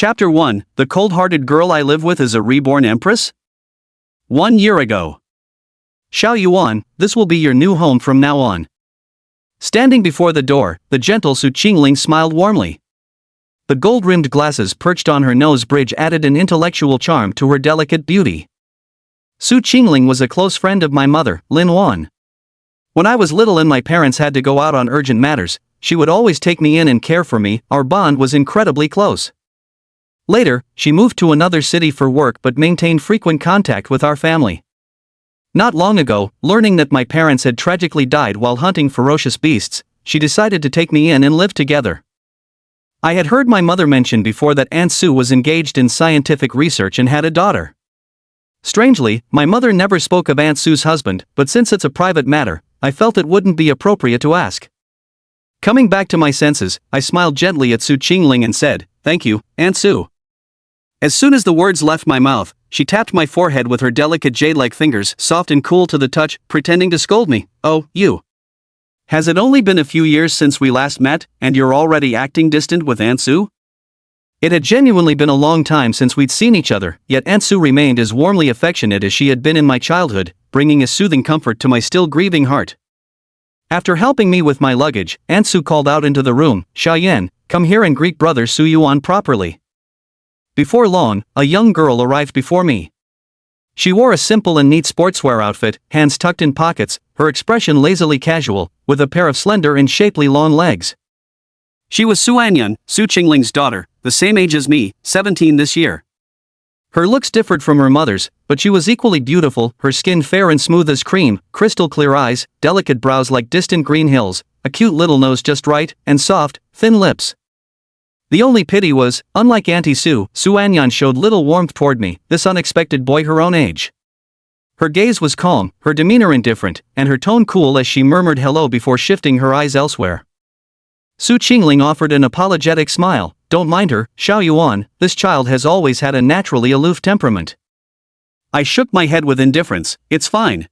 Chapter 1, The Cold-Hearted Girl I Live With is a Reborn Empress? 1 year ago. Xiao Yuan, this will be your new home from now on. Standing before the door, the gentle Su Qingling smiled warmly. The gold-rimmed glasses perched on her nose bridge added an intellectual charm to her delicate beauty. Su Qingling was a close friend of my mother, Lin Wan. When I was little and my parents had to go out on urgent matters, she would always take me in and care for me. Our bond was incredibly close. Later, she moved to another city for work but maintained frequent contact with our family. Not long ago, learning that my parents had tragically died while hunting ferocious beasts, she decided to take me in and live together. I had heard my mother mention before that Aunt Sue was engaged in scientific research and had a daughter. Strangely, my mother never spoke of Aunt Sue's husband, but since it's a private matter, I felt it wouldn't be appropriate to ask. Coming back to my senses, I smiled gently at Su Qingling and said, "Thank you, Aunt Sue." As soon as the words left my mouth, she tapped my forehead with her delicate jade-like fingers, soft and cool to the touch, pretending to scold me. "Oh, you. Has it only been a few years since we last met, and you're already acting distant with Aunt Sue?" It had genuinely been a long time since we'd seen each other, yet Aunt Sue remained as warmly affectionate as she had been in my childhood, bringing a soothing comfort to my still grieving heart. After helping me with my luggage, Aunt Sue called out into the room, "Xiaoyan, come here and greet brother Su Yuan properly." Before long, a young girl arrived before me. She wore a simple and neat sportswear outfit, hands tucked in pockets, her expression lazily casual, with a pair of slender and shapely long legs. She was Su Anyan, Su Qingling's daughter, the same age as me, 17 this year. Her looks differed from her mother's, but she was equally beautiful, her skin fair and smooth as cream, crystal clear eyes, delicate brows like distant green hills, a cute little nose just right, and soft, thin lips. The only pity was, unlike Auntie Sue, Su Anyan showed little warmth toward me, this unexpected boy her own age. Her gaze was calm, her demeanor indifferent, and her tone cool as she murmured hello before shifting her eyes elsewhere. Su Qingling offered an apologetic smile. "Don't mind her, Xiao Yuan, this child has always had a naturally aloof temperament." I shook my head with indifference. "It's fine."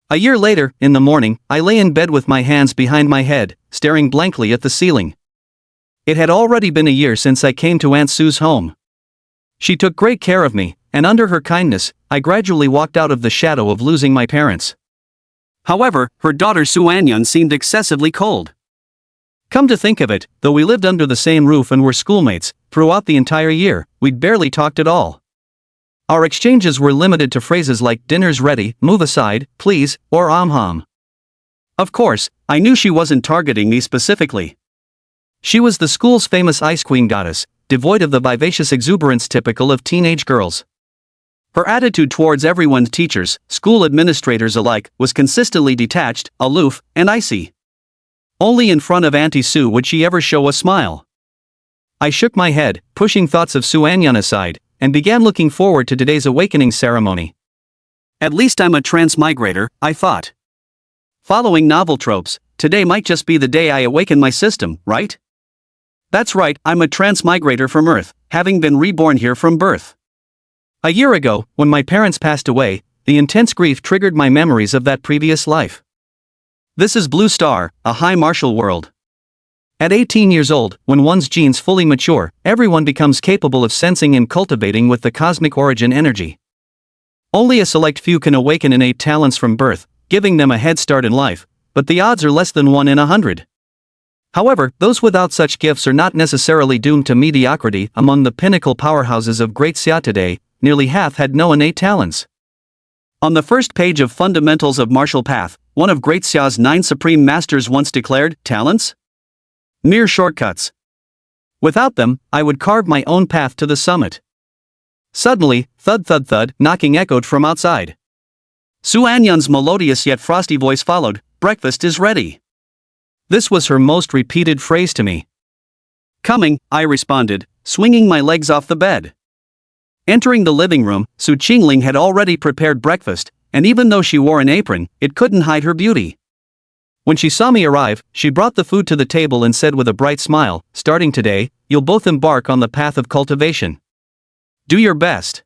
A year later, in the morning, I lay in bed with my hands behind my head, staring blankly at the ceiling. It had already been a year since I came to Aunt Sue's home. She took great care of me, and under her kindness, I gradually walked out of the shadow of losing my parents. However, her daughter Su Anyan seemed excessively cold. Come to think of it, though we lived under the same roof and were schoolmates, throughout the entire year, we'd barely talked at all. Our exchanges were limited to phrases like "dinner's ready," "move aside, please," or "hum." Of course, I knew she wasn't targeting me specifically. She was the school's famous ice queen goddess, devoid of the vivacious exuberance typical of teenage girls. Her attitude towards everyone, teachers, school administrators alike, was consistently detached, aloof, and icy. Only in front of Auntie Sue would she ever show a smile. I shook my head, pushing thoughts of Su Anyan aside, and began looking forward to today's awakening ceremony. At least I'm a transmigrator, I thought. Following novel tropes, today might just be the day I awaken my system, right? That's right, I'm a transmigrator from Earth, having been reborn here from birth. A year ago, when my parents passed away, the intense grief triggered my memories of that previous life. This is Blue Star, a high martial world. At 18 years old, when one's genes fully mature, everyone becomes capable of sensing and cultivating with the cosmic origin energy. Only a select few can awaken innate talents from birth, giving them a head start in life, but the odds are less than 1 in 100. However, those without such gifts are not necessarily doomed to mediocrity. Among the pinnacle powerhouses of Great Xia today, nearly half had no innate talents. On the first page of Fundamentals of Martial Path, one of Great Xia's 9 supreme masters once declared, "Talents? Mere shortcuts. Without them, I would carve my own path to the summit." Suddenly, thud thud thud, knocking echoed from outside. Su Anyan's melodious yet frosty voice followed, "Breakfast is ready." This was her most repeated phrase to me. "Coming," I responded, swinging my legs off the bed. Entering the living room, Su Qingling had already prepared breakfast, and even though she wore an apron, it couldn't hide her beauty. When she saw me arrive, she brought the food to the table and said with a bright smile, "Starting today, you'll both embark on the path of cultivation. Do your best.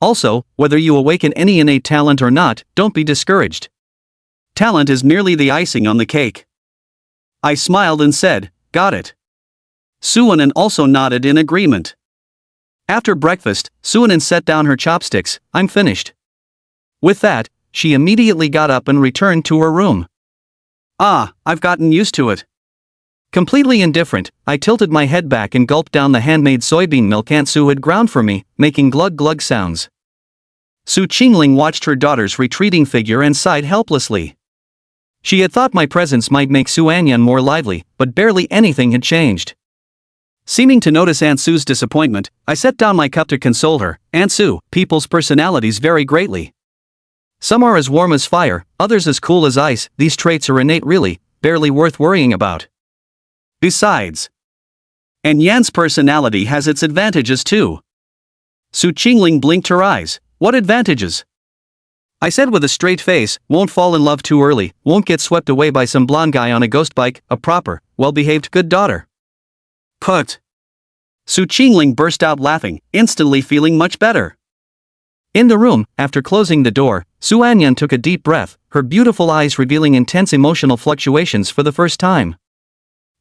Also, whether you awaken any innate talent or not, don't be discouraged. Talent is merely the icing on the cake." I smiled and said, "Got it." Su Anyan also nodded in agreement. After breakfast, Suanan set down her chopsticks. "I'm finished." With that, she immediately got up and returned to her room. I've gotten used to it." Completely indifferent, I tilted my head back and gulped down the handmade soybean milk Aunt Sue had ground for me, making glug-glug sounds. Su Qingling watched her daughter's retreating figure and sighed helplessly. She had thought my presence might make Su Anyan more lively, but barely anything had changed. Seeming to notice Aunt Sue's disappointment, I set down my cup to console her. "Aunt Sue, people's personalities vary greatly. Some are as warm as fire, others as cool as ice. These traits are innate, really, barely worth worrying about. Besides, and Yan's personality has its advantages too." Su Qingling blinked her eyes. "What advantages?" I said with a straight face. "Won't fall in love too early, won't get swept away by some blonde guy on a ghost bike, a proper, well-behaved good daughter." "Put!" Su Qingling burst out laughing, instantly feeling much better. In the room, after closing the door, Su Anyan took a deep breath, her beautiful eyes revealing intense emotional fluctuations for the first time.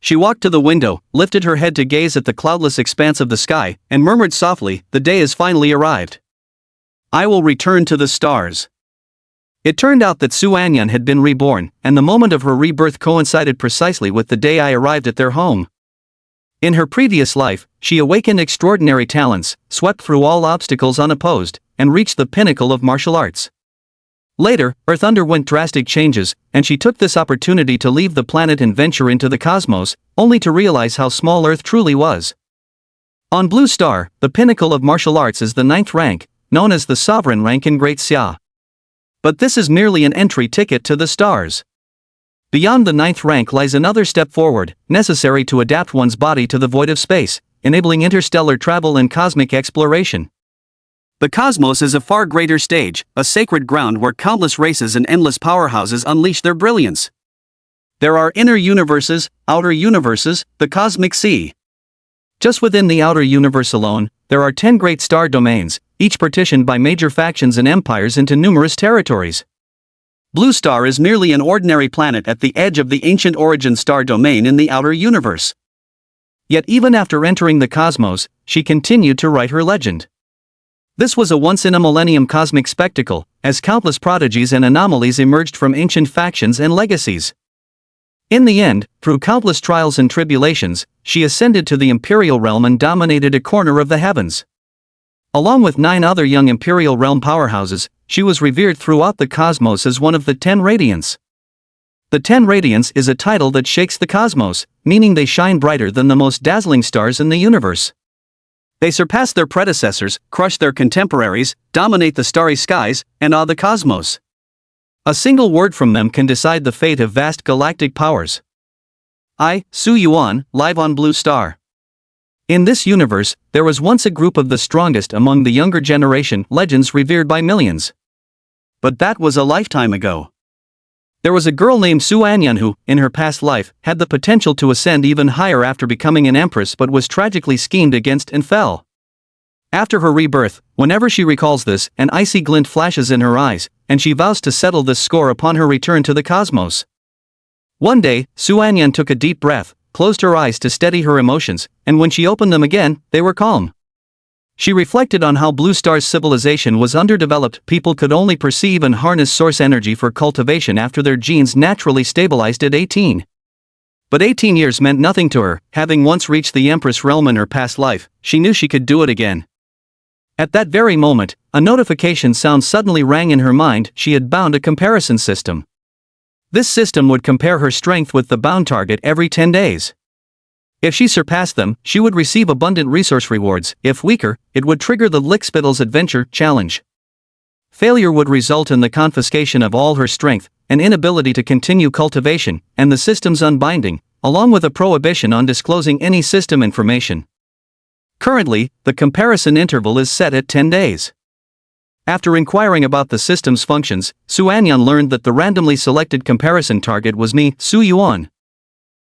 She walked to the window, lifted her head to gaze at the cloudless expanse of the sky, and murmured softly, "The day has finally arrived. I will return to the stars." It turned out that Su Anyan had been reborn, and the moment of her rebirth coincided precisely with the day I arrived at their home. In her previous life, she awakened extraordinary talents, swept through all obstacles unopposed, and reached the pinnacle of martial arts. Later, Earth underwent drastic changes, and she took this opportunity to leave the planet and venture into the cosmos, only to realize how small Earth truly was. On Blue Star, the pinnacle of martial arts is the 9th rank, known as the sovereign rank in Great Xia. But this is merely an entry ticket to the stars. Beyond the 9th rank lies another step forward, necessary to adapt one's body to the void of space, enabling interstellar travel and cosmic exploration. The cosmos is a far greater stage, a sacred ground where countless races and endless powerhouses unleash their brilliance. There are inner universes, outer universes, the cosmic sea. Just within the outer universe alone, there are 10 great star domains, each partitioned by major factions and empires into numerous territories. Blue Star is merely an ordinary planet at the edge of the ancient origin star domain in the outer universe. Yet even after entering the cosmos, she continued to write her legend. This was a once-in-a-millennium cosmic spectacle, as countless prodigies and anomalies emerged from ancient factions and legacies. In the end, through countless trials and tribulations, she ascended to the imperial realm and dominated a corner of the heavens. Along with 9 other young imperial realm powerhouses, she was revered throughout the cosmos as one of the 10 Radiants. The 10 Radiants is a title that shakes the cosmos, meaning they shine brighter than the most dazzling stars in the universe. They surpass their predecessors, crush their contemporaries, dominate the starry skies, and awe the cosmos. A single word from them can decide the fate of vast galactic powers. I, Su Yuan, live on Blue Star. In this universe, there was once a group of the strongest among the younger generation, legends revered by millions. But that was a lifetime ago. There was a girl named Su Anyan who, in her past life, had the potential to ascend even higher after becoming an empress but was tragically schemed against and fell. After her rebirth, whenever she recalls this, an icy glint flashes in her eyes, and she vows to settle this score upon her return to the cosmos. One day, Su Anyan took a deep breath, closed her eyes to steady her emotions, and when she opened them again, they were calm. She reflected on how Blue Star's civilization was underdeveloped. People could only perceive and harness source energy for cultivation after their genes naturally stabilized at 18. But 18 years meant nothing to her. Having once reached the Empress realm in her past life, she knew she could do it again. At that very moment, a notification sound suddenly rang in her mind. She had bound a comparison system. This system would compare her strength with the bound target every 10 days. If she surpassed them, she would receive abundant resource rewards. If weaker, it would trigger the Lickspittle's Adventure Challenge. Failure would result in the confiscation of all her strength, an inability to continue cultivation, and the system's unbinding, along with a prohibition on disclosing any system information. Currently, the comparison interval is set at 10 days. After inquiring about the system's functions, Su Anyan learned that the randomly selected comparison target was me, Su Yuan.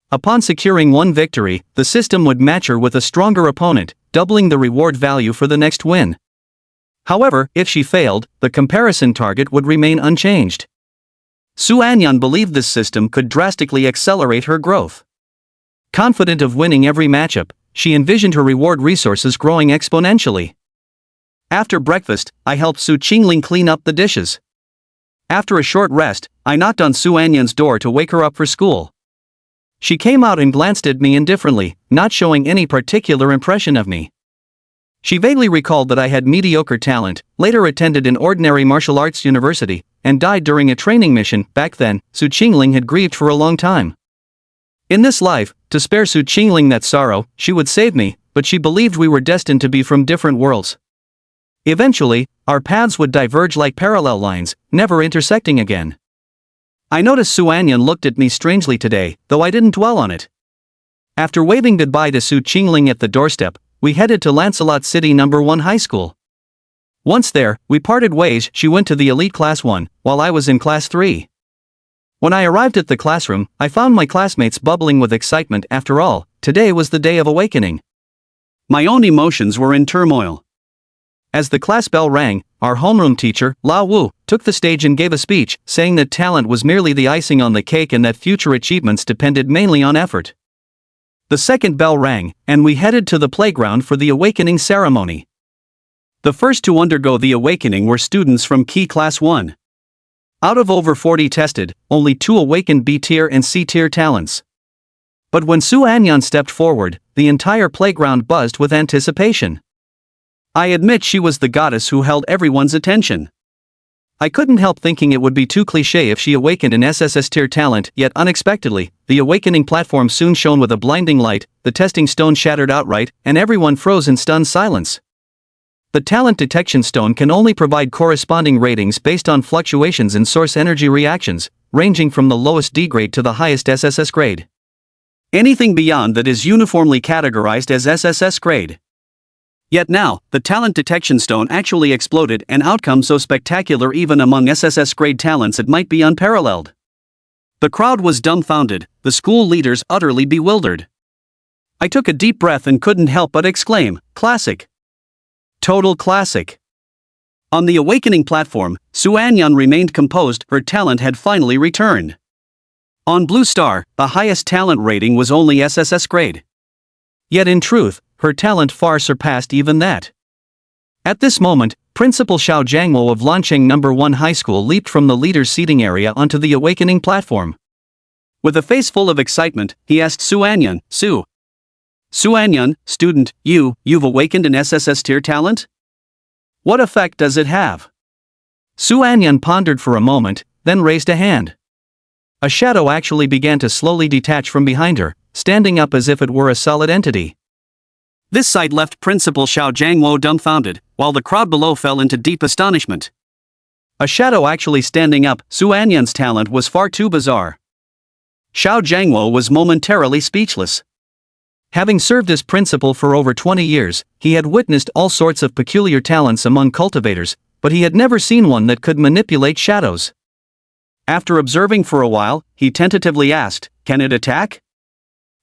Upon securing one victory, the system would match her with a stronger opponent, doubling the reward value for the next win. However, if she failed, the comparison target would remain unchanged. Su Anyan believed this system could drastically accelerate her growth. Confident of winning every matchup, she envisioned her reward resources growing exponentially. After breakfast, I helped Su Qingling clean up the dishes. After a short rest, I knocked on Su Anyan's door to wake her up for school. She came out and glanced at me indifferently, not showing any particular impression of me. She vaguely recalled that I had mediocre talent, later attended an ordinary martial arts university, and died during a training mission. Back then, Su Qingling had grieved for a long time. In this life, to spare Su Qingling that sorrow, she would save me, but she believed we were destined to be from different worlds. Eventually, our paths would diverge like parallel lines, never intersecting again. I noticed Su Anyan looked at me strangely today, though I didn't dwell on it. After waving goodbye to Su Qingling at the doorstep, we headed to Lancelot City No. 1 High School. Once there, we parted ways. She went to the elite class 1, while I was in class 3. When I arrived at the classroom, I found my classmates bubbling with excitement. After all, today was the day of awakening. My own emotions were in turmoil. As the class bell rang, our homeroom teacher, Lao Wu, took the stage and gave a speech, saying that talent was merely the icing on the cake and that future achievements depended mainly on effort. The second bell rang, and we headed to the playground for the awakening ceremony. The first to undergo the awakening were students from Key Class 1. Out of over 40 tested, only 2 awakened B-tier and C-tier talents. But when Su Anyan stepped forward, the entire playground buzzed with anticipation. I admit she was the goddess who held everyone's attention. I couldn't help thinking it would be too cliché if she awakened an SSS tier talent, yet unexpectedly, the awakening platform soon shone with a blinding light, the testing stone shattered outright, and everyone froze in stunned silence. The talent detection stone can only provide corresponding ratings based on fluctuations in source energy reactions, ranging from the lowest D grade to the highest SSS grade. Anything beyond that is uniformly categorized as SSS grade. Yet now, the talent detection stone actually exploded, an outcome so spectacular even among SSS grade talents it might be unparalleled. The crowd was dumbfounded, the school leaders utterly bewildered. I took a deep breath and couldn't help but exclaim, "Classic! Total classic!" On the awakening platform, Su Anyan remained composed, her talent had finally returned. On Blue Star, the highest talent rating was only SSS grade. Yet in truth, her talent far surpassed even that. At this moment, Principal Xiao Jiangwo of Lancheng No. 1 High School leaped from the leader's seating area onto the awakening platform. With a face full of excitement, he asked Su Anyan, Su Anyan, student, you've awakened an SSS tier talent? What effect does it have? Su Anyan pondered for a moment, then raised a hand. A shadow actually began to slowly detach from behind her, standing up as if it were a solid entity. This sight left Principal Xiao Jiangwo dumbfounded, while the crowd below fell into deep astonishment. A shadow actually standing up, Su Anyan's talent was far too bizarre. Xiao Jiangwo was momentarily speechless. Having served as principal for over 20 years, he had witnessed all sorts of peculiar talents among cultivators, but he had never seen one that could manipulate shadows. After observing for a while, he tentatively asked, "Can it attack?"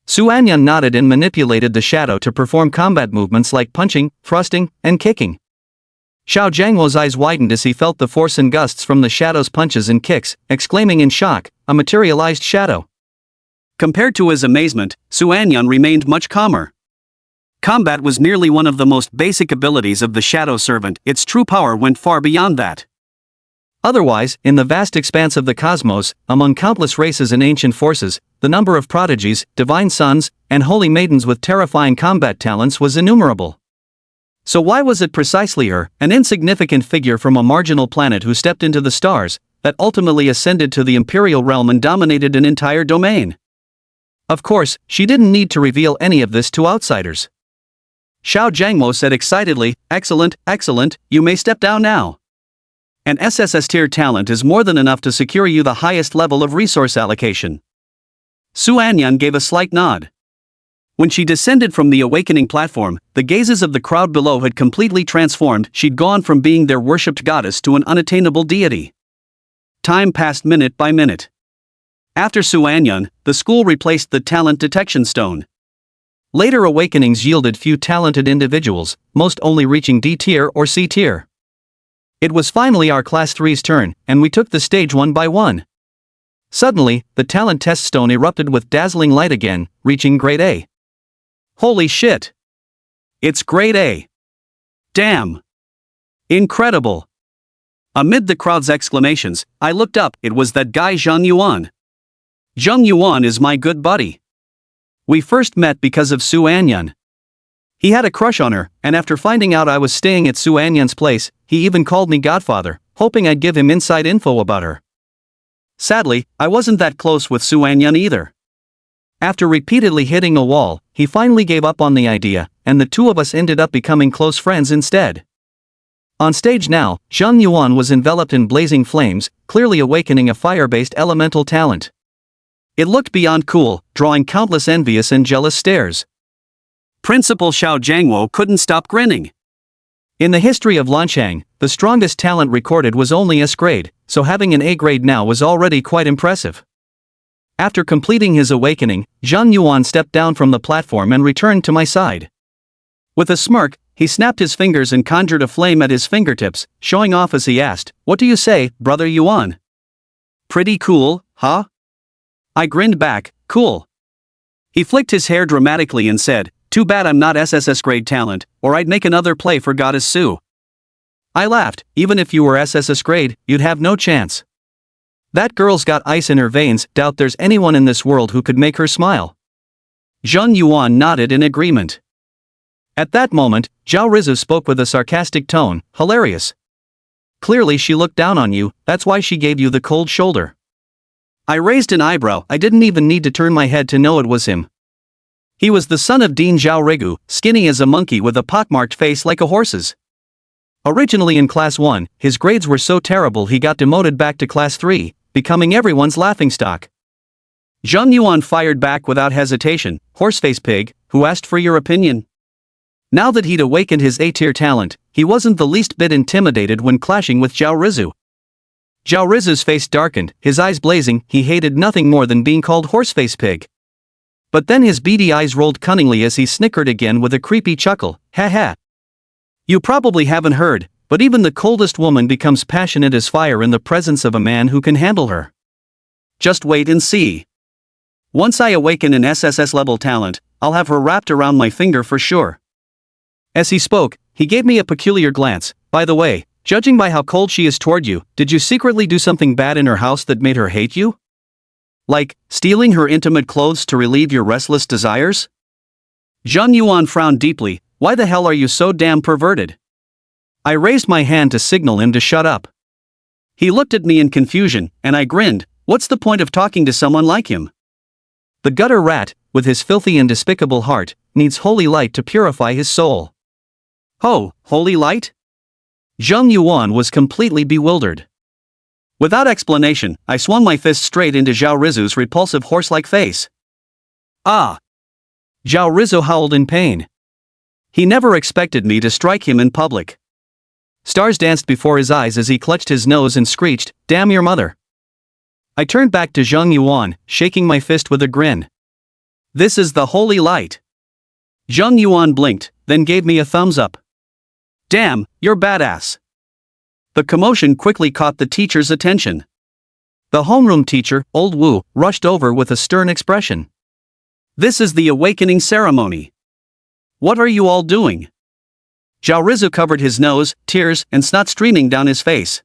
Su Anyan nodded and manipulated the shadow to perform combat movements like punching, thrusting, and kicking. Xiao Jiangwo's eyes widened as he felt the force and gusts from the shadow's punches and kicks, exclaiming in shock, "A materialized shadow." Compared to his amazement, Su Anyan remained much calmer. Combat was merely one of the most basic abilities of the Shadow Servant, its true power went far beyond that. Otherwise, in the vast expanse of the cosmos, among countless races and ancient forces, the number of prodigies, divine sons, and holy maidens with terrifying combat talents was innumerable. So why was it precisely her, an insignificant figure from a marginal planet who stepped into the stars, that ultimately ascended to the imperial realm and dominated an entire domain? Of course, she didn't need to reveal any of this to outsiders. Xiao Jiangwo said excitedly, "Excellent, excellent, you may step down now. An SSS tier talent is more than enough to secure you the highest level of resource allocation." Su Anyan gave a slight nod. When she descended from the awakening platform, the gazes of the crowd below had completely transformed. She'd gone from being their worshipped goddess to an unattainable deity. Time passed minute by minute. After Su Anyan, the school replaced the talent detection stone. Later awakenings yielded few talented individuals, most only reaching D tier or C tier. It was finally our Class 3's turn, and we took the stage one by one. Suddenly, the talent test stone erupted with dazzling light again, reaching grade A. Holy shit! It's grade A. Damn! Incredible! Amid the crowd's exclamations, I looked up. It was that guy Zhang Yuan. Zhang Yuan is my good buddy. We first met because of Su Anyan. He had a crush on her, and after finding out I was staying at Su Anyan's place, he even called me godfather, hoping I'd give him inside info about her. Sadly, I wasn't that close with Su Anyan either. After repeatedly hitting a wall, he finally gave up on the idea, and the two of us ended up becoming close friends instead. On stage now, Zhang Yuan was enveloped in blazing flames, clearly awakening a fire-based elemental talent. It looked beyond cool, drawing countless envious and jealous stares. Principal Xiao Jiangwo couldn't stop grinning. In the history of Lanchang, the strongest talent recorded was only S grade, so having an A grade now was already quite impressive. After completing his awakening, Zhang Yuan stepped down from the platform and returned to my side. With a smirk, he snapped his fingers and conjured a flame at his fingertips, showing off as he asked, "What do you say, brother Yuan?" "Pretty cool, huh?" I grinned back, "Cool." He flicked his hair dramatically and said, "Too bad I'm not SSS grade talent, or I'd make another play for Goddess Su." I laughed. "Even if you were SSS grade, you'd have no chance. That girl's got ice in her veins, doubt there's anyone in this world who could make her smile." Zhang Yuan nodded in agreement. At that moment, Zhao Rizu spoke with a sarcastic tone, "Hilarious. Clearly she looked down on you, that's why she gave you the cold shoulder." I raised an eyebrow. I didn't even need to turn my head to know it was him. He was the son of Dean Zhao Rigu, skinny as a monkey with a pockmarked face like a horse's. Originally in Class 1, his grades were so terrible he got demoted back to Class 3, becoming everyone's laughingstock. Zhang Yuan fired back without hesitation, "Horseface pig, who asked for your opinion?" Now that he'd awakened his A-tier talent, he wasn't the least bit intimidated when clashing with Zhao Rizu. Zhao Rizu's face darkened, his eyes blazing. He hated nothing more than being called horseface pig. But then his beady eyes rolled cunningly as he snickered again with a creepy chuckle, "Ha ha. You probably haven't heard, but even the coldest woman becomes passionate as fire in the presence of a man who can handle her. Just wait and see. Once I awaken an SSS level talent, I'll have her wrapped around my finger for sure." As he spoke, he gave me a peculiar glance. "By the way, judging by how cold she is toward you, did you secretly do something bad in her house that made her hate you? Like, stealing her intimate clothes to relieve your restless desires?" Zhang Yuan frowned deeply. "Why the hell are you so damn perverted?" I raised my hand to signal him to shut up. He looked at me in confusion, and I grinned. What's the point of talking to someone like him? The gutter rat, with his filthy and despicable heart, needs holy light to purify his soul. Oh, holy light? Zhang Yuan was completely bewildered. Without explanation, I swung my fist straight into Zhao Rizu's repulsive horse-like face. Ah! Zhao Rizu howled in pain. He never expected me to strike him in public. Stars danced before his eyes as he clutched his nose and screeched, "Damn your mother!" I turned back to Zhang Yuan, shaking my fist with a grin. "This is the holy light." Zhang Yuan blinked, then gave me a thumbs up. "Damn, you're badass." The commotion quickly caught the teacher's attention. The homeroom teacher, Old Wu, rushed over with a stern expression. "This is the awakening ceremony. What are you all doing?" Zhao Rizu covered his nose, tears and snot streaming down his face.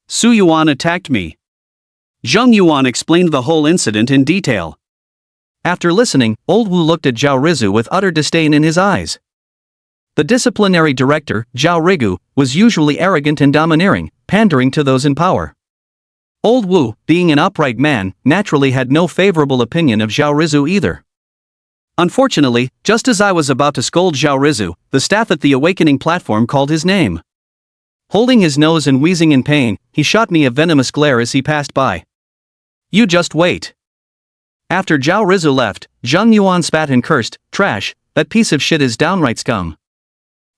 "Su Yuan attacked me." Zhang Yuan explained the whole incident in detail. After listening, Old Wu looked at Zhao Rizu with utter disdain in his eyes. The disciplinary director, Zhao Rigu, was usually arrogant and domineering, pandering to those in power. Old Wu, being an upright man, naturally had no favorable opinion of Zhao Rizu either. Unfortunately, just as I was about to scold Zhao Rizu, the staff at the awakening platform called his name. Holding his nose and wheezing in pain, he shot me a venomous glare as he passed by. "You just wait." After Zhao Rizu left, Zhang Yuan spat and cursed, "Trash, that piece of shit is downright scum.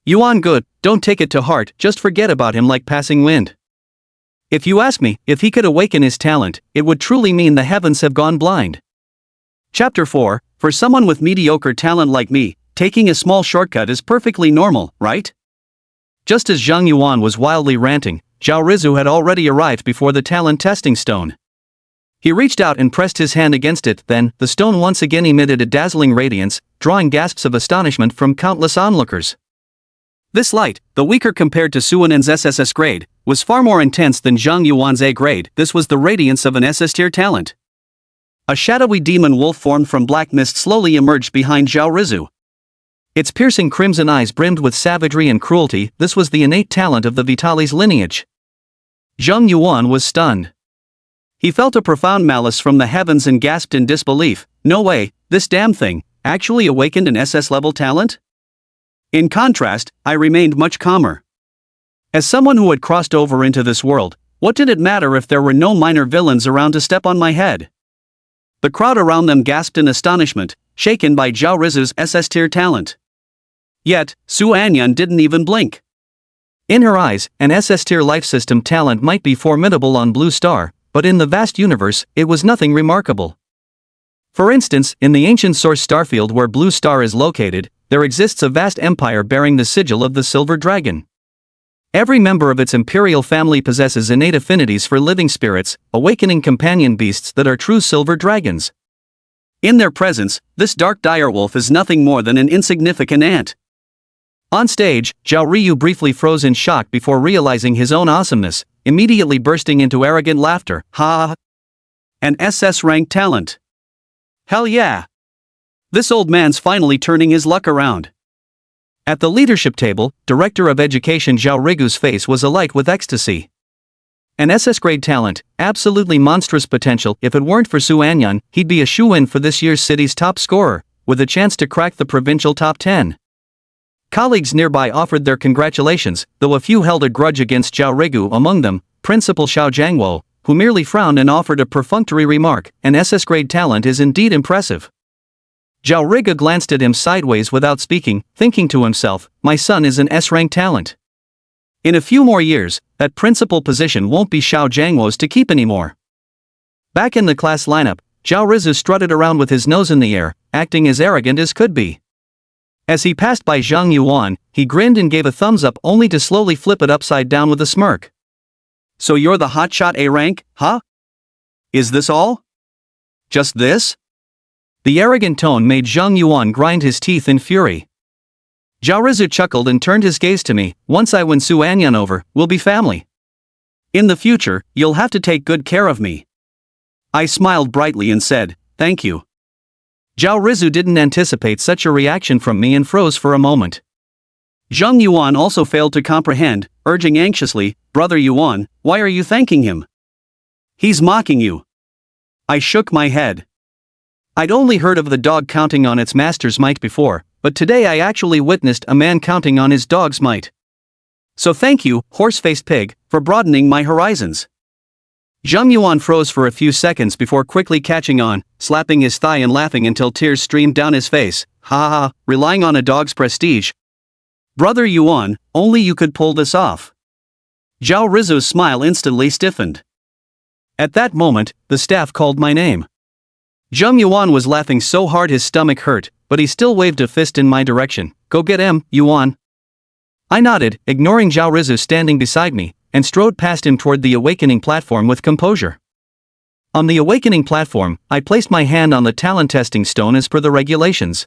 Yuan good, don't take it to heart, just forget about him like passing wind." If you ask me, if he could awaken his talent, it would truly mean the heavens have gone blind. Chapter 4, for someone with mediocre talent like me, taking a small shortcut is perfectly normal, right? Just as Zhang Yuan was wildly ranting, Zhao Rizu had already arrived before the talent testing stone. He reached out and pressed his hand against it, then, the stone once again emitted a dazzling radiance, drawing gasps of astonishment from countless onlookers. This light, though weaker compared to Su Anan's SSS grade, was far more intense than Zhang Yuan's A grade. This was the radiance of an SS tier talent. A shadowy demon wolf formed from black mist slowly emerged behind Zhao Rizu. Its piercing crimson eyes brimmed with savagery and cruelty. This was the innate talent of the Vitalis lineage. Zhang Yuan was stunned. He felt a profound malice from the heavens and gasped in disbelief. No way, this damn thing actually awakened an SS-level talent? In contrast, I remained much calmer. As someone who had crossed over into this world, what did it matter if there were no minor villains around to step on my head? The crowd around them gasped in astonishment, shaken by Zhao Rizu's SS-tier talent. Yet, Su Anyan didn't even blink. In her eyes, an SS-tier life system talent might be formidable on Blue Star, but in the vast universe, it was nothing remarkable. For instance, in the ancient source starfield where Blue Star is located, there exists a vast empire bearing the sigil of the Silver Dragon. Every member of its imperial family possesses innate affinities for living spirits, awakening companion beasts that are true silver dragons. In their presence, this dark direwolf is nothing more than an insignificant ant. On stage, Zhao Ryu briefly froze in shock before realizing his own awesomeness, immediately bursting into arrogant laughter. Ha! An SS-ranked talent. Hell yeah! This old man's finally turning his luck around. At the leadership table, Director of Education Zhao Rigu's face was alight with ecstasy. An SS-grade talent, absolutely monstrous potential. If it weren't for Su Anyan, he'd be a shoo-in for this year's city's top scorer, with a chance to crack the provincial top 10. Colleagues nearby offered their congratulations, though a few held a grudge against Zhao Rigu, among them, Principal Xiao Jiangwo, who merely frowned and offered a perfunctory remark. An SS-grade talent is indeed impressive. Zhao Riga glanced at him sideways without speaking, thinking to himself, my son is an S-rank talent. In a few more years, that principal position won't be Xiao Jiangwo's to keep anymore. Back in the class lineup, Zhao Rizu strutted around with his nose in the air, acting as arrogant as could be. As he passed by Zhang Yuan, he grinned and gave a thumbs up only to slowly flip it upside down with a smirk. So you're the hotshot A rank, huh? Is this all? Just this? The arrogant tone made Zhang Yuan grind his teeth in fury. Zhao Rizu chuckled and turned his gaze to me. Once I win Su Anyan over, we'll be family. In the future, you'll have to take good care of me. I smiled brightly and said, thank you. Zhao Rizu didn't anticipate such a reaction from me and froze for a moment. Zhang Yuan also failed to comprehend, urging anxiously, Brother Yuan, why are you thanking him? He's mocking you. I shook my head. I'd only heard of the dog counting on its master's might before, but today I actually witnessed a man counting on his dog's might. So thank you, horse-faced pig, for broadening my horizons. Zhang Yuan froze for a few seconds before quickly catching on, slapping his thigh and laughing until tears streamed down his face. Ha ha, relying on a dog's prestige. Brother Yuan, only you could pull this off. Zhao Rizu's smile instantly stiffened. At that moment, the staff called my name. Zhang Yuan was laughing so hard his stomach hurt, but he still waved a fist in my direction. Go get him, Yuan. I nodded, ignoring Zhao Rizu standing beside me, and strode past him toward the awakening platform with composure. On the awakening platform, I placed my hand on the talent testing stone as per the regulations.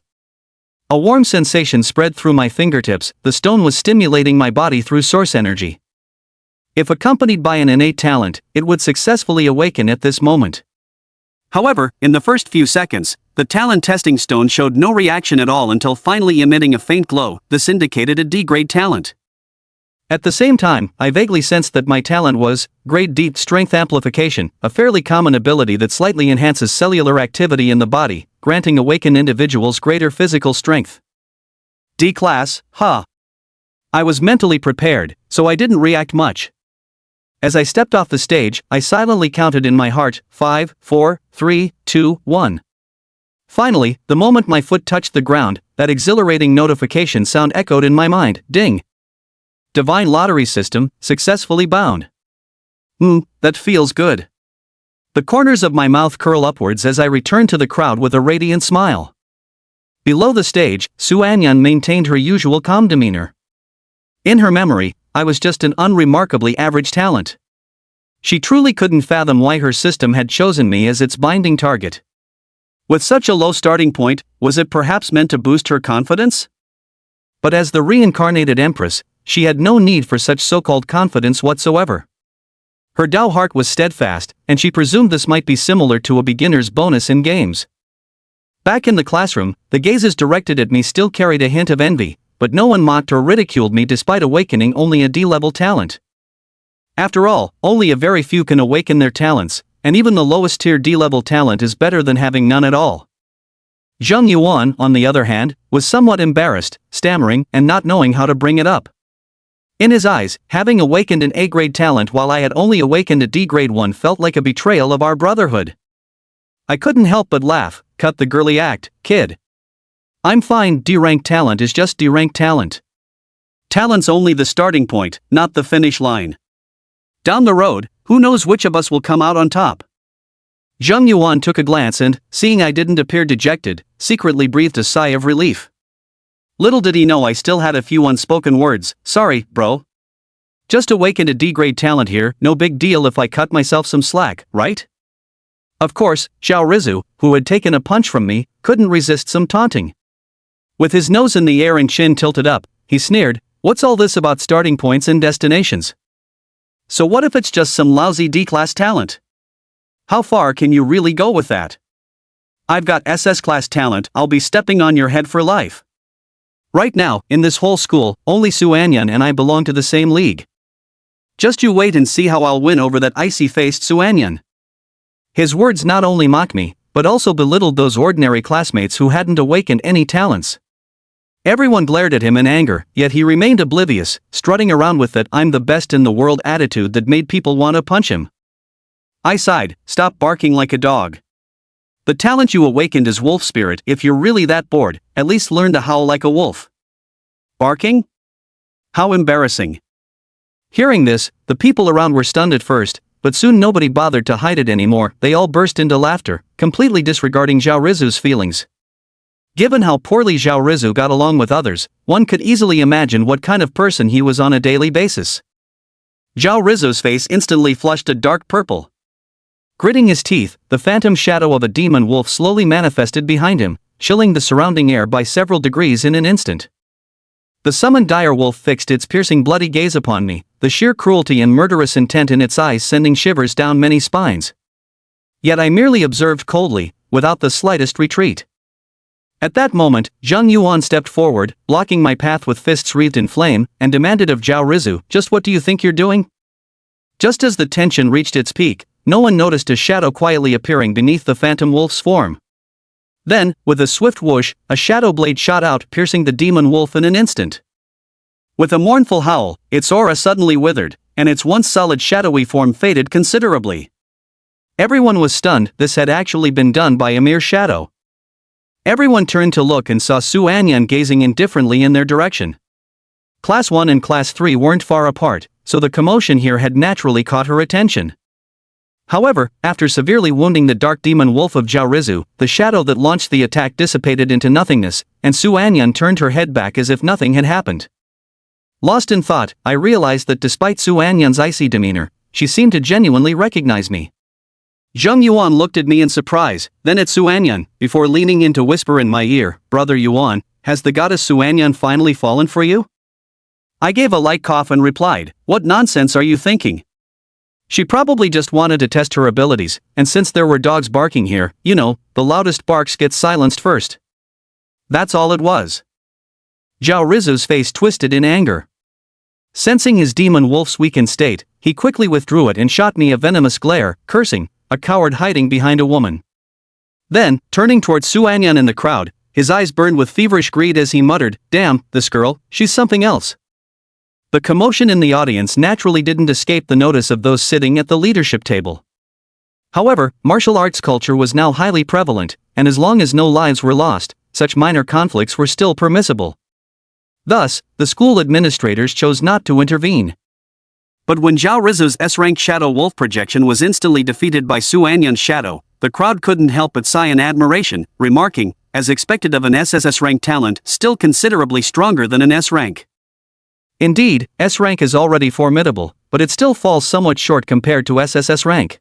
A warm sensation spread through my fingertips. The stone was stimulating my body through source energy. If accompanied by an innate talent, it would successfully awaken at this moment. However, in the first few seconds, the talent testing stone showed no reaction at all until finally emitting a faint glow. This indicated a D-grade talent. At the same time, I vaguely sensed that my talent was grade deep strength amplification, a fairly common ability that slightly enhances cellular activity in the body, granting awakened individuals greater physical strength. D class, huh? I was mentally prepared, so I didn't react much. As I stepped off the stage, I silently counted in my heart, 5, 4, 3, 2, 1. Finally, the moment my foot touched the ground, that exhilarating notification sound echoed in my mind, ding. Divine lottery system, successfully bound. That feels good. The corners of my mouth curl upwards as I return to the crowd with a radiant smile. Below the stage, Su Anyan maintained her usual calm demeanor. In her memory, I was just an unremarkably average talent. She truly couldn't fathom why her system had chosen me as its binding target. With such a low starting point, was it perhaps meant to boost her confidence? But as the reincarnated empress, she had no need for such so-called confidence whatsoever. Her Tao heart was steadfast, and she presumed this might be similar to a beginner's bonus in games. Back in the classroom, the gazes directed at me still carried a hint of envy, but no one mocked or ridiculed me despite awakening only a D-level talent. After all, only a very few can awaken their talents, and even the lowest tier D-level talent is better than having none at all. Zheng Yuan, on the other hand, was somewhat embarrassed, stammering, and not knowing how to bring it up. In his eyes, having awakened an A-grade talent while I had only awakened a D-grade one felt like a betrayal of our brotherhood. I couldn't help but laugh. Cut the girly act, kid. I'm fine, D-rank talent is just D-rank talent. Talent's only the starting point, not the finish line. Down the road, who knows which of us will come out on top? Zheng Yuan took a glance and, seeing I didn't appear dejected, secretly breathed a sigh of relief. Little did he know I still had a few unspoken words. Sorry, bro. Just awakened a D-grade talent here, no big deal if I cut myself some slack, right? Of course, Zhao Rizu, who had taken a punch from me, couldn't resist some taunting. With his nose in the air and chin tilted up, he sneered, "What's all this about starting points and destinations? So what if it's just some lousy D-class talent? How far can you really go with that? I've got SS-class talent, I'll be stepping on your head for life. Right now, in this whole school, only Su Anyan and I belong to the same league. Just you wait and see how I'll win over that icy-faced Su Anyan." His words not only mocked me, but also belittled those ordinary classmates who hadn't awakened any talents. Everyone glared at him in anger, yet he remained oblivious, strutting around with that "I'm the best in the world" attitude that made people want to punch him. I sighed, "Stop barking like a dog. The talent you awakened is wolf spirit. If you're really that bored, at least learn to howl like a wolf." Barking? How embarrassing. Hearing this, the people around were stunned at first, but soon nobody bothered to hide it anymore. They all burst into laughter, completely disregarding Zhao Rizu's feelings. Given how poorly Zhao Rizu got along with others, one could easily imagine what kind of person he was on a daily basis. Zhao Rizu's face instantly flushed a dark purple. Gritting his teeth, the phantom shadow of a demon wolf slowly manifested behind him, chilling the surrounding air by several degrees in an instant. The summoned dire wolf fixed its piercing bloody gaze upon me, the sheer cruelty and murderous intent in its eyes sending shivers down many spines. Yet I merely observed coldly, without the slightest retreat. At that moment, Zheng Yuan stepped forward, blocking my path with fists wreathed in flame, and demanded of Zhao Rizu, "Just what do you think you're doing?" Just as the tension reached its peak, no one noticed a shadow quietly appearing beneath the phantom wolf's form. Then, with a swift whoosh, a shadow blade shot out, piercing the demon wolf in an instant. With a mournful howl, its aura suddenly withered, and its once solid shadowy form faded considerably. Everyone was stunned. This had actually been done by a mere shadow. Everyone turned to look and saw Su Anyan gazing indifferently in their direction. Class 1 and Class 3 weren't far apart, so the commotion here had naturally caught her attention. However, after severely wounding the dark demon wolf of Zhao Rizu, the shadow that launched the attack dissipated into nothingness, and Su Anyan turned her head back as if nothing had happened. Lost in thought, I realized that despite Su Anyan's icy demeanor, she seemed to genuinely recognize me. Zheng Yuan looked at me in surprise, then at Su Anyan, before leaning in to whisper in my ear, "Brother Yuan, has the goddess Su Anyan finally fallen for you?" I gave a light cough and replied, "What nonsense are you thinking? She probably just wanted to test her abilities, and since there were dogs barking here, you know, the loudest barks get silenced first. That's all it was." Zhao Rizu's face twisted in anger. Sensing his demon wolf's weakened state, he quickly withdrew it and shot me a venomous glare, cursing, "A coward hiding behind a woman." Then, turning towards Su Anyan in the crowd, his eyes burned with feverish greed as he muttered, "Damn, this girl, she's something else." The commotion in the audience naturally didn't escape the notice of those sitting at the leadership table. However, martial arts culture was now highly prevalent, and as long as no lives were lost, such minor conflicts were still permissible. Thus, the school administrators chose not to intervene. But when Zhao Rizu's S-rank shadow wolf projection was instantly defeated by Su Anyan's shadow, the crowd couldn't help but sigh in admiration, remarking, as expected of an SSS rank talent, still considerably stronger than an S rank. Indeed, S rank is already formidable, but it still falls somewhat short compared to SSS rank.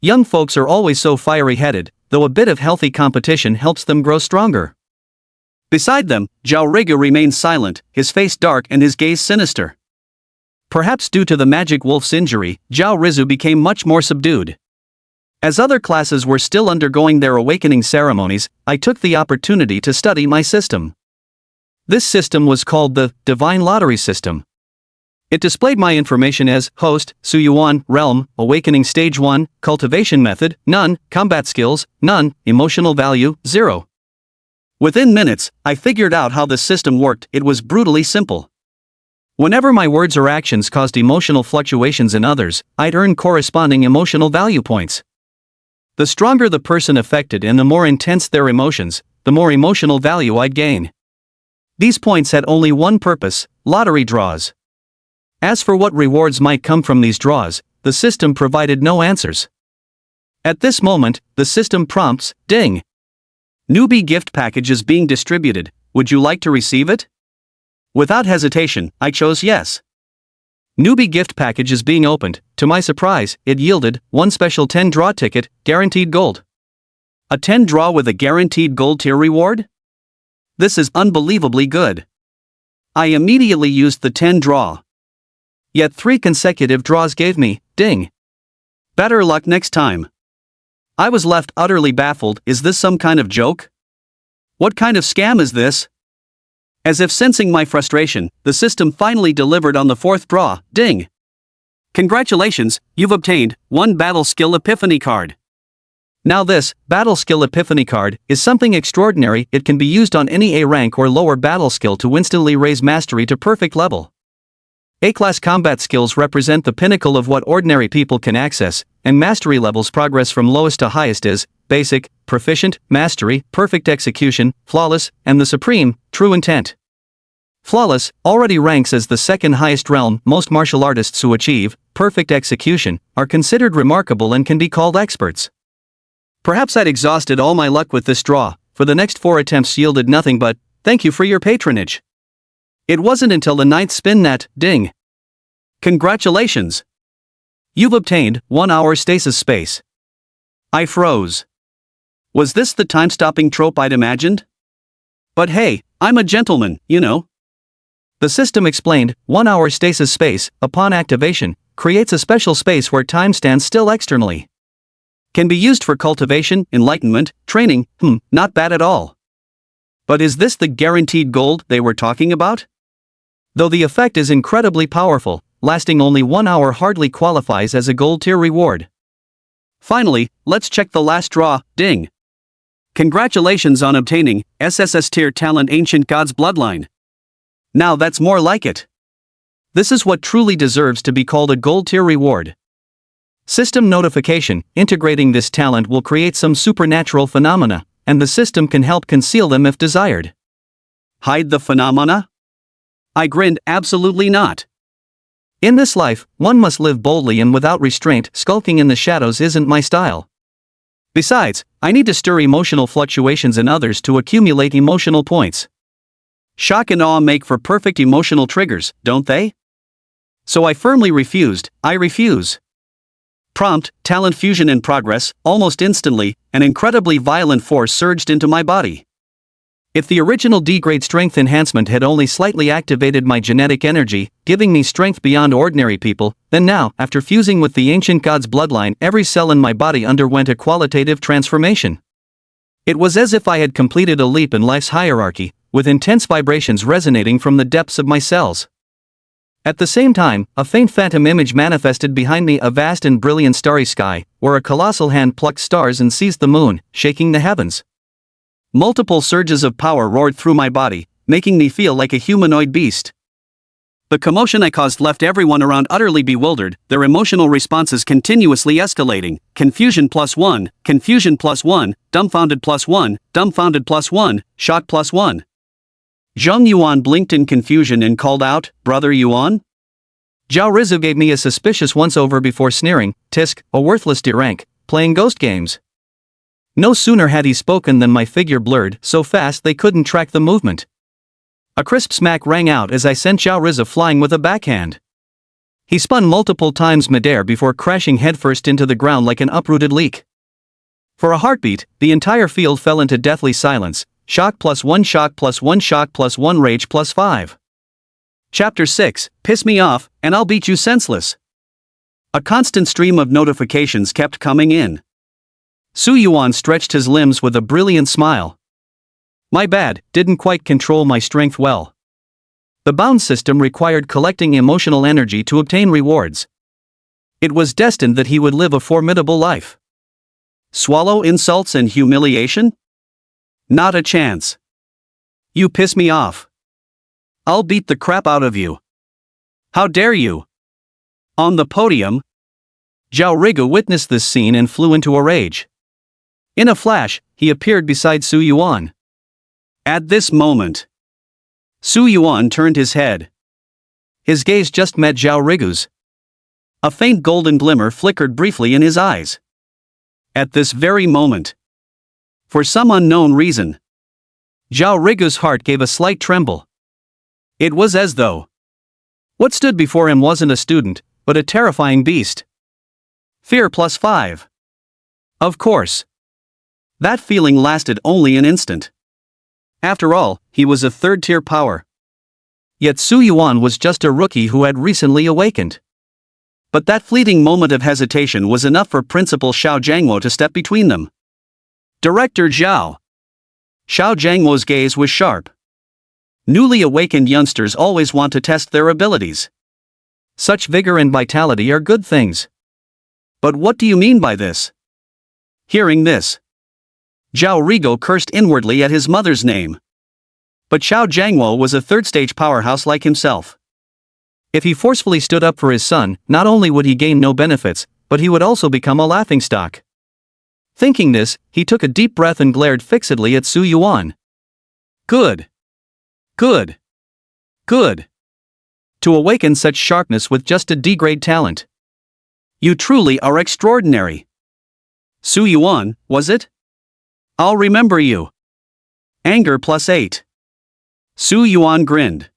Young folks are always so fiery-headed, though a bit of healthy competition helps them grow stronger. Beside them, Zhao Rigu remained silent, his face dark and his gaze sinister. Perhaps due to the magic wolf's injury, Zhao Rizu became much more subdued. As other classes were still undergoing their awakening ceremonies, I took the opportunity to study my system. This system was called the Divine Lottery System. It displayed my information as Host, Suyuan, Realm, Awakening Stage 1, Cultivation Method, None, Combat Skills, None, Emotional Value, 0. Within minutes, I figured out how the system worked. It was brutally simple. Whenever my words or actions caused emotional fluctuations in others, I'd earn corresponding emotional value points. The stronger the person affected and the more intense their emotions, the more emotional value I'd gain. These points had only one purpose: lottery draws. As for what rewards might come from these draws, the system provided no answers. At this moment, the system prompts, ding. Newbie gift package is being distributed, would you like to receive it? Without hesitation, I chose yes. Newbie gift package is being opened. To my surprise, it yielded one special 10 draw ticket, guaranteed gold. A 10 draw with a guaranteed gold tier reward? This is unbelievably good. I immediately used the 10 draw. Yet 3 consecutive draws gave me, ding. Better luck next time. I was left utterly baffled. Is this some kind of joke? What kind of scam is this? As if sensing my frustration, the system finally delivered on the 4th draw, ding. Congratulations, you've obtained 1 Battle Skill Epiphany card. Now this, Battle Skill Epiphany card, is something extraordinary. It can be used on any A rank or lower battle skill to instantly raise mastery to perfect level. A-class combat skills represent the pinnacle of what ordinary people can access, and mastery levels progress from lowest to highest is basic, proficient, mastery, perfect execution, flawless, and the supreme, true intent. Flawless already ranks as the 2nd highest realm. Most martial artists who achieve perfect execution are considered remarkable and can be called experts. Perhaps I'd exhausted all my luck with this draw, for the next 4 attempts yielded nothing but, thank you for your patronage. It wasn't until the 9th spin that, ding. Congratulations! You've obtained 1 hour stasis space. I froze. Was this the time-stopping trope I'd imagined? But hey, I'm a gentleman, you know. The system explained, 1 hour stasis space, upon activation, creates a special space where time stands still externally. Can be used for cultivation, enlightenment, training. Not bad at all. But is this the guaranteed gold they were talking about? Though the effect is incredibly powerful, lasting only 1 hour hardly qualifies as a gold tier reward. Finally, let's check the last draw, ding. Congratulations on obtaining SSS tier talent Ancient God's Bloodline. Now that's more like it. This is what truly deserves to be called a gold tier reward. System notification: integrating this talent will create some supernatural phenomena, and the system can help conceal them if desired. Hide the phenomena? I grinned, absolutely not. In this life, one must live boldly and without restraint. Skulking in the shadows isn't my style. Besides, I need to stir emotional fluctuations in others to accumulate emotional points. Shock and awe make for perfect emotional triggers, don't they? So I firmly refused. I refuse. Prompt: talent fusion in progress. Almost instantly, an incredibly violent force surged into my body. If the original D-grade strength enhancement had only slightly activated my genetic energy, giving me strength beyond ordinary people, then now, after fusing with the Ancient God's Bloodline, every cell in my body underwent a qualitative transformation. It was as if I had completed a leap in life's hierarchy, with intense vibrations resonating from the depths of my cells. At the same time, a faint phantom image manifested behind me, a vast and brilliant starry sky, where a colossal hand plucked stars and seized the moon, shaking the heavens. Multiple surges of power roared through my body, making me feel like a humanoid beast. The commotion I caused left everyone around utterly bewildered, their emotional responses continuously escalating. Confusion +1, confusion +1, dumbfounded +1, dumbfounded +1, shock +1. Zheng Yuan blinked in confusion and called out, "Brother Yuan?" Zhao Rizu gave me a suspicious once-over before sneering, "Tisk, a worthless D-rank, playing ghost games." No sooner had he spoken than my figure blurred so fast they couldn't track the movement. A crisp smack rang out as I sent Zhao Riza flying with a backhand. He spun multiple times midair before crashing headfirst into the ground like an uprooted leek. For a heartbeat, the entire field fell into deathly silence. Shock plus 1, shock plus 1, shock plus 1, rage plus 5. Chapter 6, Piss Me Off, and I'll Beat You Senseless. A constant stream of notifications kept coming in. Su Yuan stretched his limbs with a brilliant smile. My bad, didn't quite control my strength well. The bound system required collecting emotional energy to obtain rewards. It was destined that he would live a formidable life. Swallow insults and humiliation? Not a chance. You piss me off. I'll beat the crap out of you. How dare you? On the podium, Zhao Riga witnessed this scene and flew into a rage. In a flash, he appeared beside Su Yuan. At this moment, Su Yuan turned his head. His gaze just met Zhao Rigu's. A faint golden glimmer flickered briefly in his eyes. At this very moment, for some unknown reason, Zhao Rigu's heart gave a slight tremble. It was as though what stood before him wasn't a student, but a terrifying beast. Fear plus 5. Of course. That feeling lasted only an instant. After all, he was a third-tier power. Yet Su Yuan was just a rookie who had recently awakened. But that fleeting moment of hesitation was enough for Principal Xiao Jiangwo to step between them. Director Zhao. Xiao Jiangwo's gaze was sharp. Newly awakened youngsters always want to test their abilities. Such vigor and vitality are good things. But what do you mean by this? Hearing this, Zhao Rigo cursed inwardly at his mother's name. But Xiao Jiangwo was a third-stage powerhouse like himself. If he forcefully stood up for his son, not only would he gain no benefits, but he would also become a laughingstock. Thinking this, he took a deep breath and glared fixedly at Su Yuan. Good. Good. Good. To awaken such sharpness with just a D-grade talent. You truly are extraordinary. Su Yuan, was it? I'll remember you. Anger plus 8. Su Yuan grinned.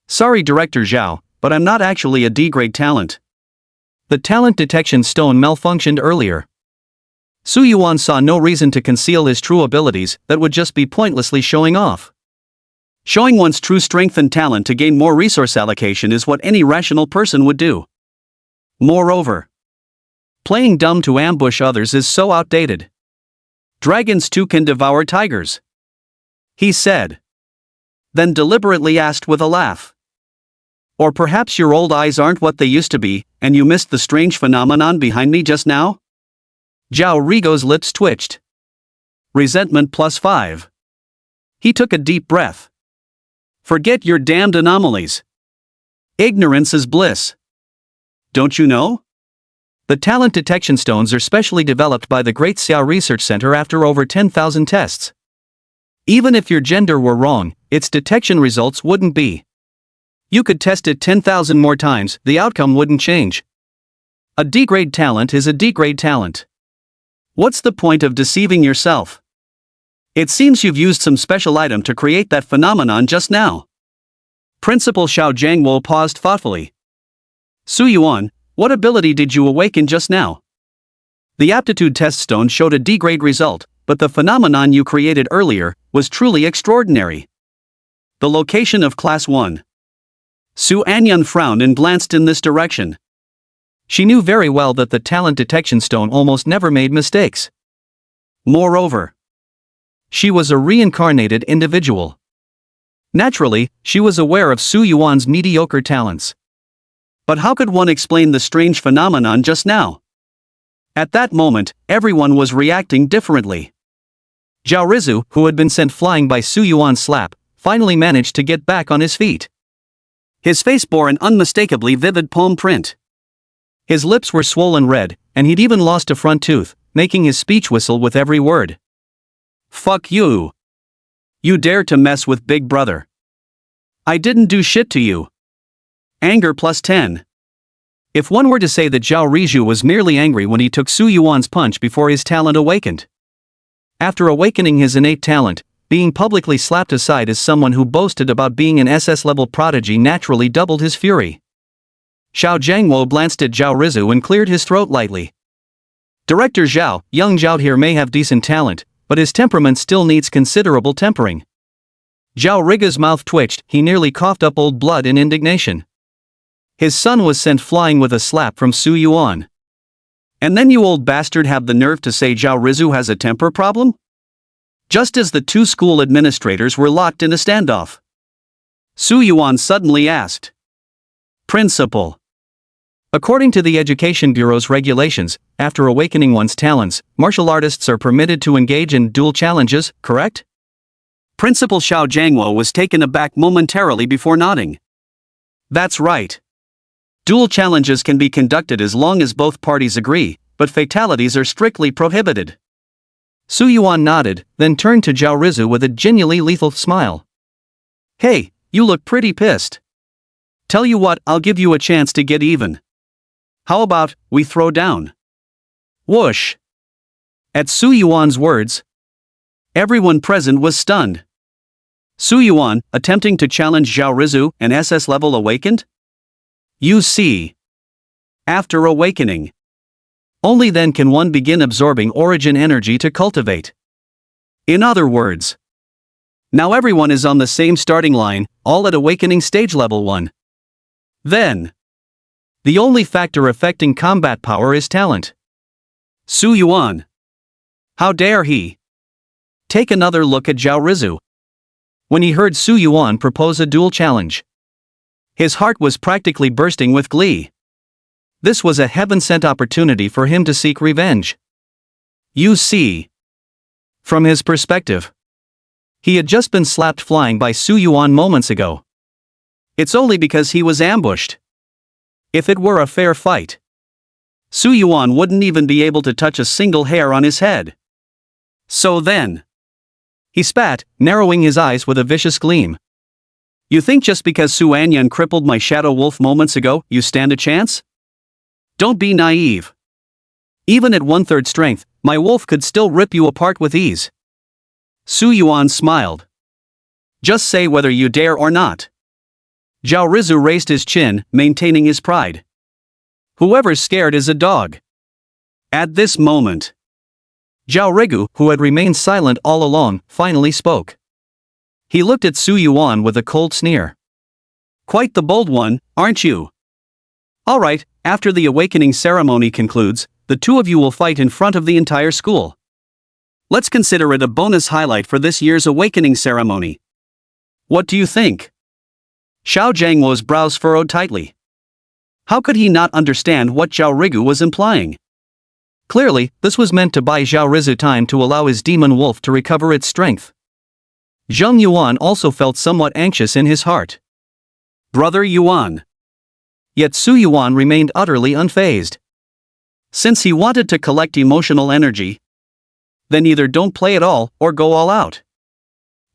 Sorry Director Zhao, but I'm not actually a D-grade talent. The talent detection stone malfunctioned earlier. Su Yuan saw no reason to conceal his true abilities that would just be pointlessly showing off. Showing one's true strength and talent to gain more resource allocation is what any rational person would do. Moreover, playing dumb to ambush others is so outdated. Dragons too can devour tigers, he said. Then deliberately asked with a laugh. Or perhaps your old eyes aren't what they used to be, and you missed the strange phenomenon behind me just now? Zhao Rigo's lips twitched. Resentment plus 5. He took a deep breath. Forget your damned anomalies. Ignorance is bliss. Don't you know? The talent detection stones are specially developed by the Great Xiao Research Center after over 10,000 tests. Even if your gender were wrong, its detection results wouldn't be. You could test it 10,000 more times, the outcome wouldn't change. A D-grade talent is a D-grade talent. What's the point of deceiving yourself? It seems you've used some special item to create that phenomenon just now. Principal Xiao Jiangwo paused thoughtfully. Su Yuan, what ability did you awaken just now? The aptitude test stone showed a D-grade result, but the phenomenon you created earlier was truly extraordinary. The location of Class 1. Su Anyun frowned and glanced in this direction. She knew very well that the talent detection stone almost never made mistakes. Moreover, she was a reincarnated individual. Naturally, she was aware of Su Yuan's mediocre talents. But how could one explain the strange phenomenon just now? At that moment, everyone was reacting differently. Zhao Rizu, who had been sent flying by Su Yuan's slap, finally managed to get back on his feet. His face bore an unmistakably vivid palm print. His lips were swollen red, and he'd even lost a front tooth, making his speech whistle with every word. Fuck you. You dare to mess with Big Brother. I didn't do shit to you. Anger plus 10. If one were to say that Zhao Riju was merely angry when he took Su Yuan's punch before his talent awakened. After awakening his innate talent, being publicly slapped aside as someone who boasted about being an SS-level prodigy naturally doubled his fury. Xiao Jiangwo glanced at Zhao Rizu and cleared his throat lightly. Director Zhao, young Zhao here may have decent talent, but his temperament still needs considerable tempering. Zhao Riga's mouth twitched, he nearly coughed up old blood in indignation. His son was sent flying with a slap from Su Yuan. And then you old bastard have the nerve to say Zhao Rizu has a temper problem? Just as the two school administrators were locked in a standoff, Su Yuan suddenly asked, "Principal." According to the Education Bureau's regulations, after awakening one's talents, martial artists are permitted to engage in duel challenges, correct? Principal Xiao Jiangwo was taken aback momentarily before nodding. That's right. Duel challenges can be conducted as long as both parties agree, but fatalities are strictly prohibited. Su Yuan nodded, then turned to Zhao Rizu with a genuinely lethal smile. Hey, you look pretty pissed. Tell you what, I'll give you a chance to get even. How about, we throw down? Whoosh! At Su Yuan's words, everyone present was stunned. Su Yuan, attempting to challenge Zhao Rizu, an SS level awakened? You see. After awakening. Only then can one begin absorbing origin energy to cultivate. In other words, now everyone is on the same starting line, all at awakening stage level 1. Then, the only factor affecting combat power is talent. Su Yuan. How dare he? Take another look at Zhao Rizu. When he heard Su Yuan propose a duel challenge, his heart was practically bursting with glee. This was a heaven-sent opportunity for him to seek revenge. You see. From his perspective, he had just been slapped flying by Su Yuan moments ago. It's only because he was ambushed. If it were a fair fight, Su Yuan wouldn't even be able to touch a single hair on his head. So then, he spat, narrowing his eyes with a vicious gleam. You think just because Su Anyan crippled my shadow wolf moments ago, you stand a chance? Don't be naive. Even at 1/3 strength, my wolf could still rip you apart with ease. Su Yuan smiled. Just say whether you dare or not. Zhao Rizu raised his chin, maintaining his pride. Whoever's scared is a dog. At this moment, Zhao Rigu, who had remained silent all along, finally spoke. He looked at Su Yuan with a cold sneer. Quite the bold one, aren't you? Alright, after the awakening ceremony concludes, the two of you will fight in front of the entire school. Let's consider it a bonus highlight for this year's awakening ceremony. What do you think? Xiao Jiangwo's brows furrowed tightly. How could he not understand what Zhao Rigu was implying? Clearly, this was meant to buy Zhao Rizu time to allow his demon wolf to recover its strength. Zheng Yuan also felt somewhat anxious in his heart. Brother Yuan. Yet Su Yuan remained utterly unfazed. Since he wanted to collect emotional energy, then either don't play at all or go all out.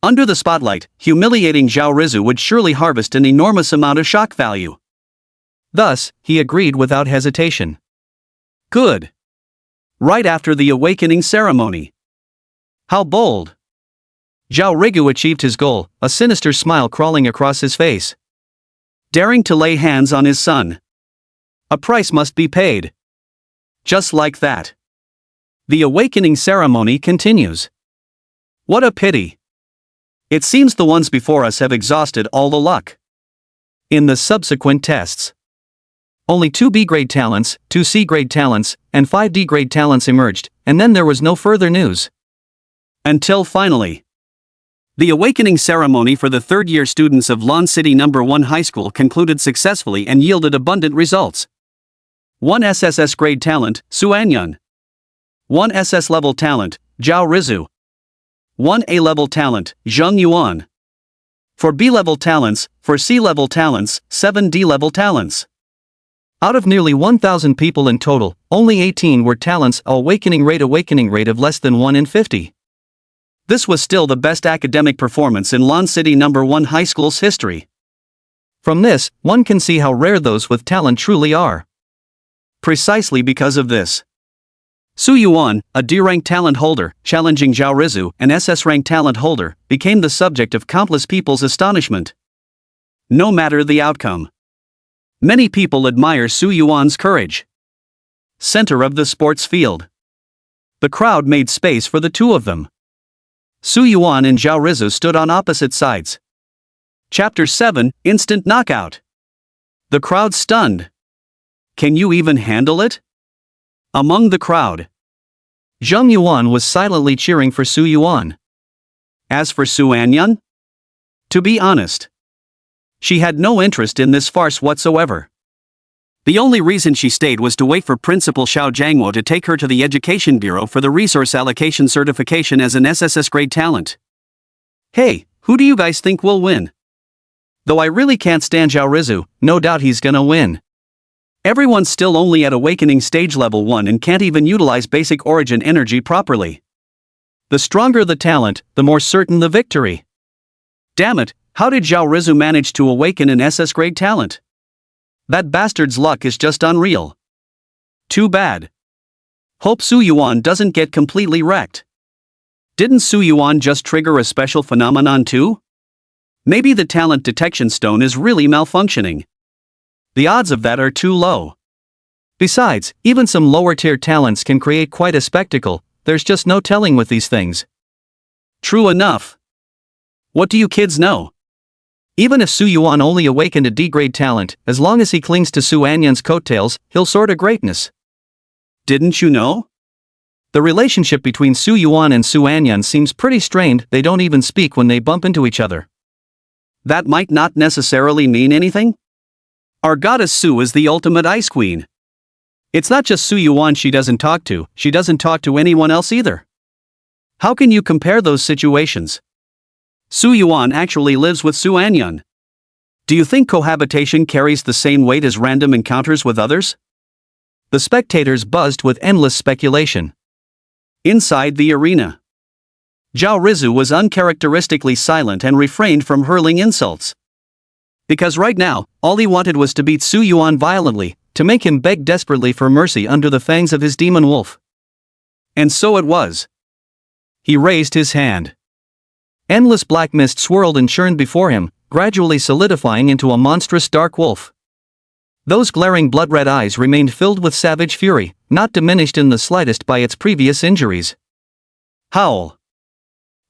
Under the spotlight, humiliating Zhao Rizu would surely harvest an enormous amount of shock value. Thus, he agreed without hesitation. Good. Right after the awakening ceremony. How bold. Zhao Rigu achieved his goal, a sinister smile crawling across his face. Daring to lay hands on his son. A price must be paid. Just like that. The awakening ceremony continues. What a pity. It seems the ones before us have exhausted all the luck. In the subsequent tests, only 2 B-grade talents, 2 C-grade talents, and 5 D-grade talents emerged, and then there was no further news. Until finally, the awakening ceremony for the third-year students of Lon City No. 1 High School concluded successfully and yielded abundant results. 1 SSS grade talent, Su Anyan. 1 SS level talent, Zhao Rizu. 1 A-level talent, Zheng Yuan. For B-level talents, for C-level talents, 7 D-level talents. Out of nearly 1,000 people in total, only 18 were talents, a awakening rate of less than 1 in 50. This was still the best academic performance in Lon City No. 1 High School's history. From this, one can see how rare those with talent truly are. Precisely because of this, Su Yuan, a D-rank talent holder, challenging Zhao Rizu, an SS-rank talent holder, became the subject of countless people's astonishment. No matter the outcome, many people admire Su Yuan's courage. Center of the sports field. The crowd made space for the two of them. Su Yuan and Zhao Rizu stood on opposite sides. Chapter 7, Instant Knockout. The crowd stunned. Can you even handle it? Among the crowd, Zheng Yuan was silently cheering for Su Yuan. As for Su Anyun, to be honest, she had no interest in this farce whatsoever. The only reason she stayed was to wait for Principal Xiao Jiangwo to take her to the Education Bureau for the resource allocation certification as an SSS grade talent. Hey, who do you guys think will win? Though I really can't stand Zhao Rizu, no doubt he's gonna win. Everyone's still only at awakening stage level 1 and can't even utilize basic origin energy properly. The stronger the talent, the more certain the victory. Damn it, how did Zhao Rizu manage to awaken an SS grade talent? That bastard's luck is just unreal. Too bad. Hope Su Yuan doesn't get completely wrecked. Didn't Su Yuan just trigger a special phenomenon too? Maybe the talent detection stone is really malfunctioning. The odds of that are too low. Besides, even some lower-tier talents can create quite a spectacle, there's just no telling with these things. True enough. What do you kids know? Even if Su Yuan only awakened a D-grade talent, as long as he clings to Su Anyun's coattails, he'll soar to greatness. Didn't you know? The relationship between Su Yuan and Su Anyun seems pretty strained, they don't even speak when they bump into each other. That might not necessarily mean anything? Our goddess Su is the ultimate ice queen. It's not just Su Yuan she doesn't talk to anyone else either. How can you compare those situations? Su Yuan actually lives with Su Anyun. Do you think cohabitation carries the same weight as random encounters with others? The spectators buzzed with endless speculation. Inside the arena, Zhao Rizu was uncharacteristically silent and refrained from hurling insults. Because right now, all he wanted was to beat Su Yuan violently, to make him beg desperately for mercy under the fangs of his demon wolf. And so it was. He raised his hand. Endless black mist swirled and churned before him, gradually solidifying into a monstrous dark wolf. Those glaring blood-red eyes remained filled with savage fury, not diminished in the slightest by its previous injuries. Howl.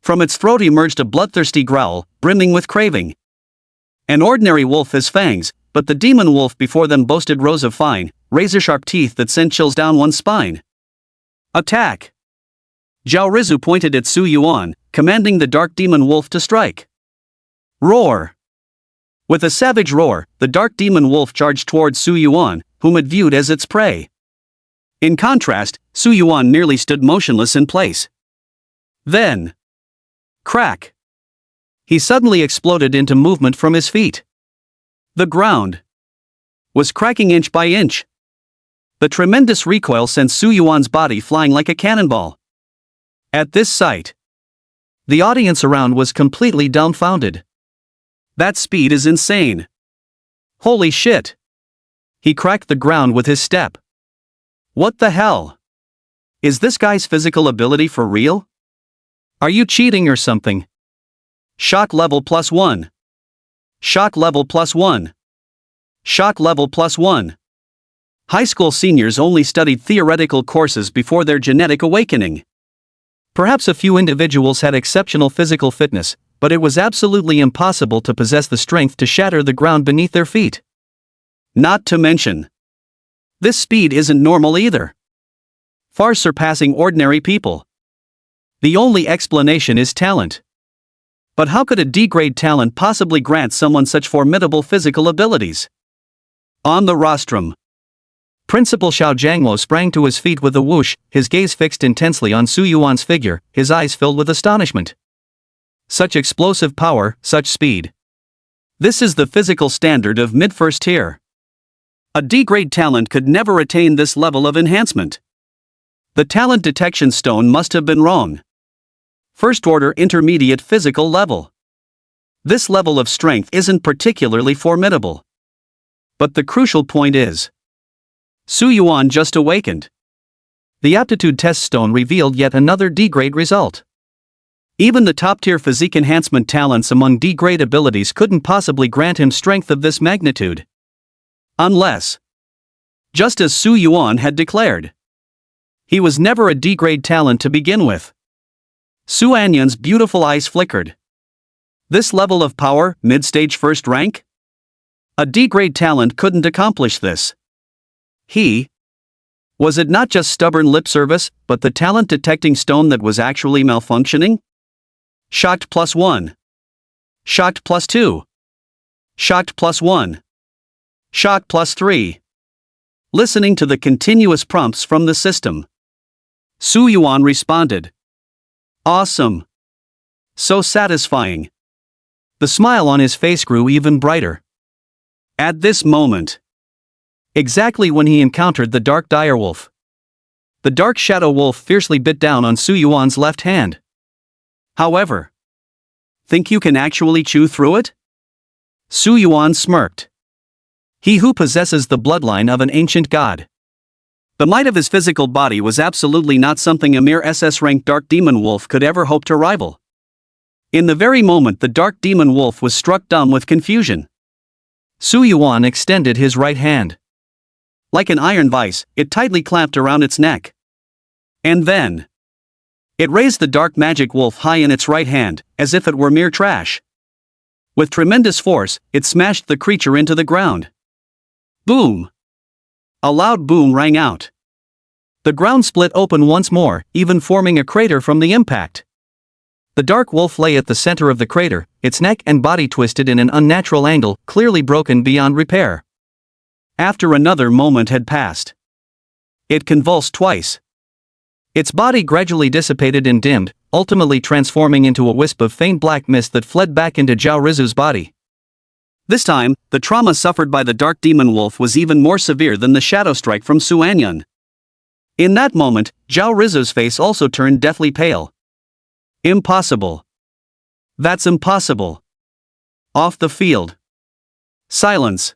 From its throat emerged a bloodthirsty growl, brimming with craving. An ordinary wolf has fangs, but the demon wolf before them boasted rows of fine, razor-sharp teeth that sent chills down one's spine. Attack! Zhao Rizu pointed at Su Yuan, commanding the dark demon wolf to strike. Roar! With a savage roar, the dark demon wolf charged towards Su Yuan, whom it viewed as its prey. In contrast, Su Yuan merely stood motionless in place. Then, crack! He suddenly exploded into movement from his feet. The ground was cracking inch by inch. The tremendous recoil sent Su Yuan's body flying like a cannonball. At this sight, the audience around was completely dumbfounded. That speed is insane. Holy shit! He cracked the ground with his step. What the hell? Is this guy's physical ability for real? Are you cheating or something? Shock level +1. Shock level +1. Shock level +1. High school seniors only studied theoretical courses before their genetic awakening. Perhaps a few individuals had exceptional physical fitness, but it was absolutely impossible to possess the strength to shatter the ground beneath their feet. Not to mention, this speed isn't normal either. Far surpassing ordinary people. The only explanation is talent. But how could a D-grade talent possibly grant someone such formidable physical abilities? On the rostrum, Principal Xiao Jiangwo sprang to his feet with a whoosh, his gaze fixed intensely on Su Yuan's figure, his eyes filled with astonishment. Such explosive power, such speed. This is the physical standard of mid-first tier. A D-grade talent could never attain this level of enhancement. The talent detection stone must have been wrong. First-order intermediate physical level. This level of strength isn't particularly formidable. But the crucial point is, Su Yuan just awakened. The aptitude test stone revealed yet another D-grade result. Even the top-tier physique enhancement talents among D-grade abilities couldn't possibly grant him strength of this magnitude. Unless, just as Su Yuan had declared, he was never a D-grade talent to begin with. Su Anyan's beautiful eyes flickered. This level of power, mid-stage first rank? A D-grade talent couldn't accomplish this. Was it not just stubborn lip service, but the talent detecting stone that was actually malfunctioning? Shocked +1. Shocked +2. Shocked +1. Shocked +3. Listening to the continuous prompts from the system, Su Yuan responded. Awesome. So satisfying. The smile on his face grew even brighter. At this moment, exactly when he encountered the dark direwolf, the dark shadow wolf fiercely bit down on Su Yuan's left hand. However, think you can actually chew through it? Su Yuan smirked. He who possesses the bloodline of an ancient god. The might of his physical body was absolutely not something a mere SS-rank dark demon wolf could ever hope to rival. In the very moment the dark demon wolf was struck dumb with confusion, Su Yuan extended his right hand. Like an iron vice, it tightly clamped around its neck. And then, it raised the dark magic wolf high in its right hand, as if it were mere trash. With tremendous force, it smashed the creature into the ground. Boom! A loud boom rang out. The ground split open once more, even forming a crater from the impact. The dark wolf lay at the center of the crater, its neck and body twisted in an unnatural angle, clearly broken beyond repair. After another moment had passed, it convulsed twice. Its body gradually dissipated and dimmed, ultimately transforming into a wisp of faint black mist that fled back into Zhao Rizu's body. This time, the trauma suffered by the dark demon wolf was even more severe than the shadow strike from Su Anyan. In that moment, Zhao Rizu's face also turned deathly pale. Impossible. That's impossible. Off the field. Silence.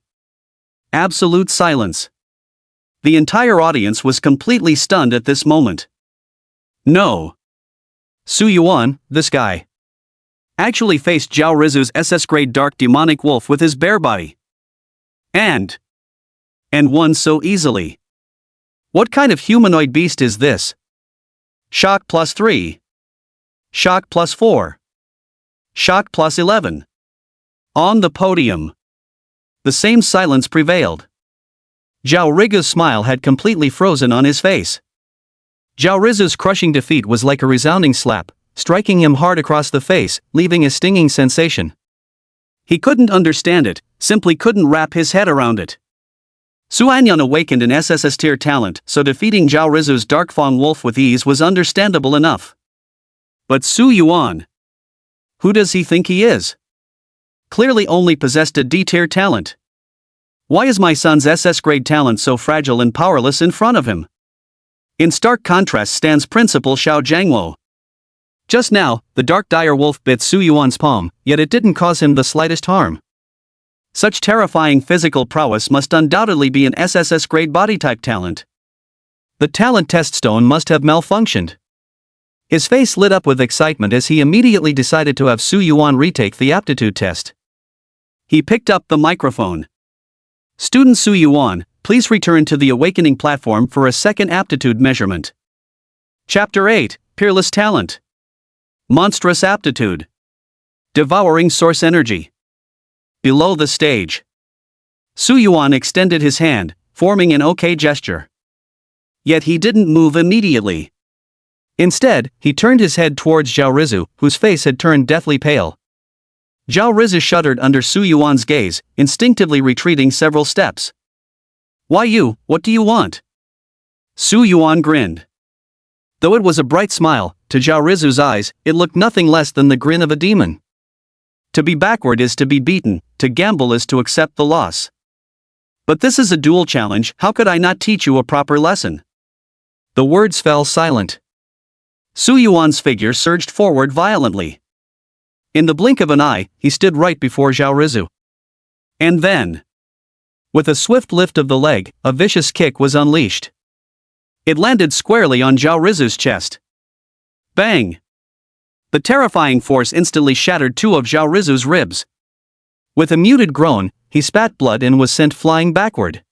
Absolute silence. The entire audience was completely stunned at this moment. No. Su Yuan, this guy, actually faced Zhao Rizu's SS-grade dark demonic wolf with his bare body. And won so easily. What kind of humanoid beast is this? Shock +3. Shock +4. Shock +11. On the podium, the same silence prevailed. Zhao Rizu's smile had completely frozen on his face. Zhao Rizu's crushing defeat was like a resounding slap, striking him hard across the face, leaving a stinging sensation. He couldn't understand it, simply couldn't wrap his head around it. Su Anyan awakened an SSS tier talent, so defeating Zhao Rizu's Dark Fang Wolf with ease was understandable enough. But Su Yuan, who does he think he is? Clearly only possessed a D-tier talent. Why is my son's SS-grade talent so fragile and powerless in front of him? In stark contrast stands Principal Xiao Jiangwo. Just now, the dark dire wolf bit Su Yuan's palm, yet it didn't cause him the slightest harm. Such terrifying physical prowess must undoubtedly be an SSS-grade body-type talent. The talent test stone must have malfunctioned. His face lit up with excitement as he immediately decided to have Su Yuan retake the aptitude test. He picked up the microphone. Student Su Yuan, please return to the awakening platform for a second aptitude measurement. Chapter 8, Peerless Talent. Monstrous Aptitude. Devouring Source Energy. Below the stage. Su Yuan extended his hand, forming an OK gesture. Yet he didn't move immediately. Instead, he turned his head towards Zhao Rizu, whose face had turned deathly pale. Zhao Rizu shuddered under Su Yuan's gaze, instinctively retreating several steps. Why you, what do you want? Su Yuan grinned. Though it was a bright smile, to Zhao Rizu's eyes, it looked nothing less than the grin of a demon. To be backward is to be beaten, to gamble is to accept the loss. But this is a dual challenge, how could I not teach you a proper lesson? The words fell silent. Su Yuan's figure surged forward violently. In the blink of an eye, he stood right before Zhao Rizu. And then, with a swift lift of the leg, a vicious kick was unleashed. It landed squarely on Zhao Rizu's chest. Bang! The terrifying force instantly shattered two of Zhao Rizu's ribs. With a muted groan, he spat blood and was sent flying backward.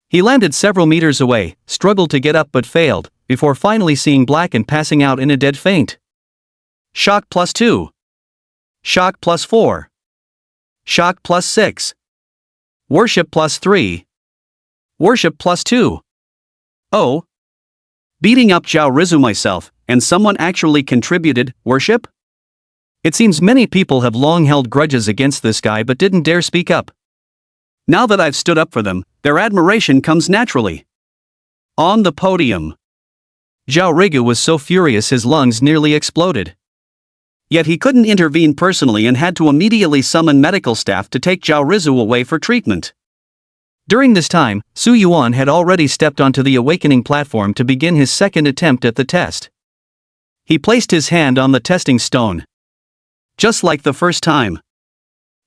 He landed several meters away, struggled to get up but failed, before finally seeing black and passing out in a dead faint. Shock +2. Shock +4. Shock +6. Worship +3. Worship +2. Oh. Beating up Zhao Rizu myself, and someone actually contributed worship? It seems many people have long held grudges against this guy but didn't dare speak up. Now that I've stood up for them, their admiration comes naturally. On the podium. Zhao Rigu was so furious his lungs nearly exploded. Yet he couldn't intervene personally and had to immediately summon medical staff to take Zhao Rizu away for treatment. During this time, Su Yuan had already stepped onto the awakening platform to begin his second attempt at the test. He placed his hand on the testing stone. Just like the first time.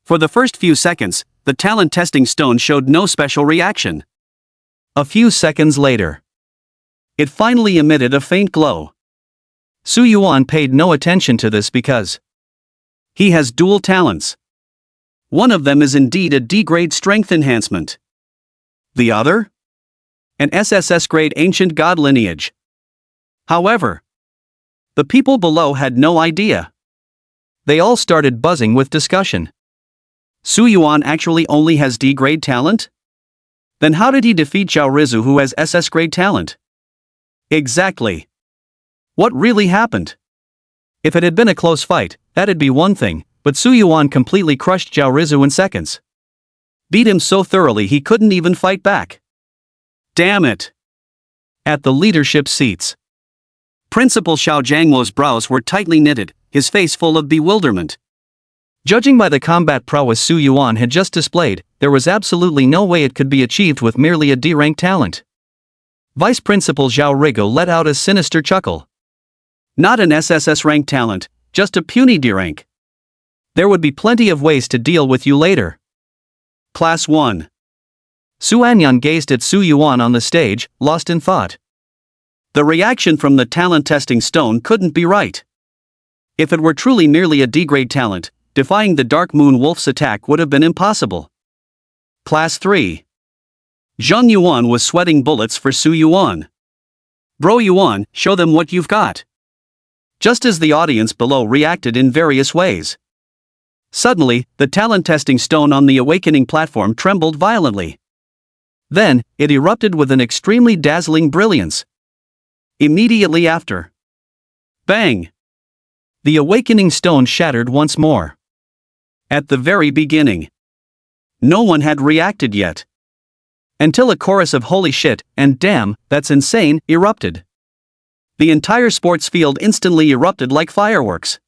For the first few seconds, the talent testing stone showed no special reaction. A few seconds later, it finally emitted a faint glow. Su Yuan paid no attention to this because he has dual talents. One of them is indeed a D-grade strength enhancement. The other? An SSS grade ancient god lineage. However, the people below had no idea. They all started buzzing with discussion. Su Yuan actually only has D-grade talent? Then how did he defeat Zhao Rizu who has SS grade talent? Exactly. What really happened? If it had been a close fight, that'd be one thing, but Su Yuan completely crushed Zhao Rizu in seconds. Beat him so thoroughly he couldn't even fight back. Damn it! At the leadership seats, Principal Xiao Jiangluo's brows were tightly knitted, his face full of bewilderment. Judging by the combat prowess Su Yuan had just displayed, there was absolutely no way it could be achieved with merely a D-rank talent. Vice Principal Zhao Rigo let out a sinister chuckle. Not an SSS rank talent, just a puny D-rank. There would be plenty of ways to deal with you later. Class 1. Su Anyan gazed at Su Yuan on the stage, lost in thought. The reaction from the talent testing stone couldn't be right. If it were truly merely a D-grade talent, defying the Dark Moon Wolf's attack would have been impossible. Class 3. Zheng Yuan was sweating bullets for Su Yuan. Bro Yuan, show them what you've got. Just as the audience below reacted in various ways. Suddenly, the talent testing stone on the awakening platform trembled violently. Then, it erupted with an extremely dazzling brilliance. Immediately after. Bang! The awakening stone shattered once more. At the very beginning. No one had reacted yet. Until a chorus of holy shit and damn, that's insane erupted. The entire sports field instantly erupted like fireworks.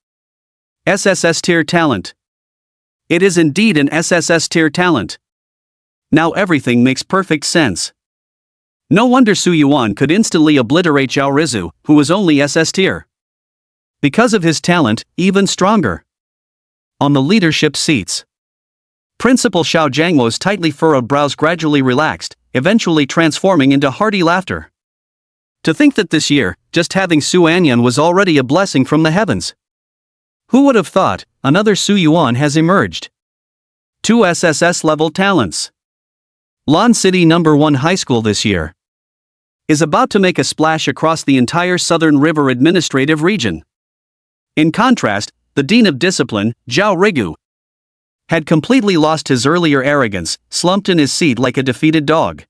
SSS tier talent. It is indeed an SSS tier talent. Now everything makes perfect sense. No wonder Su Yuan could instantly obliterate Zhao Rizu, who was only SS tier. Because of his talent, even stronger. On the leadership seats, Principal Xiao Jiangluo's tightly furrowed brows gradually relaxed, eventually transforming into hearty laughter. To think that this year, just having Su Anyan was already a blessing from the heavens. Who would have thought, another Su Yuan has emerged. 2 SSS level talents. Lan City No. 1 High School this year is about to make a splash across the entire Southern River administrative region. In contrast, the Dean of Discipline, Zhao Rigu, had completely lost his earlier arrogance, slumped in his seat like a defeated dog.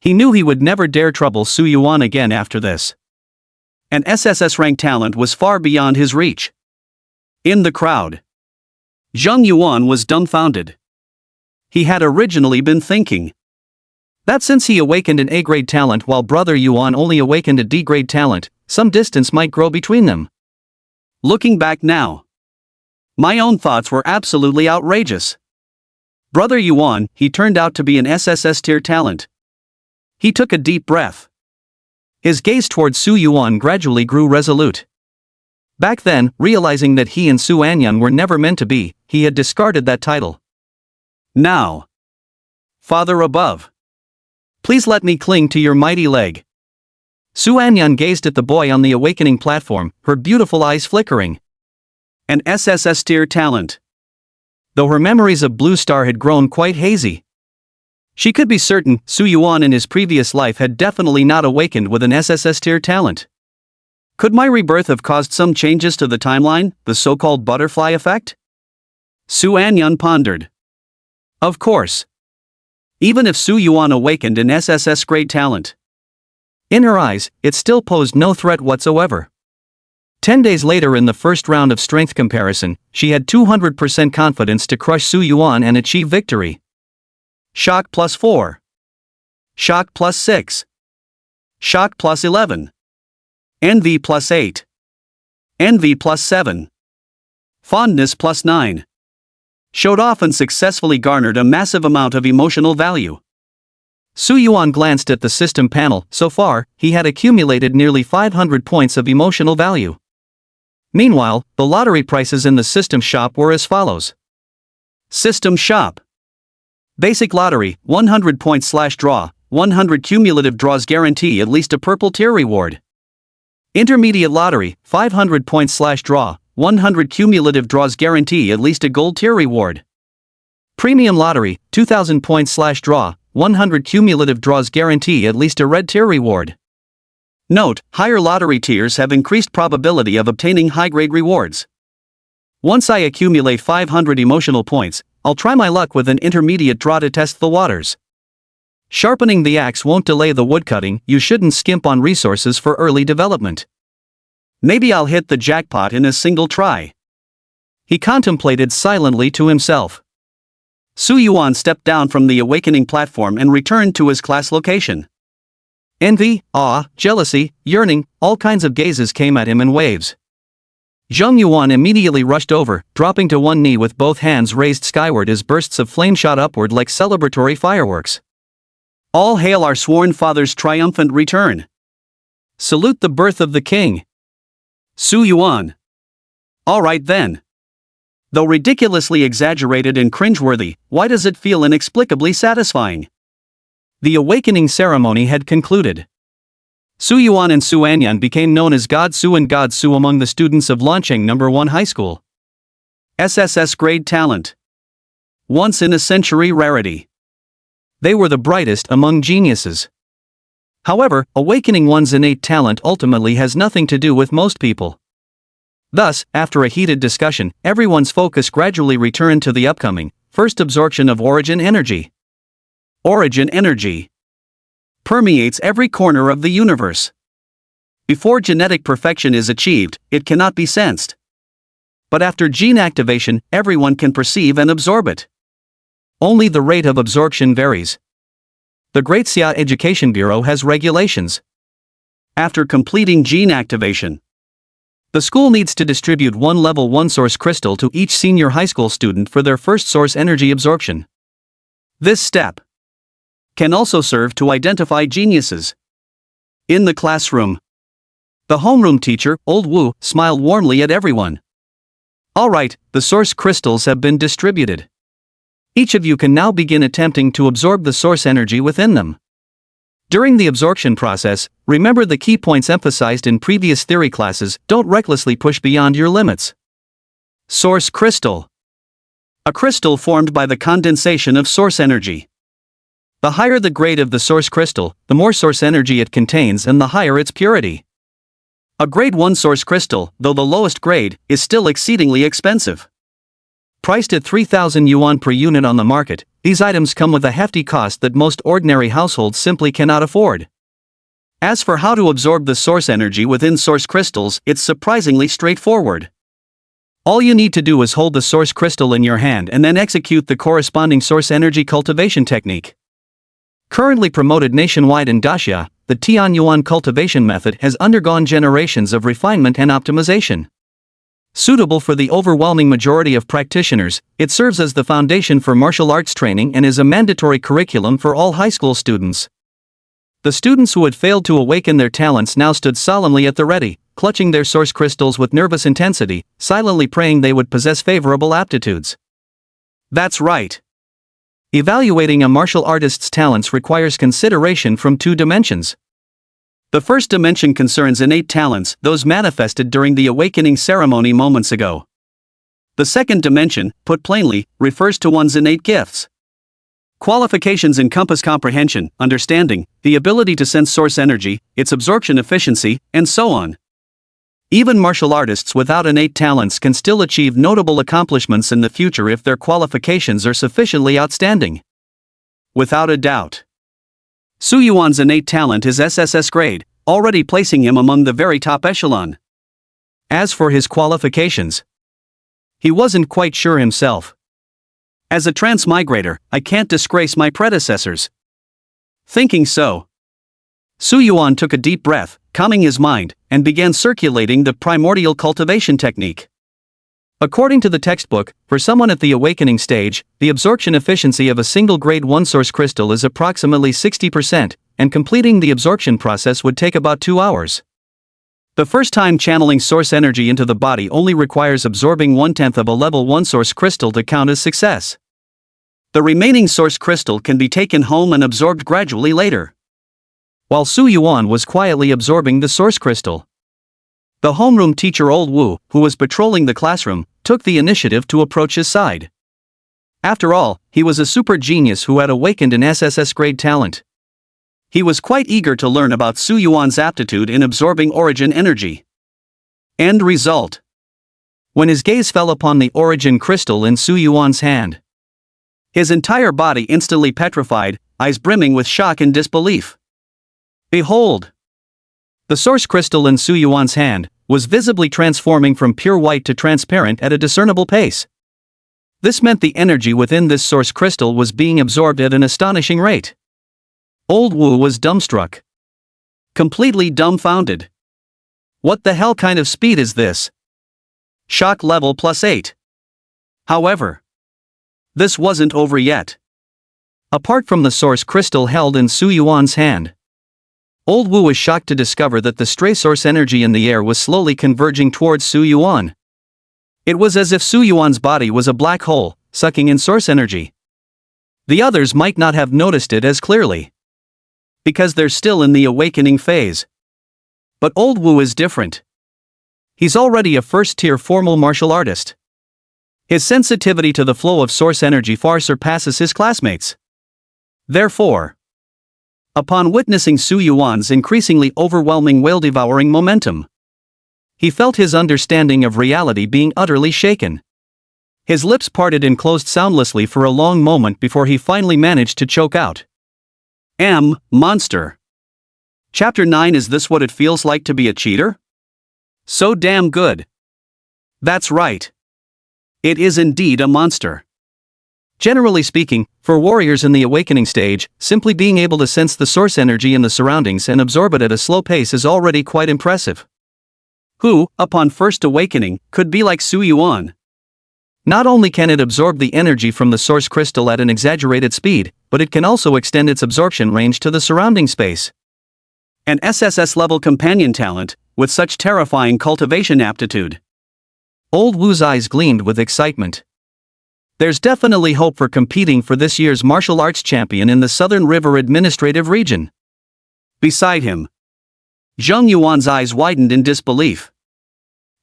He knew he would never dare trouble Su Yuan again after this. An SSS rank talent was far beyond his reach. In the crowd, Zheng Yuan was dumbfounded. He had originally been thinking that since he awakened an A-grade talent while brother Yuan only awakened a D-grade talent, some distance might grow between them. Looking back now, my own thoughts were absolutely outrageous. Brother Yuan, he turned out to be an SSS tier talent. He took a deep breath. His gaze toward Su Yuan gradually grew resolute. Back then, realizing that he and Su Anyan were never meant to be, he had discarded that title. Now, Father above, please let me cling to your mighty leg. Su Anyun gazed at the boy on the awakening platform, her beautiful eyes flickering. An SSS tier talent. Though her memories of Blue Star had grown quite hazy, she could be certain Su Yuan in his previous life had definitely not awakened with an SSS tier talent. Could my rebirth have caused some changes to the timeline, the so-called butterfly effect? Su Anyun pondered. Of course. Even if Su Yuan awakened an SSS grade talent, in her eyes, it still posed no threat whatsoever. 10 days later in the first round of strength comparison, she had 200% confidence to crush Su Yuan and achieve victory. Shock +4. Shock +6. Shock +11. Envy +8. Envy +7. Fondness +9. Showed off and successfully garnered a massive amount of emotional value. Su Yuan glanced at the system panel. So far, he had accumulated nearly 500 points of emotional value. Meanwhile, the lottery prices in the system shop were as follows. System shop. Basic lottery, 100 points/draw, 100 cumulative draws guarantee at least a purple tier reward. Intermediate lottery, 500 points/draw, 100 cumulative draws guarantee at least a gold tier reward. Premium lottery, 2000 points/draw, 100 cumulative draws guarantee at least a red tier reward. Note, higher lottery tiers have increased probability of obtaining high-grade rewards. Once I accumulate 500 emotional points, I'll try my luck with an intermediate draw to test the waters. Sharpening the axe won't delay the woodcutting. You shouldn't skimp on resources for early development. Maybe I'll hit the jackpot in a single try. He contemplated silently to himself. Su Yuan stepped down from the awakening platform and returned to his class location. Envy, awe, jealousy, yearning, all kinds of gazes came at him in waves. Zheng Yuan immediately rushed over, dropping to one knee with both hands raised skyward as bursts of flame shot upward like celebratory fireworks. All hail our sworn father's triumphant return. Salute the birth of the king. Su Yuan. All right then. Though ridiculously exaggerated and cringeworthy, why does it feel inexplicably satisfying? The awakening ceremony had concluded. Su Yuan and Su Anyun became known as God Su and God Su among the students of Lancheng No. 1 High School. SSS grade talent. Once in a century rarity. They were the brightest among geniuses. However, awakening one's innate talent ultimately has nothing to do with most people. Thus, after a heated discussion, everyone's focus gradually returned to the upcoming first absorption of origin energy. Origin energy permeates every corner of the universe. Before genetic perfection is achieved, it cannot be sensed. But after gene activation, everyone can perceive and absorb it. Only the rate of absorption varies. The Great Xia Education Bureau has regulations. After completing gene activation, the school needs to distribute one level 1 source crystal to each senior high school student for their first source energy absorption. This step can also serve to identify geniuses. In the classroom, the homeroom teacher, Old Wu, smiled warmly at everyone. All right, the source crystals have been distributed. Each of you can now begin attempting to absorb the source energy within them. During the absorption process, remember the key points emphasized in previous theory classes. Don't recklessly push beyond your limits. Source crystal. A crystal formed by the condensation of source energy. The higher the grade of the source crystal, the more source energy it contains and the higher its purity. A grade 1 source crystal, though the lowest grade, is still exceedingly expensive. Priced at 3,000 yuan per unit on the market, these items come with a hefty cost that most ordinary households simply cannot afford. As for how to absorb the source energy within source crystals, it's surprisingly straightforward. All you need to do is hold the source crystal in your hand and then execute the corresponding source energy cultivation technique. Currently promoted nationwide in Daxia, the Tianyuan cultivation method has undergone generations of refinement and optimization. Suitable for the overwhelming majority of practitioners, it serves as the foundation for martial arts training and is a mandatory curriculum for all high school students. The students who had failed to awaken their talents now stood solemnly at the ready, clutching their source crystals with nervous intensity, silently praying they would possess favorable aptitudes. That's right. Evaluating a martial artist's talents requires consideration from two dimensions. The first dimension concerns innate talents, those manifested during the awakening ceremony moments ago. The second dimension, put plainly, refers to one's innate gifts. Qualifications encompass comprehension, understanding, the ability to sense source energy, its absorption efficiency, and so on. Even martial artists without innate talents can still achieve notable accomplishments in the future if their qualifications are sufficiently outstanding. Without a doubt. Su Yuan's innate talent is SSS grade, already placing him among the very top echelon. As for his qualifications, he wasn't quite sure himself. As a transmigrator, I can't disgrace my predecessors. Thinking so, Su Yuan took a deep breath, calming his mind, and began circulating the primordial cultivation technique. According to the textbook, for someone at the awakening stage, the absorption efficiency of a single grade 1 source crystal is approximately 60%, and completing the absorption process would take about 2 hours. The first time channeling source energy into the body only requires absorbing 1/10 of a level 1 source crystal to count as success. The remaining source crystal can be taken home and absorbed gradually later. While Su Yuan was quietly absorbing the source crystal, the homeroom teacher Old Wu, who was patrolling the classroom, took the initiative to approach his side. After all, he was a super genius who had awakened an SSS grade talent. He was quite eager to learn about Su Yuan's aptitude in absorbing origin energy. End result. When his gaze fell upon the origin crystal in Su Yuan's hand, his entire body instantly petrified, eyes brimming with shock and disbelief. Behold! The source crystal in Su Yuan's hand was visibly transforming from pure white to transparent at a discernible pace. This meant the energy within this source crystal was being absorbed at an astonishing rate. Old Wu was dumbstruck. Completely dumbfounded. What the hell kind of speed is this? Shock level +8. However, this wasn't over yet. Apart from the source crystal held in Su Yuan's hand, Old Wu was shocked to discover that the stray source energy in the air was slowly converging towards Su Yuan. It was as if Su Yuan's body was a black hole, sucking in source energy. The others might not have noticed it as clearly, because they're still in the awakening phase. But Old Wu is different. He's already a first-tier formal martial artist. His sensitivity to the flow of source energy far surpasses his classmates. Therefore, upon witnessing Su Yuan's increasingly overwhelming whale-devouring momentum, he felt his understanding of reality being utterly shaken. His lips parted and closed soundlessly for a long moment before he finally managed to choke out, monster. Chapter 9. Is this what it feels like to be a cheater? So damn good. That's right. It is indeed a monster. Generally speaking, for warriors in the awakening stage, simply being able to sense the source energy in the surroundings and absorb it at a slow pace is already quite impressive. Who, upon first awakening, could be like Su Yuan? Not only can it absorb the energy from the source crystal at an exaggerated speed, but it can also extend its absorption range to the surrounding space. An SSS-level companion talent, with such terrifying cultivation aptitude. Old Wu's eyes gleamed with excitement. There's definitely hope for competing for this year's martial arts champion in the Southern River Administrative Region. Beside him, Zheng Yuan's eyes widened in disbelief.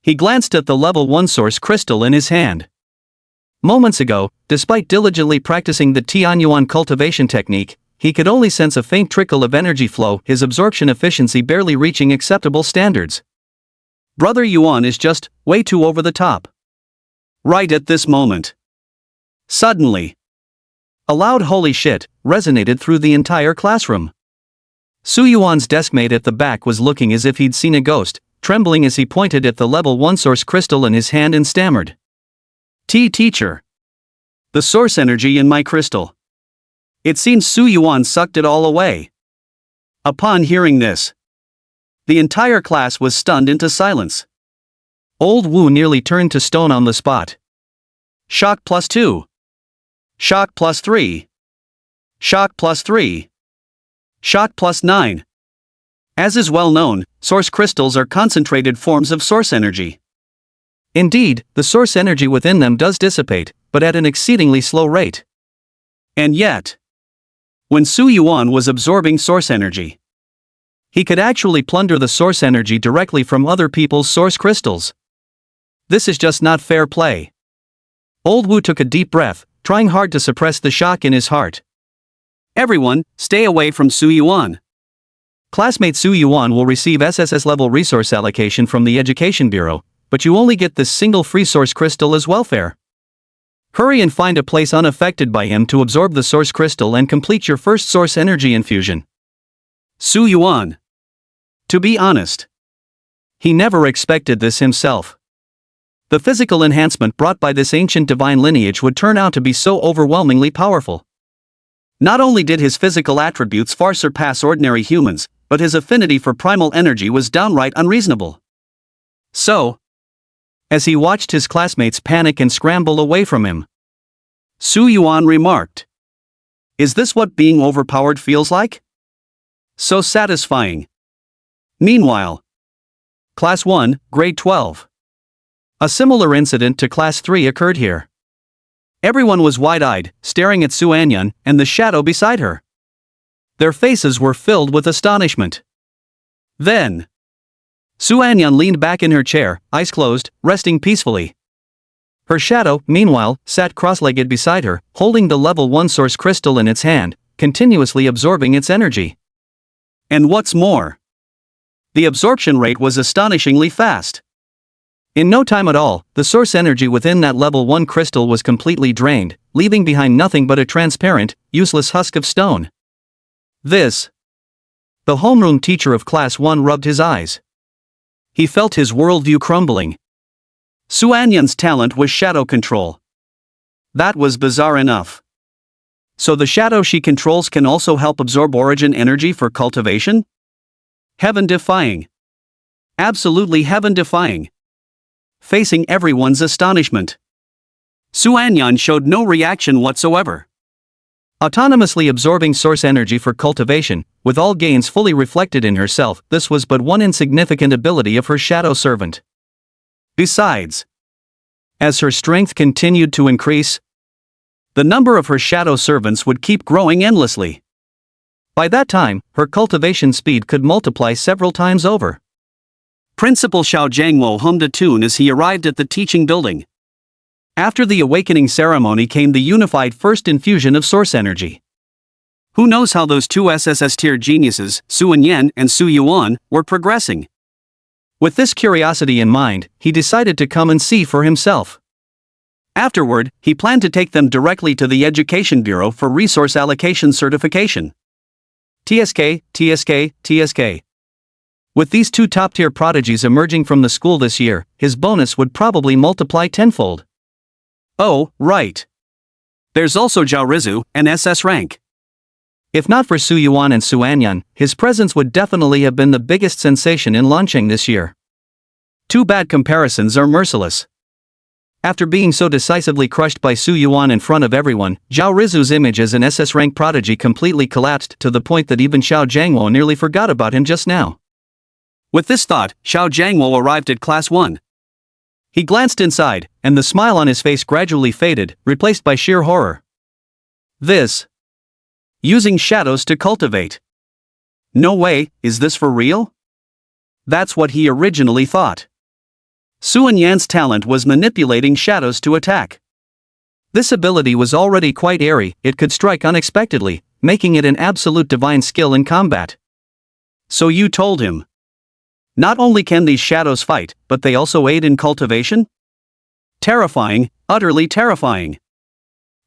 He glanced at the level 1 source crystal in his hand. Moments ago, despite diligently practicing the Tianyuan cultivation technique, he could only sense a faint trickle of energy flow, his absorption efficiency barely reaching acceptable standards. Brother Yuan is just way too over the top. Right at this moment. Suddenly, a loud "holy shit" resonated through the entire classroom. Su Yuan's deskmate at the back was looking as if he'd seen a ghost, trembling as he pointed at the level 1 source crystal in his hand and stammered. Teacher. The source energy in my crystal. It seems Su Yuan sucked it all away. Upon hearing this, the entire class was stunned into silence. Old Wu nearly turned to stone on the spot. Shock +2. Shock +3. Shock +3. Shock +9. As is well known, source crystals are concentrated forms of source energy. Indeed, the source energy within them does dissipate, but at an exceedingly slow rate. And yet, when Su Yuan was absorbing source energy, He could actually plunder the source energy directly from other people's source crystals. This is just not fair play. Old Wu took a deep breath, trying hard to suppress the shock in his heart. Everyone, stay away from Su Yuan. Classmate Su Yuan will receive SSS level resource allocation from the Education Bureau, but you only get this single free source crystal as welfare. Hurry and find a place unaffected by him to absorb the source crystal and complete your first source energy infusion. Su Yuan. To be honest, he never expected this himself. The physical enhancement brought by this ancient divine lineage would turn out to be so overwhelmingly powerful. Not only did his physical attributes far surpass ordinary humans, but his affinity for primal energy was downright unreasonable. So, as he watched his classmates panic and scramble away from him, Su Yuan remarked, "Is this what being overpowered feels like? So satisfying." Meanwhile, Class 1, Grade 12. A similar incident to Class 3 occurred here. Everyone was wide-eyed, staring at Su Anyan and the shadow beside her. Their faces were filled with astonishment. Then, Su Anyan leaned back in her chair, eyes closed, resting peacefully. Her shadow, meanwhile, sat cross-legged beside her, holding the level 1 source crystal in its hand, continuously absorbing its energy. And what's more, the absorption rate was astonishingly fast. In no time at all, the source energy within that level 1 crystal was completely drained, leaving behind nothing but a transparent, useless husk of stone. This. The homeroom teacher of Class 1 rubbed his eyes. He felt his worldview crumbling. Su Anyan's talent was shadow control. That was bizarre enough. So the shadow she controls can also help absorb origin energy for cultivation? Heaven-defying. Absolutely heaven-defying. Facing everyone's astonishment, Su Anyan showed no reaction whatsoever. Autonomously absorbing source energy for cultivation, with all gains fully reflected in herself, this was but one insignificant ability of her shadow servant. Besides, as her strength continued to increase, the number of her shadow servants would keep growing endlessly. By that time, her cultivation speed could multiply several times over. Principal Xiao Jiangwo hummed a tune as he arrived at the teaching building. After the awakening ceremony came the unified first infusion of source energy. Who knows how those two SSS-tier geniuses, Su Anyan and Su Yuan, were progressing? With this curiosity in mind, he decided to come and see for himself. Afterward, he planned to take them directly to the Education Bureau for resource allocation certification. TSK, TSK, TSK. With these two top-tier prodigies emerging from the school this year, his bonus would probably multiply tenfold. Oh, right. There's also Zhao Rizu, an SS rank. If not for Su Yuan and Su Anyan, his presence would definitely have been the biggest sensation in Lancheng this year. Two bad comparisons are merciless. After being so decisively crushed by Su Yuan in front of everyone, Zhao Rizu's image as an SS rank prodigy completely collapsed to the point that even Xiao Jiangwo nearly forgot about him just now. With this thought, Xiao Jiangwo arrived at Class 1. He glanced inside, and the smile on his face gradually faded, replaced by sheer horror. This. Using shadows to cultivate. No way, is this for real? That's what he originally thought. Su Anyan's talent was manipulating shadows to attack. This ability was already quite airy, it could strike unexpectedly, making it an absolute divine skill in combat. So you told him. Not only can these shadows fight, but they also aid in cultivation? Terrifying, utterly terrifying.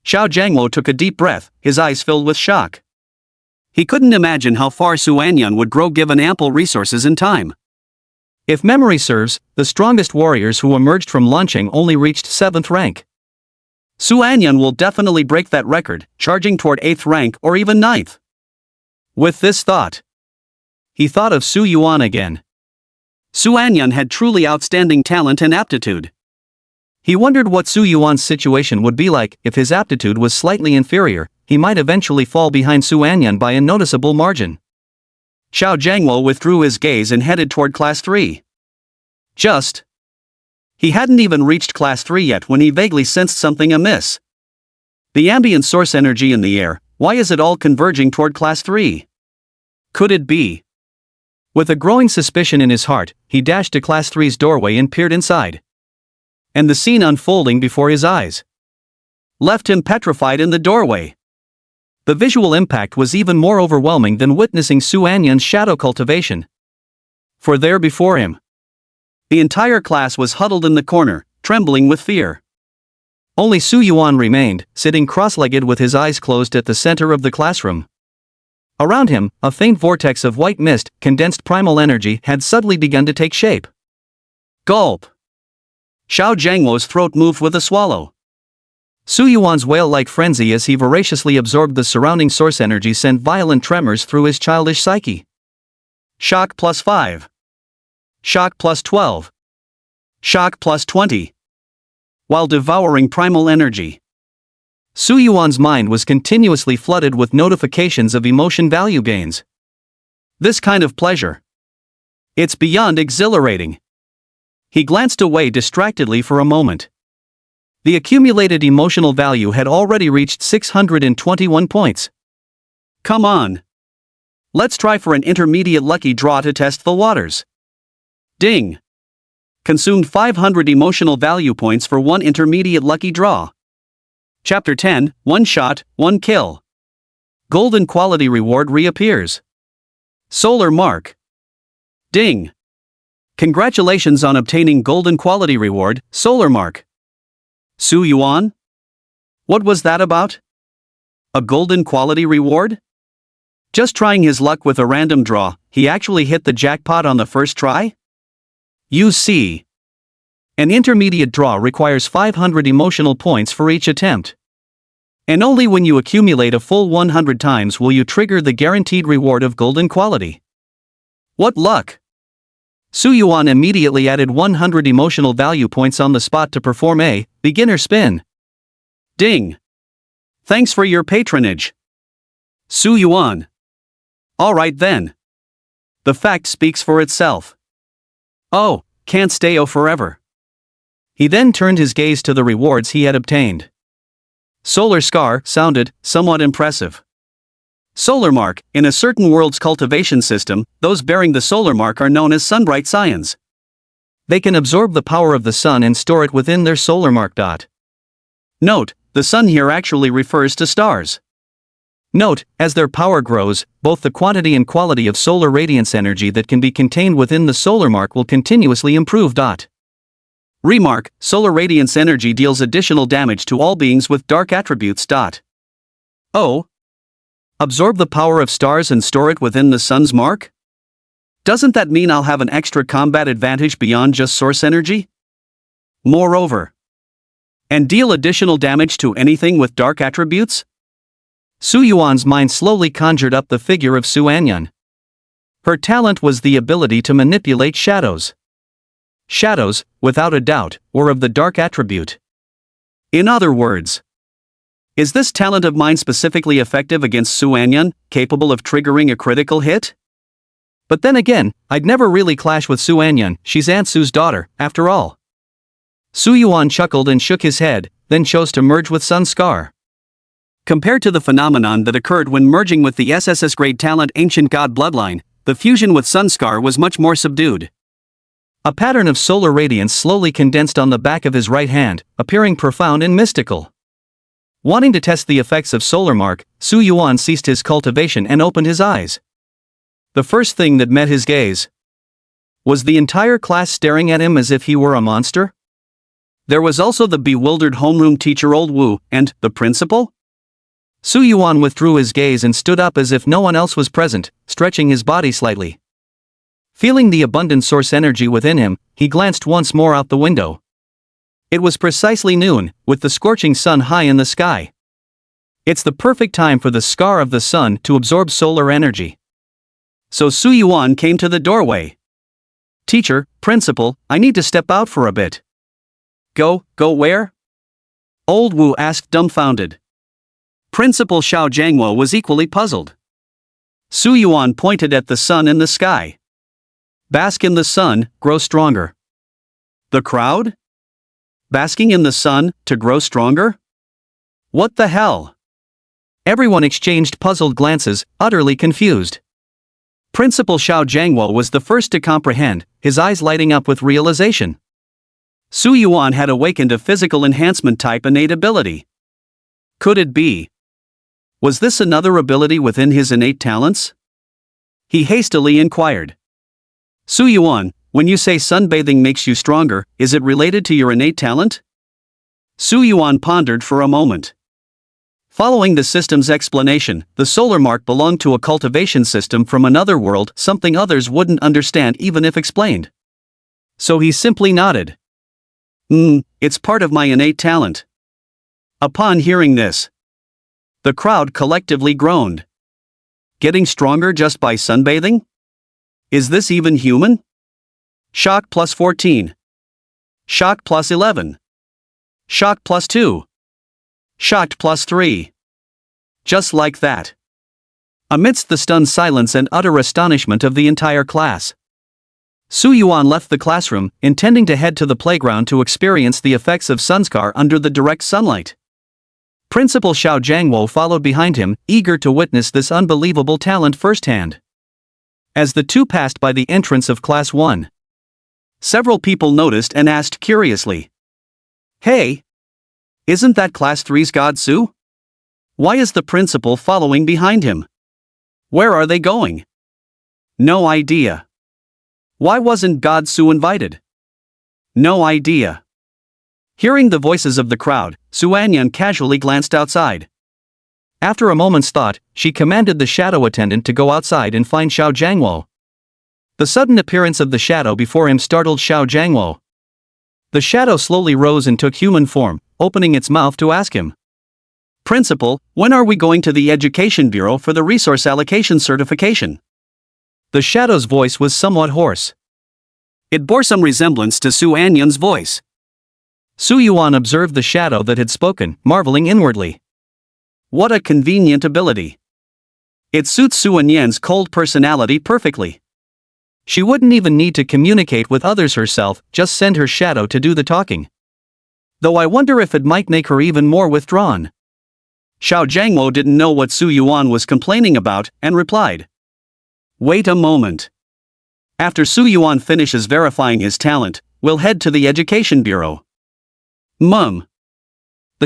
Xiao Jiangwo took a deep breath, his eyes filled with shock. He couldn't imagine how far Su Anyan would grow given ample resources and time. If memory serves, the strongest warriors who emerged from Lancheng only reached 7th rank. Su Anyan will definitely break that record, charging toward 8th rank or even 9th. With this thought, he thought of Su Yuan again. Su Anyan had truly outstanding talent and aptitude. He wondered what Su Yuan's situation would be like if his aptitude was slightly inferior. He might eventually fall behind Su Anyan by a noticeable margin. Xiao Jiangwo withdrew his gaze and headed toward Class 3. He hadn't even reached Class 3 yet when he vaguely sensed something amiss. The ambient source energy in the air, why is it all converging toward Class 3? Could it be With a growing suspicion in his heart, he dashed to Class 3's doorway and peered inside. And the scene unfolding before his eyes left him petrified in the doorway. The visual impact was even more overwhelming than witnessing Su Anyan's shadow cultivation. For there before him, the entire class was huddled in the corner, trembling with fear. Only Su Yuan remained, sitting cross-legged with his eyes closed at the center of the classroom. Around him, a faint vortex of white mist, condensed primal energy, had suddenly begun to take shape. Gulp! Xiao Jiangwo's throat moved with a swallow. Su Yuan's wail-like frenzy as he voraciously absorbed the surrounding source energy sent violent tremors through his childish psyche. Shock +5. Shock +12. Shock +20. While devouring primal energy, Su Yuan's mind was continuously flooded with notifications of emotion value gains. This kind of pleasure, it's beyond exhilarating. He glanced away distractedly for a moment. The accumulated emotional value had already reached 621 points. Come on. Let's try for an intermediate lucky draw to test the waters. Ding. Consumed 500 emotional value points for one intermediate lucky draw. Chapter 10, One Shot, One Kill. Golden quality reward reappears. Solar mark. Ding. Congratulations on obtaining golden quality reward, solar mark. Su Yuan? What was that about? A golden quality reward? Just trying his luck with a random draw, he actually hit the jackpot on the first try? You see. An intermediate draw requires 500 emotional points for each attempt. And only when you accumulate a full 100 times will you trigger the guaranteed reward of golden quality. What luck! Su Yuan immediately added 100 emotional value points on the spot to perform a beginner spin. Ding! Thanks for your patronage, Su Yuan. Alright then. The fact speaks for itself. Oh, can't stay forever. He then turned his gaze to the rewards he had obtained. Solar Scar sounded somewhat impressive. Solar Mark, in a certain world's cultivation system, those bearing the solar mark are known as Sunbright Scions. They can absorb the power of the sun and store it within their solar mark. Note, the sun here actually refers to stars. Note, as their power grows, both the quantity and quality of solar radiance energy that can be contained within the solar mark will continuously improve. Remark, solar radiance energy deals additional damage to all beings with dark attributes. Oh? Absorb the power of stars and store it within the sun's mark? Doesn't that mean I'll have an extra combat advantage beyond just source energy? Moreover, and deal additional damage to anything with dark attributes? Su Yuan's mind slowly conjured up the figure of Su Anyan. Her talent was the ability to manipulate shadows. Shadows, without a doubt, were of the dark attribute. In other words, is this talent of mine specifically effective against Su Anyan, capable of triggering a critical hit? But then again, I'd never really clash with Su Anyan, she's Aunt Su's daughter, after all. Su Yuan chuckled and shook his head, then chose to merge with Sun Scar. Compared to the phenomenon that occurred when merging with the SSS grade talent Ancient God Bloodline, the fusion with Sun Scar was much more subdued. A pattern of solar radiance slowly condensed on the back of his right hand, appearing profound and mystical. Wanting to test the effects of solar mark, Su Yuan ceased his cultivation and opened his eyes. The first thing that met his gaze was the entire class staring at him as if he were a monster. There was also the bewildered homeroom teacher Old Wu, and the principal? Su Yuan withdrew his gaze and stood up as if no one else was present, stretching his body slightly. Feeling the abundant source energy within him, he glanced once more out the window. It was precisely noon, with the scorching sun high in the sky. It's the perfect time for the scar of the sun to absorb solar energy. So Su Yuan came to the doorway. Teacher, principal, I need to step out for a bit. Go where? Old Wu asked dumbfounded. Principal Xiao Jiangwo was equally puzzled. Su Yuan pointed at the sun in the sky. Bask in the sun, grow stronger. The crowd? Basking in the sun, to grow stronger? What the hell? Everyone exchanged puzzled glances, utterly confused. Principal Xiao Jiangwo was the first to comprehend, his eyes lighting up with realization. Su Yuan had awakened a physical enhancement type innate ability. Could it be? Was this another ability within his innate talents? He hastily inquired. Su Yuan, when you say sunbathing makes you stronger, is it related to your innate talent? Su Yuan pondered for a moment. Following the system's explanation, the solar mark belonged to a cultivation system from another world, something others wouldn't understand even if explained. So he simply nodded. It's part of my innate talent. Upon hearing this, the crowd collectively groaned. Getting stronger just by sunbathing? Is this even human? Shock plus 14. Shock plus 11. Shock plus 2. Shocked plus 3. Just like that. Amidst the stunned silence and utter astonishment of the entire class, Su Yuan left the classroom, intending to head to the playground to experience the effects of Sunskar under the direct sunlight. Principal Xiao Jiangwo followed behind him, eager to witness this unbelievable talent firsthand. As the two passed by the entrance of Class 1, several people noticed and asked curiously, "Hey! Isn't that Class 3's God Su? Why is the principal following behind him? Where are they going?" No idea. Why wasn't God Su invited? No idea. Hearing the voices of the crowd, Su Anyan casually glanced outside. After a moment's thought, she commanded the shadow attendant to go outside and find Xiao Jiangwo. The sudden appearance of the shadow before him startled Xiao Jiangwo. The shadow slowly rose and took human form, opening its mouth to ask him, "Principal, when are we going to the Education Bureau for the resource allocation certification?" The shadow's voice was somewhat hoarse. It bore some resemblance to Su Anyan's voice. Su Yuan observed the shadow that had spoken, marveling inwardly. What a convenient ability. It suits Su Anyan's cold personality perfectly. She wouldn't even need to communicate with others herself, just send her shadow to do the talking. Though I wonder if it might make her even more withdrawn. Xiao Jiangwo didn't know what Su Yuan was complaining about, and replied, "Wait a moment. After Su Yuan finishes verifying his talent, we'll head to the Education Bureau." The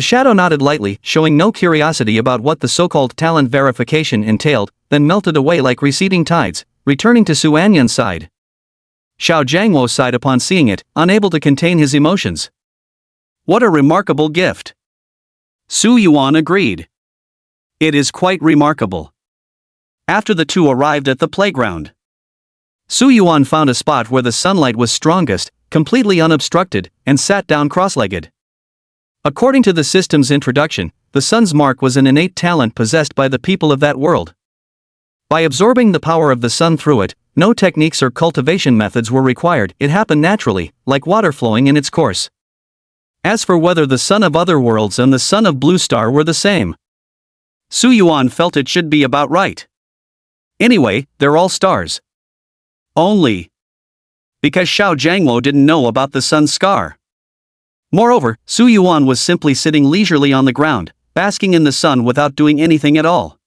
shadow nodded lightly, showing no curiosity about what the so-called talent verification entailed, then melted away like receding tides, returning to Su Anyan's side. Xiao Jiangwo sighed upon seeing it, unable to contain his emotions. What a remarkable gift. Su Yuan agreed. It is quite remarkable. After the two arrived at the playground, Su Yuan found a spot where the sunlight was strongest, completely unobstructed, and sat down cross-legged. According to the system's introduction, the sun's mark was an innate talent possessed by the people of that world. By absorbing the power of the sun through it, no techniques or cultivation methods were required, it happened naturally, like water flowing in its course. As for whether the sun of other worlds and the sun of Blue Star were the same, Su Yuan felt it should be about right. Anyway, they're all stars. Only because Xiao Jiangwo didn't know about the sun's scar. Moreover, Su Yuan was simply sitting leisurely on the ground, basking in the sun without doing anything at all.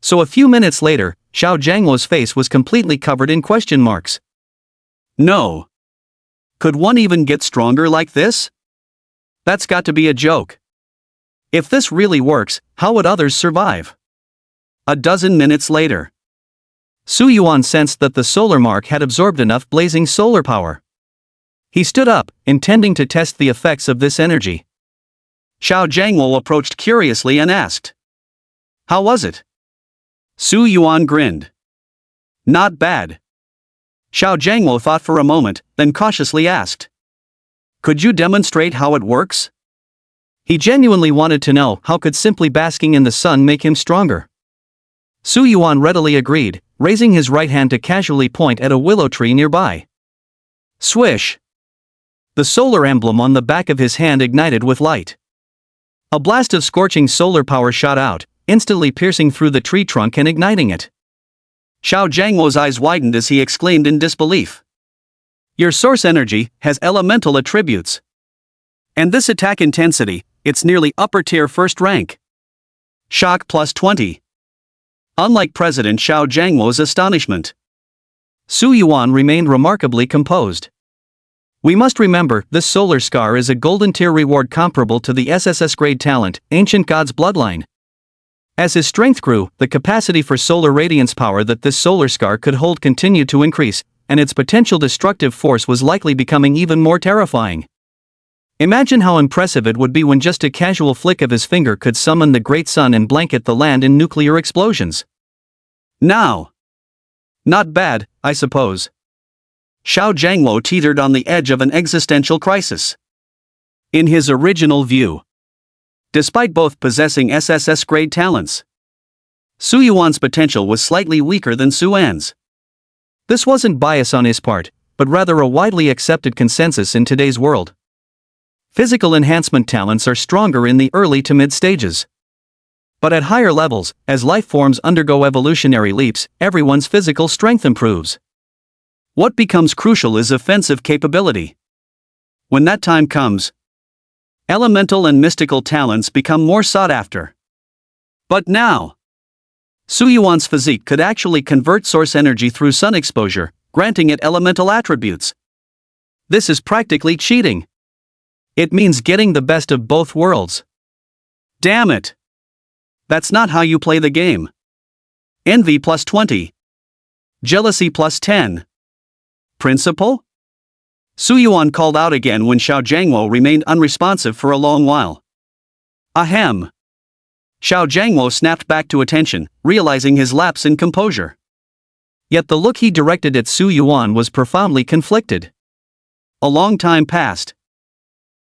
So a few minutes later, Xiao Jiangwo's face was completely covered in question marks. No. Could one even get stronger like this? That's got to be a joke. If this really works, how would others survive? A dozen minutes later, Su Yuan sensed that the solar mark had absorbed enough blazing solar power. He stood up, intending to test the effects of this energy. Xiao Jiangwo approached curiously and asked, "How was it?" Su Yuan grinned. "Not bad." Xiao Jiangwo thought for a moment, then cautiously asked, "Could you demonstrate how it works?" He genuinely wanted to know how could simply basking in the sun make him stronger. Su Yuan readily agreed, raising his right hand to casually point at a willow tree nearby. Swish! The solar emblem on the back of his hand ignited with light. A blast of scorching solar power shot out, instantly piercing through the tree trunk and igniting it. Xiao Jiangwo's eyes widened as he exclaimed in disbelief. "Your source energy has elemental attributes. And this attack intensity, it's nearly upper tier first rank. Shock plus 20. Unlike President Xiao Jiangwo's astonishment, Su Yuan remained remarkably composed. We must remember, this solar scar is a golden tier reward comparable to the SSS grade talent, ancient god's bloodline. As his strength grew, the capacity for solar radiance power that this solar scar could hold continued to increase, and its potential destructive force was likely becoming even more terrifying. Imagine how impressive it would be when just a casual flick of his finger could summon the great sun and blanket the land in nuclear explosions. Now, not bad, I suppose. Xiao Jiangwo teetered on the edge of an existential crisis. In his original view, despite both possessing SSS-grade talents, Su Yuan's potential was slightly weaker than Su An's. This wasn't bias on his part, but rather a widely accepted consensus in today's world. Physical enhancement talents are stronger in the early to mid stages. But at higher levels, as life forms undergo evolutionary leaps, everyone's physical strength improves. What becomes crucial is offensive capability. When that time comes, elemental and mystical talents become more sought after. But now, Su Yuan's physique could actually convert source energy through sun exposure, granting it elemental attributes. This is practically cheating. It means getting the best of both worlds. Damn it! That's not how you play the game. Envy plus 20. Jealousy plus 10. Principle? Su Yuan called out again when Xiao Jiangwo remained unresponsive for a long while. Ahem. Xiao Jiangwo snapped back to attention, realizing his lapse in composure. Yet the look he directed at Su Yuan was profoundly conflicted. A long time passed.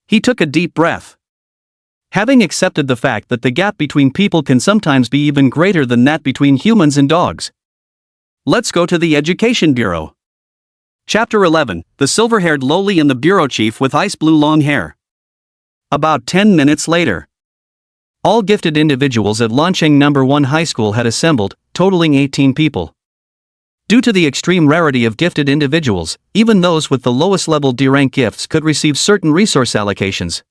He took a deep breath. Having accepted the fact that the gap between people can sometimes be even greater than that between humans and dogs. Let's go to the Education Bureau. Chapter 11, the silver-haired lowly and the bureau chief with ice blue long hair. About 10 minutes later, all gifted individuals at Lancheng No. 1 High School had assembled, totaling 18 people. Due to the extreme rarity of gifted individuals, even those with the lowest level D-rank gifts could receive certain resource allocations.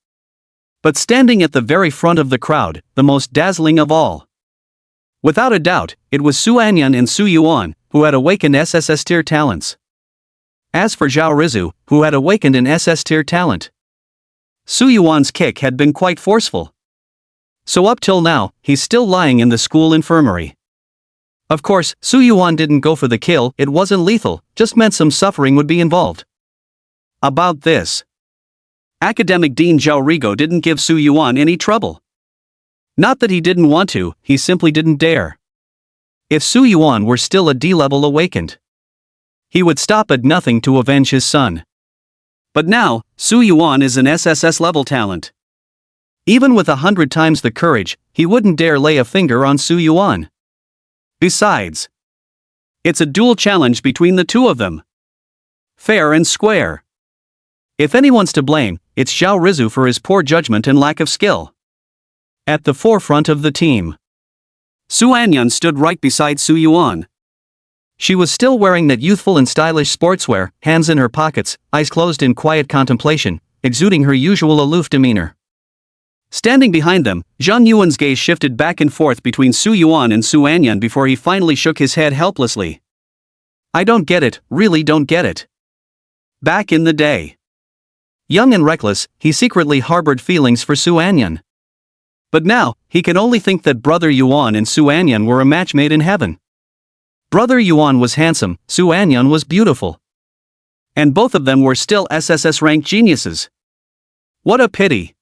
But standing at the very front of the crowd, the most dazzling of all, without a doubt, it was Su Anyan and Su Yuan, who had awakened SSS tier talents. As for Zhao Rizu, who had awakened an SS tier talent, Su Yuan's kick had been quite forceful. So up till now, he's still lying in the school infirmary. Of course, Su Yuan didn't go for the kill, it wasn't lethal, just meant some suffering would be involved. About this, Academic Dean Zhao Rigo didn't give Su Yuan any trouble. Not that he didn't want to, he simply didn't dare. If Su Yuan were still a D-level awakened, he would stop at nothing to avenge his son. But now, Su Yuan is an SSS level talent. Even with 100 times the courage, he wouldn't dare lay a finger on Su Yuan. Besides, it's a dual challenge between the two of them. Fair and square. If anyone's to blame, it's Zhao Rizu for his poor judgment and lack of skill. At the forefront of the team, Su Anyan stood right beside Su Yuan. She was still wearing that youthful and stylish sportswear, hands in her pockets, eyes closed in quiet contemplation, exuding her usual aloof demeanor. Standing behind them, Zhang Yuan's gaze shifted back and forth between Su Yuan and Su Anyan before he finally shook his head helplessly. I don't get it, really don't get it. Back in the day, young and reckless, he secretly harbored feelings for Su Anyan. But now, he can only think that Brother Yuan and Su Anyan were a match made in heaven. Brother Yuan was handsome, Su Anyan was beautiful. And both of them were still SSS-ranked geniuses. What a pity.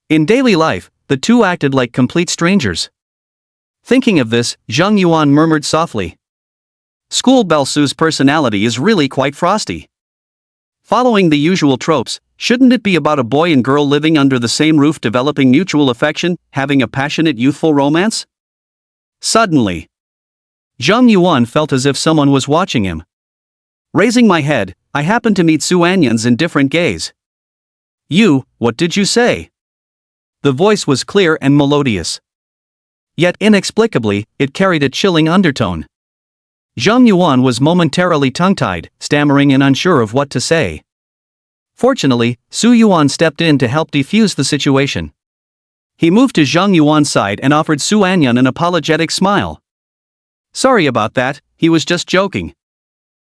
In daily life, the two acted like complete strangers. Thinking of this, Zhang Yuan murmured softly. School Belle Su's personality is really quite frosty. Following the usual tropes, shouldn't it be about a boy and girl living under the same roof developing mutual affection, having a passionate youthful romance? Suddenly, Zhang Yuan felt as if someone was watching him. Raising my head, I happened to meet Su Anyan's indifferent gaze. You, what did you say? The voice was clear and melodious. Yet inexplicably, it carried a chilling undertone. Zhang Yuan was momentarily tongue-tied, stammering and unsure of what to say. Fortunately, Su Yuan stepped in to help defuse the situation. He moved to Zhang Yuan's side and offered Su Anyan an apologetic smile. Sorry about that, he was just joking.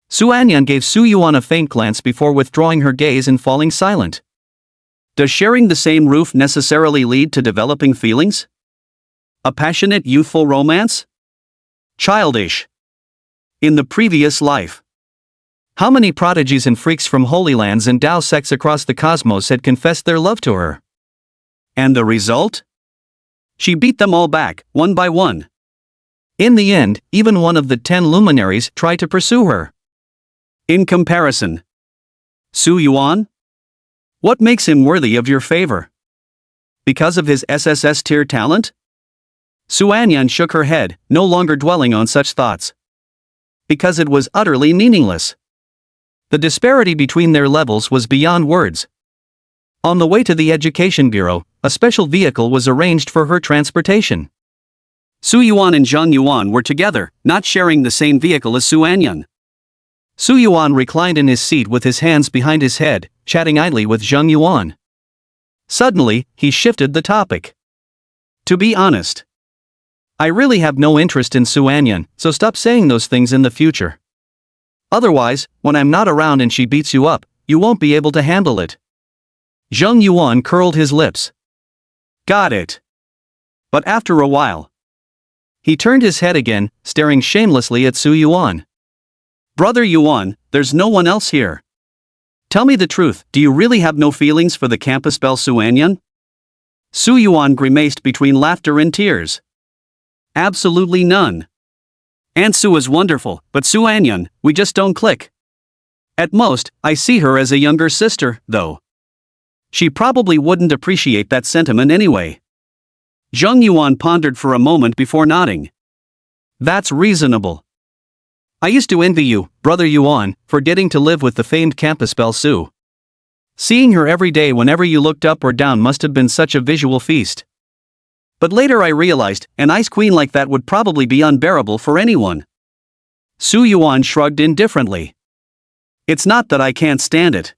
Su Anyan gave Su Yuan a faint glance before withdrawing her gaze and falling silent. Does sharing the same roof necessarily lead to developing feelings? A passionate youthful romance? Childish. In the previous life, how many prodigies and freaks from Holy Lands and Tao sects across the cosmos had confessed their love to her? And the result? She beat them all back, one by one. In the end, even one of the 10 luminaries tried to pursue her. In comparison, Su Yuan? What makes him worthy of your favor? Because of his SSS tier talent? Su Anyan shook her head, no longer dwelling on such thoughts. Because it was utterly meaningless. The disparity between their levels was beyond words. On the way to the Education Bureau, a special vehicle was arranged for her transportation. Su Yuan and Zheng Yuan were together, not sharing the same vehicle as Su Anyan. Su Yuan reclined in his seat with his hands behind his head, chatting idly with Zheng Yuan. Suddenly, he shifted the topic. To be honest, I really have no interest in Su Anyan, so stop saying those things in the future. Otherwise, when I'm not around and she beats you up, you won't be able to handle it. Zheng Yuan curled his lips. Got it. But after a while, he turned his head again, staring shamelessly at Su Yuan. Brother Yuan, there's no one else here. Tell me the truth, do you really have no feelings for the campus belle Su Anyan? Su Yuan grimaced between laughter and tears. Absolutely none. Aunt Su is wonderful, but Su Anyan, we just don't click. At most, I see her as a younger sister, though. She probably wouldn't appreciate that sentiment anyway. Zheng Yuan pondered for a moment before nodding. That's reasonable. I used to envy you, Brother Yuan, for getting to live with the famed campus belle Su. Seeing her every day whenever you looked up or down must have been such a visual feast. But later I realized, an ice queen like that would probably be unbearable for anyone. Su Yuan shrugged indifferently. It's not that I can't stand it.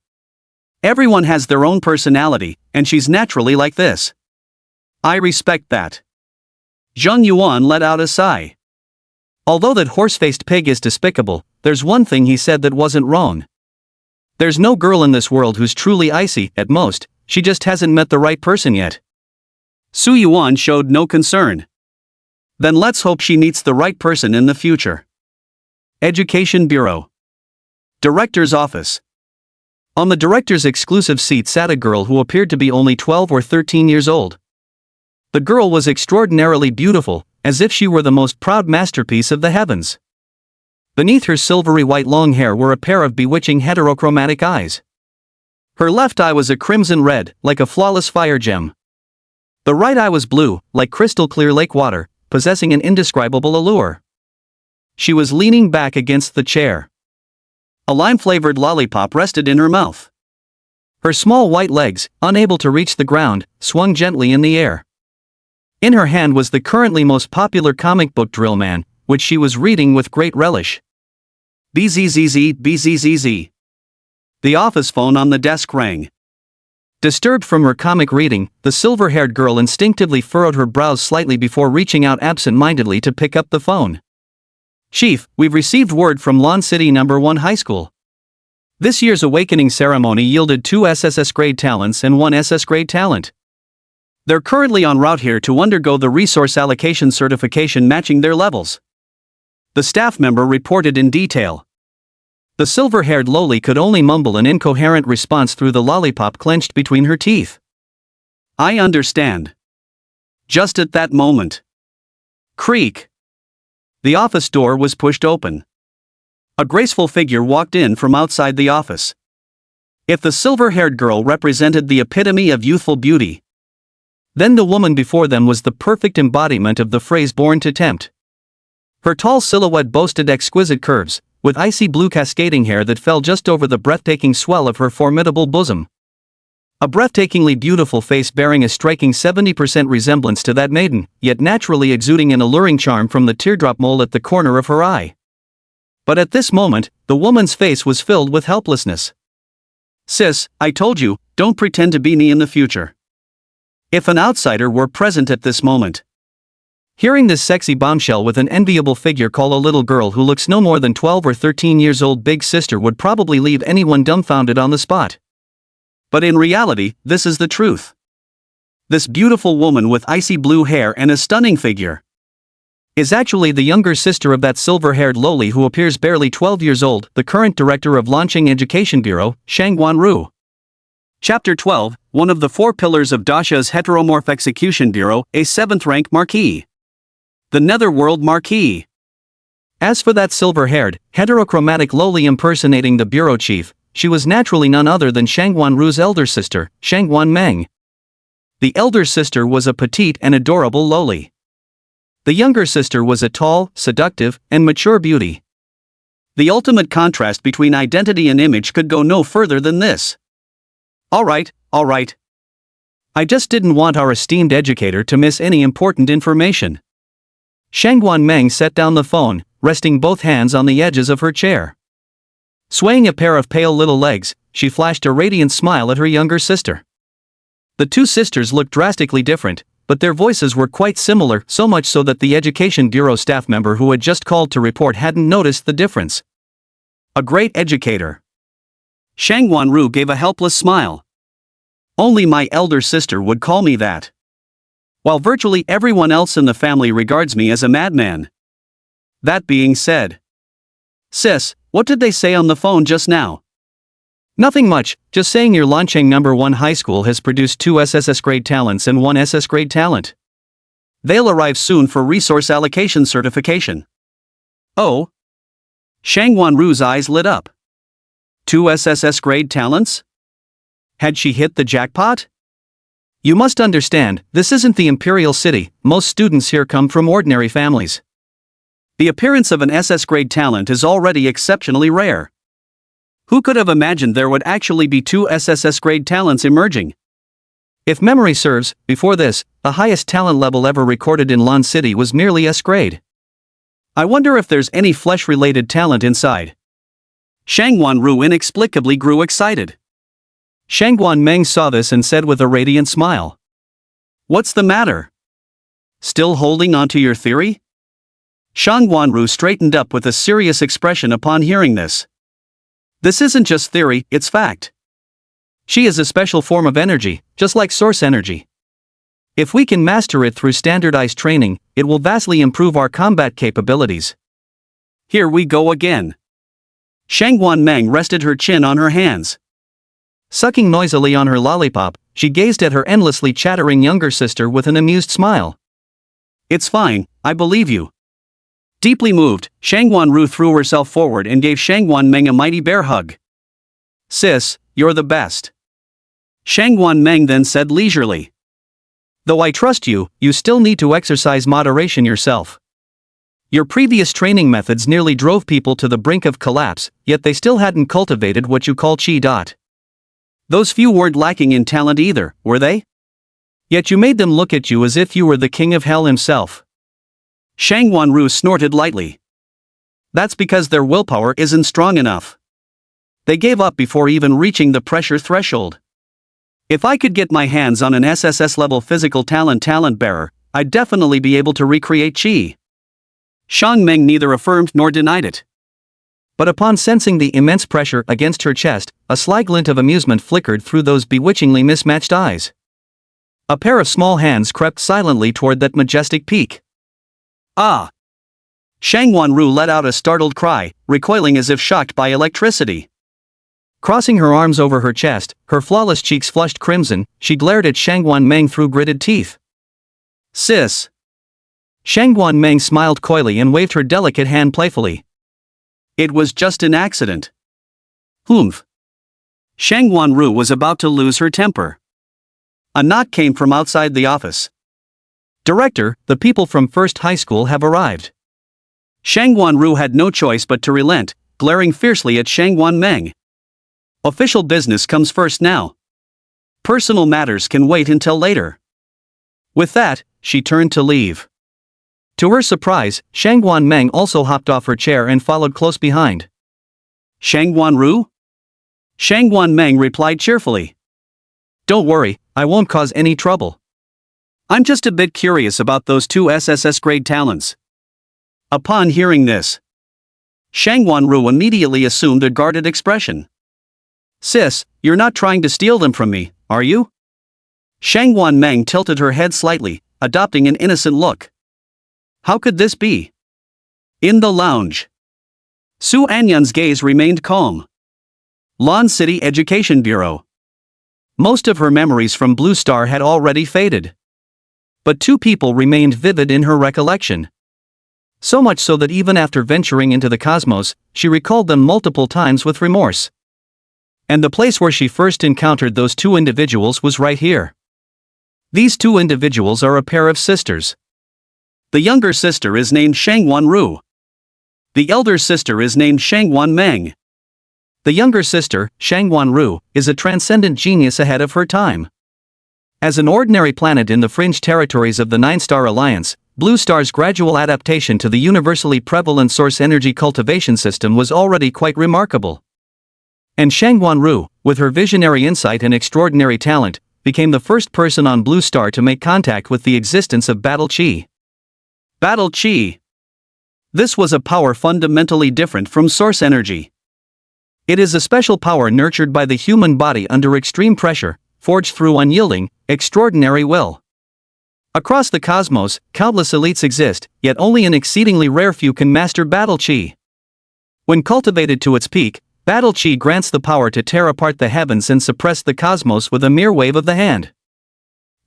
Everyone has their own personality, and she's naturally like this. I respect that. Zheng Yuan let out a sigh. Although that horse-faced pig is despicable, there's one thing he said that wasn't wrong. There's no girl in this world who's truly icy, at most, she just hasn't met the right person yet. Su Yuan showed no concern. Then let's hope she meets the right person in the future. Education Bureau. Director's Office. On the director's exclusive seat sat a girl who appeared to be only 12 or 13 years old. The girl was extraordinarily beautiful, as if she were the most proud masterpiece of the heavens. Beneath her silvery white long hair were a pair of bewitching heterochromatic eyes. Her left eye was a crimson red, like a flawless fire gem. The right eye was blue, like crystal clear lake water, possessing an indescribable allure. She was leaning back against the chair. A lime-flavored lollipop rested in her mouth. Her small white legs, unable to reach the ground, swung gently in the air. In her hand was the currently most popular comic book Drill Man, which she was reading with great relish. Bzzz, bzzz. The office phone on the desk rang. Disturbed from her comic reading, the silver-haired girl instinctively furrowed her brows slightly before reaching out absent-mindedly to pick up the phone. Chief, we've received word from Lawn City No. 1 High School. This year's awakening ceremony yielded 2 SSS grade talents and 1 SS grade talent. They're currently en route here to undergo the resource allocation certification matching their levels. The staff member reported in detail. The silver-haired lowly could only mumble an incoherent response through the lollipop clenched between her teeth. I understand. Just at that moment. Creak. The office door was pushed open. A graceful figure walked in from outside the office. If the silver-haired girl represented the epitome of youthful beauty, then the woman before them was the perfect embodiment of the phrase born to tempt. Her tall silhouette boasted exquisite curves, with icy blue cascading hair that fell just over the breathtaking swell of her formidable bosom. A breathtakingly beautiful face bearing a striking 70% resemblance to that maiden, yet naturally exuding an alluring charm from the teardrop mole at the corner of her eye. But at this moment, the woman's face was filled with helplessness. Sis, I told you, don't pretend to be me in the future. If an outsider were present at this moment, Hearing this sexy bombshell with an enviable figure call a little girl who looks no more than 12 or 13 years old big sister would probably leave anyone dumbfounded on the spot. But in reality, this is the truth. This beautiful woman with icy blue hair and a stunning figure is actually the younger sister of that silver-haired loli who appears barely 12 years old, the current director of Launching Education Bureau, Shangguan Ru. Chapter 12, one of the four pillars of Dasha's Heteromorph Execution Bureau, a 7th-rank marquis. The Netherworld Marquis. As for that silver-haired, heterochromatic loli impersonating the bureau chief, she was naturally none other than Shangguan Ru's elder sister, Shangguan Meng. The elder sister was a petite and adorable loli. The younger sister was a tall, seductive, and mature beauty. The ultimate contrast between identity and image could go no further than this. Alright. I just didn't want our esteemed educator to miss any important information. Shangguan Meng set down the phone, resting both hands on the edges of her chair. Swaying a pair of pale little legs, she flashed a radiant smile at her younger sister. The two sisters looked drastically different, but their voices were quite similar, so much so that the Education Bureau staff member who had just called to report hadn't noticed the difference. A great educator. Shangguan Ru gave a helpless smile. Only my elder sister would call me that. While virtually everyone else in the family regards me as a madman. That being said. Sis, what did they say on the phone just now? Nothing much, just saying your Launching No. 1 high school has produced 2 SSS grade talents and 1 SS grade talent. They'll arrive soon for resource allocation certification. Oh? Shangguan Ru's eyes lit up. 2 SSS grade talents? Had she hit the jackpot? You must understand, this isn't the Imperial City, most students here come from ordinary families. The appearance of an SS grade talent is already exceptionally rare. Who could have imagined there would actually be 2 SSS grade talents emerging? If memory serves, before this, the highest talent level ever recorded in Lan City was merely S grade. I wonder if there's any flesh-related talent inside. Shangguan Ru inexplicably grew excited. Shangguan Meng saw this and said with a radiant smile. What's the matter? Still holding onto your theory? Shangguan Ru straightened up with a serious expression upon hearing this. This isn't just theory, it's fact. She is a special form of energy, just like source energy. If we can master it through standardized training, it will vastly improve our combat capabilities. Here we go again. Shangguan Meng rested her chin on her hands. Sucking noisily on her lollipop, she gazed at her endlessly chattering younger sister with an amused smile. It's fine, I believe you. Deeply moved, Shangguan Ru threw herself forward and gave Shangguan Meng a mighty bear hug. Sis, you're the best. Shangguan Meng then said leisurely. Though I trust you, you still need to exercise moderation yourself. Your previous training methods nearly drove people to the brink of collapse, yet they still hadn't cultivated what you call qi. Those few weren't lacking in talent either, were they? Yet you made them look at you as if you were the king of hell himself. Shangguan Ru snorted lightly. That's because their willpower isn't strong enough. They gave up before even reaching the pressure threshold. If I could get my hands on an SSS-level physical talent bearer, I'd definitely be able to recreate qi. Shang Meng neither affirmed nor denied it. But upon sensing the immense pressure against her chest, a sly glint of amusement flickered through those bewitchingly mismatched eyes. A pair of small hands crept silently toward that majestic peak. Ah! Shangguan Ru let out a startled cry, recoiling as if shocked by electricity. Crossing her arms over her chest, her flawless cheeks flushed crimson, she glared at Shangguan Meng through gritted teeth. Sis! Shangguan Meng smiled coyly and waved her delicate hand playfully. It was just an accident. Humph. Shangguan Ru was about to lose her temper. A knock came from outside the office. Director, the people from First High School have arrived. Shangguan Ru had no choice but to relent, glaring fiercely at Shangguan Meng. Official business comes first now. Personal matters can wait until later. With that, she turned to leave. To her surprise, Shangguan Meng also hopped off her chair and followed close behind. Shangguan Ru? Shangguan Meng replied cheerfully. Don't worry, I won't cause any trouble. I'm just a bit curious about those two SSS grade talents. Upon hearing this, Shang Wanru immediately assumed a guarded expression. Sis, you're not trying to steal them from me, are you? Shang Wanmeng tilted her head slightly, adopting an innocent look. How could this be? In the lounge, Su Anyun's gaze remained calm. Lon City Education Bureau. Most of her memories from Blue Star had already faded. But two people remained vivid in her recollection. So much so that even after venturing into the cosmos, she recalled them multiple times with remorse. And the place where she first encountered those two individuals was right here. These two individuals are a pair of sisters. The younger sister is named Shang Wanru. The elder sister is named Shang Wanmeng. The younger sister, Shang Wanru, is a transcendent genius ahead of her time. As an ordinary planet in the fringe territories of the Nine-Star Alliance, Blue Star's gradual adaptation to the universally prevalent source energy cultivation system was already quite remarkable. And Shang Wanru, with her visionary insight and extraordinary talent, became the first person on Blue Star to make contact with the existence of Battle Chi. Battle Chi. This was a power fundamentally different from source energy. It is a special power nurtured by the human body under extreme pressure, forged through unyielding, extraordinary will. Across the cosmos, countless elites exist, yet only an exceedingly rare few can master Battle Chi. When cultivated to its peak, Battle Chi grants the power to tear apart the heavens and suppress the cosmos with a mere wave of the hand.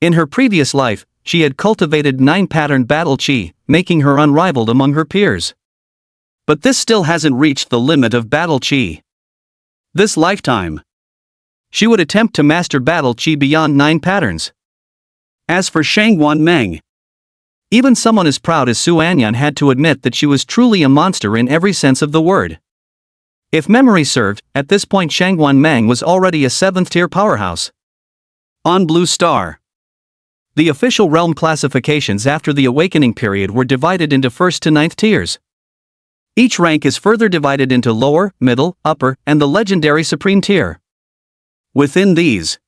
In her previous life, she had cultivated 9-pattern Battle Chi, making her unrivaled among her peers. But this still hasn't reached the limit of Battle Chi. This lifetime, she would attempt to master Battle Chi beyond 9 patterns. As for Shang Wanmeng, even someone as proud as Su Anyun had to admit that she was truly a monster in every sense of the word. If memory served, at this point Shang Wanmeng was already a 7th-tier powerhouse. On Blue Star, the official realm classifications after the awakening period were divided into 1st to 9th tiers. Each rank is further divided into lower, middle, upper, and the legendary supreme tier. Within these,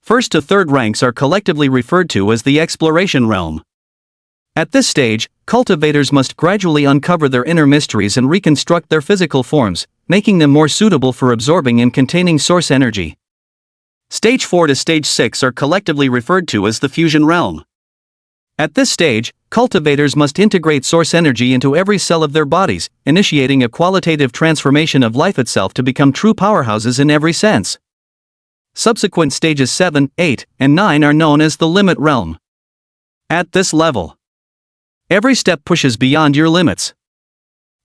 1st to 3rd ranks are collectively referred to as the exploration realm. At this stage, cultivators must gradually uncover their inner mysteries and reconstruct their physical forms, making them more suitable for absorbing and containing source energy. Stage 4 to Stage 6 are collectively referred to as the fusion realm. At this stage, cultivators must integrate source energy into every cell of their bodies, initiating a qualitative transformation of life itself to become true powerhouses in every sense. Subsequent stages 7, 8, and 9 are known as the limit realm. At this level, every step pushes beyond your limits.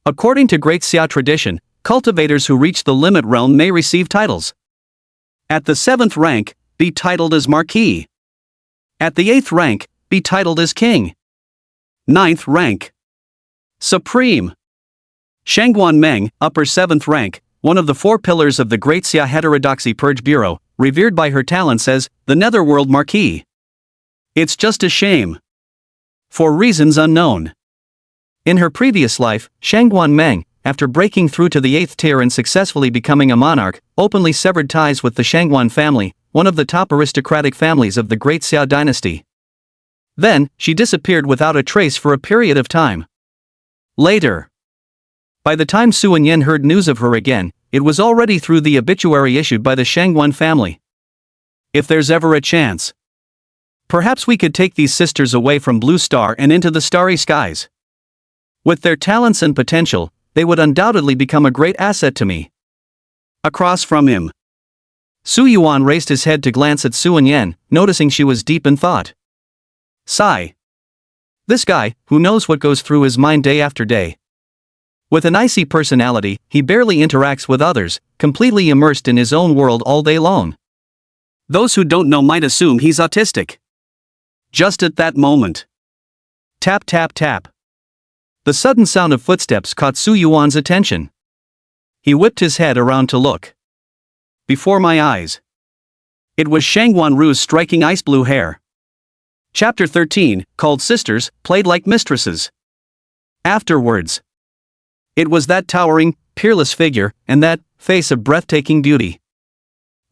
According to Great Xia tradition, cultivators who reach the limit realm may receive titles. At the 7th rank, be titled as Marquis. At the 8th rank, be titled as King. 9th rank, Supreme. Shang Wanmeng, upper 7th rank, one of the 4 pillars of the Great Xia Heterodoxy Purge Bureau, revered by her talents as the Netherworld Marquis. It's just a shame. For reasons unknown. In her previous life, Shang Wanmeng, after breaking through to the 8th tier and successfully becoming a monarch, openly severed ties with the Shangwan family, one of the top aristocratic families of the Great Xia dynasty. Then, she disappeared without a trace for a period of time. Later, by the time Su Yin heard news of her again, it was already through the obituary issued by the Shangwan family. If there's ever a chance, perhaps we could take these sisters away from Blue Star and into the starry skies. With their talents and potential, they would undoubtedly become a great asset to me. Across from him, Su Yuan raised his head to glance at Su Yin, noticing she was deep in thought. Sigh. This guy, who knows what goes through his mind day after day. With an icy personality, he barely interacts with others, completely immersed in his own world all day long. Those who don't know might assume he's autistic. Just at that moment. Tap tap tap. The sudden sound of footsteps caught Su Yuan's attention. He whipped his head around to look. Before my eyes, it was Shang Wanru's striking ice blue hair. Chapter 13, called Sisters, Played Like Mistresses. Afterwards, it was that towering, peerless figure, and that face of breathtaking beauty.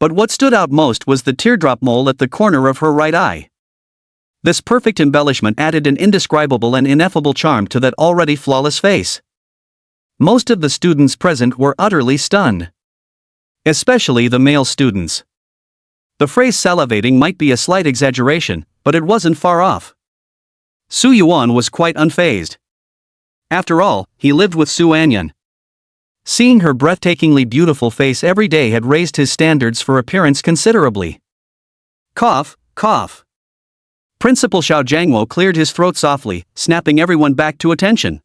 But what stood out most was the teardrop mole at the corner of her right eye. This perfect embellishment added an indescribable and ineffable charm to that already flawless face. Most of the students present were utterly stunned. Especially the male students. The phrase salivating might be a slight exaggeration, but it wasn't far off. Su Yuan was quite unfazed. After all, he lived with Su Anyan. Seeing her breathtakingly beautiful face every day had raised his standards for appearance considerably. Cough, cough. Principal Xiao Jiangwo cleared his throat softly, snapping everyone back to attention.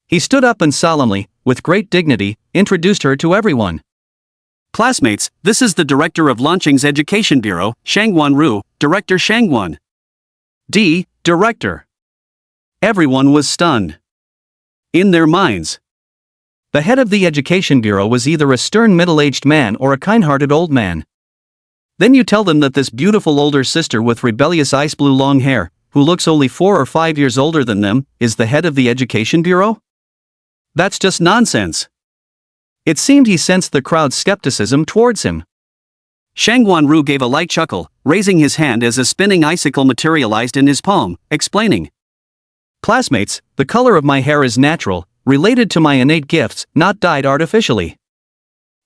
He stood up and solemnly, with great dignity, introduced her to everyone. Classmates, this is the director of Lanqing's Education Bureau, Shangguan Ru, Director Shangguan. Director. Everyone was stunned. In their minds, the head of the Education Bureau was either a stern middle-aged man or a kind-hearted old man. Then you tell them that this beautiful older sister with rebellious ice-blue long hair, who looks only 4 or 5 years older than them, is the head of the Education Bureau? That's just nonsense. It seemed he sensed the crowd's skepticism towards him. Shangguan Ru gave a light chuckle, raising his hand as a spinning icicle materialized in his palm, explaining. Classmates, the color of my hair is natural, related to my innate gifts, not dyed artificially.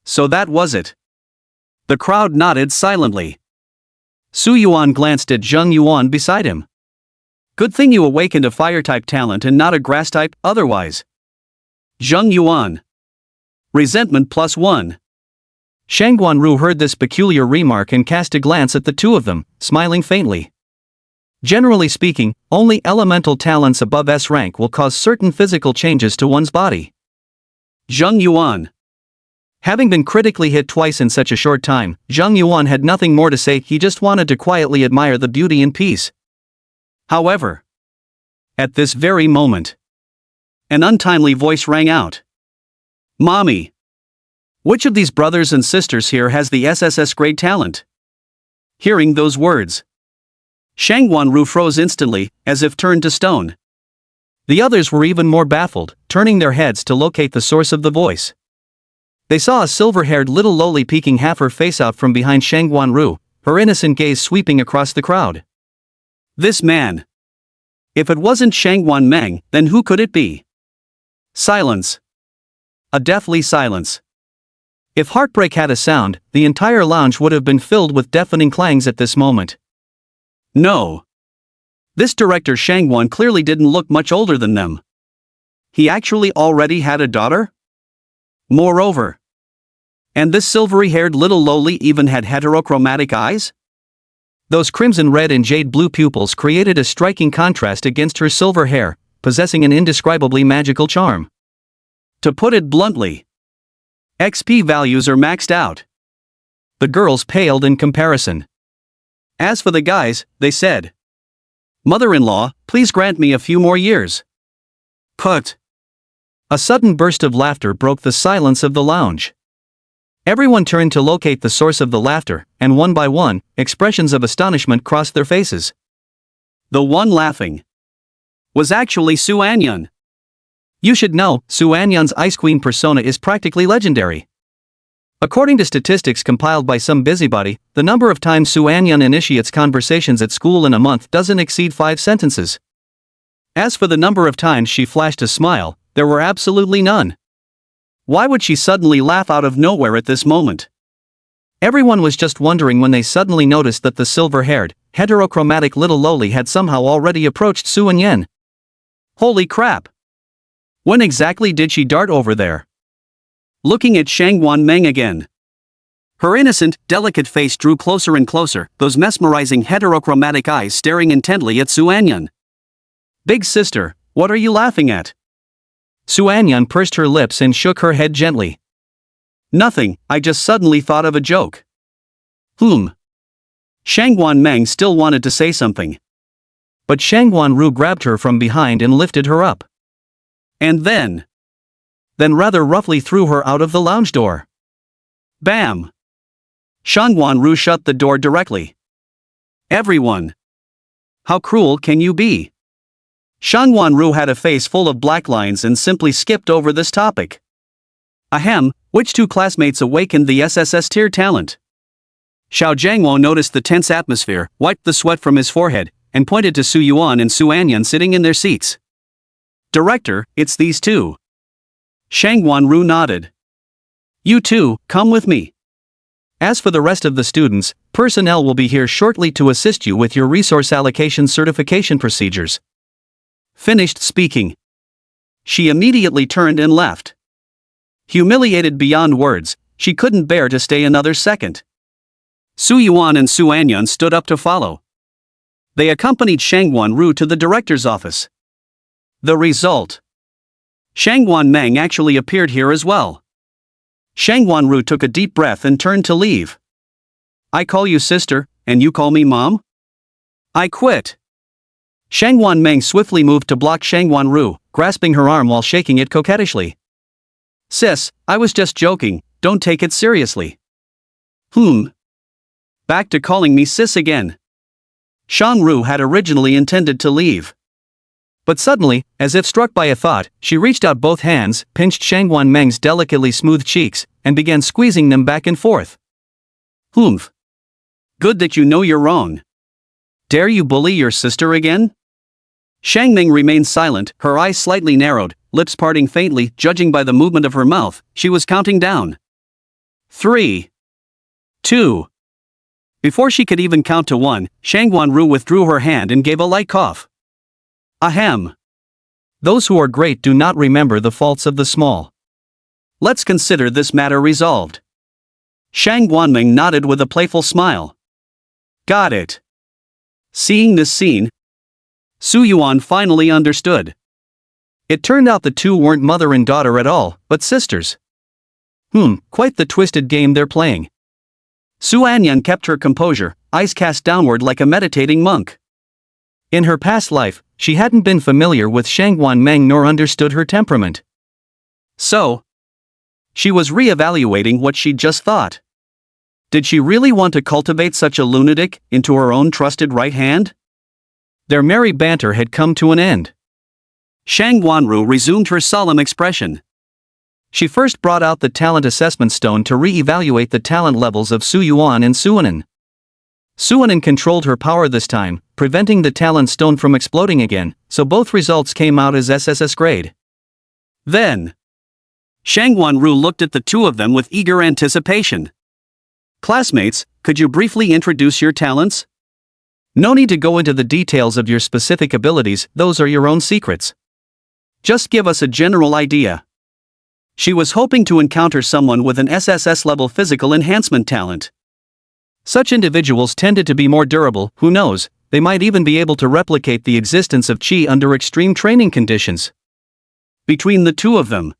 So that was it. The crowd nodded silently. Su Yuan glanced at Zheng Yuan beside him. Good thing you awakened a fire-type talent and not a grass-type, otherwise. Zheng Yuan. Resentment +1. Shangguan Ru heard this peculiar remark and cast a glance at the two of them, smiling faintly. Generally speaking, only elemental talents above S rank will cause certain physical changes to one's body. Zheng Yuan. Having been critically hit twice in such a short time, Zheng Yuan had nothing more to say. He just wanted to quietly admire the beauty and peace. However, at this very moment, an untimely voice rang out. Mommy! Which of these brothers and sisters here has the SSS grade talent? Hearing those words, Shangguan Ru froze instantly, as if turned to stone. The others were even more baffled, turning their heads to locate the source of the voice. They saw a silver-haired little loli peeking half her face out from behind Shangguan Ru, her innocent gaze sweeping across the crowd. This man. If it wasn't Shangguan Meng, then who could it be? Silence. A deathly silence. If heartbreak had a sound, the entire lounge would have been filled with deafening clangs at this moment. No. This director Shangguan clearly didn't look much older than them. He actually already had a daughter? Moreover. And this silvery-haired little loli even had heterochromatic eyes? Those crimson red and jade blue pupils created a striking contrast against her silver hair, possessing an indescribably magical charm. To put it bluntly, XP values are maxed out. The girls paled in comparison. As for the guys, they said, Mother-in-law, please grant me a few more years. Put. A sudden burst of laughter broke the silence of the lounge. Everyone turned to locate the source of the laughter, and one by one, expressions of astonishment crossed their faces. The one laughing was actually Su Anyan. You should know, Su Anyan's Ice Queen persona is practically legendary. According to statistics compiled by some busybody, the number of times Su Anyan initiates conversations at school in a month doesn't exceed 5 sentences. As for the number of times she flashed a smile, there were absolutely none. Why would she suddenly laugh out of nowhere at this moment? Everyone was just wondering when they suddenly noticed that the silver-haired, heterochromatic little loli had somehow already approached Su Anyan. Holy crap! When exactly did she dart over there? Looking at Shangguan Meng again. Her innocent, delicate face drew closer and closer, those mesmerizing heterochromatic eyes staring intently at Su Anyan. Big sister, what are you laughing at? Su Anyan pursed her lips and shook her head gently. Nothing, I just suddenly thought of a joke. Shangguan Meng still wanted to say something. But Shangguan Ru grabbed her from behind and lifted her up. And then rather roughly threw her out of the lounge door. Bam! Shangguan Ru shut the door directly. Everyone! How cruel can you be? Shangguan Ru had a face full of black lines and simply skipped over this topic. Ahem, which two classmates awakened the SSS tier talent? Xiao Jiangwo noticed the tense atmosphere, wiped the sweat from his forehead, and pointed to Su Yuan and Su Anyan sitting in their seats. Director, it's these two. Shang Wanru nodded. You two, come with me. As for the rest of the students, personnel will be here shortly to assist you with your resource allocation certification procedures. Finished speaking. She immediately turned and left. Humiliated beyond words, she couldn't bear to stay another second. Su Yuan and Su Anyan stood up to follow. They accompanied Shang Wanru to the director's office. The result. Shang Wanmeng actually appeared here as well. Shang Wanru took a deep breath and turned to leave. I call you sister, and you call me mom? I quit. Shang Wanmeng swiftly moved to block Shang Wanru, grasping her arm while shaking it coquettishly. Sis, I was just joking, don't take it seriously. Back to calling me sis again. Shang Ru had originally intended to leave. But suddenly, as if struck by a thought, she reached out both hands, pinched Shang Wanmeng's delicately smooth cheeks, and began squeezing them back and forth. Good that you know you're wrong. Dare you bully your sister again? Shang Ming remained silent, her eyes slightly narrowed, lips parting faintly, judging by the movement of her mouth. She was counting down. 3. 2. Before she could even count to 1, Shang Wanru withdrew her hand and gave a light cough. Ahem. Those who are great do not remember the faults of the small. Let's consider this matter resolved. Shang Wanming nodded with a playful smile. Got it. Seeing this scene, Su Yuan finally understood. It turned out the two weren't mother and daughter at all, but sisters. Quite the twisted game they're playing. Su Anyan kept her composure, eyes cast downward like a meditating monk. In her past life, she hadn't been familiar with Shang Wanmeng nor understood her temperament. So, she was re-evaluating what she'd just thought. Did she really want to cultivate such a lunatic into her own trusted right hand? Their merry banter had come to an end. Shang Wanru resumed her solemn expression. She first brought out the talent assessment stone to re-evaluate the talent levels of Su Yuan and Su Anan. Su Anan controlled her power this time, preventing the talent stone from exploding again, so both results came out as SSS grade. Then, Shang Wanru looked at the two of them with eager anticipation. Classmates, could you briefly introduce your talents? No need to go into the details of your specific abilities, those are your own secrets. Just give us a general idea. She was hoping to encounter someone with an SSS level physical enhancement talent. Such individuals tended to be more durable, who knows, they might even be able to replicate the existence of Qi under extreme training conditions. Between the two of them,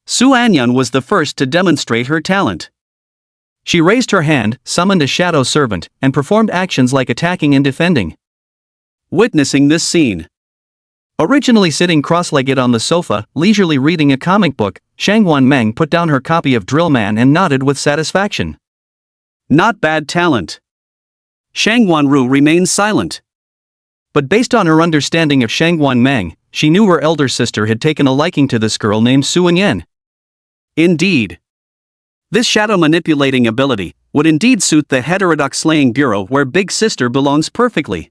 Su Anyan was the first to demonstrate her talent. She raised her hand, summoned a shadow servant, and performed actions like attacking and defending. Witnessing this scene, originally sitting cross-legged on the sofa, leisurely reading a comic book, Shang Wanmeng put down her copy of Drill Man and nodded with satisfaction. Not bad talent. Shang Wanru remained silent. But based on her understanding of Shang Wanmeng, she knew her elder sister had taken a liking to this girl named Su Anyan. Indeed. This shadow manipulating ability would indeed suit the heterodox slaying bureau where big sister belongs perfectly.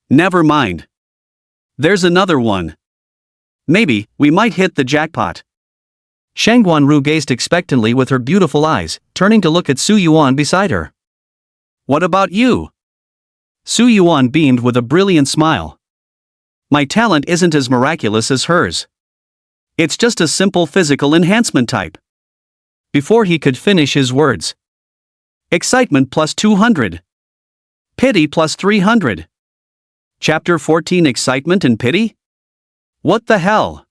Never mind. There's another one. Maybe we might hit the jackpot. Shang Wanru gazed expectantly with her beautiful eyes, turning to look at Su Yuan beside her. What about you? Su Yuan beamed with a brilliant smile. My talent isn't as miraculous as hers. It's just a simple physical enhancement type. Before he could finish his words, excitement plus 200. Pity plus 300. Chapter 14 Excitement and Pity? What the hell?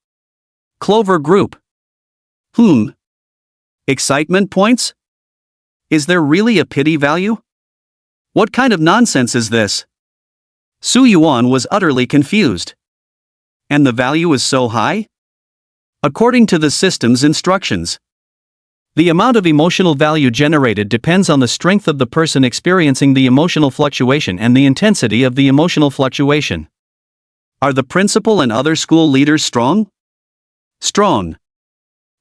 Clover Group. Excitement points? Is there really a pity value? What kind of nonsense is this? Su Yuan was utterly confused. And the value is so high? According to the system's instructions, the amount of emotional value generated depends on the strength of the person experiencing the emotional fluctuation and the intensity of the emotional fluctuation. Are the principal and other school leaders strong? Strong.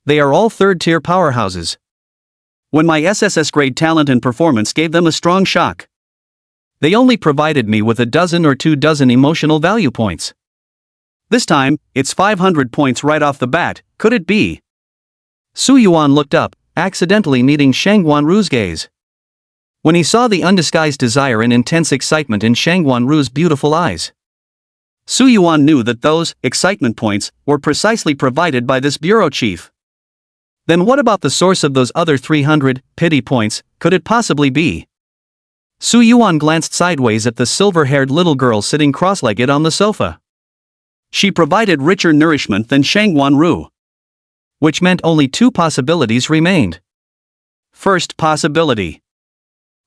They are all third-tier powerhouses. When my SSS grade talent and performance gave them a strong shock, They only provided me with a dozen or 2 dozen emotional value points. This time, it's 500 points right off the bat, could it be? Su Yuan looked up, accidentally meeting Shang Guanru's gaze. When he saw the undisguised desire and intense excitement in Shang Guanru's beautiful eyes, Su Yuan knew that those excitement points were precisely provided by this bureau chief. Then what about the source of those other 300 pity points, could it possibly be? Su Yuan glanced sideways at the silver-haired little girl sitting cross-legged on the sofa. She provided richer nourishment than Shang Guanru, which meant only 2 possibilities remained. First possibility: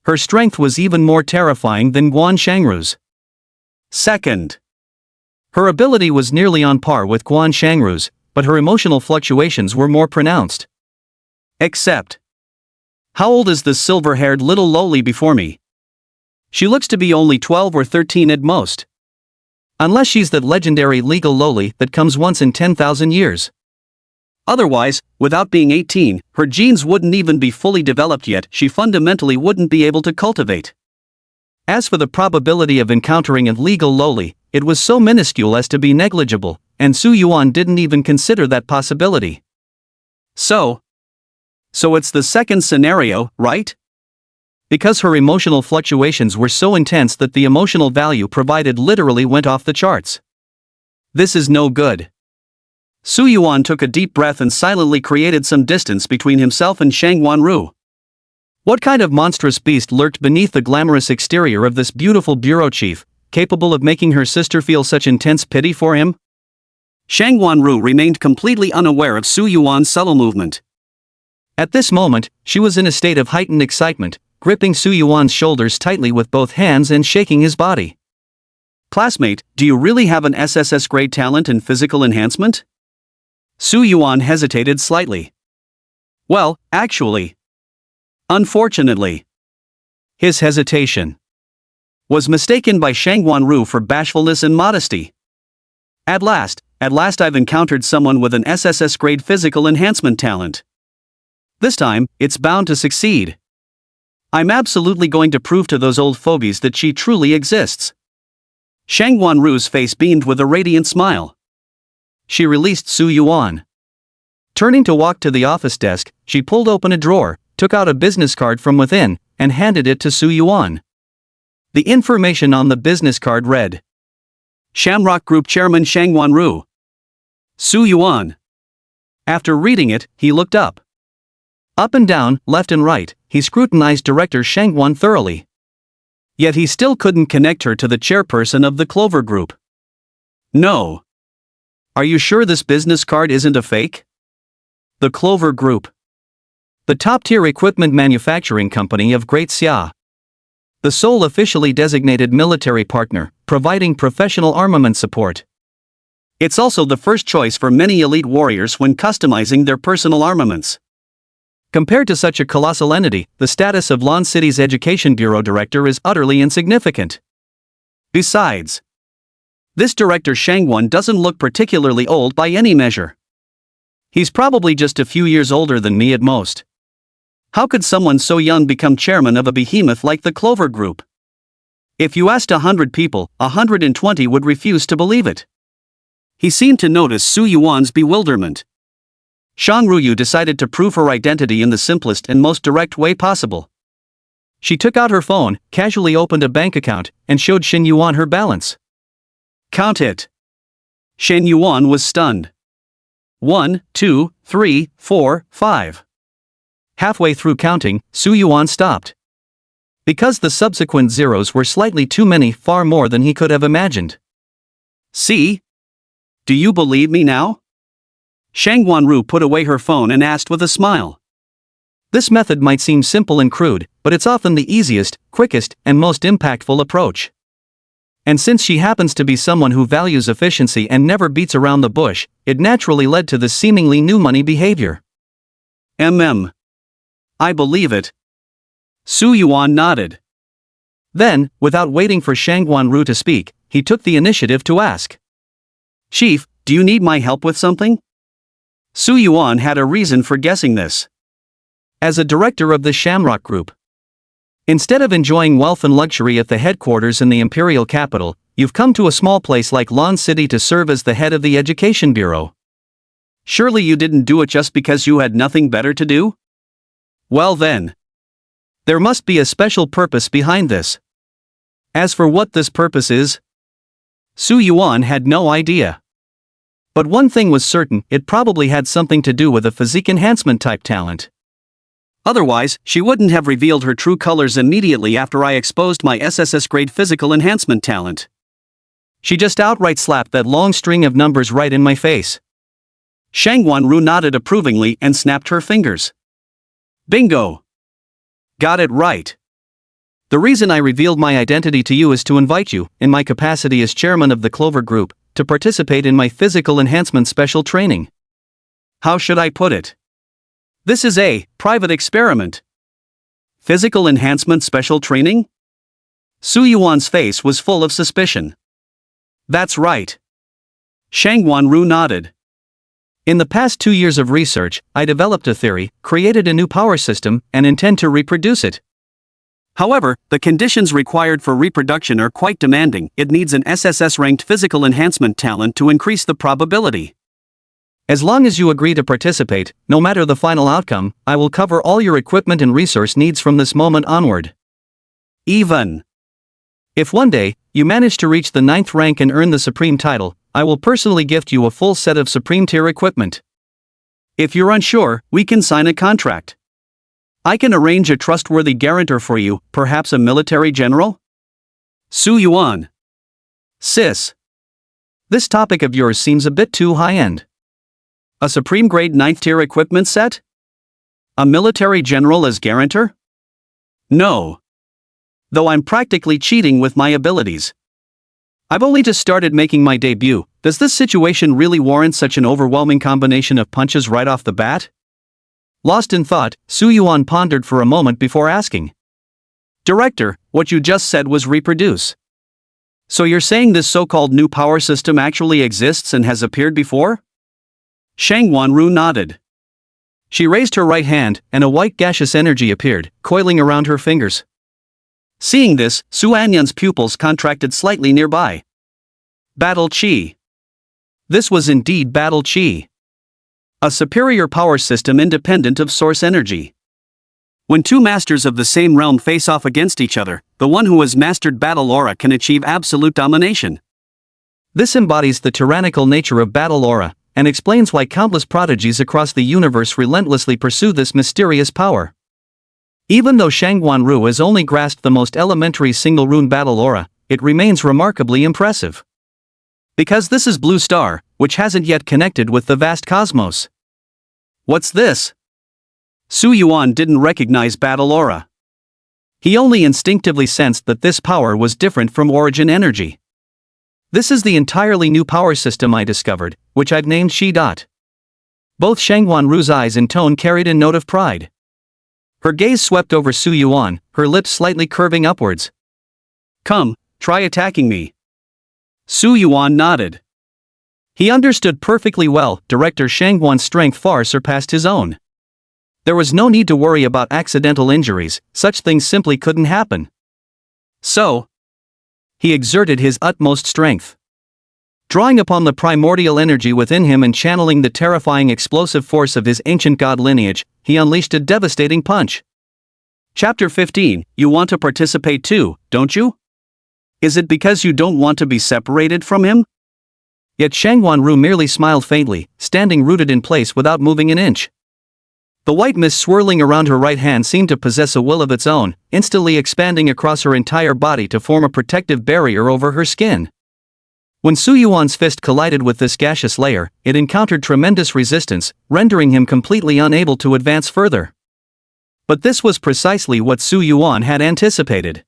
her strength was even more terrifying than Guan Shangru's. Second, her ability was nearly on par with Guan Shangru's, but her emotional fluctuations were more pronounced. Except, how old is this silver-haired little lowly before me? She looks to be only 12 or 13 at most. Unless she's that legendary legal lowly that comes once in 10,000 years. Otherwise, without being 18, her genes wouldn't even be fully developed yet, she fundamentally wouldn't be able to cultivate. As for the probability of encountering a legal lowly, it was so minuscule as to be negligible, and Su Yuan didn't even consider that possibility. So it's the second scenario, right? Because her emotional fluctuations were so intense that the emotional value provided literally went off the charts. This is no good. Su Yuan took a deep breath and silently created some distance between himself and Shang Guanru. What kind of monstrous beast lurked beneath the glamorous exterior of this beautiful bureau chief, capable of making her sister feel such intense pity for him? Shang Guanru remained completely unaware of Su Yuan's subtle movement. At this moment, she was in a state of heightened excitement, gripping Su Yuan's shoulders tightly with both hands and shaking his body. "Classmate, do you really have an SSS grade talent in physical enhancement?" Su Yuan hesitated slightly. "Well, actually. Unfortunately." His hesitation was mistaken by Shang Guanru for bashfulness and modesty. At last I've encountered someone with an SSS grade physical enhancement talent. This time, it's bound to succeed. I'm absolutely going to prove to those old fogies that she truly exists." Shang Guanru's face beamed with a radiant smile. She released Su Yuan. Turning to walk to the office desk, she pulled open a drawer, took out a business card from within, and handed it to Su Yuan. The information on the business card read: Shamrock Group Chairman Shang Guanru. Su Yuan. After reading it, he looked up. Up and down, left and right, he scrutinized Director Shang Guan thoroughly. Yet he still couldn't connect her to the chairperson of the Clover Group. No. Are you sure this business card isn't a fake? The Clover Group. The top-tier equipment manufacturing company of Great Xia. The sole officially designated military partner, providing professional armament support. It's also the first choice for many elite warriors when customizing their personal armaments. Compared to such a colossal entity, the status of Lon City's Education Bureau Director is utterly insignificant. Besides, this Director Shang Guan doesn't look particularly old by any measure. He's probably just a few years older than me at most. How could someone so young become chairman of a behemoth like the Clover Group? If you asked 100 people, 120 would refuse to believe it. He seemed to notice Su Yuan's bewilderment. Shang Ruyu decided to prove her identity in the simplest and most direct way possible. She took out her phone, casually opened a bank account, and showed Shen Yuan her balance. "Count it." Shen Yuan was stunned. 1, 2, 3, 4, 5. Halfway through counting, Su Yuan stopped. Because the subsequent zeros were slightly too many, far more than he could have imagined. "See? Do you believe me now?" Shang Guanru put away her phone and asked with a smile. This method might seem simple and crude, but it's often the easiest, quickest, and most impactful approach. And since she happens to be someone who values efficiency and never beats around the bush, it naturally led to this seemingly new money behavior. I believe it." Su Yuan nodded. Then, without waiting for Shang Guanru to speak, he took the initiative to ask. "Chief, do you need my help with something?" Su Yuan had a reason for guessing this. As a director of the Shamrock Group, Instead of enjoying wealth and luxury at the headquarters in the imperial capital, you've come to a small place like Lon City to serve as the head of the education bureau. Surely you didn't do it just because you had nothing better to do? Well then, there must be a special purpose behind this. As for what this purpose is, Su Yuan had no idea. But one thing was certain, it probably had something to do with a physique enhancement type talent. Otherwise, she wouldn't have revealed her true colors immediately after I exposed my SSS grade physical enhancement talent. She just outright slapped that long string of numbers right in my face. Shang Wanru nodded approvingly and snapped her fingers. Bingo! Got it right. The reason I revealed my identity to you is to invite you, in my capacity as chairman of the Clover Group, to participate in my physical enhancement special training. How should I put it? This is a private experiment. Physical enhancement special training? Su Yuan's face was full of suspicion. That's right. Shang Wanru nodded. In the past 2 years of research, I developed a theory, created a new power system, and intend to reproduce it. However, the conditions required for reproduction are quite demanding. It needs an SSS-ranked physical enhancement talent to increase the probability. As long as you agree to participate, no matter the final outcome, I will cover all your equipment and resource needs from this moment onward. Even if one day, you manage to reach the 9th rank and earn the Supreme title, I will personally gift you a full set of Supreme tier equipment. If you're unsure, we can sign a contract. I can arrange a trustworthy guarantor for you, perhaps a military general? Su Yuan. Sis. This topic of yours seems a bit too high-end. A Supreme grade 9th tier equipment set? A military general as guarantor? No. Though I'm practically cheating with my abilities. I've only just started making my debut. Does this situation really warrant such an overwhelming combination of punches right off the bat? Lost in thought, Su Yuan pondered for a moment before asking. Director, what you just said was reproduce. So you're saying this so-called new power system actually exists and has appeared before? Shang Wanru nodded. She raised her right hand, and a white gaseous energy appeared, coiling around her fingers. Seeing this, Su Anyan's pupils contracted slightly nearby. Battle Qi. This was indeed Battle Qi. A superior power system independent of source energy. When two masters of the same realm face off against each other, the one who has mastered battle aura can achieve absolute domination. This embodies the tyrannical nature of battle aura, and explains why countless prodigies across the universe relentlessly pursue this mysterious power. Even though Shang Wanru has only grasped the most elementary single-rune battle aura, it remains remarkably impressive. Because this is Blue Star, which hasn't yet connected with the vast cosmos. What's this? Su Yuan didn't recognize battle aura. He only instinctively sensed that this power was different from origin energy. This is the entirely new power system I discovered, which I've named Shi Dot. Both Shang Wanru's eyes and tone carried a note of pride. Her gaze swept over Su Yuan, her lips slightly curving upwards. Come, try attacking me. Su Yuan nodded. He understood perfectly well, Director Shang Wan's strength far surpassed his own. There was no need to worry about accidental injuries, such things simply couldn't happen. So, he exerted his utmost strength. Drawing upon the primordial energy within him and channeling the terrifying explosive force of his ancient god lineage, he unleashed a devastating punch. Chapter 15, you want to participate too, don't you? Is it because you don't want to be separated from him? Yet Shang Wanru merely smiled faintly, standing rooted in place without moving an inch. The white mist swirling around her right hand seemed to possess a will of its own, instantly expanding across her entire body to form a protective barrier over her skin. When Su Yuan's fist collided with this gaseous layer, it encountered tremendous resistance, rendering him completely unable to advance further. But this was precisely what Su Yuan had anticipated.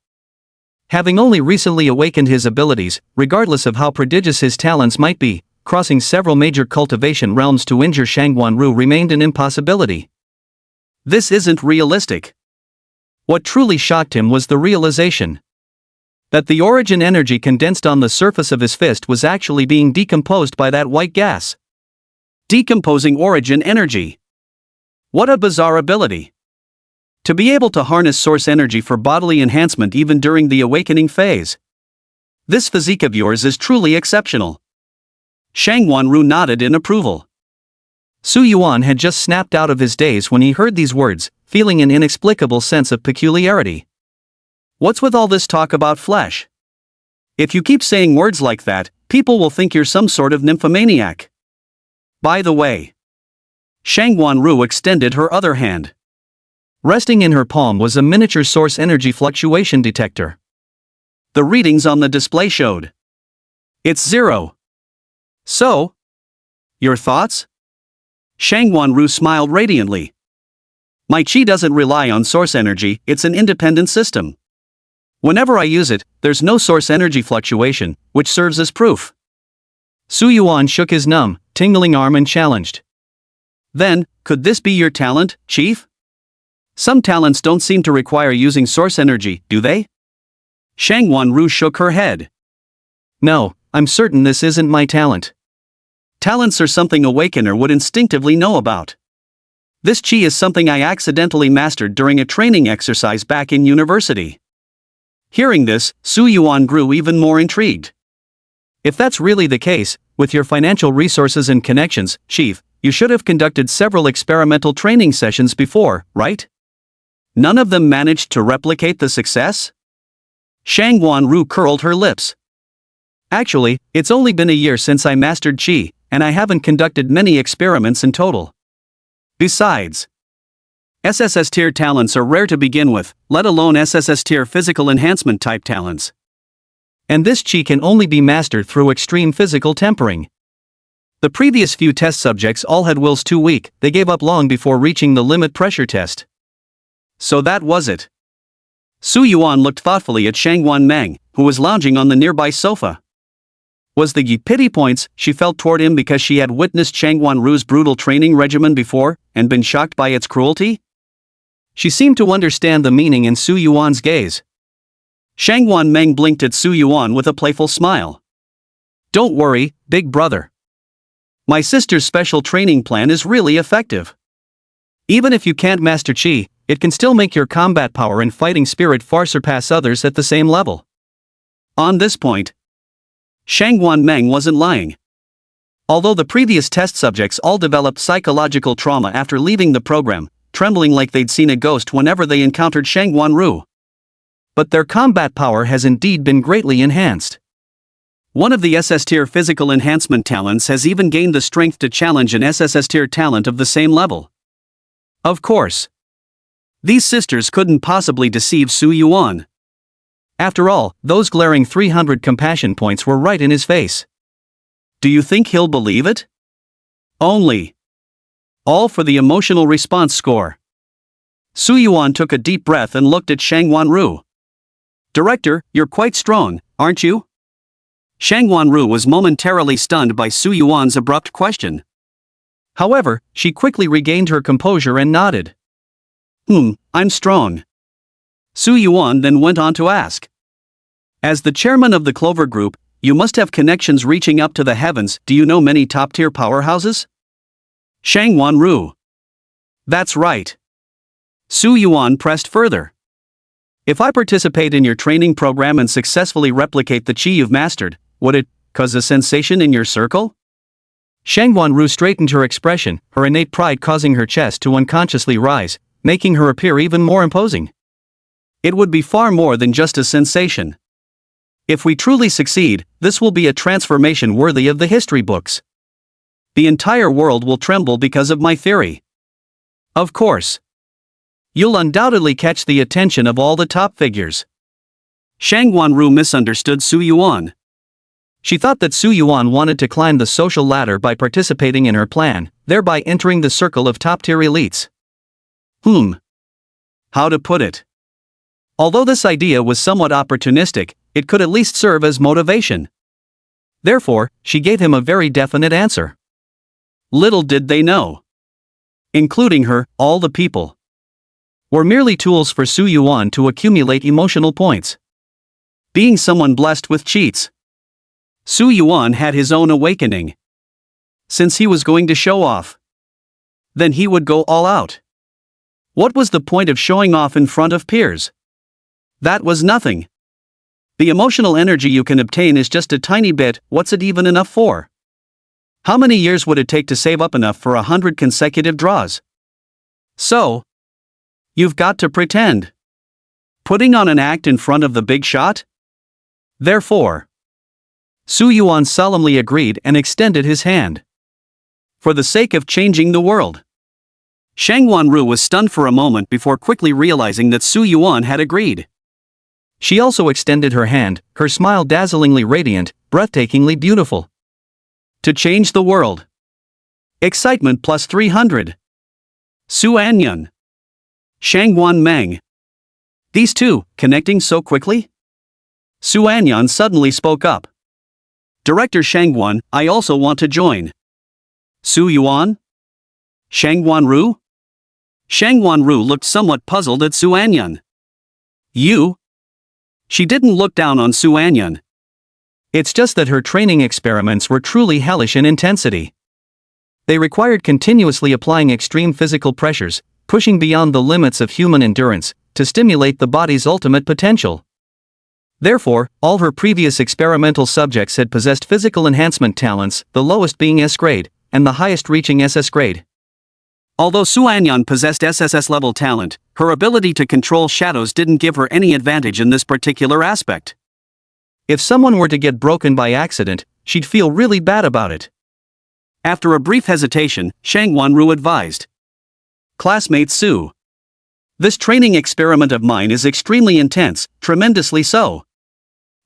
Having only recently awakened his abilities, regardless of how prodigious his talents might be, crossing several major cultivation realms to injure Shang Wanru remained an impossibility. This isn't realistic. What truly shocked him was the realization that the origin energy condensed on the surface of his fist was actually being decomposed by that white gas. Decomposing origin energy. What a bizarre ability. To be able to harness source energy for bodily enhancement even during the awakening phase. This physique of yours is truly exceptional. Shang Wanru nodded in approval. Su Yuan had just snapped out of his daze when he heard these words, feeling an inexplicable sense of peculiarity. What's with all this talk about flesh? If you keep saying words like that, people will think you're some sort of nymphomaniac. By the way. Shang Wanru extended her other hand. Resting in her palm was a miniature source energy fluctuation detector. The readings on the display showed. It's 0. So? Your thoughts? Shang Wanru smiled radiantly. My chi doesn't rely on source energy, it's an independent system. Whenever I use it, there's no source energy fluctuation, which serves as proof. Su Yuan shook his numb, tingling arm and challenged. Then, could this be your talent, Chief? Some talents don't seem to require using source energy, do they? Shang Wanru shook her head. No, I'm certain this isn't my talent. Talents are something Awakener would instinctively know about. This chi is something I accidentally mastered during a training exercise back in university. Hearing this, Su Yuan grew even more intrigued. If that's really the case, with your financial resources and connections, Chief, you should have conducted several experimental training sessions before, right? None of them managed to replicate the success? Shang Wanru curled her lips. Actually, it's only been a year since I mastered chi, and I haven't conducted many experiments in total. Besides, SSS tier talents are rare to begin with, let alone SSS tier physical enhancement type talents. And this chi can only be mastered through extreme physical tempering. The previous few test subjects all had wills too weak, they gave up long before reaching the limit pressure test. So that was it. Su Yuan looked thoughtfully at Shang Wanmeng, who was lounging on the nearby sofa. Was the pity points she felt toward him because she had witnessed Shang Wanru's brutal training regimen before, and been shocked by its cruelty? She seemed to understand the meaning in Su Yuan's gaze. Shang Wanmeng blinked at Su Yuan with a playful smile. Don't worry, big brother. My sister's special training plan is really effective. Even if you can't master chi, it can still make your combat power and fighting spirit far surpass others at the same level. On this point, Shang Wanmeng wasn't lying. Although the previous test subjects all developed psychological trauma after leaving the program, trembling like they'd seen a ghost whenever they encountered Shang Wanru. But their combat power has indeed been greatly enhanced. One of the SS tier physical enhancement talents has even gained the strength to challenge an SSS tier talent of the same level. Of course, these sisters couldn't possibly deceive Su Yuan. After all, those glaring 300 compassion points were right in his face. Do you think he'll believe it? Only. All for the emotional response score. Su Yuan took a deep breath and looked at Shang Wanru. Director, you're quite strong, aren't you? Shang Wanru was momentarily stunned by Su Yuan's abrupt question. However, she quickly regained her composure and nodded. I'm strong. Su Yuan then went on to ask. As the chairman of the Clover Group, you must have connections reaching up to the heavens. Do you know many top-tier powerhouses? Shang Wanru. That's right. Su Yuan pressed further. If I participate in your training program and successfully replicate the chi you've mastered, would it cause a sensation in your circle? Shang Wanru straightened her expression, her innate pride causing her chest to unconsciously rise, making her appear even more imposing. It would be far more than just a sensation. If we truly succeed, this will be a transformation worthy of the history books. The entire world will tremble because of my theory. Of course. You'll undoubtedly catch the attention of all the top figures. Shang Wanru misunderstood Su Yuan. She thought that Su Yuan wanted to climb the social ladder by participating in her plan, thereby entering the circle of top-tier elites. How to put it? Although this idea was somewhat opportunistic, it could at least serve as motivation. Therefore, she gave him a very definite answer. Little did they know. Including her, all the people were merely tools for Su Yuan to accumulate emotional points. Being someone blessed with cheats, Su Yuan had his own awakening. Since he was going to show off, then he would go all out. What was the point of showing off in front of peers? That was nothing. The emotional energy you can obtain is just a tiny bit. What's it even enough for? How many years would it take to save up enough for 100 consecutive draws? So, you've got to pretend. Putting on an act in front of the big shot? Therefore, Su Yuan solemnly agreed and extended his hand. For the sake of changing the world. Shang Wanru was stunned for a moment before quickly realizing that Su Yuan had agreed. She also extended her hand, her smile dazzlingly radiant, breathtakingly beautiful. To change the world. Excitement plus 300. Su Anyun. Shang Wan Meng. These two, connecting so quickly? Su Anyun suddenly spoke up. Director Shang Wan, I also want to join. Su Yuan? Shang Wanru? Shang Wanru looked somewhat puzzled at Su Anyun. You? She didn't look down on Su Anyun. It's just that her training experiments were truly hellish in intensity. They required continuously applying extreme physical pressures, pushing beyond the limits of human endurance, to stimulate the body's ultimate potential. Therefore, all her previous experimental subjects had possessed physical enhancement talents, the lowest being S grade, and the highest reaching SS grade. Although Su Anyun possessed SSS-level talent, her ability to control shadows didn't give her any advantage in this particular aspect. If someone were to get broken by accident, she'd feel really bad about it. After a brief hesitation, Shang Wanru advised. Classmate Su. This training experiment of mine is extremely intense, tremendously so.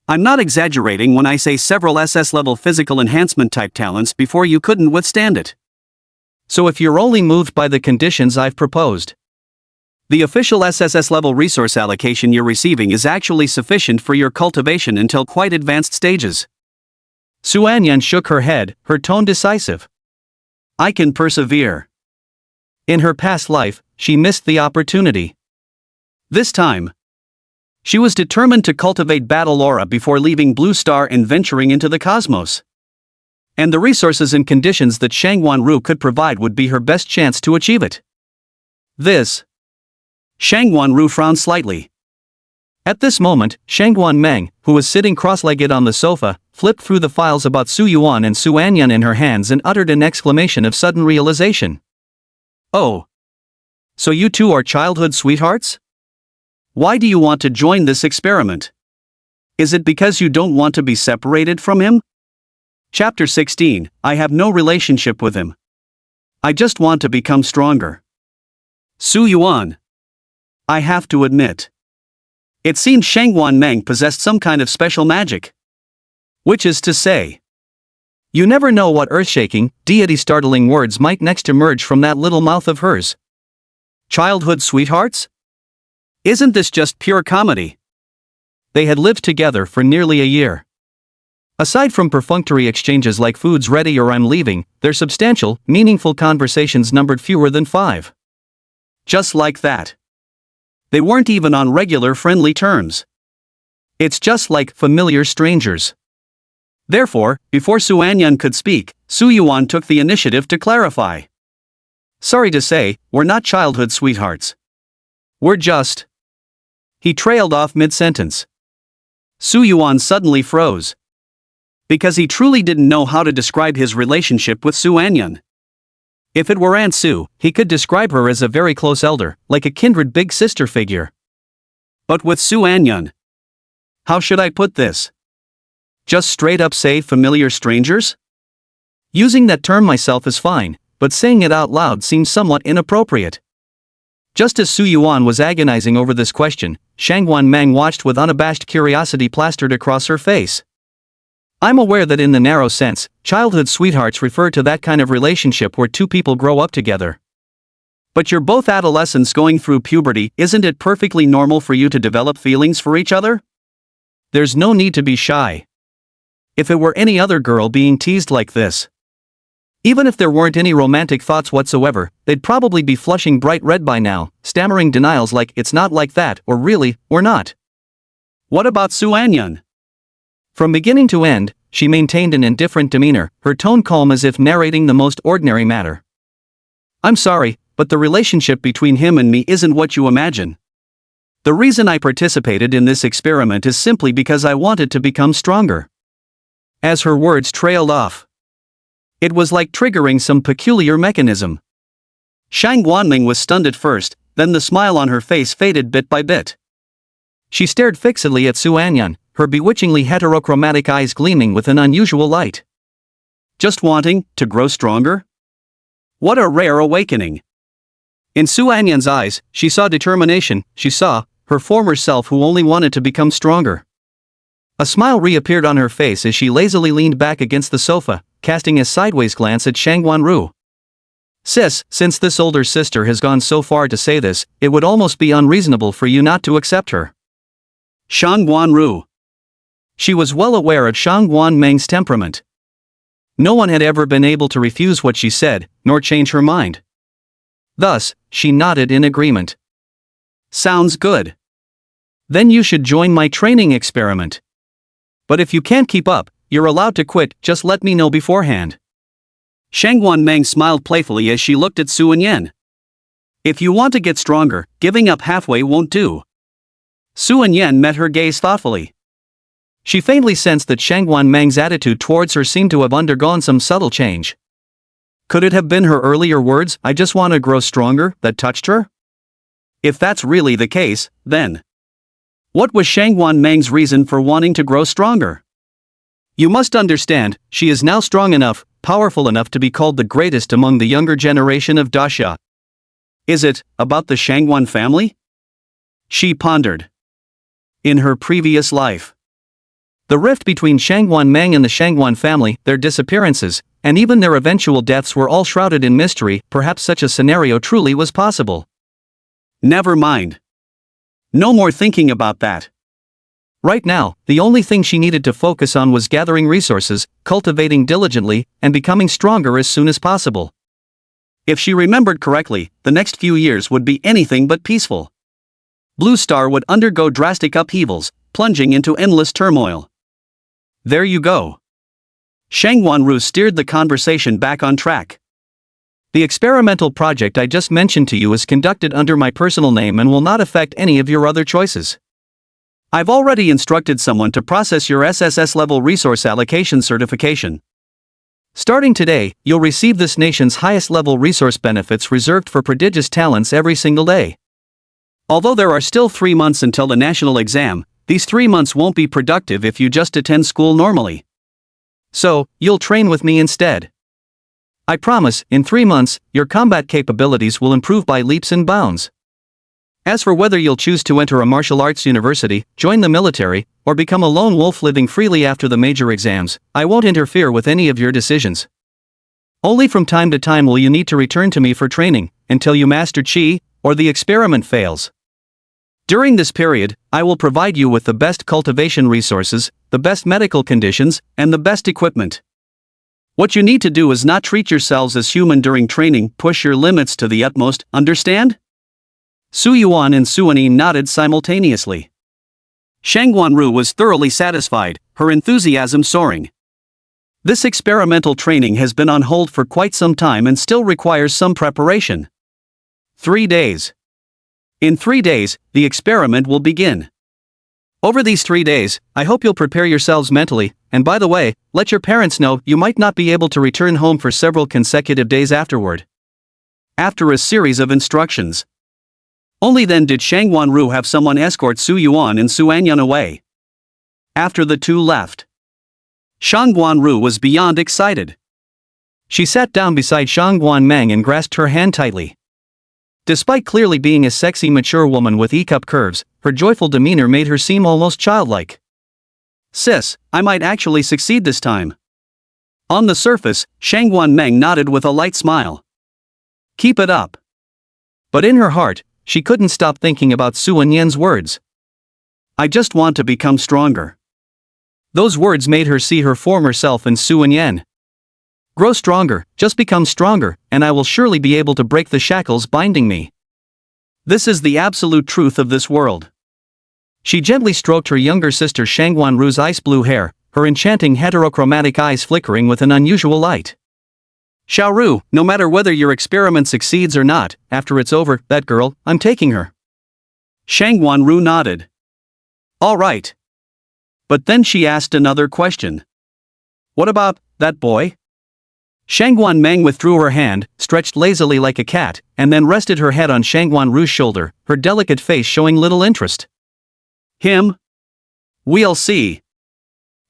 I'm not exaggerating when I say several SS-level physical enhancement type talents before you couldn't withstand it. So if you're only moved by the conditions I've proposed, the official SSS level resource allocation you're receiving is actually sufficient for your cultivation until quite advanced stages. Su Anyun shook her head, her tone decisive. I can persevere. In her past life, she missed the opportunity. This time, she was determined to cultivate battle aura before leaving Blue Star and venturing into the cosmos. And the resources and conditions that Shang Wanru could provide would be her best chance to achieve it. Shang Wanru frowned slightly. At this moment, Shang Wan Meng, who was sitting cross-legged on the sofa, flipped through the files about Su Yuan and Su Anyun in her hands and uttered an exclamation of sudden realization. Oh. So you two are childhood sweethearts? Why do you want to join this experiment? Is it because you don't want to be separated from him? Chapter 16, I have no relationship with him. I just want to become stronger. Su Yuan. I have to admit. It seemed Shang Wan Meng possessed some kind of special magic. Which is to say, you never know what earth-shaking, deity-startling words might next emerge from that little mouth of hers. Childhood sweethearts? Isn't this just pure comedy? They had lived together for nearly a year. Aside from perfunctory exchanges like food's ready or I'm leaving, their substantial, meaningful conversations numbered fewer than 5. Just like that. They weren't even on regular friendly terms. It's just like familiar strangers. Therefore, before Su Anyun could speak, Su Yuan took the initiative to clarify. Sorry to say, we're not childhood sweethearts. We're just... He trailed off mid-sentence. Su Yuan suddenly froze. Because he truly didn't know how to describe his relationship with Su Anyun. If it were Aunt Su, he could describe her as a very close elder, like a kindred big sister figure. But with Su Anyun, how should I put this? Just straight up say familiar strangers? Using that term myself is fine, but saying it out loud seems somewhat inappropriate. Just as Su Yuan was agonizing over this question, Shang Wan Meng watched with unabashed curiosity plastered across her face. I'm aware that in the narrow sense, childhood sweethearts refer to that kind of relationship where two people grow up together. But you're both adolescents going through puberty, isn't it perfectly normal for you to develop feelings for each other? There's no need to be shy. If it were any other girl being teased like this, even if there weren't any romantic thoughts whatsoever, they'd probably be flushing bright red by now, stammering denials like it's not like that, or really, or not. What about Su Anyun? From beginning to end, she maintained an indifferent demeanor, her tone calm as if narrating the most ordinary matter. I'm sorry, but the relationship between him and me isn't what you imagine. The reason I participated in this experiment is simply because I wanted to become stronger." As her words trailed off, it was like triggering some peculiar mechanism. Shang Guanming was stunned at first, then the smile on her face faded bit by bit. She stared fixedly at Su Anyan, her bewitchingly heterochromatic eyes gleaming with an unusual light. Just wanting to grow stronger? What a rare awakening! In Su Anyan's eyes, she saw determination. She saw her former self who only wanted to become stronger. A smile reappeared on her face as she lazily leaned back against the sofa, casting a sideways glance at Shang Guanru. "Sis, since this older sister has gone so far to say this, it would almost be unreasonable for you not to accept her." Shang Guanru. She was well aware of Shang Guanmeng's temperament. No one had ever been able to refuse what she said, nor change her mind. Thus, she nodded in agreement. "Sounds good. Then you should join my training experiment. But if you can't keep up, you're allowed to quit, just let me know beforehand." Shang Guanmeng smiled playfully as she looked at Su Anyan. "If you want to get stronger, giving up halfway won't do." Su Anyan met her gaze thoughtfully. She faintly sensed that Shang Guanmeng's attitude towards her seemed to have undergone some subtle change. Could it have been her earlier words, "I just want to grow stronger," that touched her? If that's really the case, then what was Shang Guanmeng's reason for wanting to grow stronger? You must understand, she is now strong enough, powerful enough to be called the greatest among the younger generation of Daxia. Is it about the Shangguan family? She pondered. In her previous life, the rift between Shang Guanmeng and the Shangguan family, their disappearances, and even their eventual deaths were all shrouded in mystery. Perhaps such a scenario truly was possible. Never mind. No more thinking about that. Right now, the only thing she needed to focus on was gathering resources, cultivating diligently, and becoming stronger as soon as possible. If she remembered correctly, the next few years would be anything but peaceful. Blue Star would undergo drastic upheavals, plunging into endless turmoil. There you go. Shang Guanru steered the conversation back on track. The experimental project I just mentioned to you is conducted under my personal name and will not affect any of your other choices. I've already instructed someone to process your SSS level resource allocation certification. Starting today, you'll receive this nation's highest level resource benefits reserved for prodigious talents every single day. Although there are still 3 months until the national exam, these 3 months won't be productive if you just attend school normally. So, you'll train with me instead. I promise, in 3 months, your combat capabilities will improve by leaps and bounds. As for whether you'll choose to enter a martial arts university, join the military, or become a lone wolf living freely after the major exams, I won't interfere with any of your decisions. Only from time to time will you need to return to me for training, until you master Qi, or the experiment fails. During this period, I will provide you with the best cultivation resources, the best medical conditions, and the best equipment. What you need to do is not treat yourselves as human during training, push your limits to the utmost, understand? Su Yuan and Su Anyi nodded simultaneously. Shang Guanru was thoroughly satisfied, her enthusiasm soaring. This experimental training has been on hold for quite some time and still requires some preparation. 3 days. In 3 days, the experiment will begin. Over these 3 days, I hope you'll prepare yourselves mentally, and by the way, let your parents know you might not be able to return home for several consecutive days afterward. After a series of instructions. Only then did Shang Guanru have someone escort Su Yuan and Su Anyan away. After the two left, Shang Guanru was beyond excited. She sat down beside Shang Guanmeng and grasped her hand tightly. Despite clearly being a sexy mature woman with E-cup curves, her joyful demeanor made her seem almost childlike. Sis, I might actually succeed this time. On the surface, Shang Guanmeng nodded with a light smile. Keep it up. But in her heart, she couldn't stop thinking about Su Anyan's words. I just want to become stronger. Those words made her see her former self in Su Anyan. Grow stronger, just become stronger, and I will surely be able to break the shackles binding me. This is the absolute truth of this world. She gently stroked her younger sister Shang Guanru's ice blue hair, her enchanting heterochromatic eyes flickering with an unusual light. Xiaoru, no matter whether your experiment succeeds or not, after it's over, that girl, I'm taking her. Shang Wanru nodded. All right. But then she asked another question. What about that boy? Shangguan Meng withdrew her hand, stretched lazily like a cat, and then rested her head on Shangguan Ru's shoulder, her delicate face showing little interest. Him? We'll see.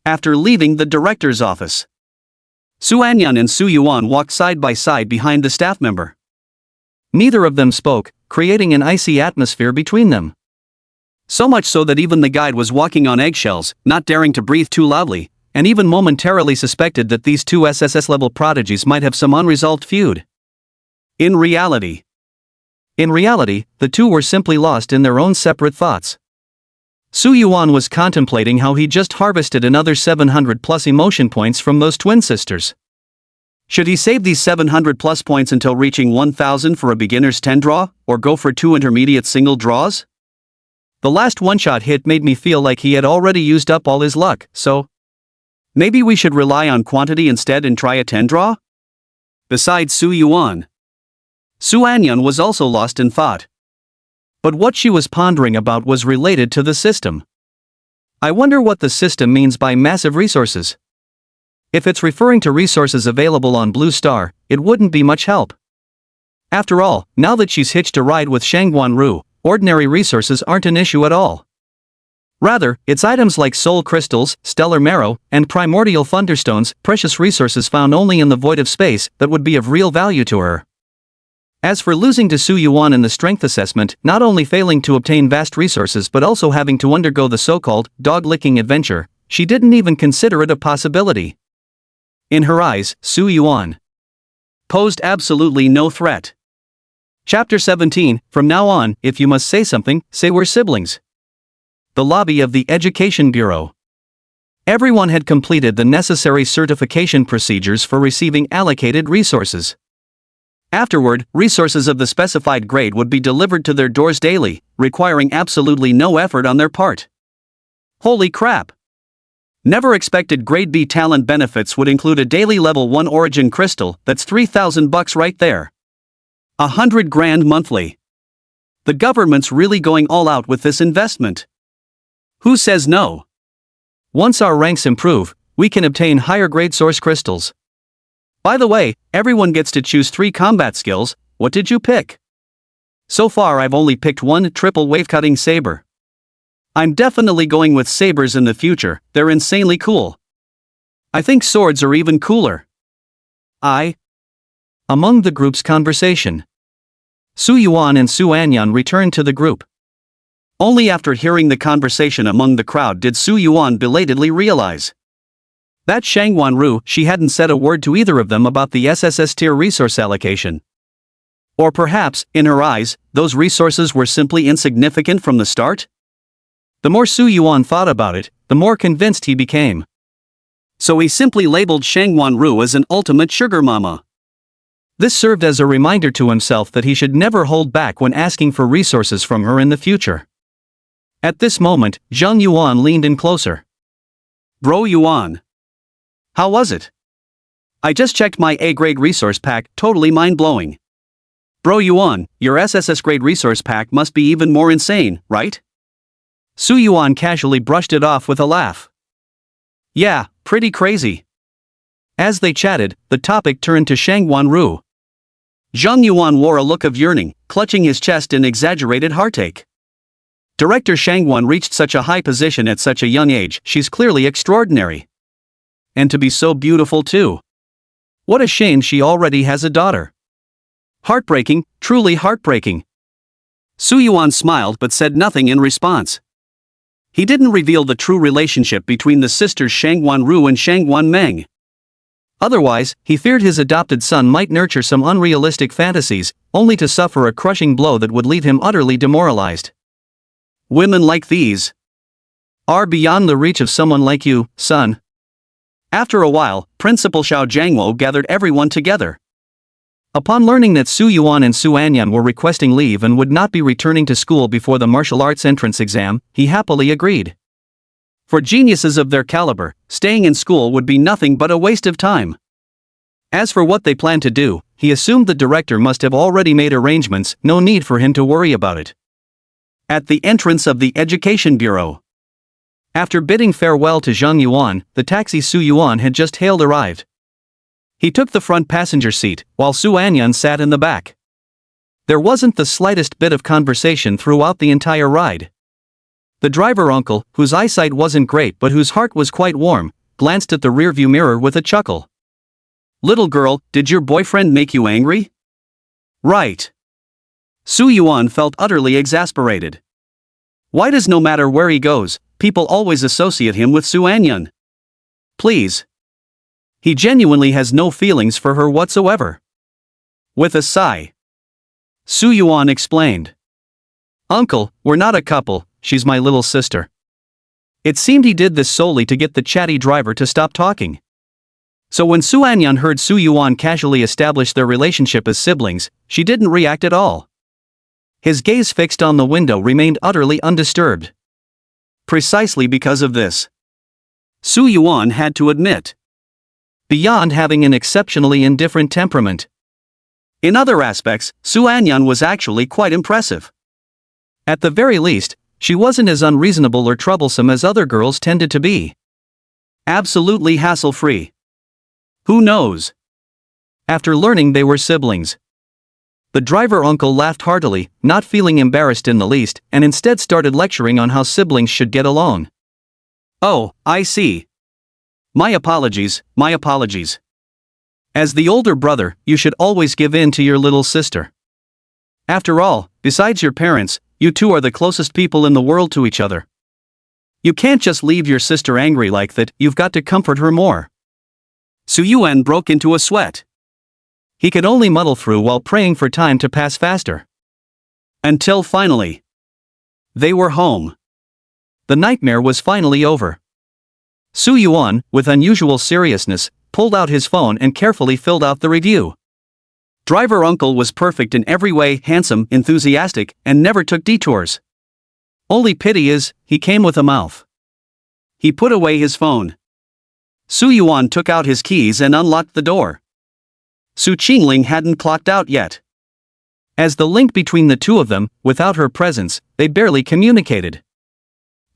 After leaving the director's office, Su Anyan and Su Yuan walked side by side behind the staff member. Neither of them spoke, creating an icy atmosphere between them. So much so that even the guide was walking on eggshells, not daring to breathe too loudly, and even momentarily suspected that these two SSS-level prodigies might have some unresolved feud. In reality, the two were simply lost in their own separate thoughts. Su Yuan was contemplating how he just harvested another 700 plus emotion points from those twin sisters. Should he save these 700 plus points until reaching 1000 for a beginner's 10 draw, or go for 2 intermediate single draws? The last one-shot hit made me feel like he had already used up all his luck, so maybe we should rely on quantity instead and try a 10 draw? Besides Su Yuan, Su Anyan was also lost in thought. But what she was pondering about was related to the system. I wonder what the system means by massive resources. If it's referring to resources available on Blue Star, it wouldn't be much help. After all, now that she's hitched a ride with Shangguan Ru, ordinary resources aren't an issue at all. Rather, it's items like soul crystals, stellar marrow, and primordial thunderstones, precious resources found only in the void of space, that would be of real value to her. As for losing to Su Yuan in the strength assessment, not only failing to obtain vast resources but also having to undergo the so-called dog-licking adventure, she didn't even consider it a possibility. In her eyes, Su Yuan posed absolutely no threat. Chapter 17, from now on, if you must say something, say we're siblings. The lobby of the Education Bureau. Everyone had completed the necessary certification procedures for receiving allocated resources. Afterward, resources of the specified grade would be delivered to their doors daily, requiring absolutely no effort on their part. Holy crap! Never expected grade B talent benefits would include a daily level 1 origin crystal, that's $3,000 right there. 100 grand monthly. The government's really going all out with this investment. Who says no? Once our ranks improve, we can obtain higher grade source crystals. By the way, everyone gets to choose 3 combat skills. What did you pick? So far I've only picked one triple wave-cutting saber. I'm definitely going with sabers in the future, they're insanely cool. I think swords are even cooler. Among the group's conversation, Su Yuan and Su Anyan returned to the group. Only after hearing the conversation among the crowd did Su Yuan belatedly realize that Shangguan Ru, she hadn't said a word to either of them about the SSS tier resource allocation. Or perhaps, in her eyes, those resources were simply insignificant from the start? The more Su Yuan thought about it, the more convinced he became. So he simply labeled Shangguan Ru as an ultimate sugar mama. This served as a reminder to himself that he should never hold back when asking for resources from her in the future. At this moment, Zheng Yuan leaned in closer. Bro Yuan. How was it? I just checked my A-grade resource pack, totally mind-blowing. Bro Yuan, your SSS grade resource pack must be even more insane, right? Su Yuan casually brushed it off with a laugh. Yeah, pretty crazy. As they chatted, the topic turned to Shangguan Ru. Zheng Yuan wore a look of yearning, clutching his chest in exaggerated heartache. Director Shangguan reached such a high position at such a young age, she's clearly extraordinary. And to be so beautiful too. What a shame she already has a daughter. Heartbreaking, truly heartbreaking. Su Yuan smiled but said nothing in response. He didn't reveal the true relationship between the sisters Shangguan Ru and Shangguan Meng. Otherwise, he feared his adopted son might nurture some unrealistic fantasies, only to suffer a crushing blow that would leave him utterly demoralized. Women like these are beyond the reach of someone like you, son. After a while, Principal Xiao Jiangwo gathered everyone together. Upon learning that Su Yuan and Su Anyan were requesting leave and would not be returning to school before the martial arts entrance exam, he happily agreed. For geniuses of their caliber, staying in school would be nothing but a waste of time. As for what they planned to do, he assumed the director must have already made arrangements, no need for him to worry about it. At the entrance of the Education Bureau. After bidding farewell to Zhang Yuan, the taxi Su Yuan had just hailed arrived. He took the front passenger seat, while Su Anyan sat in the back. There wasn't the slightest bit of conversation throughout the entire ride. The driver uncle, whose eyesight wasn't great but whose heart was quite warm, glanced at the rearview mirror with a chuckle. "Little girl, did your boyfriend make you angry?" "Right." Su Yuan felt utterly exasperated. Why does no matter where he goes, people always associate him with Su Anyan? Please. He genuinely has no feelings for her whatsoever. With a sigh, Su Yuan explained. "Uncle, we're not a couple, she's my little sister." It seemed he did this solely to get the chatty driver to stop talking. So when Su Anyan heard Su Yuan casually establish their relationship as siblings, she didn't react at all. His gaze fixed on the window remained utterly undisturbed. Precisely because of this, Su Yuan had to admit, beyond having an exceptionally indifferent temperament, in other aspects, Su Anyan was actually quite impressive. At the very least, she wasn't as unreasonable or troublesome as other girls tended to be. Absolutely hassle-free. Who knows? After learning they were siblings, the driver uncle laughed heartily, not feeling embarrassed in the least, and instead started lecturing on how siblings should get along. "Oh, I see. My apologies, my apologies. As the older brother, you should always give in to your little sister. After all, besides your parents, you two are the closest people in the world to each other. You can't just leave your sister angry like that, you've got to comfort her more." Su Yuan broke into a sweat. He could only muddle through while praying for time to pass faster. Until finally, they were home. The nightmare was finally over. Su Yuan, with unusual seriousness, pulled out his phone and carefully filled out the review. Driver uncle was perfect in every way, handsome, enthusiastic, and never took detours. Only pity is, he came with a mouth. He put away his phone. Su Yuan took out his keys and unlocked the door. Su Qingling hadn't clocked out yet. As the link between the two of them, without her presence, they barely communicated.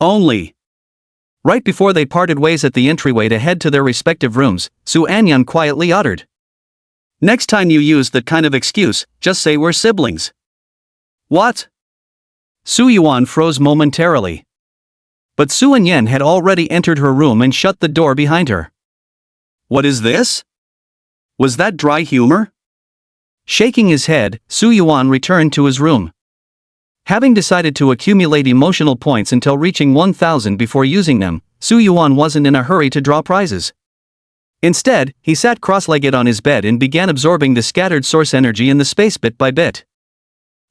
Only right before they parted ways at the entryway to head to their respective rooms, Su Anyan quietly uttered, "Next time you use that kind of excuse, just say we're siblings." "What?" Su Yuan froze momentarily. But Su Anyan had already entered her room and shut the door behind her. "What is this? Was that dry humor?" Shaking his head, Su Yuan returned to his room. Having decided to accumulate emotional points until reaching 1,000 before using them, Su Yuan wasn't in a hurry to draw prizes. Instead, he sat cross-legged on his bed and began absorbing the scattered source energy in the space bit by bit.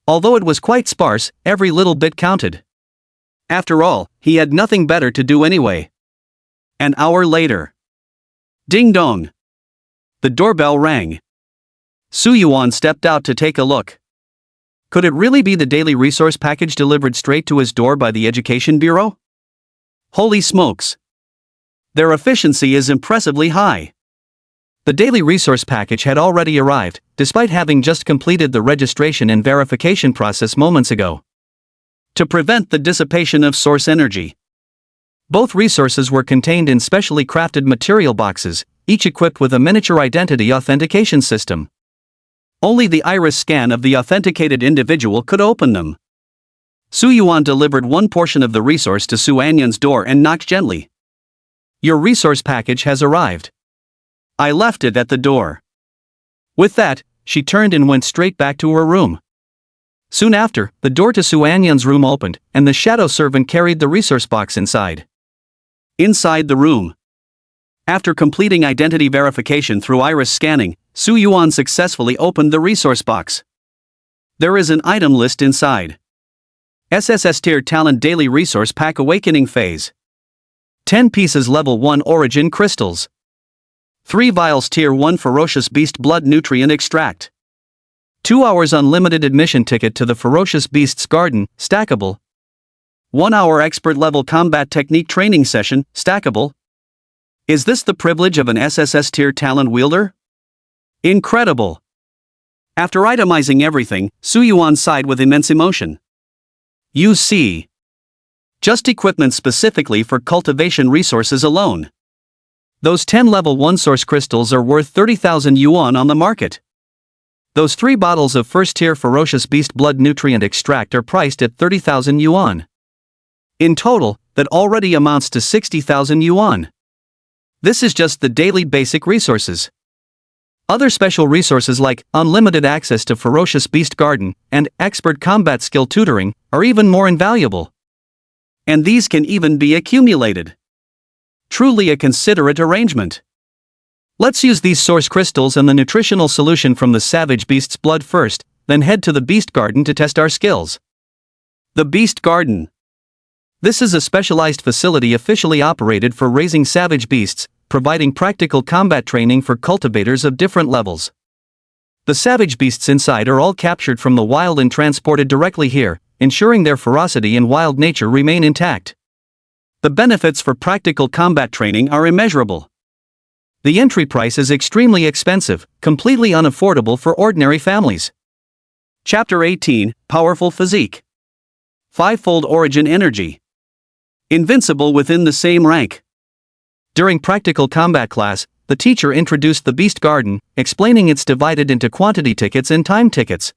Although it was quite sparse, every little bit counted. After all, he had nothing better to do anyway. An hour later. Ding dong. The doorbell rang. Su Yuan stepped out to take a look. Could it really be the daily resource package delivered straight to his door by the Education Bureau? Holy smokes! Their efficiency is impressively high. The daily resource package had already arrived, despite having just completed the registration and verification process moments ago. To prevent the dissipation of source energy. Both resources were contained in specially crafted material boxes, each equipped with a miniature identity authentication system. Only the iris scan of the authenticated individual could open them. Su Yuan delivered one portion of the resource to Su Anyan's door and knocked gently. "Your resource package has arrived. I left it at the door." With that, she turned and went straight back to her room. Soon after, the door to Su Anyan's room opened, and the shadow servant carried the resource box inside. Inside the room. After completing identity verification through iris scanning, Su Yuan successfully opened the resource box. There is an item list inside. SSS Tier Talent Daily Resource Pack Awakening Phase. 10 pieces Level 1 Origin Crystals. 3 vials Tier 1 Ferocious Beast Blood Nutrient Extract. 2 hours unlimited admission ticket to the Ferocious Beast's Garden, stackable. 1 hour expert level combat technique training session, stackable. Is this the privilege of an SSS tier talent wielder? Incredible! After itemizing everything, Su Yuan sighed with immense emotion. You see. Just equipment specifically for cultivation resources alone. Those 10 level 1 source crystals are worth 30,000 yuan on the market. Those 3 bottles of first-tier ferocious beast blood nutrient extract are priced at 30,000 yuan. In total, that already amounts to 60,000 yuan. This is just the daily basic resources. Other special resources like unlimited access to ferocious beast garden and expert combat skill tutoring are even more invaluable. And these can even be accumulated. Truly a considerate arrangement. Let's use these source crystals and the nutritional solution from the savage beast's blood first, then head to the beast garden to test our skills. The beast garden. This is a specialized facility officially operated for raising savage beasts, providing practical combat training for cultivators of different levels. The savage beasts inside are all captured from the wild and transported directly here, ensuring their ferocity and wild nature remain intact. The benefits for practical combat training are immeasurable. The entry price is extremely expensive, completely unaffordable for ordinary families. Chapter 18, Powerful Physique. Fivefold Origin Energy. Invincible within the same rank. During practical combat class, the teacher introduced the Beast Garden, explaining it's divided into quantity tickets and time tickets.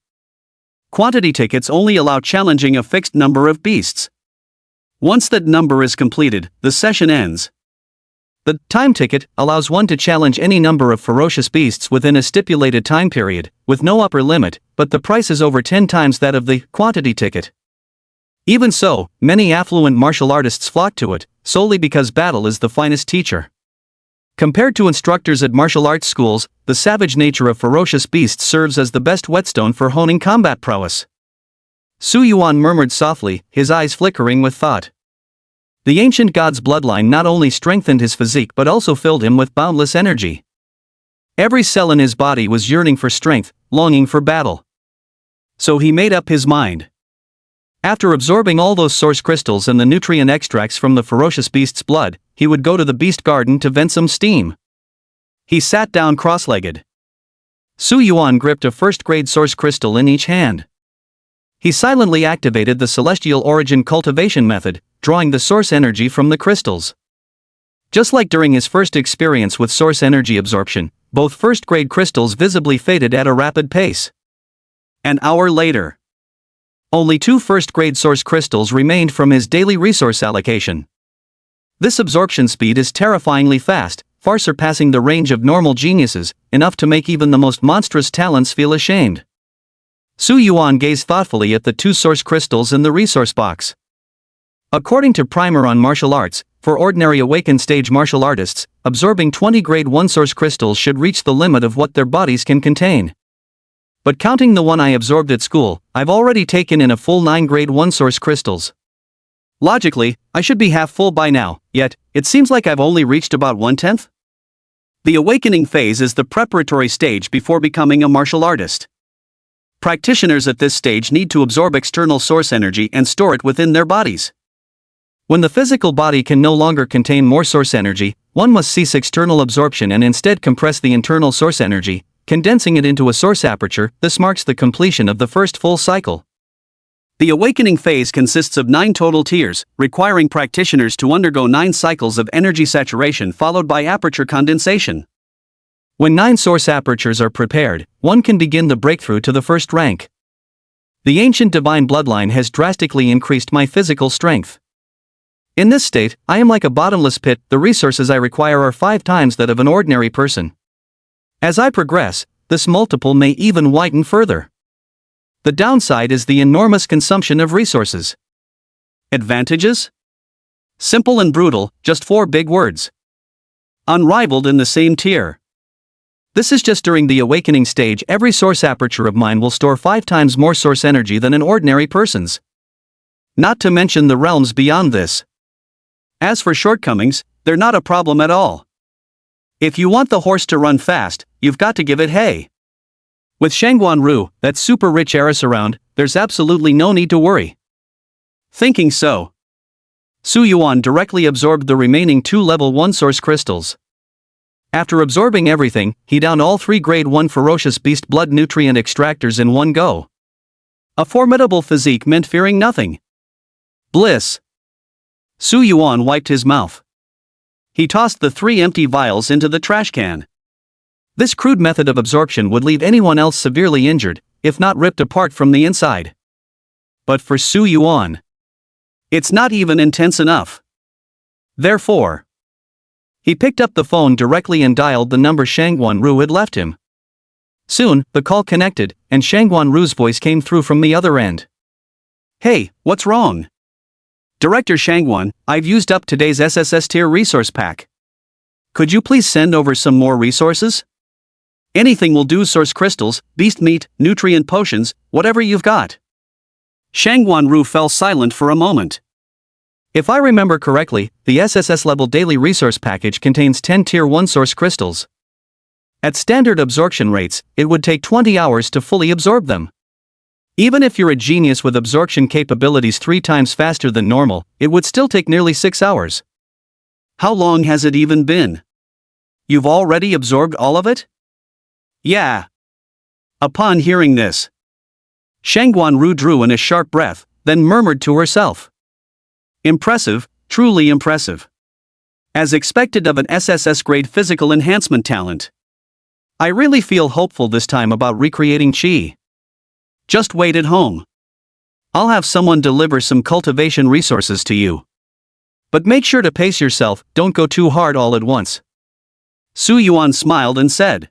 Quantity tickets only allow challenging a fixed number of beasts. Once that number is completed, the session ends. The time ticket allows one to challenge any number of ferocious beasts within a stipulated time period, with no upper limit, but the price is over 10 times that of the quantity ticket. Even so, many affluent martial artists flock to it, solely because battle is the finest teacher. Compared to instructors at martial arts schools, the savage nature of ferocious beasts serves as the best whetstone for honing combat prowess. Su Yuan murmured softly, his eyes flickering with thought. The ancient god's bloodline not only strengthened his physique but also filled him with boundless energy. Every cell in his body was yearning for strength, longing for battle. So he made up his mind. After absorbing all those source crystals and the nutrient extracts from the ferocious beast's blood, he would go to the beast garden to vent some steam. He sat down cross-legged. Su Yuan gripped a first-grade source crystal in each hand. He silently activated the celestial origin cultivation method, drawing the source energy from the crystals. Just like during his first experience with source energy absorption, both first-grade crystals visibly faded at a rapid pace. An hour later, only 2 first-grade source crystals remained from his daily resource allocation. This absorption speed is terrifyingly fast, far surpassing the range of normal geniuses, enough to make even the most monstrous talents feel ashamed. Su Yuan gazed thoughtfully at the 2 source crystals in the resource box. According to Primer on Martial Arts, for ordinary awakened stage martial artists, absorbing 20 grade 1 source crystals should reach the limit of what their bodies can contain. But counting the one I absorbed at school, I've already taken in a full 9 grade 1 source crystals. Logically, I should be half full by now, yet, it seems like I've only reached about 1/10. The awakening phase is the preparatory stage before becoming a martial artist. Practitioners at this stage need to absorb external source energy and store it within their bodies. When the physical body can no longer contain more source energy, one must cease external absorption and instead compress the internal source energy, condensing it into a source aperture. This marks the completion of the first full cycle. The awakening phase consists of 9 total tiers, requiring practitioners to undergo 9 cycles of energy saturation followed by aperture condensation. When 9 source apertures are prepared, one can begin the breakthrough to the first rank. The ancient divine bloodline has drastically increased my physical strength. In this state, I am like a bottomless pit. The resources I require are 5 times that of an ordinary person. As I progress, this multiple may even widen further. The downside is the enormous consumption of resources. Advantages? Simple and brutal, just 4 big words. Unrivaled in the same tier. This is just during the awakening stage. Every source aperture of mine will store 5 times more source energy than an ordinary person's. Not to mention the realms beyond this. As for shortcomings, they're not a problem at all. If you want the horse to run fast, you've got to give it hay. With Shangguan Ru, that super rich heiress around, there's absolutely no need to worry. Thinking so, Su Yuan directly absorbed the remaining 2 level 1 source crystals. After absorbing everything, he downed all 3 Grade 1 ferocious beast blood nutrient extractors in one go. A formidable physique meant fearing nothing. Bliss. Su Yuan wiped his mouth. He tossed the 3 empty vials into the trash can. This crude method of absorption would leave anyone else severely injured, if not ripped apart from the inside. But for Su Yuan, it's not even intense enough. Therefore, he picked up the phone directly and dialed the number Shangguan Ru had left him. Soon, the call connected, and Shangguan Ru's voice came through from the other end. Hey, what's wrong? Director Shangguan, I've used up today's SSS tier resource pack. Could you please send over some more resources? Anything will do, source crystals, beast meat, nutrient potions, whatever you've got. Shangguan Ru fell silent for a moment. If I remember correctly, the SSS level daily resource package contains 10 tier 1 source crystals. At standard absorption rates, it would take 20 hours to fully absorb them. Even if you're a genius with absorption capabilities 3 times faster than normal, it would still take nearly 6 hours. How long has it even been? You've already absorbed all of it? Yeah. Upon hearing this, Shangguan Ru drew in a sharp breath, then murmured to herself. Impressive, truly impressive. As expected of an SSS grade physical enhancement talent. I really feel hopeful this time about recreating Qi. Just wait at home. I'll have someone deliver some cultivation resources to you. But make sure to pace yourself, don't go too hard all at once. Su Yuan smiled and said.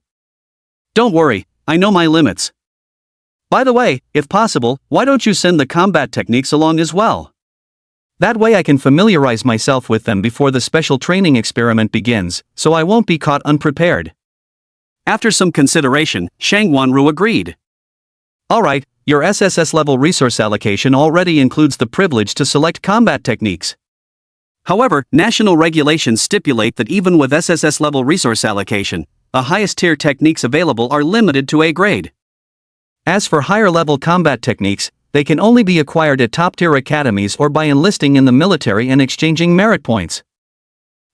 Don't worry, I know my limits. By the way, if possible, why don't you send the combat techniques along as well? That way I can familiarize myself with them before the special training experiment begins, so I won't be caught unprepared. After some consideration, Shangguan Ru agreed. Alright, your SSS level resource allocation already includes the privilege to select combat techniques. However, national regulations stipulate that even with SSS level resource allocation, the highest tier techniques available are limited to A grade. As for higher level combat techniques, they can only be acquired at top tier academies or by enlisting in the military and exchanging merit points.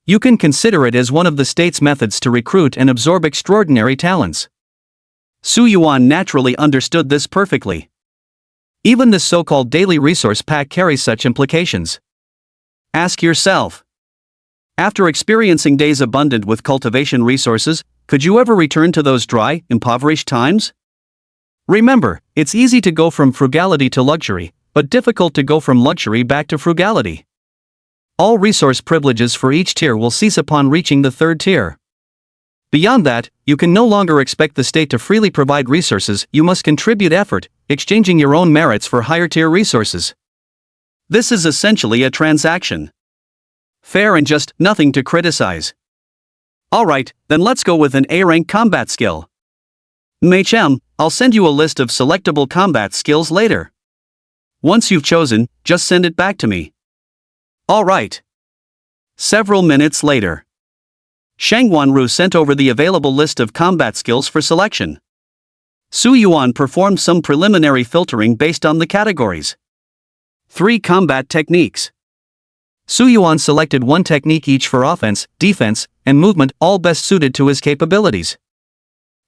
You can consider it as one of the state's methods to recruit and absorb extraordinary talents. Su Yuan naturally understood this perfectly. Even this so-called daily resource pack carries such implications. Ask yourself. After experiencing days abundant with cultivation resources, could you ever return to those dry, impoverished times? Remember, it's easy to go from frugality to luxury, but difficult to go from luxury back to frugality. All resource privileges for each tier will cease upon reaching the 3rd tier. Beyond that, you can no longer expect the state to freely provide resources, you must contribute effort, exchanging your own merits for higher tier resources. This is essentially a transaction. Fair and just, nothing to criticize. Alright, then let's go with an A-rank combat skill. MHM, I'll send you a list of selectable combat skills later. Once you've chosen, just send it back to me. Alright. Several minutes later, Shangguan Ru sent over the available list of combat skills for selection. Su Yuan performed some preliminary filtering based on the categories. 3 combat techniques. Su Yuan selected 1 technique each for offense, defense, and movement, all best suited to his capabilities.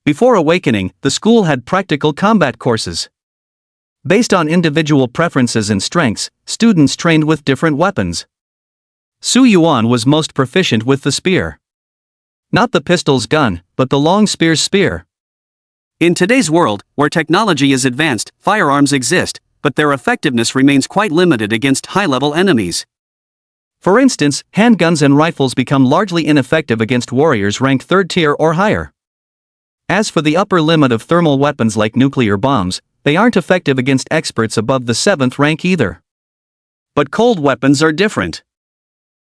Before awakening, the school had practical combat courses. Based on individual preferences and strengths, students trained with different weapons. Su Yuan was most proficient with the spear. Not the pistol's gun, but the long spear's spear. In today's world, where technology is advanced, firearms exist, but their effectiveness remains quite limited against high-level enemies. For instance, handguns and rifles become largely ineffective against warriors ranked 3rd tier or higher. As for the upper limit of thermal weapons like nuclear bombs, they aren't effective against experts above the 7th rank either. But cold weapons are different.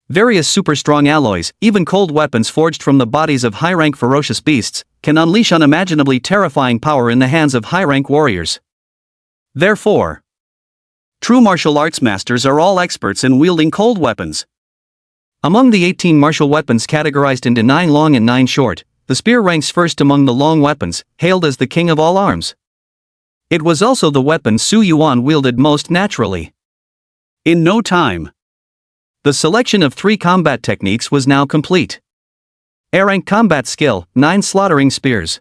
Various super-strong alloys, even cold weapons forged from the bodies of high-rank ferocious beasts, can unleash unimaginably terrifying power in the hands of high-rank warriors. Therefore, true martial arts masters are all experts in wielding cold weapons. Among the 18 martial weapons categorized into 9 long and 9 short, the spear ranks first among the long weapons, hailed as the king of all arms. It was also the weapon Su Yuan wielded most naturally. In no time, the selection of 3 combat techniques was now complete. A-rank combat skill, 9 slaughtering spears.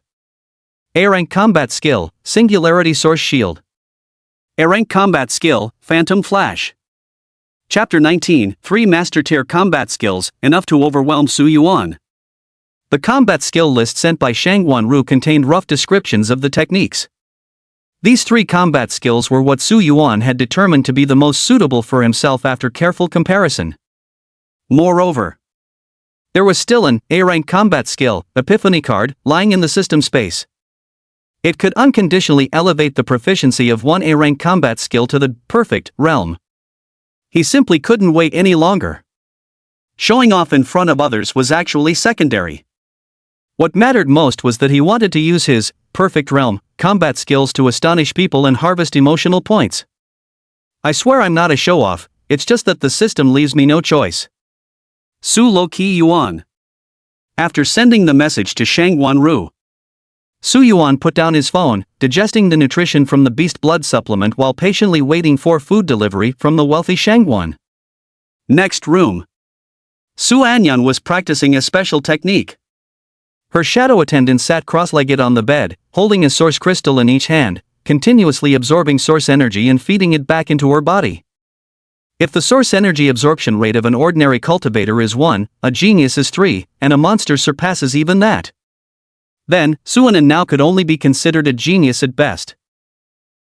A-rank combat skill, singularity source shield. A-rank combat skill, phantom flash. Chapter 19, 3 master tier combat skills, enough to overwhelm Su Yuan. The combat skill list sent by Shangguan Ru contained rough descriptions of the techniques. These 3 combat skills were what Su Yuan had determined to be the most suitable for himself after careful comparison. Moreover, there was still an A-rank combat skill, Epiphany card, lying in the system space. It could unconditionally elevate the proficiency of one A-rank combat skill to the perfect realm. He simply couldn't wait any longer. Showing off in front of others was actually secondary. What mattered most was that he wanted to use his perfect realm combat skills to astonish people and harvest emotional points. I swear I'm not a show-off, it's just that the system leaves me no choice. Su Low-Key Yuan. After sending the message to Shangguan Ru, Su Yuan put down his phone, digesting the nutrition from the beast blood supplement while patiently waiting for food delivery from the wealthy Shangguan. Next room. Su Anyan was practicing a special technique. Her shadow attendant sat cross-legged on the bed, holding a source crystal in each hand, continuously absorbing source energy and feeding it back into her body. If the source energy absorption rate of an ordinary cultivator is 1, a genius is 3, and a monster surpasses even that. Then, Su Anyan now could only be considered a genius at best.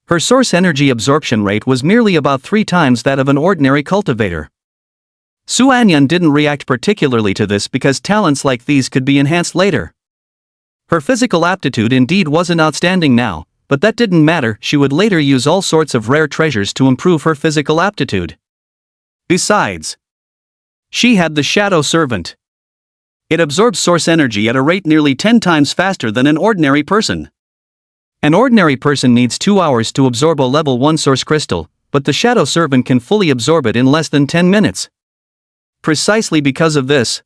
Her source energy absorption rate was merely about 3 times that of an ordinary cultivator. Su Anyan didn't react particularly to this because talents like these could be enhanced later. Her physical aptitude indeed wasn't outstanding now, but that didn't matter, she would later use all sorts of rare treasures to improve her physical aptitude. Besides, she had the Shadow Servant. It absorbs source energy at a rate nearly 10 times faster than an ordinary person. An ordinary person needs 2 hours to absorb a level 1 source crystal, but the Shadow Servant can fully absorb it in less than 10 minutes. Precisely because of this,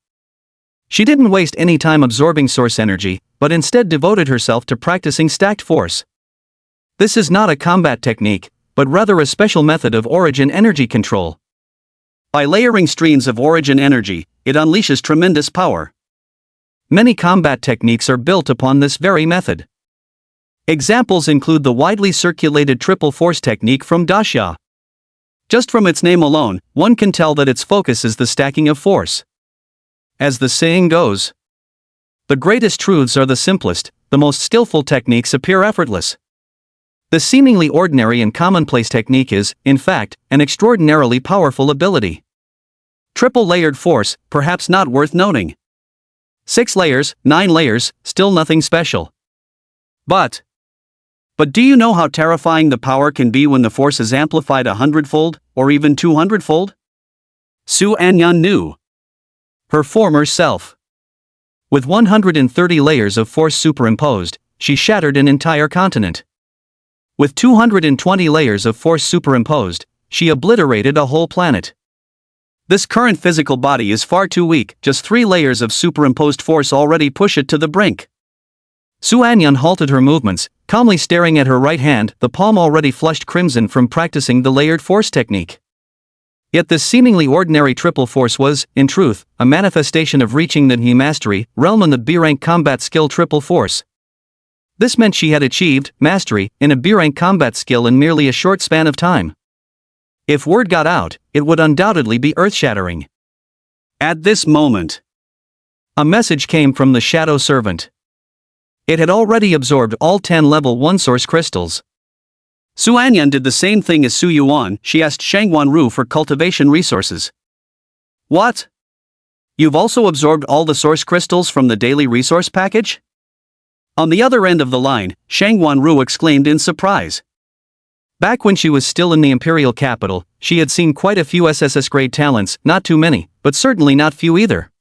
she didn't waste any time absorbing source energy, but instead devoted herself to practicing stacked force. This is not a combat technique, but rather a special method of origin energy control. By layering streams of origin energy, it unleashes tremendous power. Many combat techniques are built upon this very method. Examples include the widely circulated triple force technique from Daxia. Just from its name alone, one can tell that its focus is the stacking of force. As the saying goes, the greatest truths are the simplest, the most skillful techniques appear effortless. The seemingly ordinary and commonplace technique is, in fact, an extraordinarily powerful ability. Triple layered force, perhaps not worth noting. 6 layers, 9 layers, still nothing special. But do you know how terrifying the power can be when the force is amplified 100-fold, or even 200-fold? Su Anyan knew. Her former self. With 130 layers of force superimposed, she shattered an entire continent. With 220 layers of force superimposed, she obliterated a whole planet. This current physical body is far too weak, just 3 layers of superimposed force already push it to the brink. Su Anyan halted her movements, calmly staring at her right hand, the palm already flushed crimson from practicing the layered force technique. Yet this seemingly ordinary triple force was, in truth, a manifestation of reaching the He mastery realm in the B-rank combat skill triple force. This meant she had achieved mastery in a B-rank combat skill in merely a short span of time. If word got out, it would undoubtedly be earth-shattering. At this moment, a message came from the Shadow Servant. It had already absorbed all 10 level 1 source crystals. Su Anyan did the same thing as Su Yuan, she asked Shangguan Ru for cultivation resources. What? You've also absorbed all the source crystals from the daily resource package? On the other end of the line, Shangguan Ru exclaimed in surprise. Back when she was still in the imperial capital, she had seen quite a few SSS-grade talents, not too many, but certainly not few either.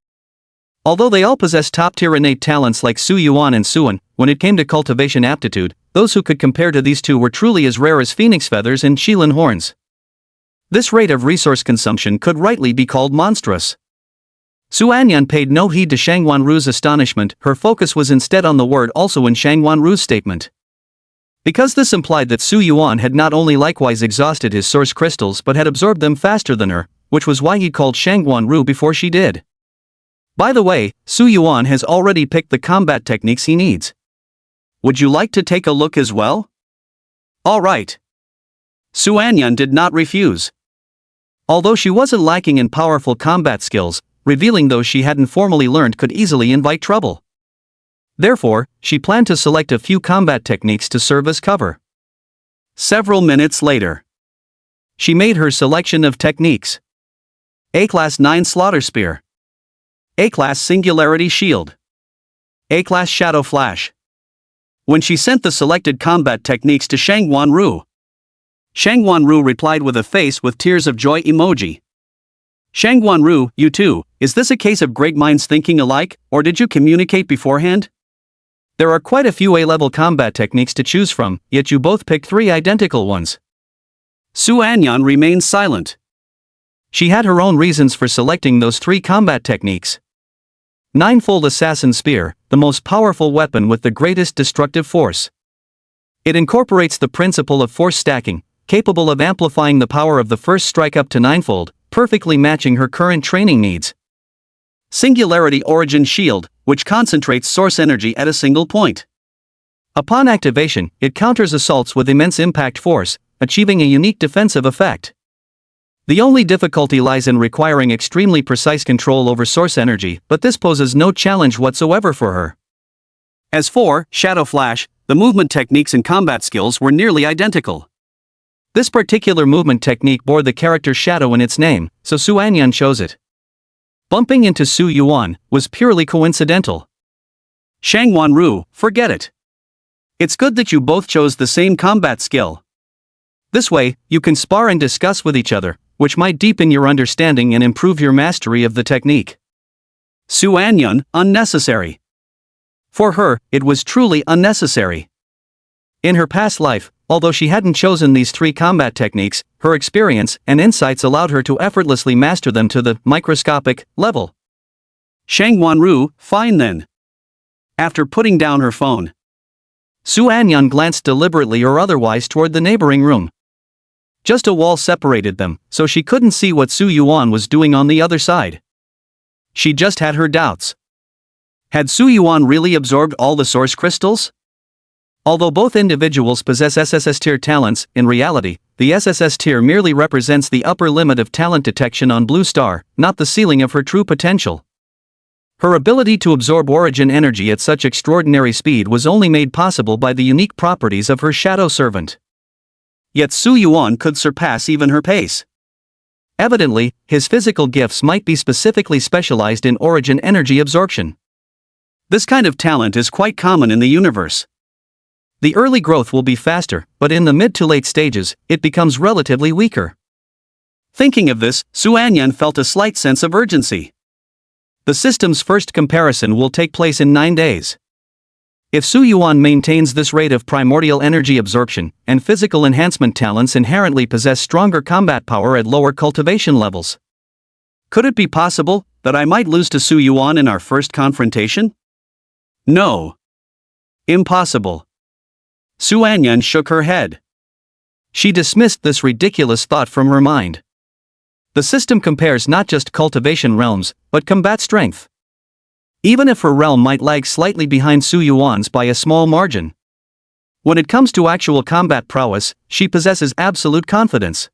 Although they all possessed top-tier innate talents like Su Yuan and Suan, when it came to cultivation aptitude, those who could compare to these two were truly as rare as phoenix feathers and Qilin horns. This rate of resource consumption could rightly be called monstrous. Su Anyan paid no heed to Shangguan Ru's astonishment, her focus was instead on the word also in Shangguan Ru's statement. Because this implied that Su Yuan had not only likewise exhausted his source crystals but had absorbed them faster than her, which was why he called Shangguan Ru before she did. By the way, Su Yuan has already picked the combat techniques he needs. Would you like to take a look as well? Alright. Su Anyan did not refuse. Although she wasn't lacking in powerful combat skills, revealing those she hadn't formally learned could easily invite trouble. Therefore, she planned to select a few combat techniques to serve as cover. Several minutes later, she made her selection of techniques. A-Class 9 Slaughter Spear, A-Class Singularity Shield, A-Class Shadow Flash. When she sent the selected combat techniques to Shangwan Ru, Shangwan Ru replied with a face with tears of joy emoji. Shangwan Ru, you too, is this a case of great minds thinking alike, or did you communicate beforehand? There are quite a few A-level combat techniques to choose from, yet you both picked 3 identical ones. Su Anyan remained silent. She had her own reasons for selecting those 3 combat techniques. Ninefold Assassin Spear, the most powerful weapon with the greatest destructive force. It incorporates the principle of force stacking, capable of amplifying the power of the first strike up to ninefold, perfectly matching her current training needs. Singularity Origin Shield, which concentrates source energy at a single point. Upon activation, it counters assaults with immense impact force, achieving a unique defensive effect. The only difficulty lies in requiring extremely precise control over source energy, but this poses no challenge whatsoever for her. As for Shadow Flash, the movement techniques and combat skills were nearly identical. This particular movement technique bore the character Shadow in its name, so Su Anyan chose it. Bumping into Su Yuan was purely coincidental. Shangwan Ru, forget it. It's good that you both chose the same combat skill. This way, you can spar and discuss with each other, which might deepen your understanding and improve your mastery of the technique. Su Anyan, unnecessary. For her, it was truly unnecessary. In her past life, although she hadn't chosen these 3 combat techniques, her experience and insights allowed her to effortlessly master them to the microscopic level. Shangwan Ru, fine then. After putting down her phone, Su Anyan glanced deliberately or otherwise toward the neighboring room. Just a wall separated them, so she couldn't see what Su Yuan was doing on the other side. She just had her doubts. Had Su Yuan really absorbed all the source crystals? Although both individuals possess SSS tier talents, in reality, the SSS tier merely represents the upper limit of talent detection on Blue Star, not the ceiling of her true potential. Her ability to absorb origin energy at such extraordinary speed was only made possible by the unique properties of her shadow servant. Yet Su Yuan could surpass even her pace. Evidently, his physical gifts might be specifically specialized in origin energy absorption. This kind of talent is quite common in the universe. The early growth will be faster, but in the mid to late stages, it becomes relatively weaker. Thinking of this, Su Anyan felt a slight sense of urgency. The system's first comparison will take place in 9 days. If Su Yuan maintains this rate of primordial energy absorption, and physical enhancement talents inherently possess stronger combat power at lower cultivation levels. Could it be possible that I might lose to Su Yuan in our first confrontation? No. Impossible. Su Anyan shook her head. She dismissed this ridiculous thought from her mind. The system compares not just cultivation realms, but combat strength. Even if her realm might lag slightly behind Su Yuan's by a small margin. When it comes to actual combat prowess, she possesses absolute confidence.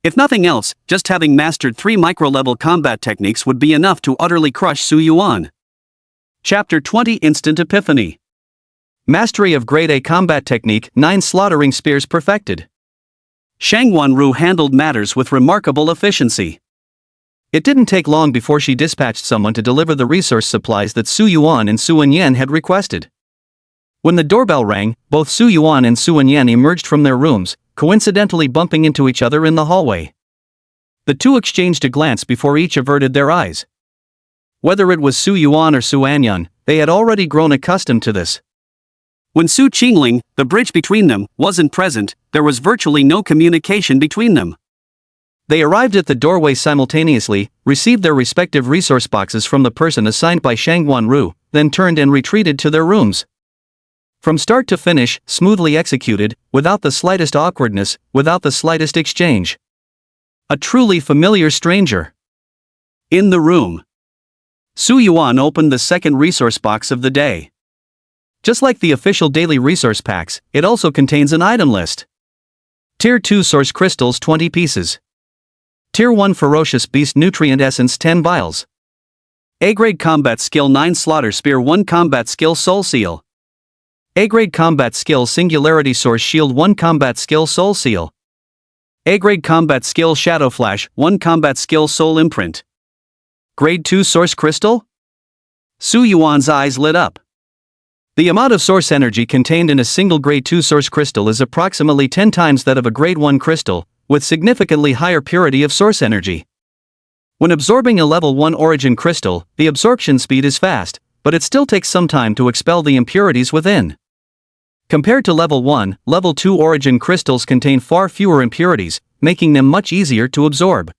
If nothing else, just having mastered 3 micro-level combat techniques would be enough to utterly crush Su Yuan. Chapter 20 Instant Epiphany. Mastery of Grade A Combat Technique 9 Slaughtering Spears perfected. Shangwan Ru handled matters with remarkable efficiency. It didn't take long before she dispatched someone to deliver the resource supplies that Su Yuan and Su Anyan had requested. When the doorbell rang, both Su Yuan and Su Anyan emerged from their rooms, coincidentally bumping into each other in the hallway. The two exchanged a glance before each averted their eyes. Whether it was Su Yuan or Su Anyan, they had already grown accustomed to this. When Su Qingling, the bridge between them, wasn't present, there was virtually no communication between them. They arrived at the doorway simultaneously, received their respective resource boxes from the person assigned by Shangwan Ru, then turned and retreated to their rooms. From start to finish, smoothly executed, without the slightest awkwardness, without the slightest exchange. A truly familiar stranger. In the room. Su Yuan opened the second resource box of the day. Just like the official daily resource packs, it also contains an item list. Tier 2 Source Crystals 20 pieces. Tier 1 Ferocious Beast Nutrient Essence 10 vials. A-Grade Combat Skill 9 Slaughter Spear 1 Combat Skill Soul Seal. A-Grade Combat Skill Singularity Source Shield 1 Combat Skill Soul Seal. A-Grade Combat Skill Shadow Flash 1 Combat Skill Soul Imprint. Grade 2 Source Crystal? Su Yuan's eyes lit up. The amount of source energy contained in a single Grade 2 Source Crystal is approximately 10 times that of a Grade 1 crystal, with significantly higher purity of source energy. When absorbing a Level 1 Origin crystal, the absorption speed is fast, but it still takes some time to expel the impurities within. Compared to Level 1, Level 2 Origin crystals contain far fewer impurities, making them much easier to absorb.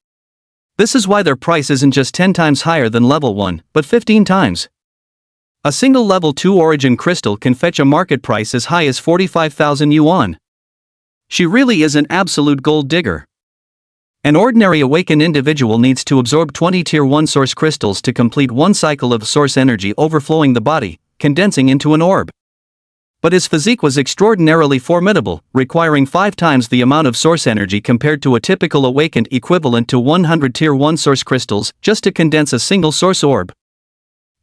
This is why their price isn't just 10 times higher than Level 1, but 15 times. A single Level 2 Origin crystal can fetch a market price as high as 45,000 yuan. She really is an absolute gold digger. An ordinary awakened individual needs to absorb 20 Tier 1 Source Crystals to complete one cycle of source energy overflowing the body, condensing into an orb. But his physique was extraordinarily formidable, requiring 5 times the amount of source energy compared to a typical awakened equivalent to 100 Tier 1 Source Crystals just to condense a single source orb.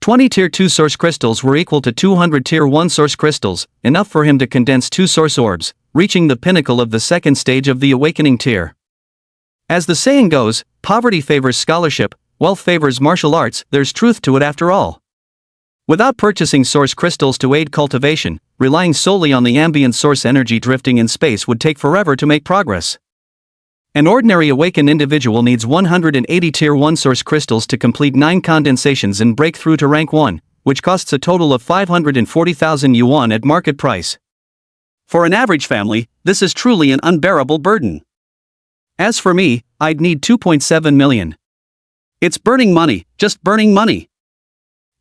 20 Tier 2 Source Crystals were equal to 200 Tier 1 Source Crystals, enough for him to condense 2 source orbs, reaching the pinnacle of the second stage of the awakening tier. As the saying goes, poverty favors scholarship, wealth favors martial arts. There's truth to it after all. Without purchasing source crystals to aid cultivation, relying solely on the ambient source energy drifting in space would take forever to make progress. An ordinary awakened individual needs 180 Tier 1 Source Crystals to complete 9 condensations and break through to rank 1, which costs a total of 540,000 yuan at market price. For an average family, this is truly an unbearable burden. As for me, I'd need 2.7 million. It's burning money, just burning money.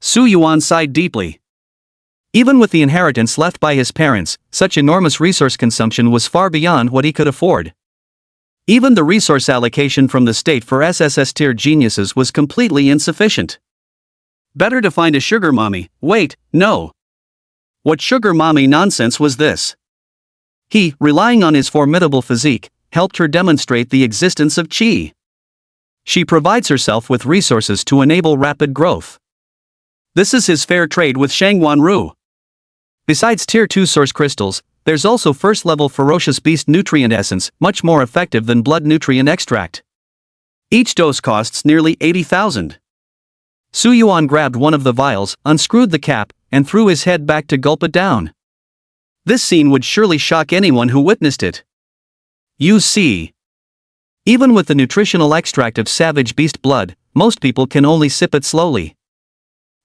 Su Yuan sighed deeply. Even with the inheritance left by his parents, such enormous resource consumption was far beyond what he could afford. Even the resource allocation from the state for SSS tier geniuses was completely insufficient. Better to find a sugar mommy. Wait, no. What sugar mommy nonsense was this? He, relying on his formidable physique, helped her demonstrate the existence of qi. She provides herself with resources to enable rapid growth. This is his fair trade with Shangwan Ru. Besides Tier 2 Source Crystals, there's also first-level Ferocious Beast Nutrient Essence, much more effective than blood nutrient extract. Each dose costs nearly 80,000. Su Yuan grabbed one of the vials, unscrewed the cap, and threw his head back to gulp it down. This scene would surely shock anyone who witnessed it. You see. Even with the nutritional extract of savage beast blood, most people can only sip it slowly.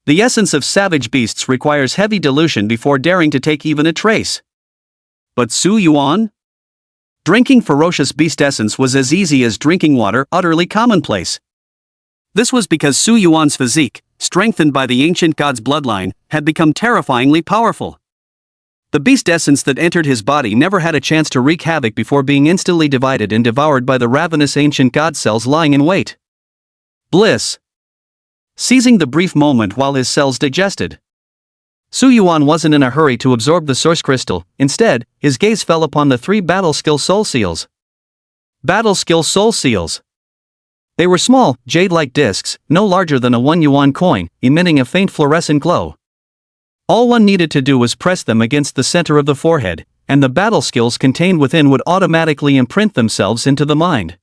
The essence of savage beasts requires heavy dilution before daring to take even a trace. But Su Yuan? Drinking Ferocious Beast Essence was as easy as drinking water, utterly commonplace. This was because Su Yuan's physique, strengthened by the ancient god's bloodline, had become terrifyingly powerful. The beast essence that entered his body never had a chance to wreak havoc before being instantly divided and devoured by the ravenous ancient god cells lying in wait. Bliss. Seizing the brief moment while his cells digested. Su Yuan wasn't in a hurry to absorb the source crystal. Instead, his gaze fell upon the 3 battle skill soul seals. Battle skill soul seals. They were small, jade-like discs, no larger than a 1 yuan coin, emitting a faint fluorescent glow. All one needed to do was press them against the center of the forehead, and the battle skills contained within would automatically imprint themselves into the mind.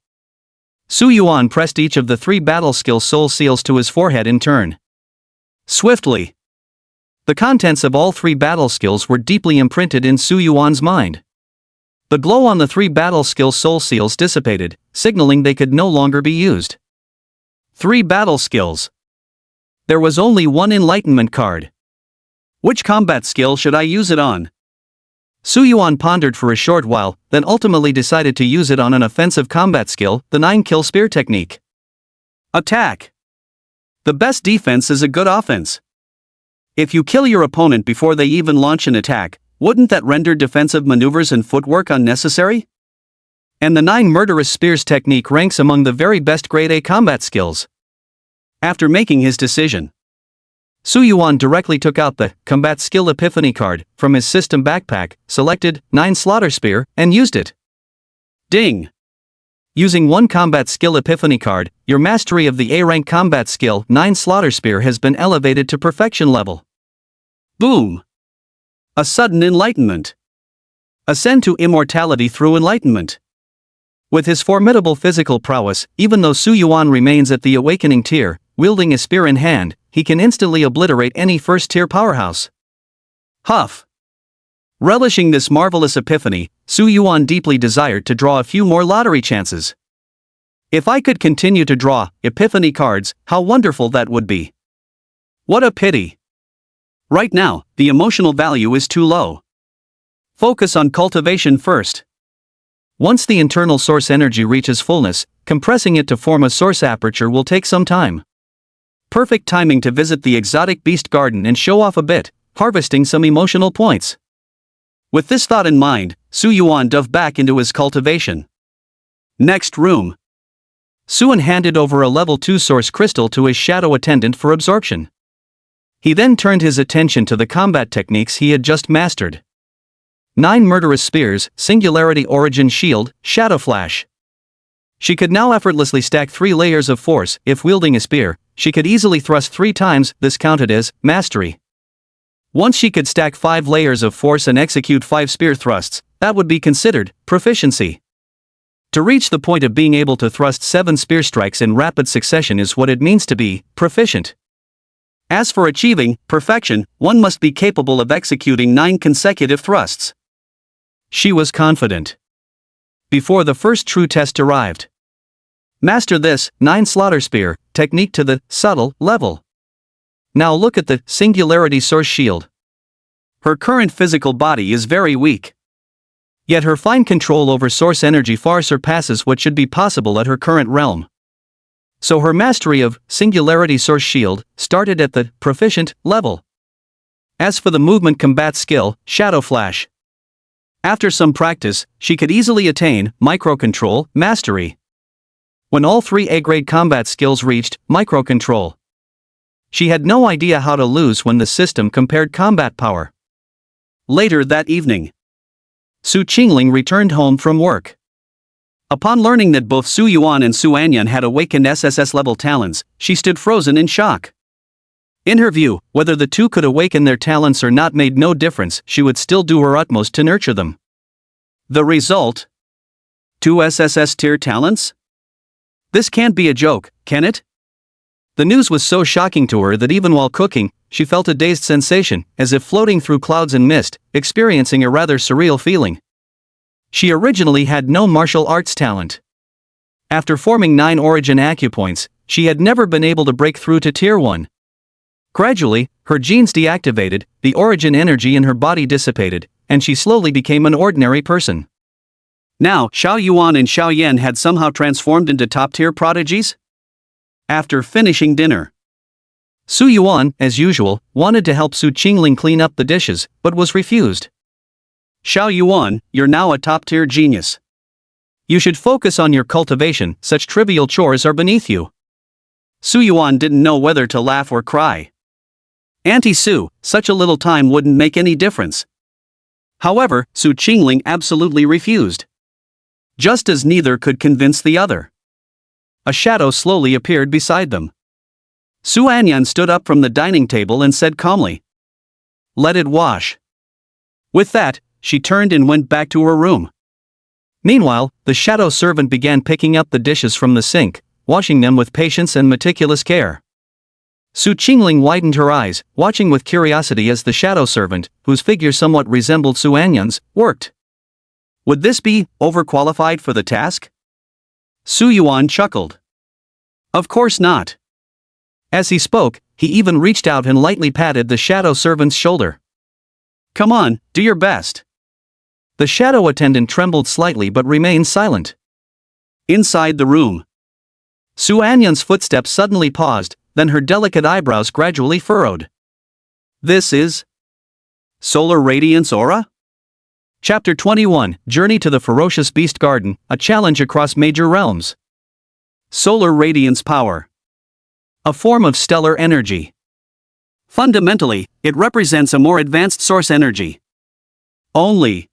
Su Yuan pressed each of the 3 battle skill soul seals to his forehead in turn. Swiftly. The contents of all 3 battle skills were deeply imprinted in Su Yuan's mind. The glow on the 3 battle skill soul seals dissipated, signaling they could no longer be used. 3 battle skills. There was only one enlightenment card. Which combat skill should I use it on? Su Yuan pondered for a short while, then ultimately decided to use it on an offensive combat skill, the 9-kill spear technique. Attack. The best defense is a good offense. If you kill your opponent before they even launch an attack, wouldn't that render defensive maneuvers and footwork unnecessary? And the 9 murderous spears technique ranks among the very best grade A combat skills. After making his decision, Su Yuan directly took out the Combat Skill Epiphany card from his system backpack, selected 9 Slaughter Spear, and used it. Ding! Using one Combat Skill Epiphany card, your mastery of the A-rank combat skill 9 Slaughter Spear has been elevated to perfection level. Boom! A sudden enlightenment. Ascend to immortality through enlightenment. With his formidable physical prowess, even though Su Yuan remains at the awakening tier, wielding a spear in hand, he can instantly obliterate any first-tier powerhouse. Huff! Relishing this marvelous epiphany, Su Yuan deeply desired to draw a few more lottery chances. If I could continue to draw epiphany cards, how wonderful that would be. What a pity. Right now, the emotional value is too low. Focus on cultivation first. Once the internal source energy reaches fullness, compressing it to form a source aperture will take some time. Perfect timing to visit the exotic beast garden and show off a bit, harvesting some emotional points. With this thought in mind, Su Yuan dove back into his cultivation. Next room. Suan handed over a level 2 source crystal to his shadow attendant for absorption. He then turned his attention to the combat techniques he had just mastered. 9 murderous spears, singularity origin shield, shadow flash. She could now effortlessly stack 3 layers of force. If wielding a spear, she could easily thrust 3 times, this counted as mastery. Once she could stack 5 layers of force and execute 5 spear thrusts, that would be considered proficiency. To reach the point of being able to thrust 7 spear strikes in rapid succession is what it means to be proficient. As for achieving perfection, one must be capable of executing 9 consecutive thrusts. She was confident. Before the first true test arrived. Master this 9 Slaughter Spear technique to the subtle level. Now look at the singularity source shield. Her current physical body is very weak. Yet her fine control over source energy far surpasses what should be possible at her current realm. So her mastery of singularity source shield started at the proficient level. As for the movement combat skill, Shadow Flash. After some practice, she could easily attain micro-control mastery. When all 3 A-grade combat skills reached micro-control, she had no idea how to lose when the system compared combat power. Later that evening, Su Qingling returned home from work. Upon learning that both Su Yuan and Su Anyan had awakened SSS-level talents, she stood frozen in shock. In her view, whether the two could awaken their talents or not made no difference, she would still do her utmost to nurture them. The result? 2 SSS-tier talents? This can't be a joke, can it? The news was so shocking to her that even while cooking, she felt a dazed sensation, as if floating through clouds and mist, experiencing a rather surreal feeling. She originally had no martial arts talent. After forming 9 origin acupoints, she had never been able to break through to Tier 1. Gradually, her genes deactivated, the origin energy in her body dissipated, and she slowly became an ordinary person. Now, Xiao Yuan and Xiao Yan had somehow transformed into top-tier prodigies? After finishing dinner, Su Yuan, as usual, wanted to help Su Qingling clean up the dishes, but was refused. Xiao Yuan, you're now a top-tier genius. You should focus on your cultivation, such trivial chores are beneath you. Su Yuan didn't know whether to laugh or cry. Auntie Su, such a little time wouldn't make any difference. However, Su Qingling absolutely refused. Just as neither could convince the other. A shadow slowly appeared beside them. Su Anyan stood up from the dining table and said calmly, "Let it wash." With that, she turned and went back to her room. Meanwhile, the shadow servant began picking up the dishes from the sink, washing them with patience and meticulous care. Su Qingling widened her eyes, watching with curiosity as the shadow servant, whose figure somewhat resembled Su Anyan's, worked. Would this be overqualified for the task? Su Yuan chuckled. Of course not. As he spoke, he even reached out and lightly patted the shadow servant's shoulder. Come on, do your best. The shadow attendant trembled slightly but remained silent. Inside the room, Su Anyan's footsteps suddenly paused, then her delicate eyebrows gradually furrowed. This is Solar Radiance Aura? Chapter 21, Journey to the Ferocious Beast Garden, a challenge across major realms. Solar Radiance Power. A form of stellar energy. Fundamentally, it represents a more advanced source energy. Only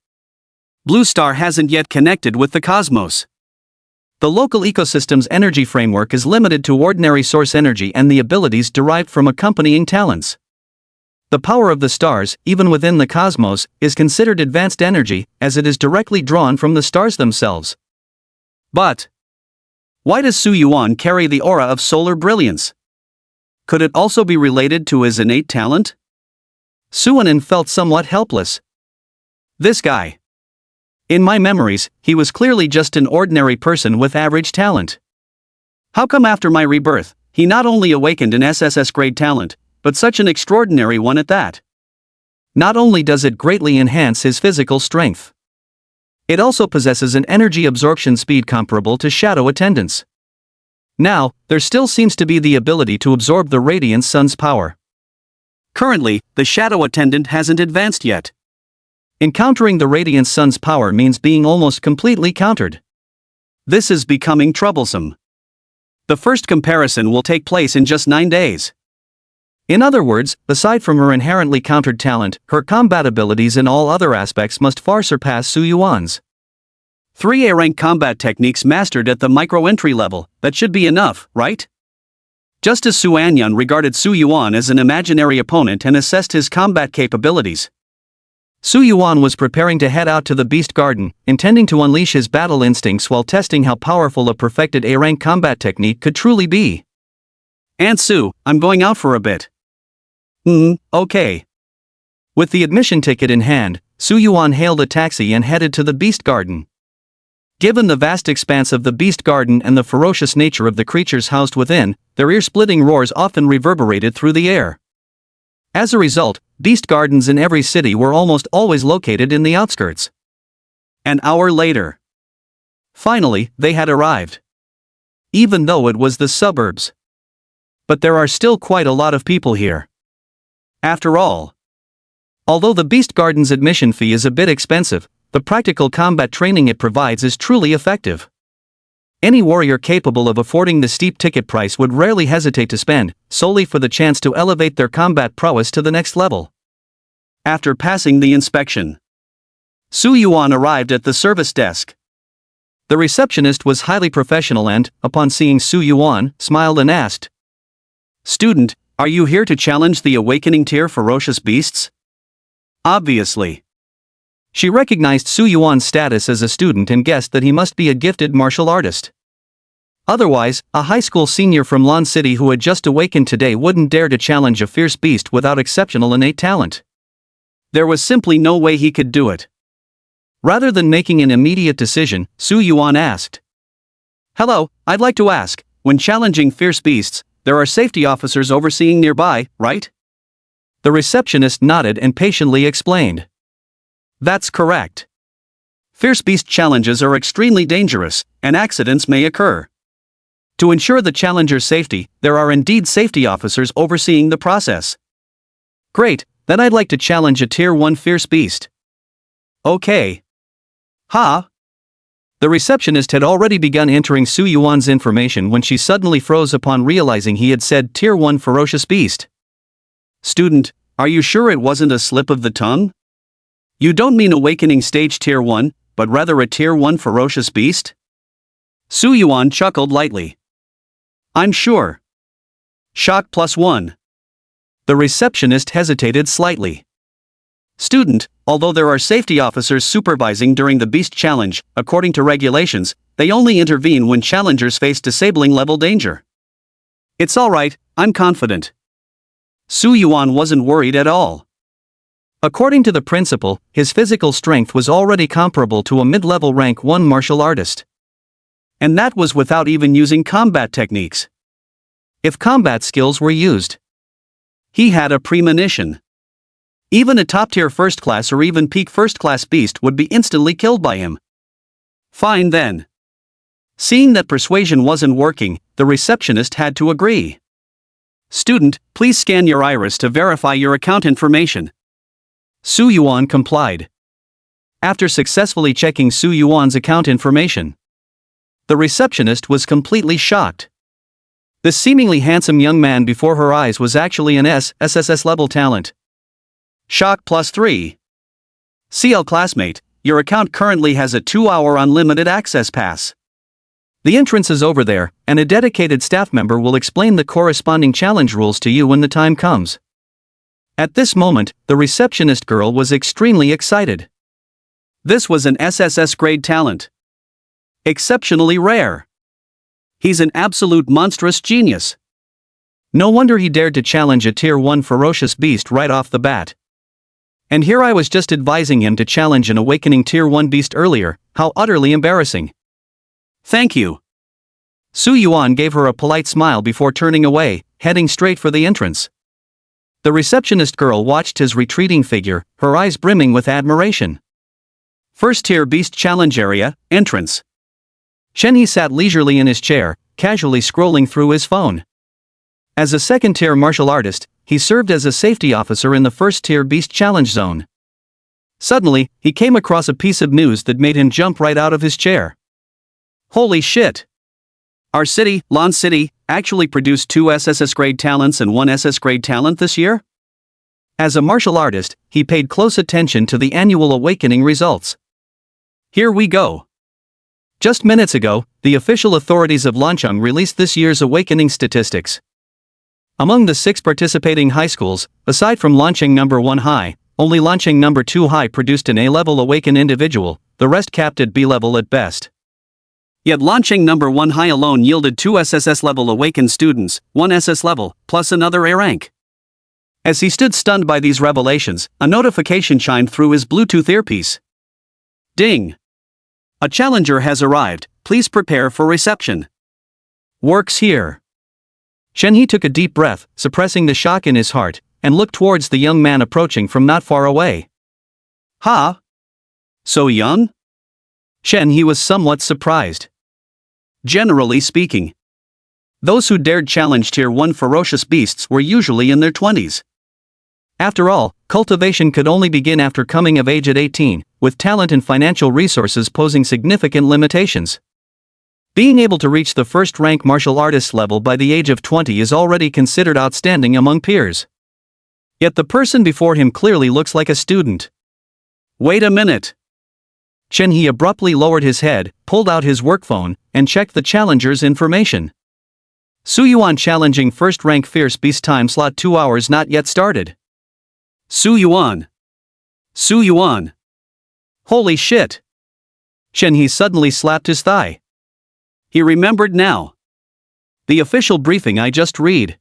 Blue Star hasn't yet connected with the cosmos. The local ecosystem's energy framework is limited to ordinary source energy and the abilities derived from accompanying talents. The power of the stars, even within the cosmos, is considered advanced energy, as it is directly drawn from the stars themselves. But why does Su Yuan carry the aura of solar brilliance? Could it also be related to his innate talent? Suanin felt somewhat helpless. This guy. In my memories, he was clearly just an ordinary person with average talent. How come after my rebirth, he not only awakened an SSS-grade talent, but such an extraordinary one at that? Not only does it greatly enhance his physical strength, it also possesses an energy absorption speed comparable to shadow attendance. Now, there still seems to be the ability to absorb the radiant sun's power. Currently, the shadow attendant hasn't advanced yet. Encountering the radiant sun's power means being almost completely countered. This is becoming troublesome. The first comparison will take place in just 9 days. In other words, aside from her inherently countered talent, her combat abilities in all other aspects must far surpass Su Yuan's. 3 A-rank combat techniques mastered at the micro-entry level, that should be enough, right? Just as Su Anyun regarded Su Yuan as an imaginary opponent and assessed his combat capabilities, Su Yuan was preparing to head out to the Beast Garden, intending to unleash his battle instincts while testing how powerful a perfected A-rank combat technique could truly be. Aunt Su, I'm going out for a bit. Okay. With the admission ticket in hand, Su Yuan hailed a taxi and headed to the Beast Garden. Given the vast expanse of the Beast Garden and the ferocious nature of the creatures housed within, their ear-splitting roars often reverberated through the air. As a result, Beast Gardens in every city were almost always located in the outskirts. An hour later, finally, they had arrived. Even though it was the suburbs. But there are still quite a lot of people here. After all, although the Beast Garden's admission fee is a bit expensive, the practical combat training it provides is truly effective. Any warrior capable of affording the steep ticket price would rarely hesitate to spend, solely for the chance to elevate their combat prowess to the next level. After passing the inspection, Su Yuan arrived at the service desk. The receptionist was highly professional and, upon seeing Su Yuan, smiled and asked, "Student, are you here to challenge the awakening tier ferocious beasts?" Obviously. She recognized Su Yuan's status as a student and guessed that he must be a gifted martial artist. Otherwise, a high school senior from Lon City who had just awakened today wouldn't dare to challenge a fierce beast without exceptional innate talent. There was simply no way he could do it. Rather than making an immediate decision, Su Yuan asked, "Hello, I'd like to ask, when challenging fierce beasts, there are safety officers overseeing nearby, right?" The receptionist nodded and patiently explained. That's correct. Fierce beast challenges are extremely dangerous, and accidents may occur. To ensure the challenger's safety, there are indeed safety officers overseeing the process. Great, then I'd like to challenge a Tier 1 fierce beast. Okay. The receptionist had already begun entering Su Yuan's information when she suddenly froze upon realizing he had said Tier 1 ferocious beast. Student, are you sure it wasn't a slip of the tongue? You don't mean awakening stage Tier 1, but rather a Tier 1 ferocious beast? Su Yuan chuckled lightly. I'm sure. Shock +1. The receptionist hesitated slightly. Student, although there are safety officers supervising during the beast challenge, according to regulations, they only intervene when challengers face disabling level danger. It's alright, I'm confident. Su Yuan wasn't worried at all. According to the principal, his physical strength was already comparable to a mid-level rank 1 martial artist. And that was without even using combat techniques. If combat skills were used, he had a premonition. Even a top-tier first-class or even peak first-class beast would be instantly killed by him. Fine then. Seeing that persuasion wasn't working, the receptionist had to agree. Student, please scan your iris to verify your account information. Su Yuan complied. After successfully checking Su Yuan's account information, the receptionist was completely shocked. This seemingly handsome young man before her eyes was actually an SSS level talent. Shock +3. CL classmate, your account currently has a 2-hour unlimited access pass. The entrance is over there, and a dedicated staff member will explain the corresponding challenge rules to you when the time comes. At this moment, the receptionist girl was extremely excited. This was an SSS grade talent. Exceptionally rare. He's an absolute monstrous genius. No wonder he dared to challenge a Tier 1 ferocious beast right off the bat. And here I was just advising him to challenge an awakening Tier 1 beast earlier. How utterly embarrassing. Thank you. Su Yuan gave her a polite smile before turning away, heading straight for the entrance. The receptionist girl watched his retreating figure, her eyes brimming with admiration. First tier beast challenge area, entrance. Chen He sat leisurely in his chair, casually scrolling through his phone. As a second-tier martial artist, he served as a safety officer in the first-tier beast challenge zone. Suddenly, he came across a piece of news that made him jump right out of his chair. Holy shit! Our city, Lon City, actually produced 2 SSS grade talents and 1 SS grade talent this year? As a martial artist, he paid close attention to the annual awakening results. Here we go. Just minutes ago, the official authorities of Lancheng released this year's awakening statistics. Among the 6 participating high schools, aside from Lancheng No. 1 High, only Lancheng No. 2 High produced an A-level awakened individual, the rest capped at B-level at best. Yet Lancheng No. 1 High alone yielded 2 SSS level awakened students, 1 SS level, plus another A rank. As he stood stunned by these revelations, a notification chimed through his Bluetooth earpiece. Ding! A challenger has arrived, please prepare for reception. Works here. Chen He took a deep breath, suppressing the shock in his heart, and looked towards the young man approaching from not far away. Ha! So young? Chen He was somewhat surprised. Generally speaking, those who dared challenge Tier 1 ferocious beasts were usually in their 20s. After all, cultivation could only begin after coming of age at 18, with talent and financial resources posing significant limitations. Being able to reach the first-rank martial artist level by the age of 20 is already considered outstanding among peers. Yet the person before him clearly looks like a student. Wait a minute. Chen He abruptly lowered his head, pulled out his work phone, and checked the challenger's information. Su Yuan challenging first-rank fierce beast time slot 2 hours not yet started. Su Yuan. Su Yuan. Holy shit. Chen He suddenly slapped his thigh. He remembered now. The official briefing I just read.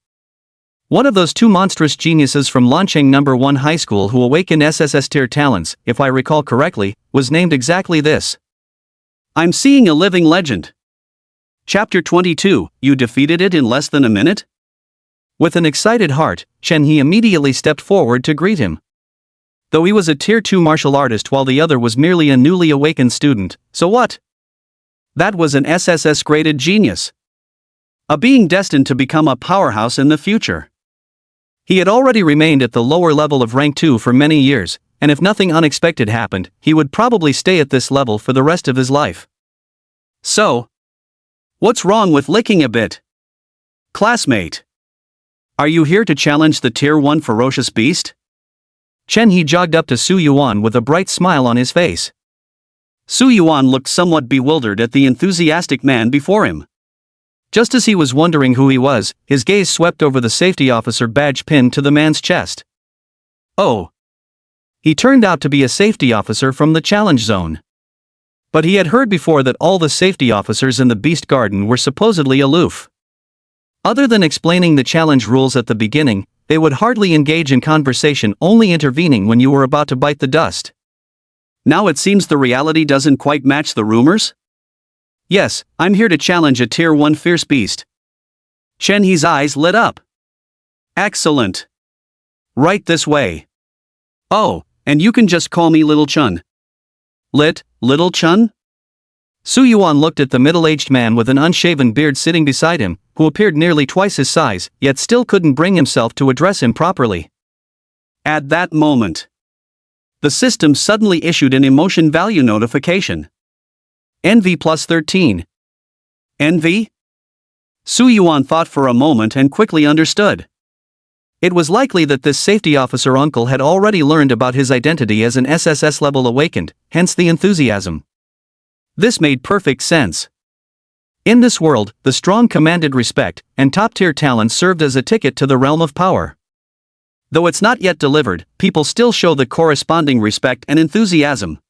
One of those 2 monstrous geniuses from Lancheng No. 1 High School who awakened SSS tier talents, if I recall correctly, was named exactly this. I'm seeing a living legend. Chapter 22, you defeated it in less than a minute? With an excited heart, Chen He immediately stepped forward to greet him. Though he was a Tier 2 martial artist while the other was merely a newly awakened student, so what? That was an SSS-graded genius. A being destined to become a powerhouse in the future. He had already remained at the lower level of rank 2 for many years, and if nothing unexpected happened, he would probably stay at this level for the rest of his life. So, what's wrong with licking a bit? Classmate. Are you here to challenge the Tier 1 ferocious beast? Chen He jogged up to Su Yuan with a bright smile on his face. Su Yuan looked somewhat bewildered at the enthusiastic man before him. Just as he was wondering who he was, his gaze swept over the safety officer badge pinned to the man's chest. Oh. He turned out to be a safety officer from the challenge zone. But he had heard before that all the safety officers in the Beast Garden were supposedly aloof. Other than explaining the challenge rules at the beginning, they would hardly engage in conversation, only intervening when you were about to bite the dust. Now it seems the reality doesn't quite match the rumors? Yes, I'm here to challenge a Tier 1 fierce beast. Chen He's eyes lit up. Excellent. Right this way. Oh, and you can just call me Little Chun. Little Chun? Su Yuan looked at the middle-aged man with an unshaven beard sitting beside him, who appeared nearly twice his size, yet still couldn't bring himself to address him properly. At that moment, the system suddenly issued an emotion value notification. NV +13. NV? Su Yuan thought for a moment and quickly understood. It was likely that this safety officer uncle had already learned about his identity as an SSS level awakened, hence the enthusiasm. This made perfect sense. In this world, the strong commanded respect, and top-tier talent served as a ticket to the realm of power. Though it's not yet delivered, people still show the corresponding respect and enthusiasm.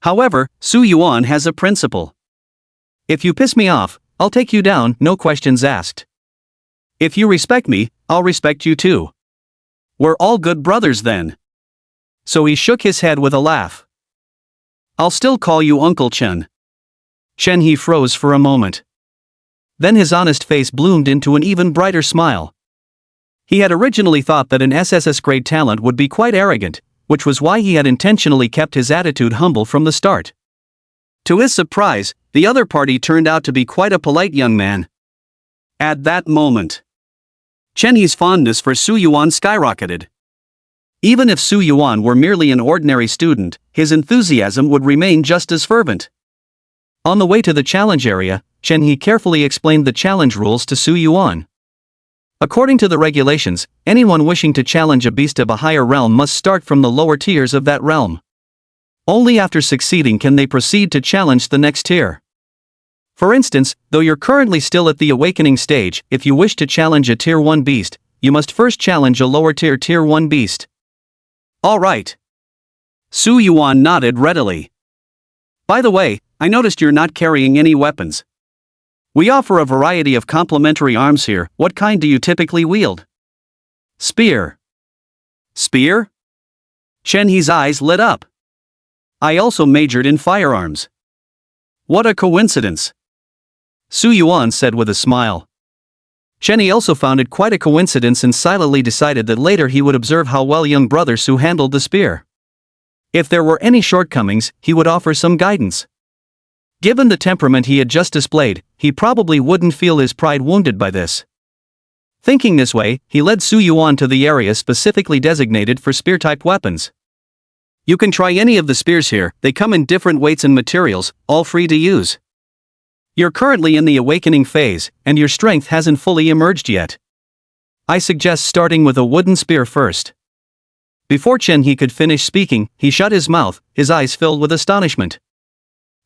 However, Su Yuan has a principle. If you piss me off, I'll take you down, no questions asked. If you respect me, I'll respect you too. We're all good brothers then. So he shook his head with a laugh. I'll still call you Uncle Chen. Chen He froze for a moment. Then his honest face bloomed into an even brighter smile. He had originally thought that an SSS grade talent would be quite arrogant, which was why he had intentionally kept his attitude humble from the start. To his surprise, the other party turned out to be quite a polite young man. At that moment, Chen He's fondness for Su Yuan skyrocketed. Even if Su Yuan were merely an ordinary student, his enthusiasm would remain just as fervent. On the way to the challenge area, Chen He carefully explained the challenge rules to Su Yuan. According to the regulations, anyone wishing to challenge a beast of a higher realm must start from the lower tiers of that realm. Only after succeeding can they proceed to challenge the next tier. For instance, though you're currently still at the awakening stage, if you wish to challenge a tier 1 beast, you must first challenge a lower tier 1 beast. Alright. Su Yuan nodded readily. By the way, I noticed you're not carrying any weapons. We offer a variety of complementary arms here. What kind do you typically wield? Spear. Spear? Chen He's eyes lit up. I also majored in firearms. What a coincidence. Su Yuan said with a smile. Chen He also found it quite a coincidence and silently decided that later he would observe how well young brother Su handled the spear. If there were any shortcomings, he would offer some guidance. Given the temperament he had just displayed, he probably wouldn't feel his pride wounded by this. Thinking this way, he led Su Yuan to the area specifically designated for spear-type weapons. You can try any of the spears here, they come in different weights and materials, all free to use. You're currently in the awakening phase, and your strength hasn't fully emerged yet. I suggest starting with a wooden spear first. Before Chen He could finish speaking, he shut his mouth, his eyes filled with astonishment.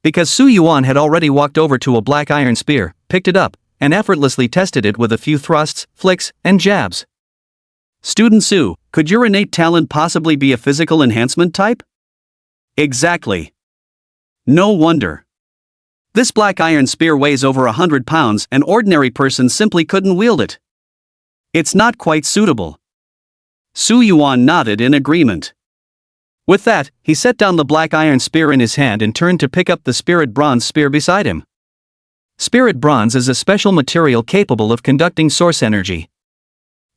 Because Su Yuan had already walked over to a black iron spear, picked it up, and effortlessly tested it with a few thrusts, flicks, and jabs. Student Su, could your innate talent possibly be a physical enhancement type? Exactly. No wonder. This black iron spear weighs over 100 pounds, an ordinary person simply couldn't wield it. It's not quite suitable. Su Yuan nodded in agreement. With that, he set down the black iron spear in his hand and turned to pick up the spirit bronze spear beside him. Spirit bronze is a special material capable of conducting source energy.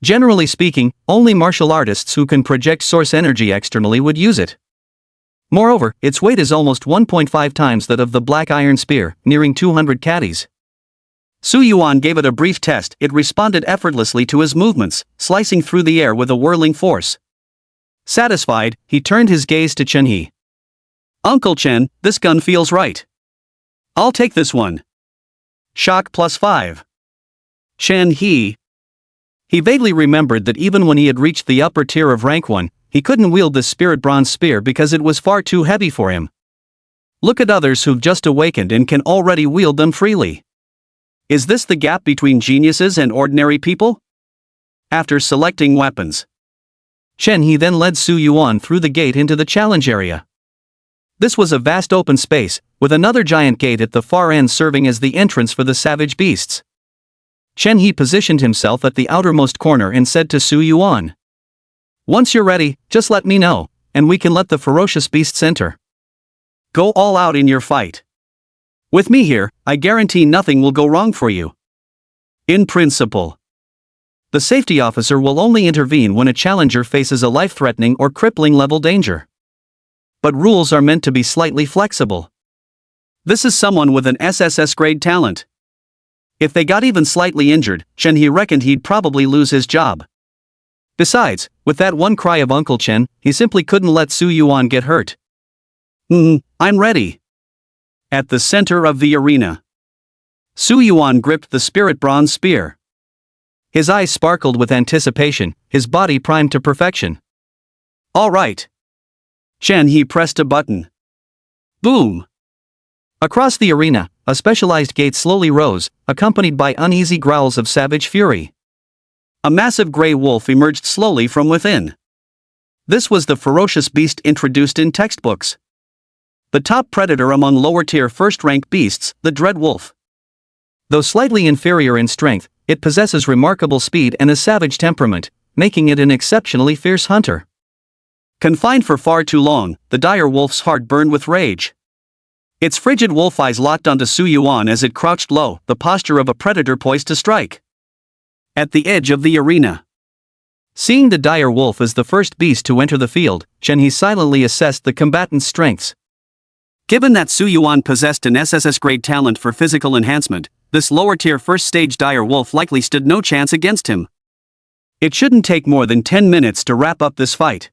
Generally speaking, only martial artists who can project source energy externally would use it. Moreover, its weight is almost 1.5 times that of the black iron spear, nearing 200 kgs. Su Yuan gave it a brief test. It responded effortlessly to his movements, slicing through the air with a whirling force. Satisfied, he turned his gaze to Chen He. Uncle Chen, this gun feels right. I'll take this one. Shock +5. Chen He. He vaguely remembered that even when he had reached the upper tier of rank 1, he couldn't wield the spirit bronze spear because it was far too heavy for him. Look at others who've just awakened and can already wield them freely. Is this the gap between geniuses and ordinary people? After selecting weapons, Chen He then led Su Yuan through the gate into the challenge area. This was a vast open space, with another giant gate at the far end serving as the entrance for the savage beasts. Chen He positioned himself at the outermost corner and said to Su Yuan, "Once you're ready, just let me know, and we can let the ferocious beasts enter. Go all out in your fight. With me here, I guarantee nothing will go wrong for you." In principle, the safety officer will only intervene when a challenger faces a life-threatening or crippling level danger. But rules are meant to be slightly flexible. This is someone with an SSS grade talent. If they got even slightly injured, Chen He reckoned he'd probably lose his job. Besides, with that one cry of Uncle Chen, he simply couldn't let Su Yuan get hurt. I'm ready." At the center of the arena, Su Yuan gripped the spirit bronze spear. His eyes sparkled with anticipation, his body primed to perfection. All right. Chen He pressed a button. Boom! Across the arena, a specialized gate slowly rose, accompanied by uneasy growls of savage fury. A massive gray wolf emerged slowly from within. This was the ferocious beast introduced in textbooks. The top predator among lower-tier first-rank beasts, the dread wolf. Though slightly inferior in strength, it possesses remarkable speed and a savage temperament, making it an exceptionally fierce hunter. Confined for far too long, the dire wolf's heart burned with rage. Its frigid wolf eyes locked onto Su Yuan as it crouched low, the posture of a predator poised to strike. At the edge of the arena. Seeing the dire wolf as the first beast to enter the field, Chen He silently assessed the combatant's strengths. Given that Su Yuan possessed an SSS-grade talent for physical enhancement, this lower-tier first-stage dire wolf likely stood no chance against him. It shouldn't take more than 10 minutes to wrap up this fight.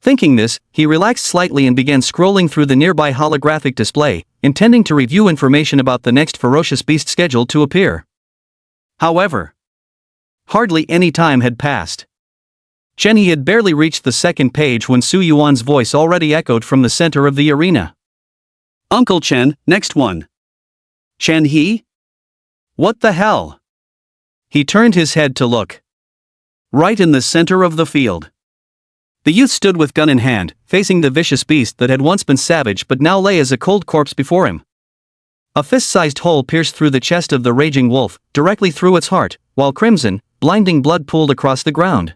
Thinking this, he relaxed slightly and began scrolling through the nearby holographic display, intending to review information about the next ferocious beast scheduled to appear. However, hardly any time had passed. Chen He had barely reached the second page when Su Yuan's voice already echoed from the center of the arena. Uncle Chen, next one. Chen He? What the hell? He turned his head to look. Right in the center of the field. The youth stood with gun in hand, facing the vicious beast that had once been savage but now lay as a cold corpse before him. A fist-sized hole pierced through the chest of the raging wolf, directly through its heart, while crimson, blinding blood pooled across the ground.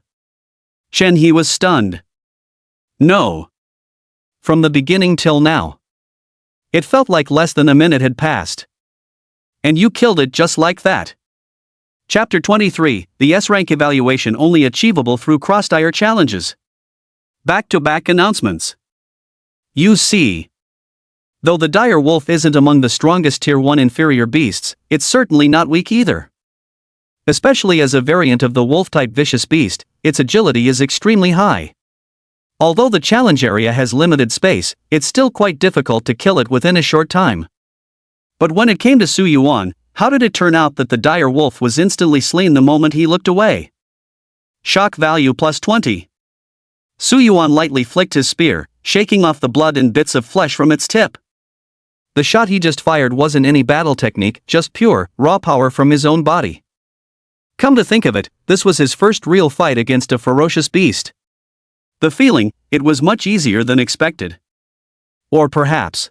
Chen He was stunned. No. From the beginning till now. It felt like less than a minute had passed. And you killed it just like that. Chapter 23, the S-Rank evaluation only achievable through cross-tier challenges. Back-to-back announcements. You see. Though the dire wolf isn't among the strongest Tier 1 inferior beasts, it's certainly not weak either. Especially as a variant of the wolf-type vicious beast, its agility is extremely high. Although the challenge area has limited space, it's still quite difficult to kill it within a short time. But when it came to Su Yuan, how did it turn out that the dire wolf was instantly slain the moment he looked away? Shock value plus 20. Su Yuan lightly flicked his spear, shaking off the blood and bits of flesh from its tip. The shot he just fired wasn't any battle technique, just pure, raw power from his own body. Come to think of it, this was his first real fight against a ferocious beast. The feeling, it was much easier than expected. Or perhaps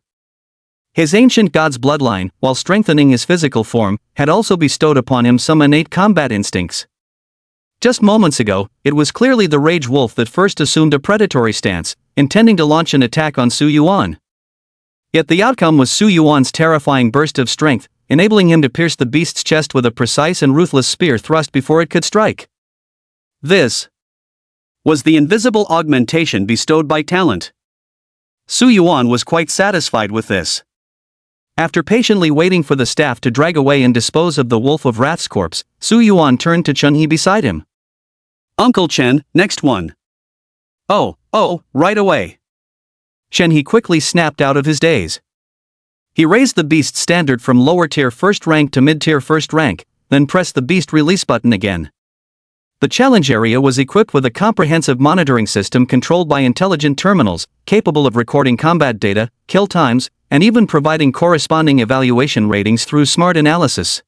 his ancient god's bloodline, while strengthening his physical form, had also bestowed upon him some innate combat instincts. Just moments ago, it was clearly the rage wolf that first assumed a predatory stance, intending to launch an attack on Su Yuan. Yet the outcome was Su Yuan's terrifying burst of strength, enabling him to pierce the beast's chest with a precise and ruthless spear thrust before it could strike. This was the invisible augmentation bestowed by talent. Su Yuan was quite satisfied with this. After patiently waiting for the staff to drag away and dispose of the Wolf of Wrath's corpse, Su Yuan turned to Chen He beside him. Uncle Chen, next one. Oh, right away. Chen He quickly snapped out of his daze. He raised the beast's standard from lower-tier first rank to mid-tier first rank, then pressed the beast release button again. The challenge area was equipped with a comprehensive monitoring system controlled by intelligent terminals, capable of recording combat data, kill times, and even providing corresponding evaluation ratings through smart analysis.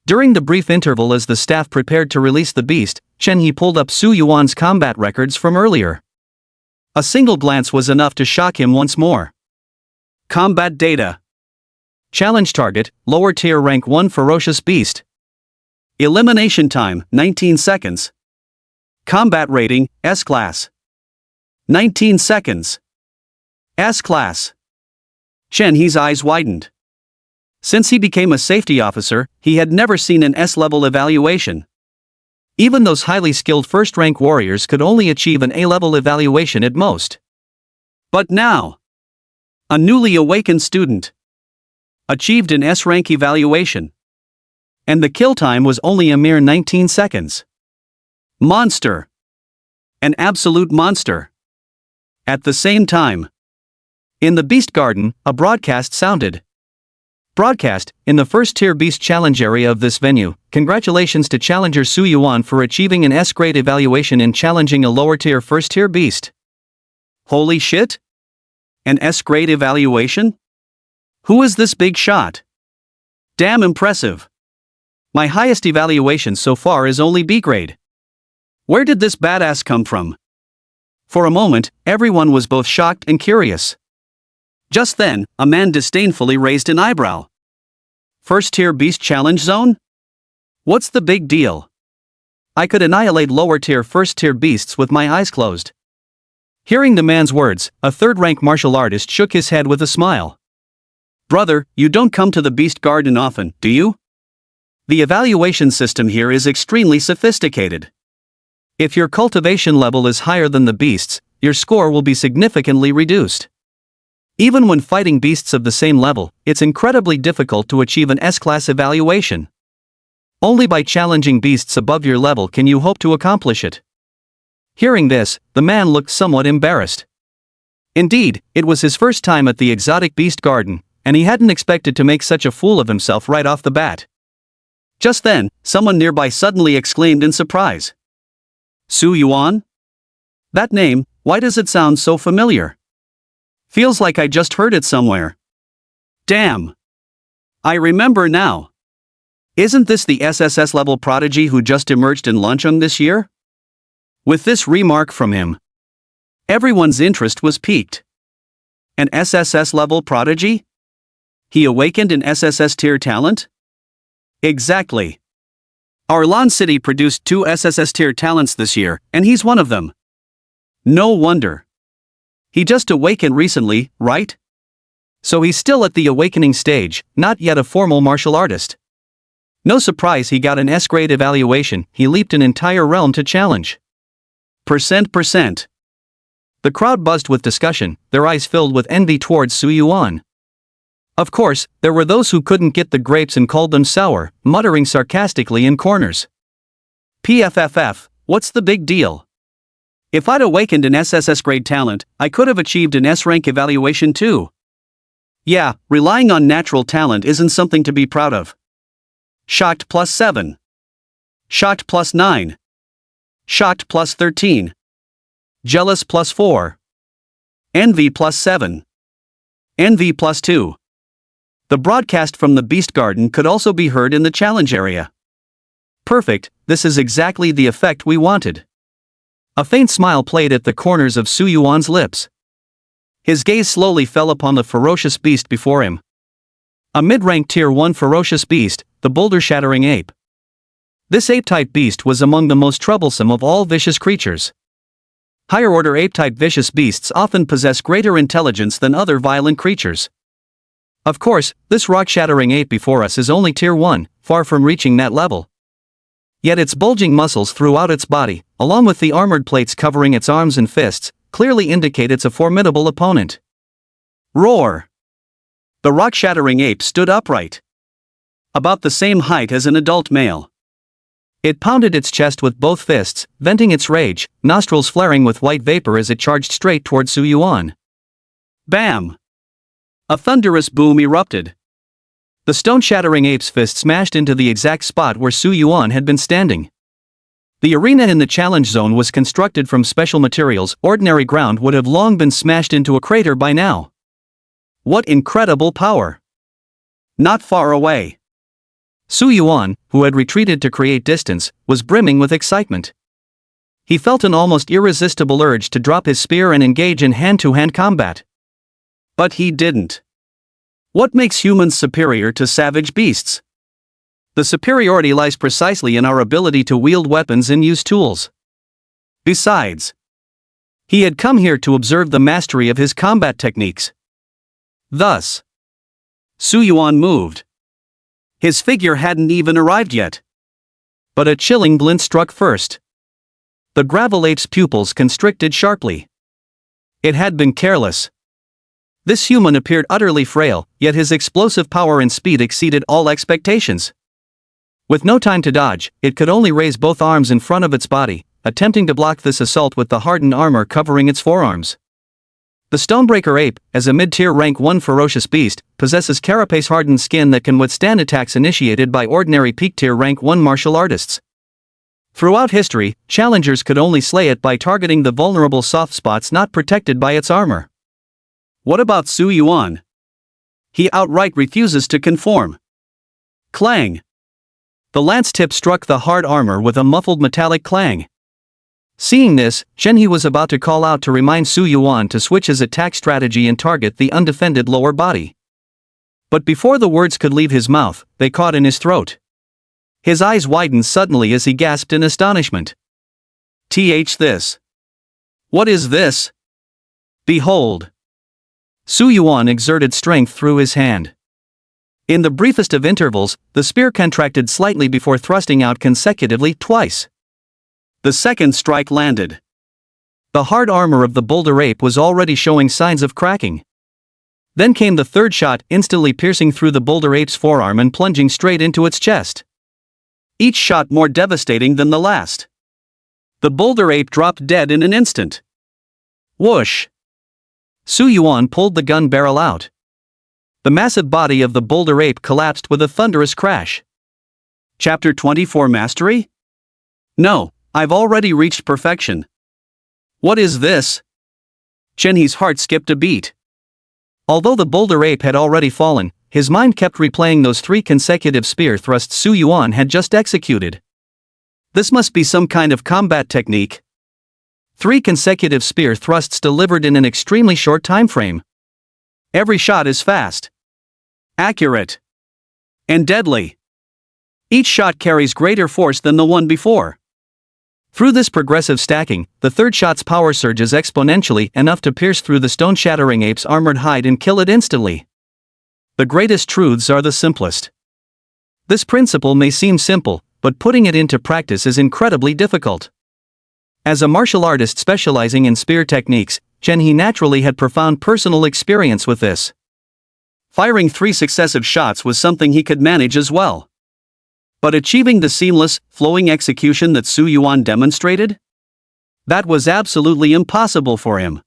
During the brief interval as the staff prepared to release the beast, Chen He pulled up Su Yuan's combat records from earlier. A single glance was enough to shock him once more. Combat data. Challenge target, lower tier rank 1 ferocious beast. Elimination time, 19 seconds. Combat rating, S-Class. 19 seconds. S-Class. Chen He's eyes widened. Since he became a safety officer, he had never seen an S-level evaluation. Even those highly skilled first-rank warriors could only achieve an A-level evaluation at most. But now, a newly awakened student achieved an S-rank evaluation. And the kill time was only a mere 19 seconds. Monster. An absolute monster. At the same time, in the Beast Garden, a broadcast sounded. Broadcast, in the first tier beast challenge area of this venue, congratulations to challenger Su Yuan for achieving an S-grade evaluation in challenging a lower tier first tier beast. Holy shit? An S-grade evaluation? Who is this big shot? Damn impressive. My highest evaluation so far is only B grade. Where did this badass come from? For a moment, everyone was both shocked and curious. Just then, a man disdainfully raised an eyebrow. First tier beast challenge zone? What's the big deal? I could annihilate lower tier first tier beasts with my eyes closed. Hearing the man's words, a third-rank martial artist shook his head with a smile. Brother, you don't come to the beast garden often, do you? The evaluation system here is extremely sophisticated. If your cultivation level is higher than the beasts, your score will be significantly reduced. Even when fighting beasts of the same level, it's incredibly difficult to achieve an S-class evaluation. Only by challenging beasts above your level can you hope to accomplish it. Hearing this, the man looked somewhat embarrassed. Indeed, it was his first time at the exotic beast garden, and he hadn't expected to make such a fool of himself right off the bat. Just then, someone nearby suddenly exclaimed in surprise. Su Yuan? That name, why does it sound so familiar? Feels like I just heard it somewhere. Damn. I remember now. Isn't this the SSS level prodigy who just emerged in Luncheon this year? With this remark from him, everyone's interest was piqued. An SSS level prodigy? He awakened an SSS tier talent? Exactly. Our Lan City produced 2 SSS tier talents this year, and he's one of them. No wonder. He just awakened recently, right? So he's still at the awakening stage, not yet a formal martial artist. No surprise he got an S-grade evaluation, he leaped an entire realm to challenge. %%. The crowd buzzed with discussion, their eyes filled with envy towards Su Yuan. Of course, there were those who couldn't get the grapes and called them sour, muttering sarcastically in corners. PFFF, what's the big deal? If I'd awakened an SSS grade talent, I could have achieved an S-rank evaluation too. Yeah, relying on natural talent isn't something to be proud of. Shocked +7. Shocked +9. Shocked +13. Jealous +4. Envy +7. Envy +2. The broadcast from the Beast Garden could also be heard in the challenge area. Perfect, this is exactly the effect we wanted. A faint smile played at the corners of Su Yuan's lips. His gaze slowly fell upon the ferocious beast before him. A mid-rank tier 1 ferocious beast, the boulder-shattering ape. This ape-type beast was among the most troublesome of all vicious creatures. Higher-order ape-type vicious beasts often possess greater intelligence than other violent creatures. Of course, this rock-shattering ape before us is only tier 1, far from reaching that level. Yet its bulging muscles throughout its body, along with the armored plates covering its arms and fists, clearly indicate it's a formidable opponent. Roar! The rock-shattering ape stood upright. About the same height as an adult male. It pounded its chest with both fists, venting its rage, nostrils flaring with white vapor as it charged straight toward Su Yuan. Bam! A thunderous boom erupted. The stone-shattering ape's fist smashed into the exact spot where Su Yuan had been standing. The arena in the challenge zone was constructed from special materials. Ordinary ground would have long been smashed into a crater by now. What incredible power! Not far away. Su Yuan, who had retreated to create distance, was brimming with excitement. He felt an almost irresistible urge to drop his spear and engage in hand-to-hand combat. But he didn't. What makes humans superior to savage beasts? The superiority lies precisely in our ability to wield weapons and use tools. Besides, he had come here to observe the mastery of his combat techniques. Thus, Su Yuan moved. His figure hadn't even arrived yet. But a chilling glint struck first. The gravel ape's pupils constricted sharply. It had been careless. This human appeared utterly frail, yet his explosive power and speed exceeded all expectations. With no time to dodge, it could only raise both arms in front of its body, attempting to block this assault with the hardened armor covering its forearms. The Stonebreaker ape, as a mid-tier rank 1 ferocious beast, possesses carapace-hardened skin that can withstand attacks initiated by ordinary peak-tier rank 1 martial artists. Throughout history, challengers could only slay it by targeting the vulnerable soft spots not protected by its armor. What about Su Yuan? He outright refuses to conform. Clang! The lance tip struck the hard armor with a muffled metallic clang. Seeing this, Zhenhe was about to call out to remind Su Yuan to switch his attack strategy and target the undefended lower body. But before the words could leave his mouth, they caught in his throat. His eyes widened suddenly as he gasped in astonishment. This. What is this? Behold! Su Yuan exerted strength through his hand. In the briefest of intervals, the spear contracted slightly before thrusting out consecutively twice. The second strike landed. The hard armor of the boulder ape was already showing signs of cracking. Then came the third shot, instantly piercing through the boulder ape's forearm and plunging straight into its chest. Each shot more devastating than the last. The boulder ape dropped dead in an instant. Whoosh! Su Yuan pulled the gun barrel out. The massive body of the boulder ape collapsed with a thunderous crash. Chapter 24 Mastery? No, I've already reached perfection. What is this? Zhenhe's heart skipped a beat. Although the boulder ape had already fallen, his mind kept replaying those 3 consecutive spear thrusts Su Yuan had just executed. This must be some kind of combat technique. 3 consecutive spear thrusts delivered in an extremely short time frame. Every shot is fast, accurate, and deadly. Each shot carries greater force than the one before. Through this progressive stacking, the third shot's power surges exponentially enough to pierce through the stone-shattering ape's armored hide and kill it instantly. The greatest truths are the simplest. This principle may seem simple, but putting it into practice is incredibly difficult. As a martial artist specializing in spear techniques, Zhenhe naturally had profound personal experience with this. Firing 3 successive shots was something he could manage as well. But achieving the seamless, flowing execution that Su Yuan demonstrated? That was absolutely impossible for him.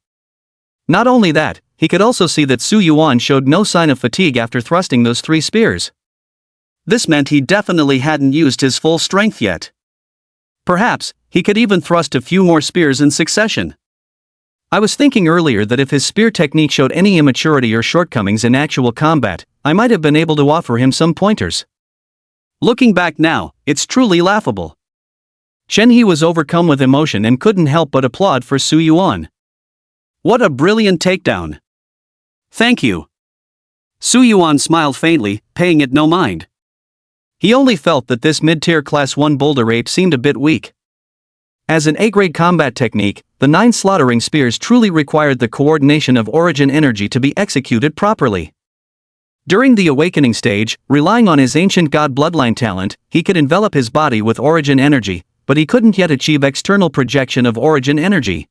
Not only that, he could also see that Su Yuan showed no sign of fatigue after thrusting those 3 spears. This meant he definitely hadn't used his full strength yet. Perhaps, he could even thrust a few more spears in succession. I was thinking earlier that if his spear technique showed any immaturity or shortcomings in actual combat, I might have been able to offer him some pointers. Looking back now, it's truly laughable. Zhenhe was overcome with emotion and couldn't help but applaud for Su Yuan. What a brilliant takedown! Thank you. Su Yuan smiled faintly, paying it no mind. He only felt that this mid-tier class 1 boulder ape seemed a bit weak. As an A-grade combat technique, the 9 slaughtering spears truly required the coordination of origin energy to be executed properly. During the awakening stage, relying on his ancient god bloodline talent, he could envelop his body with origin energy, but he couldn't yet achieve external projection of origin energy.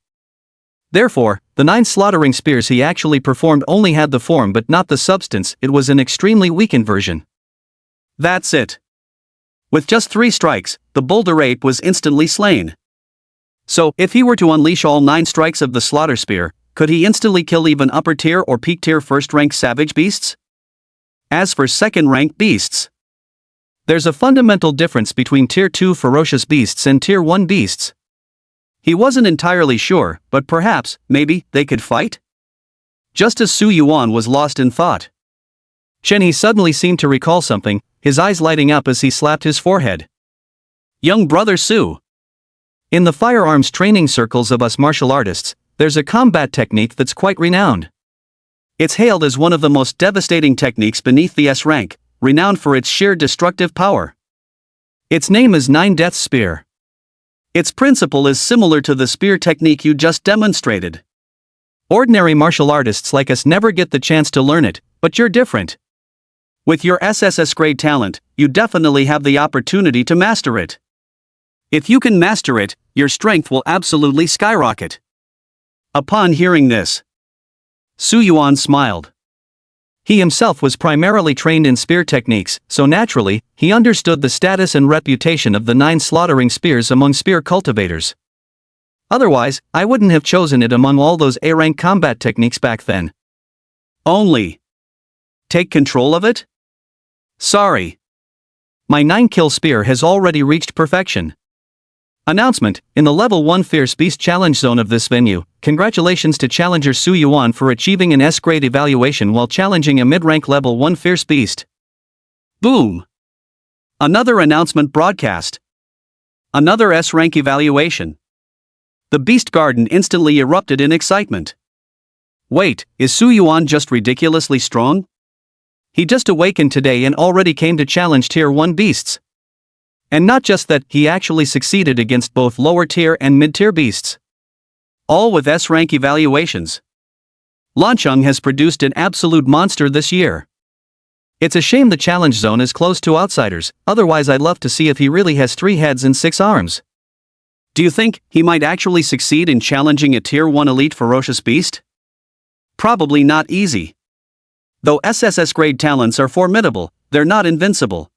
Therefore, the 9 slaughtering spears he actually performed only had the form but not the substance. It was an extremely weakened version. That's it. With just 3 strikes, the boulder ape was instantly slain. So, if he were to unleash all 9 strikes of the slaughter spear, could he instantly kill even upper tier or peak tier first-rank savage beasts? As for second-rank beasts, there's a fundamental difference between tier 2 ferocious beasts and tier 1 beasts. He wasn't entirely sure, but perhaps, maybe, they could fight? Just as Su Yuan was lost in thought, Zhenhe suddenly seemed to recall something, his eyes lighting up as he slapped his forehead. Young brother Su. In the firearms training circles of us martial artists, there's a combat technique that's quite renowned. It's hailed as one of the most devastating techniques beneath the S rank, renowned for its sheer destructive power. Its name is 9 Death Spear. Its principle is similar to the spear technique you just demonstrated. Ordinary martial artists like us never get the chance to learn it, but you're different. With your SSS grade talent, you definitely have the opportunity to master it. If you can master it, your strength will absolutely skyrocket. Upon hearing this, Su Yuan smiled. He himself was primarily trained in spear techniques, so naturally, he understood the status and reputation of the 9 slaughtering spears among spear cultivators. Otherwise, I wouldn't have chosen it among all those A-rank combat techniques back then. Only. Take control of it? Sorry. My 9-kill spear has already reached perfection. Announcement: in the level 1 Fierce Beast challenge zone of this venue, congratulations to challenger Su Yuan for achieving an S-grade evaluation while challenging a mid-rank level 1 Fierce Beast. Boom! Another announcement broadcast. Another S-rank evaluation. The Beast Garden instantly erupted in excitement. Wait, is Su Yuan just ridiculously strong? He just awakened today and already came to challenge Tier 1 beasts. And not just that, he actually succeeded against both lower tier and mid-tier beasts. All with S-rank evaluations. Lancheng has produced an absolute monster this year. It's a shame the challenge zone is closed to outsiders, otherwise I'd love to see if he really has 3 heads and 6 arms. Do you think he might actually succeed in challenging a Tier 1 elite ferocious beast? Probably not easy. Though SSS grade talents are formidable, they're not invincible.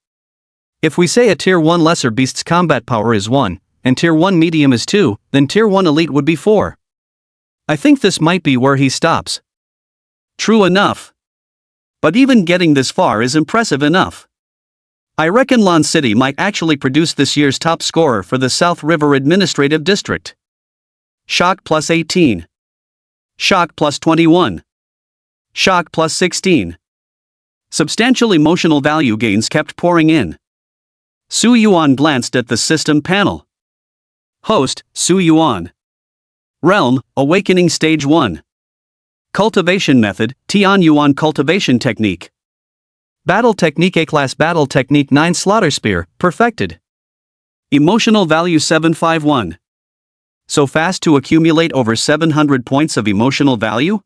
If we say a Tier 1 lesser beast's combat power is 1, and Tier 1 medium is 2, then Tier 1 elite would be 4. I think this might be where he stops. True enough. But even getting this far is impressive enough. I reckon Lan City might actually produce this year's top scorer for the South River Administrative District. Shock plus 18. Shock plus 21. Shock plus 16. Substantial emotional value gains kept pouring in. Su Yuan glanced at the system panel. Host, Su Yuan. Realm, Awakening Stage 1. Cultivation Method, Tian Yuan Cultivation Technique. Battle Technique A-Class Battle Technique 9 Slaughter Spear, perfected. Emotional Value 751. So fast to accumulate over 700 points of emotional value?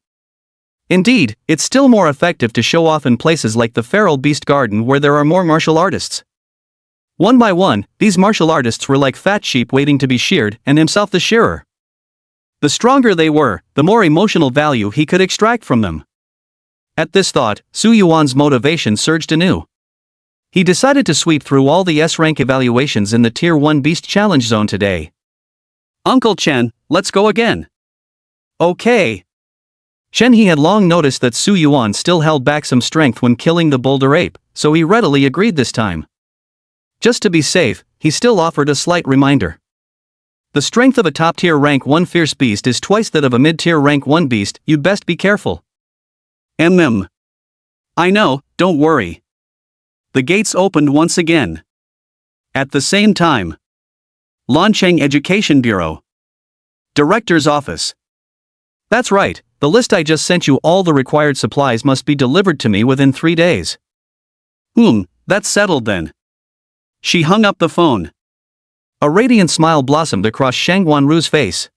Indeed, it's still more effective to show off in places like the Feral Beast Garden where there are more martial artists. One by one, these martial artists were like fat sheep waiting to be sheared, and himself the shearer. The stronger they were, the more emotional value he could extract from them. At this thought, Su Yuan's motivation surged anew. He decided to sweep through all the S-rank evaluations in the Tier 1 Beast Challenge Zone today. Uncle Chen, let's go again. Okay. Chen He had long noticed that Su Yuan still held back some strength when killing the boulder ape, so he readily agreed this time. Just to be safe, he still offered a slight reminder. The strength of a top-tier rank 1 fierce beast is twice that of a mid-tier rank 1 beast, you'd best be careful. I know, don't worry. The gates opened once again. At the same time. Lancheng Education Bureau. Director's Office. That's right, the list I just sent you, all the required supplies must be delivered to me within 3 days. That's settled then. She hung up the phone. A radiant smile blossomed across Shang Guanru's face.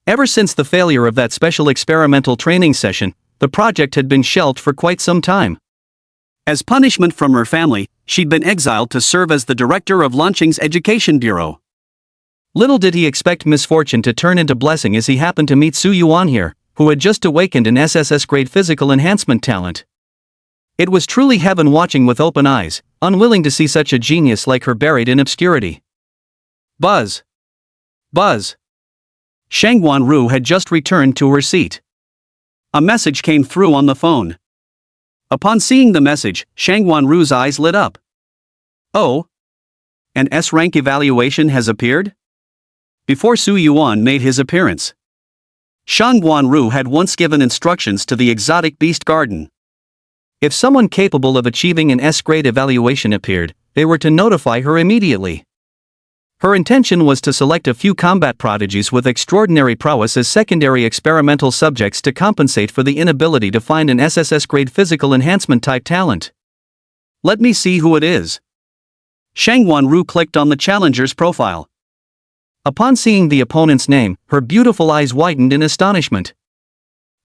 Ever since the failure of that special experimental training session, the project had been shelved for quite some time. As punishment from her family, she'd been exiled to serve as the director of Lancheng's Education Bureau. Little did he expect misfortune to turn into blessing as he happened to meet Su Yuan here, who had just awakened an SSS-grade physical enhancement talent. It was truly heaven watching with open eyes, unwilling to see such a genius like her buried in obscurity. Buzz. Buzz. Shang Guanru had just returned to her seat. A message came through on the phone. Upon seeing the message, Shang Guanru's eyes lit up. Oh? An S-rank evaluation has appeared? Before Su Yuan made his appearance, Shang Guanru had once given instructions to the exotic beast garden. If someone capable of achieving an S-grade evaluation appeared, they were to notify her immediately. Her intention was to select a few combat prodigies with extraordinary prowess as secondary experimental subjects to compensate for the inability to find an SSS-grade physical enhancement type talent. Let me see who it is. Shang Guanru clicked on the challenger's profile. Upon seeing the opponent's name, her beautiful eyes widened in astonishment.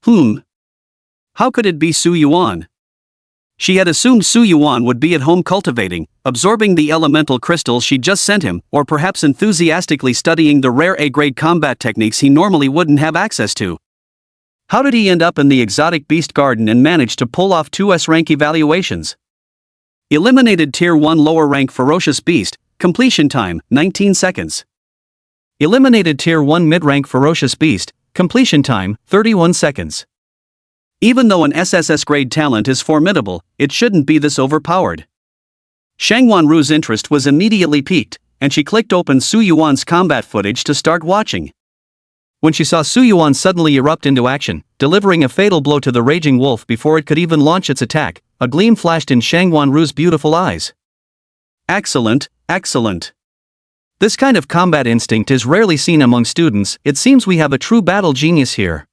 How could it be Su Yuan? She had assumed Su Yuan would be at home cultivating, absorbing the elemental crystals she just sent him, or perhaps enthusiastically studying the rare A-grade combat techniques he normally wouldn't have access to. How did he end up in the exotic beast garden and manage to pull off 2 S-rank evaluations? Eliminated Tier 1 lower rank ferocious beast, completion time, 19 seconds. Eliminated Tier 1 mid-rank ferocious beast, completion time, 31 seconds. Even though an SSS grade talent is formidable, it shouldn't be this overpowered. Shangwan Ru's interest was immediately piqued, and she clicked open Su Yuan's combat footage to start watching. When she saw Su Yuan suddenly erupt into action, delivering a fatal blow to the raging wolf before it could even launch its attack, a gleam flashed in Shangwan Ru's beautiful eyes. Excellent, excellent. This kind of combat instinct is rarely seen among students. It seems we have a true battle genius here.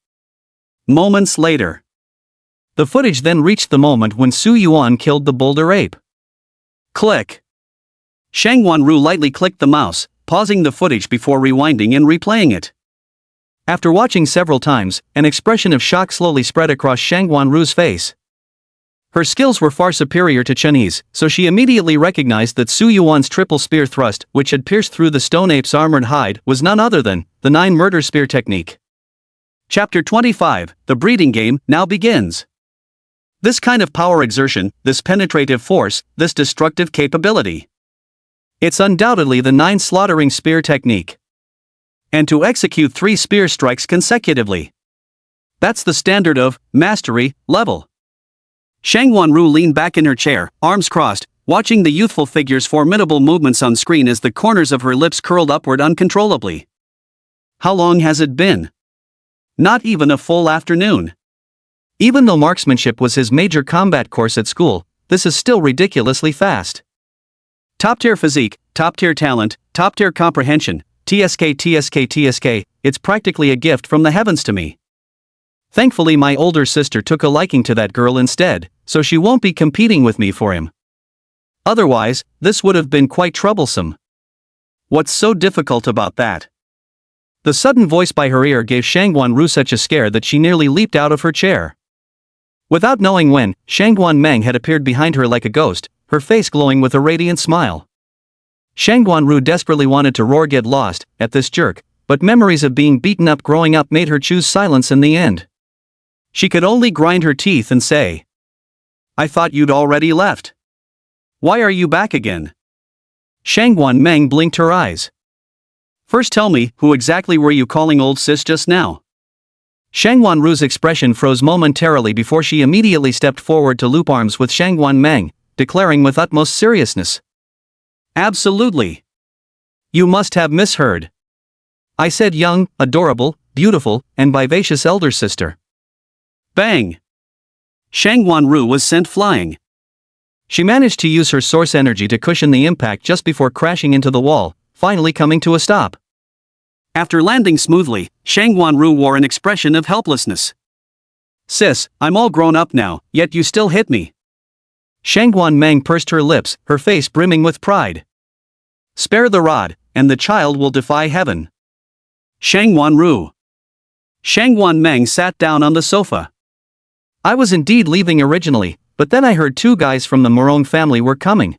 Moments later. The footage then reached the moment when Su Yuan killed the boulder ape. Click. Shangwan Ru lightly clicked the mouse, pausing the footage before rewinding and replaying it. After watching several times, an expression of shock slowly spread across Shangwan Ru's face. Her skills were far superior to Chen's, so she immediately recognized that Su Yuan's triple spear thrust, which had pierced through the stone ape's armored hide, was none other than the 9 murder spear technique. Chapter 25, The Breeding Game, now begins. This kind of power exertion, this penetrative force, this destructive capability. It's undoubtedly the 9 slaughtering spear technique. And to execute 3 spear strikes consecutively. That's the standard of mastery level. Shangwan Ru leaned back in her chair, arms crossed, watching the youthful figure's formidable movements on screen as the corners of her lips curled upward uncontrollably. How long has it been? Not even a full afternoon. Even though marksmanship was his major combat course at school, this is still ridiculously fast. Top-tier physique, top-tier talent, top-tier comprehension, TSK, it's practically a gift from the heavens to me. Thankfully my older sister took a liking to that girl instead, so she won't be competing with me for him. Otherwise, this would have been quite troublesome. What's so difficult about that? The sudden voice by her ear gave Shangwan Ru such a scare that she nearly leaped out of her chair. Without knowing when, Shangwan Meng had appeared behind her like a ghost, her face glowing with a radiant smile. Shangwan Ru desperately wanted to roar get lost at this jerk, but memories of being beaten up growing up made her choose silence in the end. She could only grind her teeth and say, "I thought you'd already left. Why are you back again?" Shangwan Meng blinked her eyes. "First tell me, who exactly were you calling old sis just now?" Shangwan Ru's expression froze momentarily before she immediately stepped forward to loop arms with Shangwan Meng, declaring with utmost seriousness, "Absolutely. You must have misheard. I said young, adorable, beautiful, and vivacious elder sister." Bang! Shangwan Ru was sent flying. She managed to use her source energy to cushion the impact just before crashing into the wall, finally coming to a stop. After landing smoothly, Shangwan Ru wore an expression of helplessness. "Sis, I'm all grown up now, yet you still hit me." Shangwan Meng pursed her lips, her face brimming with pride. "Spare the rod, and the child will defy heaven." Shangwan Ru. Shangwan Meng sat down on the sofa. "I was indeed leaving originally, but then I heard 2 guys from the Morong family were coming.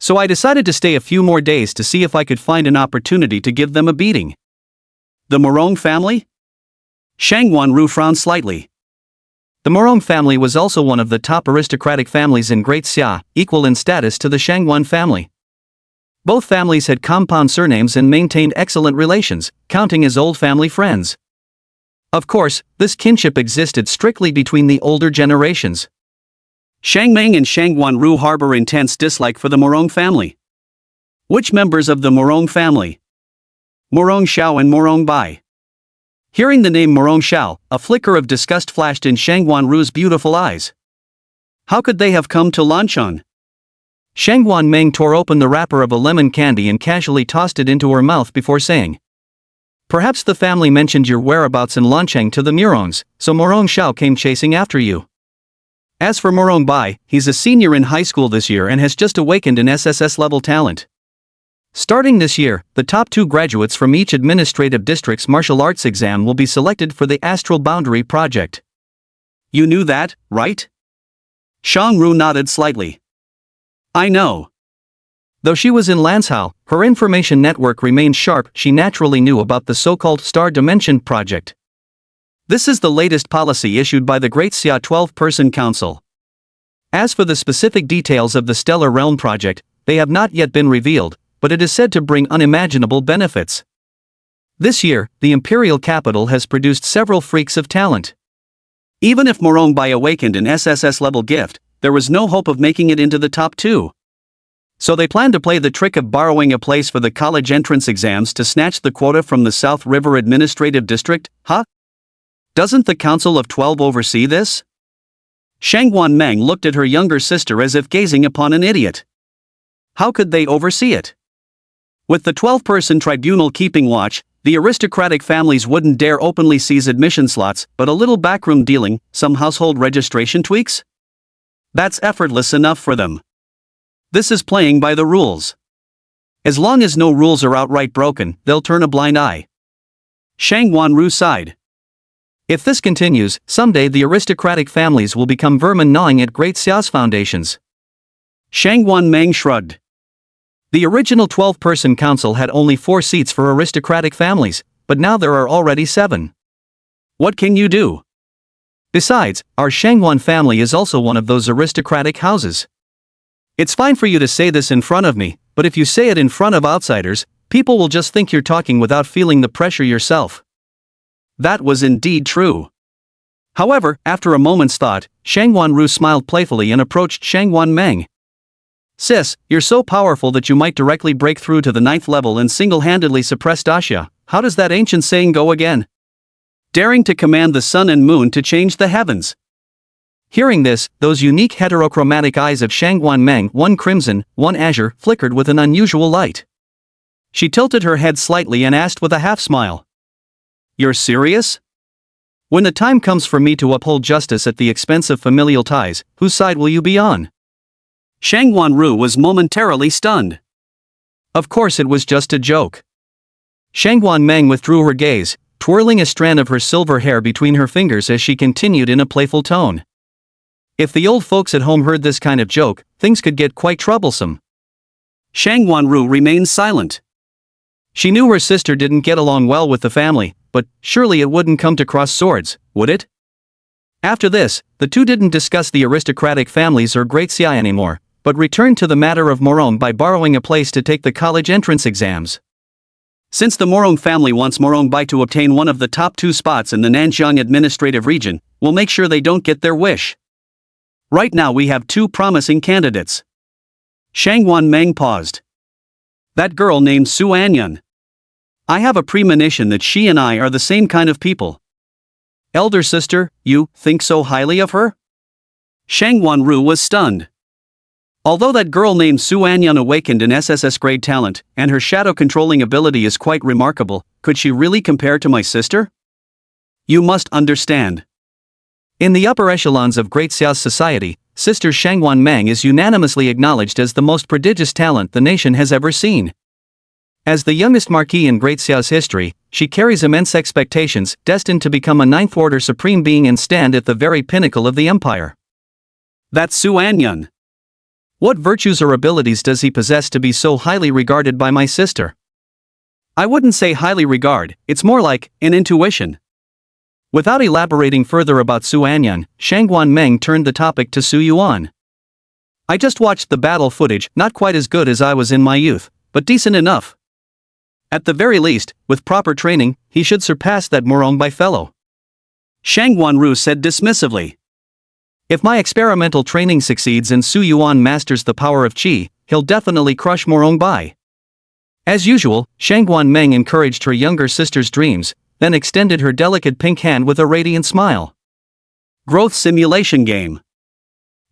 So I decided to stay a few more days to see if I could find an opportunity to give them a beating." The Morong family? Shangwan Ru frowned slightly. The Morong family was also one of the top aristocratic families in Great Xia, equal in status to the Shangwan family. Both families had compound surnames and maintained excellent relations, counting as old family friends. Of course, this kinship existed strictly between the older generations. Shang Meng and Shangwan Ru harbor intense dislike for the Morong family. Which members of the Morong family? Morong Xiao and Morong Bai. Hearing the name Morong Xiao, a flicker of disgust flashed in Shangwan Ru's beautiful eyes. How could they have come to Lanchon? Shangwan Meng tore open the wrapper of a lemon candy and casually tossed it into her mouth before saying, "Perhaps the family mentioned your whereabouts in Lancheng to the Murongs, so Morong Xiao came chasing after you. As for Morong Bai, he's a senior in high school this year and has just awakened an SSS level talent. Starting this year, the top 2 graduates from each administrative district's martial arts exam will be selected for the Astral Boundary Project." "You knew that, right?" Shang Ru nodded slightly. "I know." Though she was in Lanzhou, her information network remained sharp. She naturally knew about the so-called Star Dimension Project. This is the latest policy issued by the Great Xia 12-person council. As for the specific details of the Stellar Realm Project, they have not yet been revealed, but it is said to bring unimaginable benefits. This year, the imperial capital has produced several freaks of talent. Even if Morongbay awakened an SSS-level gift, there was no hope of making it into the top 2. So they planned to play the trick of borrowing a place for the college entrance exams to snatch the quota from the South River Administrative District, huh? Doesn't the Council of 12 oversee this? Shangguan Meng looked at her younger sister as if gazing upon an idiot. How could they oversee it? With the 12-person tribunal keeping watch, the aristocratic families wouldn't dare openly seize admission slots, but a little backroom dealing, some household registration tweaks? That's effortless enough for them. This is playing by the rules. As long as no rules are outright broken, they'll turn a blind eye. Shang Wanru sighed. If this continues, someday the aristocratic families will become vermin gnawing at Great Xiao's foundations. Shangguan Meng shrugged. The original 12-person council had only 4 seats for aristocratic families, but now there are already 7. What can you do? Besides, our Shangguan family is also one of those aristocratic houses. It's fine for you to say this in front of me, but if you say it in front of outsiders, people will just think you're talking without feeling the pressure yourself. That was indeed true. However, after a moment's thought, Shangguan Ru smiled playfully and approached Shangguan Meng. Sis, you're so powerful that you might directly break through to the 9th level and single-handedly suppress Daxia. How does that ancient saying go again? Daring to command the sun and moon to change the heavens. Hearing this, those unique heterochromatic eyes of Shangguan Meng, one crimson, one azure, flickered with an unusual light. She tilted her head slightly and asked with a half-smile. You're serious? When the time comes for me to uphold justice at the expense of familial ties, whose side will you be on? Shangguan Ru was momentarily stunned. Of course it was just a joke. Shangguan Meng withdrew her gaze, twirling a strand of her silver hair between her fingers as she continued in a playful tone. If the old folks at home heard this kind of joke, things could get quite troublesome. Shangguan Ru remained silent. She knew her sister didn't get along well with the family, but surely it wouldn't come to cross swords, would it? After this, the two didn't discuss the aristocratic families or Great Xia anymore, but returned to the matter of Morong by borrowing a place to take the college entrance exams. Since the Morong family wants Morongbay to obtain one of the top 2 spots in the Nanjiang administrative region, we'll make sure they don't get their wish. Right now we have 2 promising candidates. Shangguan Meng paused. That girl named Su Anyun. I have a premonition that she and I are the same kind of people. Elder sister, you think so highly of her? Shangguan Ru was stunned. Although that girl named Su Anyun awakened an SSS grade talent, and her shadow controlling ability is quite remarkable, could she really compare to my sister? You must understand. In the upper echelons of Great Xiao's society, Sister Shangguan Meng is unanimously acknowledged as the most prodigious talent the nation has ever seen. As the youngest marquis in Great Xiao's history, she carries immense expectations, destined to become a 9th-order supreme being and stand at the very pinnacle of the empire. That's Su Anyun. What virtues or abilities does he possess to be so highly regarded by my sister? I wouldn't say highly regard, it's more like an intuition. Without elaborating further about Su Anyun, Shangguan Meng turned the topic to Su Yuan. I just watched the battle footage, not quite as good as I was in my youth, but decent enough. At the very least, with proper training, he should surpass that Morongbay fellow. Shangguan Ru said dismissively. If my experimental training succeeds and Su Yuan masters the power of qi, he'll definitely crush Morongbay. As usual, Shangguan Meng encouraged her younger sister's dreams, then extended her delicate pink hand with a radiant smile. Growth simulation game.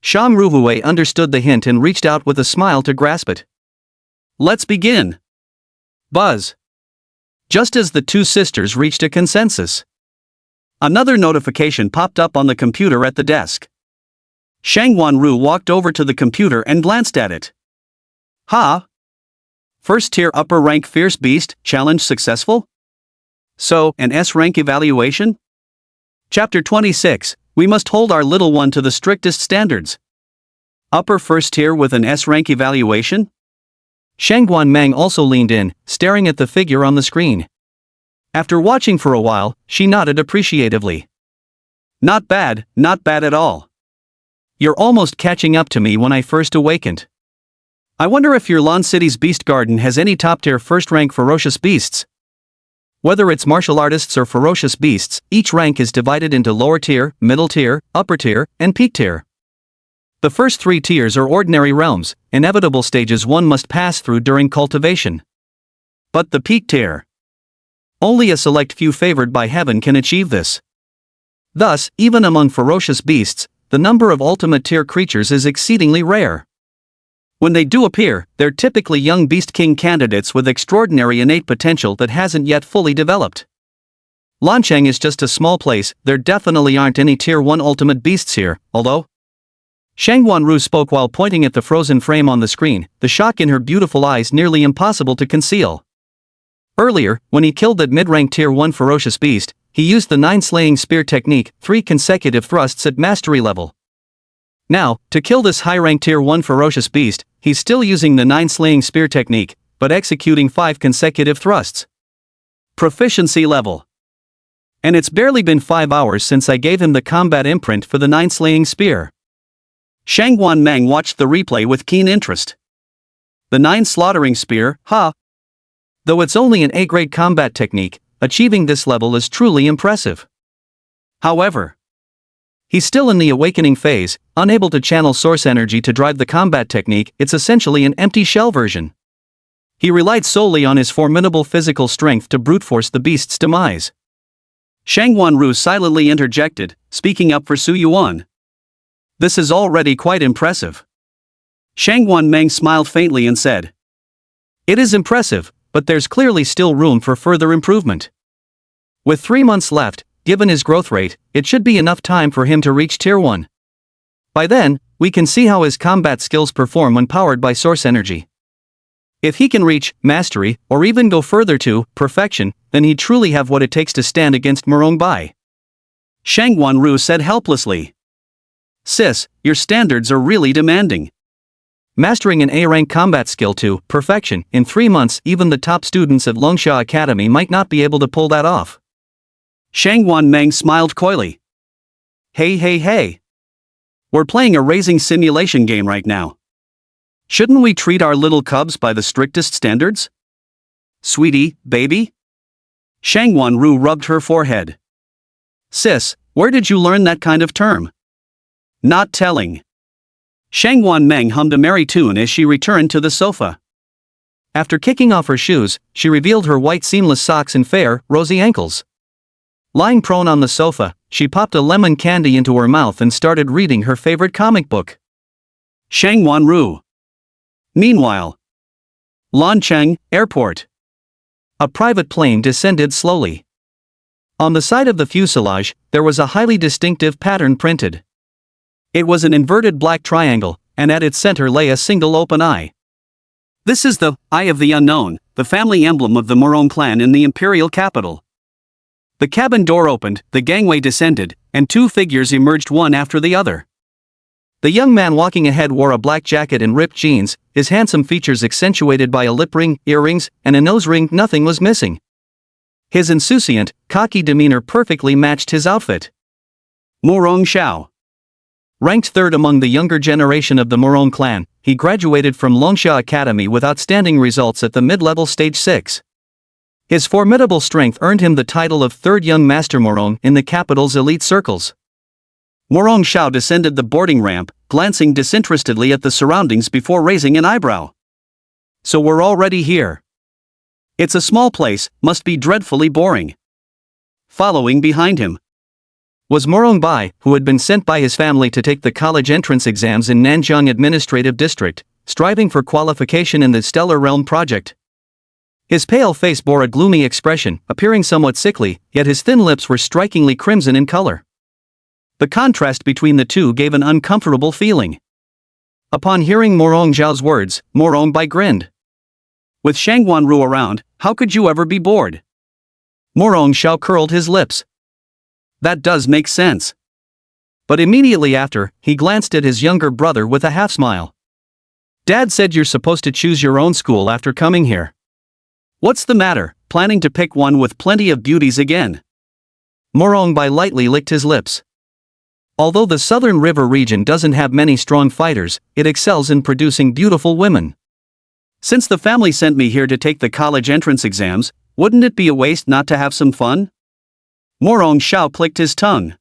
Shang Ruhui understood the hint and reached out with a smile to grasp it. Let's begin. Buzz. Just as the 2 sisters reached a consensus, another notification popped up on the computer at the desk. Shangguan Ru walked over to the computer and glanced at it. Ha! First tier upper rank fierce beast, challenge successful? So, an S rank evaluation? Chapter 26, we must hold our little one to the strictest standards. Upper first tier with an S rank evaluation? Shangguan Meng also leaned in, staring at the figure on the screen. After watching for a while, she nodded appreciatively. Not bad at all. You're almost catching up to me when I first awakened. I wonder if your Lan City's Beast Garden has any top-tier first-rank ferocious beasts. Whether it's martial artists or ferocious beasts, each rank is divided into lower tier, middle tier, upper tier, and peak tier. The first three tiers are ordinary realms, inevitable stages one must pass through during cultivation. But the peak tier. Only a select few favored by heaven can achieve this. Thus, even among ferocious beasts, the number of ultimate tier creatures is exceedingly rare. When they do appear, they're typically young beast king candidates with extraordinary innate potential that hasn't yet fully developed. Lancheng is just a small place, there definitely aren't any tier 1 ultimate beasts here, although. Shang Wanru spoke while pointing at the frozen frame on the screen, the shock in her beautiful eyes nearly impossible to conceal. Earlier, when he killed that mid-rank tier 1 ferocious beast, he used the 9 slaying spear technique, 3 consecutive thrusts at mastery level. Now, to kill this high-rank tier 1 ferocious beast, he's still using the 9 slaying spear technique, but executing 5 consecutive thrusts. Proficiency level. And it's barely been 5 hours since I gave him the combat imprint for the 9 slaying spear. Shang Wanmeng watched the replay with keen interest. The 9 slaughtering spear, Though it's only an A-grade combat technique, achieving this level is truly impressive. However, he's still in the awakening phase, unable to channel source energy to drive the combat technique. It's essentially an empty shell version. He relied solely on his formidable physical strength to brute force the beast's demise. Shang Wanru silently interjected, speaking up for Su Yuan. This is already quite impressive. Shang Wanmeng smiled faintly and said, it is impressive, but there's clearly still room for further improvement. With 3 months left, given his growth rate, it should be enough time for him to reach tier 1. By then, we can see how his combat skills perform when powered by source energy. If he can reach mastery, or even go further to perfection, then he'd truly have what it takes to stand against Murong Bai. Shang Wanru said helplessly. Sis, your standards are really demanding. Mastering an A-rank combat skill to perfection in 3 months, even the top students at Longsha Academy might not be able to pull that off. Shang Wanmeng smiled coyly. Hey. We're playing a raising simulation game right now. Shouldn't we treat our little cubs by the strictest standards? Sweetie, baby? Shang Wanru rubbed her forehead. Sis, where did you learn that kind of term? Not telling. Shang Wanmeng hummed a merry tune as she returned to the sofa. After kicking off her shoes, she revealed her white seamless socks and fair, rosy ankles. Lying prone on the sofa, she popped a lemon candy into her mouth and started reading her favorite comic book. Shang Wanru. Meanwhile, Lancheng Airport. A private plane descended slowly. On the side of the fuselage, there was a highly distinctive pattern printed. It was an inverted black triangle, and at its center lay a single open eye. This is the Eye of the Unknown, the family emblem of the Murong clan in the imperial capital. The cabin door opened, the gangway descended, and 2 figures emerged one after the other. The young man walking ahead wore a black jacket and ripped jeans, his handsome features accentuated by a lip ring, earrings, and a nose ring. Nothing was missing. His insouciant, cocky demeanor perfectly matched his outfit. Murong Xiao. Ranked 3rd among the younger generation of the Murong clan, he graduated from Longsha Academy with outstanding results at the mid-level stage 6. His formidable strength earned him the title of 3rd Young Master Murong in the capital's elite circles. Murong Xiao descended the boarding ramp, glancing disinterestedly at the surroundings before raising an eyebrow. So we're already here. It's a small place, must be dreadfully boring. Following behind him was Murong Bai, who had been sent by his family to take the college entrance exams in Nanjiang Administrative District, striving for qualification in the Stellar Realm project. His pale face bore a gloomy expression, appearing somewhat sickly, yet his thin lips were strikingly crimson in color. The contrast between the two gave an uncomfortable feeling. Upon hearing Murong Xiao's words, Murong Bai grinned. With Shang Wanru around, how could you ever be bored? Murong Xiao curled his lips. That does make sense. But immediately after, he glanced at his younger brother with a half-smile. Dad said you're supposed to choose your own school after coming here. What's the matter, planning to pick one with plenty of beauties again? Murong Bai lightly licked his lips. Although the Southern River region doesn't have many strong fighters, it excels in producing beautiful women. Since the family sent me here to take the college entrance exams, wouldn't it be a waste not to have some fun? Morong Xiao clicked his tongue.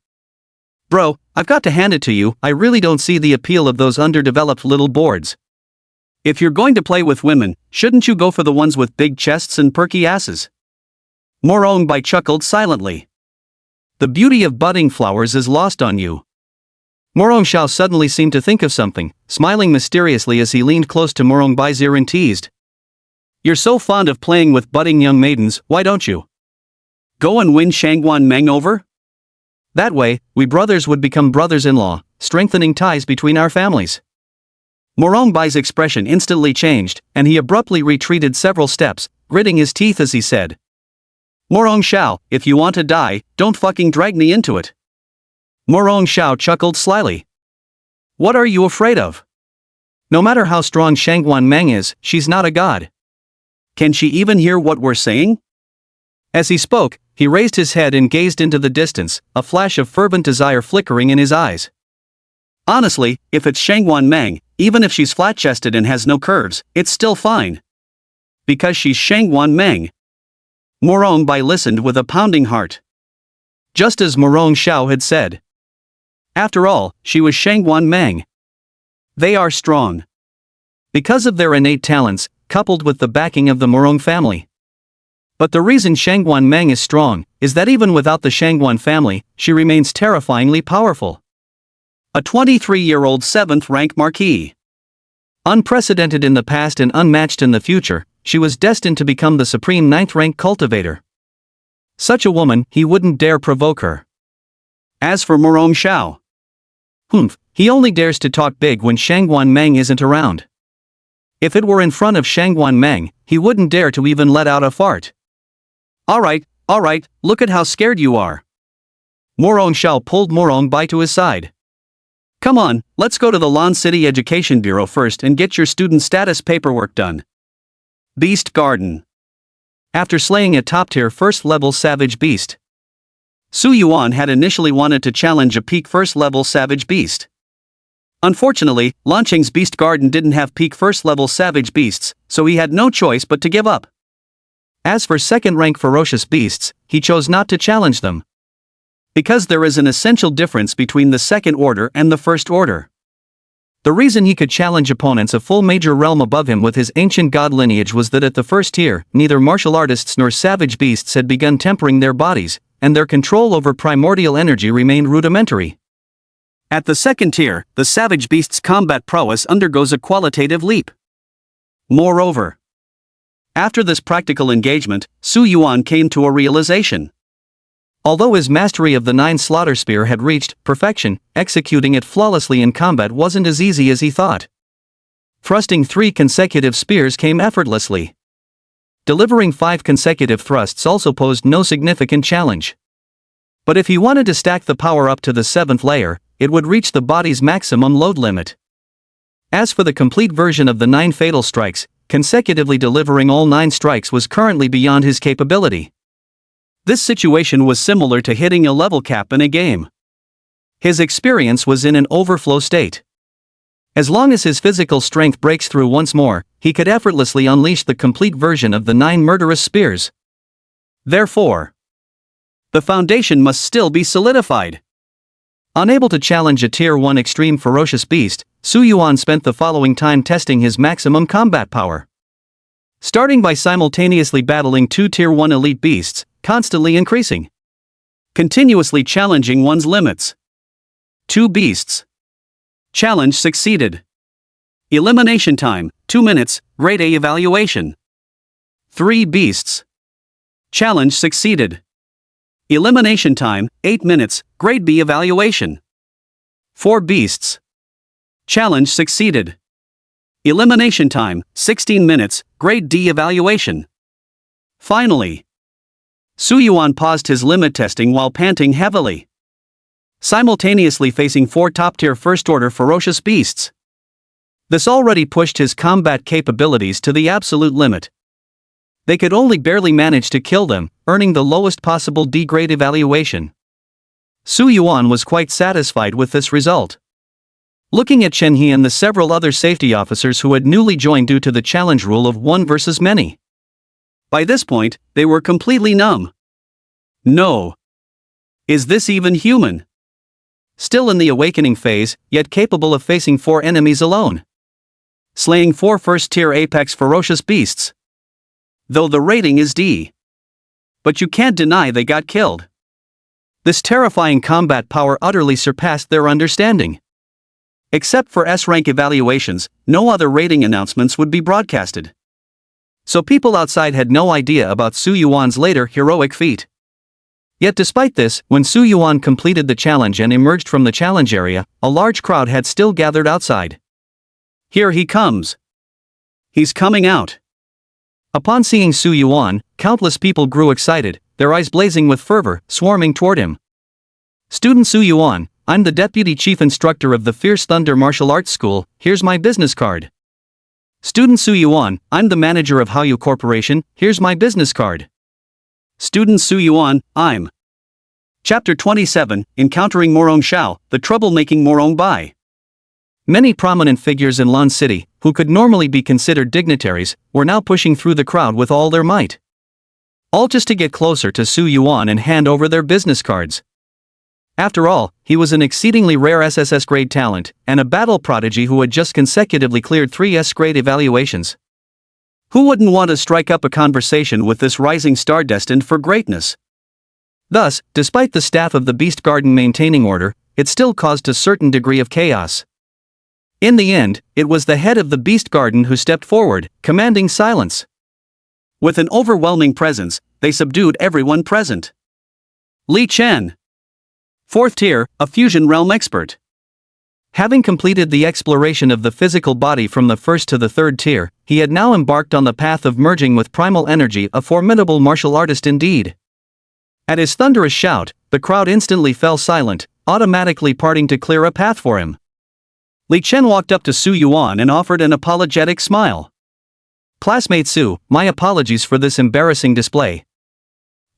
Bro, I've got to hand it to you, I really don't see the appeal of those underdeveloped little boards. If you're going to play with women, shouldn't you go for the ones with big chests and perky asses? Morong Bai chuckled silently. The beauty of budding flowers is lost on you. Morong Xiao suddenly seemed to think of something, smiling mysteriously as he leaned close to Morong Bai's ear and teased. You're so fond of playing with budding young maidens, why don't you go and win Shangguan Meng over? That way, we brothers would become brothers-in-law, strengthening ties between our families. Morong Bai's expression instantly changed, and he abruptly retreated several steps, gritting his teeth as he said, Morong Xiao, if you want to die, don't fucking drag me into it. Morong Xiao chuckled slyly. What are you afraid of? No matter how strong Shangguan Meng is, she's not a god. Can she even hear what we're saying? As he spoke, he raised his head and gazed into the distance, a flash of fervent desire flickering in his eyes. Honestly, if it's Shangguan Meng, even if she's flat-chested and has no curves, it's still fine. Because she's Shangguan Meng. Morong Bai listened with a pounding heart. Just as Morong Xiao had said. After all, she was Shangguan Meng. They are strong. Because of their innate talents, coupled with the backing of the Morong family. But the reason Shangguan Meng is strong, is that even without the Shangguan family, she remains terrifyingly powerful. A 23-year-old 7th-rank marquis. Unprecedented in the past and unmatched in the future, she was destined to become the supreme 9th-rank cultivator. Such a woman, he wouldn't dare provoke her. As for Morong Xiao, he only dares to talk big when Shangguan Meng isn't around. If it were in front of Shangguan Meng, he wouldn't dare to even let out a fart. Alright, look at how scared you are. Morong Xiao pulled Morong Bai to his side. Come on, let's go to the Lan City Education Bureau first and get your student status paperwork done. Beast Garden. After slaying a top-tier first-level savage beast, Su Yuan had initially wanted to challenge a peak first-level savage beast. Unfortunately, Lanqing's Beast Garden didn't have peak first-level savage beasts, so he had no choice but to give up. As for second-rank ferocious beasts, he chose not to challenge them. Because there is an essential difference between the second order and the first order. The reason he could challenge opponents a full major realm above him with his ancient god lineage was that at the first tier, neither martial artists nor savage beasts had begun tempering their bodies, and their control over primordial energy remained rudimentary. At the second tier, the savage beast's combat prowess undergoes a qualitative leap. Moreover, after this practical engagement, Su Yuan came to a realization. Although his mastery of the 9 slaughter spear had reached perfection, executing it flawlessly in combat wasn't as easy as he thought. Thrusting 3 consecutive spears came effortlessly. Delivering 5 consecutive thrusts also posed no significant challenge. But if he wanted to stack the power up to the 7th layer, it would reach the body's maximum load limit. As for the complete version of the 9 fatal strikes, consecutively delivering all 9 strikes was currently beyond his capability. This situation was similar to hitting a level cap in a game. His experience was in an overflow state. As long as his physical strength breaks through once more, he could effortlessly unleash the complete version of the 9 murderous spears. Therefore, the foundation must still be solidified. Unable to challenge a Tier 1 extreme ferocious beast, Su Yuan spent the following time testing his maximum combat power. Starting by simultaneously battling 2 Tier 1 elite beasts, constantly increasing. Continuously challenging one's limits. 2 beasts. Challenge succeeded. Elimination time, 2 minutes, Grade A evaluation. 3 beasts. Challenge succeeded. Elimination time, 8 minutes, Grade B evaluation. 4 beasts. Challenge succeeded. Elimination time, 16 minutes, Grade D evaluation. Finally, Su Yuan paused his limit testing while panting heavily. Simultaneously facing 4 top-tier first-order ferocious beasts. This already pushed his combat capabilities to the absolute limit. They could only barely manage to kill them, earning the lowest possible D-grade evaluation. Su Yuan was quite satisfied with this result. Looking at Chen He and the several other safety officers who had newly joined due to the challenge rule of 1 versus many. By this point, they were completely numb. No. Is this even human? Still in the awakening phase, yet capable of facing 4 enemies alone. Slaying 4 first-tier apex ferocious beasts. Though the rating is D. But you can't deny they got killed. This terrifying combat power utterly surpassed their understanding. Except for S-rank evaluations, no other rating announcements would be broadcasted. So people outside had no idea about Su Yuan's later heroic feat. Yet despite this, when Su Yuan completed the challenge and emerged from the challenge area, a large crowd had still gathered outside. Here he comes. He's coming out. Upon seeing Su Yuan, countless people grew excited, their eyes blazing with fervor, swarming toward him. Student Su Yuan, I'm the Deputy Chief Instructor of the Fierce Thunder Martial Arts School, here's my business card. Student Su Yuan, I'm the manager of Haoyu Corporation, here's my business card. Student Su Yuan, I'm. Chapter 27, Encountering Morong Shao, the troublemaking Morong Bai. Many prominent figures in Lan City, who could normally be considered dignitaries, were now pushing through the crowd with all their might. All just to get closer to Su Yuan and hand over their business cards. After all, he was an exceedingly rare SSS grade talent, and a battle prodigy who had just consecutively cleared 3 S grade evaluations. Who wouldn't want to strike up a conversation with this rising star destined for greatness? Thus, despite the staff of the Beast Garden maintaining order, it still caused a certain degree of chaos. In the end, it was the head of the Beast Garden who stepped forward, commanding silence. With an overwhelming presence, they subdued everyone present. Li Chen. 4th tier, a fusion realm expert. Having completed the exploration of the physical body from the 1st to the 3rd tier, he had now embarked on the path of merging with primal energy, a formidable martial artist indeed. At his thunderous shout, the crowd instantly fell silent, automatically parting to clear a path for him. Li Chen walked up to Su Yuan and offered an apologetic smile. Classmate Su, my apologies for this embarrassing display.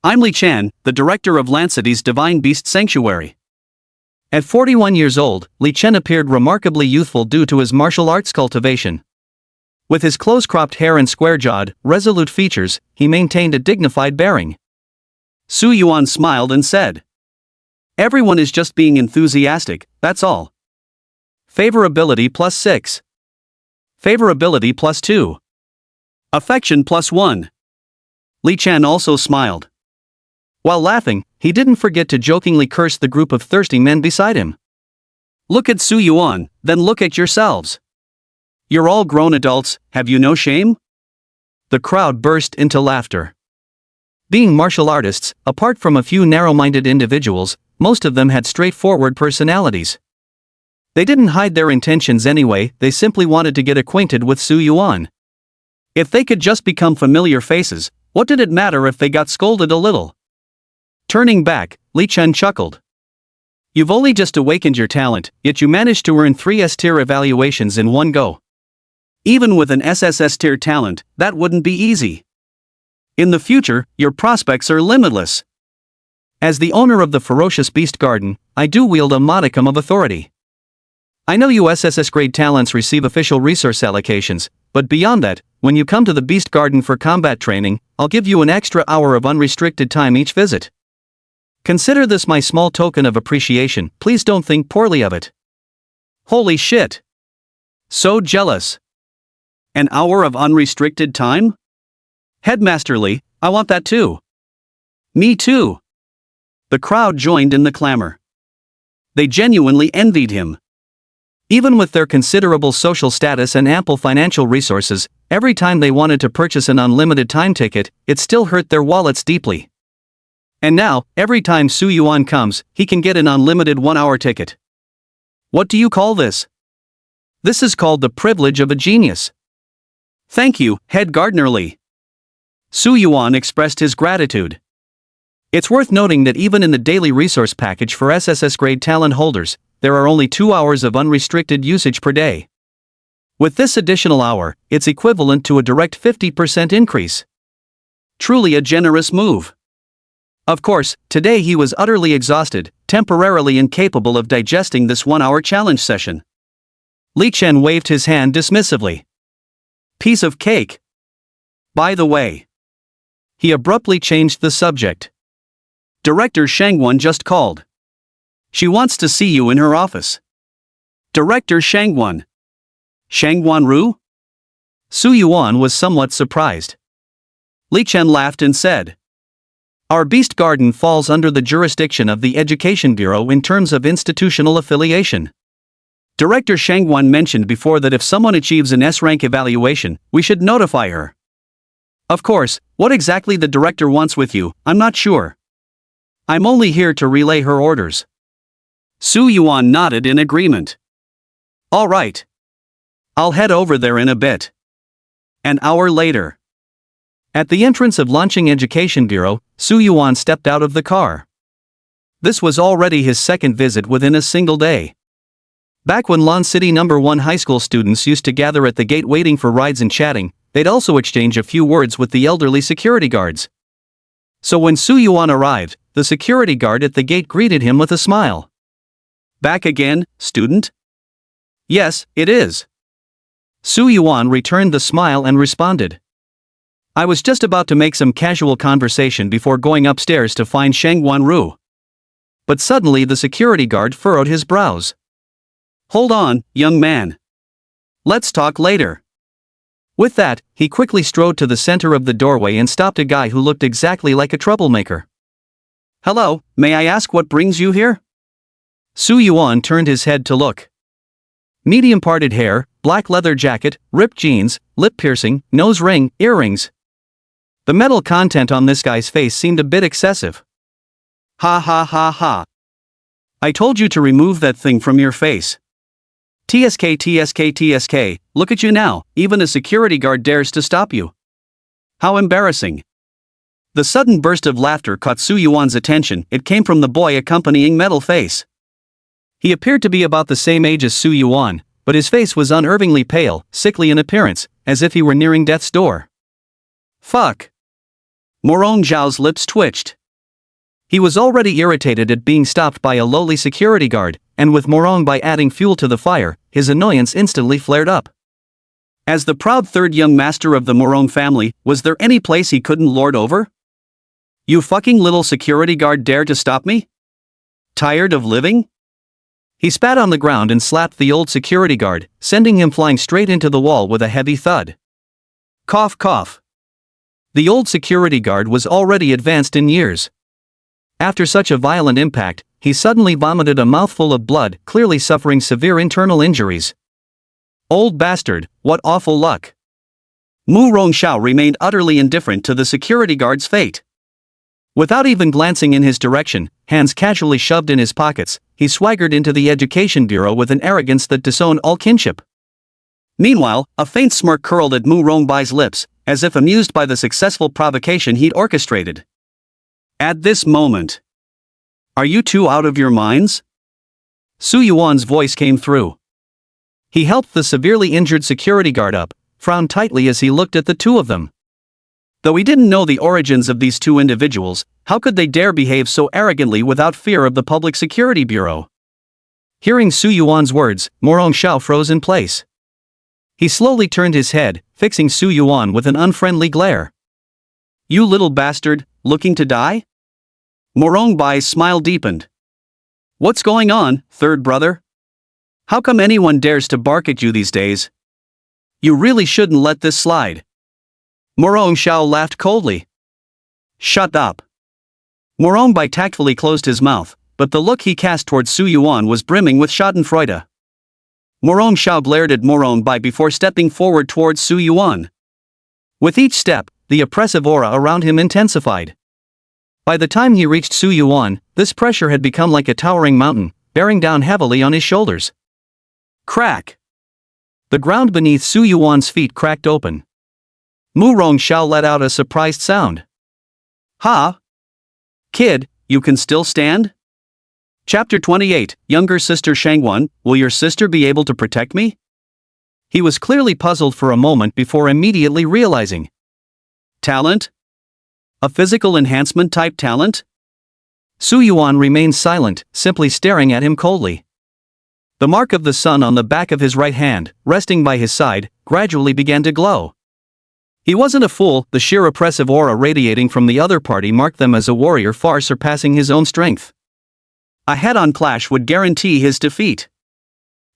I'm Li Chen, the director of Lan City's Divine Beast Sanctuary. At 41 years old, Li Chen appeared remarkably youthful due to his martial arts cultivation. With his close-cropped hair and square-jawed, resolute features, he maintained a dignified bearing. Su Yuan smiled and said, everyone is just being enthusiastic, that's all. Favorability +6. Favorability +2. Affection +1. Li Chen also smiled. While laughing, he didn't forget to jokingly curse the group of thirsty men beside him. Look at Su Yuan, then look at yourselves. You're all grown adults, have you no shame? The crowd burst into laughter. Being martial artists, apart from a few narrow-minded individuals, most of them had straightforward personalities. They didn't hide their intentions anyway, they simply wanted to get acquainted with Su Yuan. If they could just become familiar faces, what did it matter if they got scolded a little? Turning back, Li Chen chuckled. You've only just awakened your talent, yet you managed to earn 3 S-tier evaluations in one go. Even with an SSS-tier talent, that wouldn't be easy. In the future, your prospects are limitless. As the owner of the ferocious Beast Garden, I do wield a modicum of authority. I know you SSS-grade talents receive official resource allocations, but beyond that, when you come to the Beast Garden for combat training, I'll give you an extra hour of unrestricted time each visit. Consider this my small token of appreciation, please don't think poorly of it. Holy shit! So jealous. An hour of unrestricted time? Headmaster Li, I want that too. Me too. The crowd joined in the clamor. They genuinely envied him. Even with their considerable social status and ample financial resources, every time they wanted to purchase an unlimited time ticket, it still hurt their wallets deeply. And now, every time Su Yuan comes, he can get an unlimited 1-hour ticket. What do you call this? This is called the privilege of a genius. Thank you, Head Gardener Li. Su Yuan expressed his gratitude. It's worth noting that even in the daily resource package for SSS-grade talent holders, there are only 2 hours of unrestricted usage per day. With this additional hour, it's equivalent to a direct 50% increase. Truly a generous move. Of course, today he was utterly exhausted, temporarily incapable of digesting this 1-hour challenge session. Li Chen waved his hand dismissively. Piece of cake. By the way. He abruptly changed the subject. Director Shangwon just called. She wants to see you in her office. Director Shangwon. Shangwon-ru? Su Yuan was somewhat surprised. Li Chen laughed and said, Our Beast Garden falls under the jurisdiction of the Education Bureau in terms of institutional affiliation. Director Shangwon mentioned before that if someone achieves an S-rank evaluation, we should notify her. Of course, what exactly the director wants with you, I'm not sure. I'm only here to relay her orders. Su Yuan nodded in agreement. All right. I'll head over there in a bit. An hour later. At the entrance of Launching Education Bureau, Su Yuan stepped out of the car. This was already his second visit within a single day. Back when Lon City No. 1 high school students used to gather at the gate waiting for rides and chatting, they'd also exchange a few words with the elderly security guards. So when Su Yuan arrived, the security guard at the gate greeted him with a smile. Back again, student? Yes, it is. Su Yuan returned the smile and responded. I was just about to make some casual conversation before going upstairs to find Shangwon-ru. But suddenly the security guard furrowed his brows. Hold on, young man. Let's talk later. With that, he quickly strode to the center of the doorway and stopped a guy who looked exactly like a troublemaker. Hello, may I ask what brings you here? Su Yuan turned his head to look. Medium parted hair, black leather jacket, ripped jeans, lip piercing, nose ring, earrings. The metal content on this guy's face seemed a bit excessive. Ha ha ha ha. I told you to remove that thing from your face. TSK TSK TSK, look at you now, even a security guard dares to stop you. How embarrassing. The sudden burst of laughter caught Su Yuan's attention. It came from the boy accompanying Metal Face. He appeared to be about the same age as Su Yuan, but his face was unervingly pale, sickly in appearance, as if he were nearing death's door. Fuck. Morong Zhao's lips twitched. He was already irritated at being stopped by a lowly security guard, and with Morong by adding fuel to the fire, his annoyance instantly flared up. As the proud third young master of the Morong family, was there any place he couldn't lord over? You fucking little security guard dare to stop me? Tired of living? He spat on the ground and slapped the old security guard, sending him flying straight into the wall with a heavy thud. Cough cough. The old security guard was already advanced in years. After such a violent impact, he suddenly vomited a mouthful of blood, clearly suffering severe internal injuries. Old bastard, what awful luck. Mu Rongxiao remained utterly indifferent to the security guard's fate. Without even glancing in his direction, hands casually shoved in his pockets, he swaggered into the Education Bureau with an arrogance that disowned all kinship. Meanwhile, a faint smirk curled at Mu Rongbai's lips, as if amused by the successful provocation he'd orchestrated. At this moment. Are you two out of your minds? Su Yuan's voice came through. He helped the severely injured security guard up, frowned tightly as he looked at the two of them. Though he didn't know the origins of these two individuals, how could they dare behave so arrogantly without fear of the Public Security Bureau? Hearing Su Yuan's words, Morong Xiao froze in place. He slowly turned his head, fixing Su Yuan with an unfriendly glare. You little bastard, looking to die? Morong Bai's smile deepened. What's going on, third brother? How come anyone dares to bark at you these days? You really shouldn't let this slide. Morong Xiao laughed coldly. Shut up. Morong Bai tactfully closed his mouth, but the look he cast towards Su Yuan was brimming with schadenfreude. Morong Xiao glared at Morong Bai before stepping forward towards Su Yuan. With each step, the oppressive aura around him intensified. By the time he reached Su Yuan, this pressure had become like a towering mountain, bearing down heavily on his shoulders. Crack! The ground beneath Su Yuan's feet cracked open. Mu Rongxiao let out a surprised sound. Ha! Kid, you can still stand? Chapter 28, Younger Sister Shangwon, will your sister be able to protect me? He was clearly puzzled for a moment before immediately realizing. Talent? A physical enhancement type talent? Su Yuan remained silent, simply staring at him coldly. The mark of the sun on the back of his right hand, resting by his side, gradually began to glow. He wasn't a fool, the sheer oppressive aura radiating from the other party marked them as a warrior far surpassing his own strength. A head-on clash would guarantee his defeat.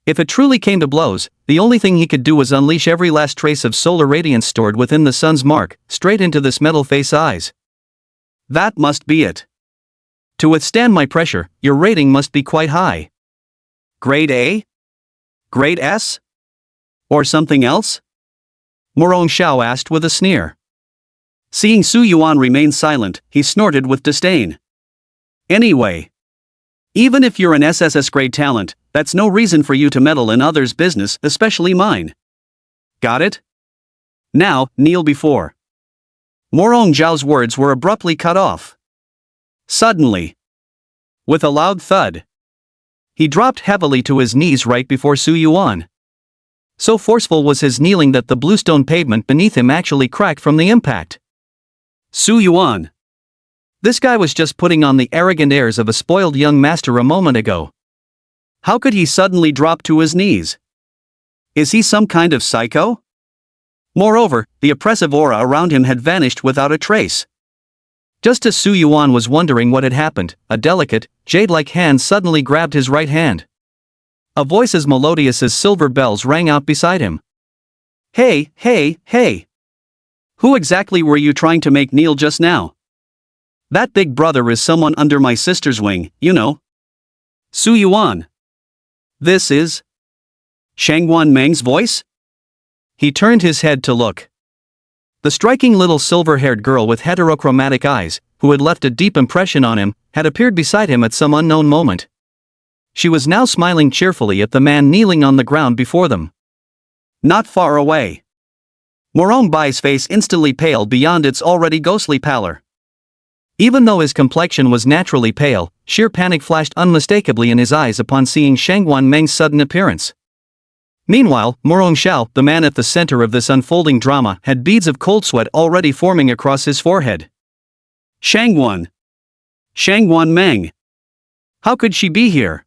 If it truly came to blows, the only thing he could do was unleash every last trace of solar radiance stored within the sun's mark, straight into this metal face eyes. That must be it. To withstand my pressure, your rating must be quite high. Grade A? Grade S? Or something else? Morong Xiao asked with a sneer. Seeing Su Yuan remain silent, he snorted with disdain. Anyway, even if you're an SSS grade talent, that's no reason for you to meddle in others' business, especially mine. Got it? Now, kneel before. Morong Zhao's words were abruptly cut off. Suddenly, with a loud thud, he dropped heavily to his knees right before Su Yuan. So forceful was his kneeling that the bluestone pavement beneath him actually cracked from the impact. Su Yuan. This guy was just putting on the arrogant airs of a spoiled young master a moment ago. How could he suddenly drop to his knees? Is he some kind of psycho? Moreover, the oppressive aura around him had vanished without a trace. Just as Su Yuan was wondering what had happened, a delicate, jade-like hand suddenly grabbed his right hand. A voice as melodious as silver bells rang out beside him. Hey, hey, hey! Who exactly were you trying to make kneel just now? That big brother is someone under my sister's wing, you know. Su Yuan. This is Shangguan Meng's voice? He turned his head to look. The striking little silver-haired girl with heterochromatic eyes, who had left a deep impression on him, had appeared beside him at some unknown moment. She was now smiling cheerfully at the man kneeling on the ground before them. Not far away. Morong Bai's face instantly paled beyond its already ghostly pallor. Even though his complexion was naturally pale, sheer panic flashed unmistakably in his eyes upon seeing Shangguan Meng's sudden appearance. Meanwhile, Morong Xiao, the man at the center of this unfolding drama, had beads of cold sweat already forming across his forehead. Shangguan Meng. How could she be here?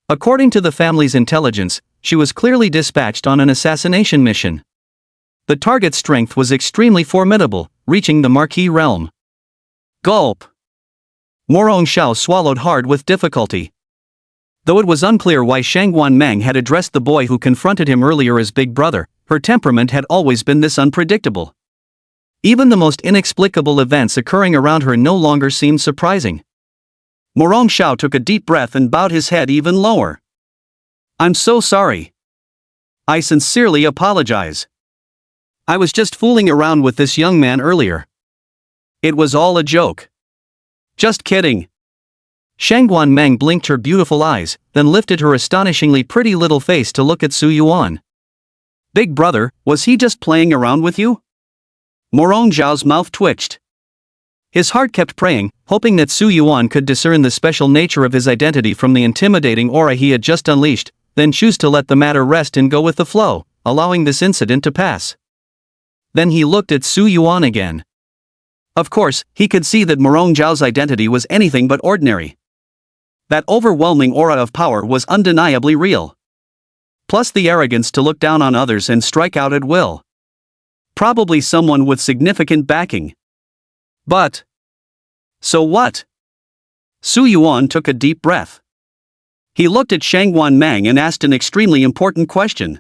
According to the family's intelligence, she was clearly dispatched on an assassination mission. The target's strength was extremely formidable, reaching the Marquis realm. Gulp. Morong Xiao swallowed hard with difficulty. Though it was unclear why Shangguan Meng had addressed the boy who confronted him earlier as big brother, her temperament had always been this unpredictable. Even the most inexplicable events occurring around her no longer seemed surprising. Morong Xiao took a deep breath and bowed his head even lower. I'm so sorry. I sincerely apologize. I was just fooling around with this young man earlier. It was all a joke. Just kidding. Shangguan Meng blinked her beautiful eyes, then lifted her astonishingly pretty little face to look at Su Yuan. Big brother, was he just playing around with you? Morong Zhao's mouth twitched. His heart kept praying, hoping that Su Yuan could discern the special nature of his identity from the intimidating aura he had just unleashed, then choose to let the matter rest and go with the flow, allowing this incident to pass. Then he looked at Su Yuan again. Of course, he could see that Morong Zhao's identity was anything but ordinary. That overwhelming aura of power was undeniably real. Plus the arrogance to look down on others and strike out at will. Probably someone with significant backing. But so what? Su Yuan took a deep breath. He looked at Shangguan Meng and asked an extremely important question.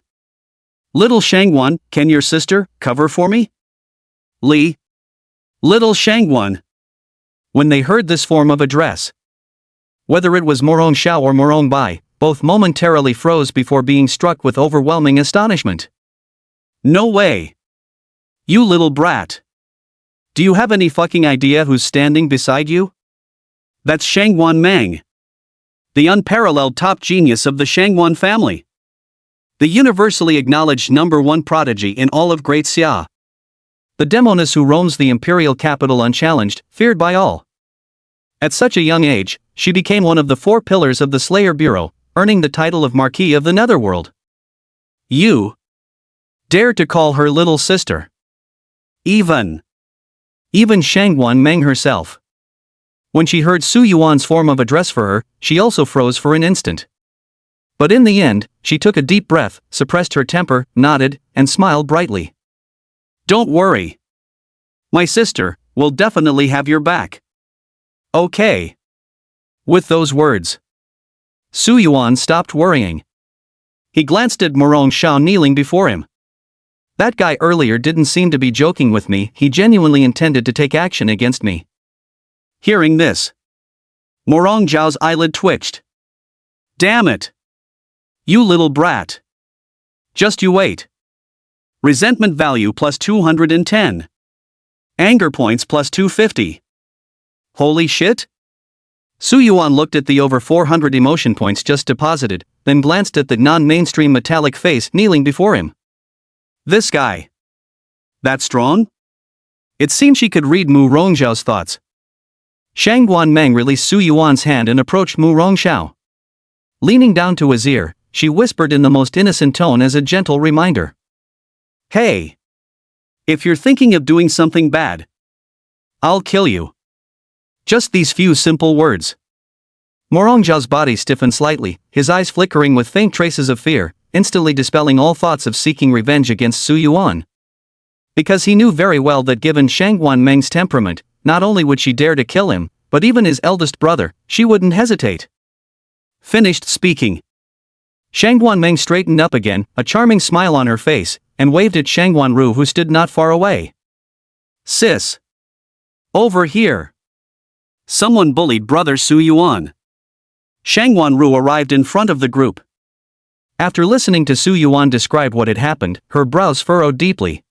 Little Shangguan, can your sister cover for me? Li. Little Shangguan. When they heard this form of address, whether it was Morong Xiao or Morong Bai, both momentarily froze before being struck with overwhelming astonishment. No way. You little brat. Do you have any fucking idea who's standing beside you? That's Shangguan Meng. The unparalleled top genius of the Shangguan family. The universally acknowledged #1 prodigy in all of Great Xia. The demoness who roams the imperial capital unchallenged, feared by all. At such a young age, she became one of the 4 pillars of the Slayer Bureau, earning the title of Marquis of the Netherworld. You dare to call her little sister. Even Shangguan Meng herself. When she heard Su Yuan's form of address for her, she also froze for an instant. But in the end, she took a deep breath, suppressed her temper, nodded, and smiled brightly. Don't worry. My sister will definitely have your back. Okay. With those words, Su Yuan stopped worrying. He glanced at Morong Xiao kneeling before him. That guy earlier didn't seem to be joking with me, he genuinely intended to take action against me. Hearing this, Morong Xiao's eyelid twitched. Damn it! You little brat. Just you wait. Resentment value plus 210. Anger points plus 250. Holy shit? Su Yuan looked at the over 400 emotion points just deposited, then glanced at the non-mainstream metallic face kneeling before him. This guy. That strong? It seemed she could read Mu Rongxiao's thoughts. Shang Guanmeng released Su Yuan's hand and approached Mu Rongxiao. Leaning down to his ear, she whispered in the most innocent tone as a gentle reminder. Hey! If you're thinking of doing something bad, I'll kill you. Just these few simple words. Morongjiao's body stiffened slightly, his eyes flickering with faint traces of fear, instantly dispelling all thoughts of seeking revenge against Su Yuan. Because he knew very well that given Shang Guanmeng's temperament, not only would she dare to kill him, but even his eldest brother, she wouldn't hesitate. Finished speaking. Shang Guanmeng straightened up again, a charming smile on her face, and waved at Shang Guanru who stood not far away. Sis! Over here! Someone bullied brother Su Yuan. Shang Guanru arrived in front of the group. After listening to Su Yuan describe what had happened, her brows furrowed deeply.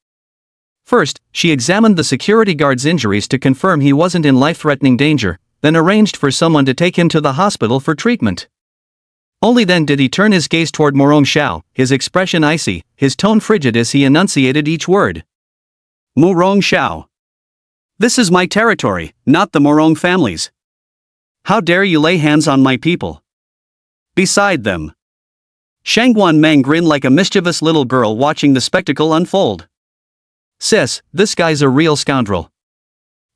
First, she examined the security guard's injuries to confirm he wasn't in life-threatening danger, then arranged for someone to take him to the hospital for treatment. Only then did he turn his gaze toward Morong Xiao, his expression icy, his tone frigid as he enunciated each word. Morong Xiao. This is my territory, not the Morong family's. How dare you lay hands on my people? Beside them. Shang Guanmeng grinned like a mischievous little girl watching the spectacle unfold. Sis, this guy's a real scoundrel.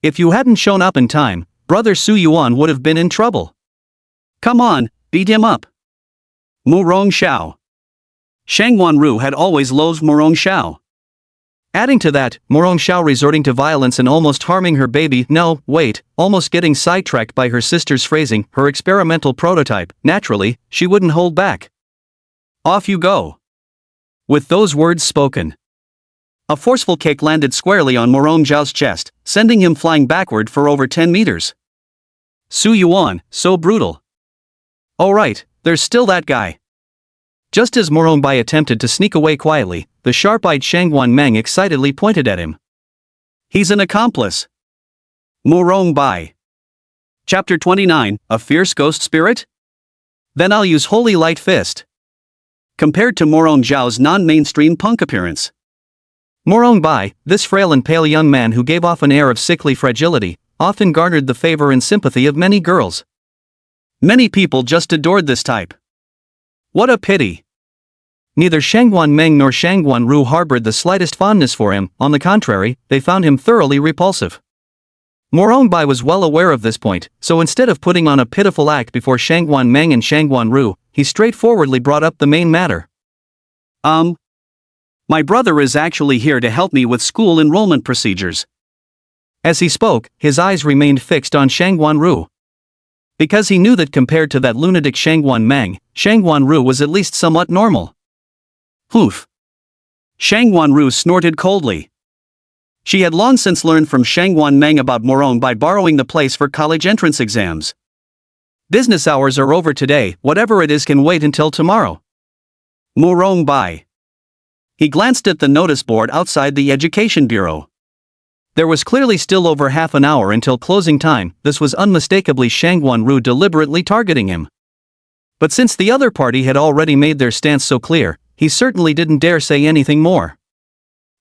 If you hadn't shown up in time, brother Su Yuan would have been in trouble. Come on, beat him up. Morong Xiao. Shang Guanru had always loathed Morong Xiao. Adding to that, Morong Xiao resorting to violence and almost harming her baby, almost getting sidetracked by her sister's phrasing, her experimental prototype, naturally, she wouldn't hold back. Off you go. With those words spoken, a forceful kick landed squarely on Morong Xiao's chest, sending him flying backward for over 10 meters. Su Yuan, so brutal. Oh right, there's still that guy. Just as Morong Bai attempted to sneak away quietly, the sharp-eyed Shang Guanmeng excitedly pointed at him. He's an accomplice. Morong Bai. Chapter 29, A Fierce Ghost Spirit? Then I'll use Holy Light Fist. Compared to Morong Xiao's non-mainstream punk appearance, Morong Bai, this frail and pale young man who gave off an air of sickly fragility, often garnered the favor and sympathy of many girls. Many people just adored this type. What a pity. Neither Shang Guanmeng nor Shang Guanru harbored the slightest fondness for him, on the contrary, they found him thoroughly repulsive. Morong Bai was well aware of this point, so instead of putting on a pitiful act before Shang Guanmeng and Shang Guanru, he straightforwardly brought up the main matter. My brother is actually here to help me with school enrollment procedures. As he spoke, his eyes remained fixed on Shang Guanru. Because he knew that compared to that lunatic Shang Guanmeng, Shang Guanru was at least somewhat normal. Poof. Shang Guanru snorted coldly. She had long since learned from Shang Guanmeng about Morong by borrowing the place for college entrance exams. Business hours are over today, whatever it is can wait until tomorrow. Morong Bai. He glanced at the notice board outside the Education Bureau. There was clearly still over half an hour until closing time. This was unmistakably Shang Guanru deliberately targeting him. But since the other party had already made their stance so clear, he certainly didn't dare say anything more.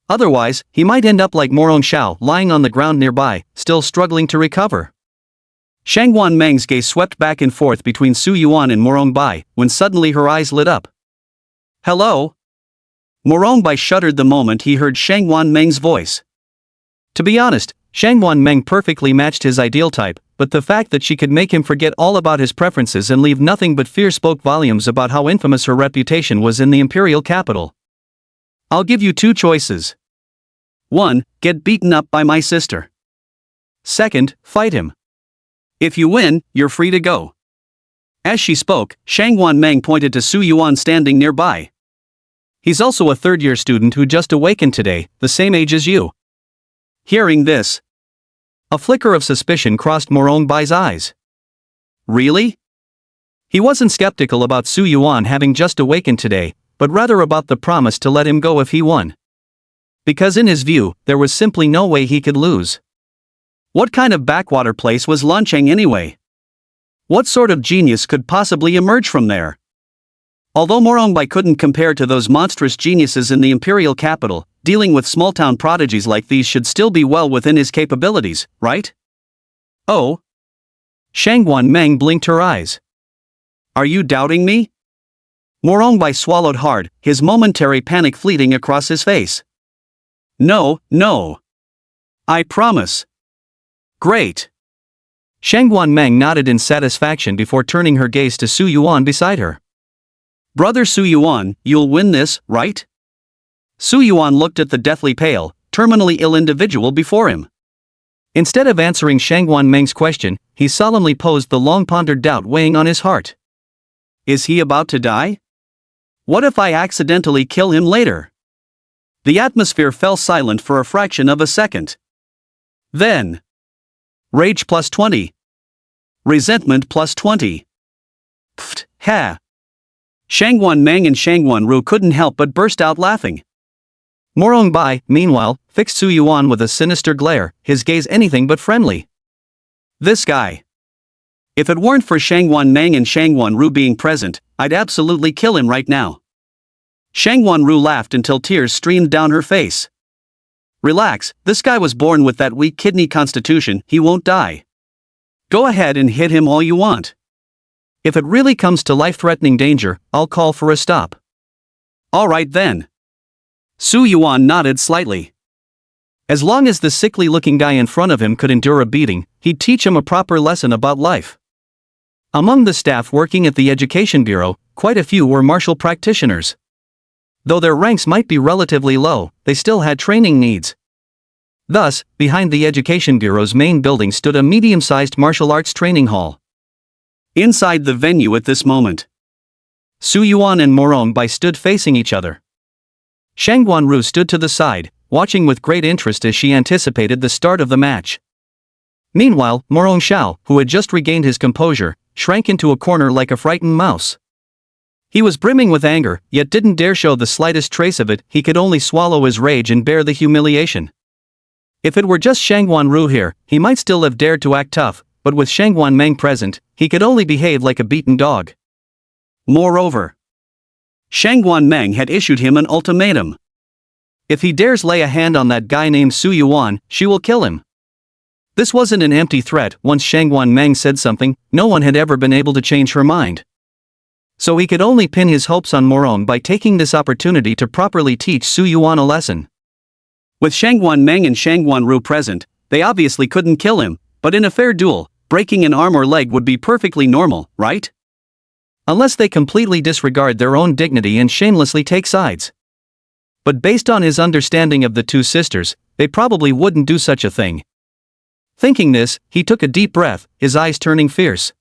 Otherwise, he might end up like Morong Xiao lying on the ground nearby, still struggling to recover. Shang Guanmeng's gaze swept back and forth between Su Yuan and Morong Bai, when suddenly her eyes lit up. Hello? Morong Bai shuddered the moment he heard Shang Guanmeng's voice. To be honest, Shang Guanmeng perfectly matched his ideal type, but the fact that she could make him forget all about his preferences and leave nothing but fear spoke volumes about how infamous her reputation was in the imperial capital. I'll give you two choices. 1. Get beaten up by my sister. Second, fight him. If you win, you're free to go. As she spoke, Shangwan Meng pointed to Su Yuan standing nearby. He's also a third-year student who just awakened today, the same age as you. Hearing this, a flicker of suspicion crossed Morongbai's eyes. Really? He wasn't skeptical about Su Yuan having just awakened today, but rather about the promise to let him go if he won. Because in his view, there was simply no way he could lose. What kind of backwater place was Lancheng anyway? What sort of genius could possibly emerge from there? Although Morongbai couldn't compare to those monstrous geniuses in the imperial capital, dealing with small-town prodigies like these should still be well within his capabilities, right? Oh? Shangwan Meng blinked her eyes. Are you doubting me? Morongbai swallowed hard, his momentary panic fleeting across his face. No, no. I promise. Great. Shangwan Meng nodded in satisfaction before turning her gaze to Su Yuan beside her. Brother Su Yuan, you'll win this, right? Su Yuan looked at the deathly pale, terminally ill individual before him. Instead of answering Shangwan Meng's question, he solemnly posed the long-pondered doubt weighing on his heart. Is he about to die? What if I accidentally kill him later? The atmosphere fell silent for a fraction of a second. Then, rage plus 20. Resentment plus 20. Pfft, ha. Shangwan Meng and Shangwan Ru couldn't help but burst out laughing. Morongbai, meanwhile, fixed Su Yuan with a sinister glare, his gaze anything but friendly. This guy. If it weren't for Shangwan Meng and Shangwan Ru being present, I'd absolutely kill him right now. Shangwan Ru laughed until tears streamed down her face. Relax, this guy was born with that weak kidney constitution, he won't die. Go ahead and hit him all you want. If it really comes to life-threatening danger, I'll call for a stop. All right then. Su Yuan nodded slightly. As long as the sickly-looking guy in front of him could endure a beating, he'd teach him a proper lesson about life. Among the staff working at the Education Bureau, quite a few were martial practitioners. Though their ranks might be relatively low, they still had training needs. Thus, behind the Education Bureau's main building stood a medium-sized martial arts training hall. Inside the venue at this moment, Su Yuan and Morongbai stood facing each other. Shangwan Ru stood to the side, watching with great interest as she anticipated the start of the match. Meanwhile, Morong Xiao, who had just regained his composure, shrank into a corner like a frightened mouse. He was brimming with anger, yet didn't dare show the slightest trace of it. He could only swallow his rage and bear the humiliation. If it were just Shangwan Ru here, he might still have dared to act tough, but with Shangwan Meng present, he could only behave like a beaten dog. Moreover, Shangwan Meng had issued him an ultimatum. If he dares lay a hand on that guy named Su Yuan, she will kill him. This wasn't an empty threat. Once Shangwan Meng said something, no one had ever been able to change her mind. So he could only pin his hopes on Morong by taking this opportunity to properly teach Su Yuan a lesson. With Shangwan Meng and Shangwan Ru present, they obviously couldn't kill him, but in a fair duel, breaking an arm or leg would be perfectly normal, right? Unless they completely disregard their own dignity and shamelessly take sides. But based on his understanding of the two sisters, they probably wouldn't do such a thing. Thinking this, he took a deep breath, his eyes turning fierce.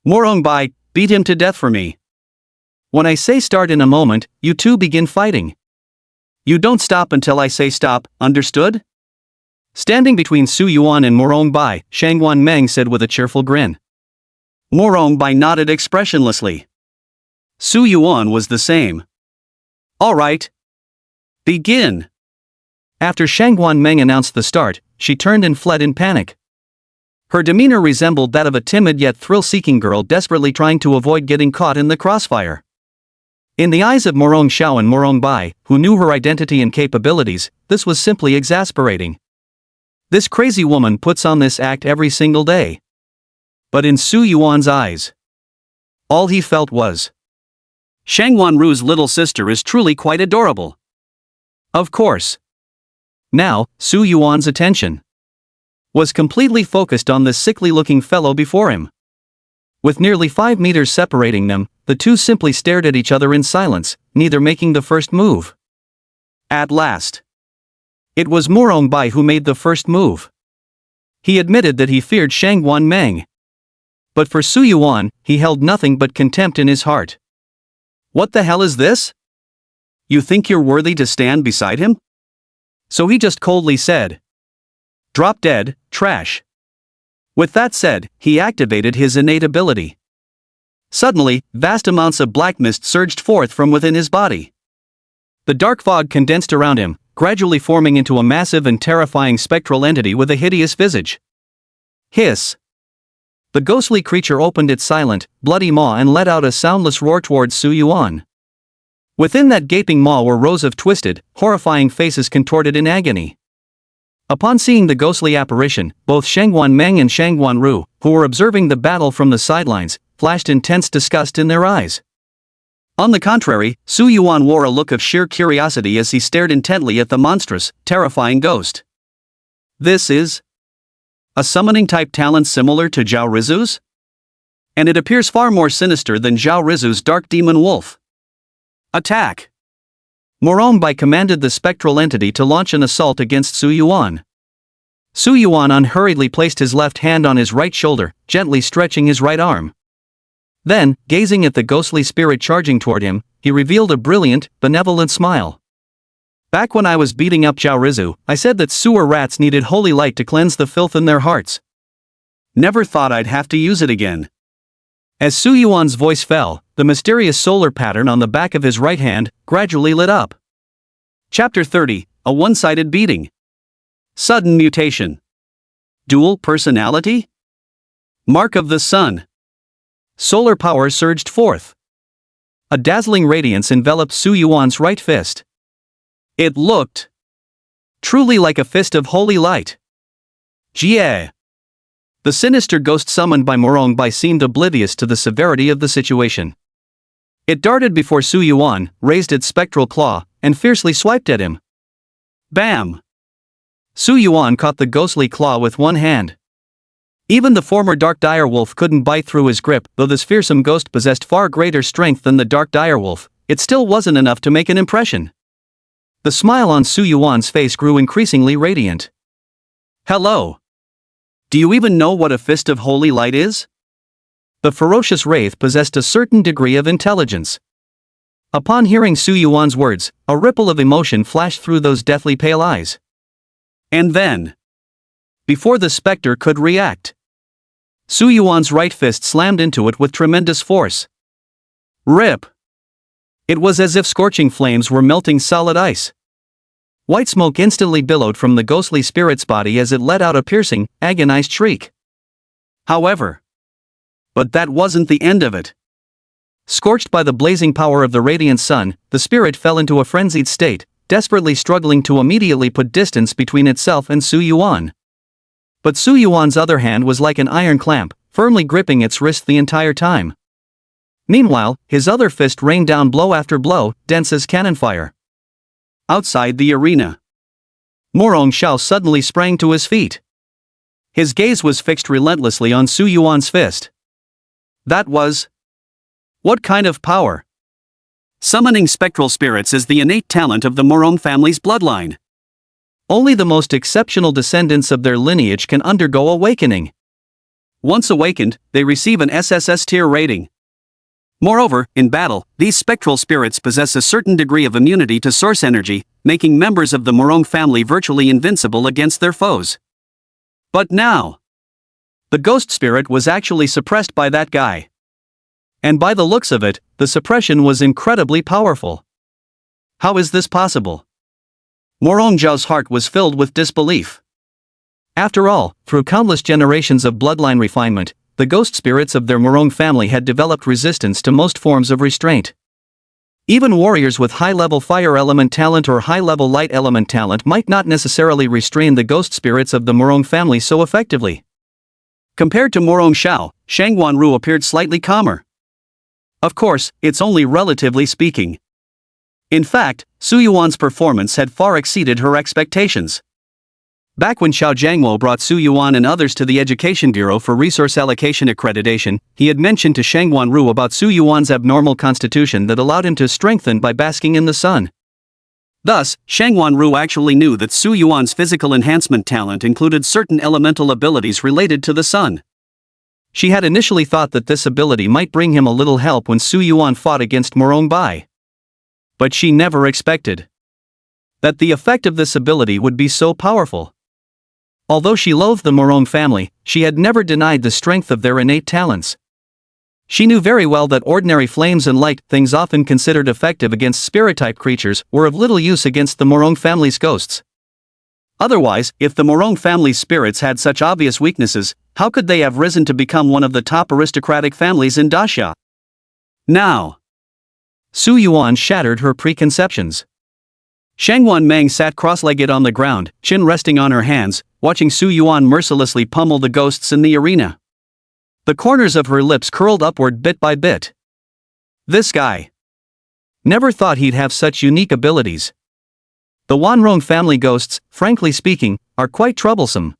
Morongbai, beat him to death for me. When I say start in a moment, you two begin fighting. You don't stop until I say stop, understood? Standing between Su Yuan and Morongbai, Shangwan Meng said with a cheerful grin. Morongbai nodded expressionlessly. Su Yuan was the same. All right. Begin. After Shangwan Meng announced the start, she turned and fled in panic. Her demeanor resembled that of a timid yet thrill-seeking girl desperately trying to avoid getting caught in the crossfire. In the eyes of Morong Xiao and Morongbai, who knew her identity and capabilities, this was simply exasperating. This crazy woman puts on this act every single day. But in Su Yuan's eyes, all he felt was, Shangwan Ru's little sister is truly quite adorable. Of course. Now, Su Yuan's attention was completely focused on the sickly-looking fellow before him. With nearly 5 meters separating them, the two simply stared at each other in silence, neither making the first move. At last, It was Morong Bai who made the first move. He admitted that he feared Shangguan Meng. But for Su Yuan, he held nothing but contempt in his heart. What the hell is this? You think you're worthy to stand beside him? So he just coldly said, "Drop dead, trash." With that said, he activated his innate ability. Suddenly, vast amounts of black mist surged forth from within his body. The dark fog condensed around him, gradually forming into a massive and terrifying spectral entity with a hideous visage. Hiss! The ghostly creature opened its silent, bloody maw and let out a soundless roar towards Su Yuan. Within that gaping maw were rows of twisted, horrifying faces contorted in agony. Upon seeing the ghostly apparition, both Shangguan Meng and Shangguan Ru, who were observing the battle from the sidelines, flashed intense disgust in their eyes. On the contrary, Su Yuan wore a look of sheer curiosity as he stared intently at the monstrous, terrifying ghost. This is a summoning-type talent similar to Zhao Rizu's? And it appears far more sinister than Zhao Rizu's Dark Demon Wolf. Attack! Morong Bai commanded the spectral entity to launch an assault against Su Yuan. Su Yuan unhurriedly placed his left hand on his right shoulder, gently stretching his right arm. Then, gazing at the ghostly spirit charging toward him, he revealed a brilliant, benevolent smile. Back when I was beating up Zhao Rizu, I said that sewer rats needed holy light to cleanse the filth in their hearts. Never thought I'd have to use it again. As Su Yuan's voice fell, the mysterious solar pattern on the back of his right hand gradually lit up. Chapter 30, A One-Sided Beating. Sudden Mutation. Dual Personality? Mark of the Sun. Solar power surged forth. A dazzling radiance enveloped Su Yuan's right fist. It looked truly like a fist of holy light. Jie! The sinister ghost summoned by Morong Bai seemed oblivious to the severity of the situation. It darted before Su Yuan, raised its spectral claw, and fiercely swiped at him. Bam! Su Yuan caught the ghostly claw with one hand. Even the former Dark Direwolf couldn't bite through his grip. Though this fearsome ghost possessed far greater strength than the Dark Direwolf, it still wasn't enough to make an impression. The smile on Su Yuan's face grew increasingly radiant. Hello! Do you even know what a fist of holy light is? The ferocious wraith possessed a certain degree of intelligence. Upon hearing Su Yuan's words, a ripple of emotion flashed through those deathly pale eyes. And then, before the specter could react, Su Yuan's right fist slammed into it with tremendous force. Rip! It was as if scorching flames were melting solid ice. White smoke instantly billowed from the ghostly spirit's body as it let out a piercing, agonized shriek. But that wasn't the end of it. Scorched by the blazing power of the radiant sun, the spirit fell into a frenzied state, desperately struggling to immediately put distance between itself and Su Yuan. But Su Yuan's other hand was like an iron clamp, firmly gripping its wrist the entire time. Meanwhile, his other fist rained down blow after blow, dense as cannon fire. Outside the arena, Morong Xiao suddenly sprang to his feet. His gaze was fixed relentlessly on Su Yuan's fist. That was... what kind of power? Summoning spectral spirits is the innate talent of the Morong family's bloodline. Only the most exceptional descendants of their lineage can undergo awakening. Once awakened, they receive an SSS tier rating. Moreover, in battle, these spectral spirits possess a certain degree of immunity to source energy, making members of the Morong family virtually invincible against their foes. But now, the ghost spirit was actually suppressed by that guy. And by the looks of it, the suppression was incredibly powerful. How is this possible? Morong Zhao's heart was filled with disbelief. After all, through countless generations of bloodline refinement, the ghost spirits of their Morong family had developed resistance to most forms of restraint. Even warriors with high-level fire element talent or high-level light element talent might not necessarily restrain the ghost spirits of the Morong family so effectively. Compared to Morong Xiao, Shangguan Ru appeared slightly calmer. Of course, it's only relatively speaking. In fact, Su Yuan's performance had far exceeded her expectations. Back when Xiao Jiangwo brought Su Yuan and others to the Education Bureau for resource allocation accreditation, he had mentioned to Shangguan Ru about Su Yuan's abnormal constitution that allowed him to strengthen by basking in the sun. Thus, Shangwan Ru actually knew that Su Yuan's physical enhancement talent included certain elemental abilities related to the sun. She had initially thought that this ability might bring him a little help when Su Yuan fought against Morong Bai. But she never expected that the effect of this ability would be so powerful. Although she loathed the Morong family, she had never denied the strength of their innate talents. She knew very well that ordinary flames and light, things often considered effective against spirit-type creatures, were of little use against the Morong family's ghosts. Otherwise, if the Morong family's spirits had such obvious weaknesses, how could they have risen to become one of the top aristocratic families in Daxia? Now, Su Yuan shattered her preconceptions. Shangwan Meng sat cross-legged on the ground, chin resting on her hands, watching Su Yuan mercilessly pummel the ghosts in the arena. The corners of her lips curled upward bit by bit. This guy. Never thought he'd have such unique abilities. The Wanrong family ghosts, frankly speaking, are quite troublesome.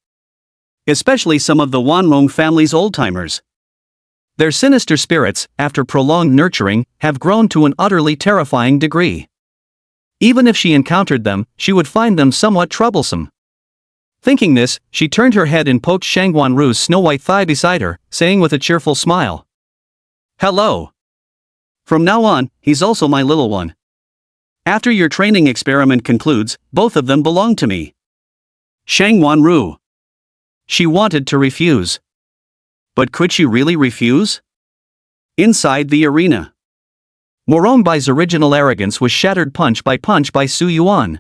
Especially some of the Wanrong family's old-timers. Their sinister spirits, after prolonged nurturing, have grown to an utterly terrifying degree. Even if she encountered them, she would find them somewhat troublesome. Thinking this, she turned her head and poked Shangwan Ru's snow-white thigh beside her, saying with a cheerful smile, "Hello. From now on, he's also my little one. After your training experiment concludes, both of them belong to me." Shangwan Ru. She wanted to refuse. But could she really refuse? Inside the arena, Morong Bai's original arrogance was shattered punch by Su Yuan.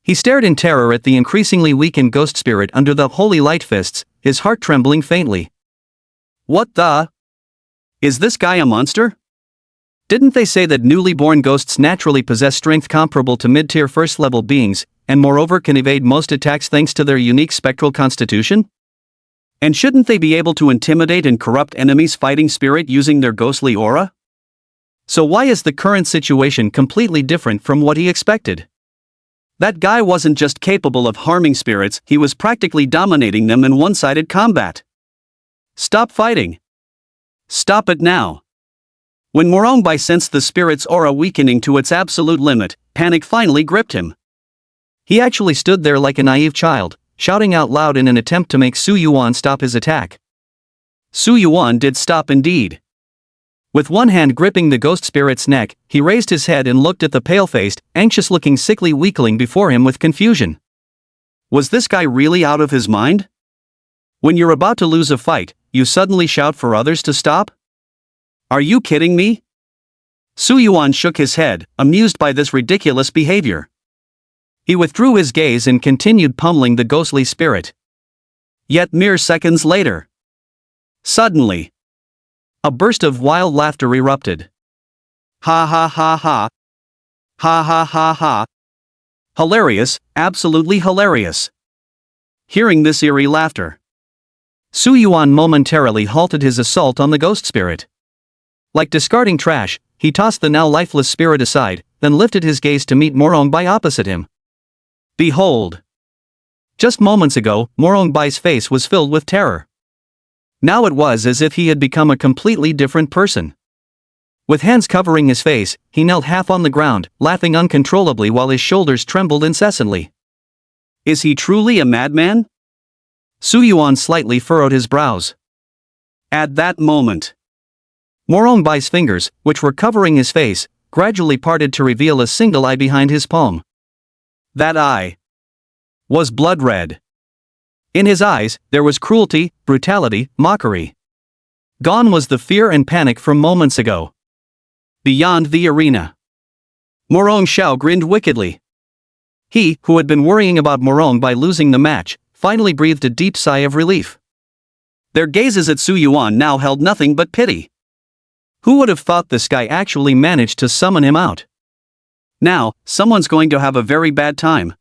He stared in terror at the increasingly weakened ghost spirit under the holy light fists, his heart trembling faintly. What the? Is this guy a monster? Didn't they say that newly born ghosts naturally possess strength comparable to mid-tier first-level beings, and moreover can evade most attacks thanks to their unique spectral constitution? And shouldn't they be able to intimidate and corrupt enemies fighting spirit using their ghostly aura? So why is the current situation completely different from what he expected? That guy wasn't just capable of harming spirits, he was practically dominating them in one-sided combat. Stop fighting. Stop it now. When Morong Bai sensed the spirit's aura weakening to its absolute limit, panic finally gripped him. He actually stood there like a naive child, shouting out loud in an attempt to make Su Yuan stop his attack. Su Yuan did stop indeed. With one hand gripping the ghost spirit's neck, he raised his head and looked at the pale-faced, anxious-looking sickly weakling before him with confusion. Was this guy really out of his mind? When you're about to lose a fight, you suddenly shout for others to stop? Are you kidding me? Su Yuan shook his head, amused by this ridiculous behavior. He withdrew his gaze and continued pummeling the ghostly spirit. Yet mere seconds later, suddenly, a burst of wild laughter erupted. Ha ha ha ha. Ha ha ha ha. Hilarious, absolutely hilarious. Hearing this eerie laughter, Su Yuan momentarily halted his assault on the ghost spirit. Like discarding trash, he tossed the now lifeless spirit aside, then lifted his gaze to meet Morong Bai opposite him. Behold! Just moments ago, Morong Bai's face was filled with terror. Now it was as if he had become a completely different person. With hands covering his face, he knelt half on the ground, laughing uncontrollably while his shoulders trembled incessantly. Is he truly a madman? Su Yuan slightly furrowed his brows. At that moment, Morong Bai's fingers, which were covering his face, gradually parted to reveal a single eye behind his palm. That eye was blood red. In his eyes, there was cruelty, brutality, mockery. Gone was the fear and panic from moments ago. Beyond the arena, Morong Xiao grinned wickedly. He, who had been worrying about Morong Bai losing the match, finally breathed a deep sigh of relief. Their gazes at Su Yuan now held nothing but pity. Who would have thought this guy actually managed to summon him out? Now, someone's going to have a very bad time.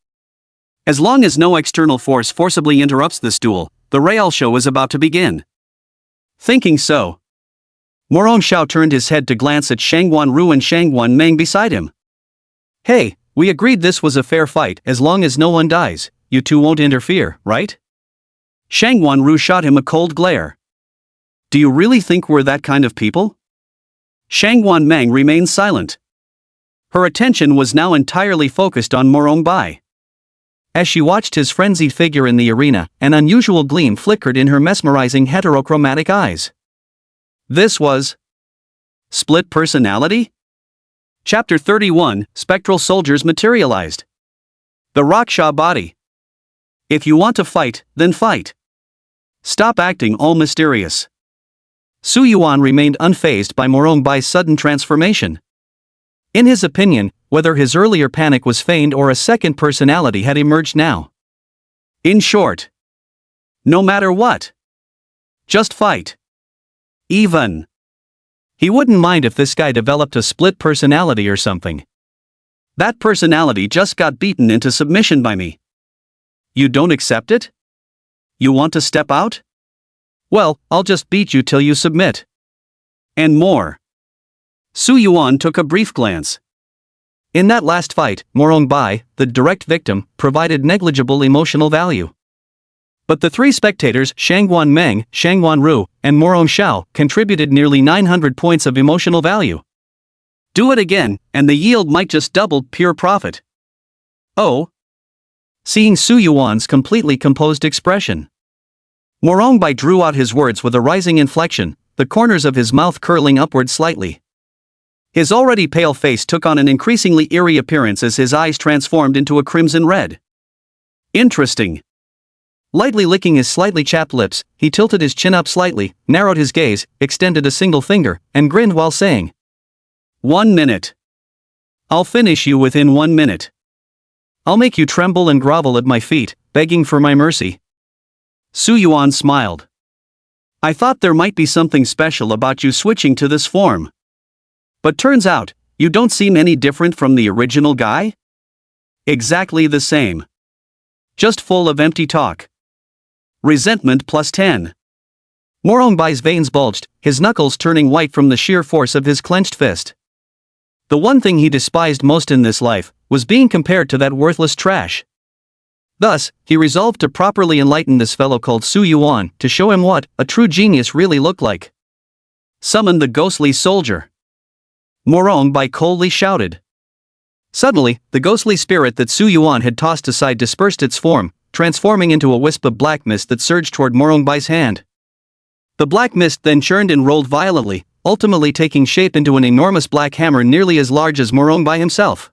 As long as no external force forcibly interrupts this duel, the real show is about to begin. Thinking so, Morong Xiao turned his head to glance at Shangwan Ru and Shangwan Meng beside him. Hey, we agreed this was a fair fight. As long as no one dies, you two won't interfere, right? Shangwan Ru shot him a cold glare. Do you really think we're that kind of people? Shangwan Meng remained silent. Her attention was now entirely focused on Morong-bai. As she watched his frenzied figure in the arena, an unusual gleam flickered in her mesmerizing heterochromatic eyes. This was split personality? Chapter 31, Spectral Soldiers Materialized. The Raksha Body. If you want to fight, then fight. Stop acting all mysterious. Su Yuan remained unfazed by Morong-bai's sudden transformation. In his opinion, whether his earlier panic was feigned or a second personality had emerged now. In short, no matter what, just fight. Even. He wouldn't mind if this guy developed a split personality or something. That personality just got beaten into submission by me. You don't accept it? You want to step out? Well, I'll just beat you till you submit. And more. Su Yuan took a brief glance. In that last fight, Morong-bai, the direct victim, provided negligible emotional value. But the three spectators, Shangguan Meng, Shangguan Ru, and Morong Xiao, contributed nearly 900 points of emotional value. Do it again, and the yield might just double pure profit. Oh. Seeing Su Yuan's completely composed expression, Morong-bai drew out his words with a rising inflection, the corners of his mouth curling upward slightly. His already pale face took on an increasingly eerie appearance as his eyes transformed into a crimson red. Interesting. Lightly licking his slightly chapped lips, he tilted his chin up slightly, narrowed his gaze, extended a single finger, and grinned while saying, 1 minute. I'll finish you within 1 minute. I'll make you tremble and grovel at my feet, begging for my mercy. Su Yuan smiled. I thought there might be something special about you switching to this form. But turns out, you don't seem any different from the original guy? Exactly the same. Just full of empty talk. Resentment plus 10. Morong-bai's veins bulged, his knuckles turning white from the sheer force of his clenched fist. The one thing he despised most in this life was being compared to that worthless trash. Thus, he resolved to properly enlighten this fellow called Su Yuan to show him what a true genius really looked like. Summon the ghostly soldier. Morong-bai coldly shouted. Suddenly, the ghostly spirit that Su Yuan had tossed aside dispersed its form, transforming into a wisp of black mist that surged toward Morong-bai's hand. The black mist then churned and rolled violently, ultimately taking shape into an enormous black hammer nearly as large as Morong-bai himself.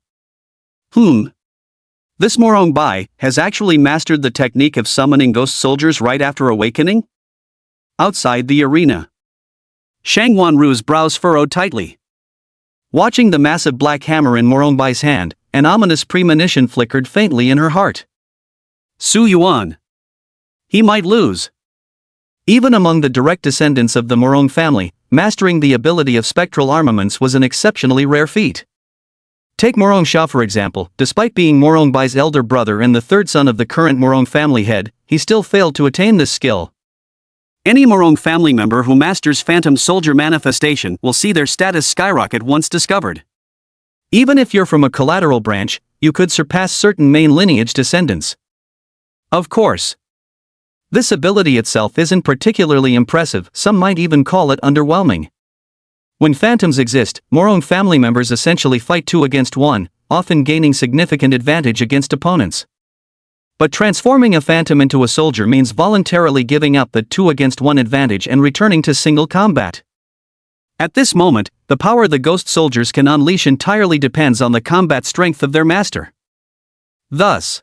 This Morong-bai has actually mastered the technique of summoning ghost soldiers right after awakening? Outside the arena, Shangguan Ru's brows furrowed tightly. Watching the massive black hammer in Morong-bai's hand, an ominous premonition flickered faintly in her heart. Su Yuan. He might lose. Even among the direct descendants of the Morong family, mastering the ability of spectral armaments was an exceptionally rare feat. Take Morong Xiao for example. Despite being Morong-bai's elder brother and the third son of the current Morong family head, he still failed to attain this skill. Any Morong family member who masters Phantom Soldier manifestation will see their status skyrocket once discovered. Even if you're from a collateral branch, you could surpass certain main lineage descendants. Of course, this ability itself isn't particularly impressive, some might even call it underwhelming. When phantoms exist, Morong family members essentially fight 2 against 1, often gaining significant advantage against opponents. But transforming a phantom into a soldier means voluntarily giving up the 2 against 1 advantage and returning to single combat. At this moment, the power the ghost soldiers can unleash entirely depends on the combat strength of their master. Thus,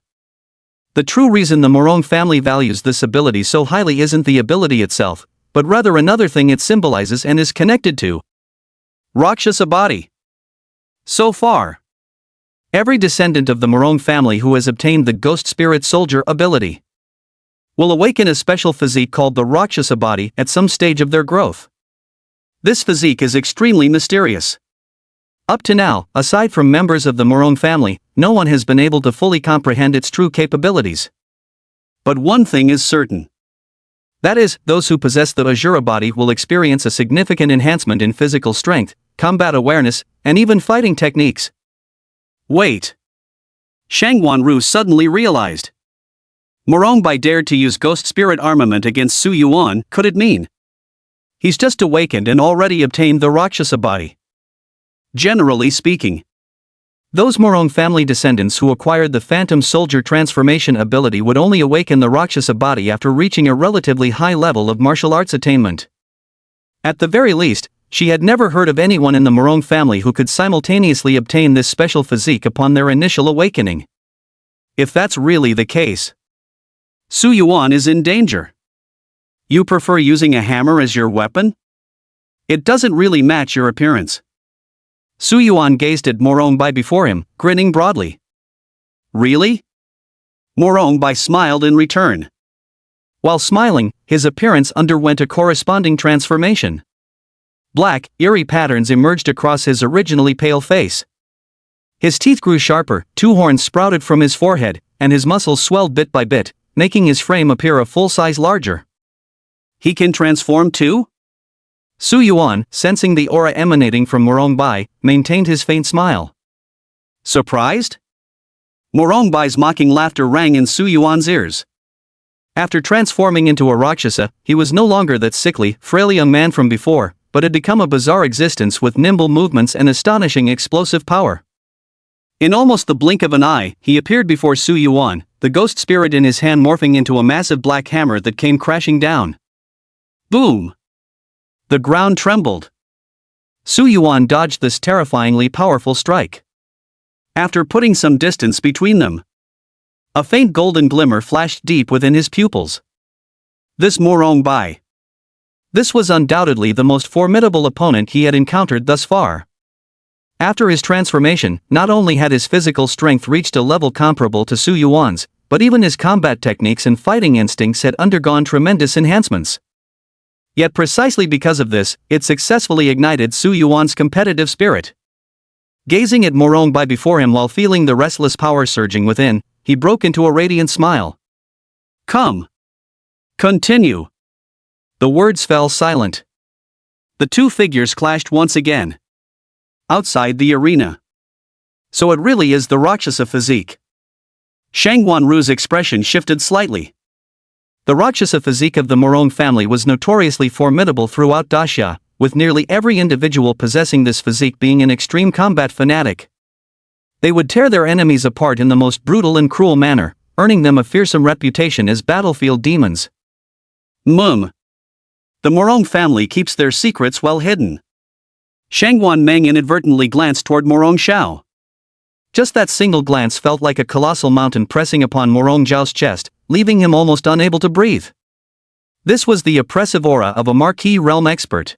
the true reason the Morong family values this ability so highly isn't the ability itself, but rather another thing it symbolizes and is connected to. Rakshasa body. So far, every descendant of the Morong family who has obtained the Ghost Spirit Soldier ability will awaken a special physique called the Rakshasa body at some stage of their growth. This physique is extremely mysterious. Up to now, aside from members of the Morong family, no one has been able to fully comprehend its true capabilities. But one thing is certain. That is, those who possess the Azura body will experience a significant enhancement in physical strength, combat awareness, and even fighting techniques. Wait. Shangguan Ru suddenly realized. Morong-bai dared to use ghost spirit armament against Su Yuan. Could it mean he's just awakened and already obtained the Rakshasa body? Generally speaking, Those Morong family descendants who acquired the Phantom Soldier transformation ability would only awaken the Rakshasa body after reaching a relatively high level of martial arts attainment. At the very least, she had never heard of anyone in the Morong family who could simultaneously obtain this special physique upon their initial awakening. If that's really the case, Su Yuan is in danger. You prefer using a hammer as your weapon? It doesn't really match your appearance. Su Yuan gazed at Morong Bai before him, grinning broadly. Really? Morong Bai smiled in return. While smiling, his appearance underwent a corresponding transformation. Black, eerie patterns emerged across his originally pale face. His teeth grew sharper, two horns sprouted from his forehead, and his muscles swelled bit by bit, making his frame appear a full size larger. He can transform too? Su Yuan, sensing the aura emanating from Morong Bai, maintained his faint smile. Surprised? Morong Bai's mocking laughter rang in Su Yuan's ears. After transforming into a Rakshasa, he was no longer that sickly, frail young man from before, but had become a bizarre existence with nimble movements and astonishing explosive power. In almost the blink of an eye, he appeared before Su Yuan, the ghost spirit in his hand morphing into a massive black hammer that came crashing down. Boom! The ground trembled. Su Yuan dodged this terrifyingly powerful strike. After putting some distance between them, a faint golden glimmer flashed deep within his pupils. This Morong Bai. This was undoubtedly the most formidable opponent he had encountered thus far. After his transformation, not only had his physical strength reached a level comparable to Su Yuan's, but even his combat techniques and fighting instincts had undergone tremendous enhancements. Yet precisely because of this, it successfully ignited Su Yuan's competitive spirit. Gazing at Morong Bai before him while feeling the restless power surging within, he broke into a radiant smile. Come. Continue. The words fell silent. The two figures clashed once again. Outside the arena. So it really is the Rakshasa physique. Shang Wanru's expression shifted slightly. The Rakshasa physique of the Morong family was notoriously formidable throughout Daxia, with nearly every individual possessing this physique being an extreme combat fanatic. They would tear their enemies apart in the most brutal and cruel manner, earning them a fearsome reputation as battlefield demons. The Morong family keeps their secrets well hidden. Shangwan Meng inadvertently glanced toward Morong Xiao. Just that single glance felt like a colossal mountain pressing upon Morong Zhao's chest, leaving him almost unable to breathe. This was the oppressive aura of a marquee realm expert.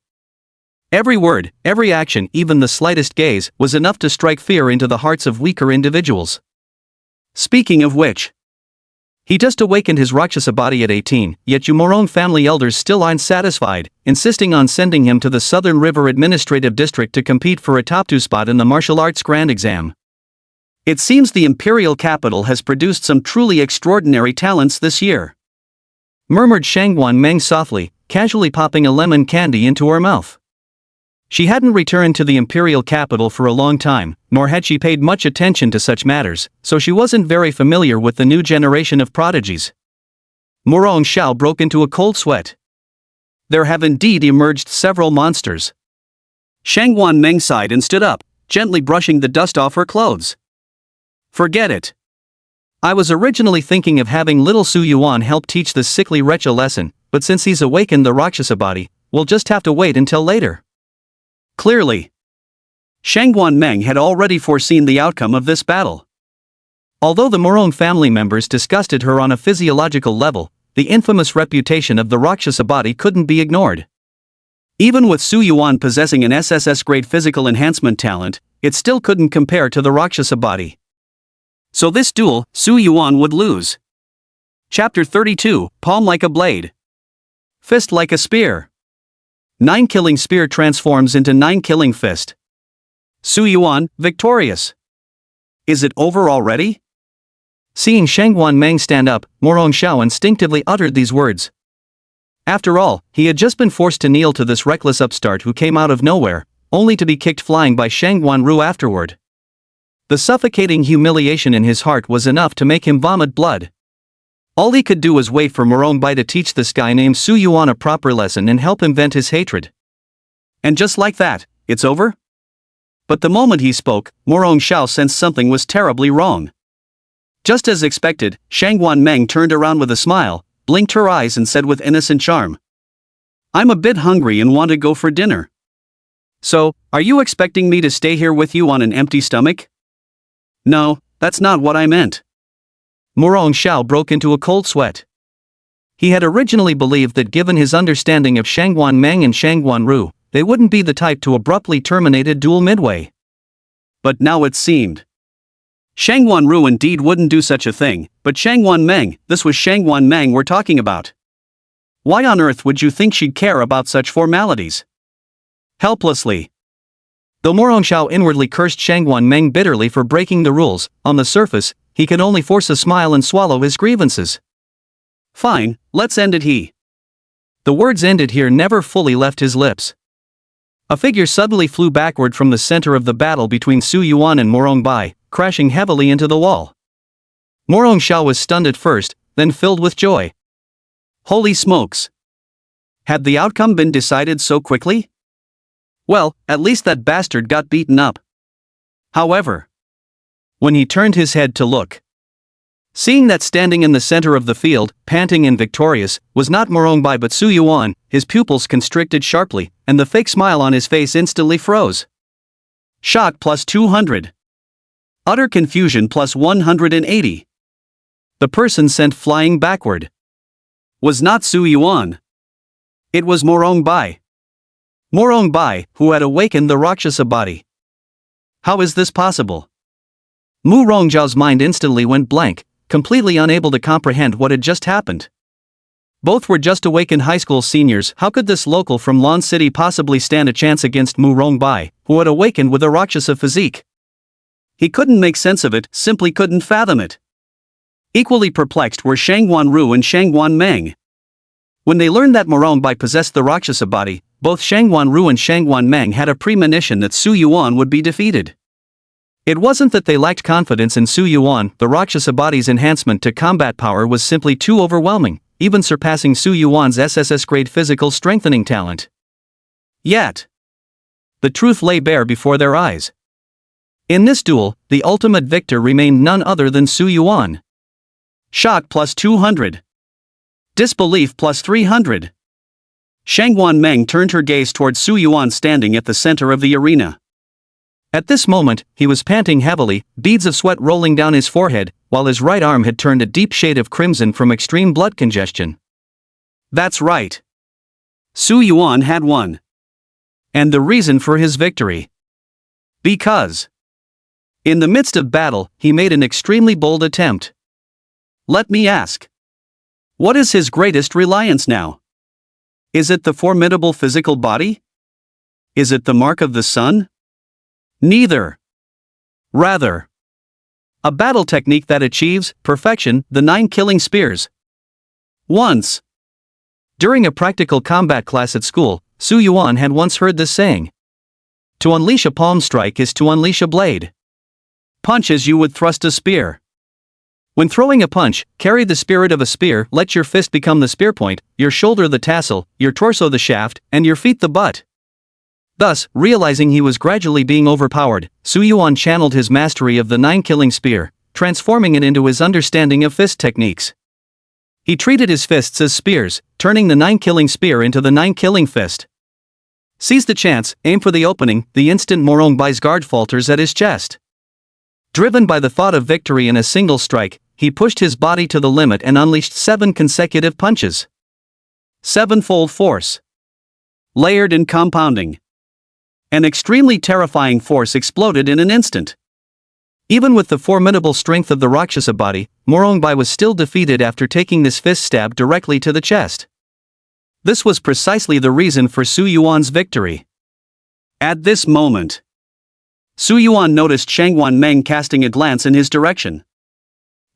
Every word, every action, even the slightest gaze, was enough to strike fear into the hearts of weaker individuals. Speaking of which, he just awakened his Rakshasa body at 18, yet you Morong family elders still aren't satisfied, insisting on sending him to the Southern River Administrative District to compete for a top 2 spot in the martial arts grand exam. It seems the imperial capital has produced some truly extraordinary talents this year, murmured Shangwan Meng softly, casually popping a lemon candy into her mouth. She hadn't returned to the imperial capital for a long time, nor had she paid much attention to such matters, so she wasn't very familiar with the new generation of prodigies. Morong Xiao broke into a cold sweat. There have indeed emerged several monsters. Shangwan Meng sighed and stood up, gently brushing the dust off her clothes. Forget it. I was originally thinking of having little Su Yuan help teach this sickly wretch a lesson, but since he's awakened the Rakshasa body, we'll just have to wait until later. Clearly, Shangwan Meng had already foreseen the outcome of this battle. Although the Morong family members disgusted her on a physiological level, the infamous reputation of the Rakshasa body couldn't be ignored. Even with Su Yuan possessing an SSS-grade physical enhancement talent, it still couldn't compare to the Rakshasa body. So this duel, Su Yuan would lose. Chapter 32, Palm like a blade. Fist like a spear. 9 killing spear transforms into 9 killing fist. Su Yuan, victorious. Is it over already? Seeing Shangwan Meng stand up, Morong Xiao instinctively uttered these words. After all, he had just been forced to kneel to this reckless upstart who came out of nowhere, only to be kicked flying by Shangwan Ru afterward. The suffocating humiliation in his heart was enough to make him vomit blood. All he could do was wait for Morong Bai to teach this guy named Su Yuan a proper lesson and help him vent his hatred. And just like that, it's over? But the moment he spoke, Morong Xiao sensed something was terribly wrong. Just as expected, Shangguan Meng turned around with a smile, blinked her eyes and said with innocent charm, "I'm a bit hungry and want to go for dinner. So, are you expecting me to stay here with you on an empty stomach?" "No, that's not what I meant." Morong Xiao broke into a cold sweat. He had originally believed that given his understanding of Shangguan Meng and Shangguan Ru, they wouldn't be the type to abruptly terminate a duel midway. But now it seemed. Shangguan Ru indeed wouldn't do such a thing, but Shangguan Meng, this was Shangguan Meng we're talking about. Why on earth would you think she'd care about such formalities? Helplessly. Though Morong Xiao inwardly cursed Shangguan Meng bitterly for breaking the rules, on the surface, he could only force a smile and swallow his grievances. "Fine, let's end it he." The words "ended here" never fully left his lips. A figure suddenly flew backward from the center of the battle between Su Yuan and Morong Bai, crashing heavily into the wall. Morong Xiao was stunned at first, then filled with joy. Holy smokes! Had the outcome been decided so quickly? Well, at least that bastard got beaten up. However, when he turned his head to look, seeing that standing in the center of the field, panting and victorious, was not Morong Bai but Su Yuan, his pupils constricted sharply, and the fake smile on his face instantly froze. Shock plus 200. Utter confusion plus 180. The person sent flying backward was not Su Yuan. It was Morong Bai. Morong Bai, who had awakened the Rakshasa body. How is this possible? Mu Rongjiao's mind instantly went blank, completely unable to comprehend what had just happened. Both were just awakened high school seniors. How could this local from Lon City possibly stand a chance against Mu Rongbai, who had awakened with a Rakshasa physique? He couldn't make sense of it, simply couldn't fathom it. Equally perplexed were Shangguan Ru and Shangguan Meng. When they learned that Morongbai possessed the Rakshasa body, both Shangguan Ru and Shangguan Meng had a premonition that Su Yuan would be defeated. It wasn't that they lacked confidence in Su Yuan, the Rakshasa body's enhancement to combat power was simply too overwhelming, even surpassing Su Yuan's SSS-grade physical strengthening talent. Yet, the truth lay bare before their eyes. In this duel, the ultimate victor remained none other than Su Yuan. Shock plus 200. Disbelief plus 300. Shangguan Meng turned her gaze towards Su Yuan standing at the center of the arena. At this moment, he was panting heavily, beads of sweat rolling down his forehead, while his right arm had turned a deep shade of crimson from extreme blood congestion. That's right. Su Yuan had won. And the reason for his victory. Because, in the midst of battle, he made an extremely bold attempt. Let me ask. What is his greatest reliance now? Is it the formidable physical body? Is it the mark of the sun? Neither. Rather, a battle technique that achieves perfection, the 9 killing spears. Once, during a practical combat class at school, Su Yuan had once heard this saying. To unleash a palm strike is to unleash a blade. Punch as you would thrust a spear. When throwing a punch, carry the spirit of a spear, let your fist become the spear point, your shoulder the tassel, your torso the shaft, and your feet the butt. Thus, realizing he was gradually being overpowered, Su Yuan channeled his mastery of the 9 killing spear, transforming it into his understanding of fist techniques. He treated his fists as spears, turning the 9 killing spear into the 9 killing fist. Seize the chance, aim for the opening, the instant Morong Bai's guard falters at his chest. Driven by the thought of victory in a single strike, he pushed his body to the limit and unleashed 7 consecutive punches. Sevenfold force. Layered and compounding. An extremely terrifying force exploded in an instant. Even with the formidable strength of the Rakshasa body, Morong Bai was still defeated after taking this fist stab directly to the chest. This was precisely the reason for Su Yuan's victory. At this moment, Su Yuan noticed Shangguan Meng casting a glance in his direction.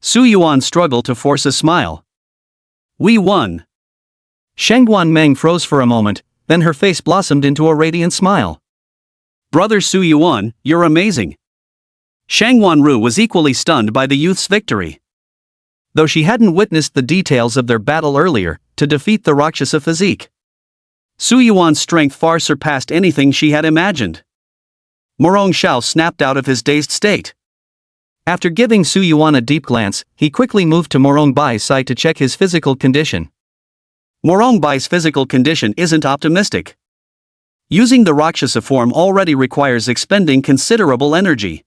Su Yuan struggled to force a smile. We won. Shangguan Meng froze for a moment, then her face blossomed into a radiant smile. Brother Su Yuan, you're amazing. Shangguan Ru was equally stunned by the youth's victory. Though she hadn't witnessed the details of their battle earlier, to defeat the Rakshasa physique, Su Yuan's strength far surpassed anything she had imagined. Morong Xiao snapped out of his dazed state. After giving Su Yuan a deep glance, he quickly moved to Morong Bai's side to check his physical condition. Morong Bai's physical condition isn't optimistic. Using the Rakshasa form already requires expending considerable energy.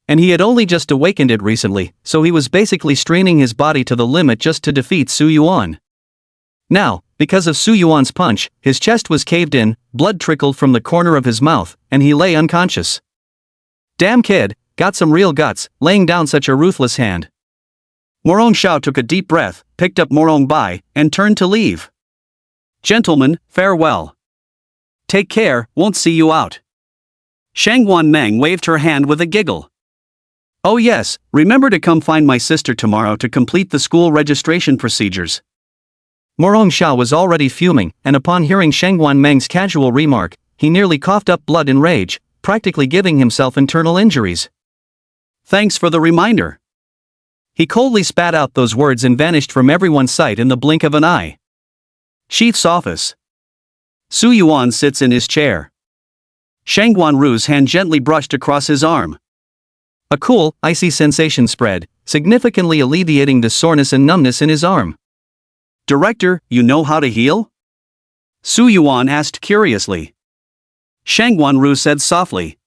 And he had only just awakened it recently, so he was basically straining his body to the limit just to defeat Su Yuan. Now, because of Su Yuan's punch, his chest was caved in, blood trickled from the corner of his mouth, and he lay unconscious. Damn kid, got some real guts, laying down such a ruthless hand. Morong Xiao took a deep breath, picked up Morong Bai, and turned to leave. Gentlemen, farewell. Take care, won't see you out. Shangguan Meng waved her hand with a giggle. Oh yes, remember to come find my sister tomorrow to complete the school registration procedures. Morong Xiao was already fuming, and upon hearing Shangguan Meng's casual remark, he nearly coughed up blood in rage, practically giving himself internal injuries. Thanks for the reminder. He coldly spat out those words and vanished from everyone's sight in the blink of an eye. Chief's office. Su Yuan sits in his chair. Shangguan Ru's hand gently brushed across his arm. A cool, icy sensation spread, significantly alleviating the soreness and numbness in his arm. Director, you know how to heal? Su Yuan asked curiously. Shangguan Ru said softly.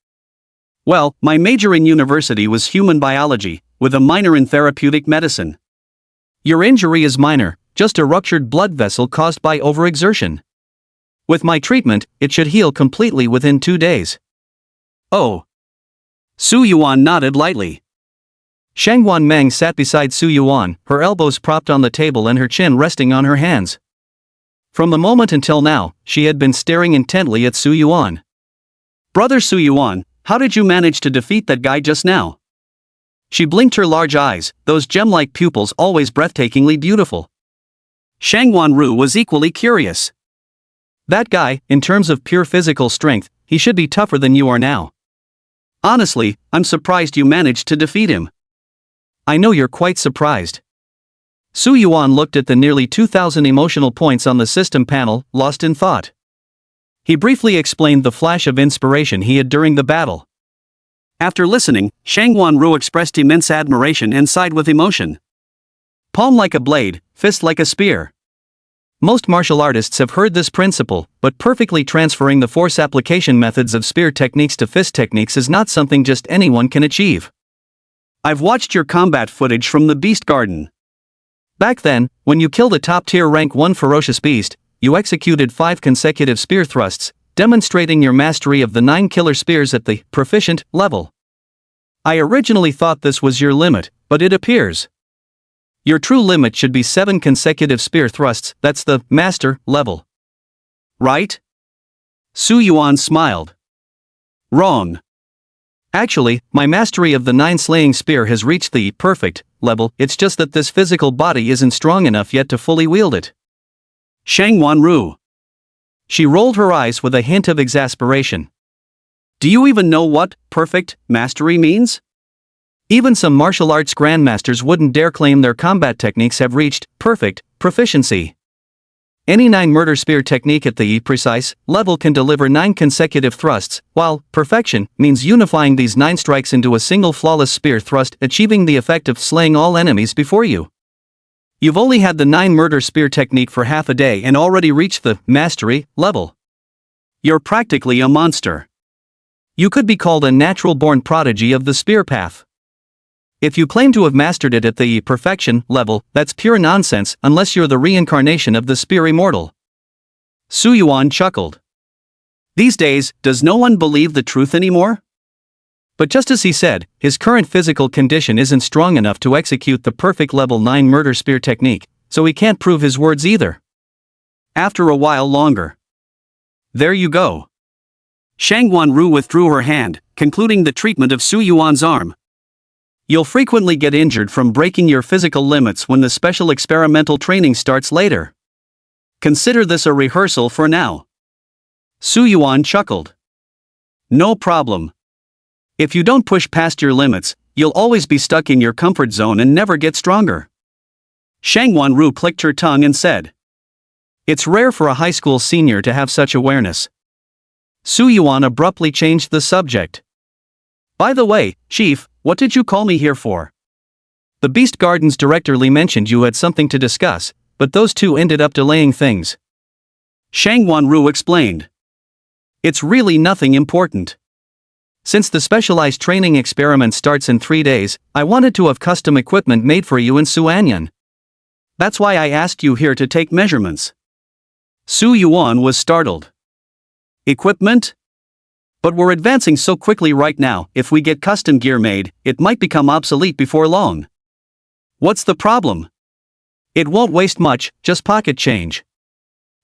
Well, my major in university was human biology, with a minor in therapeutic medicine. Your injury is minor, just a ruptured blood vessel caused by overexertion. With my treatment, it should heal completely within 2 days. Oh. Su Yuan nodded lightly. Shangguan Meng sat beside Su Yuan, her elbows propped on the table and her chin resting on her hands. From the moment until now, she had been staring intently at Su Yuan. Brother Su Yuan, how did you manage to defeat that guy just now? She blinked her large eyes, those gem-like pupils always breathtakingly beautiful. Shangguan Ru was equally curious. That guy, in terms of pure physical strength, he should be tougher than you are now. Honestly, I'm surprised you managed to defeat him. I know you're quite surprised. Su Yuan looked at the nearly 2,000 emotional points on the system panel, lost in thought. He briefly explained the flash of inspiration he had during the battle. After listening, Shangguan Ru expressed immense admiration and sighed with emotion. Palm like a blade, fist like a spear. Most martial artists have heard this principle, but perfectly transferring the force application methods of spear techniques to fist techniques is not something just anyone can achieve. I've watched your combat footage from the Beast Garden. Back then, when you killed a top-tier rank 1 ferocious beast, you executed 5 consecutive spear thrusts, demonstrating your mastery of the 9 killer spears at the proficient level. I originally thought this was your limit, but it appears your true limit should be 7 consecutive spear thrusts, that's the master level. Right? Su Yuan smiled. Wrong. Actually, my mastery of the 9 slaying spear has reached the perfect level, it's just that this physical body isn't strong enough yet to fully wield it. Shangguan Ru. She rolled her eyes with a hint of exasperation. Do you even know what perfect mastery means? Even some martial arts grandmasters wouldn't dare claim their combat techniques have reached perfect proficiency. Any 9 murder spear technique at the precise level can deliver 9 consecutive thrusts, while perfection means unifying these 9 strikes into a single flawless spear thrust, achieving the effect of slaying all enemies before you. You've only had the 9 murder spear technique for half a day and already reached the mastery level. You're practically a monster. You could be called a natural-born prodigy of the spear path. If you claim to have mastered it at the perfection level, that's pure nonsense unless you're the reincarnation of the spear immortal. Su Yuan chuckled. These days, does no one believe the truth anymore? But just as he said, his current physical condition isn't strong enough to execute the perfect level 9 murder spear technique, so he can't prove his words either. After a while longer. There you go. Shangguan Ru withdrew her hand, concluding the treatment of Su Yuan's arm. You'll frequently get injured from breaking your physical limits when the special experimental training starts later. Consider this a rehearsal for now. Su Yuan chuckled. No problem. If you don't push past your limits, you'll always be stuck in your comfort zone and never get stronger. Shangguan Ru clicked her tongue and said. It's rare for a high school senior to have such awareness. Su Yuan abruptly changed the subject. By the way, Chief, what did you call me here for? The Beast Gardens director Li mentioned you had something to discuss, but those two ended up delaying things. Shang Wanru explained. It's really nothing important. Since the specialized training experiment starts in 3 days, I wanted to have custom equipment made for you in Suanyan. That's why I asked you here to take measurements. Su Yuan was startled. Equipment? But we're advancing so quickly right now, if we get custom gear made, it might become obsolete before long. What's the problem? It won't waste much, just pocket change.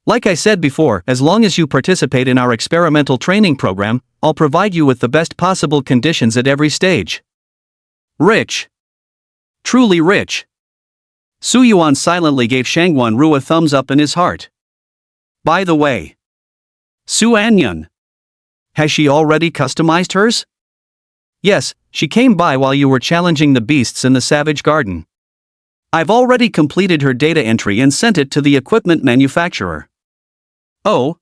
Like I said before, as long as you participate in our experimental training program, I'll provide you with the best possible conditions at every stage. Rich. Truly rich. Su Yuan silently gave Shang Wanru a thumbs up in his heart. By the way, Su Anyan. Has she already customized hers? Yes, she came by while you were challenging the beasts in the Savage Garden. I've already completed her data entry and sent it to the equipment manufacturer. Oh?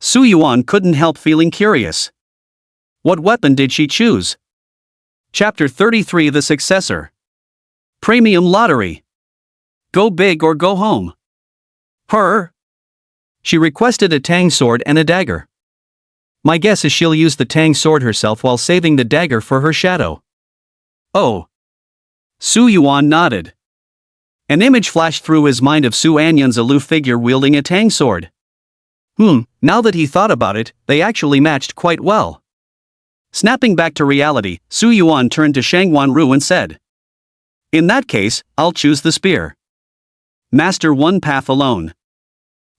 Su Yuan couldn't help feeling curious. What weapon did she choose? Chapter 33 The Successor. Premium Lottery. Go big or go home. Her? She requested a tang sword and a dagger. My guess is she'll use the tang sword herself while saving the dagger for her shadow. Oh. Su Yuan nodded. An image flashed through his mind of Su Anyan's aloof figure wielding a tang sword. Now that he thought about it, they actually matched quite well. Snapping back to reality, Su Yuan turned to Shang Wanru and said. In that case, I'll choose the spear. Master one path alone.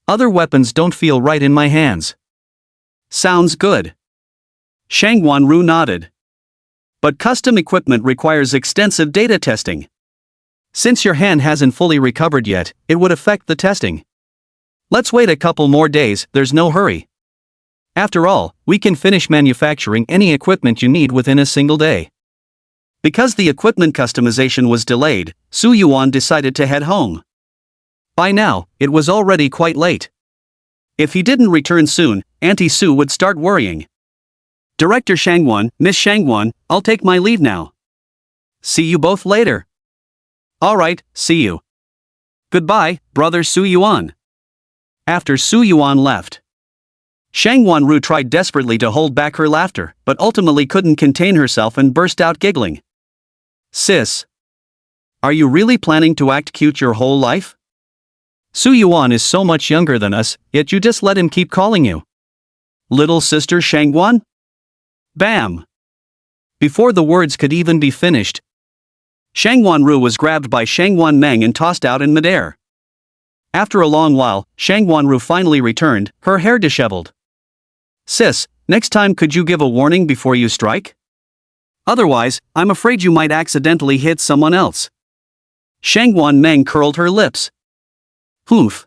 Other weapons don't feel right in my hands. Sounds good. Shang Wanru nodded. But custom equipment requires extensive data testing. Since your hand hasn't fully recovered yet, it would affect the testing. Let's wait a couple more days, there's no hurry. After all, we can finish manufacturing any equipment you need within a single day. Because the equipment customization was delayed, Su Yuan decided to head home. By now, it was already quite late. If he didn't return soon, Auntie Su would start worrying. Director Shangwan, Miss Shangwan, I'll take my leave now. See you both later. Alright, see you. Goodbye, brother Su Yuan. After Su Yuan left, Shang Wanru tried desperately to hold back her laughter, but ultimately couldn't contain herself and burst out giggling. Sis. Are you really planning to act cute your whole life? Su Yuan is so much younger than us, yet you just let him keep calling you little sister Shangwan? Bam! Before the words could even be finished, Shang Wanru was grabbed by Shang Wan Meng and tossed out in midair. After a long while, Shang Wanru finally returned, her hair disheveled. Sis, next time could you give a warning before you strike? Otherwise, I'm afraid you might accidentally hit someone else. Shang Wan Meng curled her lips. Hoof.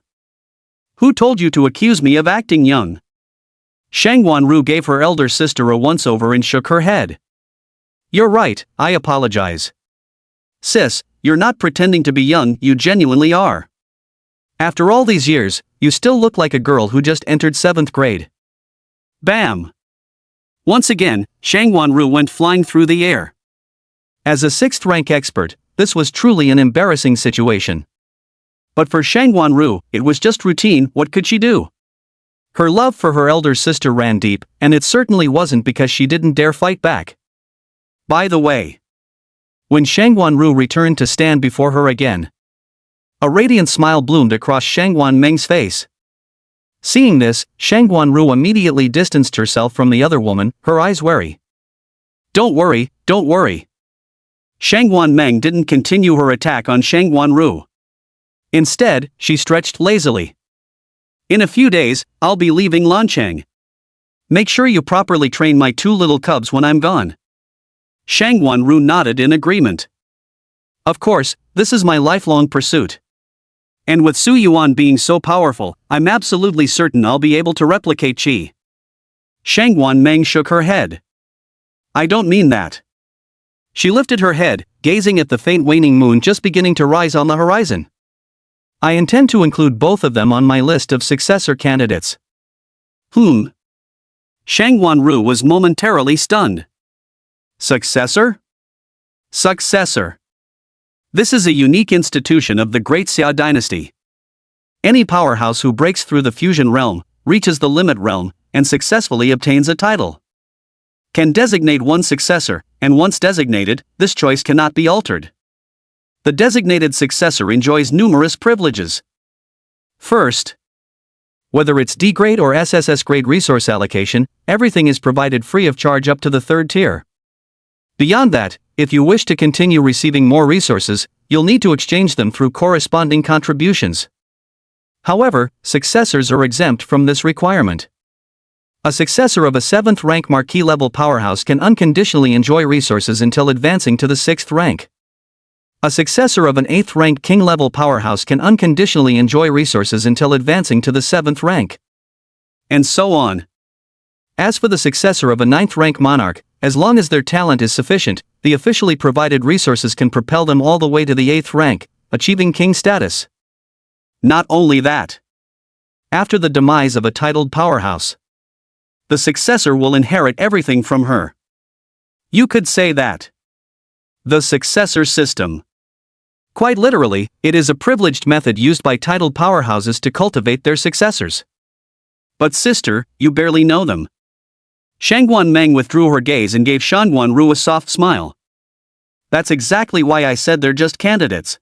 Who told you to accuse me of acting young? Shang Wanru gave her elder sister a once-over and shook her head. You're right, I apologize. Sis, you're not pretending to be young, you genuinely are. After all these years, you still look like a girl who just entered 7th grade. Bam! Once again, Shang Wanru went flying through the air. As a 6th rank expert, this was truly an embarrassing situation. But for Shang Wanru, it was just routine, what could she do? Her love for her elder sister ran deep, and it certainly wasn't because she didn't dare fight back. By the way, when Shang Wanru returned to stand before her again, a radiant smile bloomed across Shang Wan Meng's face. Seeing this, Shang Wanru immediately distanced herself from the other woman, her eyes wary. Don't worry, don't worry. Shang Wan Meng didn't continue her attack on Shang Wanru. Instead, she stretched lazily. In a few days, I'll be leaving Lanchang. Make sure you properly train my 2 little cubs when I'm gone. Shang Wanru nodded in agreement. Of course, this is my lifelong pursuit. And with Su Yuan being so powerful, I'm absolutely certain I'll be able to replicate Qi. Shang Wan Meng shook her head. I don't mean that. She lifted her head, gazing at the faint waning moon just beginning to rise on the horizon. I intend to include both of them on my list of successor candidates. Shang Wanru was momentarily stunned. Successor? Successor. This is a unique institution of the Great Xia dynasty. Any powerhouse who breaks through the fusion realm, reaches the limit realm, and successfully obtains a title can designate one successor, and once designated, this choice cannot be altered. The designated successor enjoys numerous privileges. First, whether it's D grade or SSS grade resource allocation, everything is provided free of charge up to the 3rd tier. Beyond that, if you wish to continue receiving more resources, you'll need to exchange them through corresponding contributions. However, successors are exempt from this requirement. A successor of a 7th rank marquee level powerhouse can unconditionally enjoy resources until advancing to the 6th rank. A successor of an 8th rank king level powerhouse can unconditionally enjoy resources until advancing to the 7th rank. And so on. As for the successor of a 9th rank monarch, as long as their talent is sufficient, the officially provided resources can propel them all the way to the 8th rank, achieving king status. Not only that. After the demise of a titled powerhouse, the successor will inherit everything from her. You could say that. The successor system. Quite literally, it is a privileged method used by titled powerhouses to cultivate their successors. But sister, you barely know them. Shangguan Meng withdrew her gaze and gave Shangguan Ru a soft smile. That's exactly why I said they're just candidates.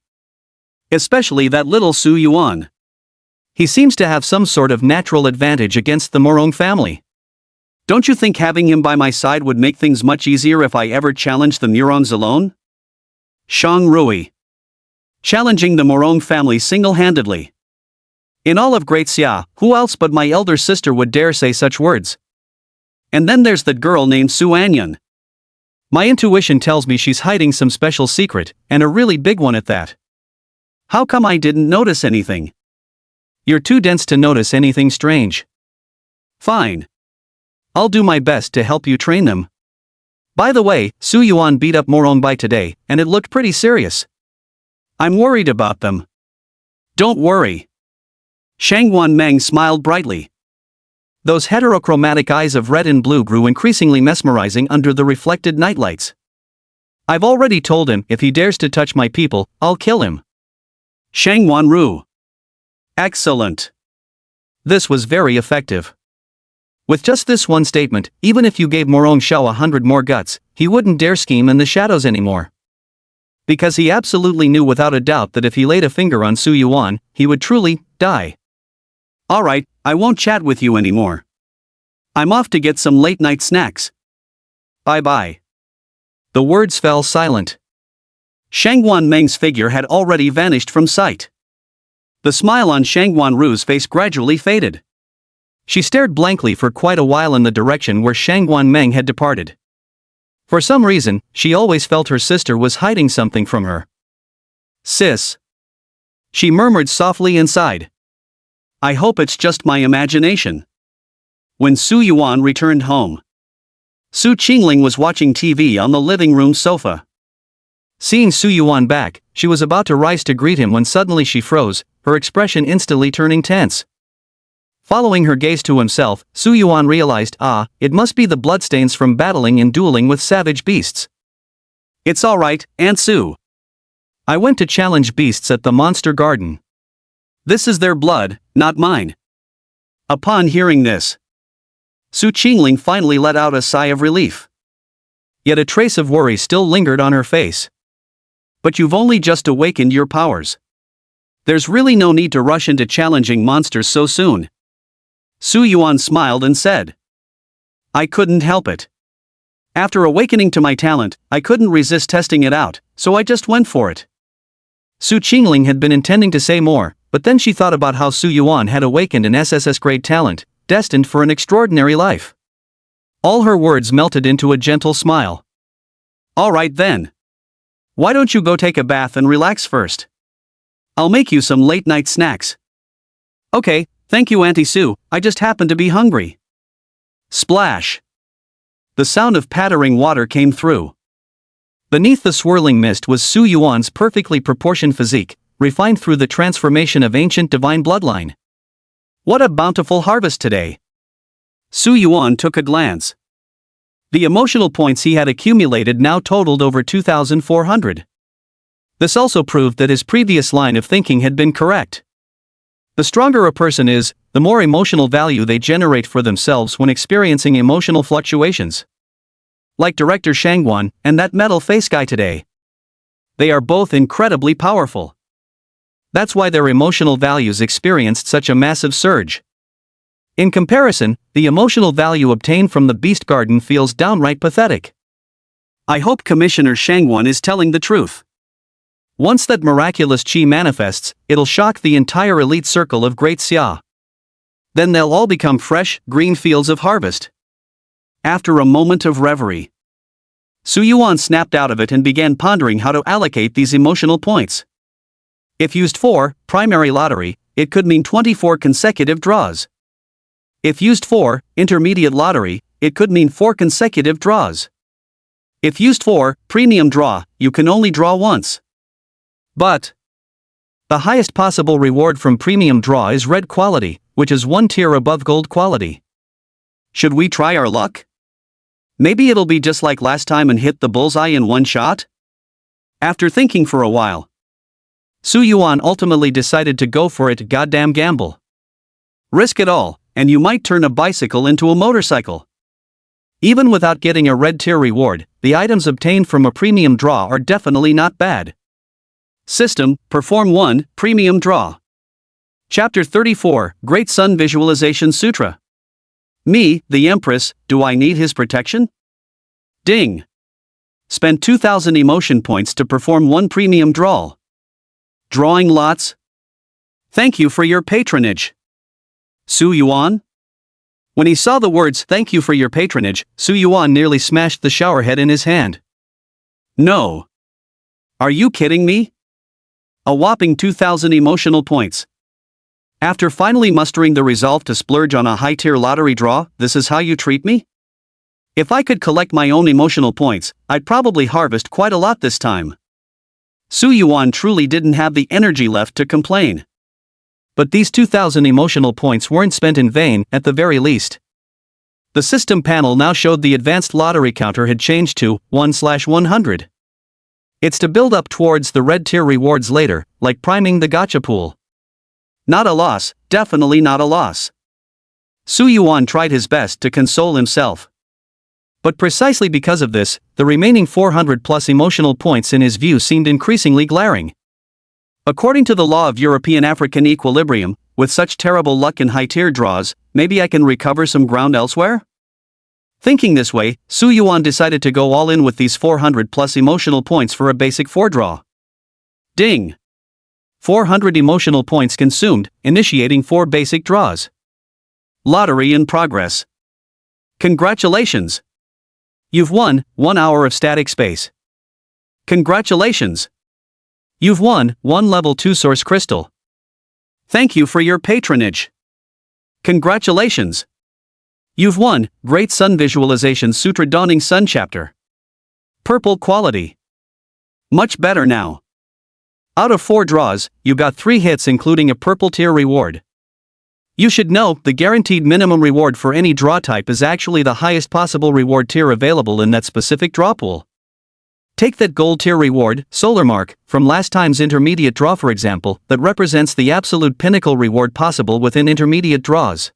Especially that little Su Yuan. He seems to have some sort of natural advantage against the Morong family. Don't you think having him by my side would make things much easier if I ever challenged the Murongs alone? Shang Rui. Challenging the Morong family single-handedly. In all of Great Xia, who else but my elder sister would dare say such words? And then there's that girl named Su Anyan. My intuition tells me she's hiding some special secret, and a really big one at that. How come I didn't notice anything? You're too dense to notice anything strange. Fine. I'll do my best to help you train them. By the way, Su Yuan beat up Morong Bai today, and it looked pretty serious. I'm worried about them. Don't worry. Shangguan Meng smiled brightly. Those heterochromatic eyes of red and blue grew increasingly mesmerizing under the reflected nightlights. I've already told him if he dares to touch my people, I'll kill him. Shangguan Ru. Excellent. This was very effective. With just this one statement, even if you gave Morong Xiao 100 more guts, he wouldn't dare scheme in the shadows anymore. Because he absolutely knew without a doubt that if he laid a finger on Su Yuan, he would truly die. Alright, I won't chat with you anymore. I'm off to get some late-night snacks. Bye-bye. The words fell silent. Shangguan Meng's figure had already vanished from sight. The smile on Shangguan Ru's face gradually faded. She stared blankly for quite a while in the direction where Shangguan Meng had departed. For some reason, she always felt her sister was hiding something from her. Sis. She murmured softly inside. I hope it's just my imagination. When Su Yuan returned home, Su Qingling was watching TV on the living room sofa. Seeing Su Yuan back, she was about to rise to greet him when suddenly she froze, her expression instantly turning tense. Following her gaze to himself, Su Yuan realized, it must be the bloodstains from battling and dueling with savage beasts. It's alright, Aunt Su. I went to challenge beasts at the monster garden. This is their blood, not mine. Upon hearing this, Su Qingling finally let out a sigh of relief. Yet a trace of worry still lingered on her face. But you've only just awakened your powers. There's really no need to rush into challenging monsters so soon. Su Yuan smiled and said. I couldn't help it. After awakening to my talent, I couldn't resist testing it out, so I just went for it. Su Qingling had been intending to say more, but then she thought about how Su Yuan had awakened an SSS grade talent, destined for an extraordinary life. All her words melted into a gentle smile. Alright then. Why don't you go take a bath and relax first? I'll make you some late-night snacks. Okay, thank you Auntie Su, I just happen to be hungry. Splash. The sound of pattering water came through. Beneath the swirling mist was Su Yuan's perfectly proportioned physique, refined through the transformation of ancient divine bloodline. What a bountiful harvest today. Su Yuan took a glance. The emotional points he had accumulated now totaled over 2,400. This also proved that his previous line of thinking had been correct. The stronger a person is, the more emotional value they generate for themselves when experiencing emotional fluctuations. Like director Shangwan and that metal face guy today. They are both incredibly powerful. That's why their emotional values experienced such a massive surge. In comparison, the emotional value obtained from the Beast Garden feels downright pathetic. I hope Commissioner Shangwan is telling the truth. Once that miraculous chi manifests, it'll shock the entire elite circle of Great Xia. Then they'll all become fresh, green fields of harvest. After a moment of reverie, Su Yuan snapped out of it and began pondering how to allocate these emotional points. If used for primary lottery, it could mean 24 consecutive draws. If used for intermediate lottery, it could mean 4 consecutive draws. If used for premium draw, you can only draw once. But the highest possible reward from premium draw is red quality, which is 1 tier above gold quality. Should we try our luck? Maybe it'll be just like last time and hit the bullseye in one shot? After thinking for a while, Su Yuan ultimately decided to go for it. Goddamn gamble. Risk it all, and you might turn a bicycle into a motorcycle. Even without getting a red tier reward, the items obtained from a premium draw are definitely not bad. System, Perform 1, Premium Draw. Chapter 34, Great Sun Visualization Sutra. Me, the Empress, do I need his protection? Ding. Spend 2,000 emotion points to perform 1 premium draw. Drawing lots? Thank you for your patronage. Su Yuan? When he saw the words "thank you for your patronage," Su Yuan nearly smashed the showerhead in his hand. No. Are you kidding me? A whopping 2,000 emotional points. After finally mustering the resolve to splurge on a high-tier lottery draw, this is how you treat me? If I could collect my own emotional points, I'd probably harvest quite a lot this time. Su Yuan truly didn't have the energy left to complain. But these 2,000 emotional points weren't spent in vain, at the very least. The system panel now showed the advanced lottery counter had changed to 1/100. It's to build up towards the red tier rewards later, like priming the gacha pool. Not a loss, definitely not a loss. Su Yuan tried his best to console himself. But precisely because of this, the remaining 400 plus emotional points in his view seemed increasingly glaring. According to the law of European-African equilibrium, with such terrible luck in high-tier draws, maybe I can recover some ground elsewhere? Thinking this way, Su Yuan decided to go all in with these 400 plus emotional points for a basic 4 draw. Ding! 400 emotional points consumed, initiating 4 basic draws. Lottery in progress. Congratulations! You've won 1 hour of static space. Congratulations! You've won 1 level 2 source crystal. Thank you for your patronage. Congratulations! You've won Great Sun Visualization Sutra Dawning Sun Chapter. Purple quality. Much better now. Out of 4 draws, you got 3 hits including a purple tier reward. You should know, the guaranteed minimum reward for any draw type is actually the highest possible reward tier available in that specific draw pool. Take that gold tier reward, Solar Mark, from last time's intermediate draw for example, that represents the absolute pinnacle reward possible within intermediate draws.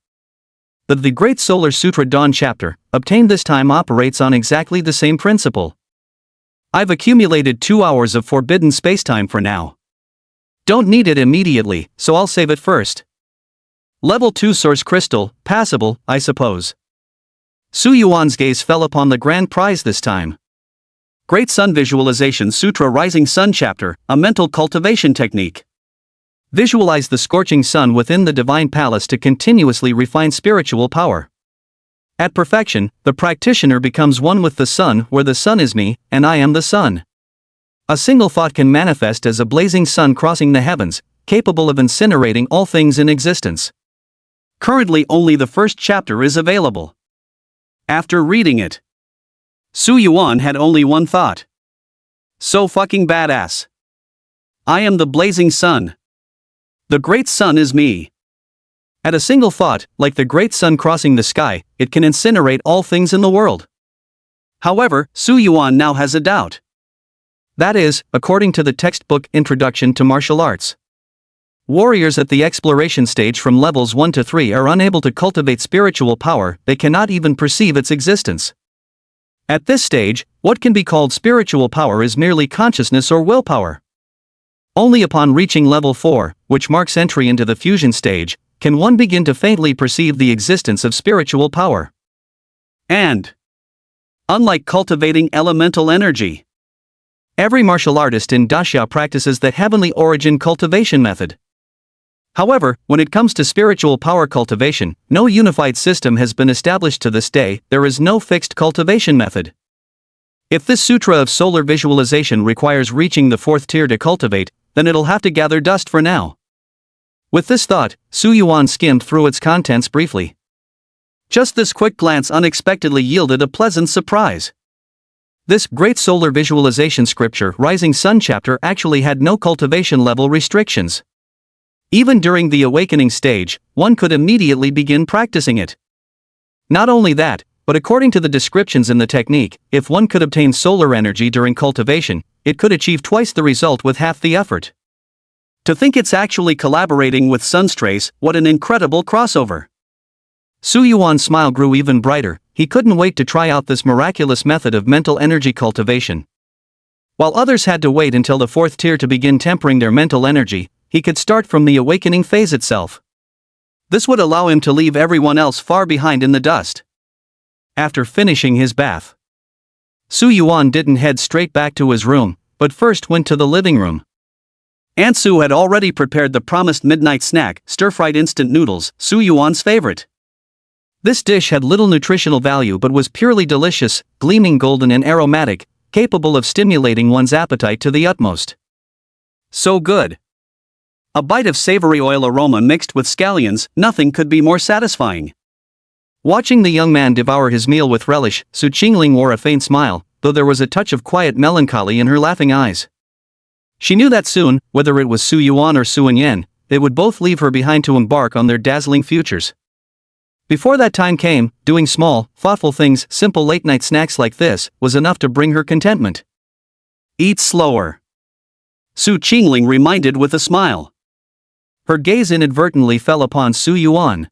The Great Solar Sutra Dawn chapter, obtained this time, operates on exactly the same principle. I've accumulated 2 hours of forbidden spacetime for now. Don't need it immediately, so I'll save it first. Level 2 source crystal, passable, I suppose. Su Yuan's gaze fell upon the grand prize this time. Great Sun Visualization Sutra Rising Sun Chapter, a mental cultivation technique. Visualize the scorching sun within the divine palace to continuously refine spiritual power. At perfection, the practitioner becomes one with the sun, where the sun is me, and I am the sun. A single thought can manifest as a blazing sun crossing the heavens, capable of incinerating all things in existence. Currently only the first chapter is available. After reading it, Su Yuan had only one thought. So fucking badass. I am the blazing sun. The great sun is me. At a single thought, like the great sun crossing the sky, it can incinerate all things in the world. However, Su Yuan now has a doubt. That is, according to the textbook Introduction to Martial Arts. Warriors at the exploration stage from levels 1 to 3 are unable to cultivate spiritual power, they cannot even perceive its existence. At this stage, what can be called spiritual power is merely consciousness or willpower. Only upon reaching level 4, which marks entry into the fusion stage, can one begin to faintly perceive the existence of spiritual power. And, unlike cultivating elemental energy, every martial artist in Daxia practices the heavenly origin cultivation method. However, when it comes to spiritual power cultivation, no unified system has been established to this day, there is no fixed cultivation method. If this sutra of solar visualization requires reaching the 4th tier to cultivate, then it'll have to gather dust for now. With this thought, Su Yuan skimmed through its contents briefly. Just this quick glance unexpectedly yielded a pleasant surprise. This great solar visualization scripture Rising Sun chapter actually had no cultivation level restrictions. Even during the awakening stage, one could immediately begin practicing it. Not only that, but according to the descriptions in the technique, if one could obtain solar energy during cultivation, it could achieve twice the result with half the effort. To think it's actually collaborating with Sunstrace, what an incredible crossover! Su Yuan's smile grew even brighter, he couldn't wait to try out this miraculous method of mental energy cultivation. While others had to wait until the 4th tier to begin tempering their mental energy, he could start from the awakening phase itself. This would allow him to leave everyone else far behind in the dust. After finishing his bath, Su Yuan didn't head straight back to his room, but first went to the living room. Aunt Su had already prepared the promised midnight snack, stir-fried instant noodles, Su Yuan's favorite. This dish had little nutritional value but was purely delicious, gleaming golden and aromatic, capable of stimulating one's appetite to the utmost. So good. A bite of savory oil aroma mixed with scallions, nothing could be more satisfying. Watching the young man devour his meal with relish, Su Qingling wore a faint smile, though there was a touch of quiet melancholy in her laughing eyes. She knew that soon, whether it was Su Yuan or Su Enyen, they would both leave her behind to embark on their dazzling futures. Before that time came, doing small, thoughtful things, simple late-night snacks like this, was enough to bring her contentment. Eat slower, Su Qingling reminded with a smile. Her gaze inadvertently fell upon Su Yuan.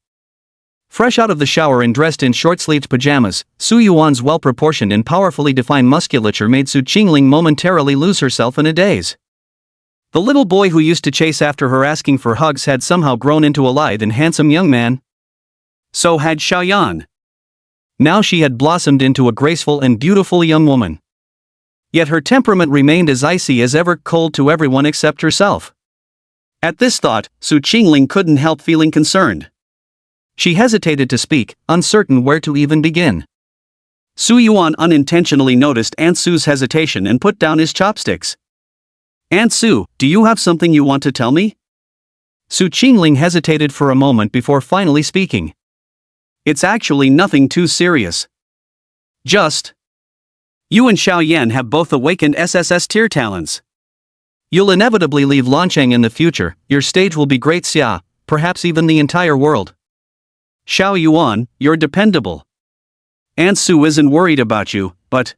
Fresh out of the shower and dressed in short-sleeved pajamas, Su Yuan's well-proportioned and powerfully defined musculature made Su Qingling momentarily lose herself in a daze. The little boy who used to chase after her asking for hugs had somehow grown into a lithe and handsome young man. So had Xiaoyan. Now she had blossomed into a graceful and beautiful young woman. Yet her temperament remained as icy as ever, cold to everyone except herself. At this thought, Su Qingling couldn't help feeling concerned. She hesitated to speak, uncertain where to even begin. Su Yuan unintentionally noticed Aunt Su's hesitation and put down his chopsticks. Aunt Su, do you have something you want to tell me? Su Qingling hesitated for a moment before finally speaking. It's actually nothing too serious. Just, you and Xiaoyan have both awakened SSS tier talents. You'll inevitably leave Lancheng in the future, your stage will be Great Xia, perhaps even the entire world. Xiao Yuan, you're dependable. Aunt Su isn't worried about you, but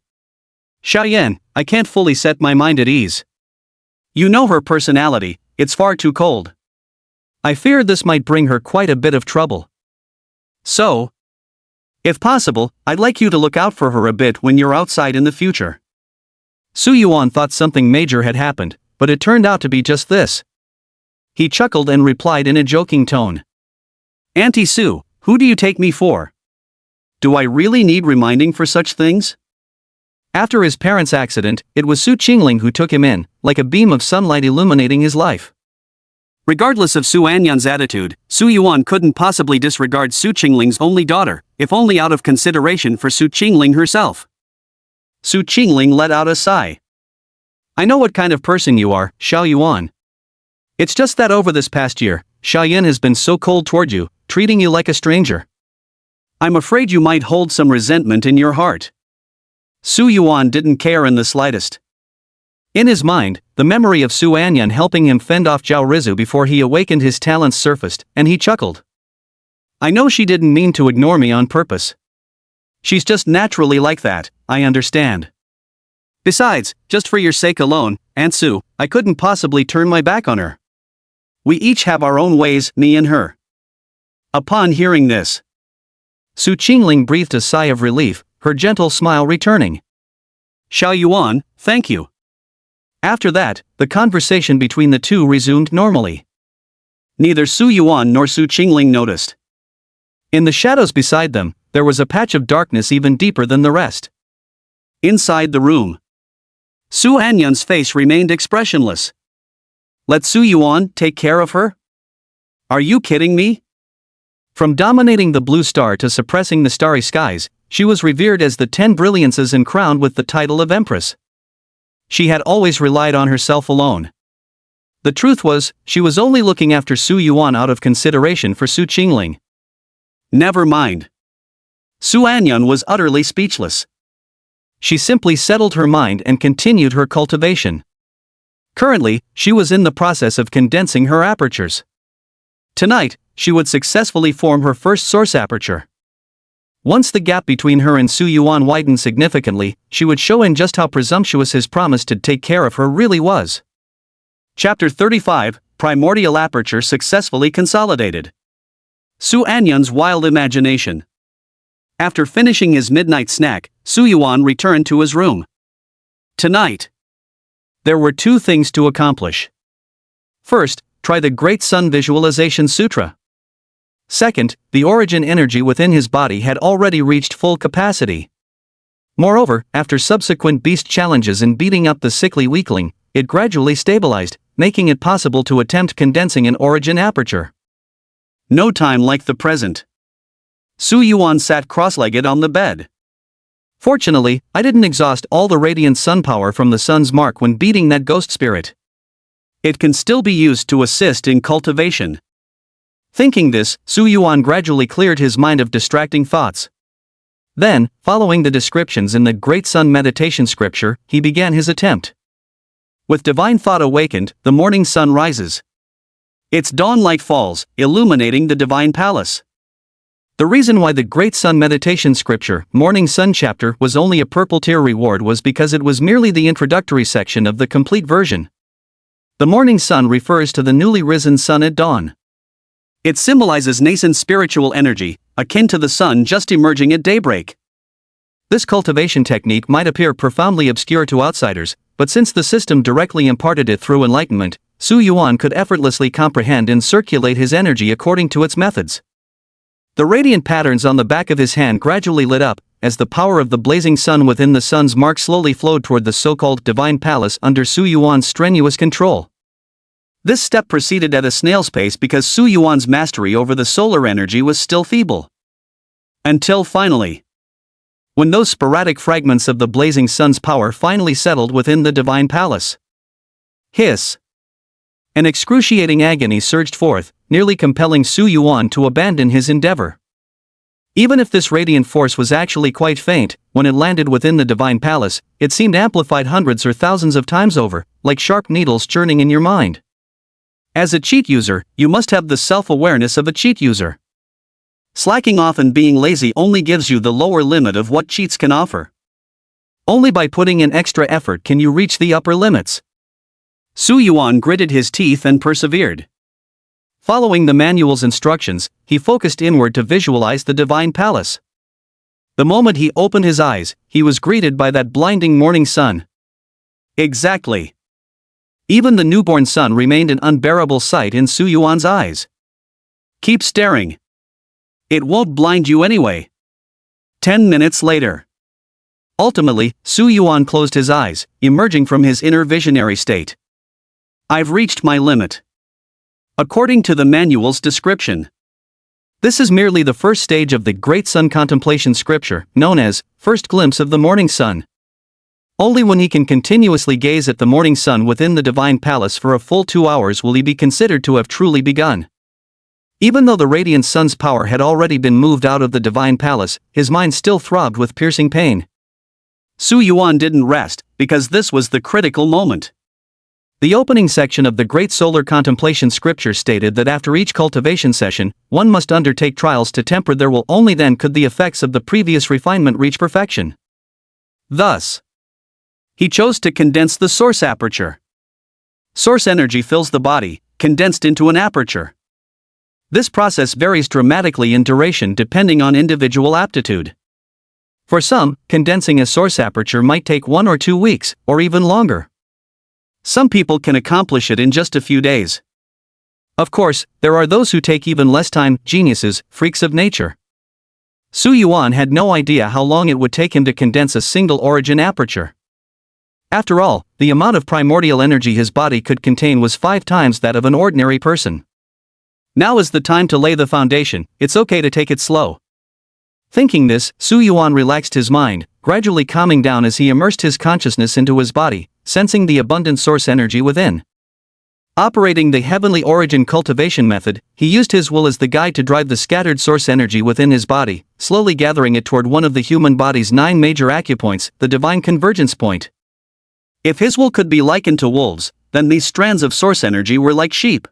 Xiaoyan, I can't fully set my mind at ease. You know her personality, it's far too cold. I fear this might bring her quite a bit of trouble. So, if possible, I'd like you to look out for her a bit when you're outside in the future. Su Yuan thought something major had happened, but it turned out to be just this. He chuckled and replied in a joking tone. Auntie Su, who do you take me for? Do I really need reminding for such things? After his parents' accident, it was Su Qingling who took him in, like a beam of sunlight illuminating his life. Regardless of Su Anyan's attitude, Su Yuan couldn't possibly disregard Su Qingling's only daughter, if only out of consideration for Su Qingling herself. Su Qingling let out a sigh. I know what kind of person you are, Xiao Yuan. It's just that over this past year, Xiaoyan has been so cold toward you, treating you like a stranger. I'm afraid you might hold some resentment in your heart. Su Yuan didn't care in the slightest. In his mind, the memory of Su Anyan helping him fend off Zhao Rizu before he awakened his talents surfaced, and he chuckled. I know she didn't mean to ignore me on purpose. She's just naturally like that, I understand. Besides, just for your sake alone, Aunt Sue, I couldn't possibly turn my back on her. We each have our own ways, me and her. Upon hearing this, Su Qingling breathed a sigh of relief, her gentle smile returning. Xiao Yuan, thank you. After that, the conversation between the two resumed normally. Neither Su Yuan nor Su Qingling noticed. In the shadows beside them, there was a patch of darkness even deeper than the rest. Inside the room, Su Anyun's face remained expressionless. Let Su Yuan take care of her? Are you kidding me? From dominating the blue star to suppressing the starry skies, she was revered as the 10 brilliances and crowned with the title of Empress. She had always relied on herself alone. The truth was, she was only looking after Su Yuan out of consideration for Su Qingling. Never mind. Su Anyun was utterly speechless. She simply settled her mind and continued her cultivation. Currently, she was in the process of condensing her apertures. Tonight, she would successfully form her first source aperture. Once the gap between her and Su Yuan widened significantly, she would show him just how presumptuous his promise to take care of her really was. Chapter 35, Primordial Aperture Successfully Consolidated. Su Anyun's wild imagination. After finishing his midnight snack, Su Yuan returned to his room. Tonight, there were two things to accomplish. First, try the Great Sun Visualization Sutra. Second, the origin energy within his body had already reached full capacity. Moreover, after subsequent beast challenges in beating up the sickly weakling, it gradually stabilized, making it possible to attempt condensing an origin aperture. No time like the present. Su Yuan sat cross-legged on the bed. Fortunately, I didn't exhaust all the radiant sun power from the sun's mark when beating that ghost spirit. It can still be used to assist in cultivation. Thinking this, Su Yuan gradually cleared his mind of distracting thoughts. Then, following the descriptions in the Great Sun Meditation Scripture, he began his attempt. With divine thought awakened, the morning sun rises. Its dawn light falls, illuminating the divine palace. The reason why the Great Sun Meditation Scripture, Morning Sun chapter, was only a purple tier reward was because it was merely the introductory section of the complete version. The morning sun refers to the newly risen sun at dawn. It symbolizes nascent spiritual energy, akin to the sun just emerging at daybreak. This cultivation technique might appear profoundly obscure to outsiders, but since the system directly imparted it through enlightenment, Su Yuan could effortlessly comprehend and circulate his energy according to its methods. The radiant patterns on the back of his hand gradually lit up, as the power of the blazing sun within the sun's mark slowly flowed toward the so-called divine palace under Su Yuan's strenuous control. This step proceeded at a snail's pace because Su Yuan's mastery over the solar energy was still feeble. Until finally, when those sporadic fragments of the blazing sun's power finally settled within the divine palace. Hiss! An excruciating agony surged forth, nearly compelling Su Yuan to abandon his endeavor. Even if this radiant force was actually quite faint, when it landed within the divine palace, it seemed amplified hundreds or thousands of times over, like sharp needles churning in your mind. As a cheat user, you must have the self-awareness of a cheat user. Slacking off and being lazy only gives you the lower limit of what cheats can offer. Only by putting in extra effort can you reach the upper limits. Su Yuan gritted his teeth and persevered. Following the manual's instructions, he focused inward to visualize the divine palace. The moment he opened his eyes, he was greeted by that blinding morning sun. Exactly. Even the newborn sun remained an unbearable sight in Su Yuan's eyes. Keep staring. It won't blind you anyway. 10 minutes later. Ultimately, Su Yuan closed his eyes, emerging from his inner visionary state. I've reached my limit. According to the manual's description. This is merely the first stage of the Great Sun Contemplation Scripture, known as First Glimpse of the Morning Sun. Only when he can continuously gaze at the morning sun within the divine palace for a full 2 hours will he be considered to have truly begun. Even though the radiant sun's power had already been moved out of the divine palace, his mind still throbbed with piercing pain. Su Yuan didn't rest, because this was the critical moment. The opening section of the Great Solar Contemplation scripture stated that after each cultivation session, one must undertake trials to temper their will, only then could the effects of the previous refinement reach perfection. Thus, he chose to condense the source aperture. Source energy fills the body, condensed into an aperture. This process varies dramatically in duration depending on individual aptitude. For some, condensing a source aperture might take 1 or 2 weeks, or even longer. Some people can accomplish it in just a few days. Of course, there are those who take even less time, geniuses, freaks of nature. Su Yuan had no idea how long it would take him to condense a single origin aperture. After all, the amount of primordial energy his body could contain was 5 times that of an ordinary person. Now is the time to lay the foundation, it's okay to take it slow. Thinking this, Su Yuan relaxed his mind, gradually calming down as he immersed his consciousness into his body, sensing the abundant source energy within. Operating the heavenly origin cultivation method, he used his will as the guide to drive the scattered source energy within his body, slowly gathering it toward one of the human body's 9 major acupoints, the divine convergence point. If his will could be likened to wolves, then these strands of source energy were like sheep.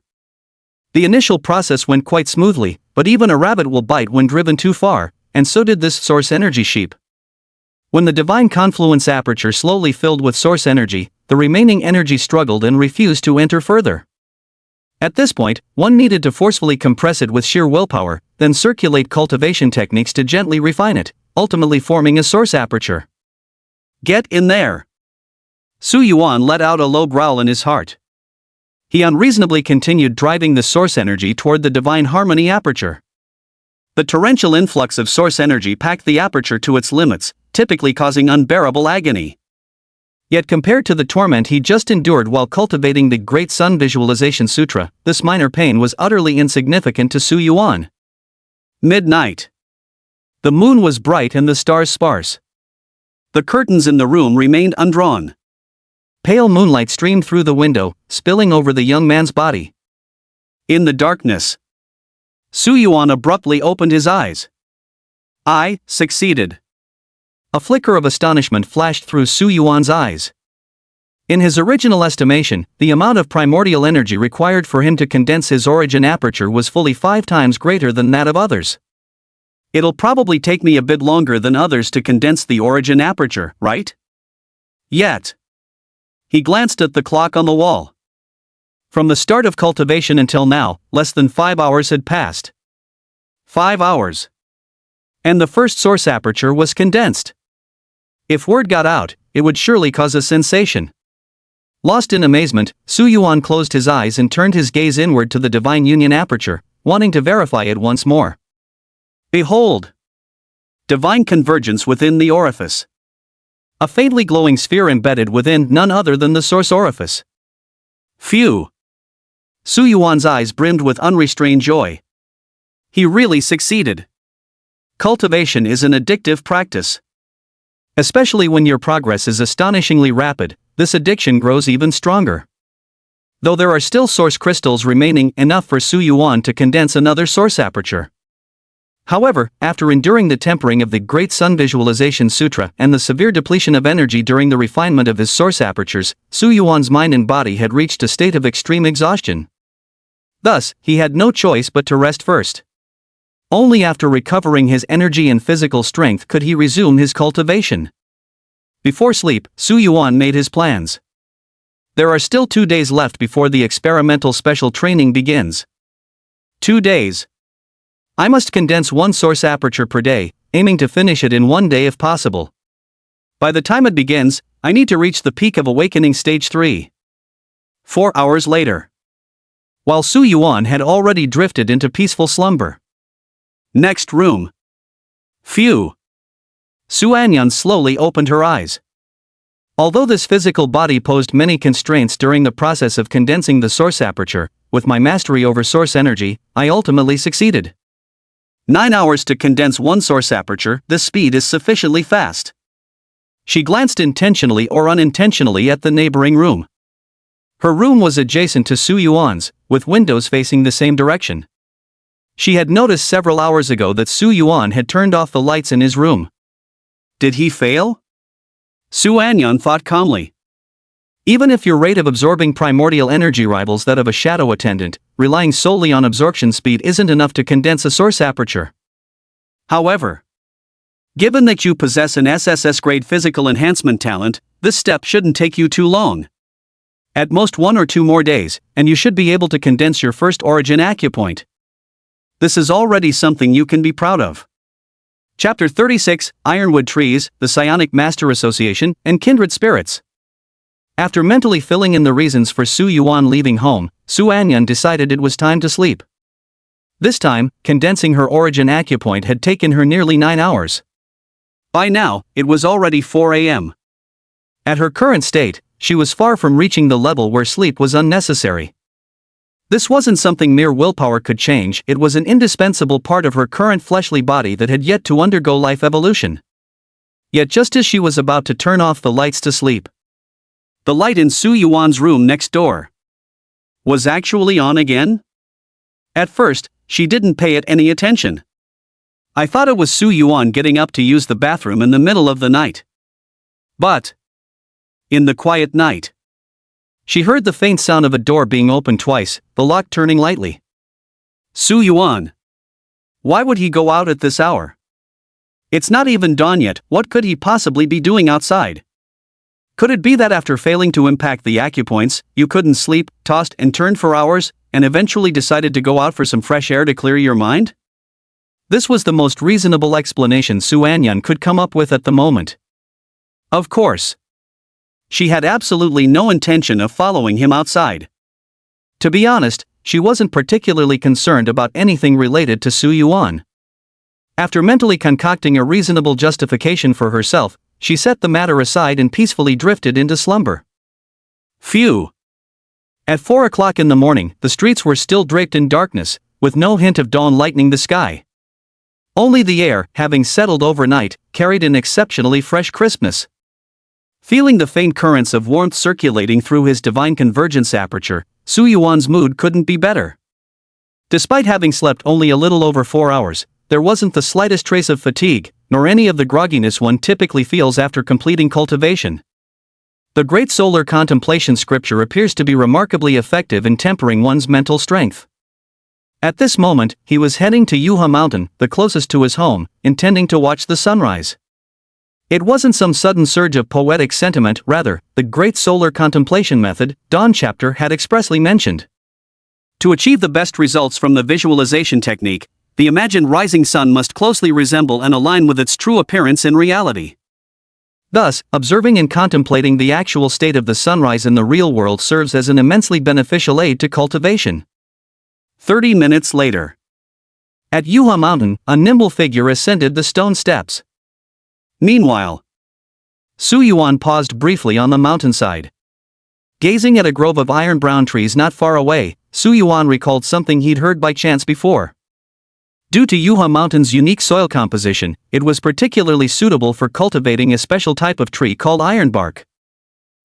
The initial process went quite smoothly, but even a rabbit will bite when driven too far, and so did this source energy sheep. When the divine confluence aperture slowly filled with source energy, the remaining energy struggled and refused to enter further. At this point, one needed to forcefully compress it with sheer willpower, then circulate cultivation techniques to gently refine it, ultimately forming a source aperture. Get in there! Su Yuan let out a low growl in his heart. He unreasonably continued driving the source energy toward the divine harmony aperture. The torrential influx of source energy packed the aperture to its limits, typically causing unbearable agony. Yet compared to the torment he just endured while cultivating the Great Sun Visualization Sutra, this minor pain was utterly insignificant to Su Yuan. Midnight. The moon was bright and the stars sparse. The curtains in the room remained undrawn. Pale moonlight streamed through the window, spilling over the young man's body. In the darkness, Su Yuan abruptly opened his eyes. I succeeded. A flicker of astonishment flashed through Su Yuan's eyes. In his original estimation, the amount of primordial energy required for him to condense his origin aperture was fully 5 times greater than that of others. It'll probably take me a bit longer than others to condense the origin aperture, right? Yet. He glanced at the clock on the wall. From the start of cultivation until now, less than 5 hours had passed. 5 hours. And the first source aperture was condensed. If word got out, it would surely cause a sensation. Lost in amazement, Su Yuan closed his eyes and turned his gaze inward to the divine union aperture, wanting to verify it once more. Behold! Divine convergence within the orifice. A faintly glowing sphere embedded within none other than the source orifice. Phew! Su Yuan's eyes brimmed with unrestrained joy. He really succeeded. Cultivation is an addictive practice. Especially when your progress is astonishingly rapid, this addiction grows even stronger. Though there are still source crystals remaining, enough for Su Yuan to condense another source aperture. However, after enduring the tempering of the Great Sun Visualization Sutra and the severe depletion of energy during the refinement of his source apertures, Su Yuan's mind and body had reached a state of extreme exhaustion. Thus, he had no choice but to rest first. Only after recovering his energy and physical strength could he resume his cultivation. Before sleep, Su Yuan made his plans. There are still 2 days left before the experimental special training begins. 2 days. I must condense 1 source aperture per day, aiming to finish it in 1 day if possible. By the time it begins, I need to reach the peak of awakening stage 3. 4 hours later. While Su Yuan had already drifted into peaceful slumber. Next room. Phew. Su Anyan slowly opened her eyes. Although this physical body posed many constraints during the process of condensing the source aperture, with my mastery over source energy, I ultimately succeeded. 9 hours to condense 1 source aperture, this speed is sufficiently fast. She glanced intentionally or unintentionally at the neighboring room. Her room was adjacent to Su Yuan's, with windows facing the same direction. She had noticed several hours ago that Su Yuan had turned off the lights in his room. Did he fail? Su Anyan thought calmly. Even if your rate of absorbing primordial energy rivals that of a shadow attendant, relying solely on absorption speed isn't enough to condense a source aperture. However, given that you possess an SSS-grade physical enhancement talent, this step shouldn't take you too long. At most 1 or 2 more days, and you should be able to condense your first origin acupoint. This is already something you can be proud of. Chapter 36, Ironwood Trees, the Psionic Master Association, and Kindred Spirits. After mentally filling in the reasons for Su Yuan leaving home, Su Anyan decided it was time to sleep. This time, condensing her origin acupoint had taken her nearly 9 hours. By now, it was already 4 a.m. At her current state, she was far from reaching the level where sleep was unnecessary. This wasn't something mere willpower could change, it was an indispensable part of her current fleshly body that had yet to undergo life evolution. Yet just as she was about to turn off the lights to sleep, the light in Su Yuan's room next door was actually on again? At first, she didn't pay it any attention. I thought it was Su Yuan getting up to use the bathroom in the middle of the night. But in the quiet night, she heard the faint sound of a door being opened twice, the lock turning lightly. Su Yuan. Why would he go out at this hour? It's not even dawn yet, what could he possibly be doing outside? Could it be that after failing to impact the acupoints, you couldn't sleep, tossed and turned for hours, and eventually decided to go out for some fresh air to clear your mind? This was the most reasonable explanation Su Anyan could come up with at the moment. Of course, she had absolutely no intention of following him outside. To be honest, she wasn't particularly concerned about anything related to Su Yuan. After mentally concocting a reasonable justification for herself, she set the matter aside and peacefully drifted into slumber. Phew! At 4 o'clock in the morning, the streets were still draped in darkness, with no hint of dawn lightening the sky. Only the air, having settled overnight, carried an exceptionally fresh crispness. Feeling the faint currents of warmth circulating through his divine convergence aperture, Su Yuan's mood couldn't be better. Despite having slept only a little over 4 hours, there wasn't the slightest trace of fatigue, nor any of the grogginess one typically feels after completing cultivation. The Great Solar Contemplation scripture appears to be remarkably effective in tempering one's mental strength. At this moment, he was heading to Yuha Mountain, the closest to his home, intending to watch the sunrise. It wasn't some sudden surge of poetic sentiment, rather, the Great Solar Contemplation method, Dawn chapter had expressly mentioned. To achieve the best results from the visualization technique, the imagined rising sun must closely resemble and align with its true appearance in reality. Thus, observing and contemplating the actual state of the sunrise in the real world serves as an immensely beneficial aid to cultivation. 30 minutes later. At Yuha Mountain, a nimble figure ascended the stone steps. Meanwhile, Su Yuan paused briefly on the mountainside. Gazing at a grove of iron-brown trees not far away, Su Yuan recalled something he'd heard by chance before. Due to Yuha Mountain's unique soil composition, it was particularly suitable for cultivating a special type of tree called ironbark.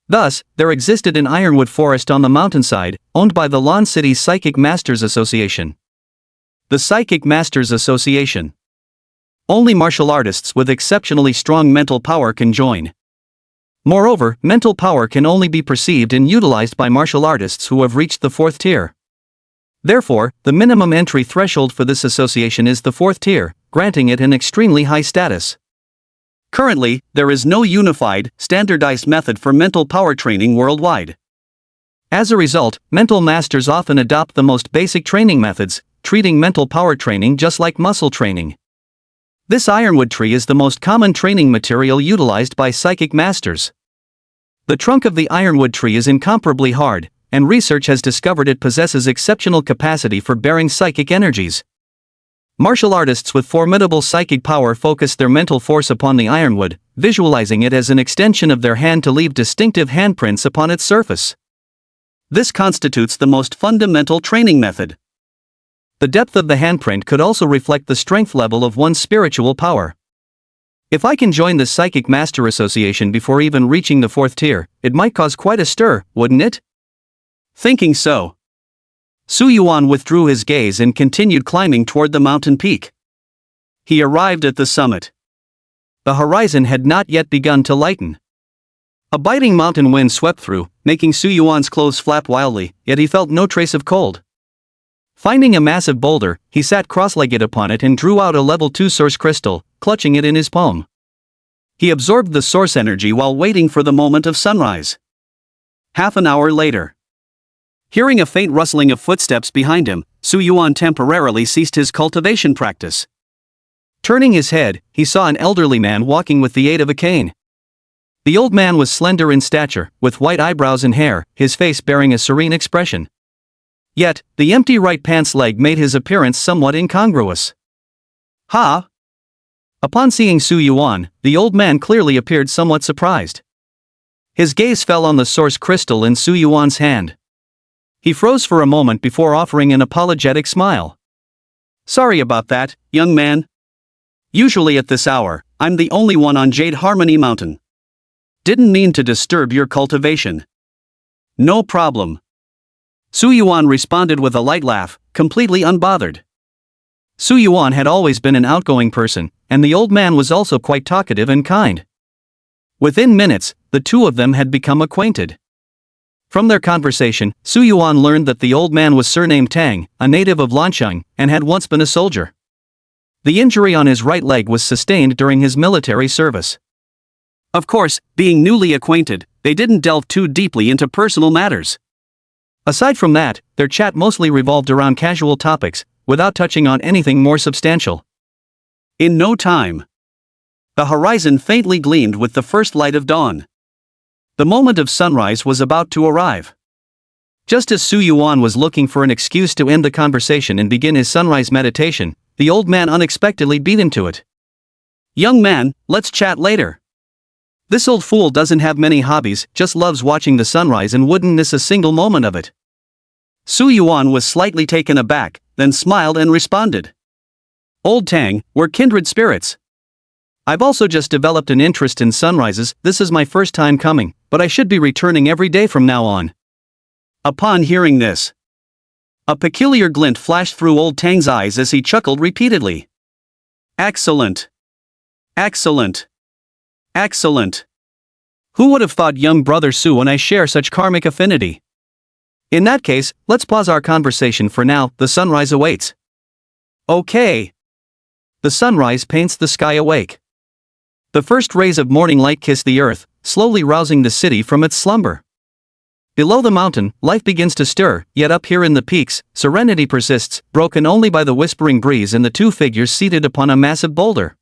Thus, there existed an ironwood forest on the mountainside, owned by the Lon City Psychic Masters Association. The Psychic Masters Association. Only martial artists with exceptionally strong mental power can join. Moreover, mental power can only be perceived and utilized by martial artists who have reached the 4th tier. Therefore, the minimum entry threshold for this association is the 4th tier, granting it an extremely high status. Currently, there is no unified, standardized method for mental power training worldwide. As a result, mental masters often adopt the most basic training methods, treating mental power training just like muscle training. This ironwood tree is the most common training material utilized by psychic masters. The trunk of the ironwood tree is incomparably hard, and research has discovered it possesses exceptional capacity for bearing psychic energies. Martial artists with formidable psychic power focus their mental force upon the ironwood, visualizing it as an extension of their hand to leave distinctive handprints upon its surface. This constitutes the most fundamental training method. The depth of the handprint could also reflect the strength level of one's spiritual power. If I can join the Psychic Master Association before even reaching the 4th tier, it might cause quite a stir, wouldn't it? Thinking so, Su Yuan withdrew his gaze and continued climbing toward the mountain peak. He arrived at the summit. The horizon had not yet begun to lighten. A biting mountain wind swept through, making Su Yuan's clothes flap wildly, yet he felt no trace of cold. Finding a massive boulder, he sat cross-legged upon it and drew out a level 2 source crystal, clutching it in his palm. He absorbed the source energy while waiting for the moment of sunrise. Half an hour later. Hearing a faint rustling of footsteps behind him, Su Yuan temporarily ceased his cultivation practice. Turning his head, he saw an elderly man walking with the aid of a cane. The old man was slender in stature, with white eyebrows and hair, his face bearing a serene expression. Yet, the empty right pants leg made his appearance somewhat incongruous. Ha! Upon seeing Su Yuan, the old man clearly appeared somewhat surprised. His gaze fell on the source crystal in Su Yuan's hand. He froze for a moment before offering an apologetic smile. Sorry about that, young man. Usually at this hour, I'm the only one on Jade Harmony Mountain. Didn't mean to disturb your cultivation. No problem. Su Yuan responded with a light laugh, completely unbothered. Su Yuan had always been an outgoing person, and the old man was also quite talkative and kind. Within minutes, the two of them had become acquainted. From their conversation, Su Yuan learned that the old man was surnamed Tang, a native of Lancheng, and had once been a soldier. The injury on his right leg was sustained during his military service. Of course, being newly acquainted, they didn't delve too deeply into personal matters. Aside from that, their chat mostly revolved around casual topics, without touching on anything more substantial. In no time, the horizon faintly gleamed with the first light of dawn. The moment of sunrise was about to arrive. Just as Su Yuan was looking for an excuse to end the conversation and begin his sunrise meditation, the old man unexpectedly beat him to it. Young man, let's chat later. This old fool doesn't have many hobbies, just loves watching the sunrise and wouldn't miss a single moment of it. Su Yuan was slightly taken aback, then smiled and responded. Old Tang, we're kindred spirits. I've also just developed an interest in sunrises. This is my first time coming, but I should be returning every day from now on. Upon hearing this, a peculiar glint flashed through Old Tang's eyes as he chuckled repeatedly. Excellent. Excellent. Excellent. Who would have thought young brother Su and I share such karmic affinity? In that case, let's pause our conversation for now. The sunrise awaits. Okay. The sunrise paints the sky awake. The first rays of morning light kiss the earth, slowly rousing the city from its slumber. Below the mountain, life begins to stir, yet up here in the peaks, serenity persists, broken only by the whispering breeze and the two figures seated upon a massive boulder.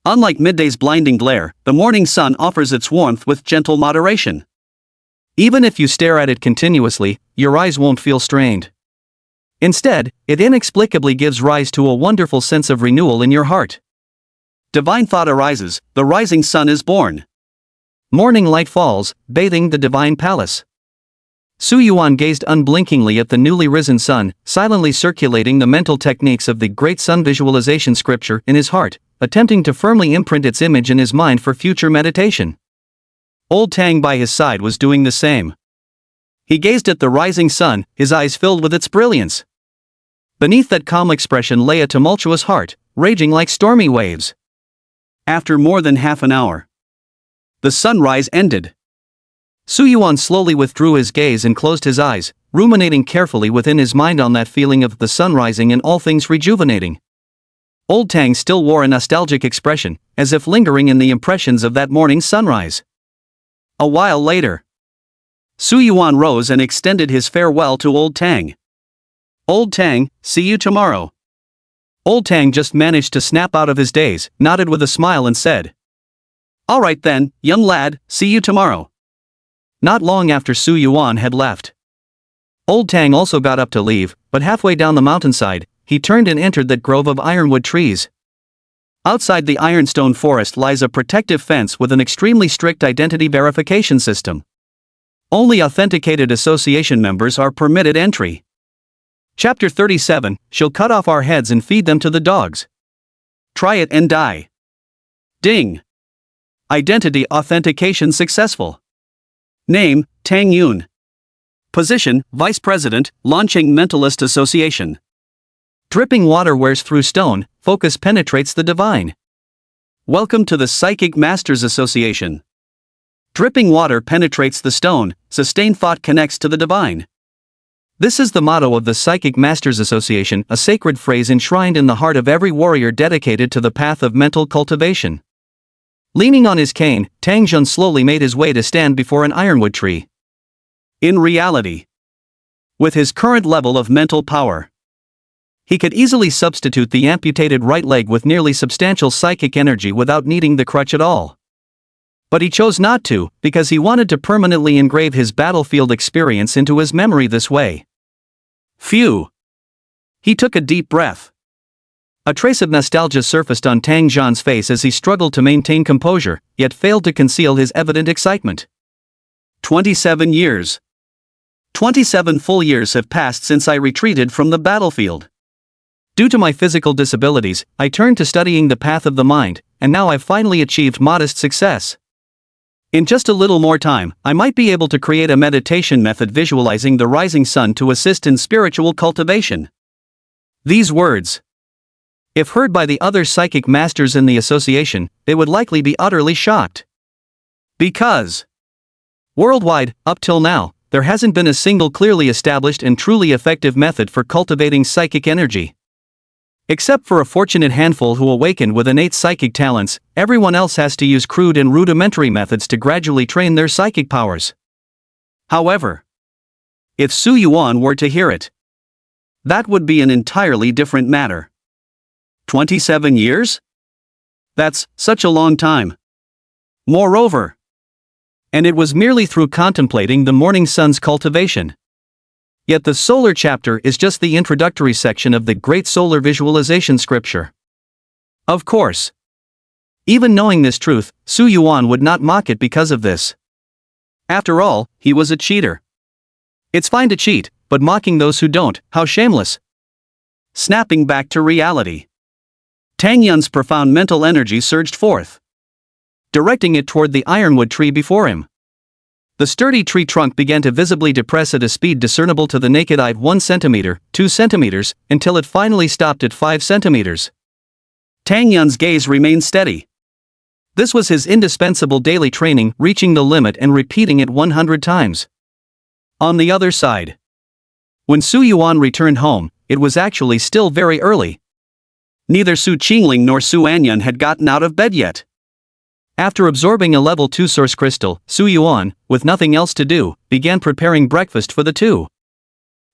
Unlike midday's blinding glare, the morning sun offers its warmth with gentle moderation. Even if you stare at it continuously, your eyes won't feel strained. Instead, it inexplicably gives rise to a wonderful sense of renewal in your heart. Divine thought arises, the rising sun is born. Morning light falls, bathing the divine palace. Su Yuan gazed unblinkingly at the newly risen sun, silently circulating the mental techniques of the great sun visualization scripture in his heart, attempting to firmly imprint its image in his mind for future meditation. Old Tang by his side was doing the same. He gazed at the rising sun, his eyes filled with its brilliance. Beneath that calm expression lay a tumultuous heart, raging like stormy waves. After more than half an hour, the sunrise ended. Su Yuan slowly withdrew his gaze and closed his eyes, ruminating carefully within his mind on that feeling of the sun rising and all things rejuvenating. Old Tang still wore a nostalgic expression, as if lingering in the impressions of that morning's sunrise. A while later, Su Yuan rose and extended his farewell to Old Tang. Old Tang, see you tomorrow. Old Tang just managed to snap out of his daze, nodded with a smile and said, All right then, young lad, see you tomorrow. Not long after Su Yuan had left, Old Tang also got up to leave, but halfway down the mountainside, he turned and entered that grove of ironwood trees. Outside the ironstone forest lies a protective fence with an extremely strict identity verification system. Only authenticated association members are permitted entry. Chapter 37, She'll cut off our heads and feed them to the dogs. Try it and die. Ding. Identity authentication successful. Name, Tang Yun. Position, Vice President, Lancheng Mentalist Association. Dripping water wears through stone, focus penetrates the divine. Welcome to the Psychic Masters Association. Dripping water penetrates the stone, sustained thought connects to the divine. This is the motto of the Psychic Masters Association, a sacred phrase enshrined in the heart of every warrior dedicated to the path of mental cultivation. Leaning on his cane, Tang Jun slowly made his way to stand before an ironwood tree. In reality, with his current level of mental power, he could easily substitute the amputated right leg with nearly substantial psychic energy without needing the crutch at all. But he chose not to, because he wanted to permanently engrave his battlefield experience into his memory this way. Phew! He took a deep breath. A trace of nostalgia surfaced on Tang Zhan's face as he struggled to maintain composure, yet failed to conceal his evident excitement. 27 years. 27 full years have passed since I retreated from the battlefield. Due to my physical disabilities, I turned to studying the path of the mind, and now I've finally achieved modest success. In just a little more time, I might be able to create a meditation method visualizing the rising sun to assist in spiritual cultivation. These words, if heard by the other psychic masters in the association, they would likely be utterly shocked. Because worldwide, up till now, there hasn't been a single clearly established and truly effective method for cultivating psychic energy. Except for a fortunate handful who awaken with innate psychic talents, everyone else has to use crude and rudimentary methods to gradually train their psychic powers. However, if Su Yuan were to hear it, that would be an entirely different matter. 27 years? That's such a long time. Moreover, and it was merely through contemplating the morning sun's cultivation. Yet the solar chapter is just the introductory section of the great solar visualization scripture. Of course. Even knowing this truth, Su Yuan would not mock it because of this. After all, he was a cheater. It's fine to cheat, but mocking those who don't, how shameless. Snapping back to reality, Tang Yun's profound mental energy surged forth, directing it toward the ironwood tree before him. The sturdy tree trunk began to visibly depress at a speed discernible to the naked eye 1 centimeter, 2 centimeters, until it finally stopped at 5 centimeters. Tang Yun's gaze remained steady. This was his indispensable daily training, reaching the limit and repeating it 100 times. On the other side, when Su Yuan returned home, it was actually still very early. Neither Su Qingling nor Su Anyun had gotten out of bed yet. After absorbing a level 2 source crystal, Su Yuan, with nothing else to do, began preparing breakfast for the two.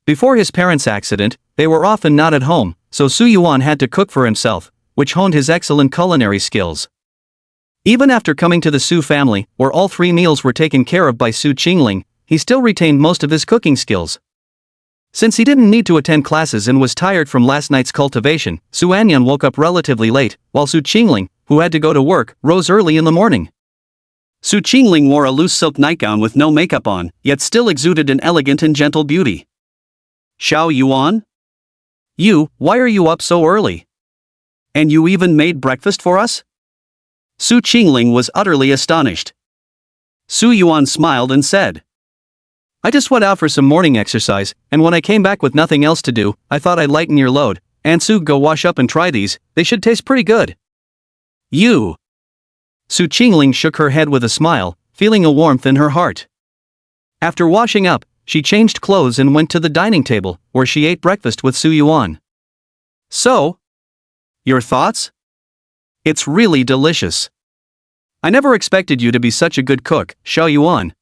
Before his parents' accident, they were often not at home, so Su Yuan had to cook for himself, which honed his excellent culinary skills. Even after coming to the Su family, where all 3 meals were taken care of by Su Qingling, he still retained most of his cooking skills. Since he didn't need to attend classes and was tired from last night's cultivation, Su Anyun woke up relatively late, while Su Qingling, who had to go to work, rose early in the morning. Su Qingling wore a loose silk nightgown with no makeup on, yet still exuded an elegant and gentle beauty. Xiao Yuan? Why are you up so early? And you even made breakfast for us? Su Qingling was utterly astonished. Su Yuan smiled and said, I just went out for some morning exercise, and when I came back with nothing else to do, I thought I'd lighten your load. And Su, go wash up and try these, they should taste pretty good. You. Su Qingling shook her head with a smile, feeling a warmth in her heart. After washing up, she changed clothes and went to the dining table, where she ate breakfast with Su Yuan. So? Your thoughts? It's really delicious. I never expected you to be such a good cook, Xiao Yuan.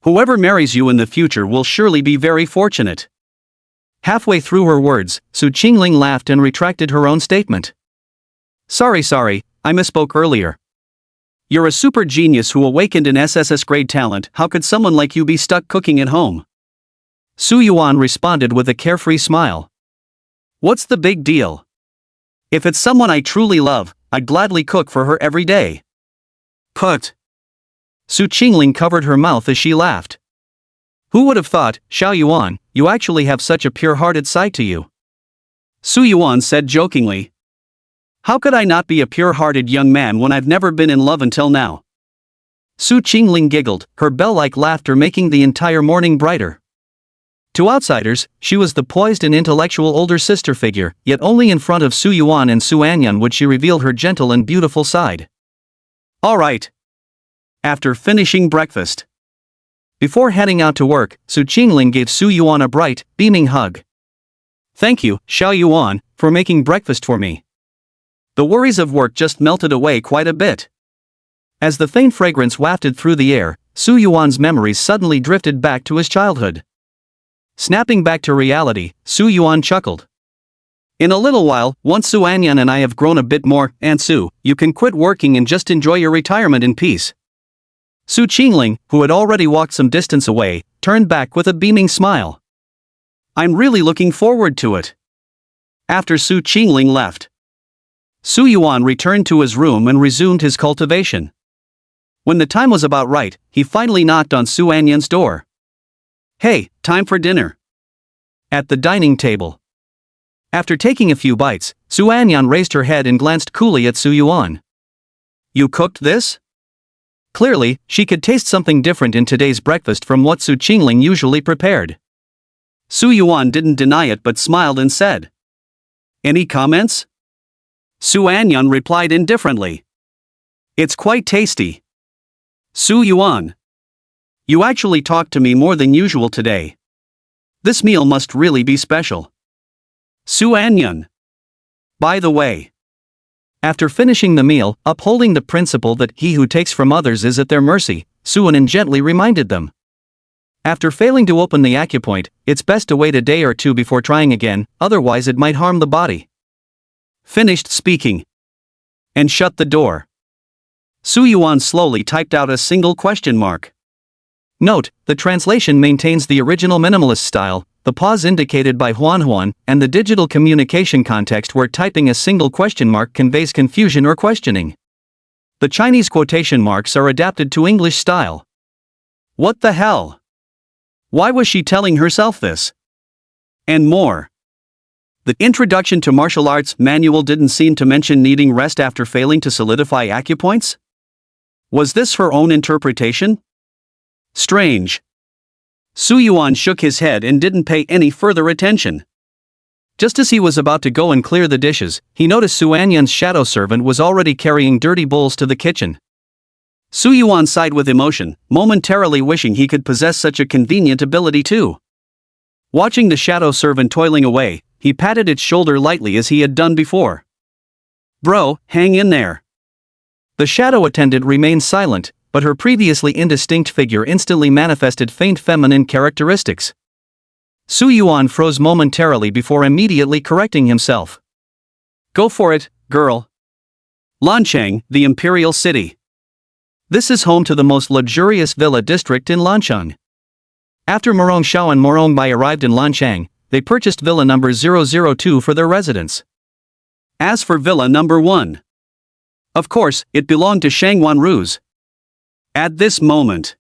Whoever marries you in the future will surely be very fortunate. Halfway through her words, Su Qingling laughed and retracted her own statement. Sorry, I misspoke earlier. You're a super genius who awakened an SSS grade talent. How could someone like you be stuck cooking at home? Su Yuan responded with a carefree smile. What's the big deal? If it's someone I truly love, I'd gladly cook for her every day. Put. Su Qingling covered her mouth as she laughed. Who would have thought, Xiao Yuan, you actually have such a pure-hearted side to you? Su Yuan said jokingly. How could I not be a pure-hearted young man when I've never been in love until now? Su Qingling giggled, her bell-like laughter making the entire morning brighter. To outsiders, she was the poised and intellectual older sister figure, yet only in front of Su Yuan and Su Anyun would she reveal her gentle and beautiful side. All right. After finishing breakfast. Before heading out to work, Su Qingling gave Su Yuan a bright, beaming hug. Thank you, Xiao Yuan, for making breakfast for me. The worries of work just melted away quite a bit. As the faint fragrance wafted through the air, Su Yuan's memories suddenly drifted back to his childhood. Snapping back to reality, Su Yuan chuckled. In a little while, once Su Anyan and I have grown a bit more, Aunt Su, you can quit working and just enjoy your retirement in peace. Su Qingling, who had already walked some distance away, turned back with a beaming smile. I'm really looking forward to it. After Su Qingling left, Su Yuan returned to his room and resumed his cultivation. When the time was about right, he finally knocked on Su Anyan's door. Hey, time for dinner. At the dining table. After taking a few bites, Su Anyan raised her head and glanced coolly at Su Yuan. You cooked this? Clearly, she could taste something different in today's breakfast from what Su Qingling usually prepared. Su Yuan didn't deny it but smiled and said, Any comments? Su Anyan replied indifferently. It's quite tasty. Su Yuan. You actually talked to me more than usual today. This meal must really be special. Su Anyan. By the way. After finishing the meal, upholding the principle that he who takes from others is at their mercy, Su Anyan gently reminded them. After failing to open the acupoint, it's best to wait a day or two before trying again, otherwise it might harm the body. Finished speaking. And shut the door. Su Yuan slowly typed out a single question mark. Note, the translation maintains the original minimalist style, the pause indicated by Huan, and the digital communication context where typing a single question mark conveys confusion or questioning. The Chinese quotation marks are adapted to English style. What the hell? Why was she telling herself this? And more. The Introduction to Martial Arts manual didn't seem to mention needing rest after failing to solidify acupoints? Was this her own interpretation? Strange. Su Yuan shook his head and didn't pay any further attention. Just as he was about to go and clear the dishes, he noticed Su Anyan's shadow servant was already carrying dirty bowls to the kitchen. Su Yuan sighed with emotion, momentarily wishing he could possess such a convenient ability too. Watching the shadow servant toiling away, he patted its shoulder lightly as he had done before. Bro, hang in there. The shadow attendant remained silent, but her previously indistinct figure instantly manifested faint feminine characteristics. Su Yuan froze momentarily before immediately correcting himself. Go for it, girl. Lanchang, the imperial city. This is home to the most luxurious villa district in Lanchang. After Morong Xiao and Morong Bai arrived in Lanchang, they purchased villa number 002 for their residence. As for villa number 1, of course, it belonged to Shangwan Ruse. At this moment,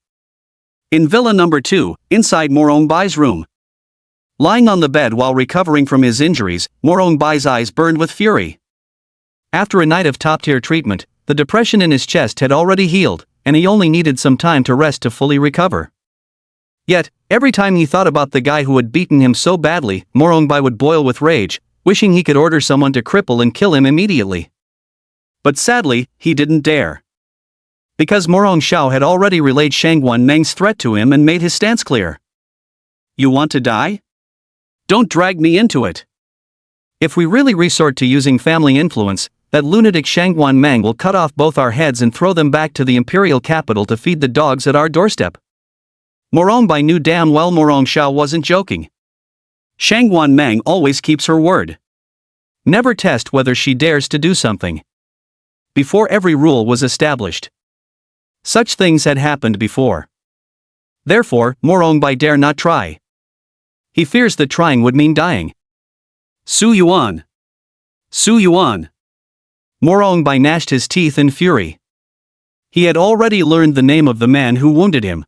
in villa number 2, inside Morong Bai's room, lying on the bed while recovering from his injuries, Morong Bai's eyes burned with fury. After a night of top-tier treatment, the depression in his chest had already healed, and he only needed some time to rest to fully recover. Yet, every time he thought about the guy who had beaten him so badly, Morong Bai would boil with rage, wishing he could order someone to cripple and kill him immediately. But sadly, he didn't dare. Because Morong Xiao had already relayed Shangwan Meng's threat to him and made his stance clear. You want to die? Don't drag me into it. If we really resort to using family influence, that lunatic Shangwan Meng will cut off both our heads and throw them back to the imperial capital to feed the dogs at our doorstep. Morong Bai knew damn well Morong Xiao wasn't joking. Shangwan Meng always keeps her word. Never test whether she dares to do something before every rule was established. Such things had happened before. Therefore, Morong Bai dare not try. He fears that trying would mean dying. Su Yuan. Su Yuan. Morong Bai gnashed his teeth in fury. He had already learned the name of the man who wounded him.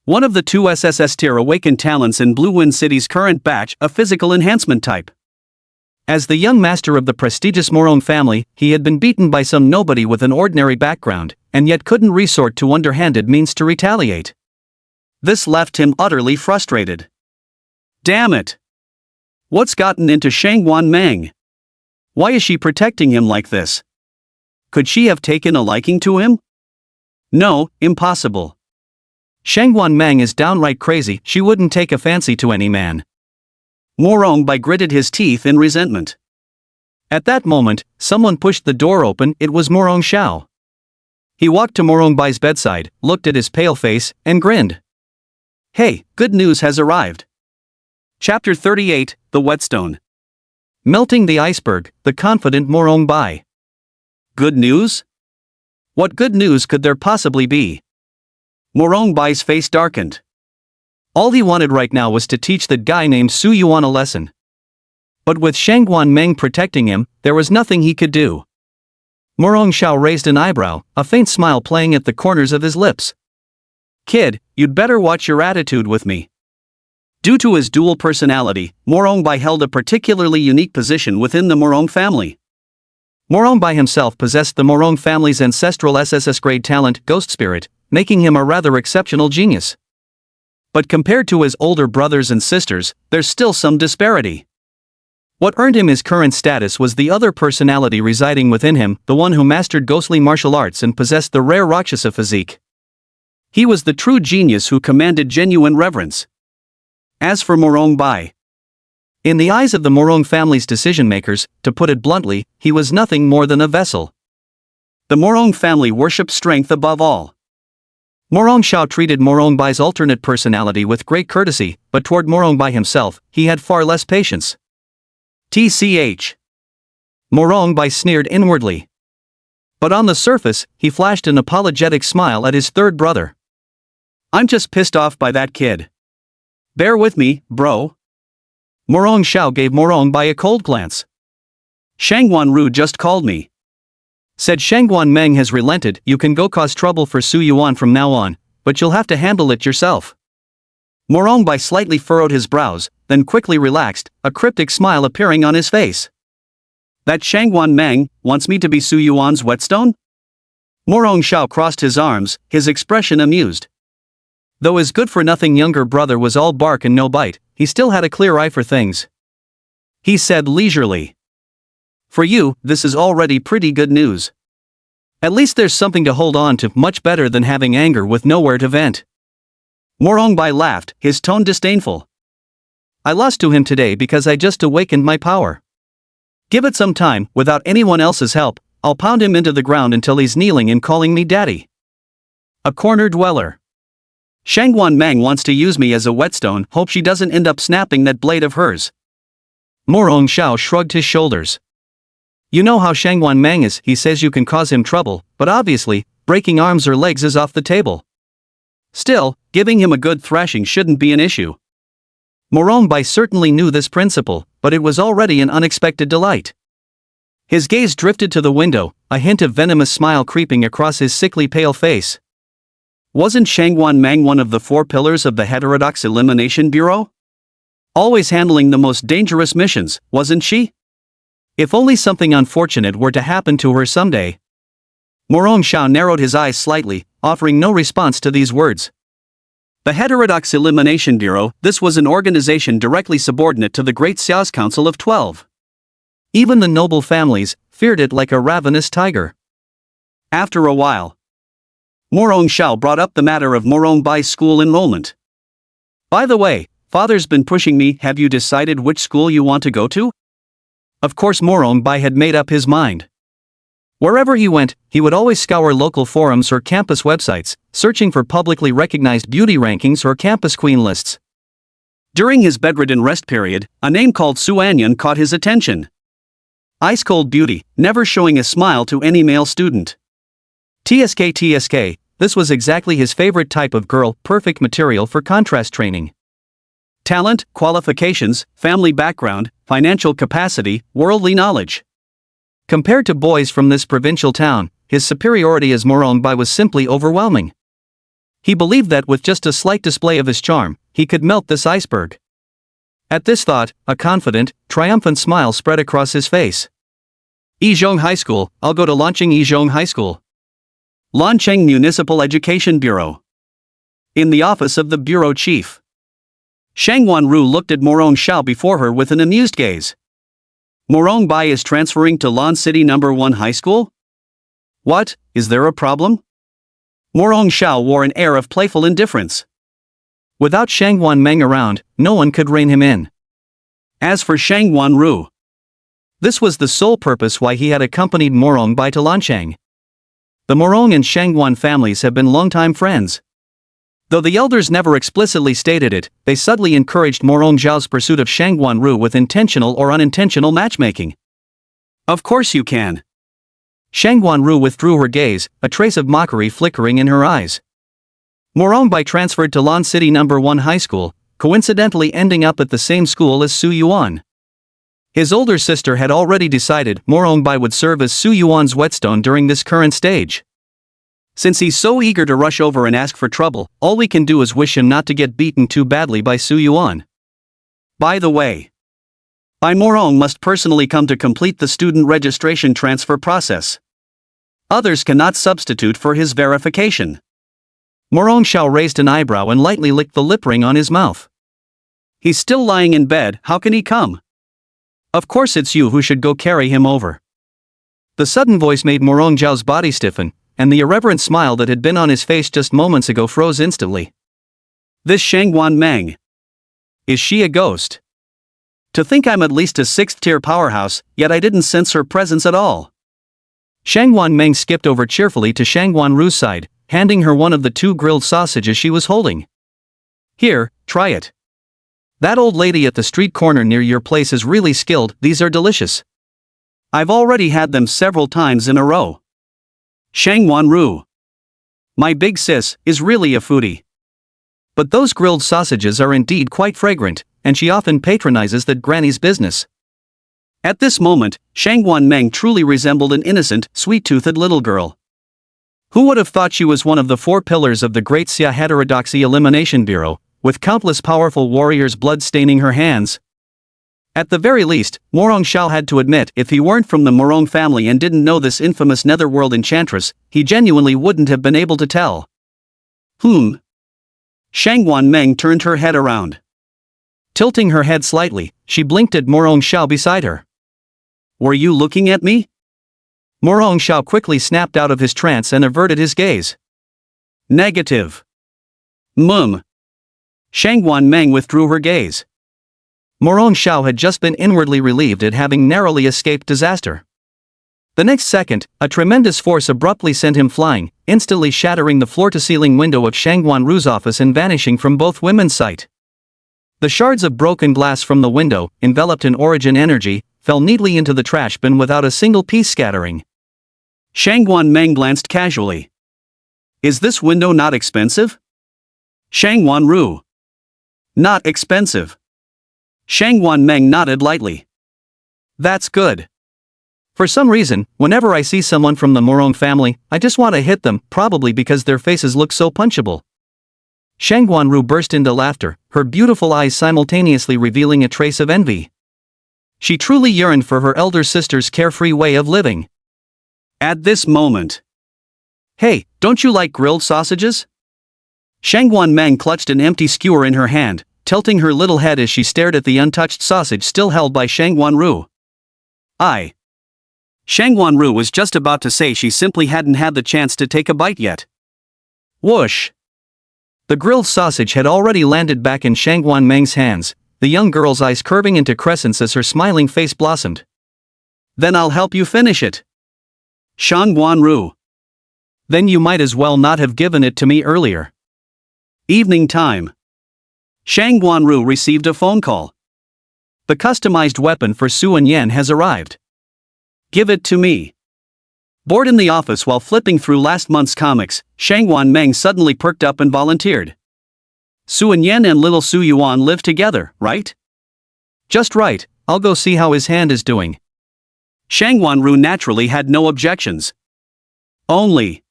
One of the 2 SSS-tier awakened talents in Blue Wind City's current batch, a physical enhancement type. As the young master of the prestigious Morong family, he had been beaten by some nobody with an ordinary background, and yet couldn't resort to underhanded means to retaliate. This left him utterly frustrated. Damn it! What's gotten into Shangwan Meng? Why is she protecting him like this? Could she have taken a liking to him? No, impossible. Shangwan Meng is downright crazy, she wouldn't take a fancy to any man. Morong Bai gritted his teeth in resentment. At that moment, someone pushed the door open, it was Morong Xiao. He walked to Morong Bai's bedside, looked at his pale face, and grinned. Hey, good news has arrived. Chapter 38, The Whetstone. Melting the iceberg, the confident Morong Bai. Good news? What good news could there possibly be? Morong Bai's face darkened. All he wanted right now was to teach that guy named Su Yuan a lesson. But with Shangwan Meng protecting him, there was nothing he could do. Morong Xiao raised an eyebrow, a faint smile playing at the corners of his lips. Kid, you'd better watch your attitude with me. Due to his dual personality, Morong Bai held a particularly unique position within the Morong family. Morong Bai himself possessed the Morong family's ancestral SSS grade talent, Ghost Spirit, making him a rather exceptional genius. But compared to his older brothers and sisters, there's still some disparity. What earned him his current status was the other personality residing within him, the one who mastered ghostly martial arts and possessed the rare Rakshasa physique. He was the true genius who commanded genuine reverence. As for Morong Bai, in the eyes of the Morong family's decision-makers, to put it bluntly, he was nothing more than a vessel. The Morong family worshipped strength above all. Morong Xiao treated Morong Bai's alternate personality with great courtesy, but toward Morong Bai himself, he had far less patience. TCH. Morong Bai sneered inwardly. But on the surface, he flashed an apologetic smile at his third brother. I'm just pissed off by that kid. Bear with me, bro. Morong Xiao gave Morong Bai a cold glance. Shangwan Ru just called me. Said Shangwan Meng has relented, you can go cause trouble for Su Yuan from now on, but you'll have to handle it yourself. Morong Bai slightly furrowed his brows, then quickly relaxed, a cryptic smile appearing on his face. That Shangwan Meng wants me to be Su Yuan's whetstone? Morong Xiao crossed his arms, his expression amused. Though his good-for-nothing younger brother was all bark and no bite, he still had a clear eye for things. He said leisurely. For you, this is already pretty good news. At least there's something to hold on to, much better than having anger with nowhere to vent. Morong Bai laughed, his tone disdainful. I lost to him today because I just awakened my power. Give it some time, without anyone else's help, I'll pound him into the ground until he's kneeling and calling me daddy. A corner dweller. Shangwan Meng wants to use me as a whetstone, hope she doesn't end up snapping that blade of hers. Morong Xiao shrugged his shoulders. You know how Shangwan Meng is, he says you can cause him trouble, but obviously, breaking arms or legs is off the table. Still, giving him a good thrashing shouldn't be an issue. Morong Bai certainly knew this principle, but it was already an unexpected delight. His gaze drifted to the window, a hint of venomous smile creeping across his sickly pale face. Wasn't Shangwan Meng one of the 4 pillars of the Heterodox Elimination Bureau? Always handling the most dangerous missions, wasn't she? If only something unfortunate were to happen to her someday. Morong Xiao narrowed his eyes slightly, offering no response to these words. The Heterodox Elimination Bureau, this was an organization directly subordinate to the Great Xiao's Council of 12. Even the noble families feared it like a ravenous tiger. After a while, Morong Xiao brought up the matter of Morong Bai's school enrollment. By the way, father's been pushing me, have you decided which school you want to go to? Of course Morong Bai had made up his mind. Wherever he went, he would always scour local forums or campus websites, searching for publicly recognized beauty rankings or campus queen lists. During his bedridden rest period, a name called Su Anyan caught his attention. Ice-cold beauty, never showing a smile to any male student. TSK, this was exactly his favorite type of girl, perfect material for contrast training. Talent, qualifications, family background, financial capacity, worldly knowledge. Compared to boys from this provincial town, his superiority as Morong Bai was simply overwhelming. He believed that with just a slight display of his charm, he could melt this iceberg. At this thought, a confident, triumphant smile spread across his face. Yizhong High School, I'll go to Lancheng Yizhong High School. Lancheng Municipal Education Bureau. In the office of the bureau chief. Shangwan Ru looked at Morong Xiao before her with an amused gaze. Morong Bai is transferring to Lan City No. 1 High School? What, is there a problem? Morong Xiao wore an air of playful indifference. Without Shangguan Meng around, no one could rein him in. As for Shangguan Ru, this was the sole purpose why he had accompanied Morong Bai to Lanchang. The Morong and Shangguan families have been longtime friends. Though the elders never explicitly stated it, they subtly encouraged Morong Zhao's pursuit of Shangguan Ru with intentional or unintentional matchmaking. Of course you can. Shangguan Ru withdrew her gaze, a trace of mockery flickering in her eyes. Morong Bai transferred to Lan City No. 1 High School, coincidentally ending up at the same school as Su Yuan. His older sister had already decided Morong Bai would serve as Su Yuan's whetstone during this current stage. Since he's so eager to rush over and ask for trouble, all we can do is wish him not to get beaten too badly by Su Yuan. By the way, Bai Morong must personally come to complete the student registration transfer process. Others cannot substitute for his verification. Morong Xiao raised an eyebrow and lightly licked the lip ring on his mouth. He's still lying in bed, how can he come? Of course it's you who should go carry him over. The sudden voice made Morong Zhao's body stiffen, and the irreverent smile that had been on his face just moments ago froze instantly. This Shangguan Meng. Is she a ghost? To think I'm at least a 6th-tier powerhouse, yet I didn't sense her presence at all. Shangguan Meng skipped over cheerfully to Shangguan Ru's side, handing her one of the 2 grilled sausages she was holding. Here, try it. That old lady at the street corner near your place is really skilled, these are delicious. I've already had them several times in a row. Shangguan Ru, my big sis, is really a foodie. But those grilled sausages are indeed quite fragrant, and she often patronizes that granny's business. At this moment, Shangguan Meng truly resembled an innocent, sweet-toothed little girl. Who would have thought she was one of the 4 pillars of the Great Xia Heterodoxy Elimination Bureau, with countless powerful warriors' blood staining her hands? At the very least, Morong Xiao had to admit if he weren't from the Morong family and didn't know this infamous netherworld enchantress, he genuinely wouldn't have been able to tell. Shangguan Meng turned her head around. Tilting her head slightly, she blinked at Morong Xiao beside her. Were you looking at me? Morong Xiao quickly snapped out of his trance and averted his gaze. Negative. Shangguan Meng withdrew her gaze. Morong Xiao had just been inwardly relieved at having narrowly escaped disaster. The next second, a tremendous force abruptly sent him flying, instantly shattering the floor-to-ceiling window of Shangguan Ru's office and vanishing from both women's sight. The shards of broken glass from the window, enveloped in origin energy, fell neatly into the trash bin without a single piece scattering. Shangguan Meng glanced casually. Is this window not expensive? Shangguan Ru. Not expensive. Shangguan Meng nodded lightly. That's good. For some reason, whenever I see someone from the Morong family, I just want to hit them, probably because their faces look so punchable. Shangguan Ru burst into laughter, her beautiful eyes simultaneously revealing a trace of envy. She truly yearned for her elder sister's carefree way of living. At this moment. Hey, don't you like grilled sausages? Shangguan Meng clutched an empty skewer in her hand, tilting her little head as she stared at the untouched sausage still held by Shangguan Ru. Shangguan Ru was just about to say she simply hadn't had the chance to take a bite yet. Whoosh! The grilled sausage had already landed back in Shangguan Meng's hands, the young girl's eyes curving into crescents as her smiling face blossomed. Then I'll help you finish it. Shangguan Ru. Then you might as well not have given it to me earlier. Evening time. Shangguan Ru received a phone call. The customized weapon for Su and Yan has arrived. Give it to me. Bored in the office while flipping through last month's comics, Shangguan Meng suddenly perked up and volunteered. Su and Yan and little Su Yuan live together, right? Just right, I'll go see how his hand is doing. Shangguan Ru naturally had no objections. Only.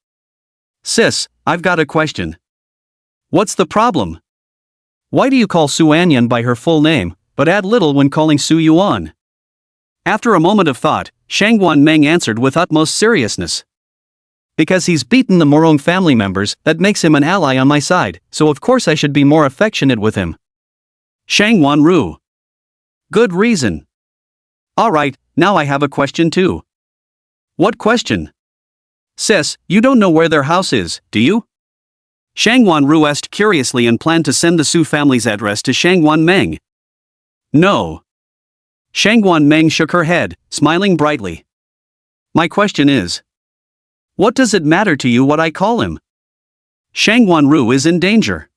Sis, I've got a question. What's the problem? Why do you call Su Anyan by her full name, but add little when calling Su Yuan? After a moment of thought, Shangguan Meng answered with utmost seriousness. Because he's beaten the Morong family members, that makes him an ally on my side, so of course I should be more affectionate with him. Shangguan Ru. Good reason. Alright, now I have a question too. What question? Sis, you don't know where their house is, do you? Shangwan Ru asked curiously and planned to send the Su family's address to Shangwan Meng. No. Shangwan Meng shook her head, smiling brightly. My question is, what does it matter to you what I call him? Shangwan Ru is in danger.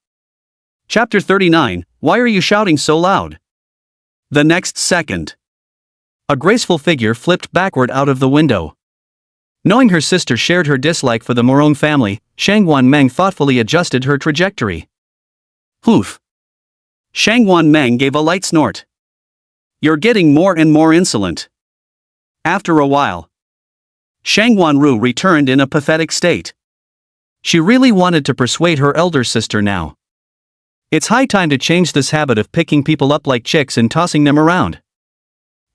Chapter 39, Why are you shouting so loud? The next second, a graceful figure flipped backward out of the window. Knowing her sister shared her dislike for the Morong family, Shangwan Meng thoughtfully adjusted her trajectory. Hoof. Shangwan Meng gave a light snort. You're getting more and more insolent. After a while, Shangwan Ru returned in a pathetic state. She really wanted to persuade her elder sister now. It's high time to change this habit of picking people up like chicks and tossing them around.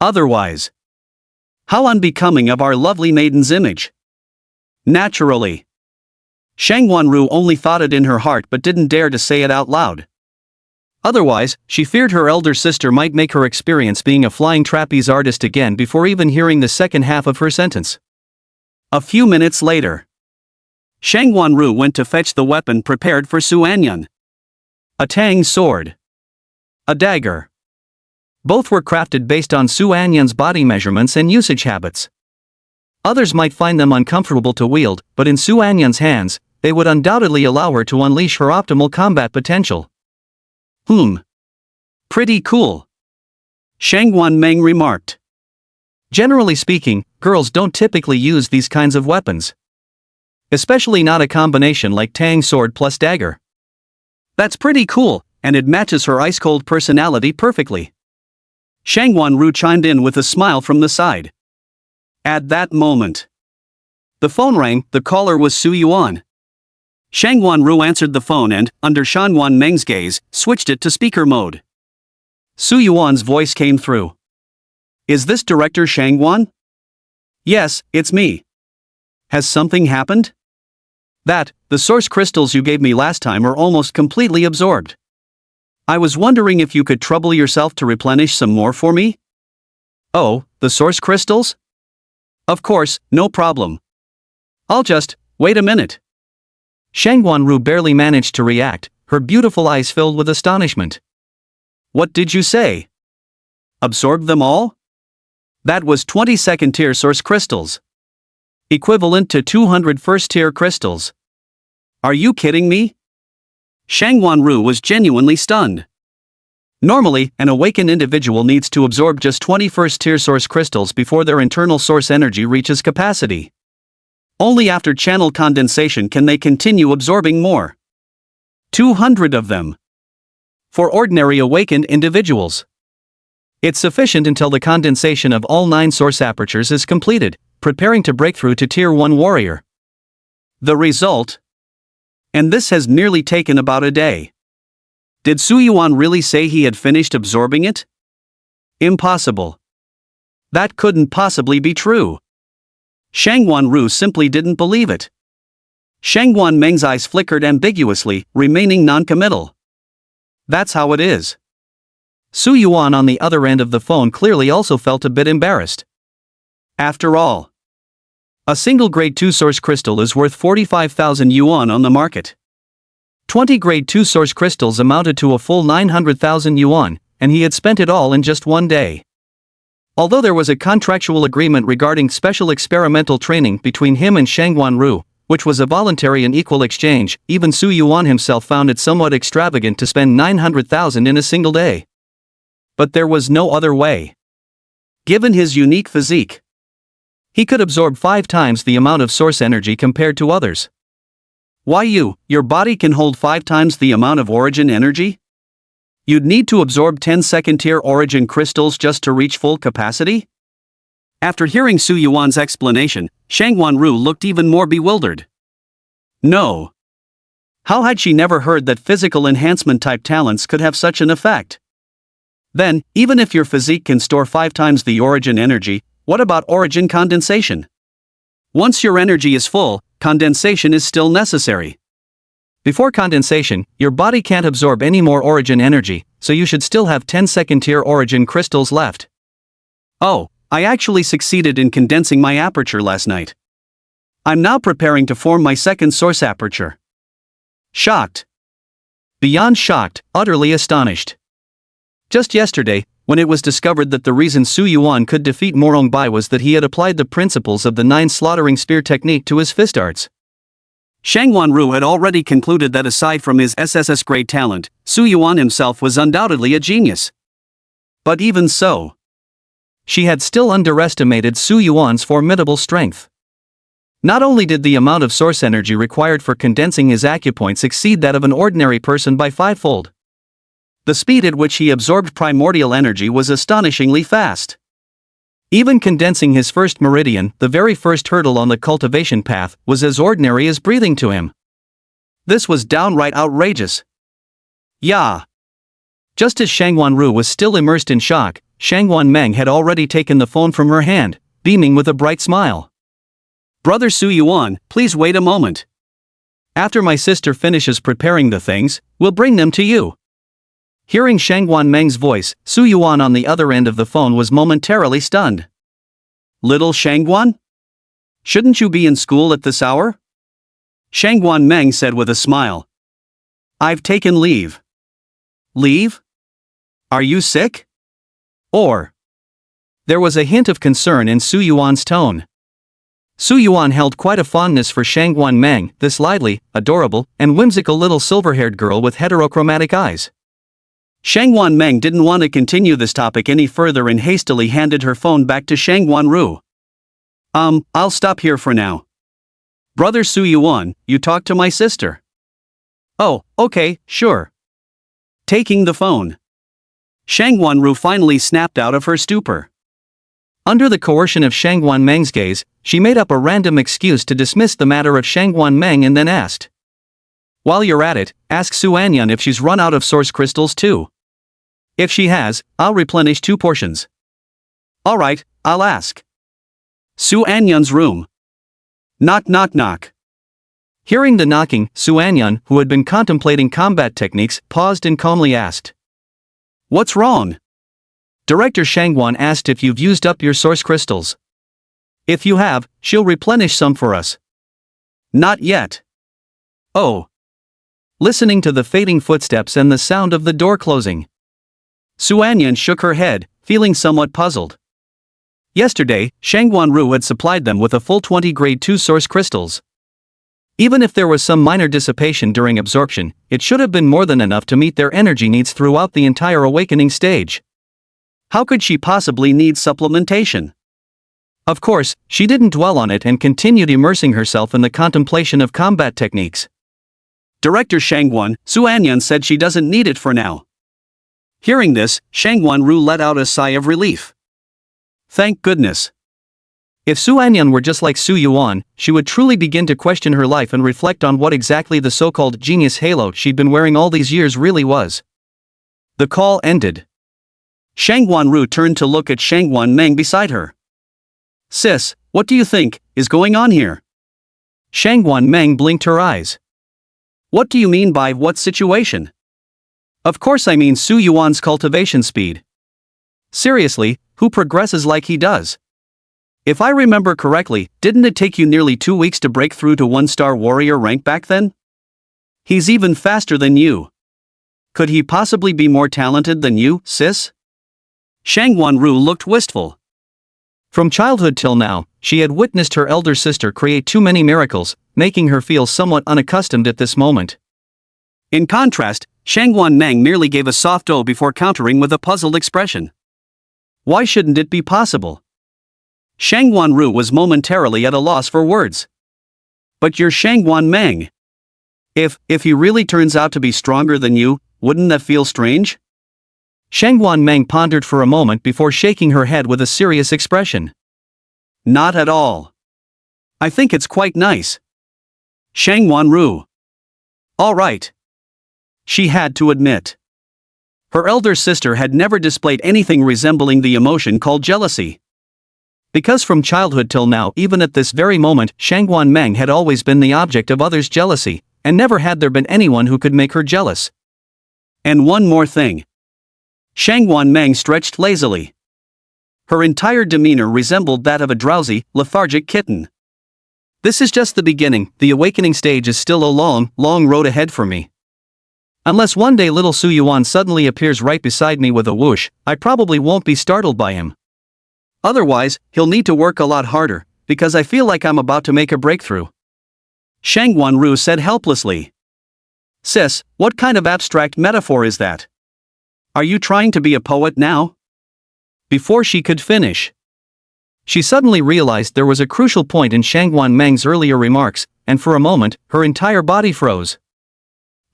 Otherwise, how unbecoming of our lovely maiden's image. Naturally, Shangwan Ru only thought it in her heart but didn't dare to say it out loud. Otherwise, she feared her elder sister might make her experience being a flying trapeze artist again before even hearing the second half of her sentence. A few minutes later, Shangwan Ru went to fetch the weapon prepared for Su Anyan. A tang sword. A dagger. Both were crafted based on Su Anyan's body measurements and usage habits. Others might find them uncomfortable to wield, but in Su Anyan's hands, they would undoubtedly allow her to unleash her optimal combat potential. Pretty cool. Shangwan Meng remarked. Generally speaking, girls don't typically use these kinds of weapons. Especially not a combination like tang sword plus dagger. That's pretty cool, and it matches her ice-cold personality perfectly. Shangwan Ru chimed in with a smile from the side. At that moment, the phone rang. The caller was Su Yuan. Shangwan Ru answered the phone and, under Shangwan Meng's gaze, switched it to speaker mode. Su Yuan's voice came through. Is this Director Shangwan? Yes, it's me. Has something happened? The source crystals you gave me last time are almost completely absorbed. I was wondering if you could trouble yourself to replenish some more for me? Oh, the source crystals? Of course, no problem. I'll just, wait a minute. Shangwan Ru barely managed to react, her beautiful eyes filled with astonishment. What did you say? Absorbed them all? That was 20 second-tier source crystals. Equivalent to 200 first-tier crystals. Are you kidding me? Shangwan Ru was genuinely stunned. Normally, an awakened individual needs to absorb just 20 first-tier source crystals before their internal source energy reaches capacity. Only after channel condensation can they continue absorbing more. 200 of them. For ordinary awakened individuals, it's sufficient until the condensation of all 9 source apertures is completed, preparing to break through to Tier 1 warrior. The result? And this has nearly taken about a day. Did Su Yuan really say he had finished absorbing it? Impossible. That couldn't possibly be true. Shangwan Ru simply didn't believe it. Shangwan Meng's eyes flickered ambiguously, remaining non-committal. That's how it is. Su Yuan on the other end of the phone clearly also felt a bit embarrassed. After all, a single grade 2 source crystal is worth 45,000 yuan on the market. 20 grade 2 source crystals amounted to a full 900,000 yuan, and he had spent it all in just one day. Although there was a contractual agreement regarding special experimental training between him and Shangwan Ru, which was a voluntary and equal exchange, even Su Yuan himself found it somewhat extravagant to spend 900,000 in a single day. But there was no other way. Given his unique physique, he could absorb 5 times the amount of source energy compared to others. Why your body can hold 5 times the amount of origin energy? You'd need to absorb 10 second-tier origin crystals just to reach full capacity? After hearing Su Yuan's explanation, Shangwan Ru looked even more bewildered. No. How had she never heard that physical enhancement-type talents could have such an effect? Then, even if your physique can store 5 times the origin energy, what about origin condensation? Once your energy is full, condensation is still necessary. Before condensation, your body can't absorb any more origin energy, so you should still have 10 second-tier origin crystals left. Oh, I actually succeeded in condensing my aperture last night. I'm now preparing to form my second source aperture. Shocked. Beyond shocked, utterly astonished. Just yesterday, when it was discovered that the reason Su Yuan could defeat Morong Bai was that he had applied the principles of the 9 slaughtering spear technique to his fist arts. Shang Wanru had already concluded that aside from his SSS grade talent, Su Yuan himself was undoubtedly a genius. But even so, she had still underestimated Su Yuan's formidable strength. Not only did the amount of source energy required for condensing his acupoints exceed that of an ordinary person by 5-fold, the speed at which he absorbed primordial energy was astonishingly fast. Even condensing his first meridian, the very first hurdle on the cultivation path, was as ordinary as breathing to him. This was downright outrageous. Yeah. Just as Shang Wanru was still immersed in shock, Shang Wanmeng had already taken the phone from her hand, beaming with a bright smile. "Brother Su Yuan, please wait a moment. After my sister finishes preparing the things, we'll bring them to you." Hearing Shang Wanmeng's voice, Su Yuan on the other end of the phone was momentarily stunned. "Little Shangguan? Shouldn't you be in school at this hour?" Shang Wanmeng said with a smile. "I've taken leave." "Leave? Are you sick? Or?" There was a hint of concern in Su Yuan's tone. Su Yuan held quite a fondness for Shang Wanmeng, this lively, adorable, and whimsical little silver-haired girl with heterochromatic eyes. Shang Wanmeng didn't want to continue this topic any further and hastily handed her phone back to Shang Wanru. I'll stop here for now. Brother Su Yuan, you talk to my sister." "Oh, okay, sure." Taking the phone, Shang Wanru finally snapped out of her stupor. Under the coercion of Shang Wanmeng's gaze, she made up a random excuse to dismiss the matter of Shang Wanmeng and then asked, "While you're at it, ask Su Anyan if she's run out of source crystals too. If she has, I'll replenish 2 portions." "Alright, I'll ask." Su Anyan's room. Knock knock knock. Hearing the knocking, Su Anyan, who had been contemplating combat techniques, paused and calmly asked, "What's wrong?" Director Shangguan asked if you've used up your source crystals. If you have, she'll replenish some for us. Not yet. Oh. Listening to the fading footsteps and the sound of the door closing, Su Anyan shook her head, feeling somewhat puzzled. Yesterday, Shangguan Ru had supplied them with a full 20 grade 2 source crystals. Even if there was some minor dissipation during absorption, it should have been more than enough to meet their energy needs throughout the entire awakening stage. How could she possibly need supplementation? Of course, she didn't dwell on it and continued immersing herself in the contemplation of combat techniques. Director Shangguan, Su Anyan said she doesn't need it for now. Hearing this, Shangguan Ru let out a sigh of relief. Thank goodness. If Su Anyan were just like Su Yuan, she would truly begin to question her life and reflect on what exactly the so-called genius halo she'd been wearing all these years really was. The call ended. Shangguan Ru turned to look at Shangguan Meng beside her. "Sis, what do you think is going on here?" Shangguan Meng blinked her eyes. "What do you mean by what situation?" "Of course I mean Su Yuan's cultivation speed. Seriously, who progresses like he does? If I remember correctly, didn't it take you nearly 2 weeks to break through to 1-star warrior rank back then? He's even faster than you. Could he possibly be more talented than you, sis?" Shangguan Ru looked wistful. From childhood till now, she had witnessed her elder sister create too many miracles, making her feel somewhat unaccustomed at this moment. In contrast, Shangguan Meng merely gave a soft "oh" before countering with a puzzled expression. Why shouldn't it be possible? Shangguan Ru was momentarily at a loss for words. But you're Shangguan Meng. If he really turns out to be stronger than you, wouldn't that feel strange? Shangguan Meng pondered for a moment before shaking her head with a serious expression. Not at all. I think it's quite nice. Shangguan Ru. All right. She had to admit. Her elder sister had never displayed anything resembling the emotion called jealousy. Because from childhood till now, even at this very moment, Shangguan Meng had always been the object of others' jealousy, and never had there been anyone who could make her jealous. And one more thing. Shangguan Meng stretched lazily. Her entire demeanor resembled that of a drowsy, lethargic kitten. This is just the beginning. The awakening stage is still a long, long road ahead for me. Unless one day little Su Yuan suddenly appears right beside me with a whoosh, I probably won't be startled by him. Otherwise, he'll need to work a lot harder, because I feel like I'm about to make a breakthrough. Shang Wanru said helplessly. Sis, what kind of abstract metaphor is that? Are you trying to be a poet now? Before she could finish, she suddenly realized there was a crucial point in Shangwan Meng's earlier remarks, and for a moment, her entire body froze.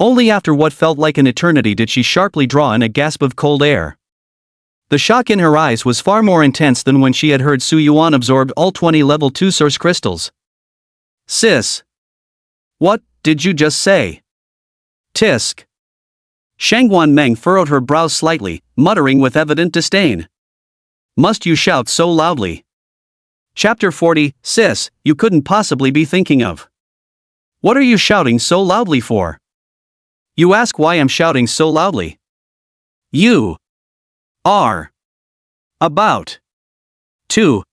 Only after what felt like an eternity did she sharply draw in a gasp of cold air. The shock in her eyes was far more intense than when she had heard Su Yuan absorb all 20 level 2 source crystals. Sis! What did you just say? Tisk! Shangwan Meng furrowed her brows slightly, muttering with evident disdain. Must you shout so loudly? Chapter 40, Sis, you couldn't possibly be thinking of. What are you shouting so loudly for? You ask why I'm shouting so loudly. You are about to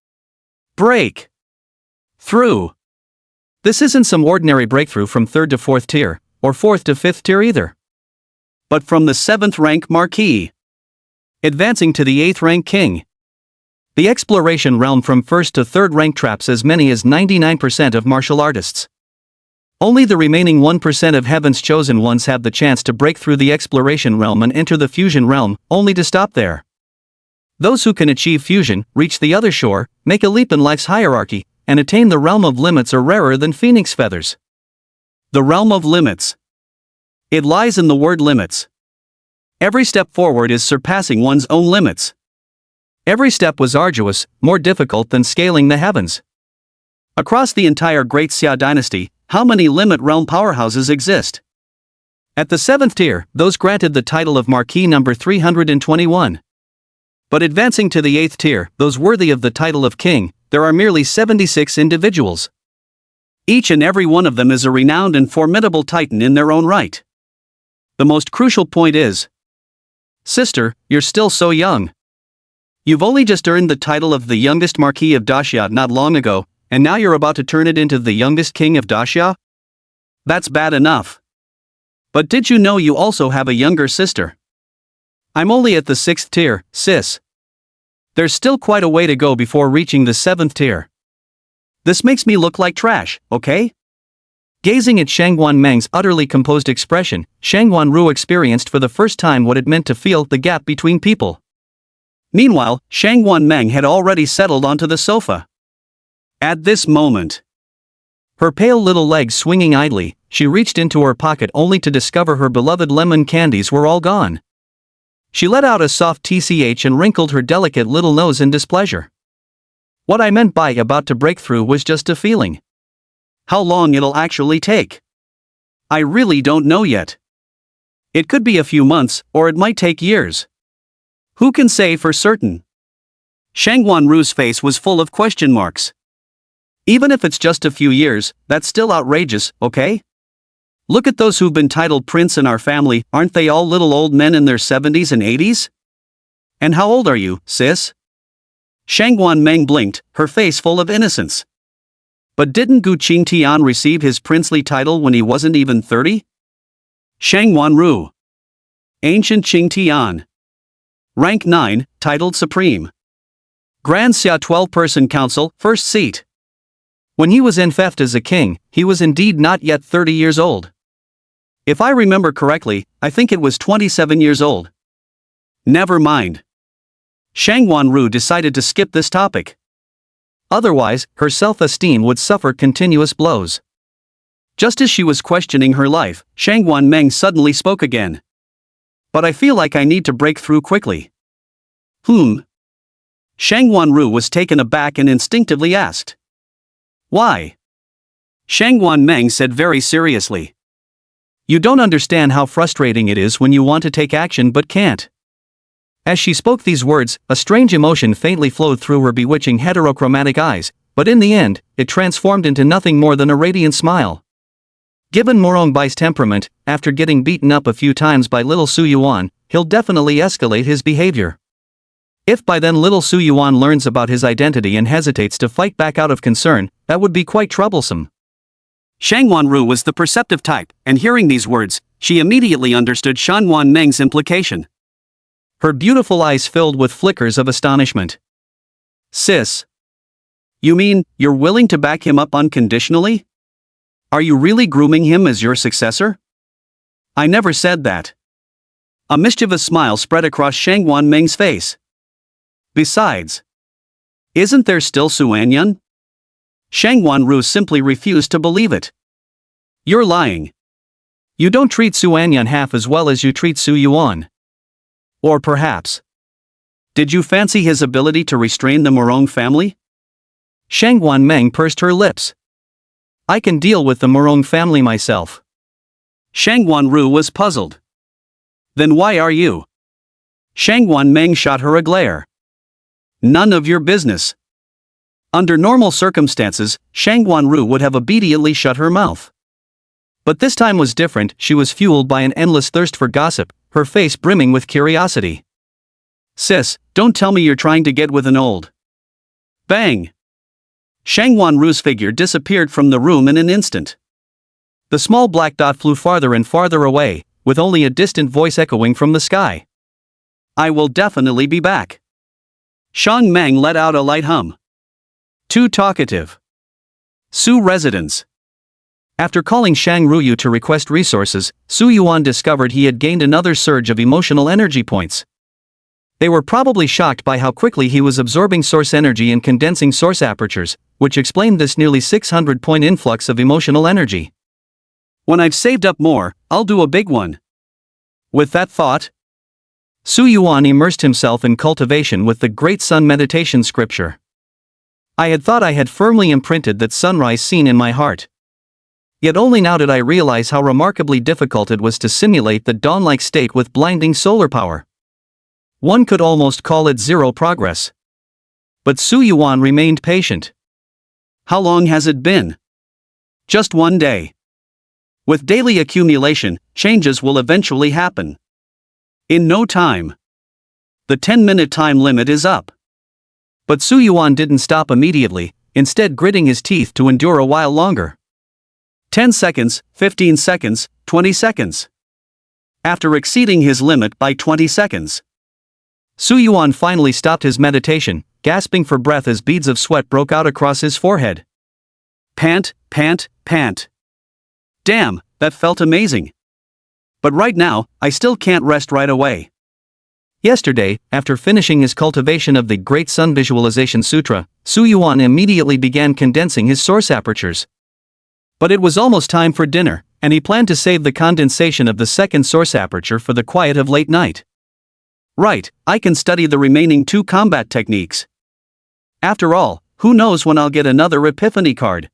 break through. This isn't some ordinary breakthrough from 3rd to 4th tier, or 4th to 5th tier either. But from the 7th rank Marquis, advancing to the 8th rank King. The exploration realm from 1st to 3rd rank traps as many as 99% of martial artists. Only the remaining 1% of Heaven's chosen ones have the chance to break through the exploration realm and enter the fusion realm, only to stop there. Those who can achieve fusion, reach the other shore, make a leap in life's hierarchy, and attain the realm of limits are rarer than phoenix feathers. The realm of limits. It lies in the word limits. Every step forward is surpassing one's own limits. Every step was arduous, more difficult than scaling the heavens. Across the entire Great Xia dynasty, how many limit realm powerhouses exist? At the 7th tier, those granted the title of Marquis number 321. But advancing to the 8th tier, those worthy of the title of King, there are merely 76 individuals. Each and every one of them is a renowned and formidable titan in their own right. The most crucial point is, sister, you're still so young. You've only just earned the title of the youngest Marquis of Daxia not long ago, and now you're about to turn it into the youngest King of Daxia? That's bad enough. But did you know you also have a younger sister? I'm only at the 6th tier, sis. There's still quite a way to go before reaching the 7th tier. This makes me look like trash, okay? Gazing at Shangwan Meng's utterly composed expression, Shangwan Ru experienced for the first time what it meant to feel the gap between people. Meanwhile, Shangwan Meng had already settled onto the sofa. At this moment, her pale little legs swinging idly, she reached into her pocket only to discover her beloved lemon candies were all gone. She let out a soft tch and wrinkled her delicate little nose in displeasure. What I meant by about to break through was just a feeling. How long it'll actually take? I really don't know yet. It could be a few months, or it might take years. Who can say for certain? Shangwan Ru's face was full of question marks. Even if it's just a few years, that's still outrageous, okay? Look at those who've been titled prince in our family, aren't they all little old men in their 70s and 80s? And how old are you, sis? Shangwan Meng blinked, her face full of innocence. But didn't Gu Qingtian receive his princely title when he wasn't even 30? Shangwan Ru. Ancient Qingtian. Rank 9, titled Supreme. Grand Xia 12-person council, first seat. When he was enfeoffed as a king, he was indeed not yet 30 years old. If I remember correctly, I think it was 27 years old. Never mind. Shangwan Ru decided to skip this topic. Otherwise, her self-esteem would suffer continuous blows. Just as she was questioning her life, Shangwan Meng suddenly spoke again. But I feel like I need to break through quickly. Shangwan Ru was taken aback and instinctively asked. Why? Shangwan Meng said very seriously. You don't understand how frustrating it is when you want to take action but can't. As she spoke these words, a strange emotion faintly flowed through her bewitching heterochromatic eyes, but in the end, it transformed into nothing more than a radiant smile. Given Morongbai's temperament, after getting beaten up a few times by little Su Yuan, he'll definitely escalate his behavior. If by then little Su Yuan learns about his identity and hesitates to fight back out of concern, that would be quite troublesome. Shang Wanru was the perceptive type, and hearing these words, she immediately understood Shan Wan Meng's implication. Her beautiful eyes filled with flickers of astonishment. Sis. You mean, you're willing to back him up unconditionally? Are you really grooming him as your successor? I never said that. A mischievous smile spread across Shang Wan Meng's face. Besides, isn't there still Su Anyan? Shang Wanru simply refused to believe it. You're lying. You don't treat Su Anyan half as well as you treat Su Yuan. Or perhaps, did you fancy his ability to restrain the Morong family? Shang Wan Meng pursed her lips. I can deal with the Morong family myself. Shang Wanru was puzzled. Then why are you? Shang Wan Meng shot her a glare. None of your business. Under normal circumstances, Shang Wanru would have obediently shut her mouth. But this time was different. She was fueled by an endless thirst for gossip, her face brimming with curiosity. Sis, don't tell me you're trying to get with an old. Bang! Shang Wanru's figure disappeared from the room in an instant. The small black dot flew farther and farther away, with only a distant voice echoing from the sky. I will definitely be back. Shang Meng let out a light hum. Too talkative. Su residence. After calling Shang Ruyu to request resources, Su Yuan discovered he had gained another surge of emotional energy points. They were probably shocked by how quickly he was absorbing source energy and condensing source apertures, which explained this nearly 600-point influx of emotional energy. When I've saved up more, I'll do a big one. With that thought, Su Yuan immersed himself in cultivation with the Great Sun meditation scripture. I had thought I had firmly imprinted that sunrise scene in my heart. Yet only now did I realize how remarkably difficult it was to simulate the dawn-like state with blinding solar power. One could almost call it zero progress. But Su Yuan remained patient. How long has it been? Just one day. With daily accumulation, changes will eventually happen. In no time. The 10-minute time limit is up. But Su Yuan didn't stop immediately, instead gritting his teeth to endure a while longer. 10 seconds, 15 seconds, 20 seconds. After exceeding his limit by 20 seconds, Su Yuan finally stopped his meditation, gasping for breath as beads of sweat broke out across his forehead. Pant, pant, pant. Damn, that felt amazing. But right now, I still can't rest right away. Yesterday, after finishing his cultivation of the Great Sun Visualization Sutra, Su Yuan immediately began condensing his source apertures. But it was almost time for dinner, and he planned to save the condensation of the second source aperture for the quiet of late night. Right, I can study the remaining 2 combat techniques. After all, who knows when I'll get another epiphany card.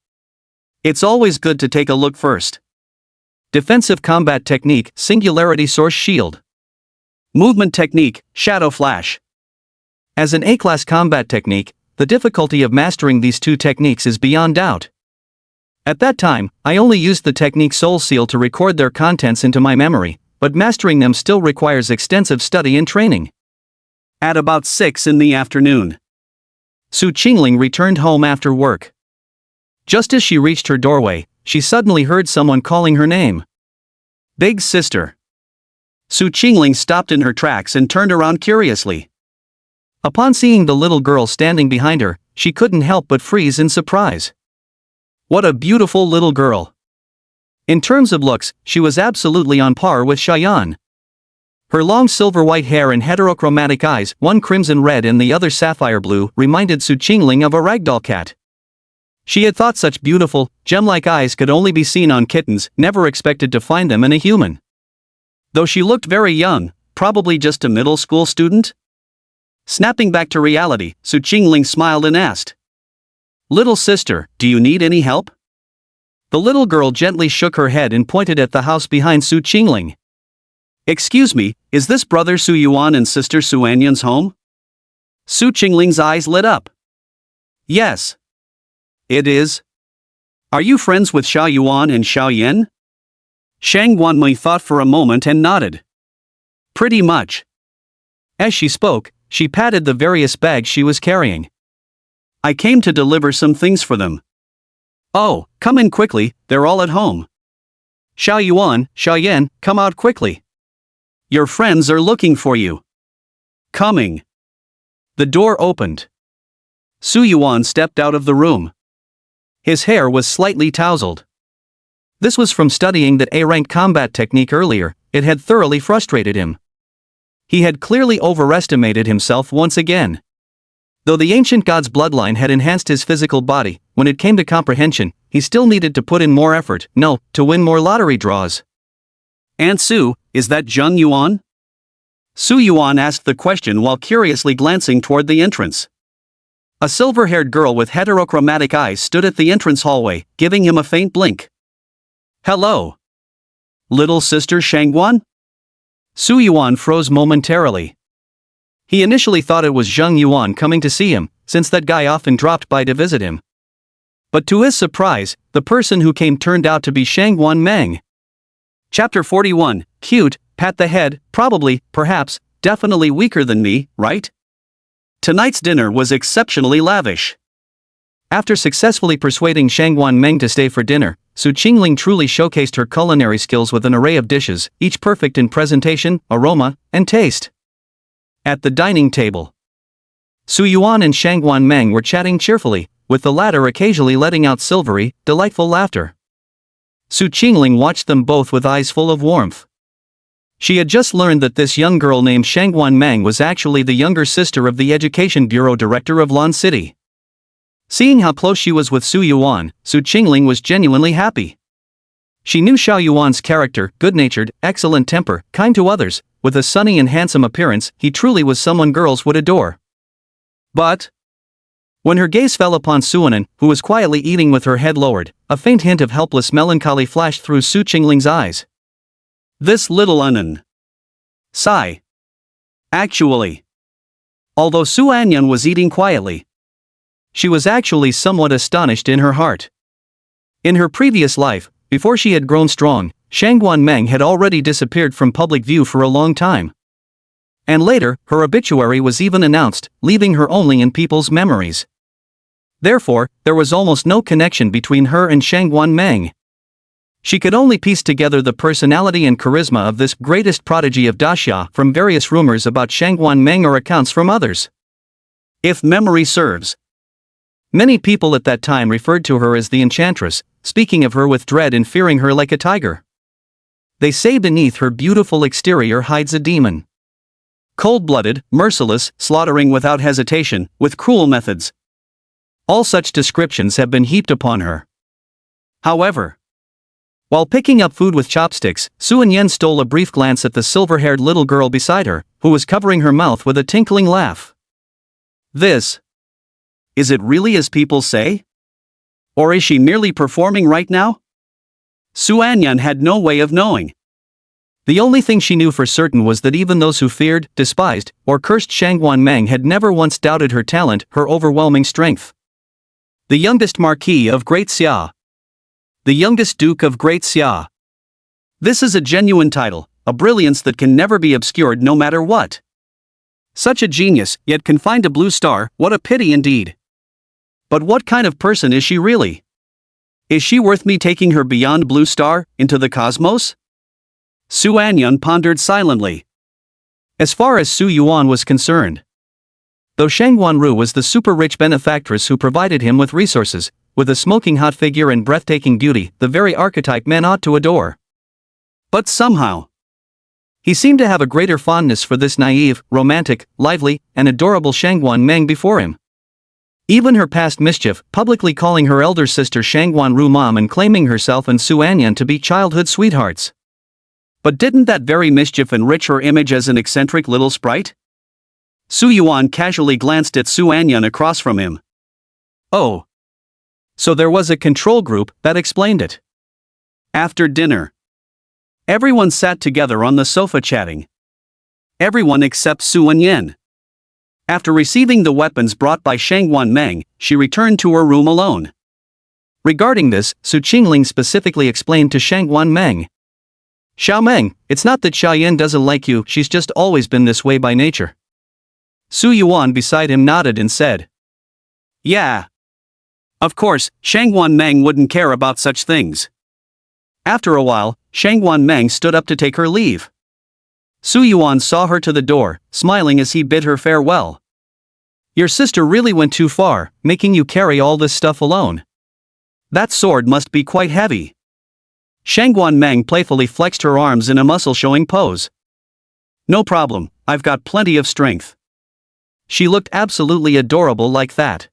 It's always good to take a look first. Defensive combat technique, Singularity Source Shield. Movement technique, Shadow Flash. As an A-class combat technique, the difficulty of mastering these 2 techniques is beyond doubt. At that time, I only used the technique Soul Seal to record their contents into my memory, but mastering them still requires extensive study and training. At about 6 in the afternoon, Su Qingling returned home after work. Just as she reached her doorway, she suddenly heard someone calling her name. Big sister. Su Qingling stopped in her tracks and turned around curiously. Upon seeing the little girl standing behind her, she couldn't help but freeze in surprise. What a beautiful little girl. In terms of looks, she was absolutely on par with Shayan. Her long silver-white hair and heterochromatic eyes, one crimson red and the other sapphire blue, reminded Su Qingling of a ragdoll cat. She had thought such beautiful, gem-like eyes could only be seen on kittens, never expected to find them in a human. Though she looked very young, probably just a middle school student? Snapping back to reality, Su Qingling smiled and asked, "Little sister, do you need any help?" The little girl gently shook her head and pointed at the house behind Su Qingling. "Excuse me, is this brother Su Yuan and sister Su Anyan's home?" Su Qingling's eyes lit up. "Yes. It is. Are you friends with Xiao Yuan and Xiao Yan?" Shang Wanmei thought for a moment and nodded. "Pretty much." As she spoke, she patted the various bags she was carrying. "I came to deliver some things for them. Oh, come in quickly, they're all at home. Xiao Yuan, Xiao Yan, come out quickly. Your friends are looking for you. Coming. The door opened. Su Yuan stepped out of the room. His hair was slightly tousled. This was from studying that A-rank combat technique earlier. It had thoroughly frustrated him. He had clearly overestimated himself once again. Though the ancient god's bloodline had enhanced his physical body, when it came to comprehension, he still needed to put in more effort, to win more lottery draws. Aunt Su, is that Zheng Yuan? Su Yuan asked the question while curiously glancing toward the entrance. A silver-haired girl with heterochromatic eyes stood at the entrance hallway, giving him a faint blink. Hello. Little sister Shangguan? Su Yuan froze momentarily. He initially thought it was Zheng Yuan coming to see him, since that guy often dropped by to visit him. But to his surprise, the person who came turned out to be Shangguan Meng. Chapter 41, Cute, pat the head, probably, perhaps, definitely weaker than me, right? Tonight's dinner was exceptionally lavish. After successfully persuading Shangguan Meng to stay for dinner, Su Qingling truly showcased her culinary skills with an array of dishes, each perfect in presentation, aroma, and taste. At the dining table, Su Yuan and Shangguan Meng were chatting cheerfully, with the latter occasionally letting out silvery, delightful laughter. Su Qingling watched them both with eyes full of warmth. She had just learned that this young girl named Shangguan Meng was actually the younger sister of the Education Bureau Director of Lan City. Seeing how close she was with Su Yuan, Su Qingling was genuinely happy. She knew Xiao Yuan's character, good-natured, excellent temper, kind to others, with a sunny and handsome appearance. He truly was someone girls would adore. But when her gaze fell upon Suanan, who was quietly eating with her head lowered, a faint hint of helpless melancholy flashed through Su Qingling's eyes. This little Anan. Sigh. Actually. Although Su Anyan was eating quietly, she was actually somewhat astonished in her heart. In her previous life, before she had grown strong, Shangguan Meng had already disappeared from public view for a long time. And later, her obituary was even announced, leaving her only in people's memories. Therefore, there was almost no connection between her and Shangguan Meng. She could only piece together the personality and charisma of this greatest prodigy of Daxia from various rumors about Shangguan Meng or accounts from others. If memory serves, many people at that time referred to her as the Enchantress, speaking of her with dread and fearing her like a tiger. They say beneath her beautiful exterior hides a demon. Cold-blooded, merciless, slaughtering without hesitation, with cruel methods. All such descriptions have been heaped upon her. However, while picking up food with chopsticks, Su Yen stole a brief glance at the silver-haired little girl beside her, who was covering her mouth with a tinkling laugh. Is it really as people say? Or is she merely performing right now? Su Anyan had no way of knowing. The only thing she knew for certain was that even those who feared, despised, or cursed Shangguan Meng had never once doubted her talent, her overwhelming strength. The youngest Marquis of Great Xia. The youngest Duke of Great Xia. This is a genuine title, a brilliance that can never be obscured no matter what. Such a genius, yet confined to blue star, what a pity indeed. But what kind of person is she really? Is she worth me taking her beyond blue star, into the cosmos? Su Anyan pondered silently. As far as Su Yuan was concerned, though Shangguan Ru was the super-rich benefactress who provided him with resources, with a smoking hot figure and breathtaking beauty, the very archetype men ought to adore. But somehow, he seemed to have a greater fondness for this naive, romantic, lively, and adorable Shangguan Meng before him. Even her past mischief, publicly calling her elder sister Shangguan Ru mom and claiming herself and Su Anyan to be childhood sweethearts. But didn't that very mischief enrich her image as an eccentric little sprite? Su Yuan casually glanced at Su Anyan across from him. Oh. So there was a control group, that explained it. After dinner, everyone sat together on the sofa chatting. Everyone except Su Anyan. After receiving the weapons brought by Shangguan Meng, she returned to her room alone. Regarding this, Su Qingling specifically explained to Shangguan Meng. Xiao Meng, it's not that Xiaoyan doesn't like you, she's just always been this way by nature. Su Yuan beside him nodded and said. Yeah. Of course, Shangwan Meng wouldn't care about such things. After a while, Shangwan Meng stood up to take her leave. Su Yuan saw her to the door, smiling as he bid her farewell. Your sister really went too far, making you carry all this stuff alone. That sword must be quite heavy. Shangwan Meng playfully flexed her arms in a muscle-showing pose. No problem, I've got plenty of strength. She looked absolutely adorable like that.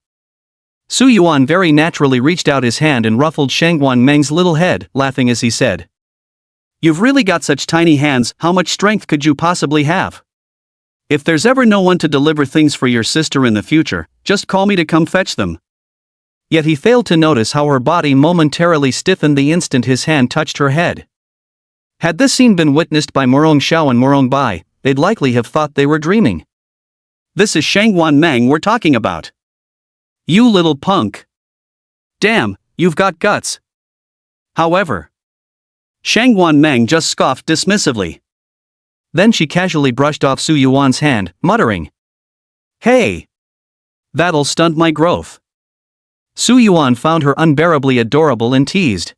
Su Yuan very naturally reached out his hand and ruffled Shangwan Meng's little head, laughing as he said, You've really got such tiny hands, how much strength could you possibly have? If there's ever no one to deliver things for your sister in the future, just call me to come fetch them. Yet he failed to notice how her body momentarily stiffened the instant his hand touched her head. Had this scene been witnessed by Morong Xiao and Morong Bai, they'd likely have thought they were dreaming. This is Shangwan Meng we're talking about. You little punk. Damn, you've got guts. However, Shangwan Meng just scoffed dismissively. Then she casually brushed off Su Yuan's hand, muttering, Hey! That'll stunt my growth. Su Yuan found her unbearably adorable and teased.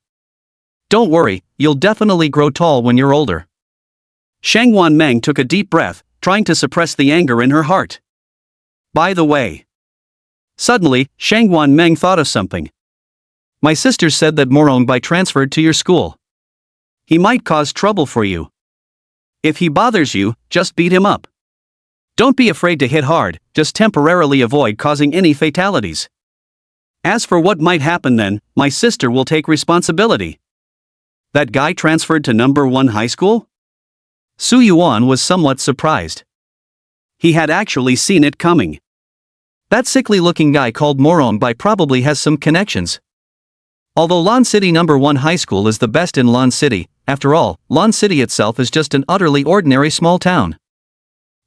Don't worry, you'll definitely grow tall when you're older. Shangwan Meng took a deep breath, trying to suppress the anger in her heart. By the way. Suddenly, Shangwan Meng thought of something. My sister said that Morong Bai transferred to your school. He might cause trouble for you. If he bothers you, just beat him up. Don't be afraid to hit hard, just temporarily avoid causing any fatalities. As for what might happen then, my sister will take responsibility. That guy transferred to number 1 high school? Su Yuan was somewhat surprised. He had actually seen it coming. That sickly-looking guy called Morong Bai probably has some connections. Although Lan City number 1 high school is the best in Lan City, after all, Lan City itself is just an utterly ordinary small town.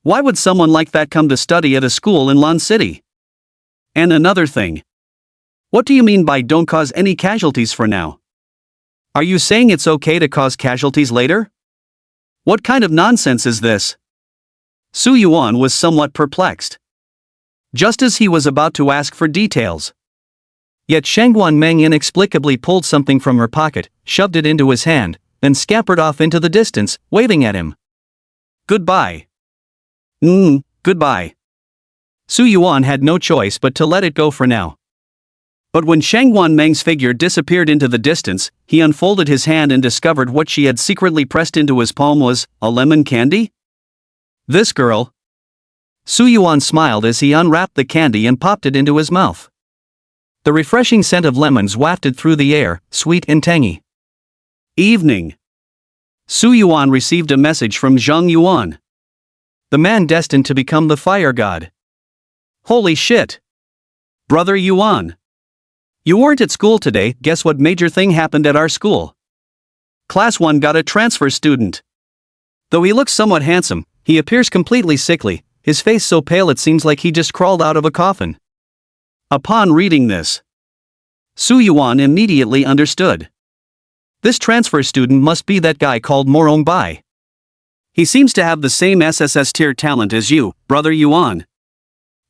Why would someone like that come to study at a school in Lan City? And another thing. What do you mean by don't cause any casualties for now? Are you saying it's okay to cause casualties later? What kind of nonsense is this? Su Yuan was somewhat perplexed. Just as he was about to ask for details. Yet Shangwan Meng inexplicably pulled something from her pocket, shoved it into his hand, then scampered off into the distance, waving at him. Goodbye. Goodbye. Su Yuan had no choice but to let it go for now. But when Shangwan Meng's figure disappeared into the distance, he unfolded his hand and discovered what she had secretly pressed into his palm was a lemon candy? This girl. Su Yuan smiled as he unwrapped the candy and popped it into his mouth. The refreshing scent of lemons wafted through the air, sweet and tangy. Evening. Su Yuan received a message from Zhang Yuan. The man destined to become the fire god. Holy shit! Brother Yuan. You weren't at school today, guess what major thing happened at our school? Class 1 got a transfer student. Though he looks somewhat handsome, he appears completely sickly, his face so pale it seems like he just crawled out of a coffin. Upon reading this, Su Yuan immediately understood. This transfer student must be that guy called Morong Bai. He seems to have the same SSS tier talent as you, Brother Yuan.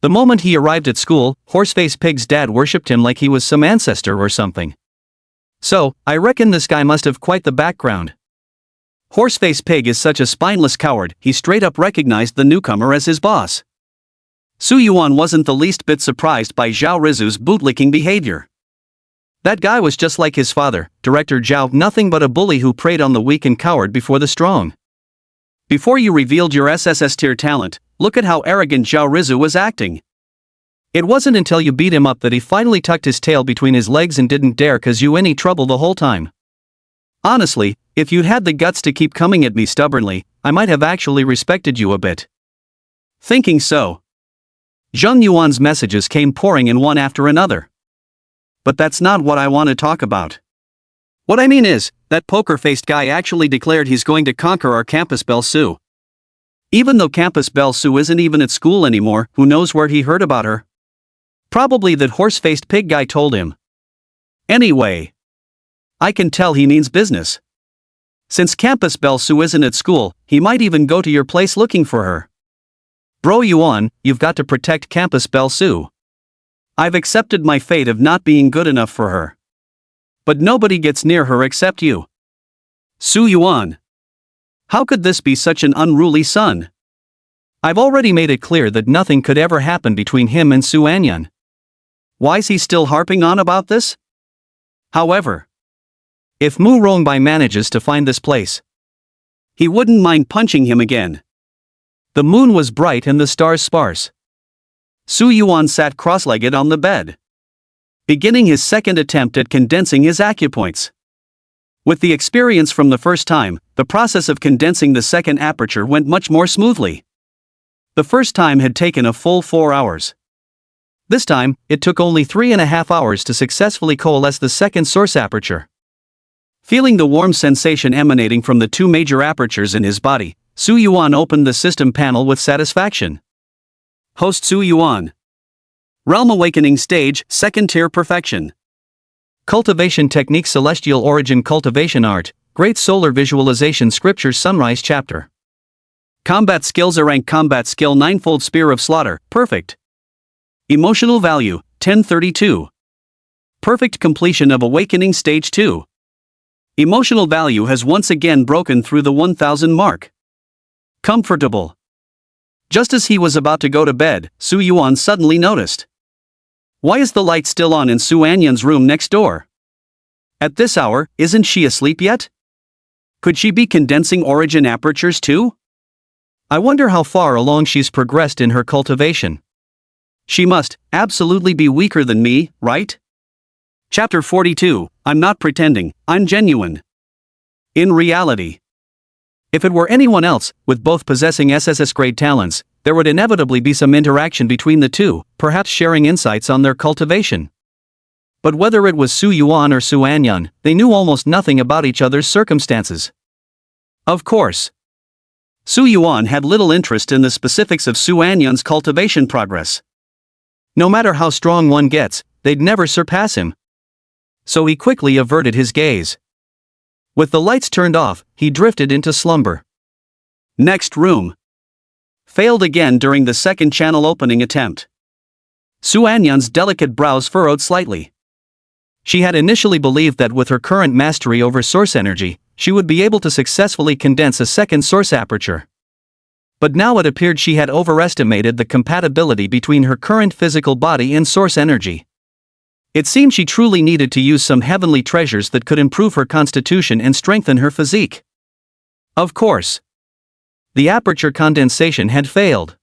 The moment he arrived at school, Horseface Pig's dad worshipped him like he was some ancestor or something. So, I reckon this guy must have quite the background. Horseface Pig is such a spineless coward, he straight up recognized the newcomer as his boss. Su Yuan wasn't the least bit surprised by Zhao Rizu's bootlicking behavior. That guy was just like his father, Director Zhao, nothing but a bully who preyed on the weak and coward before the strong. Before you revealed your SSS tier talent, look at how arrogant Zhao Rizu was acting. It wasn't until you beat him up that he finally tucked his tail between his legs and didn't dare cause you any trouble the whole time. Honestly, if you'd had the guts to keep coming at me stubbornly, I might have actually respected you a bit. Thinking so, Zhang Yuan's messages came pouring in one after another. But that's not what I want to talk about. What I mean is, that poker-faced guy actually declared he's going to conquer our campus Belle Su. Even though campus Belle Su isn't even at school anymore, who knows where he heard about her? Probably that horse-faced pig guy told him. Anyway, I can tell he means business. Since campus Belle Su isn't at school, he might even go to your place looking for her. Bro Yuan, you've got to protect campus Belle Su. I've accepted my fate of not being good enough for her. But nobody gets near her except you. Su Yuan. How could this be such an unruly son? I've already made it clear that nothing could ever happen between him and Su Anyan. Why's he still harping on about this? However, if Mu Rongbai manages to find this place, he wouldn't mind punching him again. The moon was bright and the stars sparse. Su Yuan sat cross-legged on the bed, beginning his second attempt at condensing his acupoints. With the experience from the first time, the process of condensing the second aperture went much more smoothly. The first time had taken a full 4 hours. This time, it took only 3.5 hours to successfully coalesce the second source aperture. Feeling the warm sensation emanating from the two major apertures in his body, Su Yuan opened the system panel with satisfaction. Host Su Yuan. Realm Awakening Stage, Second Tier Perfection. Cultivation Technique Celestial Origin Cultivation Art, Great Solar Visualization Scriptures Sunrise Chapter. Combat Skills Rank Combat Skill Ninefold Spear of Slaughter, Perfect. Emotional Value, 1032. Perfect completion of Awakening Stage 2. Emotional value has once again broken through the 1000 mark. Comfortable. Just as he was about to go to bed, Su Yuan suddenly noticed. Why is the light still on in Su Anyan's room next door? At this hour, isn't she asleep yet? Could she be condensing origin apertures too? I wonder how far along she's progressed in her cultivation. She must absolutely be weaker than me, right? Chapter 42, I'm not pretending, I'm genuine. In reality, if it were anyone else, with both possessing SSS grade talents, there would inevitably be some interaction between the two, perhaps sharing insights on their cultivation. But whether it was Su Yuan or Su Anyan, they knew almost nothing about each other's circumstances. Of course, Su Yuan had little interest in the specifics of Su Anyan's cultivation progress. No matter how strong one gets, they'd never surpass him. So he quickly averted his gaze. With the lights turned off, he drifted into slumber. Next room. Failed again during the second channel opening attempt. Su Anyan's delicate brows furrowed slightly. She had initially believed that with her current mastery over source energy, she would be able to successfully condense a second source aperture. But now it appeared she had overestimated the compatibility between her current physical body and source energy. It seemed she truly needed to use some heavenly treasures that could improve her constitution and strengthen her physique. Of course, the aperture condensation had failed.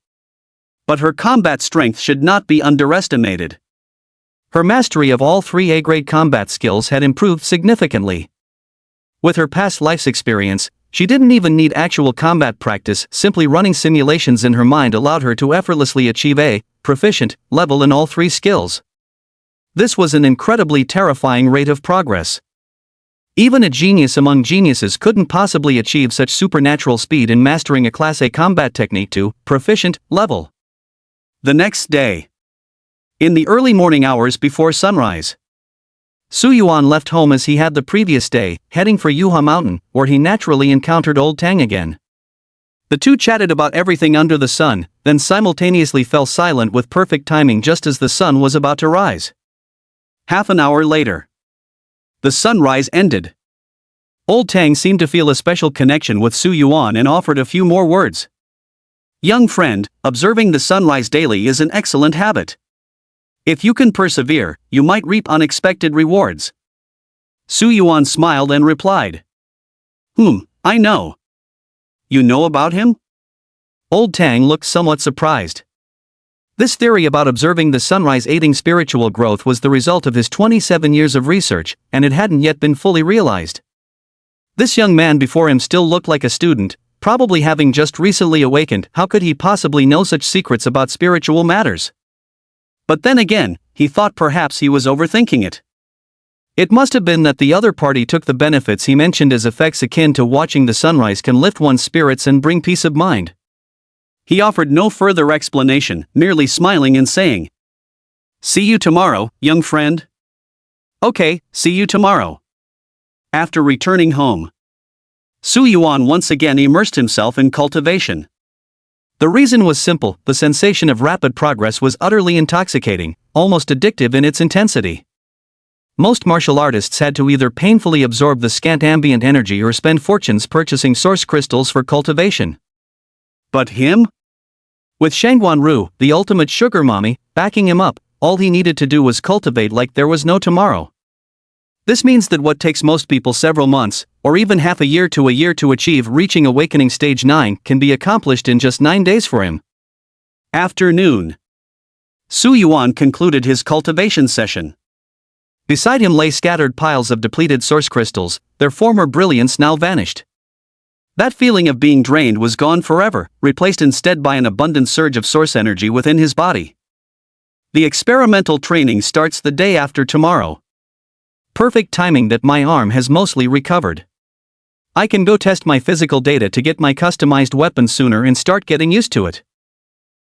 But her combat strength should not be underestimated. Her mastery of all 3 A-grade combat skills had improved significantly. With her past life's experience, she didn't even need actual combat practice, simply running simulations in her mind allowed her to effortlessly achieve a proficient level in all 3 skills. This was an incredibly terrifying rate of progress. Even a genius among geniuses couldn't possibly achieve such supernatural speed in mastering a Class A combat technique to proficient level. The next day, in the early morning hours before sunrise, Su Yuan left home as he had the previous day, heading for Yuha Mountain, where he naturally encountered Old Tang again. The two chatted about everything under the sun, then simultaneously fell silent with perfect timing just as the sun was about to rise. Half an hour later, the sunrise ended. Old Tang seemed to feel a special connection with Su Yuan and offered a few more words. Young friend, observing the sunrise daily is an excellent habit. If you can persevere, you might reap unexpected rewards. Su Yuan smiled and replied. I know. You know about him? Old Tang looked somewhat surprised. This theory about observing the sunrise aiding spiritual growth was the result of his 27 years of research, and it hadn't yet been fully realized. This young man before him still looked like a student, probably having just recently awakened. How could he possibly know such secrets about spiritual matters? But then again, he thought perhaps he was overthinking it. It must have been that the other party took the benefits he mentioned as effects akin to watching the sunrise can lift one's spirits and bring peace of mind. He offered no further explanation, merely smiling and saying, "See you tomorrow, young friend." "Okay, see you tomorrow." After returning home, Su Yuan once again immersed himself in cultivation. The reason was simple: the sensation of rapid progress was utterly intoxicating, almost addictive in its intensity. Most martial artists had to either painfully absorb the scant ambient energy or spend fortunes purchasing source crystals for cultivation. But him? With Shangguan-Ru, the ultimate sugar mommy, backing him up, all he needed to do was cultivate like there was no tomorrow. This means that what takes most people several months, or even half a year to achieve reaching Awakening Stage 9 can be accomplished in just 9 days for him. Afternoon. Su Yuan concluded his cultivation session. Beside him lay scattered piles of depleted source crystals, their former brilliance now vanished. That feeling of being drained was gone forever, replaced instead by an abundant surge of source energy within his body. The experimental training starts the day after tomorrow. Perfect timing that my arm has mostly recovered. I can go test my physical data to get my customized weapon sooner and start getting used to it.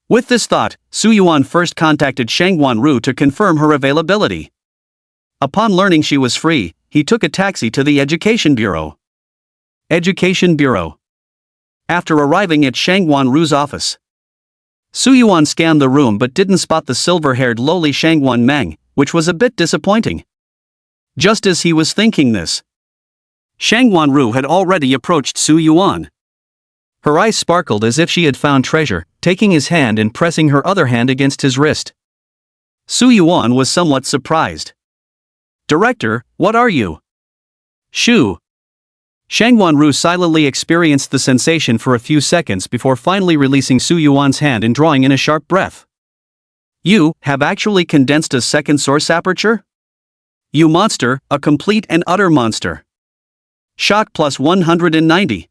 With this thought, Su Yuan first contacted Shangguan-Ru to confirm her availability. Upon learning she was free, he took a taxi to the Education Bureau. Education Bureau. After arriving at Shangguan-Ru's office, Su Yuan scanned the room but didn't spot the silver-haired lowly Shangguan Meng, which was a bit disappointing. Just as he was thinking this, Shangguan-Ru had already approached Su Yuan. Her eyes sparkled as if she had found treasure, taking his hand and pressing her other hand against his wrist. Su Yuan was somewhat surprised. "Director, what are you?" "Shu." Shangguan-Ru silently experienced the sensation for a few seconds before finally releasing Su Yuan's hand and drawing in a sharp breath. "You have actually condensed a second source aperture? You monster, a complete and utter monster." Shock plus 190.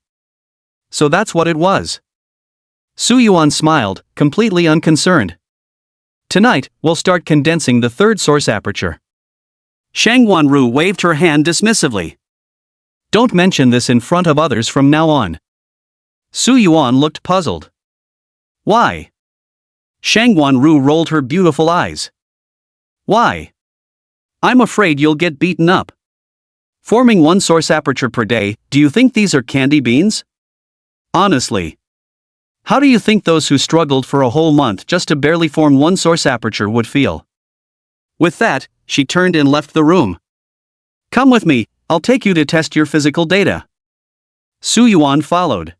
So that's what it was. Su Yuan smiled, completely unconcerned. "Tonight, we'll start condensing the third source aperture." Shangguan-Ru waved her hand dismissively. "Don't mention this in front of others from now on." Su Yuan looked puzzled. "Why?" Shangguan-Ru rolled her beautiful eyes. "Why? I'm afraid you'll get beaten up. Forming one source aperture per day, do you think these are candy beans? Honestly. How do you think those who struggled for a whole month just to barely form one source aperture would feel?" With that, she turned and left the room. "Come with me, I'll take you to test your physical data." Su Yuan followed.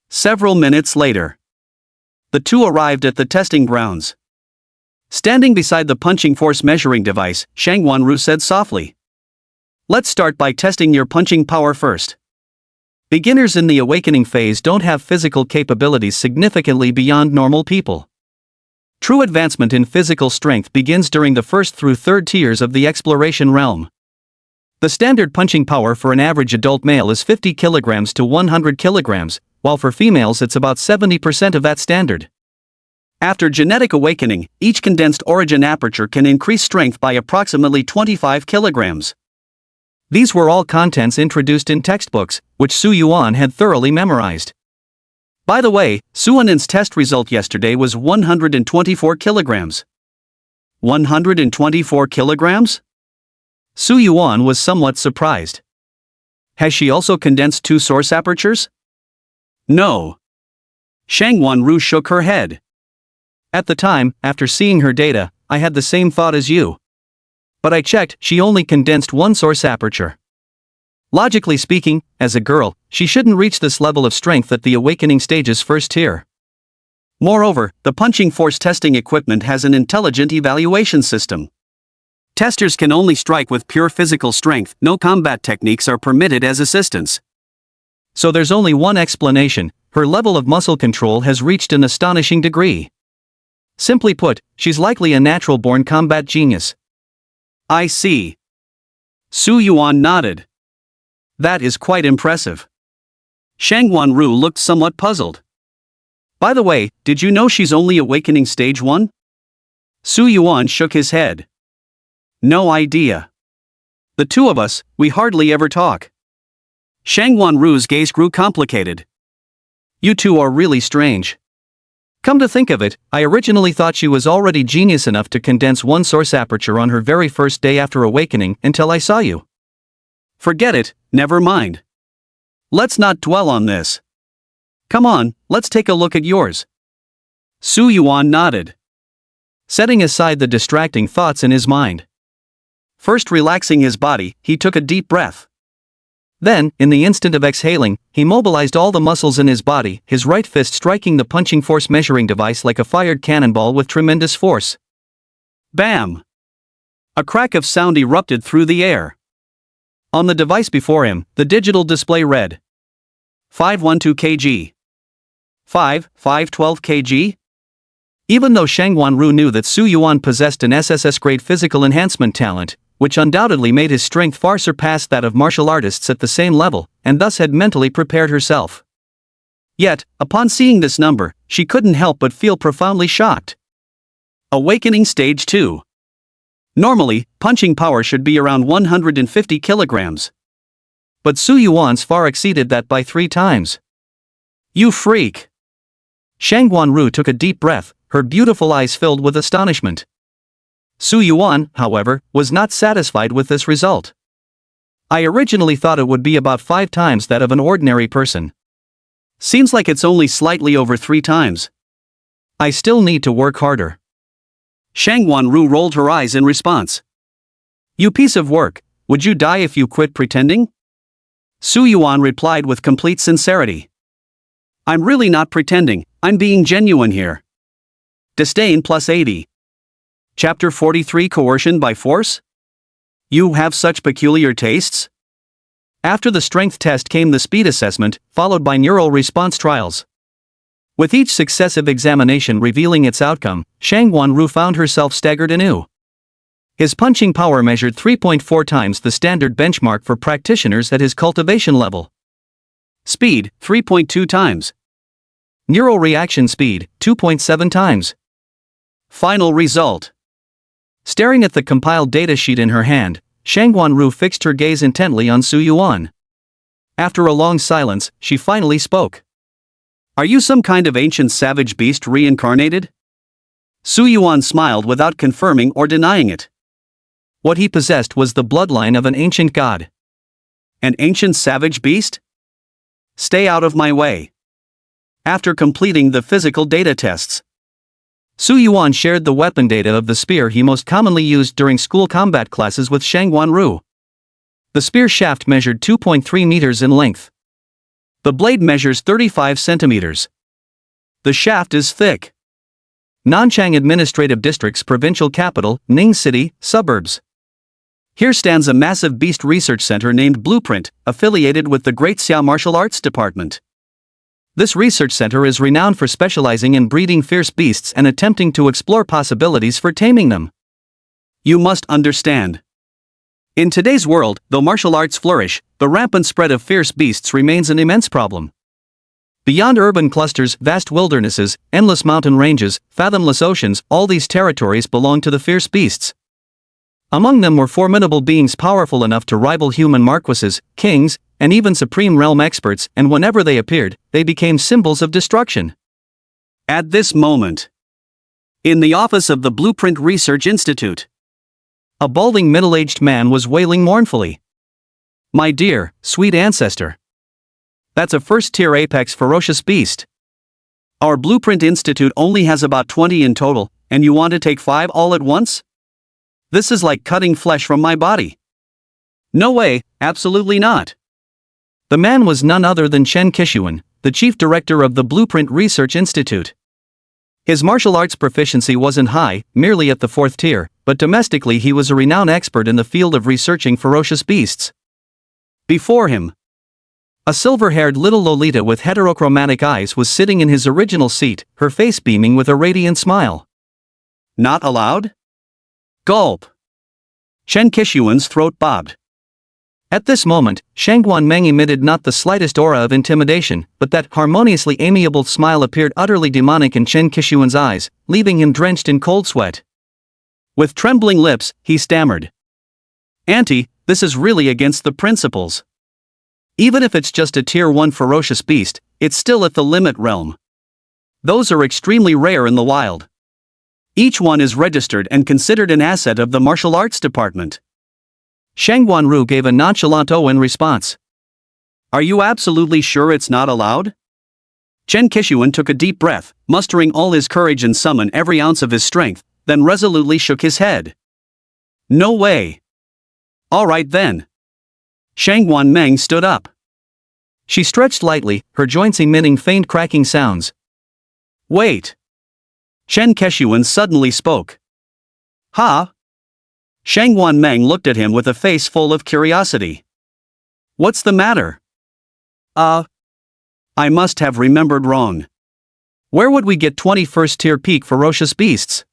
Several minutes later, the two arrived at the testing grounds. Standing beside the punching force measuring device, Shangguan-Ru said softly, "Let's start by testing your punching power first. Beginners in the awakening phase don't have physical capabilities significantly beyond normal people. True advancement in physical strength begins during the first through third tiers of the exploration realm. The standard punching power for an average adult male is 50 kilograms to 100 kilograms, while for females it's about 70% of that standard. After genetic awakening, each condensed origin aperture can increase strength by approximately 25 kilograms. These were all contents introduced in textbooks, which Su Yuan had thoroughly memorized. By the way, Su Yuan's test result yesterday was 124 kilograms. 124 kilograms? Su Yuan was somewhat surprised. Has she also condensed two source apertures? No. Shangguan-Ru shook her head. At the time, after seeing her data, I had the same thought as you. But I checked, she only condensed one source aperture. Logically speaking, as a girl, she shouldn't reach this level of strength at the awakening stage's first tier. Moreover, the punching force testing equipment has an intelligent evaluation system. Testers can only strike with pure physical strength, no combat techniques are permitted as assistance. So there's only one explanation: her level of muscle control has reached an astonishing degree. Simply put, she's likely a natural-born combat genius. I see. Su Yuan nodded. That is quite impressive. Shangguan-Ru looked somewhat puzzled. By the way, did you know she's only awakening stage 1? Su Yuan shook his head. No idea. The two of us, we hardly ever talk. Shangguan-Ru's gaze grew complicated. You two are really strange. Come to think of it, I originally thought she was already genius enough to condense one source aperture on her very first day after awakening until I saw you. Forget it, never mind. Let's not dwell on this. Come on, let's take a look at yours. Su Yuan nodded, setting aside the distracting thoughts in his mind. First relaxing his body, he took a deep breath. Then, in the instant of exhaling, he mobilized all the muscles in his body, his right fist striking the punching force measuring device like a fired cannonball with tremendous force. Bam! A crack of sound erupted through the air. On the device before him, the digital display read 512 kg. 512 kg? Even though Shang Wanru knew that Su Yuan possessed an SSS-grade physical enhancement talent, which undoubtedly made his strength far surpass that of martial artists at the same level, and thus had mentally prepared herself. Yet, upon seeing this number, she couldn't help but feel profoundly shocked. Awakening Stage 2. Normally, punching power should be around 150 kilograms. But Su Yuan's far exceeded that by 3 times. You freak! Shang Wanru took a deep breath, her beautiful eyes filled with astonishment. Su Yuan, however, was not satisfied with this result. I originally thought it would be about 5 times that of an ordinary person. Seems like it's only slightly over 3 times. I still need to work harder. Shang Wanru rolled her eyes in response. You piece of work, would you die if you quit pretending? Su Yuan replied with complete sincerity. I'm really not pretending, I'm being genuine here. Disdain plus 80. Chapter 43 Coercion by Force? You have such peculiar tastes? After the strength test came the speed assessment, followed by neural response trials. With each successive examination revealing its outcome, Shang Wanru found herself staggered anew. His punching power measured 3.4 times the standard benchmark for practitioners at his cultivation level. Speed, 3.2 times. Neural reaction speed, 2.7 times. Final result. Staring at the compiled datasheet in her hand, Shang Wanru fixed her gaze intently on Su Yuan. After a long silence, she finally spoke. Are you some kind of ancient savage beast reincarnated? Su Yuan smiled without confirming or denying it. What he possessed was the bloodline of an ancient god. An ancient savage beast? Stay out of my way. After completing the physical data tests, Su Yuan shared the weapon data of the spear he most commonly used during school combat classes with Shang Wanru. The spear shaft measured 2.3 meters in length. The blade measures 35 centimeters. The shaft is thick. Nanchang Administrative District's provincial capital, Ning City, suburbs. Here stands a massive beast research center named Blueprint, affiliated with the Great Xiao Martial Arts Department. This research center is renowned for specializing in breeding fierce beasts and attempting to explore possibilities for taming them. You must understand. In today's world, though martial arts flourish, the rampant spread of fierce beasts remains an immense problem. Beyond urban clusters, vast wildernesses, endless mountain ranges, fathomless oceans, all these territories belong to the fierce beasts. Among them were formidable beings powerful enough to rival human marquises, kings, and even supreme realm experts, and whenever they appeared, they became symbols of destruction. At this moment, in the office of the Blueprint Research Institute, a balding middle-aged man was wailing mournfully. My dear, sweet ancestor. That's a first-tier apex ferocious beast. Our Blueprint Institute only has about 20 in total, and you want to take 5 all at once? This is like cutting flesh from my body. No way, absolutely not. The man was none other than Chen Qixuan, the chief director of the Blueprint Research Institute. His martial arts proficiency wasn't high, merely at the 4th tier, but domestically he was a renowned expert in the field of researching ferocious beasts. Before him, a silver-haired little Lolita with heterochromatic eyes was sitting in his original seat, her face beaming with a radiant smile. Not allowed? Gulp. Chen Qixuan's throat bobbed. At this moment, Shang Guanmeng emitted not the slightest aura of intimidation, but that harmoniously amiable smile appeared utterly demonic in Chen Qixuan's eyes, leaving him drenched in cold sweat. With trembling lips, he stammered. Auntie, this is really against the principles. Even if it's just a tier 1 ferocious beast, it's still at the limit realm. Those are extremely rare in the wild. Each one is registered and considered an asset of the martial arts department. Shang Guanru gave a nonchalant "oh" in response. Are you absolutely sure it's not allowed? Chen Qixuan took a deep breath, mustering all his courage and summoned every ounce of his strength, then resolutely shook his head. No way. All right then. Shangguan Meng stood up. She stretched lightly, her joints emitting faint cracking sounds. Wait. Chen Qixuan suddenly spoke. Huh? Shangguan Meng looked at him with a face full of curiosity. What's the matter? I must have remembered wrong. Where would we get 21st tier peak ferocious beasts?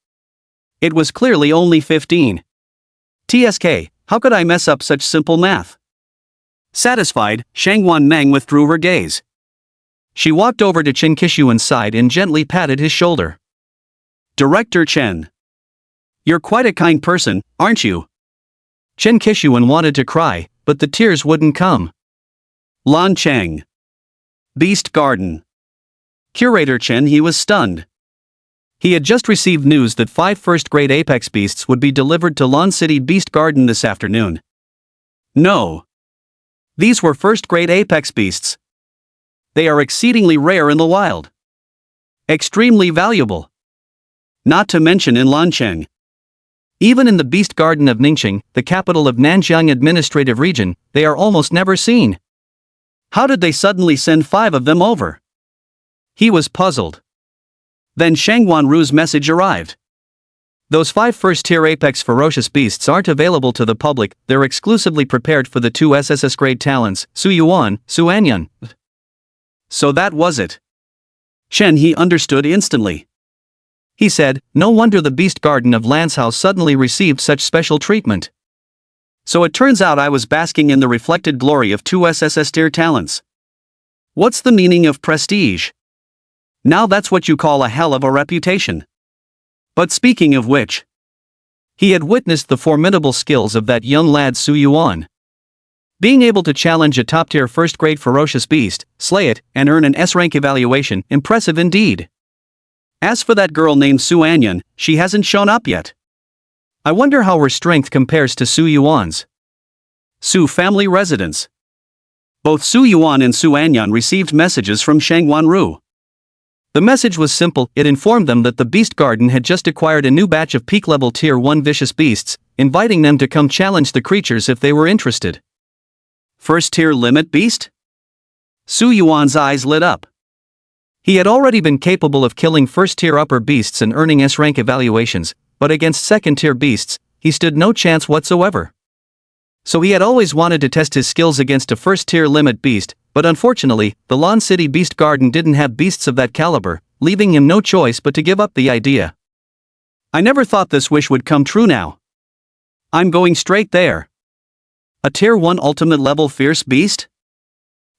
It was clearly only 15. TSK, how could I mess up such simple math? Satisfied, Shangguan Meng withdrew her gaze. She walked over to Chen Qixuan's side and gently patted his shoulder. Director Chen. You're quite a kind person, aren't you? Chen Qixuan wanted to cry, but the tears wouldn't come. Lan Cheng. Beast Garden. Curator Chen. He was stunned. He had just received news that 5 first-grade apex beasts would be delivered to Lan City Beast Garden this afternoon. No. These were first-grade apex beasts. They are exceedingly rare in the wild. Extremely valuable. Not to mention in Lancheng. Even in the Beast Garden of Ningxing, the capital of Nanjiang Administrative Region, they are almost never seen. How did they suddenly send 5 of them over? He was puzzled. Then Shangguan Ru's message arrived. Those 5 first-tier apex ferocious beasts aren't available to the public, they're exclusively prepared for the 2 SSS grade talents, Su Yuan, Su Anyan. So that was it. Chen He understood instantly. He said, no wonder the Beast Garden of Lanshouse suddenly received such special treatment. So it turns out I was basking in the reflected glory of 2 SSS tier talents. What's the meaning of prestige? Now that's what you call a hell of a reputation. But speaking of which, he had witnessed the formidable skills of that young lad Su Yuan. Being able to challenge a top-tier first-grade ferocious beast, slay it, and earn an S-rank evaluation, impressive indeed. As for that girl named Su Anyan, she hasn't shown up yet. I wonder how her strength compares to Su Yuan's. Su family residence. Both Su Yuan and Su Anyan received messages from Shangguan Ru. The message was simple, it informed them that the Beast Garden had just acquired a new batch of peak-level Tier 1 vicious beasts, inviting them to come challenge the creatures if they were interested. First-tier limit beast? Su Yuan's eyes lit up. He had already been capable of killing first-tier upper beasts and earning S-rank evaluations, but against second-tier beasts, he stood no chance whatsoever. So he had always wanted to test his skills against a first-tier limit beast, but unfortunately, the Lan City Beast Garden didn't have beasts of that caliber, leaving him no choice but to give up the idea. I never thought this wish would come true now. I'm going straight there. A Tier 1 ultimate level fierce beast?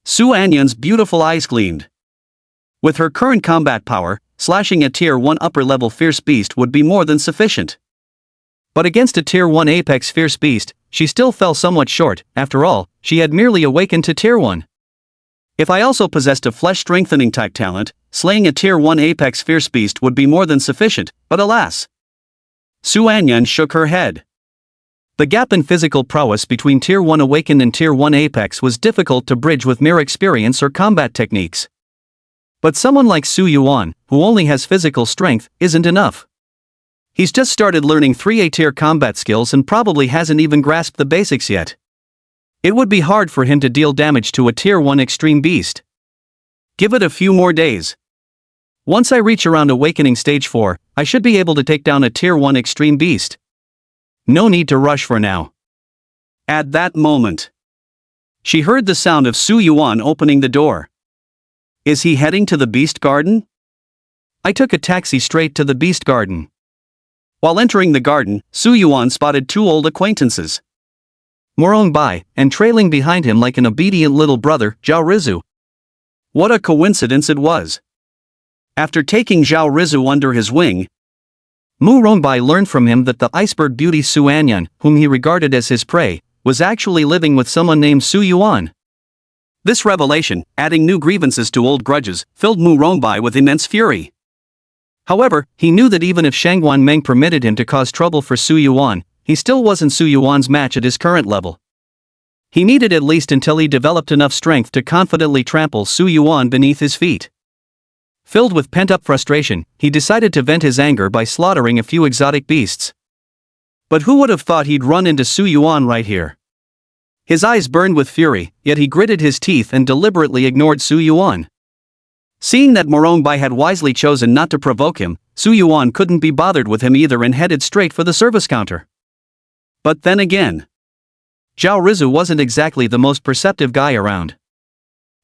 Su Anyan's beautiful eyes gleamed. With her current combat power, slashing a Tier 1 upper level fierce beast would be more than sufficient. But against a Tier 1 apex fierce beast, she still fell somewhat short. After all, she had merely awakened to Tier 1. If I also possessed a flesh-strengthening type talent, slaying a Tier 1 apex fierce beast would be more than sufficient, but alas. Su Anyan shook her head. The gap in physical prowess between Tier 1 awakened and Tier 1 apex was difficult to bridge with mere experience or combat techniques. But someone like Su Yuan, who only has physical strength, isn't enough. He's just started learning 3A tier combat skills and probably hasn't even grasped the basics yet. It would be hard for him to deal damage to a Tier 1 extreme beast. Give it a few more days. Once I reach around awakening stage 4, I should be able to take down a Tier 1 extreme beast. No need to rush for now. At that moment, she heard the sound of Su Yuan opening the door. Is he heading to the Beast Garden? I took a taxi straight to the Beast Garden. While entering the garden, Su Yuan spotted 2 old acquaintances. Morong Bai, and trailing behind him like an obedient little brother, Zhao Rizu. What a coincidence it was. After taking Zhao Rizu under his wing, Mu Rongbai learned from him that the iceberg beauty Su Anyan, whom he regarded as his prey, was actually living with someone named Su Yuan. This revelation, adding new grievances to old grudges, filled Mu Rongbai with immense fury. However, he knew that even if Shangguan Meng permitted him to cause trouble for Su Yuan, he still wasn't Su Yuan's match at his current level. He needed at least until he developed enough strength to confidently trample Su Yuan beneath his feet. Filled with pent-up frustration, he decided to vent his anger by slaughtering a few exotic beasts. But who would have thought he'd run into Su Yuan right here? His eyes burned with fury, yet he gritted his teeth and deliberately ignored Su Yuan. Seeing that Morongbai had wisely chosen not to provoke him, Su Yuan couldn't be bothered with him either and headed straight for the service counter. But then again, Zhao Rizu wasn't exactly the most perceptive guy around.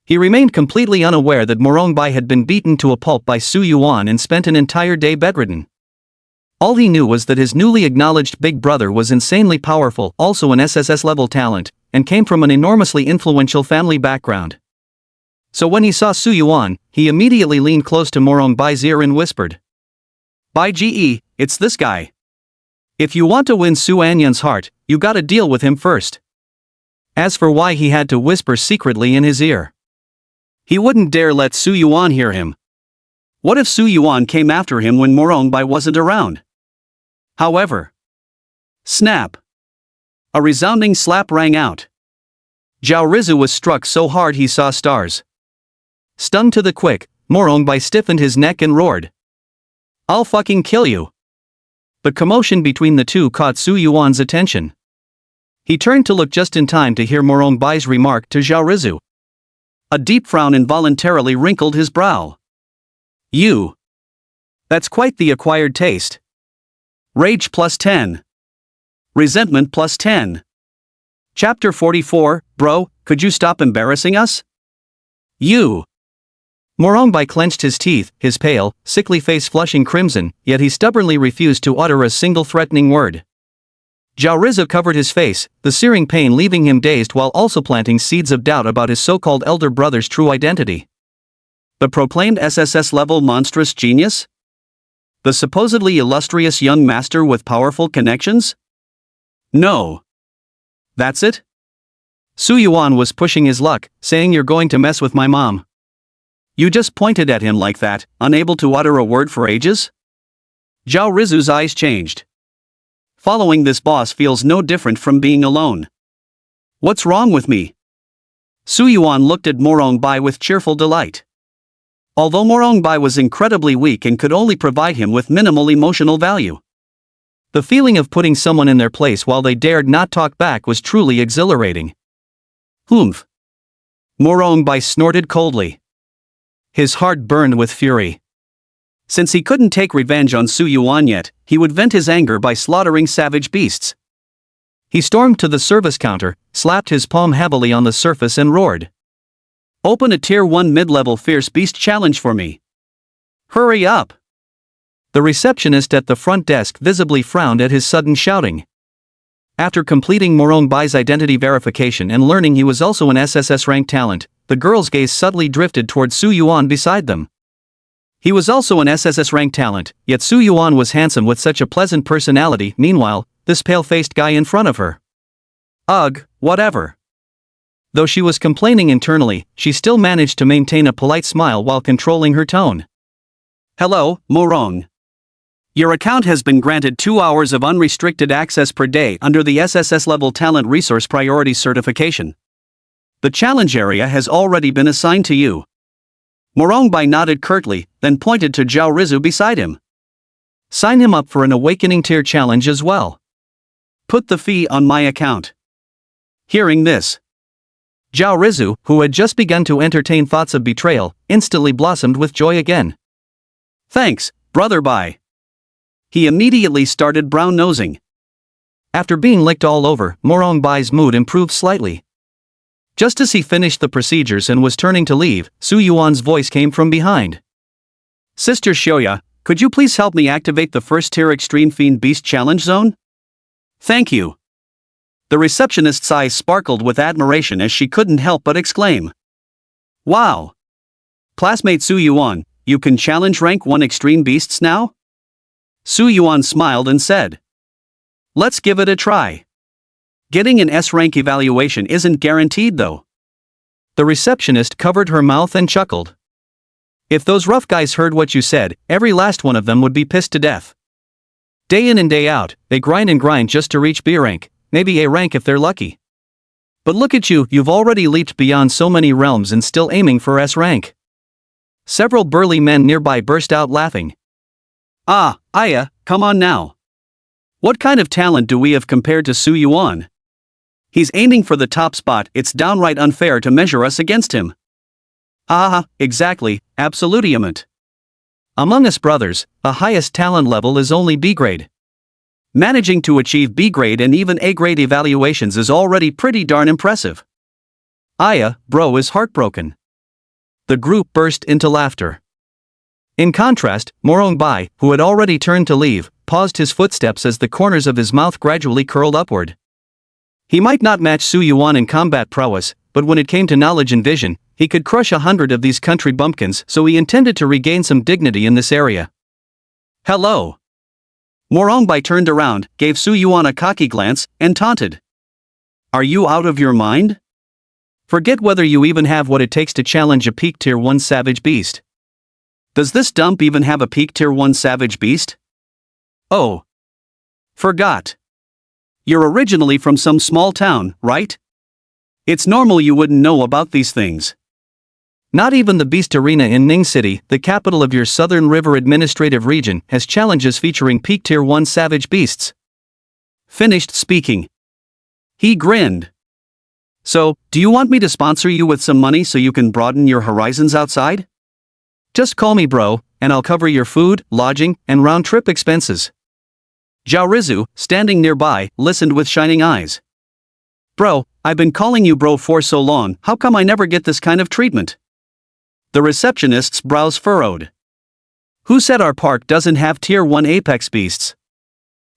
He remained completely unaware that Morongbai had been beaten to a pulp by Su Yuan and spent an entire day bedridden. All he knew was that his newly acknowledged big brother was insanely powerful, also an SSS-level talent, and came from an enormously influential family background. So when he saw Su Yuan, he immediately leaned close to Morongbai's ear and whispered, "Bai Ge, it's this guy. If you want to win Su Anyan's heart, you gotta deal with him first." As for why he had to whisper secretly in his ear, he wouldn't dare let Su Yuan hear him. What if Su Yuan came after him when Morongbai wasn't around? However, snap! A resounding slap rang out. Zhao Rizu was struck so hard he saw stars. Stunned to the quick, Morongbai stiffened his neck and roared, "I'll fucking kill you." The commotion between the two caught Su Yuan's attention. He turned to look just in time to hear Morongbai's remark to Zhao Rizu. A deep frown involuntarily wrinkled his brow. "You. That's quite the acquired taste. Rage plus 10. Resentment plus 10. Chapter 44, bro, could you stop embarrassing us? You." Morongbai clenched his teeth, his pale, sickly face flushing crimson, yet he stubbornly refused to utter a single threatening word. Zhao Rizu covered his face, the searing pain leaving him dazed while also planting seeds of doubt about his so-called elder brother's true identity. The proclaimed SSS-level monstrous genius? The supposedly illustrious young master with powerful connections? No. That's it? Su Yuan was pushing his luck, saying, "You're going to mess with my mom." You just pointed at him like that, unable to utter a word for ages? Zhao Rizu's eyes changed. Following this boss feels no different from being alone. What's wrong with me? Su Yuan looked at Morongbai with cheerful delight. Although Morongbai was incredibly weak and could only provide him with minimal emotional value, the feeling of putting someone in their place while they dared not talk back was truly exhilarating. Humph. Morongbai snorted coldly. His heart burned with fury. Since he couldn't take revenge on Su Yuan yet, he would vent his anger by slaughtering savage beasts. He stormed to the service counter, slapped his palm heavily on the surface and roared, "Open a Tier 1 mid-level Fierce Beast challenge for me. Hurry up!" The receptionist at the front desk visibly frowned at his sudden shouting. After completing Morongbai's identity verification and learning he was also an SSS-ranked talent, the girl's gaze subtly drifted toward Su Yuan beside them. He was also an SSS-ranked talent, yet Su Yuan was handsome with such a pleasant personality. Meanwhile, this pale-faced guy in front of her. Ugh, whatever. Though she was complaining internally, she still managed to maintain a polite smile while controlling her tone. "Hello, Morong. Your account has been granted 2 hours of unrestricted access per day under the SSS-level Talent Resource Priority Certification. The challenge area has already been assigned to you." Morongbai nodded curtly, then pointed to Zhao Rizu beside him. "Sign him up for an Awakening Tier challenge as well. Put the fee on my account." Hearing this, Zhao Rizu, who had just begun to entertain thoughts of betrayal, instantly blossomed with joy again. "Thanks, brother Bai." He immediately started brown-nosing. After being licked all over, Morongbai's mood improved slightly. Just as he finished the procedures and was turning to leave, Su Yuan's voice came from behind. "Sister Shoya, could you please help me activate the first tier Extreme Fiend Beast Challenge Zone? Thank you." The receptionist's eyes sparkled with admiration as she couldn't help but exclaim, "Wow! Classmate Su Yuan, you can challenge rank 1 extreme beasts now?" Su Yuan smiled and said, "Let's give it a try. Getting an S-rank evaluation isn't guaranteed though." The receptionist covered her mouth and chuckled. "If those rough guys heard what you said, every last one of them would be pissed to death. Day in and day out, they grind and grind just to reach B rank, maybe A rank if they're lucky. But look at you, you've already leaped beyond so many realms and still aiming for S rank. Several burly men nearby burst out laughing. Ah, Aya, come on now. What kind of talent do we have compared to Su Yuan? He's aiming for the top spot, it's downright unfair to measure us against him. Ah, exactly, absolutamente. Among us brothers, the highest talent level is only B grade. Managing to achieve B grade and even A grade evaluations is already pretty darn impressive. Aya, bro, is heartbroken. The group burst into laughter. In contrast, Morong Bai, who had already turned to leave, paused his footsteps as the corners of his mouth gradually curled upward. He might not match Su Yuan in combat prowess, but when it came to knowledge and vision, he could crush 100 of these country bumpkins, so he intended to regain some dignity in this area. Hello. Morong Bai turned around, gave Su Yuan a cocky glance, and taunted. Are you out of your mind? Forget whether you even have what it takes to challenge a peak tier 1 savage beast. Does this dump even have a peak tier 1 savage beast? Oh. Forgot. You're originally from some small town, right? It's normal you wouldn't know about these things. Not even the Beast Arena in Ning City, the capital of your Southern River Administrative Region, has challenges featuring peak tier 1 savage beasts. Finished speaking. He grinned. So, do you want me to sponsor you with some money so you can broaden your horizons outside? Just call me bro, and I'll cover your food, lodging, and round-trip expenses. Zhao Rizu, standing nearby, listened with shining eyes. Bro, I've been calling you bro for so long, how come I never get this kind of treatment? The receptionist's brows furrowed. Who said our park doesn't have tier 1 apex beasts?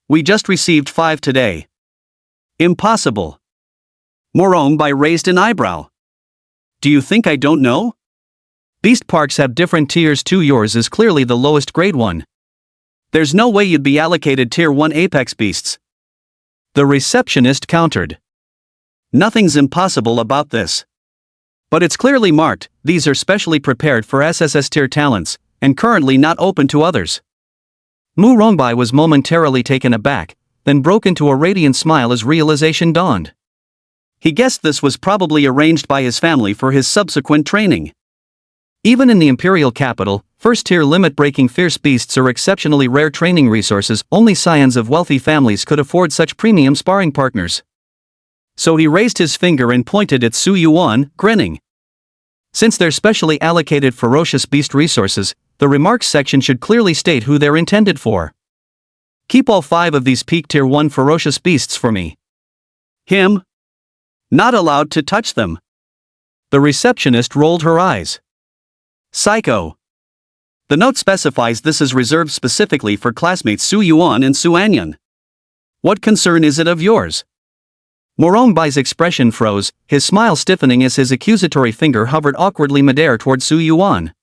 We just received 5 today. Impossible. Morong Bai raised an eyebrow. Do you think I don't know? Beast parks have different tiers too, yours is clearly the lowest grade one. There's no way you'd be allocated tier 1 apex beasts. The receptionist countered. Nothing's impossible about this. But it's clearly marked, these are specially prepared for SSS tier talents, and currently not open to others. Mu Rongbai was momentarily taken aback, then broke into a radiant smile as realization dawned. He guessed this was probably arranged by his family for his subsequent training. Even in the imperial capital, first-tier limit-breaking fierce beasts are exceptionally rare training resources, only scions of wealthy families could afford such premium sparring partners. So he raised his finger and pointed at Su Yuan, grinning. Since they're specially allocated ferocious beast resources, the remarks section should clearly state who they're intended for. Keep all 5 of these peak tier 1 ferocious beasts for me. Him? Not allowed to touch them. The receptionist rolled her eyes. Psycho. The note specifies this is reserved specifically for classmates Su Yuan and Su Anyan. What concern is it of yours? Morong Bai's expression froze, his smile stiffening as his accusatory finger hovered awkwardly midair toward Su Yuan.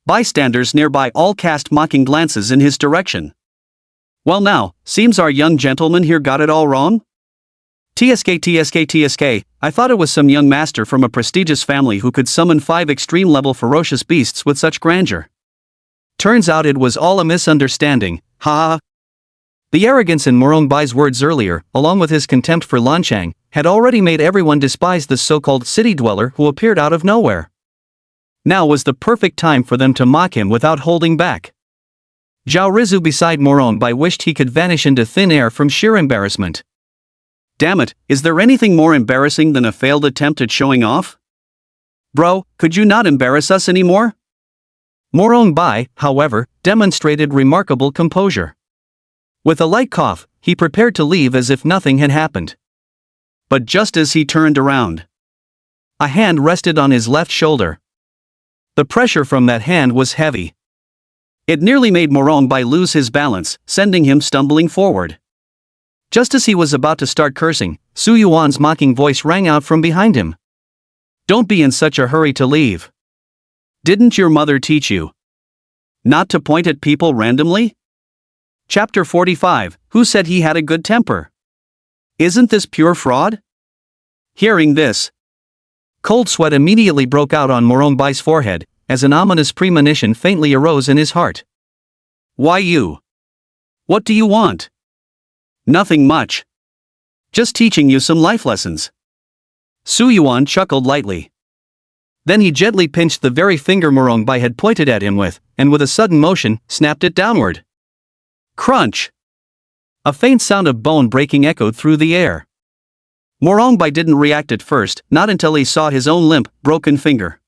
Bystanders nearby all cast mocking glances in his direction. Well now, seems our young gentleman here got it all wrong? TSK, I thought it was some young master from a prestigious family who could summon 5 extreme-level ferocious beasts with such grandeur. Turns out it was all a misunderstanding, ha. The arrogance in Morong Bai's words earlier, along with his contempt for Lanchang, had already made everyone despise this so-called city dweller who appeared out of nowhere. Now was the perfect time for them to mock him without holding back. Zhao Rizu beside Morong Bai wished he could vanish into thin air from sheer embarrassment. Damn it, is there anything more embarrassing than a failed attempt at showing off? Bro, could you not embarrass us anymore? Morong Bai, however, demonstrated remarkable composure. With a light cough, he prepared to leave as if nothing had happened. But just as he turned around, a hand rested on his left shoulder. The pressure from that hand was heavy. It nearly made Morong Bai lose his balance, sending him stumbling forward. Just as he was about to start cursing, Su Yuan's mocking voice rang out from behind him. Don't be in such a hurry to leave. Didn't your mother teach you not to point at people randomly? Chapter 45, Who said he had a good temper? Isn't this pure fraud? Hearing this, cold sweat immediately broke out on Morong Bai's forehead, as an ominous premonition faintly arose in his heart. Why you? What do you want? Nothing much. Just teaching you some life lessons. Su Yuan chuckled lightly. Then he gently pinched the very finger Morongbai had pointed at him with, and with a sudden motion, snapped it downward. Crunch! A faint sound of bone breaking echoed through the air. Morongbai didn't react at first, not until he saw his own limp, broken finger.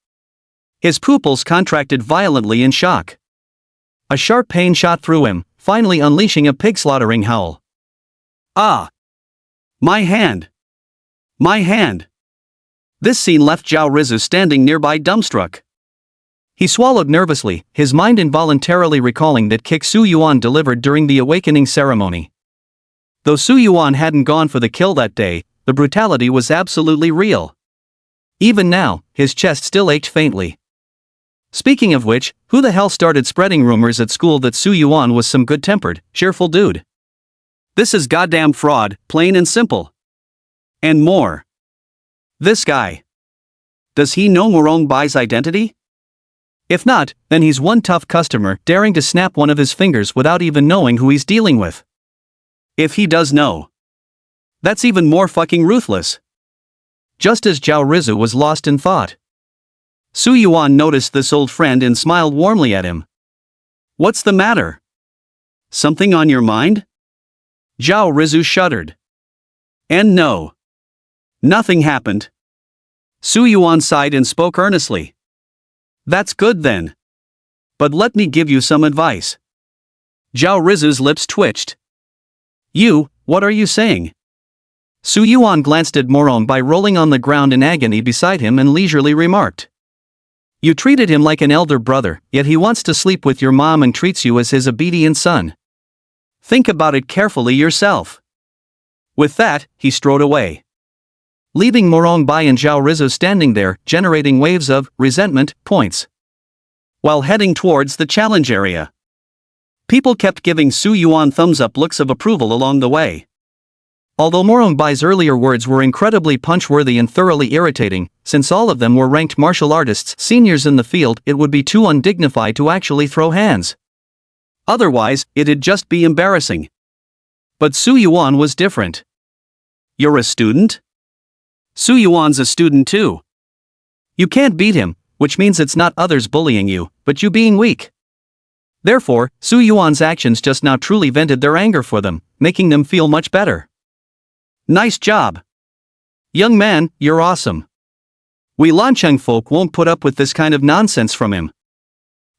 His pupils contracted violently in shock. A sharp pain shot through him, finally unleashing a pig-slaughtering howl. Ah! My hand! My hand! This scene left Zhao Rizu standing nearby dumbstruck. He swallowed nervously, his mind involuntarily recalling that kick Su Yuan delivered during the awakening ceremony. Though Su Yuan hadn't gone for the kill that day, the brutality was absolutely real. Even now, his chest still ached faintly. Speaking of which, who the hell started spreading rumors at school that Su Yuan was some good-tempered, cheerful dude? This is goddamn fraud, plain and simple. And more. This guy. Does he know Morongbai's identity? If not, then he's one tough customer daring to snap one of his fingers without even knowing who he's dealing with. If he does know, that's even more fucking ruthless. Just as Zhao Rizu was lost in thought, Su Yuan noticed this old friend and smiled warmly at him. What's the matter? Something on your mind? Zhao Rizu shuddered. And no. Nothing happened. Su Yuan sighed and spoke earnestly. That's good then. But let me give you some advice. Zhao Rizu's lips twitched. What are you saying? Su Yuan glanced at Morongbai rolling on the ground in agony beside him and leisurely remarked. You treated him like an elder brother, yet he wants to sleep with your mom and treats you as his obedient son. Think about it carefully yourself. With that, he strode away, leaving Morongbai and Zhao Rizu standing there, generating waves of resentment points. While heading towards the challenge area, people kept giving Su Yuan thumbs-up looks of approval along the way. Although Morongbai's earlier words were incredibly punch-worthy and thoroughly irritating, since all of them were ranked martial artists, seniors in the field, it would be too undignified to actually throw hands. Otherwise, it'd just be embarrassing. But Su Yuan was different. You're a student? Su Yuan's a student too. You can't beat him, which means it's not others bullying you, but you being weak. Therefore, Su Yuan's actions just now truly vented their anger for them, making them feel much better. Nice job. Young man, you're awesome. We Lancheng folk won't put up with this kind of nonsense from him.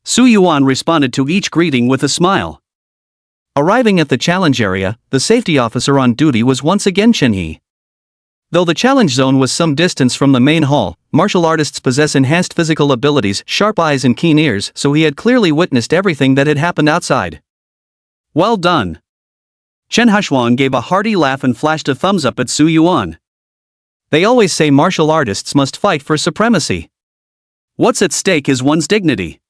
Su Yuan responded to each greeting with a smile. Arriving at the challenge area, the safety officer on duty was once again Chen He. Though the challenge zone was some distance from the main hall, martial artists possess enhanced physical abilities, sharp eyes and keen ears, so he had clearly witnessed everything that had happened outside. Well done. Chen Hushuang gave a hearty laugh and flashed a thumbs up at Su Yuan. They always say martial artists must fight for supremacy. What's at stake is one's dignity.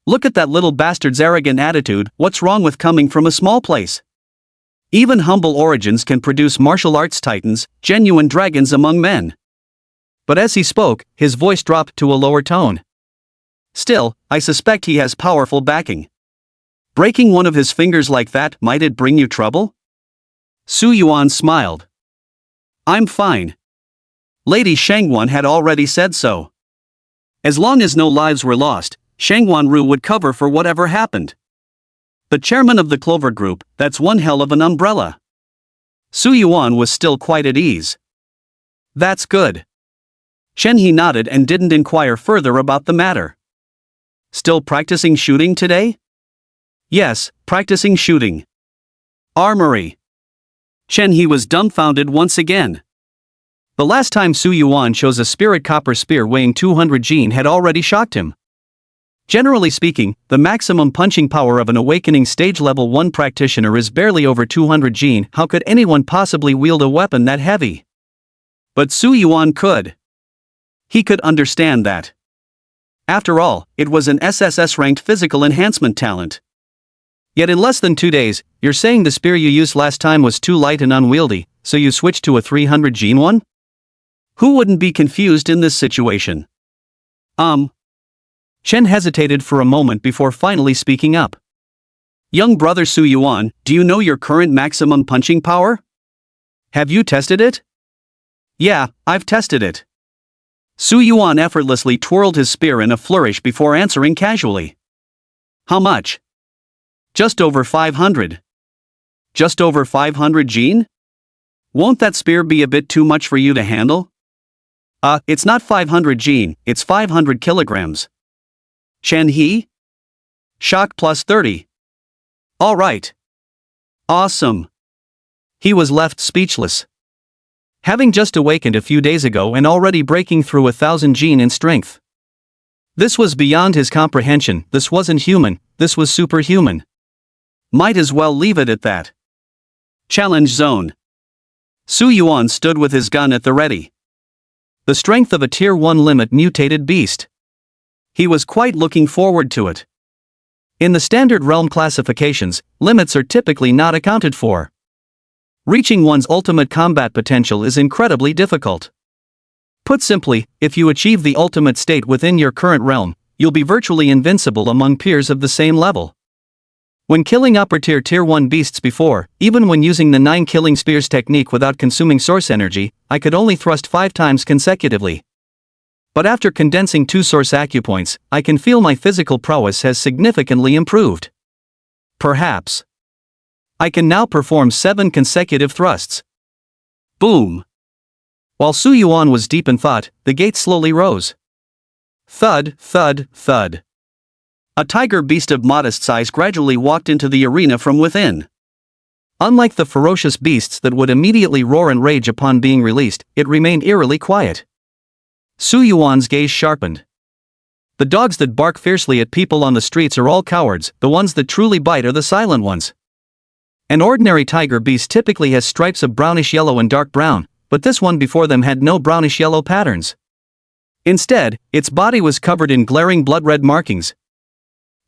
Look at that little bastard's arrogant attitude. What's wrong with coming from a small place? Even humble origins can produce martial arts titans, genuine dragons among men. But as he spoke, his voice dropped to a lower tone. Still, I suspect he has powerful backing. Breaking one of his fingers like that, might it bring you trouble? Su Yuan smiled. I'm fine. Lady Shangwan had already said so. As long as no lives were lost, Shangwan Ru would cover for whatever happened. The chairman of the Clover Group, that's one hell of an umbrella. Su Yuan was still quite at ease. That's good. Chen He nodded and didn't inquire further about the matter. Still practicing shooting today? Yes, practicing shooting. Armory. Chen He was dumbfounded once again. The last time Su Yuan chose a spirit copper spear weighing 200 jin had already shocked him. Generally speaking, the maximum punching power of an awakening stage level 1 practitioner is barely over 200 jin. How could anyone possibly wield a weapon that heavy? But Su Yuan could. He could understand that. After all, it was an SSS-ranked physical enhancement talent. Yet in less than 2 days, you're saying the spear you used last time was too light and unwieldy, so you switched to a 300 jin one? Who wouldn't be confused in this situation? Chen hesitated for a moment before finally speaking up. Young brother Su Yuan, do you know your current maximum punching power? Have you tested it? Yeah, I've tested it. Su Yuan effortlessly twirled his spear in a flourish before answering casually. How much? Just over 500. Just over 500 Gene? Won't that spear be a bit too much for you to handle? It's not 500 Gene, it's 500 kilograms. Chen He? Shock plus 30. All right. Awesome. He was left speechless. Having just awakened a few days ago and already breaking through 1,000 Gene in strength. This was beyond his comprehension. This wasn't human, this was superhuman. Might as well leave it at that. Challenge zone. Su Yuan stood with his gun at the ready. The strength of a Tier 1 limit mutated beast. He was quite looking forward to it. In the standard realm classifications, limits are typically not accounted for. Reaching one's ultimate combat potential is incredibly difficult. Put simply, if you achieve the ultimate state within your current realm, you'll be virtually invincible among peers of the same level. When killing upper tier 1 beasts before, even when using the 9 killing spears technique without consuming source energy, I could only thrust 5 times consecutively. But after condensing 2 source acupoints, I can feel my physical prowess has significantly improved. Perhaps I can now perform 7 consecutive thrusts. Boom! While Su Yuan was deep in thought, the gate slowly rose. Thud, thud, thud. A tiger beast of modest size gradually walked into the arena from within. Unlike the ferocious beasts that would immediately roar and rage upon being released, it remained eerily quiet. Su Yuan's gaze sharpened. The dogs that bark fiercely at people on the streets are all cowards, the ones that truly bite are the silent ones. An ordinary tiger beast typically has stripes of brownish yellow and dark brown, but this one before them had no brownish yellow patterns. Instead, its body was covered in glaring blood-red markings.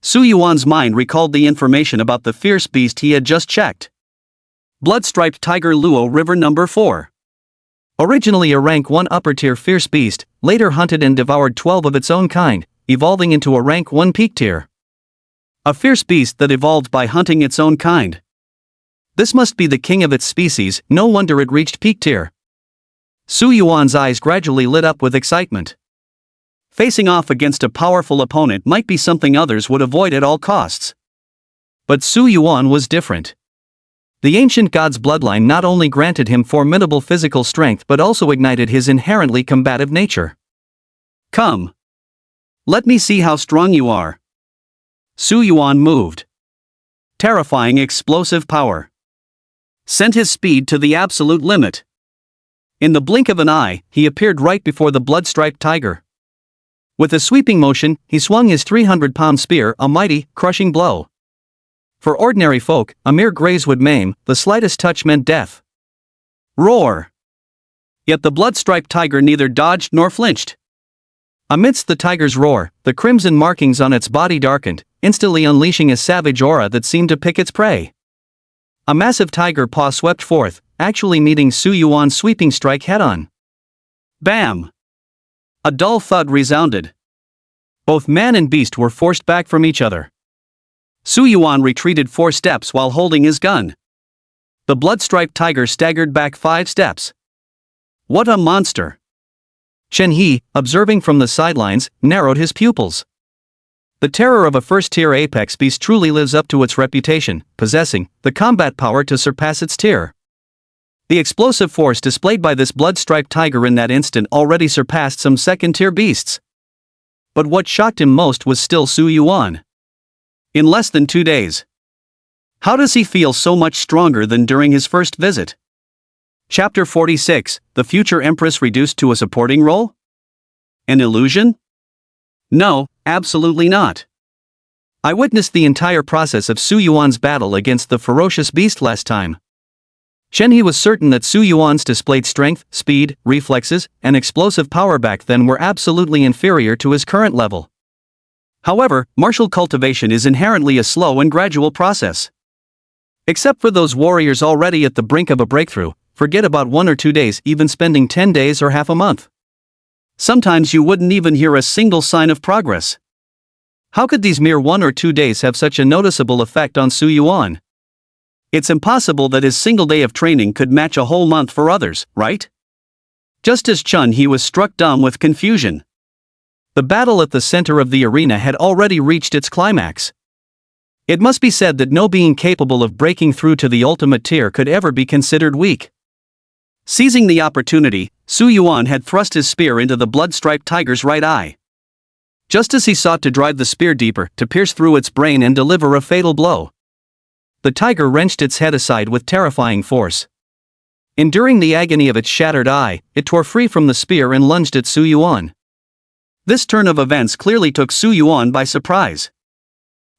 Su Yuan's mind recalled the information about the fierce beast he had just checked. Blood-striped tiger Luo River number 4. Originally a rank 1 upper-tier fierce beast, later hunted and devoured 12 of its own kind, evolving into a rank 1 peak tier. A fierce beast that evolved by hunting its own kind. This must be the king of its species, no wonder it reached peak tier. Su Yuan's eyes gradually lit up with excitement. Facing off against a powerful opponent might be something others would avoid at all costs. But Su Yuan was different. The ancient god's bloodline not only granted him formidable physical strength but also ignited his inherently combative nature. Come. Let me see how strong you are. Su Yuan moved. Terrifying explosive power. Sent his speed to the absolute limit. In the blink of an eye, he appeared right before the blood-striped tiger. With a sweeping motion, he swung his 300-pound spear, a mighty, crushing blow. For ordinary folk, a mere graze would maim, the slightest touch meant death. Roar! Yet the blood-striped tiger neither dodged nor flinched. Amidst the tiger's roar, the crimson markings on its body darkened, instantly unleashing a savage aura that seemed to pick its prey. A massive tiger paw swept forth, actually meeting Su Yuan's sweeping strike head-on. Bam! A dull thud resounded. Both man and beast were forced back from each other. Su Yuan retreated 4 steps while holding his gun. The blood-striped tiger staggered back 5 steps. What a monster! Chen He, observing from the sidelines, narrowed his pupils. The terror of a first-tier apex beast truly lives up to its reputation, possessing the combat power to surpass its tier. The explosive force displayed by this blood-striped tiger in that instant already surpassed some second-tier beasts. But what shocked him most was still Su Yuan. In less than 2 days. How does he feel so much stronger than during his first visit? Chapter 46, The Future Empress Reduced to a Supporting Role? An illusion? No, absolutely not. I witnessed the entire process of Su Yuan's battle against the ferocious beast last time. Chen He was certain that Su Yuan's displayed strength, speed, reflexes, and explosive power back then were absolutely inferior to his current level. However, martial cultivation is inherently a slow and gradual process. Except for those warriors already at the brink of a breakthrough, forget about 1 or 2 days, even spending 10 days or half a month. Sometimes you wouldn't even hear a single sign of progress. How could these mere 1 or 2 days have such a noticeable effect on Su Yuan? It's impossible that his single day of training could match a whole month for others, right? Just as Chun He was struck dumb with confusion. The battle at the center of the arena had already reached its climax. It must be said that no being capable of breaking through to the ultimate tier could ever be considered weak. Seizing the opportunity, Su Yuan had thrust his spear into the blood-striped tiger's right eye. Just as he sought to drive the spear deeper, to pierce through its brain and deliver a fatal blow, the tiger wrenched its head aside with terrifying force. Enduring the agony of its shattered eye, it tore free from the spear and lunged at Su Yuan. This turn of events clearly took Su Yuan by surprise.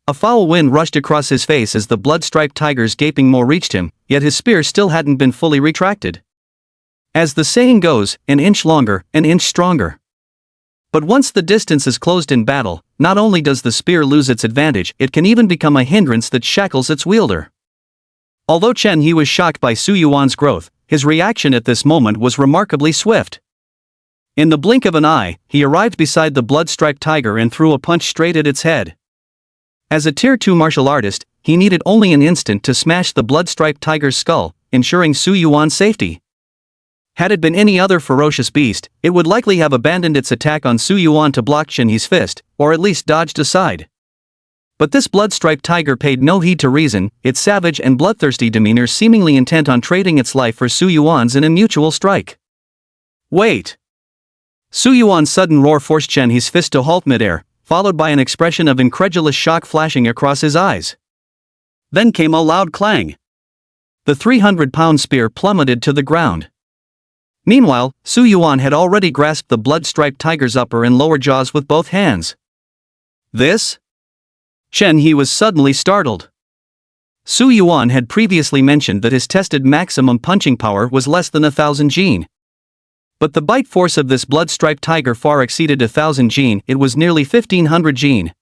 A foul wind rushed across his face as the blood-striped tiger's gaping maw reached him, yet his spear still hadn't been fully retracted. As the saying goes, an inch longer, an inch stronger. But once the distance is closed in battle, not only does the spear lose its advantage, it can even become a hindrance that shackles its wielder. Although Chen He was shocked by Su Yuan's growth, his reaction at this moment was remarkably swift. In the blink of an eye, he arrived beside the blood-striped tiger and threw a punch straight at its head. As a Tier 2 martial artist, he needed only an instant to smash the blood-striped tiger's skull, ensuring Su Yuan's safety. Had it been any other ferocious beast, it would likely have abandoned its attack on Su Yuan to block Chen He's fist, or at least dodged aside. But this blood-striped tiger paid no heed to reason, its savage and bloodthirsty demeanor seemingly intent on trading its life for Su Yuan's in a mutual strike. Wait! Su Yuan's sudden roar forced Chen He's fist to halt midair, followed by an expression of incredulous shock flashing across his eyes. Then came a loud clang. The 300-pound spear plummeted to the ground. Meanwhile, Su Yuan had already grasped the blood-striped tiger's upper and lower jaws with both hands. This? Chen He was suddenly startled. Su Yuan had previously mentioned that his tested maximum punching power was less than 1,000 jin. But the bite force of this blood-striped tiger far exceeded 1,000 jin, it was nearly 1,500 jin.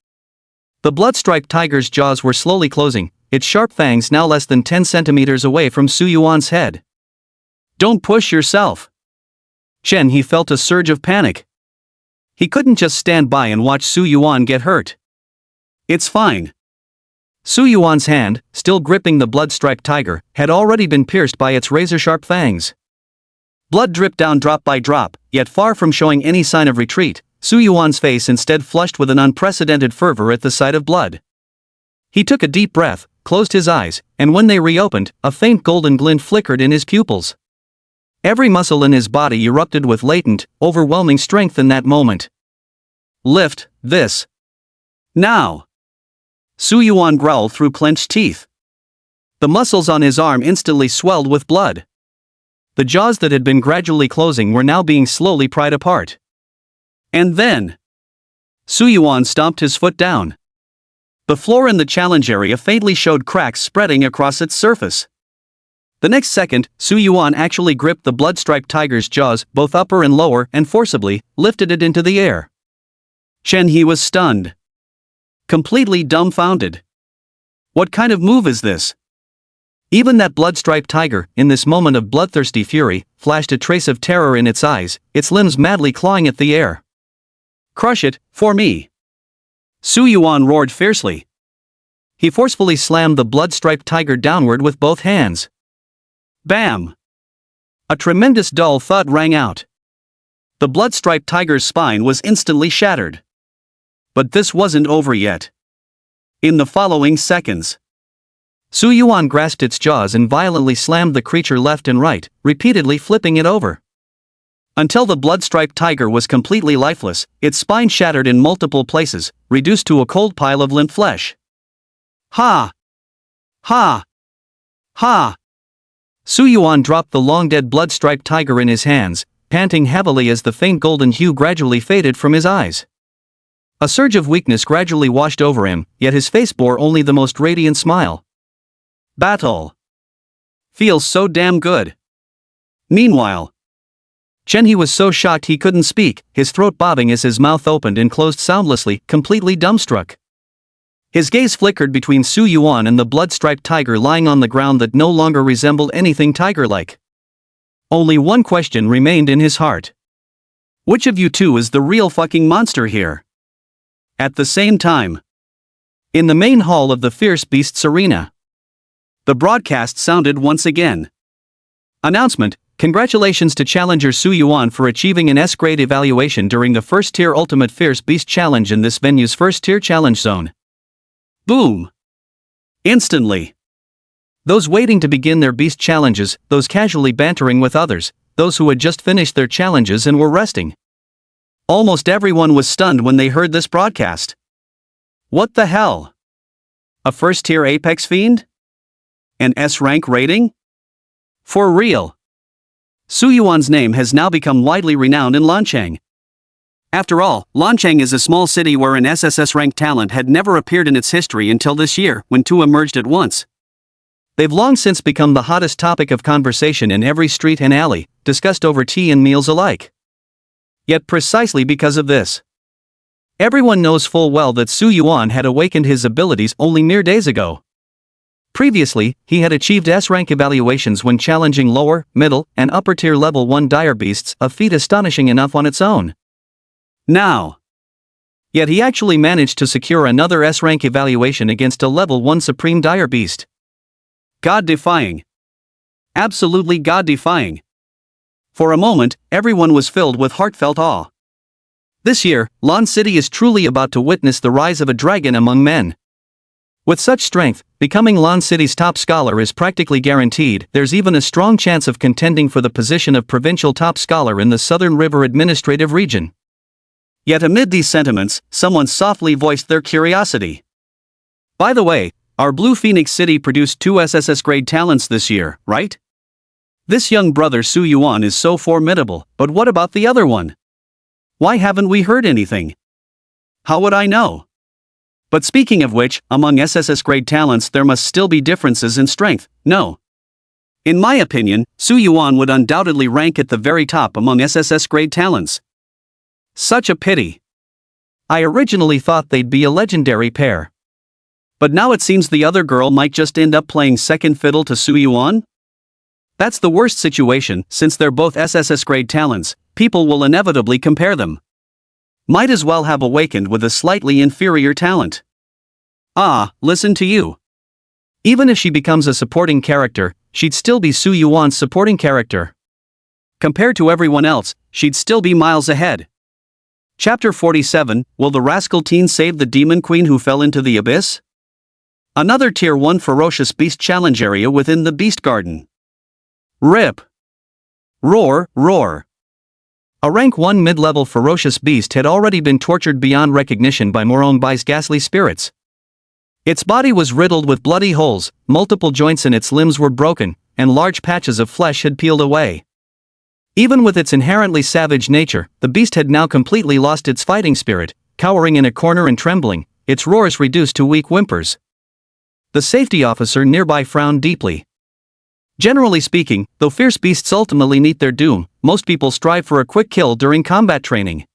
The blood-striped tiger's jaws were slowly closing, its sharp fangs now less than 10 centimeters away from Su Yuan's head. Don't push yourself. Chen He felt a surge of panic. He couldn't just stand by and watch Su Yuan get hurt. It's fine. Su Yuan's hand, still gripping the blood-striped tiger, had already been pierced by its razor-sharp fangs. Blood dripped down drop by drop, yet far from showing any sign of retreat, Su Yuan's face instead flushed with an unprecedented fervor at the sight of blood. He took a deep breath, closed his eyes, and when they reopened, a faint golden glint flickered in his pupils. Every muscle in his body erupted with latent, overwhelming strength in that moment. Lift this. Now! Su Yuan growled through clenched teeth. The muscles on his arm instantly swelled with blood. The jaws that had been gradually closing were now being slowly pried apart. And then, Su Yuan stomped his foot down. The floor in the challenge area faintly showed cracks spreading across its surface. The next second, Su Yuan actually gripped the blood-striped tiger's jaws, both upper and lower, and forcibly lifted it into the air. Chen He was stunned. Completely dumbfounded. What kind of move is this? Even that blood-striped tiger, in this moment of bloodthirsty fury, flashed a trace of terror in its eyes, its limbs madly clawing at the air. Crush it, for me! Su Yuan roared fiercely. He forcefully slammed the blood-striped tiger downward with both hands. Bam! A tremendous dull thud rang out. The blood-striped tiger's spine was instantly shattered. But this wasn't over yet. In the following seconds, Su Yuan grasped its jaws and violently slammed the creature left and right, repeatedly flipping it over. Until the blood-striped tiger was completely lifeless, its spine shattered in multiple places, reduced to a cold pile of limp flesh. Ha! Ha! Ha! Su Yuan dropped the long-dead blood-striped tiger in his hands, panting heavily as the faint golden hue gradually faded from his eyes. A surge of weakness gradually washed over him, yet his face bore only the most radiant smile. Battle. Feels so damn good. Meanwhile, Chen He was so shocked he couldn't speak, his throat bobbing as his mouth opened and closed soundlessly, completely dumbstruck. His gaze flickered between Su Yuan and the blood-striped tiger lying on the ground that no longer resembled anything tiger-like. Only one question remained in his heart. Which of you two is the real fucking monster here? At the same time, in the main hall of the Fierce Beasts Arena, the broadcast sounded once again. Announcement: Congratulations to challenger Su Yuan for achieving an S-grade evaluation during the first tier Ultimate Fierce Beast Challenge in this venue's first tier challenge zone. Boom! Instantly. Those waiting to begin their beast challenges, those casually bantering with others, those who had just finished their challenges and were resting. Almost everyone was stunned when they heard this broadcast. What the hell? A first-tier Apex Fiend? An S-rank rating? For real. Su Yuan's name has now become widely renowned in Lanchang. After all, Lanchang is a small city where an SSS-ranked talent had never appeared in its history until this year, when two emerged at once. They've long since become the hottest topic of conversation in every street and alley, discussed over tea and meals alike. Yet precisely because of this, everyone knows full well that Su Yuan had awakened his abilities only mere days ago. Previously, he had achieved S-rank evaluations when challenging lower, middle, and upper-tier level 1 dire beasts, a feat astonishing enough on its own. Yet he actually managed to secure another S-rank evaluation against a level 1 supreme dire beast. God-defying. Absolutely God-defying. For a moment, everyone was filled with heartfelt awe. This year, Lan City is truly about to witness the rise of a dragon among men. With such strength, becoming Lan City's top scholar is practically guaranteed. There's even a strong chance of contending for the position of provincial top scholar in the Southern River Administrative Region. Yet amid these sentiments, someone softly voiced their curiosity. By the way, our Blue Phoenix City produced 2 SSS grade talents this year, right? This young brother Su Yuan is so formidable, but what about the other one? Why haven't we heard anything? How would I know? But speaking of which, among SSS grade talents there must still be differences in strength, no? In my opinion, Su Yuan would undoubtedly rank at the very top among SSS grade talents. Such a pity. I originally thought they'd be a legendary pair. But now it seems the other girl might just end up playing second fiddle to Su Yuan? That's the worst situation, since they're both SSS grade talents, people will inevitably compare them. Might as well have awakened with a slightly inferior talent. Ah, listen to you. Even if she becomes a supporting character, she'd still be Su Yuan's supporting character. Compared to everyone else, she'd still be miles ahead. Chapter 47, Will the Rascal Teen Save the Demon Queen Who Fell into the Abyss? Another Tier 1 Ferocious Beast Challenge area within the Beast Garden. RIP. Roar, roar. A rank 1 mid-level ferocious beast had already been tortured beyond recognition by Morongbai's ghastly spirits. Its body was riddled with bloody holes, multiple joints in its limbs were broken, and large patches of flesh had peeled away. Even with its inherently savage nature, the beast had now completely lost its fighting spirit, cowering in a corner and trembling, its roars reduced to weak whimpers. The safety officer nearby frowned deeply. Generally speaking, though fierce beasts ultimately meet their doom, most people strive for a quick kill during combat training.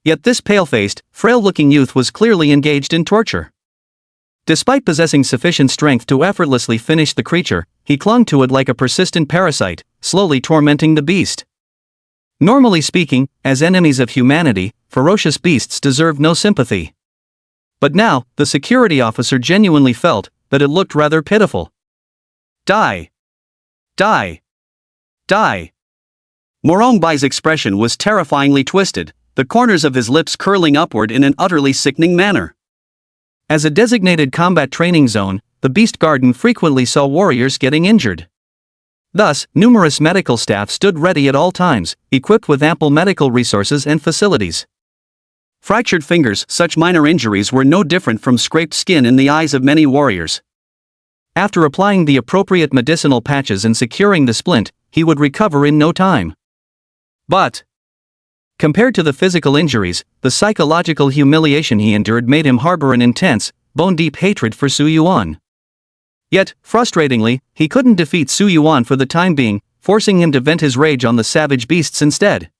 Yet this pale-faced, frail-looking youth was clearly engaged in torture. Despite possessing sufficient strength to effortlessly finish the creature, he clung to it like a persistent parasite, slowly tormenting the beast. Normally speaking, as enemies of humanity, ferocious beasts deserve no sympathy. But now, the security officer genuinely felt that it looked rather pitiful. Die! Die! Die! Morongbai's expression was terrifyingly twisted, the corners of his lips curling upward in an utterly sickening manner. As a designated combat training zone, the Beast Garden frequently saw warriors getting injured. Thus, numerous medical staff stood ready at all times, equipped with ample medical resources and facilities. Fractured fingers, such minor injuries were no different from scraped skin in the eyes of many warriors. After applying the appropriate medicinal patches and securing the splint, he would recover in no time. But, compared to the physical injuries, the psychological humiliation he endured made him harbor an intense, bone-deep hatred for Su Yuan. Yet, frustratingly, he couldn't defeat Su Yuan for the time being, forcing him to vent his rage on the savage beasts instead.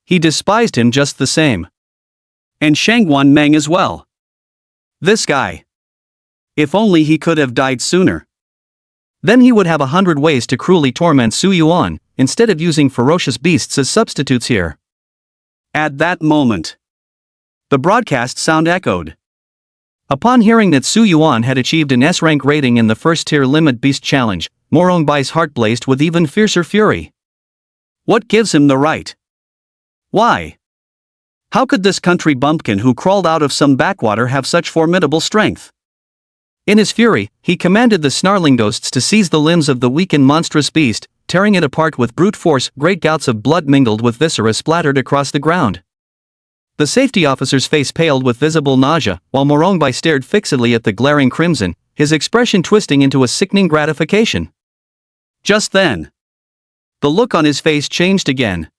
He despised him just the same. And Shangguan Meng as well. This guy. If only he could have died sooner. Then he would have 100 ways to cruelly torment Su Yuan, instead of using ferocious beasts as substitutes here. At that moment, the broadcast sound echoed. Upon hearing that Su Yuan had achieved an S-rank rating in the first-tier Limit Beast Challenge, Morongbai's heart blazed with even fiercer fury. What gives him the right? Why? How could this country bumpkin who crawled out of some backwater have such formidable strength? In his fury, he commanded the snarling ghosts to seize the limbs of the weak and monstrous beast, tearing it apart with brute force. Great gouts of blood mingled with viscera splattered across the ground. The safety officer's face paled with visible nausea, while Morongbai stared fixedly at the glaring crimson, his expression twisting into a sickening gratification. Just then, the look on his face changed again.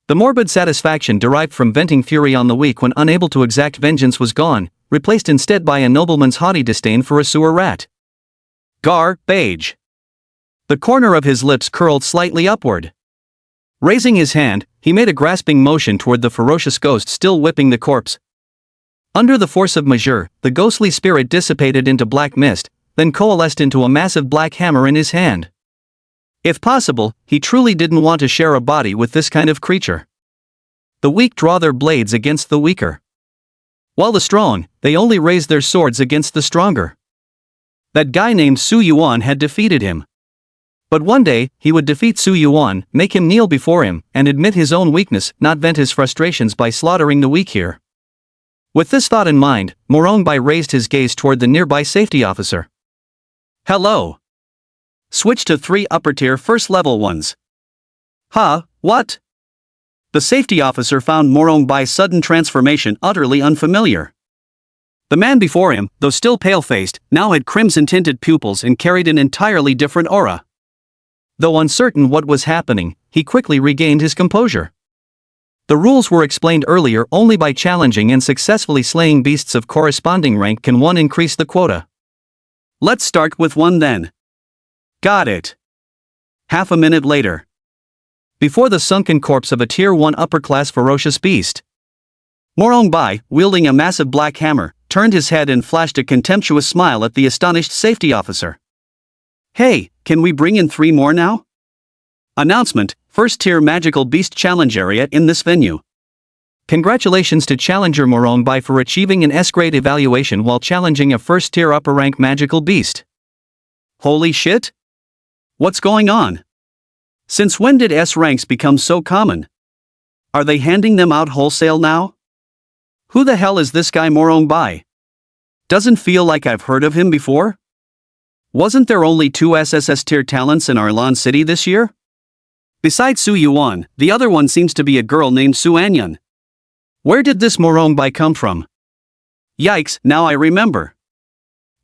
The morbid satisfaction derived from venting fury on the weak when unable to exact vengeance was gone, replaced instead by a nobleman's haughty disdain for a sewer rat. Garbage. The corner of his lips curled slightly upward. Raising his hand, he made a grasping motion toward the ferocious ghost still whipping the corpse. Under the force of mesure, the ghostly spirit dissipated into black mist, then coalesced into a massive black hammer in his hand. If possible, he truly didn't want to share a body with this kind of creature. The weak draw their blades against the weaker, while the strong, they only raise their swords against the stronger. That guy named Su Yuan had defeated him. But one day, he would defeat Su Yuan, make him kneel before him, and admit his own weakness, not vent his frustrations by slaughtering the weak here. With this thought in mind, Morongbai raised his gaze toward the nearby safety officer. Hello. Switch to 3 upper-tier first-level ones. Huh, what? The safety officer found Morongbai's sudden transformation utterly unfamiliar. The man before him, though still pale-faced, now had crimson-tinted pupils and carried an entirely different aura. Though uncertain what was happening, he quickly regained his composure. The rules were explained earlier. Only by challenging and successfully slaying beasts of corresponding rank can one increase the quota. Let's start with 1 then. Got it. Half a minute later. Before the sunken corpse of a Tier 1 upper-class ferocious beast, Morongbai, wielding a massive black hammer, turned his head and flashed a contemptuous smile at the astonished safety officer. Hey, can we bring in 3 more now? Announcement: First-tier magical beast challenge area in this venue. Congratulations to Challenger Morongbai for achieving an S-grade evaluation while challenging a first-tier upper-rank magical beast. Holy shit? What's going on? Since when did S ranks become so common? Are they handing them out wholesale now? Who the hell is this guy Morongbai? Doesn't feel like I've heard of him before? Wasn't there only 2 SSS tier talents in Arlan City this year? Besides Su Yuan, the other one seems to be a girl named Su Anyan. Where did this Morongbai come from? Yikes, now I remember.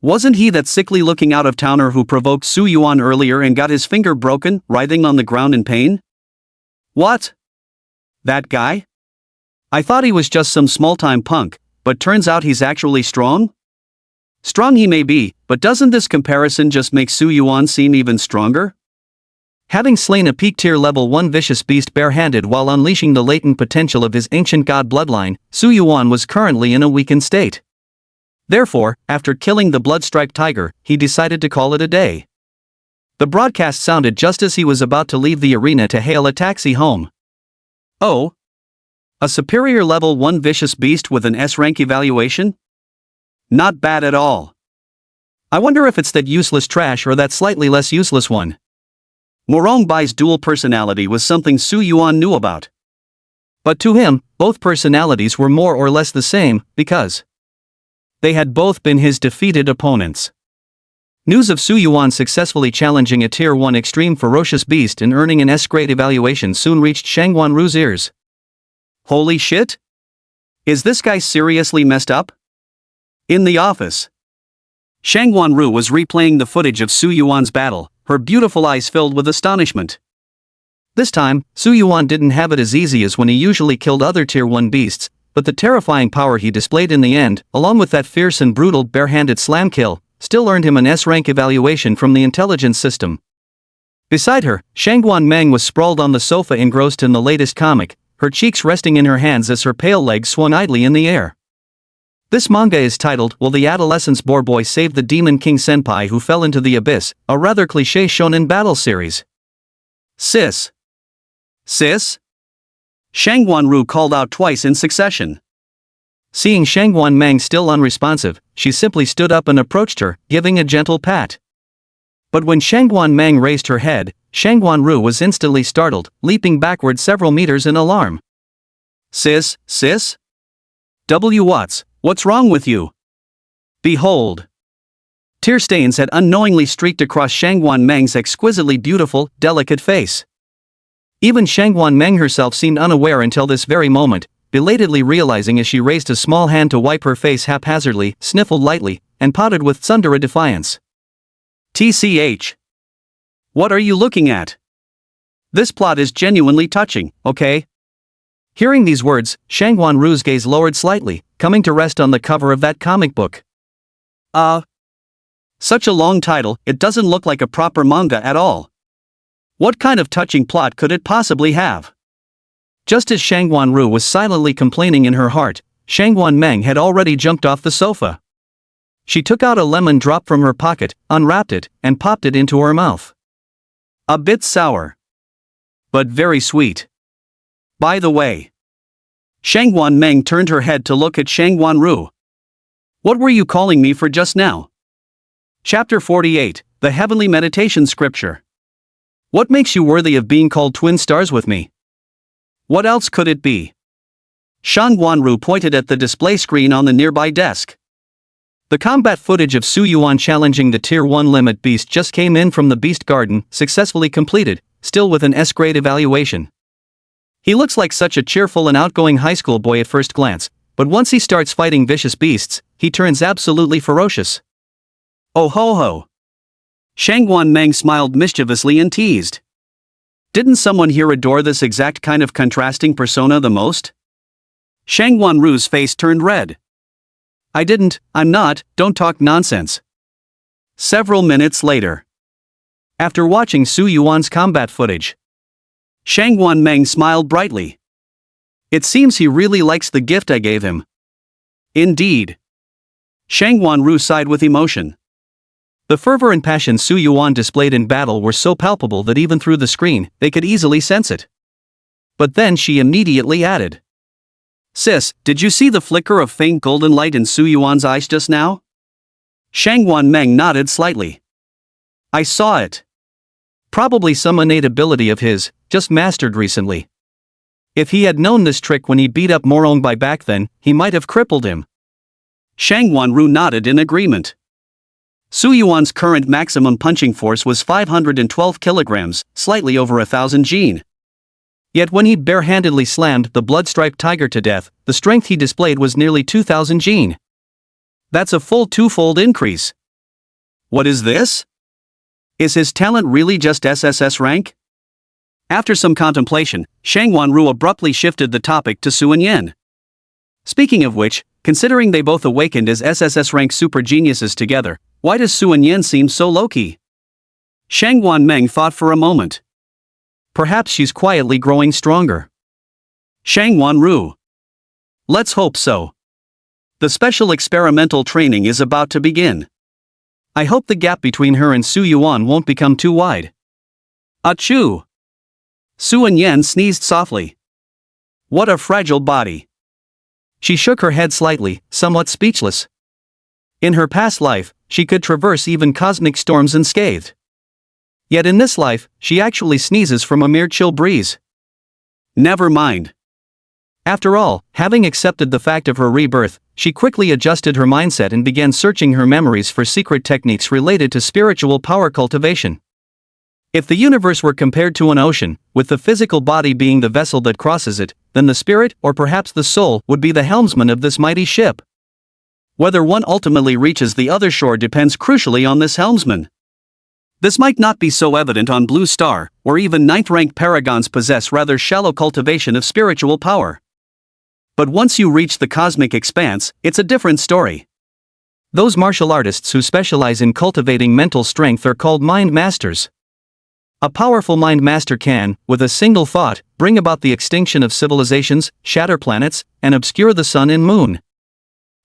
Wasn't he that sickly-looking out-of-towner who provoked Su Yuan earlier and got his finger broken, writhing on the ground in pain? What? That guy? I thought he was just some small-time punk, but turns out he's actually strong? Strong he may be, but doesn't this comparison just make Su Yuan seem even stronger? Having slain a peak-tier level 1 vicious beast barehanded while unleashing the latent potential of his ancient god bloodline, Su Yuan was currently in a weakened state. Therefore, after killing the blood-striped tiger, he decided to call it a day. The broadcast sounded just as he was about to leave the arena to hail a taxi home. Oh? A superior level 1 vicious beast with an S-rank evaluation? Not bad at all. I wonder if it's that useless trash or that slightly less useless one. Morongbai's dual personality was something Su Yuan knew about. But to him, both personalities were more or less the same, because they had both been his defeated opponents. News of Su Yuan successfully challenging a Tier 1 extreme ferocious beast and earning an S-grade evaluation soon reached Shang Wanru's ears. Holy shit? Is this guy seriously messed up? In the office, Shang Wanru was replaying the footage of Su Yuan's battle, her beautiful eyes filled with astonishment. This time, Su Yuan didn't have it as easy as when he usually killed other Tier 1 beasts, but the terrifying power he displayed in the end, along with that fierce and brutal bare-handed slam kill, still earned him an S-rank evaluation from the intelligence system. Beside her, Shangguan Meng was sprawled on the sofa engrossed in the latest comic, her cheeks resting in her hands as her pale legs swung idly in the air. This manga is titled Will the Adolescent's Boar Boy Save the Demon King Senpai Who Fell into the Abyss, a rather cliché shonen battle series. Sis. Sis? Shangguan Ru called out twice in succession. Seeing Shangguan Meng still unresponsive, she simply stood up and approached her, giving a gentle pat. But when Shangguan Meng raised her head, Shangguan-ru was instantly startled, leaping backward several meters in alarm. Sis? What's wrong with you? Behold! Tear stains had unknowingly streaked across Shangguan Meng's exquisitely beautiful, delicate face. Even Shangguan Meng herself seemed unaware until this very moment, belatedly realizing as she raised a small hand to wipe her face haphazardly, sniffled lightly, and pouted with tsundere defiance. TCH. What are you looking at? This plot is genuinely touching, okay? Hearing these words, Shangguan-ru's gaze lowered slightly, coming to rest on the cover of that comic book. Such a long title, it doesn't look like a proper manga at all. What kind of touching plot could it possibly have? Just as Shangguan-ru was silently complaining in her heart, Shangguan Meng had already jumped off the sofa. She took out a lemon drop from her pocket, unwrapped it, and popped it into her mouth. A bit sour. But very sweet. By the way. Shangguan Meng turned her head to look at Shangguan-ru. What were you calling me for just now? Chapter 48, The Heavenly Meditation Scripture. What makes you worthy of being called twin stars with me? What else could it be? Shangguan-ru pointed at the display screen on the nearby desk. The combat footage of Su Yuan challenging the Tier 1 limit beast just came in from the Beast Garden, successfully completed, still with an S-grade evaluation. He looks like such a cheerful and outgoing high school boy at first glance, but once he starts fighting vicious beasts, he turns absolutely ferocious. Oh ho ho! Shangguan Meng smiled mischievously and teased. Didn't someone here adore this exact kind of contrasting persona the most? Shangguan-ru's face turned red. I didn't, I'm not, don't talk nonsense. Several minutes later. After watching Su Yuan's combat footage, Shangguan Meng smiled brightly. It seems he really likes the gift I gave him. Indeed. Shangguan-ru sighed with emotion. The fervor and passion Su Yuan displayed in battle were so palpable that even through the screen, they could easily sense it. But then she immediately added. Sis, did you see the flicker of faint golden light in Su Yuan's eyes just now? Shangguan Meng nodded slightly. I saw it. Probably some innate ability of his, just mastered recently. If he had known this trick when he beat up Morongbai back then, he might have crippled him. Shangguan-ru nodded in agreement. Su Yuan's current maximum punching force was 512 kilograms, slightly over 1,000 jin. Yet when he barehandedly slammed the blood-striped tiger to death, the strength he displayed was nearly 2,000 jin. That's a full twofold increase. What is this? Is his talent really just SSS rank? After some contemplation, Shangguan-ru abruptly shifted the topic to Su Yen. Speaking of which, considering they both awakened as SSS rank super geniuses together, why does Su Yen seem so low-key? Shangguan Meng thought for a moment. Perhaps she's quietly growing stronger. Shangguan-ru. Let's hope so. The special experimental training is about to begin. I hope the gap between her and Su Yuan won't become too wide. Achoo! Su Yen sneezed softly. What a fragile body. She shook her head slightly, somewhat speechless. In her past life, she could traverse even cosmic storms unscathed. Yet in this life, she actually sneezes from a mere chill breeze. Never mind. After all, having accepted the fact of her rebirth, she quickly adjusted her mindset and began searching her memories for secret techniques related to spiritual power cultivation. If the universe were compared to an ocean, with the physical body being the vessel that crosses it, then the spirit, or perhaps the soul, would be the helmsman of this mighty ship. Whether one ultimately reaches the other shore depends crucially on this helmsman. This might not be so evident on Blue Star, where even ninth-rank paragons possess rather shallow cultivation of spiritual power. But once you reach the cosmic expanse, it's a different story. Those martial artists who specialize in cultivating mental strength are called mind masters. A powerful mind master can, with a single thought, bring about the extinction of civilizations, shatter planets, and obscure the sun and moon.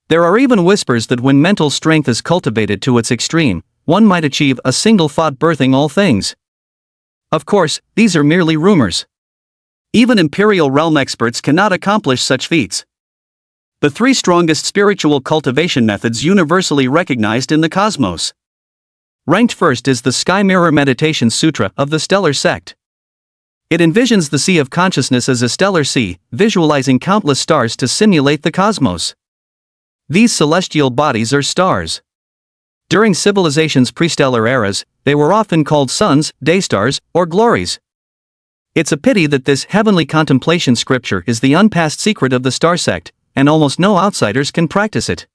There are even whispers that when mental strength is cultivated to its extreme, one might achieve a single thought birthing all things. Of course, these are merely rumors. Even Imperial Realm experts cannot accomplish such feats. The three strongest spiritual cultivation methods universally recognized in the cosmos. Ranked first is the Sky Mirror Meditation Sutra of the Stellar Sect. It envisions the sea of consciousness as a stellar sea, visualizing countless stars to simulate the cosmos. These celestial bodies are stars. During civilization's prestellar eras, they were often called suns, day stars, or glories. It's a pity that this heavenly contemplation scripture is the unpassed secret of the star sect, and almost no outsiders can practice it.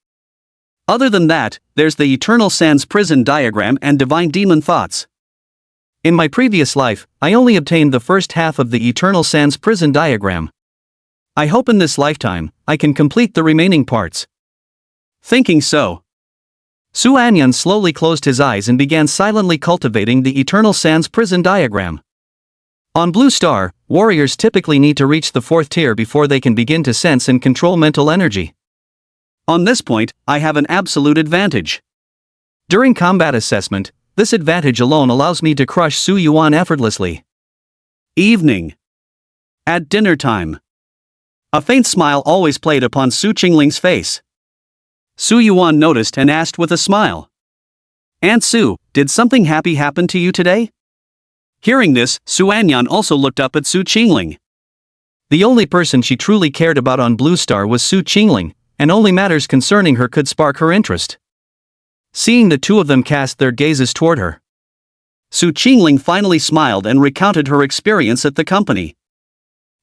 Other than that, there's the eternal sans prison diagram and divine demon thoughts. In my previous life, I only obtained the first half of the eternal sans prison diagram. I hope in this lifetime, I can complete the remaining parts. Thinking so, Su Anyan slowly closed his eyes and began silently cultivating the eternal sans prison diagram. On Blue Star, warriors typically need to reach the 4th tier before they can begin to sense and control mental energy. On this point, I have an absolute advantage. During combat assessment, this advantage alone allows me to crush Su Yuan effortlessly. Evening. At dinner time. A faint smile always played upon Su Qingling's face. Su Yuan noticed and asked with a smile. "Aunt Su, did something happy happen to you today?" Hearing this, Su Anyan also looked up at Su Qingling. The only person she truly cared about on Blue Star was Su Qingling, and only matters concerning her could spark her interest. Seeing the two of them cast their gazes toward her, Su Qingling finally smiled and recounted her experience at the company.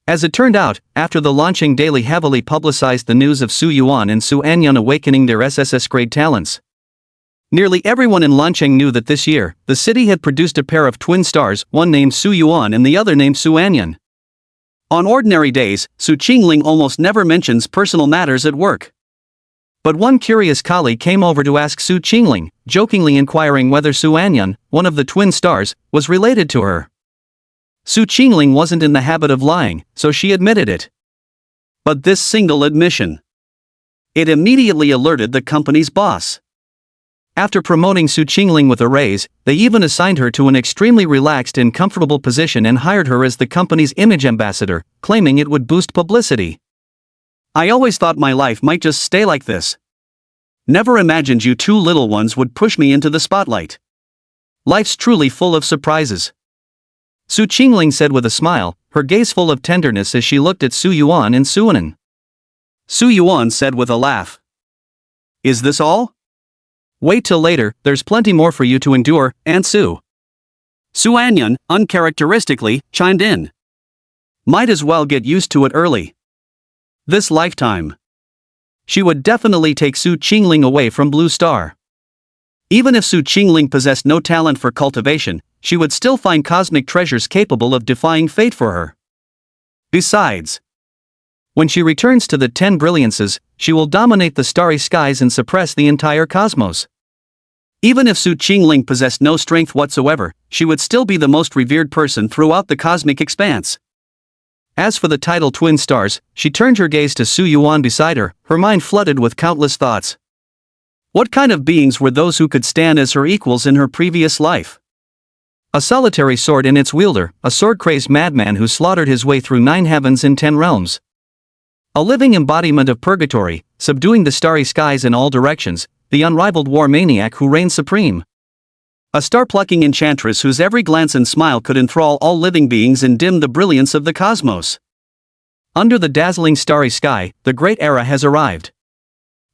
As it turned out, after the launching daily heavily publicized the news of Su Yuan and Su Anyan awakening their SSS grade talents. Nearly everyone in Lancheng knew that this year, the city had produced a pair of twin stars, one named Su Yuan and the other named Su Anyan. On ordinary days, Su Qingling almost never mentions personal matters at work. But one curious colleague came over to ask Su Qingling, jokingly inquiring whether Su Anyan, one of the twin stars, was related to her. Su Qingling wasn't in the habit of lying, so she admitted it. But this single admission, it immediately alerted the company's boss. After promoting Su Qingling with a raise, they even assigned her to an extremely relaxed and comfortable position and hired her as the company's image ambassador, claiming it would boost publicity. "I always thought my life might just stay like this. Never imagined you two little ones would push me into the spotlight. Life's truly full of surprises," Su Qingling said with a smile, her gaze full of tenderness as she looked at Su Yuan and Su Anan. Su Yuan said with a laugh, "Is this all? Wait till later, there's plenty more for you to endure, Aunt Su." Su Anyan, uncharacteristically, chimed in. "Might as well get used to it early. This lifetime." She would definitely take Su Qingling away from Blue Star. Even if Su Qingling possessed no talent for cultivation, she would still find cosmic treasures capable of defying fate for her. Besides, when she returns to the 10 brilliances, she will dominate the starry skies and suppress the entire cosmos. Even if Su Qingling possessed no strength whatsoever, she would still be the most revered person throughout the cosmic expanse. As for the title twin stars, she turned her gaze to Su Yuan beside her, her mind flooded with countless thoughts. What kind of beings were those who could stand as her equals in her previous life? A solitary sword and its wielder, a sword-crazed madman who slaughtered his way through 9 heavens and 10 realms. A living embodiment of purgatory, subduing the starry skies in all directions, the unrivaled war maniac who reigned supreme. A star-plucking enchantress whose every glance and smile could enthrall all living beings and dim the brilliance of the cosmos. Under the dazzling starry sky, the great era has arrived.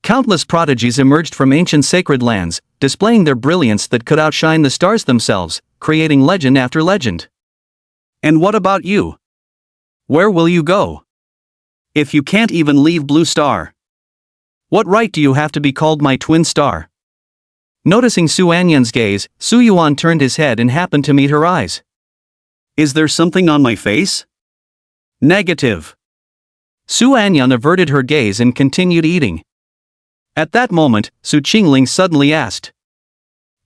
Countless prodigies emerged from ancient sacred lands, displaying their brilliance that could outshine the stars themselves, creating legend after legend. And what about you? Where will you go? If you can't even leave Blue Star, what right do you have to be called my twin star? Noticing Su Anyan's gaze, Su Yuan turned his head and happened to meet her eyes. Is there something on my face? Negative. Su Anyan averted her gaze and continued eating. At that moment, Su Qingling suddenly asked.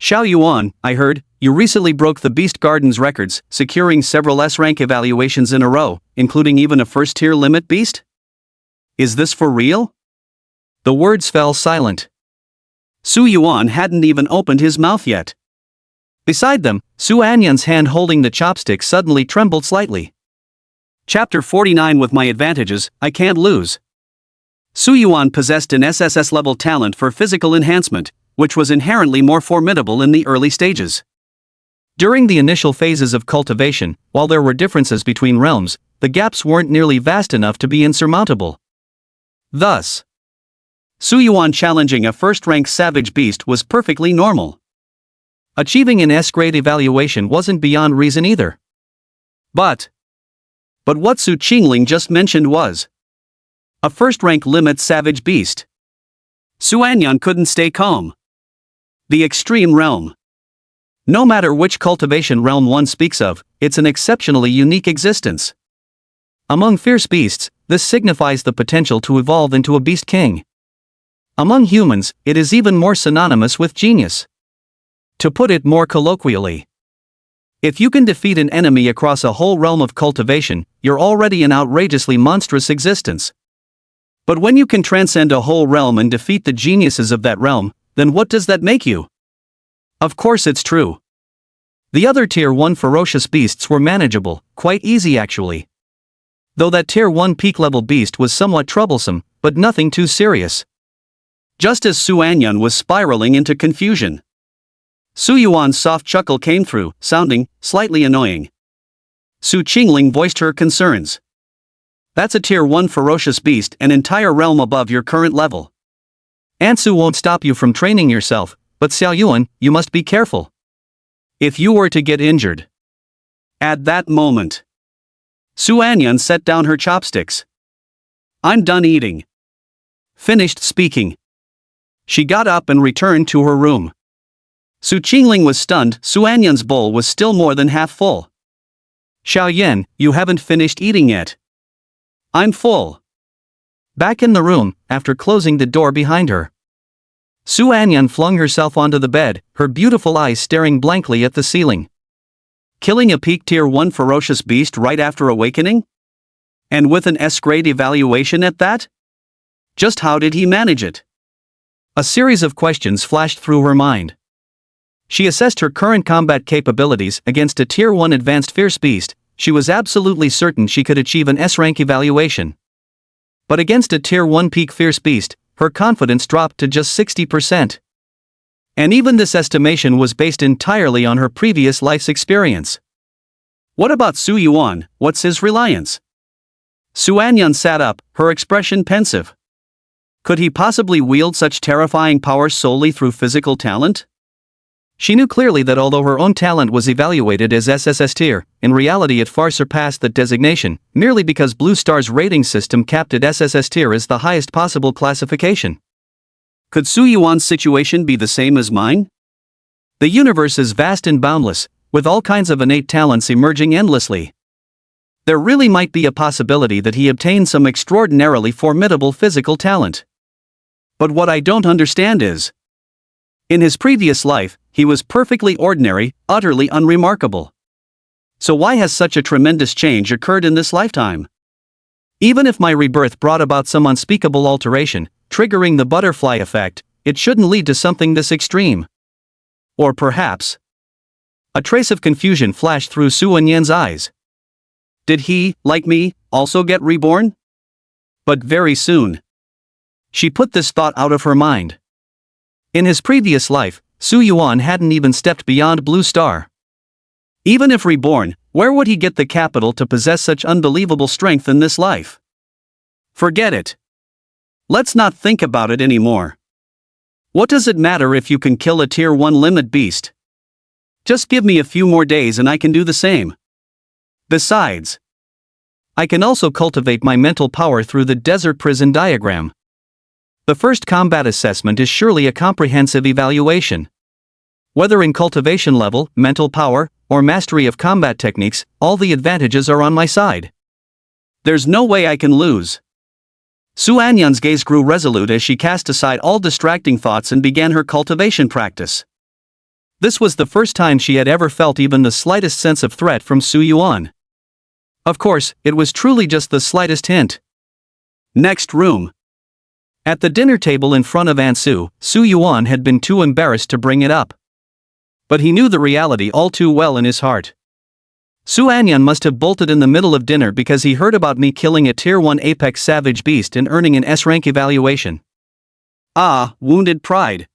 Xiao Yuan, I heard, you recently broke the Beast Garden's records, securing several S-rank evaluations in a row, including even a first-tier limit beast? Is this for real? The words fell silent. Su Yuan hadn't even opened his mouth yet. Beside them, Su Anyan's hand holding the chopstick suddenly trembled slightly. Chapter 49. With my advantages, I can't lose. Su Yuan possessed an SSS-level talent for physical enhancement, which was inherently more formidable in the early stages. During the initial phases of cultivation, while there were differences between realms, the gaps weren't nearly vast enough to be insurmountable. Thus, Su Yuan challenging a first-rank savage beast was perfectly normal. Achieving an S-grade evaluation wasn't beyond reason either. But what Su Qingling just mentioned was a first-rank limit savage beast. Su Anyan couldn't stay calm. The extreme realm. No matter which cultivation realm one speaks of, it's an exceptionally unique existence. Among fierce beasts, this signifies the potential to evolve into a beast king. Among humans, it is even more synonymous with genius. To put it more colloquially, if you can defeat an enemy across a whole realm of cultivation, you're already an outrageously monstrous existence. But when you can transcend a whole realm and defeat the geniuses of that realm, then what does that make you? Of course it's true. The other Tier 1 ferocious beasts were manageable, quite easy actually. Though that Tier 1 peak-level beast was somewhat troublesome, but nothing too serious. Just as Su Anyan was spiraling into confusion, Su Yuan's soft chuckle came through, sounding slightly annoying. Su Qingling voiced her concerns. That's a Tier 1 ferocious beast, an entire realm above your current level. Ansu won't stop you from training yourself, but Xiao Yuan, you must be careful. If you were to get injured. At that moment, Su Anyan set down her chopsticks. I'm done eating. Finished speaking. She got up and returned to her room. Su Qingling was stunned. Su Anyan's bowl was still more than half full. Xiao Yan, you haven't finished eating yet. I'm full. Back in the room, after closing the door behind her, Su Anyan flung herself onto the bed, her beautiful eyes staring blankly at the ceiling. Killing a peak Tier 1 ferocious beast right after awakening? And with an S-grade evaluation at that? Just how did he manage it? A series of questions flashed through her mind. She assessed her current combat capabilities against a Tier 1 advanced fierce beast. She was absolutely certain she could achieve an S-rank evaluation. But against a Tier 1 peak fierce beast, her confidence dropped to just 60%. And even this estimation was based entirely on her previous life's experience. What about Su Yuan? What's his reliance? Su Anyan sat up, her expression pensive. Could he possibly wield such terrifying power solely through physical talent? She knew clearly that although her own talent was evaluated as SSS tier, in reality it far surpassed that designation, merely because Blue Star's rating system capped at SSS tier as the highest possible classification. Could Su Yuan's situation be the same as mine? The universe is vast and boundless, with all kinds of innate talents emerging endlessly. There really might be a possibility that he obtained some extraordinarily formidable physical talent. But what I don't understand is, in his previous life, he was perfectly ordinary, utterly unremarkable. So why has such a tremendous change occurred in this lifetime? Even if my rebirth brought about some unspeakable alteration, triggering the butterfly effect, it shouldn't lead to something this extreme. Or perhaps, a trace of confusion flashed through Su Anyan's eyes. Did he, like me, also get reborn? But very soon. She put this thought out of her mind. In his previous life, Su Yuan hadn't even stepped beyond Blue Star. Even if reborn, where would he get the capital to possess such unbelievable strength in this life? Forget it. Let's not think about it anymore. What does it matter if you can kill a Tier 1 limit beast? Just give me a few more days and I can do the same. Besides, I can also cultivate my mental power through the desert prison diagram. The first combat assessment is surely a comprehensive evaluation. Whether in cultivation level, mental power, or mastery of combat techniques, all the advantages are on my side. There's no way I can lose. Su Anyan's gaze grew resolute as she cast aside all distracting thoughts and began her cultivation practice. This was the first time she had ever felt even the slightest sense of threat from Su Yuan. Of course, it was truly just the slightest hint. Next room. At the dinner table in front of Ansu, Su Yuan had been too embarrassed to bring it up. But he knew the reality all too well in his heart. Su Anyan must have bolted in the middle of dinner because he heard about me killing a Tier 1 apex savage beast and earning an S-rank evaluation. Ah, wounded pride.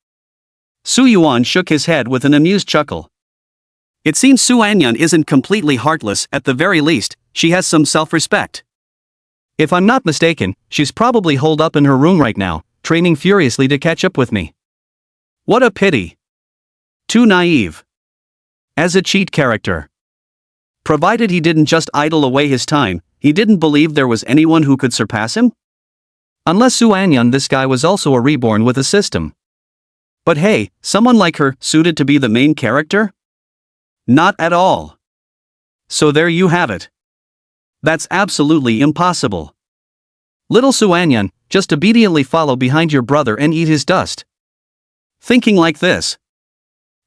Su Yuan shook his head with an amused chuckle. It seems Su Anyun isn't completely heartless. At the very least, she has some self-respect. If I'm not mistaken, she's probably holed up in her room right now, training furiously to catch up with me. What a pity. Too naive. As a cheat character. Provided he didn't just idle away his time, he didn't believe there was anyone who could surpass him? Unless Su Anyun, this guy was also a reborn with a system. But hey, someone like her, suited to be the main character? Not at all. So there you have it. That's absolutely impossible. Little Su Anyun, just obediently follow behind your brother and eat his dust. Thinking like this,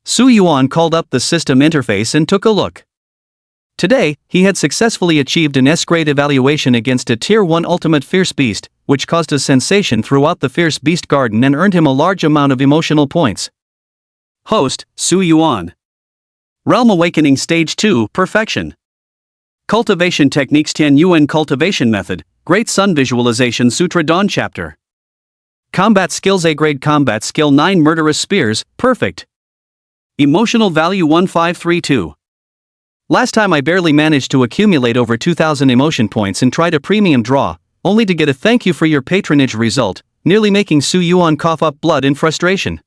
Su Yuan called up the system interface and took a look. Today, he had successfully achieved an S-grade evaluation against a Tier 1 Ultimate Fierce Beast, which caused a sensation throughout the Fierce Beast Garden and earned him a large amount of emotional points. Host, Su Yuan. Realm Awakening Stage 2, Perfection. Cultivation Techniques Tian Yuan Cultivation Method, Great Sun Visualization Sutra Dawn Chapter. Combat Skills A-Grade Combat Skill 9 Murderous Spears, Perfect. Emotional Value 1532. Last time I barely managed to accumulate over 2,000 emotion points and tried a premium draw, only to get a thank you for your patronage result, nearly making Su Yuan cough up blood in frustration.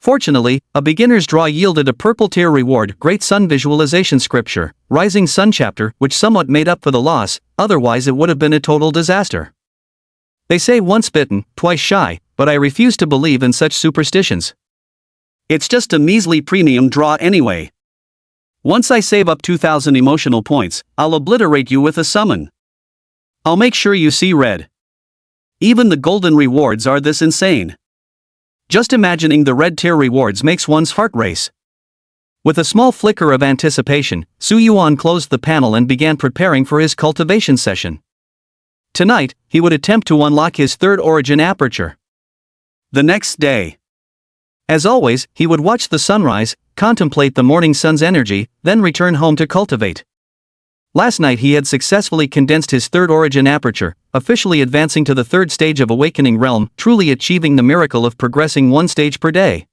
Fortunately, a beginner's draw yielded a purple tier reward, Great Sun Visualization Scripture, Rising Sun Chapter, which somewhat made up for the loss, otherwise it would have been a total disaster. They say once bitten, twice shy, but I refuse to believe in such superstitions. It's just a measly premium draw anyway. Once I save up 2,000 emotional points, I'll obliterate you with a summon. I'll make sure you see red. Even the golden rewards are this insane. Just imagining the red tier rewards makes one's heart race. With a small flicker of anticipation, Su Yuan closed the panel and began preparing for his cultivation session. Tonight, he would attempt to unlock his third origin aperture. The next day. As always, he would watch the sunrise, contemplate the morning sun's energy, then return home to cultivate. Last night he had successfully condensed his third origin aperture, officially advancing to the third stage of Awakening Realm, truly achieving the miracle of progressing one stage per day.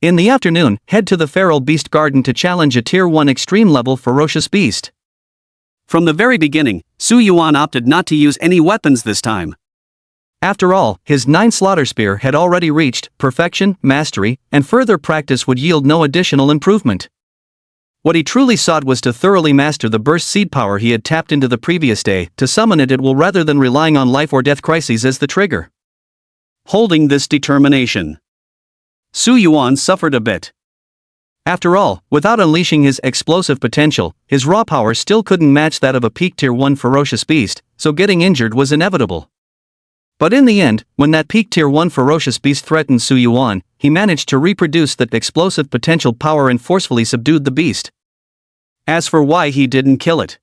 In the afternoon, head to the Feral Beast Garden to challenge a Tier 1 extreme level ferocious beast. From the very beginning, Su Yuan opted not to use any weapons this time. After all, his 9 Slaughter Spear had already reached perfection, mastery, and further practice would yield no additional improvement. What he truly sought was to thoroughly master the burst seed power he had tapped into the previous day. To summon it will rather than relying on life or death crises as the trigger. Holding this determination, Su Yuan suffered a bit. After all, without unleashing his explosive potential, his raw power still couldn't match that of a peak Tier 1 ferocious beast, so getting injured was inevitable. But in the end, when that peak Tier 1 ferocious beast threatened Su Yuan, he managed to reproduce that explosive potential power and forcefully subdued the beast. As for why he didn't kill it.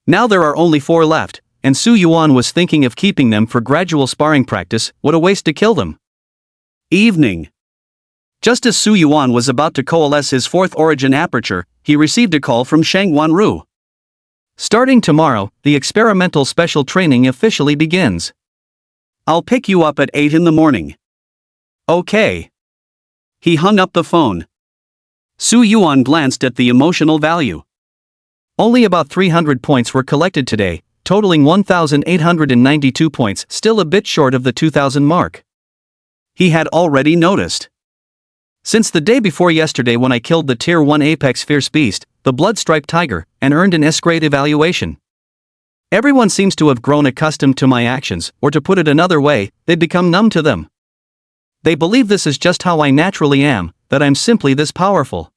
Now there are only 4 left, and Su Yuan was thinking of keeping them for gradual sparring practice. What a waste to kill them. Evening. Just as Su Yuan was about to coalesce his 4th origin aperture, he received a call from Shang Wanru. Starting tomorrow, the experimental special training officially begins. I'll pick you up at 8 in the morning. Okay. He hung up the phone. Su Yuan glanced at the emotional value. Only about 300 points were collected today, totaling 1,892 points, still a bit short of the 2,000 mark. He had already noticed. Since the day before yesterday when I killed the Tier 1 Apex Fierce Beast, the Blood-Striped Tiger, and earned an S-grade evaluation. Everyone seems to have grown accustomed to my actions, or to put it another way, they've become numb to them. They believe this is just how I naturally am, that I'm simply this powerful.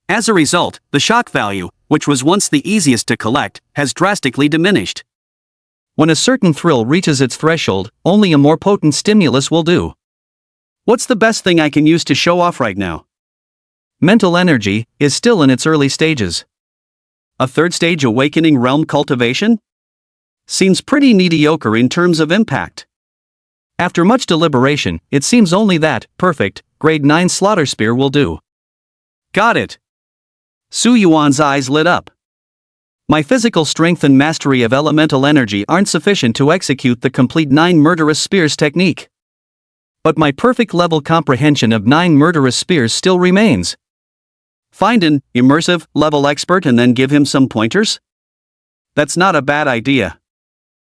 As a result, the shock value, which was once the easiest to collect, has drastically diminished. When a certain thrill reaches its threshold, only a more potent stimulus will do. What's the best thing I can use to show off right now? Mental energy is still in its early stages. A 3rd stage Awakening Realm cultivation? Seems pretty mediocre in terms of impact. After much deliberation, it seems only that perfect, grade 9 Slaughter Spear will do. Got it. Su Yuan's eyes lit up. My physical strength and mastery of elemental energy aren't sufficient to execute the complete 9 Murderous Spears technique. But my perfect level comprehension of 9 murderous spears still remains. Find an immersive level expert and then give him some pointers? That's not a bad idea.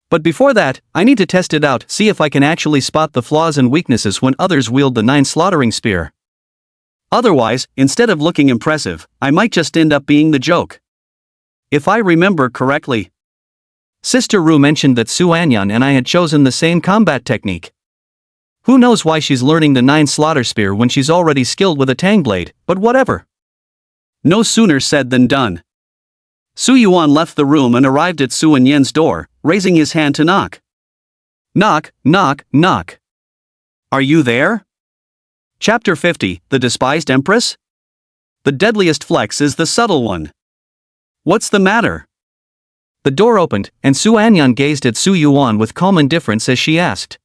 But before that, I need to test it out, see if I can actually spot the flaws and weaknesses when others wield the 9 slaughtering spear. Otherwise, instead of looking impressive, I might just end up being the joke. If I remember correctly, Sister Ru mentioned that Su Anyan and I had chosen the same combat technique. Who knows why she's learning the 9 slaughter spear when she's already skilled with a tang blade, but whatever. No sooner said than done. Su Yuan left the room and arrived at Su Anyan's door, raising his hand to knock. Knock, knock, knock. Are you there? Chapter 50, The Despised Empress? The deadliest flex is the subtle one. What's the matter? The door opened, and Su Anyan gazed at Su Yuan with calm indifference as she asked.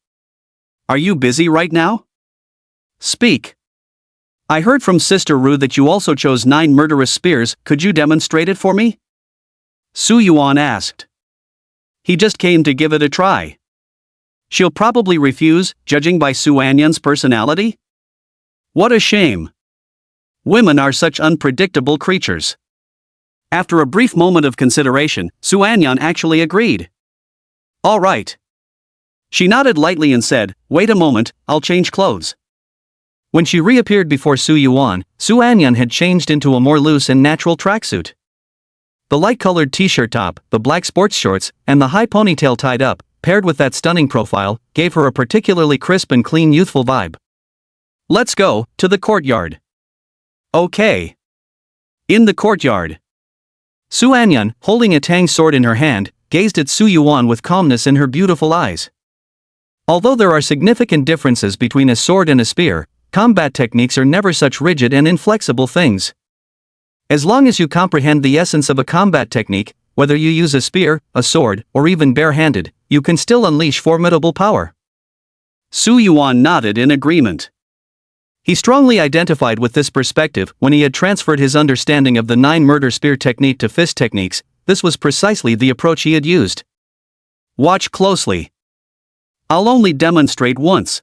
Are you busy right now? Speak. I heard from Sister Ru that you also chose 9 murderous spears, could you demonstrate it for me? Su Yuan asked. He just came to give it a try. She'll probably refuse, judging by Su Anyan's personality? What a shame. Women are such unpredictable creatures. After a brief moment of consideration, Su Anyan actually agreed. All right. She nodded lightly and said, wait a moment, I'll change clothes. When she reappeared before Su Yuan, Su Anyan had changed into a more loose and natural tracksuit. The light-colored t-shirt top, the black sports shorts, and the high ponytail tied up, paired with that stunning profile, gave her a particularly crisp and clean youthful vibe. Let's go to the courtyard. Okay. In the courtyard. Su Anyan, holding a tang sword in her hand, gazed at Su Yuan with calmness in her beautiful eyes. Although there are significant differences between a sword and a spear, combat techniques are never such rigid and inflexible things. As long as you comprehend the essence of a combat technique, whether you use a spear, a sword, or even bare-handed, you can still unleash formidable power. Su Yuan nodded in agreement. He strongly identified with this perspective when he had transferred his understanding of the 9 murder spear technique to fist techniques. This was precisely the approach he had used. Watch closely. I'll only demonstrate once.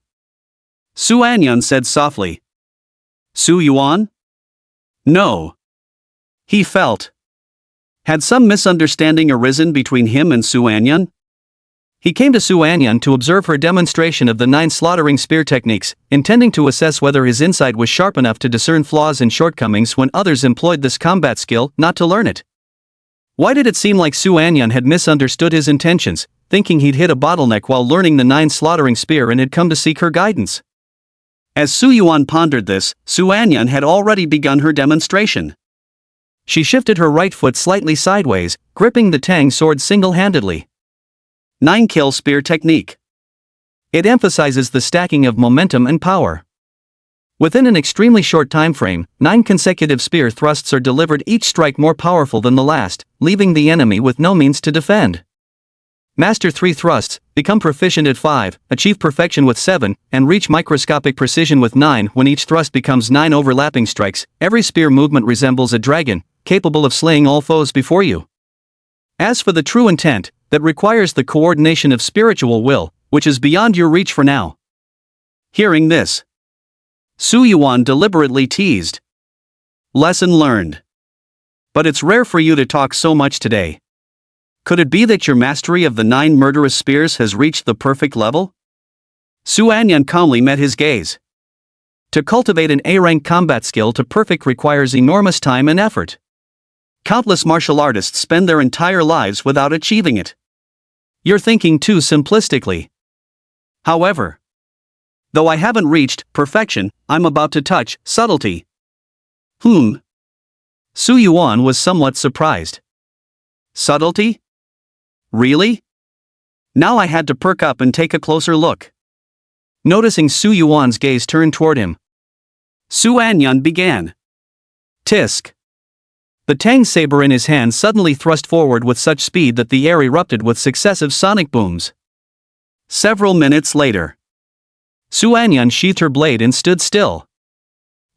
Su Anyan said softly. Su Yuan? No. He felt. Had some misunderstanding arisen between him and Su Anyan? He came to Su Anyan to observe her demonstration of the 9 slaughtering spear techniques, intending to assess whether his insight was sharp enough to discern flaws and shortcomings when others employed this combat skill, not to learn it. Why did it seem like Su Anyan had misunderstood his intentions, thinking he'd hit a bottleneck while learning the 9 slaughtering spear and had come to seek her guidance? As Su Yuan pondered this, Su Anyan had already begun her demonstration. She shifted her right foot slightly sideways, gripping the tang sword single-handedly. 9-kill spear technique. It emphasizes the stacking of momentum and power. Within an extremely short time frame, 9 consecutive spear thrusts are delivered, each strike more powerful than the last, leaving the enemy with no means to defend. Master 3 thrusts, become proficient at 5, achieve perfection with 7, and reach microscopic precision with 9. When each thrust becomes 9 overlapping strikes, every spear movement resembles a dragon, capable of slaying all foes before you. As for the true intent, that requires the coordination of spiritual will, which is beyond your reach for now. Hearing this, Su Yuan deliberately teased. Lesson learned. But it's rare for you to talk so much today. Could it be that your mastery of the 9 murderous spears has reached the perfect level? Su Anyan calmly met his gaze. To cultivate an A-rank combat skill to perfect requires enormous time and effort. Countless martial artists spend their entire lives without achieving it. You're thinking too simplistically. However, though I haven't reached perfection, I'm about to touch subtlety. Su Yuan was somewhat surprised. Subtlety? Really? Now I had to perk up and take a closer look. Noticing Su Yuan's gaze turn toward him, Su Anyan began. Tisk. The tang saber in his hand suddenly thrust forward with such speed that the air erupted with successive sonic booms. Several minutes later, Su Anyan sheathed her blade and stood still.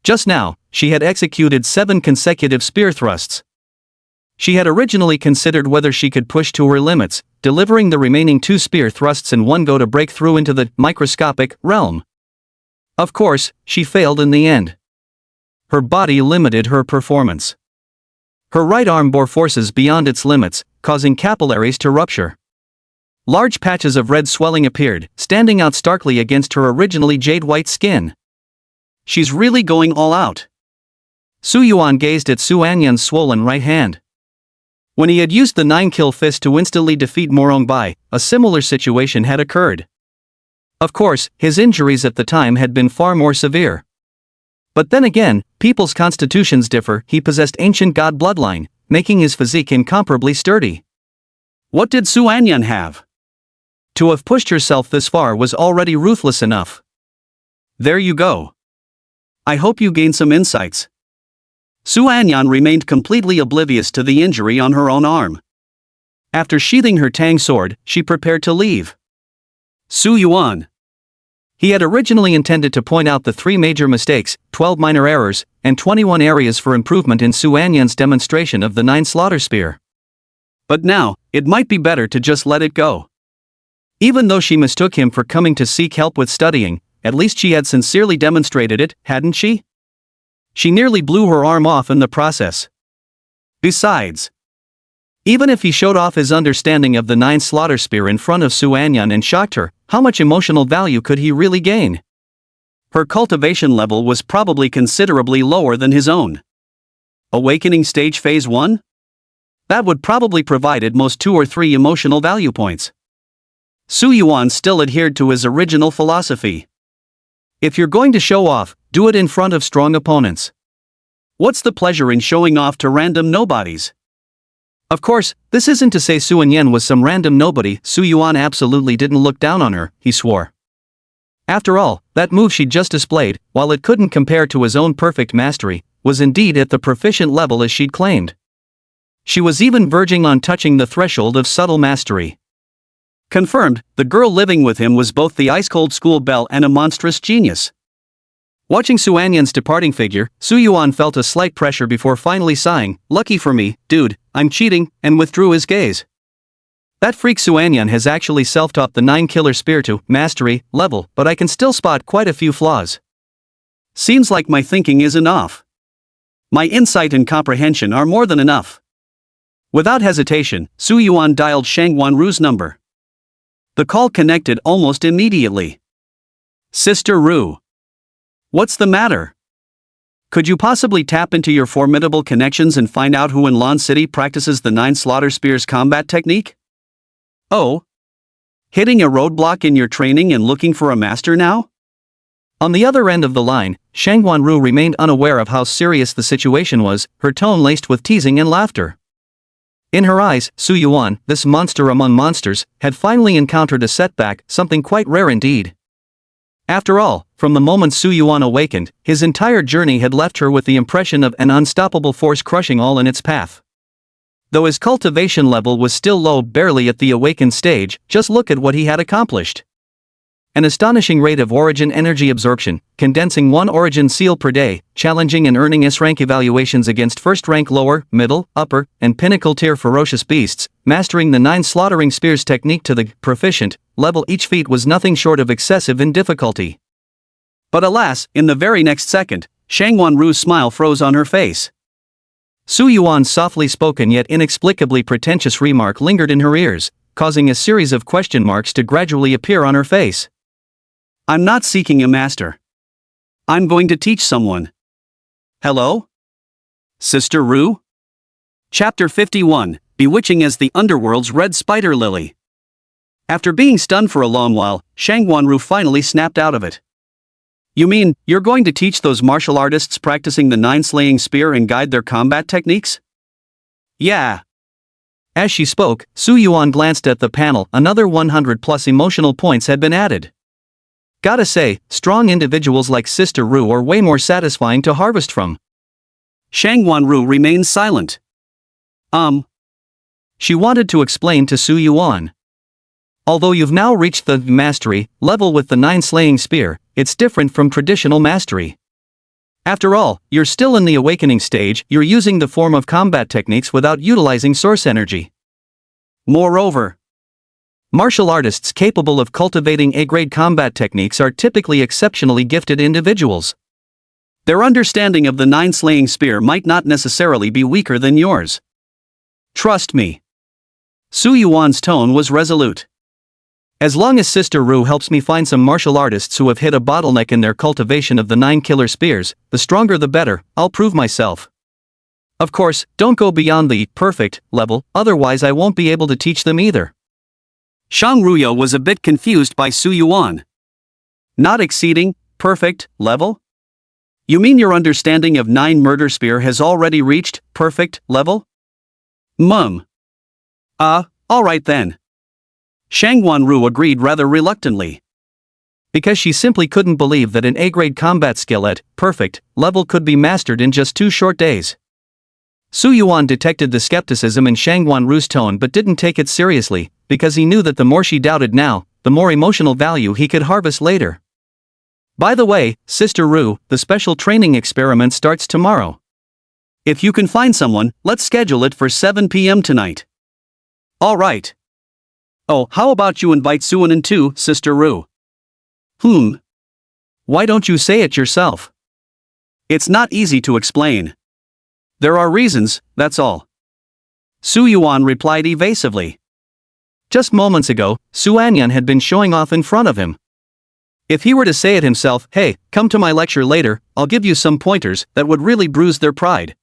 Just now, she had executed 7 consecutive spear thrusts. She had originally considered whether she could push to her limits, delivering the remaining 2 spear thrusts in one go to break through into the microscopic realm. Of course, she failed in the end. Her body limited her performance. Her right arm bore forces beyond its limits, causing capillaries to rupture. Large patches of red swelling appeared, standing out starkly against her originally jade-white skin. She's really going all out. Su Yuan gazed at Su Anyan's swollen right hand. When he had used the 9-kill fist to instantly defeat Morong Bai, a similar situation had occurred. Of course, his injuries at the time had been far more severe. But then again, people's constitutions differ. He possessed ancient god bloodline, making his physique incomparably sturdy. What did Su Anyan have? To have pushed herself this far was already ruthless enough. There you go. I hope you gained some insights. Su Anyan remained completely oblivious to the injury on her own arm. After sheathing her tang sword, she prepared to leave. Su Yuan. He had originally intended to point out the 3 major mistakes, 12 minor errors, and 21 areas for improvement in Su Anyan's demonstration of the 9 slaughter spear. But now, it might be better to just let it go. Even though she mistook him for coming to seek help with studying, at least she had sincerely demonstrated it, hadn't she? She nearly blew her arm off in the process. Besides, even if he showed off his understanding of the 9 slaughter spear in front of Su Anyan and shocked her, how much emotional value could he really gain? Her cultivation level was probably considerably lower than his own. Awakening stage phase 1? That would probably provide at most 2 or 3 emotional value points. Su Yuan still adhered to his original philosophy. If you're going to show off, do it in front of strong opponents. What's the pleasure in showing off to random nobodies? Of course, this isn't to say Su Anyan was some random nobody. Su Yuan absolutely didn't look down on her, he swore. After all, that move she just displayed, while it couldn't compare to his own perfect mastery, was indeed at the proficient level as she'd claimed. She was even verging on touching the threshold of subtle mastery. Confirmed, the girl living with him was both the ice-cold school belle and a monstrous genius. Watching Su Anyan's departing figure, Su Yuan felt a slight pressure before finally sighing, "Lucky for me, dude, I'm cheating," and withdrew his gaze. That freak Su Anyan has actually self-taught the 9-killer spear to mastery level, but I can still spot quite a few flaws. Seems like my thinking isn't off. My insight and comprehension are more than enough. Without hesitation, Su Yuan dialed Shang Wanru's number. The call connected almost immediately. Sister Ru. What's the matter? Could you possibly tap into your formidable connections and find out who in Lan City practices the 9 slaughter spears combat technique? Oh? Hitting a roadblock in your training and looking for a master now? On the other end of the line, Shang Wanru remained unaware of how serious the situation was, her tone laced with teasing and laughter. In her eyes, Su Yuan, this monster among monsters, had finally encountered a setback, something quite rare indeed. After all, from the moment Su Yuan awakened, his entire journey had left her with the impression of an unstoppable force crushing all in its path. Though his cultivation level was still low, barely at the awakened stage, just look at what he had accomplished. An astonishing rate of origin energy absorption, condensing 1 origin seal per day, challenging and earning S-rank evaluations against first-rank lower, middle, upper, and pinnacle-tier ferocious beasts, mastering the 9 slaughtering spears technique to the proficient level. Each feat was nothing short of excessive in difficulty. But alas, in the very next second, Shang Wanru's smile froze on her face. Su Yuan's softly spoken yet inexplicably pretentious remark lingered in her ears, causing a series of question marks to gradually appear on her face. I'm not seeking a master. I'm going to teach someone. Hello? Sister Ru? Chapter 51, Bewitching as the Underworld's Red Spider Lily. After being stunned for a long while, Shang Wanru finally snapped out of it. You mean, you're going to teach those martial artists practicing the 9-slaying spear and guide their combat techniques? Yeah. As she spoke, Su Yuan glanced at the panel. Another 100+ emotional points had been added. Gotta say, strong individuals like Sister Ru are way more satisfying to harvest from. Shang Wanru remained silent. She wanted to explain to Su Yuan. Although you've now reached the mastery level with the 9-slaying spear, it's different from traditional mastery. After all, you're still in the awakening stage. You're using the form of combat techniques without utilizing source energy. Moreover, Martial artists capable of cultivating A-grade combat techniques are typically exceptionally gifted individuals. Their understanding of the nine-slaying spear might not necessarily be weaker than yours. Trust me. Su Yuan's tone was resolute. As long as Sister Ru helps me find some martial artists who have hit a bottleneck in their cultivation of the 9 killer spears, the stronger the better, I'll prove myself. Of course, don't go beyond the perfect level, otherwise I won't be able to teach them either. Shang Ruyo was a bit confused by Su Yuan. Not exceeding perfect level? You mean your understanding of 9 murder spear has already reached perfect level? Alright then. Shang Wanru agreed rather reluctantly. Because she simply couldn't believe that an A-grade combat skill at perfect level could be mastered in just 2 short days. Su Yuan detected the skepticism in Shang Wanru's tone but didn't take it seriously, because he knew that the more she doubted now, the more emotional value he could harvest later. By the way, Sister Ru, the special training experiment starts tomorrow. If you can find someone, let's schedule it for 7 p.m. tonight. Alright. Oh, how about you invite Suanan too, Sister Ru? Why don't you say it yourself? It's not easy to explain. There are reasons, that's all. Su Yuan replied evasively. Just moments ago, Su Anyan had been showing off in front of him. If he were to say it himself, hey, come to my lecture later, I'll give you some pointers, that would really bruise their pride.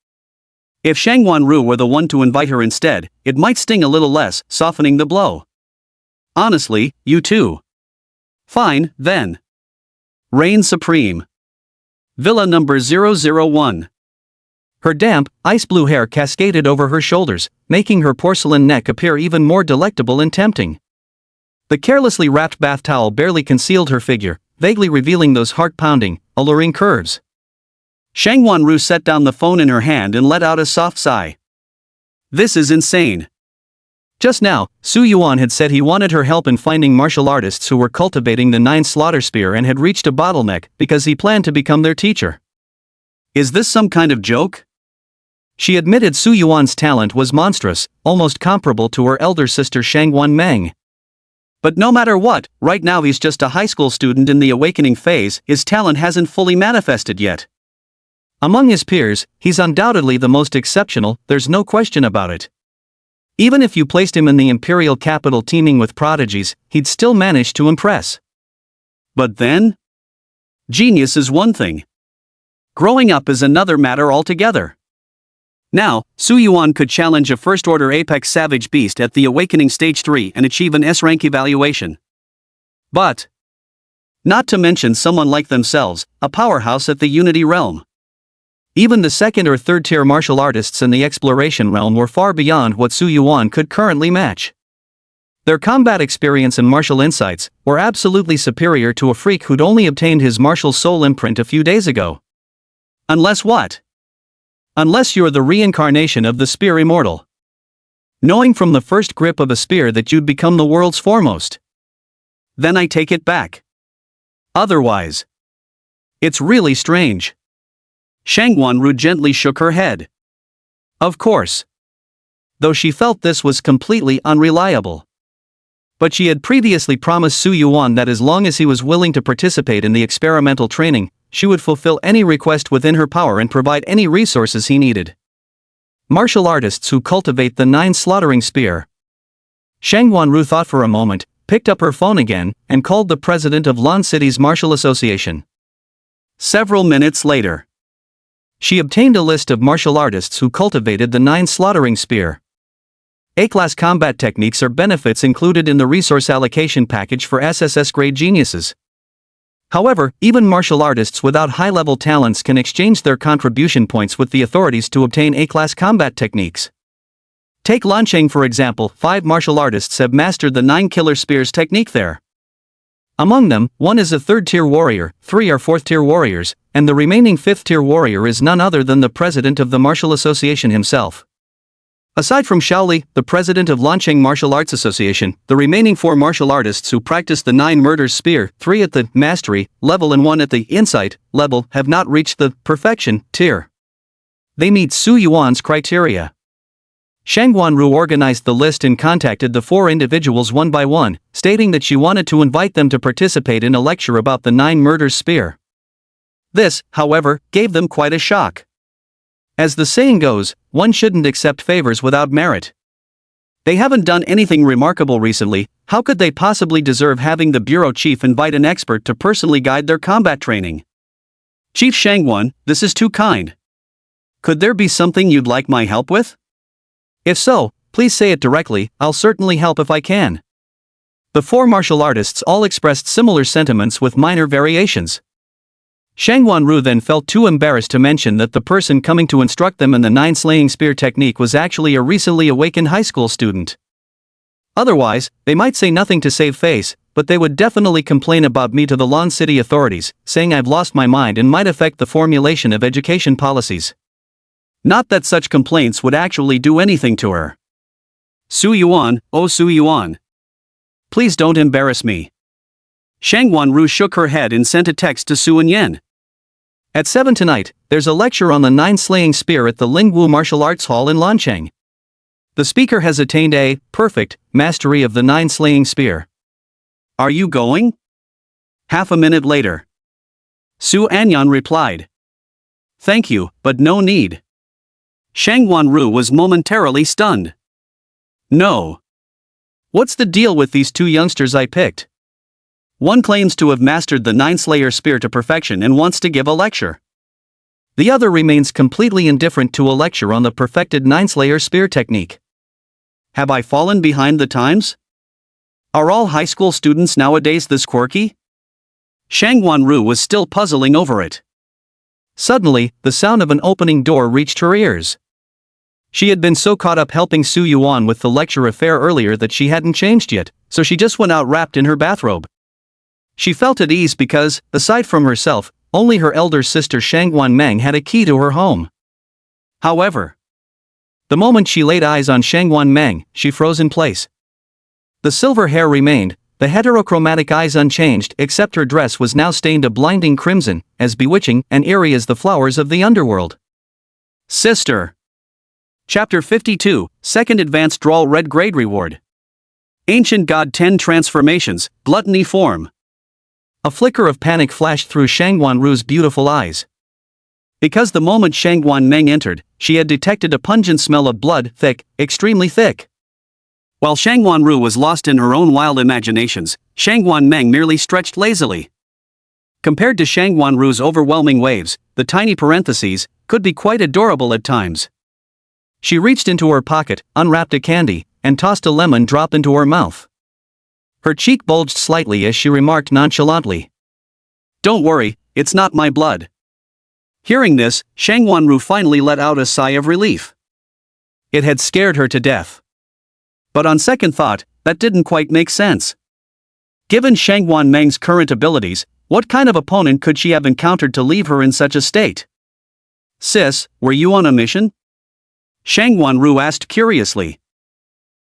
If Shang Wanru were the one to invite her instead, it might sting a little less, softening the blow. Honestly, you too. Fine, then. Reign supreme. Villa number 001. Her damp, ice-blue hair cascaded over her shoulders, making her porcelain neck appear even more delectable and tempting. The carelessly wrapped bath towel barely concealed her figure, vaguely revealing those heart-pounding, alluring curves. Shang Wanru set down the phone in her hand and let out a soft sigh. This is insane. Just now, Su Yuan had said he wanted her help in finding martial artists who were cultivating the 9 slaughter spear and had reached a bottleneck because he planned to become their teacher. Is this some kind of joke? She admitted Su Yuan's talent was monstrous, almost comparable to her elder sister Shang Wanmeng. But no matter what, right now he's just a high school student in the awakening phase, his talent hasn't fully manifested yet. Among his peers, he's undoubtedly the most exceptional, there's no question about it. Even if you placed him in the imperial capital teeming with prodigies, he'd still manage to impress. But then? Genius is one thing. Growing up is another matter altogether. Now, Su Yuan could challenge a first-order apex savage beast at the Awakening Stage 3 and achieve an S-rank evaluation. But not to mention someone like themselves, a powerhouse at the Unity realm. Even the 2nd or 3rd tier martial artists in the exploration realm were far beyond what Su Yuan could currently match. Their combat experience and martial insights were absolutely superior to a freak who'd only obtained his martial soul imprint a few days ago. Unless what? Unless you're the reincarnation of the spear immortal. Knowing from the first grip of a spear that you'd become the world's foremost. Then I take it back. Otherwise. It's really strange. Shang Wanru gently shook her head. Of course. Though she felt this was completely unreliable. But she had previously promised Su Yuan that as long as he was willing to participate in the experimental training, she would fulfill any request within her power and provide any resources he needed. Martial artists who cultivate the 9 slaughtering spear. Shang Wanru thought for a moment, picked up her phone again, and called the president of Lan City's Martial Association. Several minutes later, she obtained a list of martial artists who cultivated the 9 slaughtering spear. A-class combat techniques are benefits included in the resource allocation package for SSS-grade geniuses. However, even martial artists without high-level talents can exchange their contribution points with the authorities to obtain A-class combat techniques. Take Lancheng for example, 5 martial artists have mastered the 9 killer spears technique there. Among them, 1 is a 3rd-tier warrior, 3 are 4th-tier warriors, and the remaining 5th-tier warrior is none other than the president of the Martial Association himself. Aside from Shaoli, the president of Lancheng Martial Arts Association, the remaining 4 martial artists who practice the 9 murders spear, 3 at the mastery level and 1 at the insight level, have not reached the perfection tier. They meet Su Yuan's criteria. Shang Guanru organized the list and contacted the 4 individuals one by one, stating that she wanted to invite them to participate in a lecture about the 9 murders spear. This, however, gave them quite a shock. As the saying goes, one shouldn't accept favors without merit. They haven't done anything remarkable recently, how could they possibly deserve having the bureau chief invite an expert to personally guide their combat training? Chief Shangguan, this is too kind. Could there be something you'd like my help with? If so, please say it directly, I'll certainly help if I can. The 4 martial artists all expressed similar sentiments with minor variations. Shang Guanru then felt too embarrassed to mention that the person coming to instruct them in the 9 slaying spear technique was actually a recently awakened high school student. Otherwise, they might say nothing to save face, but they would definitely complain about me to the Lon City authorities, saying I've lost my mind and might affect the formulation of education policies. Not that such complaints would actually do anything to her. Su Yuan, oh Su Yuan. Please don't embarrass me. Shang Guanru shook her head and sent a text to Su Yen. At 7 tonight, there's a lecture on the 9 slaying spear at the Lingwu Martial Arts Hall in Lancheng. The speaker has attained a perfect mastery of the 9 slaying spear. Are you going? Half a minute later. Su Anyan replied. Thank you, but no need. Shang Guanru was momentarily stunned. No. What's the deal with these 2 youngsters I picked? One claims to have mastered the 9 slayer spear to perfection and wants to give a lecture. The other remains completely indifferent to a lecture on the perfected 9 slayer spear technique. Have I fallen behind the times? Are all high school students nowadays this quirky? Shang Guanru was still puzzling over it. Suddenly, the sound of an opening door reached her ears. She had been so caught up helping Su Yuan with the lecture affair earlier that she hadn't changed yet, so she just went out wrapped in her bathrobe. She felt at ease because, aside from herself, only her elder sister Shangguan Meng had a key to her home. However, the moment she laid eyes on Shangguan Meng, she froze in place. The silver hair remained, the heterochromatic eyes unchanged, except her dress was now stained a blinding crimson, as bewitching and eerie as the flowers of the underworld. Sister. Chapter 52, Second Advanced Drawl Red Grade Reward. Ancient God 10 Transformations, Gluttony Form. A flicker of panic flashed through Shangguanru's beautiful eyes. Because the moment Shangguan Meng entered, she had detected a pungent smell of blood, thick, extremely thick. While Shangguanru was lost in her own wild imaginations, Shangguan Meng merely stretched lazily. Compared to Shangguanru's overwhelming waves, the tiny parentheses could be quite adorable at times. She reached into her pocket, unwrapped a candy, and tossed a lemon drop into her mouth. Her cheek bulged slightly as she remarked nonchalantly. Don't worry, it's not my blood. Hearing this, Shangguanru finally let out a sigh of relief. It had scared her to death. But on second thought, that didn't quite make sense. Given Shangguan Meng's current abilities, what kind of opponent could she have encountered to leave her in such a state? Sis, were you on a mission? Shangguanru asked curiously.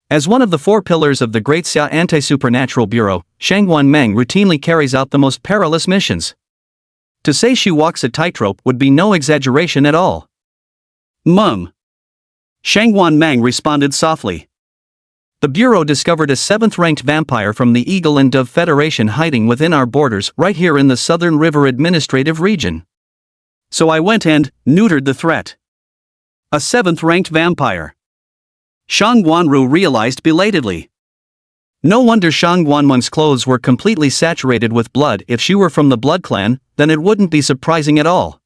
As one of the 4 pillars of the Great Xia Anti-Supernatural Bureau, Shangguan Meng routinely carries out the most perilous missions. To say she walks a tightrope would be no exaggeration at all. Mum. Shangguan Meng responded softly. The Bureau discovered a 7th-ranked vampire from the Eagle and Dove Federation hiding within our borders right here in the Southern River Administrative Region. So I went and neutered the threat. A 7th-ranked vampire. Shang Guanru realized belatedly. No wonder Shang Guanmun's clothes were completely saturated with blood. If she were from the Blood Clan, then it wouldn't be surprising at all.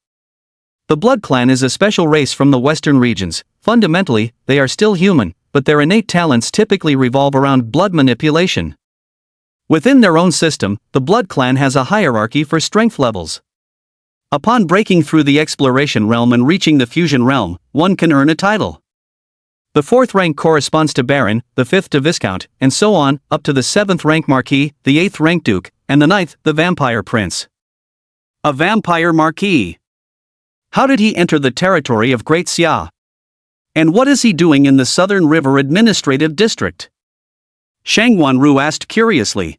The Blood Clan is a special race from the western regions. Fundamentally, they are still human, but their innate talents typically revolve around blood manipulation. Within their own system, the Blood Clan has a hierarchy for strength levels. Upon breaking through the exploration realm and reaching the fusion realm, one can earn a title. The 4th rank corresponds to Baron, the 5th to Viscount, and so on, up to the 7th rank Marquis, the 8th rank Duke, and the 9th, the Vampire Prince. A Vampire Marquis. How did he enter the territory of Great Xia? And what is he doing in the Southern River Administrative District? Shangguanru asked curiously.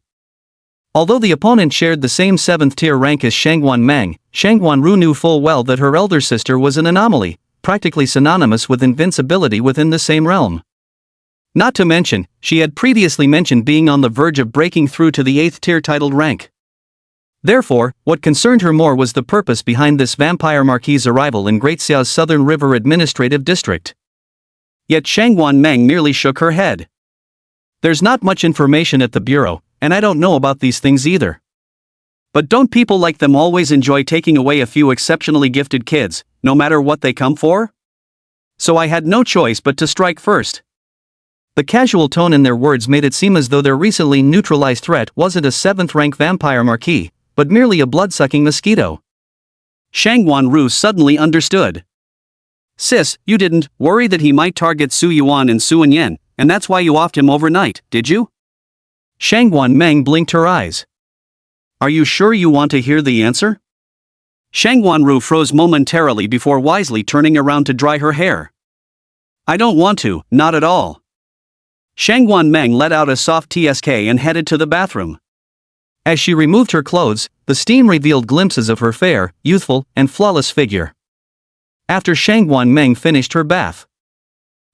Although the opponent shared the same 7th tier rank as Shangguan Meng, Shangguanru knew full well that her elder sister was an anomaly, practically synonymous with invincibility within the same realm. Not to mention, she had previously mentioned being on the verge of breaking through to the 8th tier titled rank. Therefore, what concerned her more was the purpose behind this vampire marquis's arrival in Great Xiao's Southern River Administrative District. Yet Shangguan Meng merely shook her head. There's not much information at the bureau, and I don't know about these things either. But don't people like them always enjoy taking away a few exceptionally gifted kids, no matter what they come for? So I had no choice but to strike first. The casual tone in their words made it seem as though their recently neutralized threat wasn't a 7th-rank vampire marquis, but merely a blood-sucking mosquito. Shangguan Ru suddenly understood. Sis, you didn't worry that he might target Su Yuan and Su Yen, and that's why you offed him overnight, did you? Shangguan Meng blinked her eyes. Are you sure you want to hear the answer? Shangguan Ru froze momentarily before wisely turning around to dry her hair. I don't want to, not at all. Shangguan Meng let out a soft tsk and headed to the bathroom. As she removed her clothes, the steam revealed glimpses of her fair, youthful, and flawless figure. After Shangguan Meng finished her bath,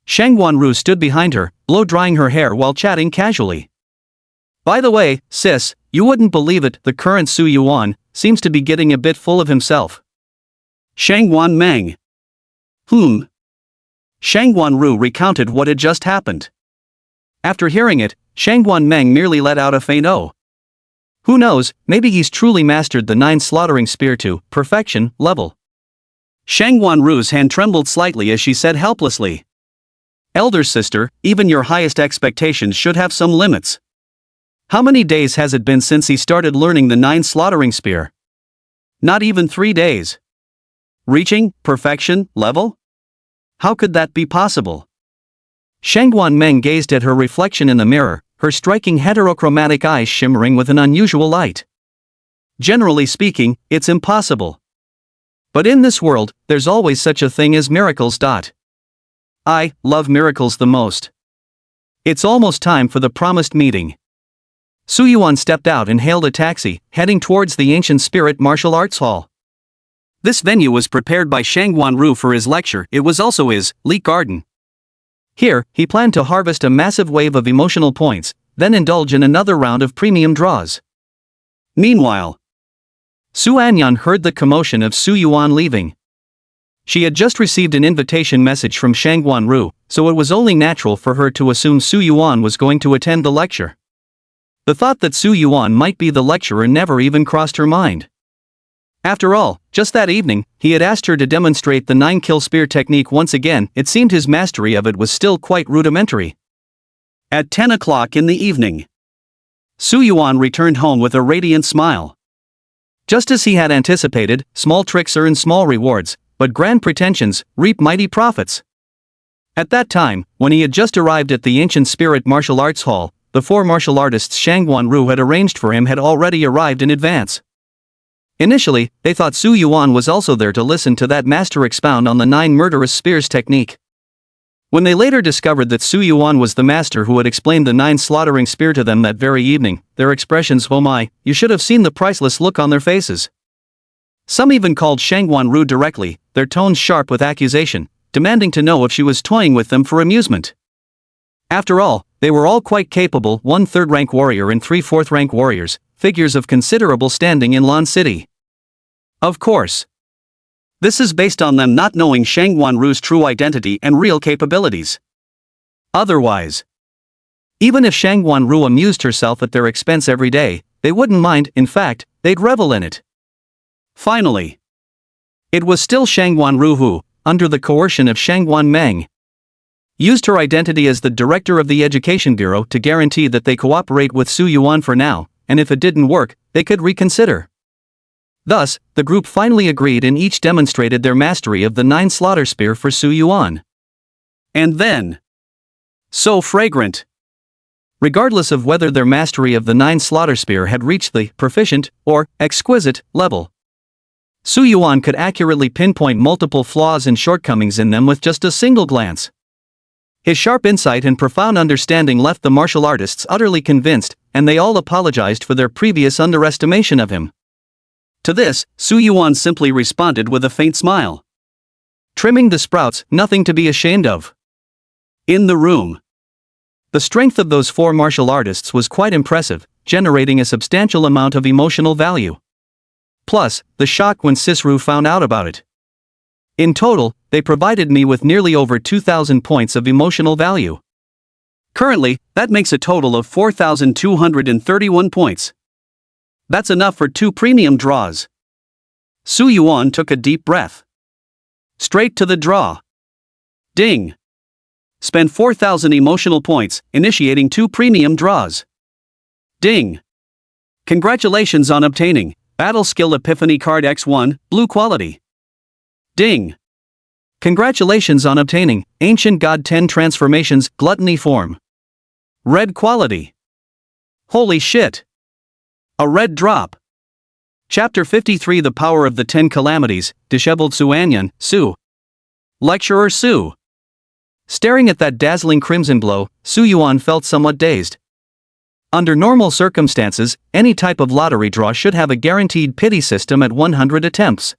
Shangguan Ru stood behind her, blow-drying her hair while chatting casually. By the way, sis, you wouldn't believe it, the current Su Yuan seems to be getting a bit full of himself. Shangguan Meng. Shangguan Ru recounted what had just happened. After hearing it, Shangguan Meng merely let out a faint oh. Who knows, maybe he's truly mastered the 9 slaughtering spear to perfection level. Shangguan Ru's hand trembled slightly as she said helplessly. Elder sister, even your highest expectations should have some limits. How many days has it been since he started learning the 9 slaughtering spear? Not even 3 days. Reaching perfection level? How could that be possible? Shangguan Meng gazed at her reflection in the mirror, her striking heterochromatic eyes shimmering with an unusual light. Generally speaking, it's impossible. But in this world, there's always such a thing as miracles. I love miracles the most. It's almost time for the promised meeting. Su Yuan stepped out and hailed a taxi, heading towards the Ancient Spirit Martial Arts Hall. This venue was prepared by Shangguan Ru for his lecture. It was also his Leek Garden. Here, he planned to harvest a massive wave of emotional points, then indulge in another round of premium draws. Meanwhile, Su Anyan heard the commotion of Su Yuan leaving. She had just received an invitation message from Shangguan Ru, so it was only natural for her to assume Su Yuan was going to attend the lecture. The thought that Su Yuan might be the lecturer never even crossed her mind. After all, just that evening, he had asked her to demonstrate the 9-kill spear technique once again. It seemed his mastery of it was still quite rudimentary. At 10 o'clock in the evening, Su Yuan returned home with a radiant smile. Just as he had anticipated, small tricks earn small rewards, but grand pretensions reap mighty profits. At that time, when he had just arrived at the Ancient Spirit Martial Arts Hall, the 4 martial artists Shangguan Ru had arranged for him had already arrived in advance. Initially, they thought Su Yuan was also there to listen to that master expound on the 9 murderous spears technique. When they later discovered that Su Yuan was the master who had explained the 9 slaughtering spear to them that very evening, their expressions, oh my, you should have seen the priceless look on their faces. Some even called Shangguan Ru directly, their tones sharp with accusation, demanding to know if she was toying with them for amusement. After all, they were all quite capable, 1 3rd-rank warrior and 3 4th-rank warriors, figures of considerable standing in Lan City. Of course. This is based on them not knowing Shangguan Ru's true identity and real capabilities. Otherwise, even if Shangguan Ru amused herself at their expense every day, they wouldn't mind. In fact, they'd revel in it. Finally, it was still Shangguan Ru who, under the coercion of Shangguan Meng, used her identity as the director of the Education Bureau to guarantee that they cooperate with Su Yuan for now, and if it didn't work, they could reconsider. Thus, the group finally agreed and each demonstrated their mastery of the 9 slaughter spear for Su Yuan. And then, so fragrant. Regardless of whether their mastery of the 9 slaughter spear had reached the proficient or exquisite level, Su Yuan could accurately pinpoint multiple flaws and shortcomings in them with just a single glance. His sharp insight and profound understanding left the martial artists utterly convinced, and they all apologized for their previous underestimation of him. To this, Su Yuan simply responded with a faint smile. Trimming the sprouts, nothing to be ashamed of. In the room. The strength of those four martial artists was quite impressive, generating a substantial amount of emotional value. Plus, the shock when Sisru found out about it. In total, they provided me with nearly over 2,000 points of emotional value. Currently, that makes a total of 4,231 points. That's enough for 2 premium draws. Su Yuan took a deep breath. Straight to the draw. Ding. Spend 4,000 emotional points, initiating 2 premium draws. Ding. Congratulations on obtaining Battle Skill Epiphany Card X1, Blue Quality. Ding. Congratulations on obtaining Ancient God 10 Transformations, Gluttony Form. Red Quality. Holy shit. A red drop. Chapter 53 The Power of the 10 Calamities, Disheveled Suanyan, Su. Lecturer Su. Staring at that dazzling crimson glow, Su Yuan felt somewhat dazed. Under normal circumstances, any type of lottery draw should have a guaranteed pity system at 100 attempts.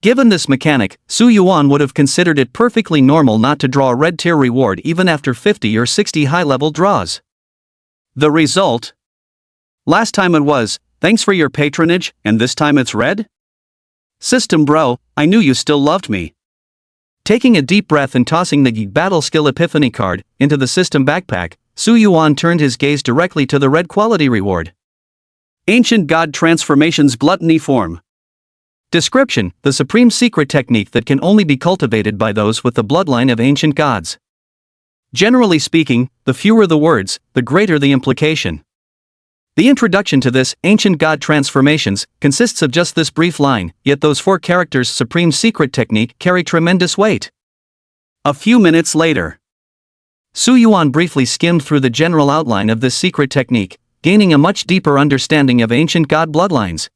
Given this mechanic, Su Yuan would have considered it perfectly normal not to draw a red tier reward even after 50 or 60 high-level draws. The result? Last time it was, thanks for your patronage, and this time it's red? System bro, I knew you still loved me. Taking a deep breath and tossing the Battle Skill Epiphany card into the system backpack, Su Yuan turned his gaze directly to the red quality reward. Ancient God Transformations Gluttony Form. Description: the supreme secret technique that can only be cultivated by those with the bloodline of ancient gods. Generally speaking, the fewer the words, the greater the implication. The introduction to this Ancient God Transformations consists of just this brief line, yet those 4 characters' supreme secret technique carry tremendous weight. A few minutes later, Su Yuan briefly skimmed through the general outline of this secret technique, gaining a much deeper understanding of ancient god bloodlines.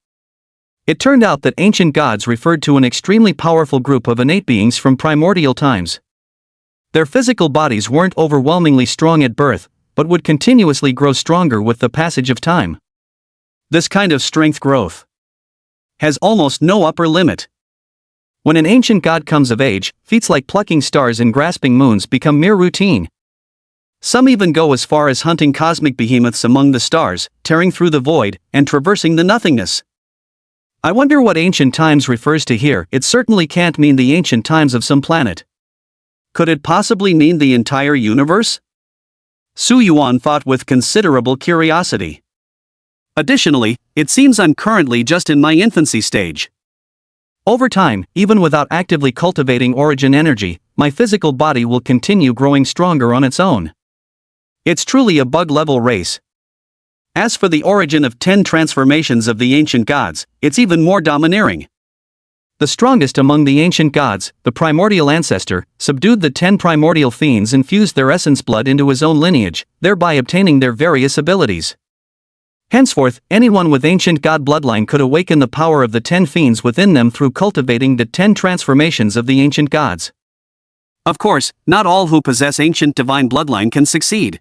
It turned out that ancient gods referred to an extremely powerful group of innate beings from primordial times. Their physical bodies weren't overwhelmingly strong at birth, but would continuously grow stronger with the passage of time. This kind of strength growth has almost no upper limit. When an ancient god comes of age, feats like plucking stars and grasping moons become mere routine. Some even go as far as hunting cosmic behemoths among the stars, tearing through the void, and traversing the nothingness. I wonder what ancient times refers to here. It certainly can't mean the ancient times of some planet. Could it possibly mean the entire universe? Su Yuan thought with considerable curiosity. Additionally, it seems I'm currently just in my infancy stage. Over time, even without actively cultivating origin energy, my physical body will continue growing stronger on its own. It's truly a bug-level race. As for the origin of 10 transformations of the ancient gods, it's even more domineering. The strongest among the ancient gods, the primordial ancestor, subdued the 10 primordial fiends and fused their essence blood into his own lineage, thereby obtaining their various abilities. Henceforth, anyone with ancient god bloodline could awaken the power of the 10 fiends within them through cultivating the 10 transformations of the ancient gods. Of course, not all who possess ancient divine bloodline can succeed.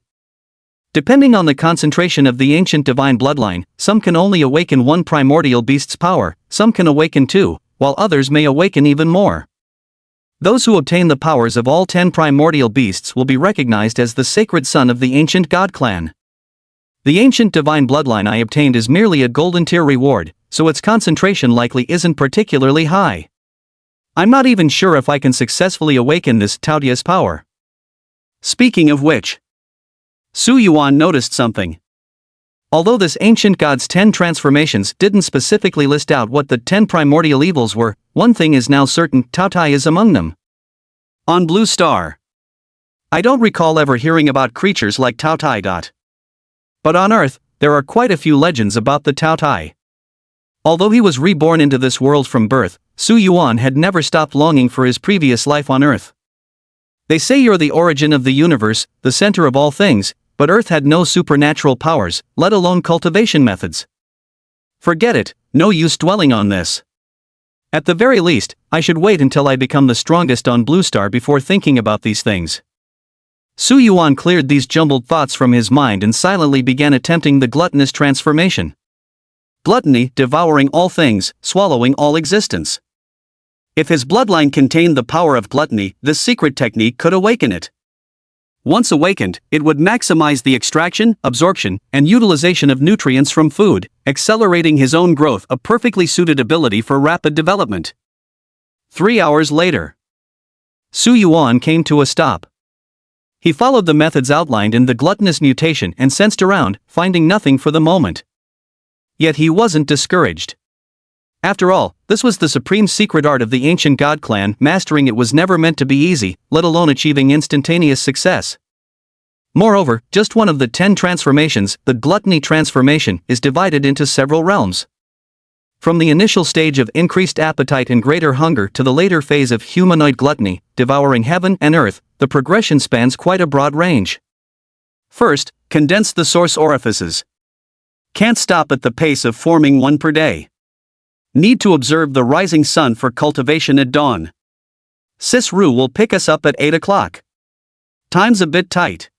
Depending on the concentration of the ancient divine bloodline, some can only awaken 1 primordial beast's power, some can awaken 2, while others may awaken even more. Those who obtain the powers of all 10 primordial beasts will be recognized as the sacred son of the ancient god clan. The ancient divine bloodline I obtained is merely a golden tier reward, so its concentration likely isn't particularly high. I'm not even sure if I can successfully awaken this Taotia's power. Speaking of which, Su Yuan noticed something. Although this ancient god's 10 transformations didn't specifically list out what the 10 primordial evils were, one thing is now certain: Taotai is among them. On Blue Star. I don't recall ever hearing about creatures like Taotai. But on Earth, there are quite a few legends about the Taotai. Although he was reborn into this world from birth, Su Yuan had never stopped longing for his previous life on Earth. They say you're the origin of the universe, the center of all things, but Earth had no supernatural powers, let alone cultivation methods. Forget it, no use dwelling on this. At the very least, I should wait until I become the strongest on Blue Star before thinking about these things. Su Yuan cleared these jumbled thoughts from his mind and silently began attempting the gluttonous transformation. Gluttony, devouring all things, swallowing all existence. If his bloodline contained the power of gluttony, this secret technique could awaken it. Once awakened, it would maximize the extraction, absorption, and utilization of nutrients from food, accelerating his own growth, a perfectly suited ability for rapid development. 3 hours later, Su Yuan came to a stop. He followed the methods outlined in the gluttonous mutation and sensed around, finding nothing for the moment. Yet he wasn't discouraged. After all, this was the supreme secret art of the ancient god clan. Mastering it was never meant to be easy, let alone achieving instantaneous success. Moreover, just one of the 10 transformations, the gluttony transformation, is divided into several realms. From the initial stage of increased appetite and greater hunger to the later phase of humanoid gluttony, devouring heaven and earth, the progression spans quite a broad range. First, condense the source orifices. Can't stop at the pace of forming one per day. Need to observe the rising sun for cultivation at dawn. Sis Ru will pick us up at 8 o'clock. Time's a bit tight.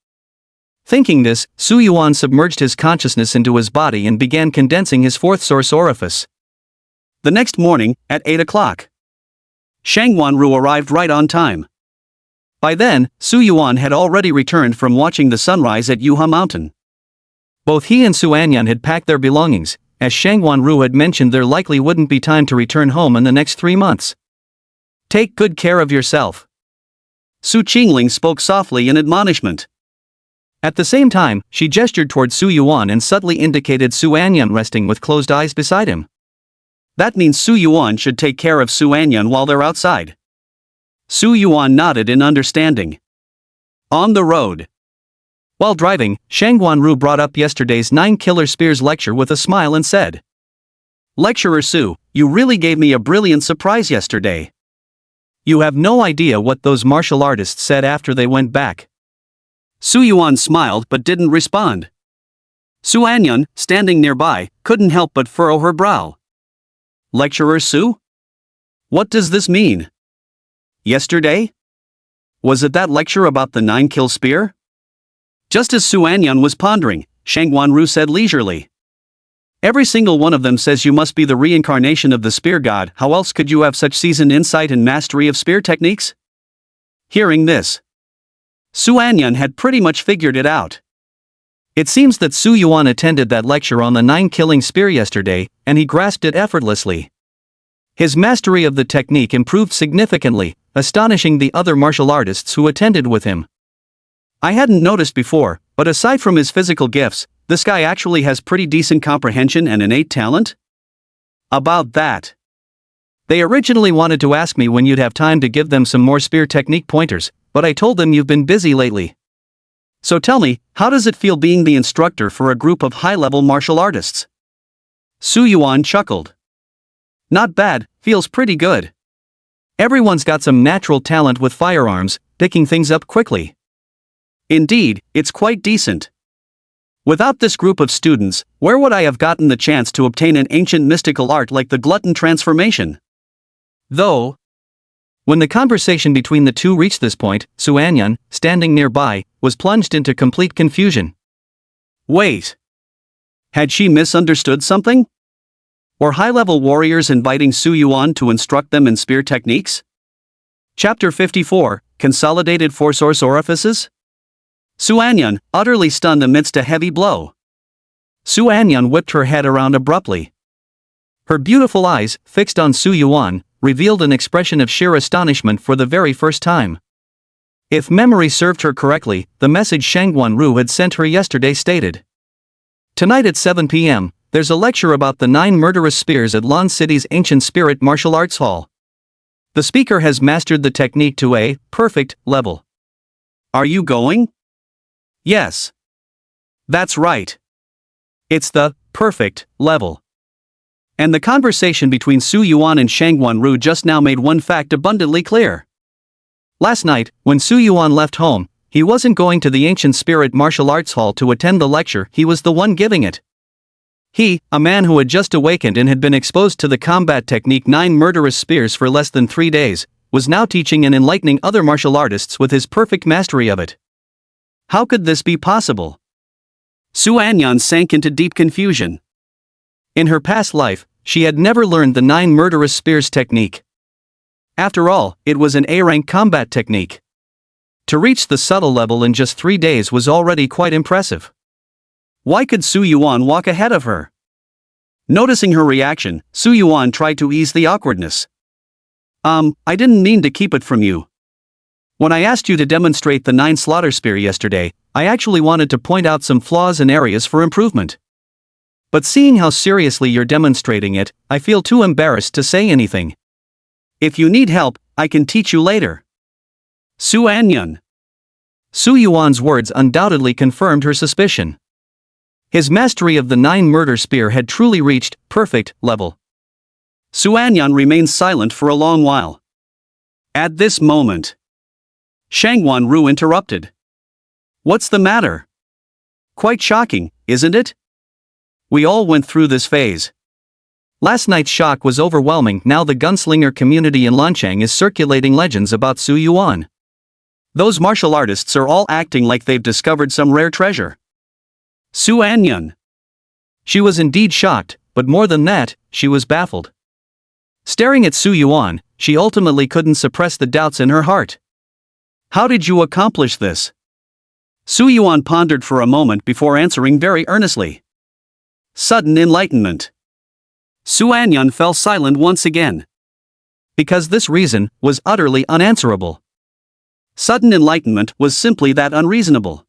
Thinking this, Su Yuan submerged his consciousness into his body and began condensing his fourth source orifice. The next morning, at 8 o'clock, Shangwan Ru arrived right on time. By then, Su Yuan had already returned from watching the sunrise at Yuha Mountain. Both he and Su Anyan had packed their belongings, as Shangwan Ru had mentioned there likely wouldn't be time to return home in the next 3 months. Take good care of yourself. Su Qingling spoke softly in admonishment. At the same time, she gestured toward Su Yuan and subtly indicated Su Anyan resting with closed eyes beside him. That means Su Yuan should take care of Su Anyan while they're outside. Su Yuan nodded in understanding. On the road. While driving, Shangwan Ru brought up yesterday's 9 Killer Spears lecture with a smile and said, "Lecturer Su, you really gave me a brilliant surprise yesterday. You have no idea what those martial artists said after they went back." Su Yuan smiled but didn't respond. Su Anyan, standing nearby, couldn't help but furrow her brow. "Lecturer Su? What does this mean? Yesterday? Was it that lecture about the 9-kill spear?" Just as Su Anyan was pondering, Shangwan Ru said leisurely, "Every single one of them says you must be the reincarnation of the spear god. How else could you have such seasoned insight and mastery of spear techniques?" Hearing this, Su Anyan had pretty much figured it out. It seems that Su Yuan attended that lecture on the 9-killing spear yesterday, and he grasped it effortlessly. His mastery of the technique improved significantly, astonishing the other martial artists who attended with him. "I hadn't noticed before, but aside from his physical gifts, this guy actually has pretty decent comprehension and innate talent?" "About that. They originally wanted to ask me when you'd have time to give them some more spear technique pointers, but I told them you've been busy lately. So tell me, how does it feel being the instructor for a group of high-level martial artists?" Su Yuan chuckled. "Not bad, feels pretty good. Everyone's got some natural talent with firearms, picking things up quickly. Indeed, it's quite decent. Without this group of students, where would I have gotten the chance to obtain an ancient mystical art like the glutton transformation?" Though, when the conversation between the two reached this point, Su Anyan, standing nearby, was plunged into complete confusion. Wait. Had she misunderstood something? Were high-level warriors inviting Su Yuan to instruct them in spear techniques? Chapter 54, Consolidated Four-Source Orifices? Su Anyan, utterly stunned amidst a heavy blow. Su Anyan whipped her head around abruptly. Her beautiful eyes, fixed on Su Yuan, revealed an expression of sheer astonishment for the very first time. If memory served her correctly, the message Shangwan Ru had sent her yesterday stated, "Tonight at 7 p.m., there's a lecture about the 9 murderous spears at Lon City's Ancient Spirit Martial Arts Hall. The speaker has mastered the technique to a perfect level. Are you going?" "Yes. That's right. It's the perfect level." And the conversation between Su Yuan and Shangwan Ru just now made one fact abundantly clear. Last night, when Su Yuan left home, he wasn't going to the Ancient Spirit Martial Arts Hall to attend the lecture, he was the one giving it. He, a man who had just awakened and had been exposed to the combat technique 9 murderous spears for less than 3 days, was now teaching and enlightening other martial artists with his perfect mastery of it. How could this be possible? Su Anyan sank into deep confusion. In her past life, she had never learned the 9 murderous spears technique. After all, it was an A-rank combat technique. To reach the subtle level in just 3 days was already quite impressive. Why could Su Yuan walk ahead of her? Noticing her reaction, Su Yuan tried to ease the awkwardness. I didn't mean to keep it from you. When I asked you to demonstrate the 9 slaughter spear yesterday, I actually wanted to point out some flaws and areas for improvement. But seeing how seriously you're demonstrating it, I feel too embarrassed to say anything. If you need help, I can teach you later. Su Anyun. Su Yuan's words undoubtedly confirmed her suspicion. His mastery of the 9 murder spear had truly reached perfect level. Su Anyun remained silent for a long while. At this moment, Shangwan Ru interrupted. What's the matter? Quite shocking, isn't it? We all went through this phase. Last night's shock was overwhelming. Now the gunslinger community in Lanchang is circulating legends about Su Yuan. Those martial artists are all acting like they've discovered some rare treasure. Su Anyun. She was indeed shocked, but more than that, she was baffled. Staring at Su Yuan, she ultimately couldn't suppress the doubts in her heart. How did you accomplish this? Su Yuan pondered for a moment before answering very earnestly. Sudden enlightenment. Su Anyun fell silent once again. Because this reason was utterly unanswerable. Sudden enlightenment was simply that unreasonable.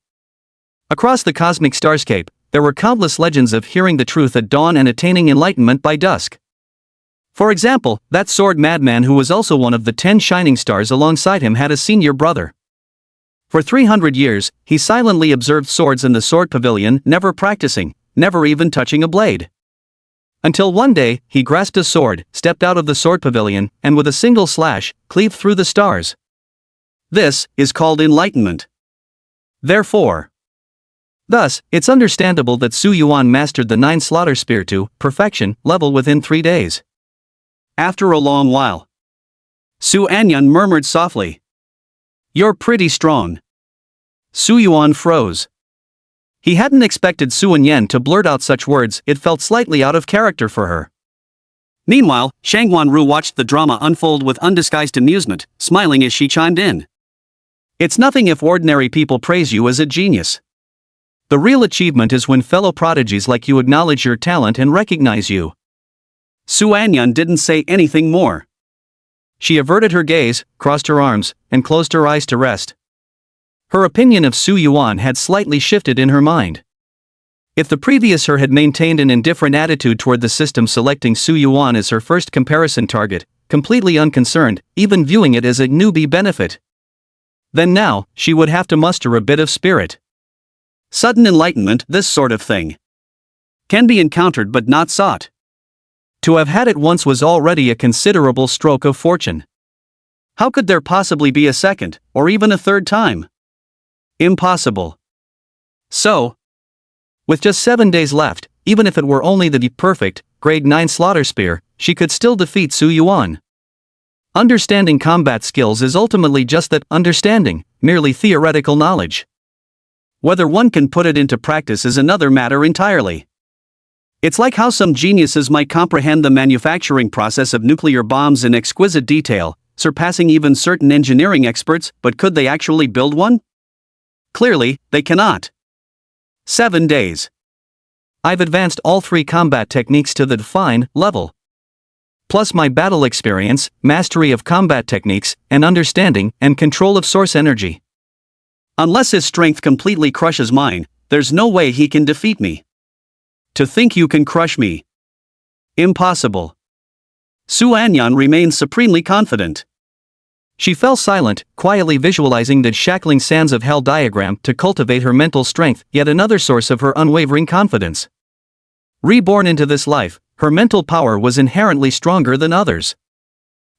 Across the cosmic starscape, there were countless legends of hearing the truth at dawn and attaining enlightenment by dusk. For example, that sword madman who was also one of the 10 shining stars alongside him had a senior brother. For 300 years, he silently observed swords in the sword pavilion, never practicing, never even touching a blade. Until one day, he grasped a sword, stepped out of the sword pavilion, and with a single slash, cleaved through the stars. This is called enlightenment. Thus, it's understandable that Su Yuan mastered the 9 slaughter spear to perfection level within 3 days. After a long while, Su Anyun murmured softly. You're pretty strong. Su Yuan froze. He hadn't expected Su Anyun to blurt out such words. It felt slightly out of character for her. Meanwhile, Shangwan Ru watched the drama unfold with undisguised amusement, smiling as she chimed in. It's nothing if ordinary people praise you as a genius. The real achievement is when fellow prodigies like you acknowledge your talent and recognize you. Su Anyun didn't say anything more. She averted her gaze, crossed her arms, and closed her eyes to rest. Her opinion of Su Yuan had slightly shifted in her mind. If the previous her had maintained an indifferent attitude toward the system, selecting Su Yuan as her first comparison target, completely unconcerned, even viewing it as a newbie benefit, then now, she would have to muster a bit of spirit. Sudden enlightenment, this sort of thing, can be encountered but not sought. To have had it once was already a considerable stroke of fortune. How could there possibly be a second, or even a third time? Impossible. So, with just 7 days left, even if it were only the perfect, grade 9 slaughter spear, she could still defeat Su Yuan. Understanding combat skills is ultimately just that, understanding, merely theoretical knowledge. Whether one can put it into practice is another matter entirely. It's like how some geniuses might comprehend the manufacturing process of nuclear bombs in exquisite detail, surpassing even certain engineering experts, but could they actually build one? Clearly, they cannot. 7 days. I've advanced all 3 combat techniques to the defined level. Plus my battle experience, mastery of combat techniques, and understanding and control of source energy. Unless his strength completely crushes mine, there's no way he can defeat me. To think you can crush me. Impossible. Su Anyun remained supremely confident. She fell silent, quietly visualizing the shackling sands of hell diagram to cultivate her mental strength, yet another source of her unwavering confidence. Reborn into this life, her mental power was inherently stronger than others.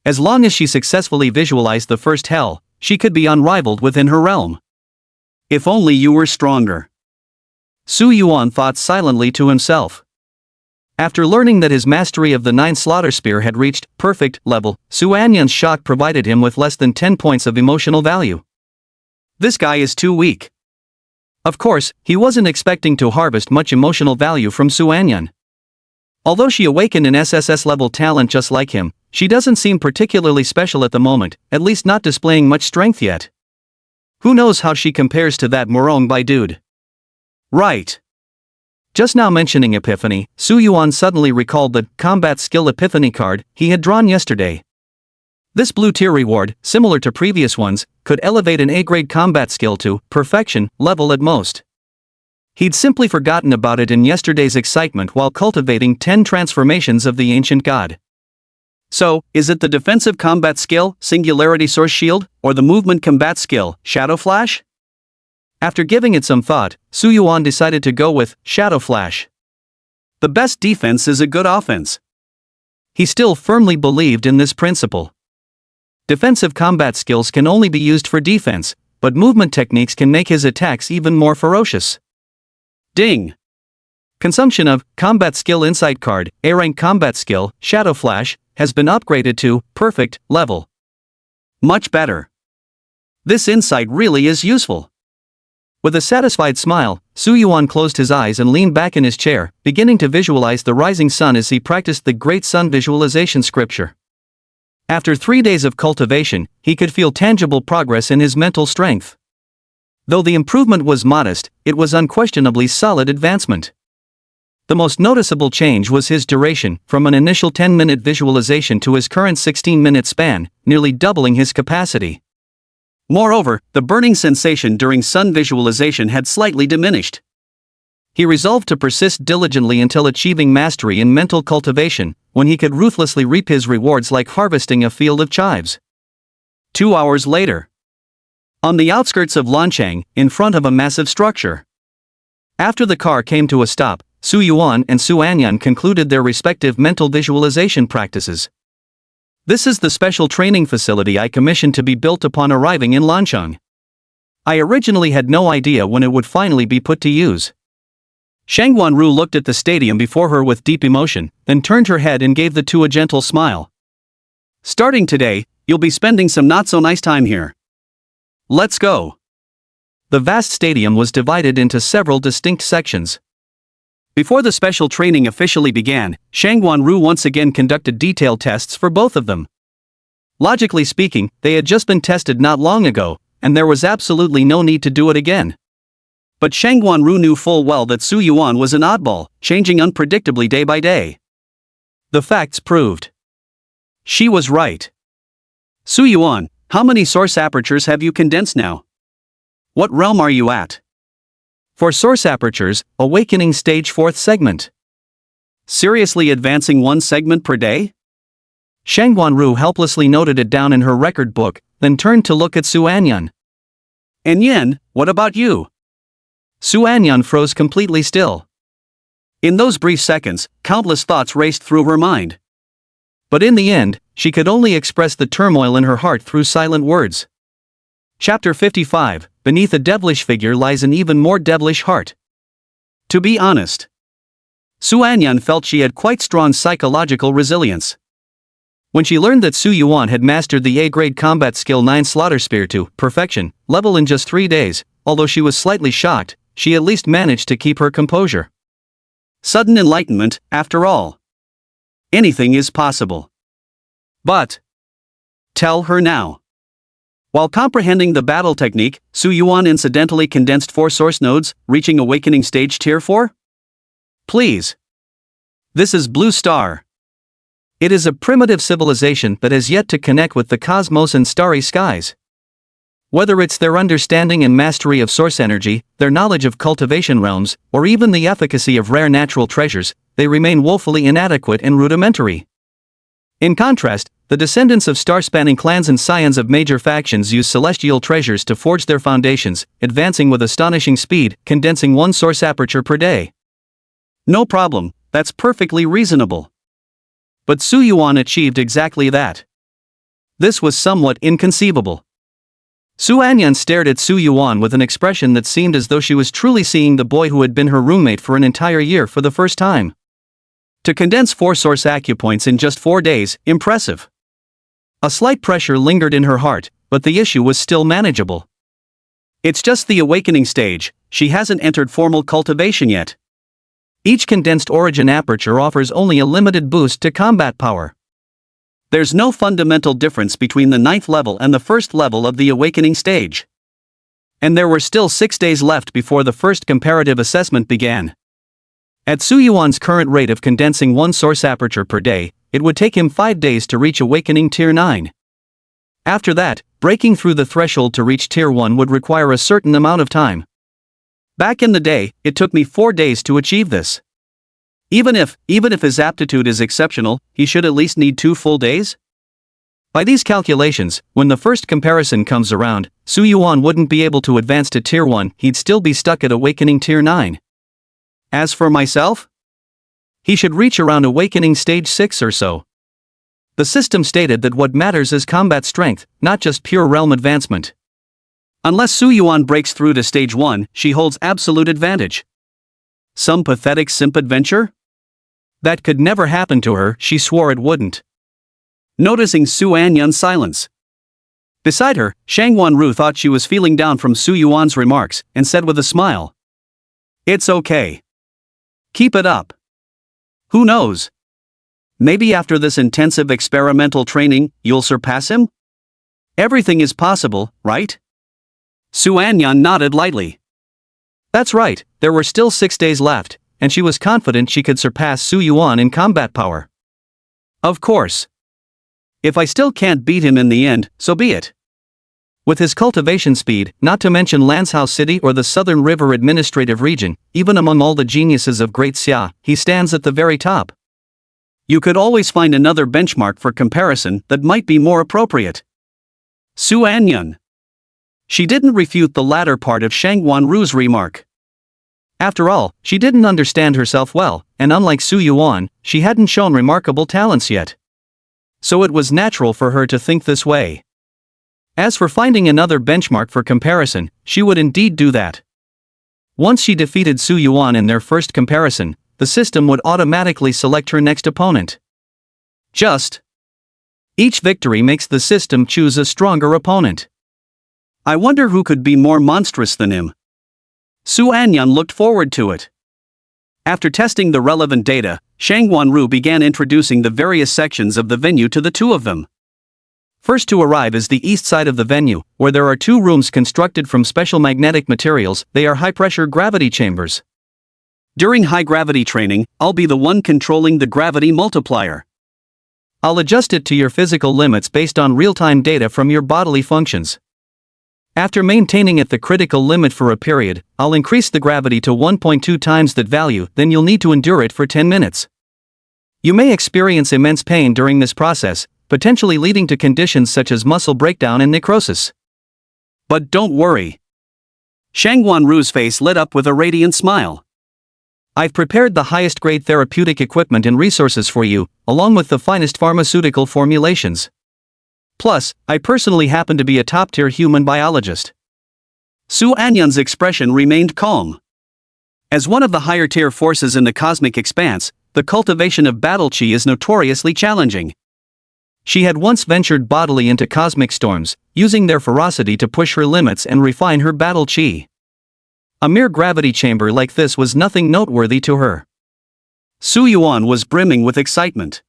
As long as she successfully visualized the first hell, she could be unrivaled within her realm. If only you were stronger. Su Yuan thought silently to himself. After learning that his mastery of the 9 slaughter spear had reached perfect level, Su Anyun's shock provided him with less than 10 points of emotional value. This guy is too weak. Of course, he wasn't expecting to harvest much emotional value from Su Anyun. Although she awakened an SSS level talent just like him, She doesn't seem particularly special at the moment, at least not displaying much strength yet. Who knows how she compares to that Morong Bai dude? Right. Just now mentioning Epiphany, Su Yuan suddenly recalled the combat skill Epiphany card he had drawn yesterday. This blue tier reward, similar to previous ones, could elevate an A-grade combat skill to perfection level at most. He'd simply forgotten about it in yesterday's excitement while cultivating 10 transformations of the ancient god. So, is it the defensive combat skill, Singularity Source Shield, or the movement combat skill, Shadow Flash? After giving it some thought, Su Yuan decided to go with Shadow Flash. The best defense is a good offense. He still firmly believed in this principle. Defensive combat skills can only be used for defense, but movement techniques can make his attacks even more ferocious. Ding! Consumption of Combat Skill Insight card, A-rank combat skill, Shadow Flash, has been upgraded to perfect level. Much better. This insight really is useful. With a satisfied smile, Su Yuan closed his eyes and leaned back in his chair, beginning to visualize the rising sun as he practiced the Great Sun visualization scripture. After 3 days of cultivation, he could feel tangible progress in his mental strength. Though the improvement was modest, it was unquestionably solid advancement. The most noticeable change was his duration, from an initial 10-minute visualization to his current 16-minute span, nearly doubling his capacity. Moreover, the burning sensation during sun visualization had slightly diminished. He resolved to persist diligently until achieving mastery in mental cultivation, when he could ruthlessly reap his rewards like harvesting a field of chives. 2 hours later. On the outskirts of Lanchang, in front of a massive structure. After the car came to a stop, Su Yuan and Su Anyan concluded their respective mental visualization practices. This is the special training facility I commissioned to be built upon arriving in Lanchang. I originally had no idea when it would finally be put to use. Shang Guanru looked at the stadium before her with deep emotion, then turned her head and gave the two a gentle smile. Starting today, you'll be spending some not-so-nice time here. Let's go. The vast stadium was divided into several distinct sections. Before the special training officially began, Shang Guanru once again conducted detailed tests for both of them. Logically speaking, they had just been tested not long ago, and there was absolutely no need to do it again. But Shang Guanru knew full well that Su Yuan was an oddball, changing unpredictably day by day. The facts proved. She was right. Su Yuan, how many source apertures have you condensed now? What realm are you at? For source apertures, awakening stage 4th segment. Seriously advancing 1 segment per day? Shang Guanru helplessly noted it down in her record book, then turned to look at Su Anyan. Anyan, what about you? Su Anyan froze completely still. In those brief seconds, countless thoughts raced through her mind. But in the end, she could only express the turmoil in her heart through silent words. Chapter 55, Beneath a devilish figure lies an even more devilish heart. To be honest, Su Anyan felt she had quite strong psychological resilience. When she learned that Su Yuan had mastered the A-grade combat skill 9 Slaughter Spear to perfection level in just 3 days, although she was slightly shocked, she at least managed to keep her composure. Sudden enlightenment, after all. Anything is possible. But tell her now. While comprehending the battle technique, Su Yuan incidentally condensed 4 source nodes, reaching awakening stage tier 4? Please. This is Blue Star. It is a primitive civilization that has yet to connect with the cosmos and starry skies. Whether it's their understanding and mastery of source energy, their knowledge of cultivation realms, or even the efficacy of rare natural treasures, they remain woefully inadequate and rudimentary. In contrast, the descendants of star-spanning clans and scions of major factions use celestial treasures to forge their foundations, advancing with astonishing speed, condensing 1 source aperture per day. No problem, that's perfectly reasonable. But Su Yuan achieved exactly that. This was somewhat inconceivable. Su Anyan stared at Su Yuan with an expression that seemed as though she was truly seeing the boy who had been her roommate for an entire year for the first time. To condense 4 source acupoints in just 4 days, impressive. A slight pressure lingered in her heart, but the issue was still manageable. It's just the awakening stage, she hasn't entered formal cultivation yet. Each condensed origin aperture offers only a limited boost to combat power. There's no fundamental difference between the ninth level and the first level of the awakening stage. And there were still 6 days left before the first comparative assessment began. At Su Yuan's current rate of condensing one source aperture per day, it would take him 5 days to reach awakening tier 9. After that, breaking through the threshold to reach tier 1 would require a certain amount of time. Back in the day, it took me 4 days to achieve this. Even if his aptitude is exceptional, he should at least need 2 full days? By these calculations, when the first comparison comes around, Su Yuan wouldn't be able to advance to tier 1, he'd still be stuck at awakening tier 9. As for myself? He should reach around awakening stage 6 or so. The system stated that what matters is combat strength, not just pure realm advancement. Unless Su Yuan breaks through to stage 1, she holds absolute advantage. Some pathetic simp adventure? That could never happen to her, she swore it wouldn't. Noticing Su Anyun's silence. Beside her, Shang Wanru thought she was feeling down from Su Yuan's remarks, and said with a smile, "It's okay. Keep it up. Who knows? Maybe after this intensive experimental training, you'll surpass him? Everything is possible, right?" Su Anyun nodded lightly. That's right, there were still 6 days left, and she was confident she could surpass Su Yuan in combat power. Of course. If I still can't beat him in the end, so be it. With his cultivation speed, not to mention Lanzhou City or the Southern River Administrative Region, even among all the geniuses of Great Xia, he stands at the very top. You could always find another benchmark for comparison that might be more appropriate. Su Anyun. She didn't refute the latter part of Shang Wanru's remark. After all, she didn't understand herself well, and unlike Su Yuan, she hadn't shown remarkable talents yet. So it was natural for her to think this way. As for finding another benchmark for comparison, she would indeed do that. Once she defeated Su Yuan in their first comparison, the system would automatically select her next opponent. Each victory makes the system choose a stronger opponent. I wonder who could be more monstrous than him. Su Anyun looked forward to it. After testing the relevant data, Shang Wanru began introducing the various sections of the venue to the two of them. First to arrive is the east side of the venue, where there are 2 rooms constructed from special magnetic materials. They are high-pressure gravity chambers. During high-gravity training, I'll be the one controlling the gravity multiplier. I'll adjust it to your physical limits based on real-time data from your bodily functions. After maintaining at the critical limit for a period, I'll increase the gravity to 1.2 times that value, then you'll need to endure it for 10 minutes. You may experience immense pain during this process, potentially leading to conditions such as muscle breakdown and necrosis. But don't worry. Shang Wanru's face lit up with a radiant smile. I've prepared the highest grade therapeutic equipment and resources for you, along with the finest pharmaceutical formulations. Plus, I personally happen to be a top-tier human biologist. Su Anyun's expression remained calm. As one of the higher-tier forces in the cosmic expanse, the cultivation of battle chi is notoriously challenging. She had once ventured bodily into cosmic storms, using their ferocity to push her limits and refine her battle chi. A mere gravity chamber like this was nothing noteworthy to her. Su Yuan was brimming with excitement.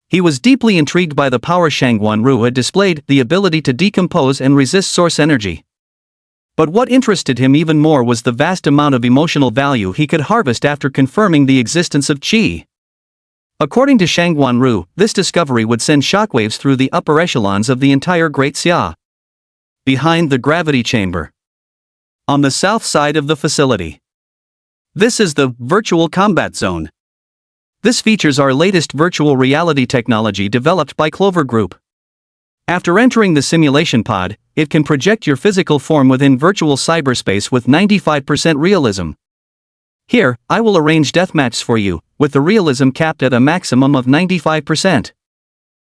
He was deeply intrigued by the power Shang Wanru had displayed, the ability to decompose and resist source energy. But what interested him even more was the vast amount of emotional value he could harvest after confirming the existence of qi. According to Shang Wanru, this discovery would send shockwaves through the upper echelons of the entire Great Xia. Behind the gravity chamber. On the south side of the facility. This is the virtual combat zone. This features our latest virtual reality technology developed by Clover Group. After entering the simulation pod, it can project your physical form within virtual cyberspace with 95% realism. Here, I will arrange deathmatches for you, with the realism capped at a maximum of 95%.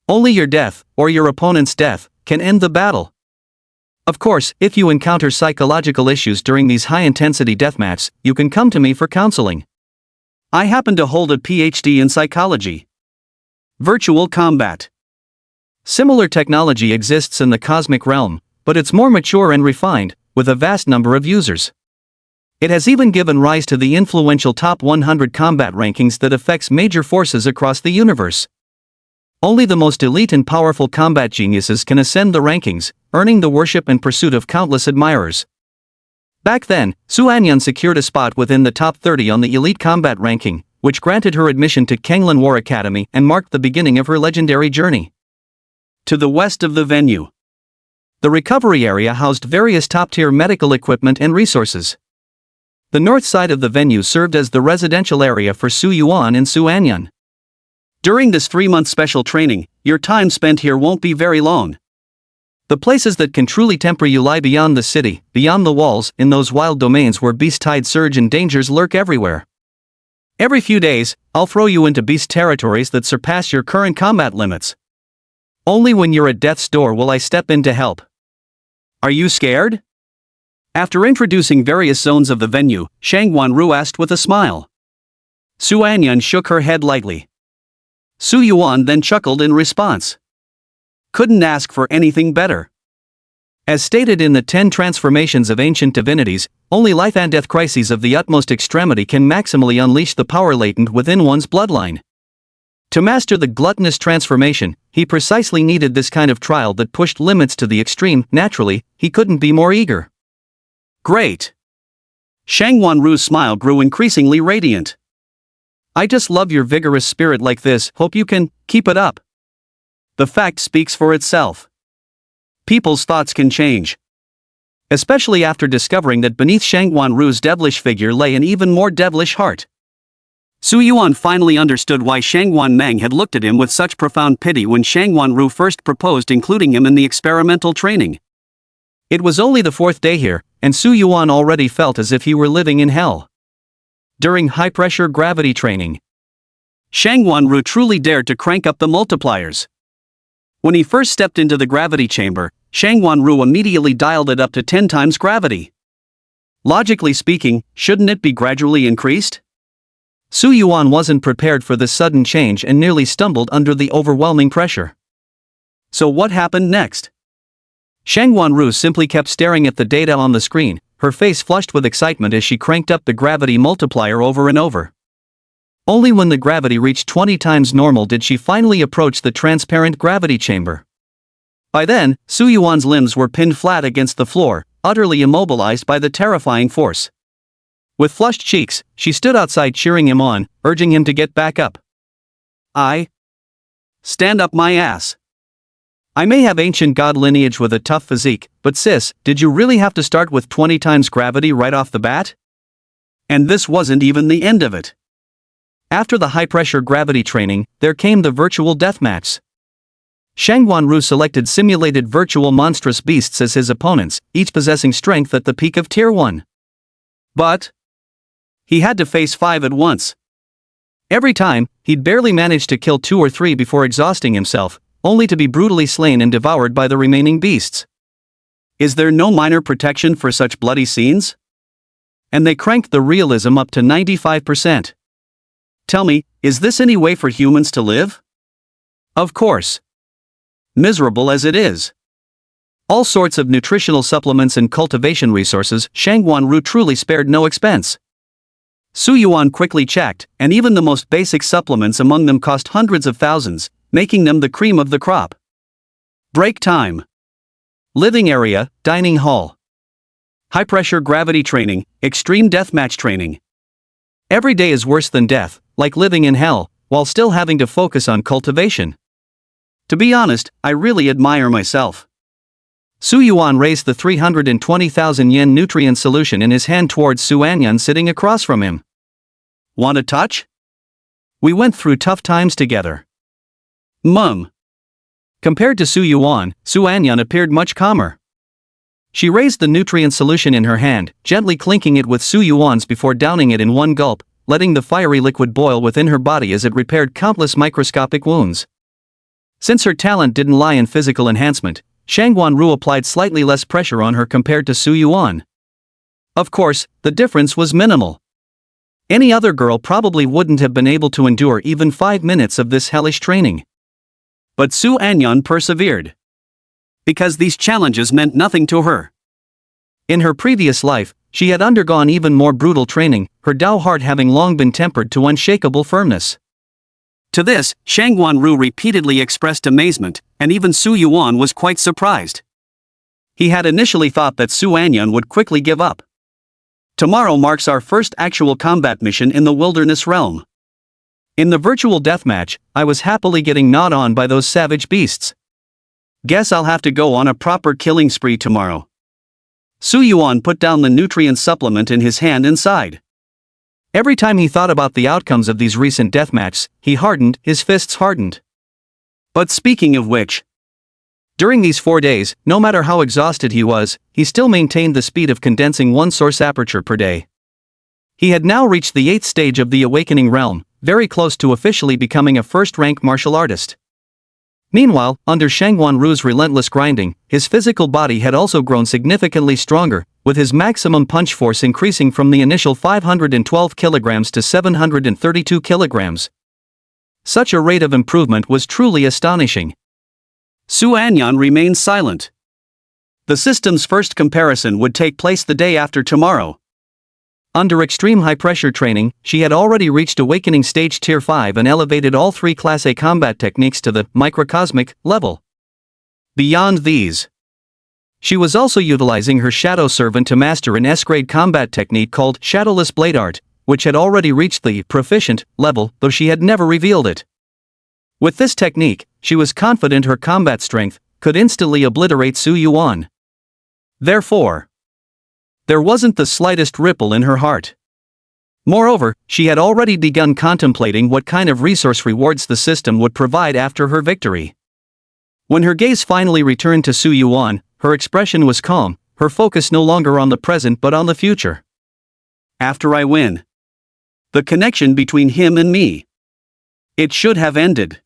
Only your death, or your opponent's death, can end the battle. Of course, if you encounter psychological issues during these high-intensity deathmatches, you can come to me for counseling. I happen to hold a PhD in psychology. Virtual combat. Similar technology exists in the cosmic realm, but it's more mature and refined, with a vast number of users. It has even given rise to the influential top 100 combat rankings that affects major forces across the universe. Only the most elite and powerful combat geniuses can ascend the rankings, earning the worship and pursuit of countless admirers. Back then, Su Anyan secured a spot within the top 30 on the elite combat ranking, which granted her admission to Kanglan War Academy and marked the beginning of her legendary journey. To the west of the venue, the recovery area housed various top-tier medical equipment and resources. The north side of the venue served as the residential area for Su Yuan and Su Anyan. During this 3-month special training, your time spent here won't be very long. The places that can truly temper you lie beyond the city, beyond the walls, in those wild domains where beast tide surge and dangers lurk everywhere. Every few days, I'll throw you into beast territories that surpass your current combat limits. Only when you're at death's door will I step in to help. Are you scared? After introducing various zones of the venue, Shang Wanru asked with a smile. Su Anyan shook her head lightly. Su Yuan then chuckled in response. Couldn't ask for anything better. As stated in the 10 transformations of ancient divinities, only life and death crises of the utmost extremity can maximally unleash the power latent within one's bloodline. To master the gluttonous transformation, he precisely needed this kind of trial that pushed limits to the extreme. Naturally, he couldn't be more eager. Great! Shang Wanru's smile grew increasingly radiant. I just love your vigorous spirit like this, hope you can keep it up. The fact speaks for itself. People's thoughts can change. Especially after discovering that beneath Shang Wanru's devilish figure lay an even more devilish heart. Su Yuan finally understood why Shang Wanmeng had looked at him with such profound pity when Shang Wanru first proposed including him in the experimental training. It was only the 4th day here, and Su Yuan already felt as if he were living in hell. During high-pressure gravity training, Shang Wanru truly dared to crank up the multipliers. When he first stepped into the gravity chamber, Shang Wanru immediately dialed it up to 10 times gravity. Logically speaking, shouldn't it be gradually increased? Su Yuan wasn't prepared for this sudden change and nearly stumbled under the overwhelming pressure. So what happened next? Shang Wanru simply kept staring at the data on the screen, her face flushed with excitement as she cranked up the gravity multiplier over and over. Only when the gravity reached 20 times normal did she finally approach the transparent gravity chamber. By then, Su Yuan's limbs were pinned flat against the floor, utterly immobilized by the terrifying force. With flushed cheeks, she stood outside cheering him on, urging him to get back up. Stand up my ass. I may have ancient god lineage with a tough physique, but sis, did you really have to start with 20 times gravity right off the bat? And this wasn't even the end of it. After the high-pressure gravity training, there came the virtual deathmatch. Shang Wanru selected simulated virtual monstrous beasts as his opponents, each possessing strength at the peak of Tier 1. But he had to face 5 at once. Every time, he'd barely manage to kill 2 or 3 before exhausting himself, only to be brutally slain and devoured by the remaining beasts. Is there no minor protection for such bloody scenes? And they cranked the realism up to 95%. Tell me, is this any way for humans to live? Of course. Miserable as it is. All sorts of nutritional supplements and cultivation resources, Shang Wanru truly spared no expense. Su Yuan quickly checked, and even the most basic supplements among them cost hundreds of thousands, making them the cream of the crop. Break time. Living area, dining hall. High-pressure gravity training, extreme deathmatch training. Every day is worse than death, like living in hell, while still having to focus on cultivation. To be honest, I really admire myself. Su Yuan raised the 320,000 yen nutrient solution in his hand towards Su Anyan sitting across from him. Want a touch? We went through tough times together. Mum. Compared to Su Yuan, Su Anyan appeared much calmer. She raised the nutrient solution in her hand, gently clinking it with Su Yuan's before downing it in one gulp, letting the fiery liquid boil within her body as it repaired countless microscopic wounds. Since her talent didn't lie in physical enhancement, Shang Wanru applied slightly less pressure on her compared to Su Yuan. Of course, the difference was minimal. Any other girl probably wouldn't have been able to endure even 5 minutes of this hellish training. But Su Anyan persevered. Because these challenges meant nothing to her. In her previous life, she had undergone even more brutal training, her Tao heart having long been tempered to unshakable firmness. To this, Shangguan Ru repeatedly expressed amazement, and even Su Yuan was quite surprised. He had initially thought that Su Anyun would quickly give up. Tomorrow marks our first actual combat mission in the wilderness realm. In the virtual deathmatch, I was happily getting gnawed on by those savage beasts. Guess I'll have to go on a proper killing spree tomorrow. Su Yuan put down the nutrient supplement in his hand and sighed. Every time he thought about the outcomes of these recent deathmatches, he hardened, his fists hardened. But speaking of which, during these 4 days, no matter how exhausted he was, he still maintained the speed of condensing one source aperture per day. He had now reached the 8th stage of the awakening realm, very close to officially becoming a first-rank martial artist. Meanwhile, under Shangguan Ru's relentless grinding, his physical body had also grown significantly stronger, with his maximum punch force increasing from the initial 512 kilograms to 732 kilograms. Such a rate of improvement was truly astonishing. Su Anyun remained silent. The system's first comparison would take place the day after tomorrow. Under extreme high-pressure training, she had already reached Awakening Stage Tier 5 and elevated all 3 Class A combat techniques to the microcosmic level. Beyond these, she was also utilizing her Shadow Servant to master an S-grade combat technique called Shadowless Blade Art, which had already reached the proficient level, though she had never revealed it. With this technique, she was confident her combat strength could instantly obliterate Su Yuan. Therefore, there wasn't the slightest ripple in her heart. Moreover, she had already begun contemplating what kind of resource rewards the system would provide after her victory. When her gaze finally returned to Su Yuan, her expression was calm, her focus no longer on the present but on the future. After I win, the connection between him and me, it should have ended.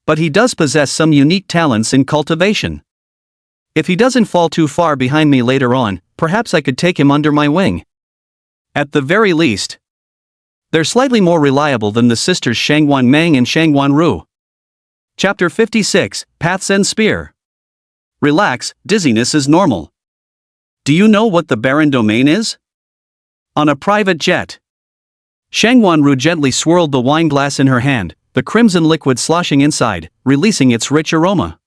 But he does possess some unique talents in cultivation. If he doesn't fall too far behind me later on, perhaps I could take him under my wing. At the very least, they're slightly more reliable than the sisters Shangguan Meng and Shangguan Ru. Chapter 56, Paths and Spear. Relax, dizziness is normal. Do you know what the barren domain is? On a private jet. Shangguan Ru gently swirled the wine glass in her hand, the crimson liquid sloshing inside, releasing its rich aroma.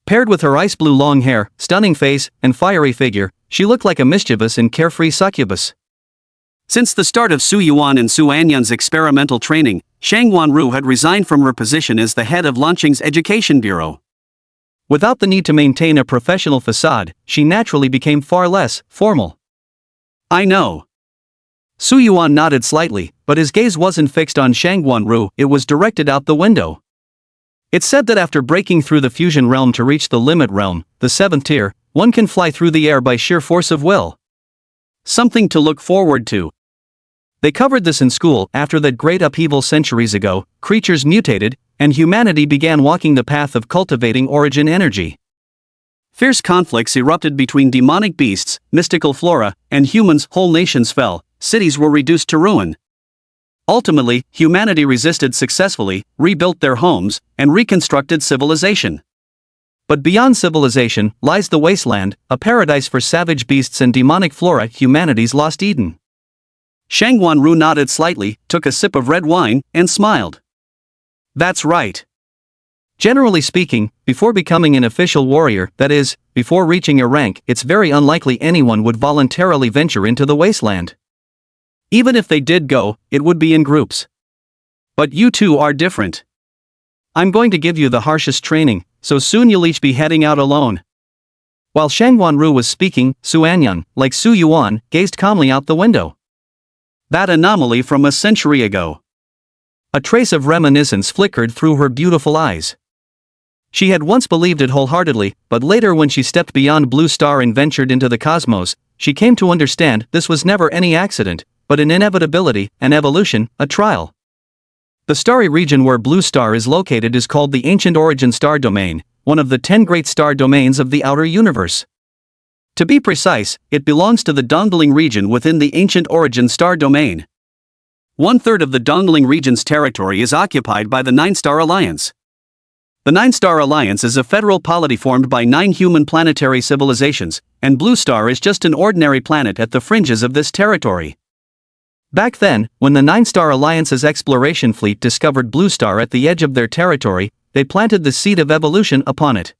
Paired with her ice blue long hair, stunning face, and fiery figure, she looked like a mischievous and carefree succubus. Since the start of Su Yuan and Su Anyun's experimental training, Shangguan Ru had resigned from her position as the head of Lanqing's education bureau. Without the need to maintain a professional facade, she naturally became far less formal. I know. Su Yuan nodded slightly, but his gaze wasn't fixed on Shangguan Ru, it was directed out the window. It's said that after breaking through the fusion realm to reach the limit realm, the 7th tier, one can fly through the air by sheer force of will. Something to look forward to. They covered this in school. After that great upheaval centuries ago, creatures mutated, and humanity began walking the path of cultivating origin energy. Fierce conflicts erupted between demonic beasts, mystical flora, and humans. Whole nations fell, cities were reduced to ruin. Ultimately, humanity resisted successfully, rebuilt their homes, and reconstructed civilization. But beyond civilization lies the wasteland, a paradise for savage beasts and demonic flora, humanity's lost Eden. Shangguan Ru nodded slightly, took a sip of red wine, and smiled. That's right. Generally speaking, before becoming an official warrior, that is, before reaching a rank, it's very unlikely anyone would voluntarily venture into the wasteland. Even if they did go, it would be in groups. But you two are different. I'm going to give you the harshest training, so soon you'll each be heading out alone. While Shangguan Ru was speaking, Su Anyun, like Su Yuan, gazed calmly out the window. That anomaly from a century ago. A trace of reminiscence flickered through her beautiful eyes. She had once believed it wholeheartedly, but later when she stepped beyond Blue Star and ventured into the cosmos, she came to understand this was never any accident, but an inevitability, an evolution, a trial. The starry region where Blue Star is located is called the Ancient Origin Star Domain, one of the 10 great star domains of the outer universe. To be precise, it belongs to the Dongling region within the Ancient Origin Star Domain. 1/3 of the Dongling region's territory is occupied by the Nine-Star Alliance. The Nine-Star Alliance is a federal polity formed by 9 human planetary civilizations, and Blue Star is just an ordinary planet at the fringes of this territory. Back then, when the Nine-Star Alliance's exploration fleet discovered Blue Star at the edge of their territory, they planted the seed of evolution upon it.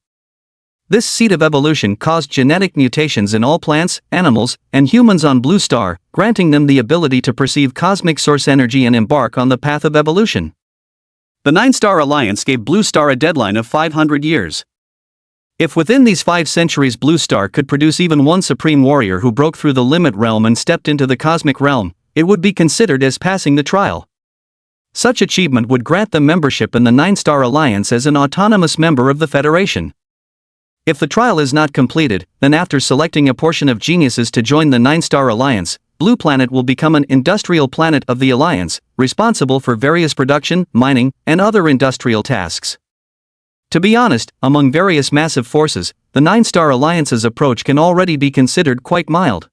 This seed of evolution caused genetic mutations in all plants, animals, and humans on Blue Star, granting them the ability to perceive cosmic source energy and embark on the path of evolution. The Nine-Star Alliance gave Blue Star a deadline of 500 years. If within these 5 centuries Blue Star could produce even one supreme warrior who broke through the limit realm and stepped into the cosmic realm, it would be considered as passing the trial. Such achievement would grant them membership in the Nine-Star Alliance as an autonomous member of the Federation. If the trial is not completed, then after selecting a portion of geniuses to join the Nine-Star Alliance, Blue Planet will become an industrial planet of the Alliance, responsible for various production, mining, and other industrial tasks. To be honest, among various massive forces, the Nine-Star Alliance's approach can already be considered quite mild.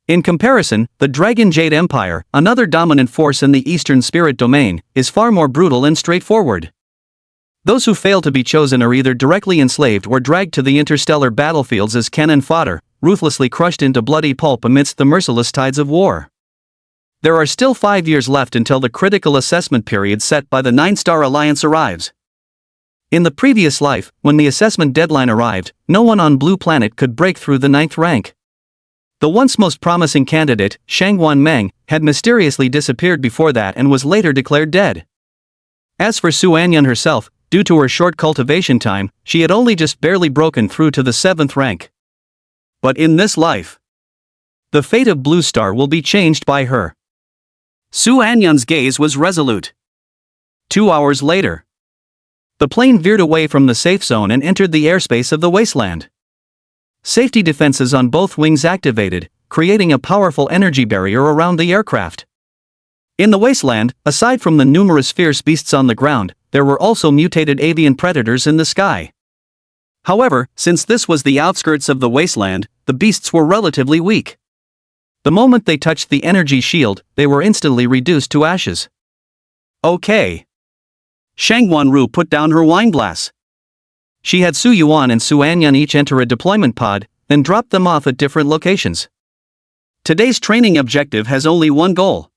In comparison, the Dragon Jade Empire, another dominant force in the Eastern Spirit Domain, is far more brutal and straightforward. Those who fail to be chosen are either directly enslaved or dragged to the interstellar battlefields as cannon fodder, ruthlessly crushed into bloody pulp amidst the merciless tides of war. There are still 5 years left until the critical assessment period set by the Nine-Star Alliance arrives. In the previous life, when the assessment deadline arrived, no one on Blue Planet could break through the 9th rank. The once most promising candidate, Shangwan Meng, had mysteriously disappeared before that and was later declared dead. As for Su Anyan herself, due to her short cultivation time, she had only just barely broken through to the 7th rank. But in this life, the fate of Blue Star will be changed by her. Su Anyan's gaze was resolute. 2 hours later, the plane veered away from the safe zone and entered the airspace of the wasteland. Safety defenses on both wings activated, creating a powerful energy barrier around the aircraft. In the wasteland, aside from the numerous fierce beasts on the ground, there were also mutated avian predators in the sky. However, since this was the outskirts of the wasteland, the beasts were relatively weak. The moment they touched the energy shield, they were instantly reduced to ashes. Okay. Shangwan Ru put down her wine glass. She had Su Yuan and Su Anyan each enter a deployment pod, then dropped them off at different locations. Today's training objective has only one goal.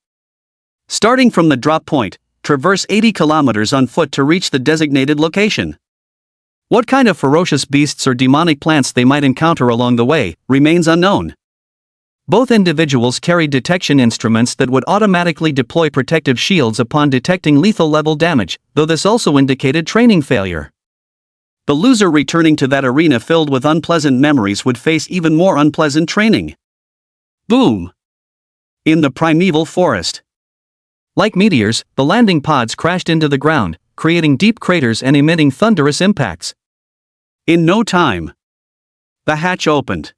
Starting from the drop point, traverse 80 kilometers on foot to reach the designated location. What kind of ferocious beasts or demonic plants they might encounter along the way remains unknown. Both individuals carried detection instruments that would automatically deploy protective shields upon detecting lethal level damage, though this also indicated training failure. The loser returning to that arena filled with unpleasant memories would face even more unpleasant training. Boom! In the primeval forest. Like meteors, the landing pods crashed into the ground, creating deep craters and emitting thunderous impacts. In no time, the hatch opened.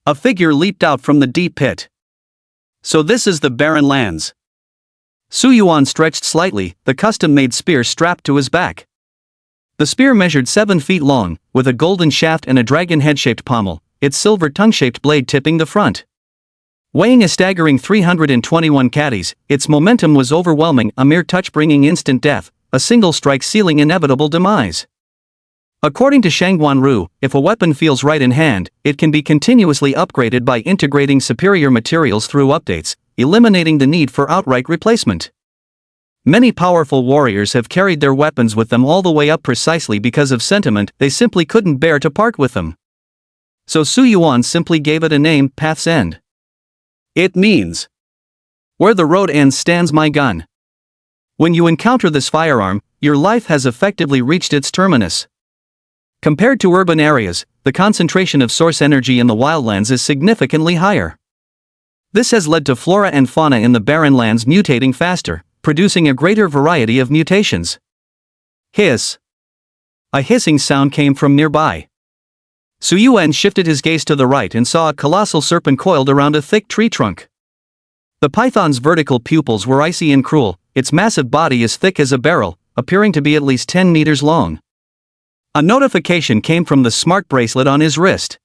A figure leaped out from the deep pit. So this is the barren lands. Su Yuan stretched slightly, the custom-made spear strapped to his back. The spear measured 7 feet long, with a golden shaft and a dragon head-shaped pommel, its silver tongue-shaped blade tipping the front. Weighing a staggering 321 caddies, its momentum was overwhelming, a mere touch bringing instant death, a single strike sealing inevitable demise. According to Shangwan Ru, if a weapon feels right in hand, it can be continuously upgraded by integrating superior materials through updates, eliminating the need for outright replacement. Many powerful warriors have carried their weapons with them all the way up precisely because of sentiment, they simply couldn't bear to part with them. So Su Yuan simply gave it a name, Path's End. It means, where the road ends stands my gun. When you encounter this firearm, your life has effectively reached its terminus. Compared to urban areas, the concentration of source energy in the wildlands is significantly higher. This has led to flora and fauna in the barren lands mutating faster, producing a greater variety of mutations. Hiss. A hissing sound came from nearby. Su Yuan shifted his gaze to the right and saw a colossal serpent coiled around a thick tree trunk. The python's vertical pupils were icy and cruel, its massive body as thick as a barrel, appearing to be at least 10 meters long. A notification came from the smart bracelet on his wrist.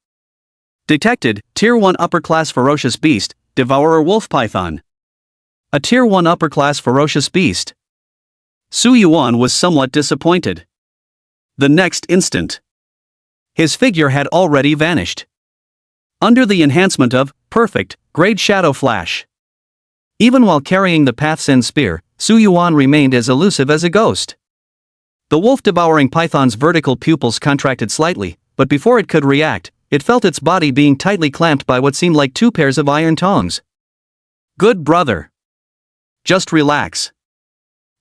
Detected, Tier 1 upper-class ferocious beast, Devourer Wolf Python. A Tier 1 upper-class ferocious beast. Su Yuan was somewhat disappointed. The next instant, his figure had already vanished. Under the enhancement of Perfect Grade Shadow Flash. Even while carrying the Path's End spear, Su Yuan remained as elusive as a ghost. The wolf-devouring python's vertical pupils contracted slightly, but before it could react, it felt its body being tightly clamped by what seemed like 2 pairs of iron tongs. "Good brother. Just relax.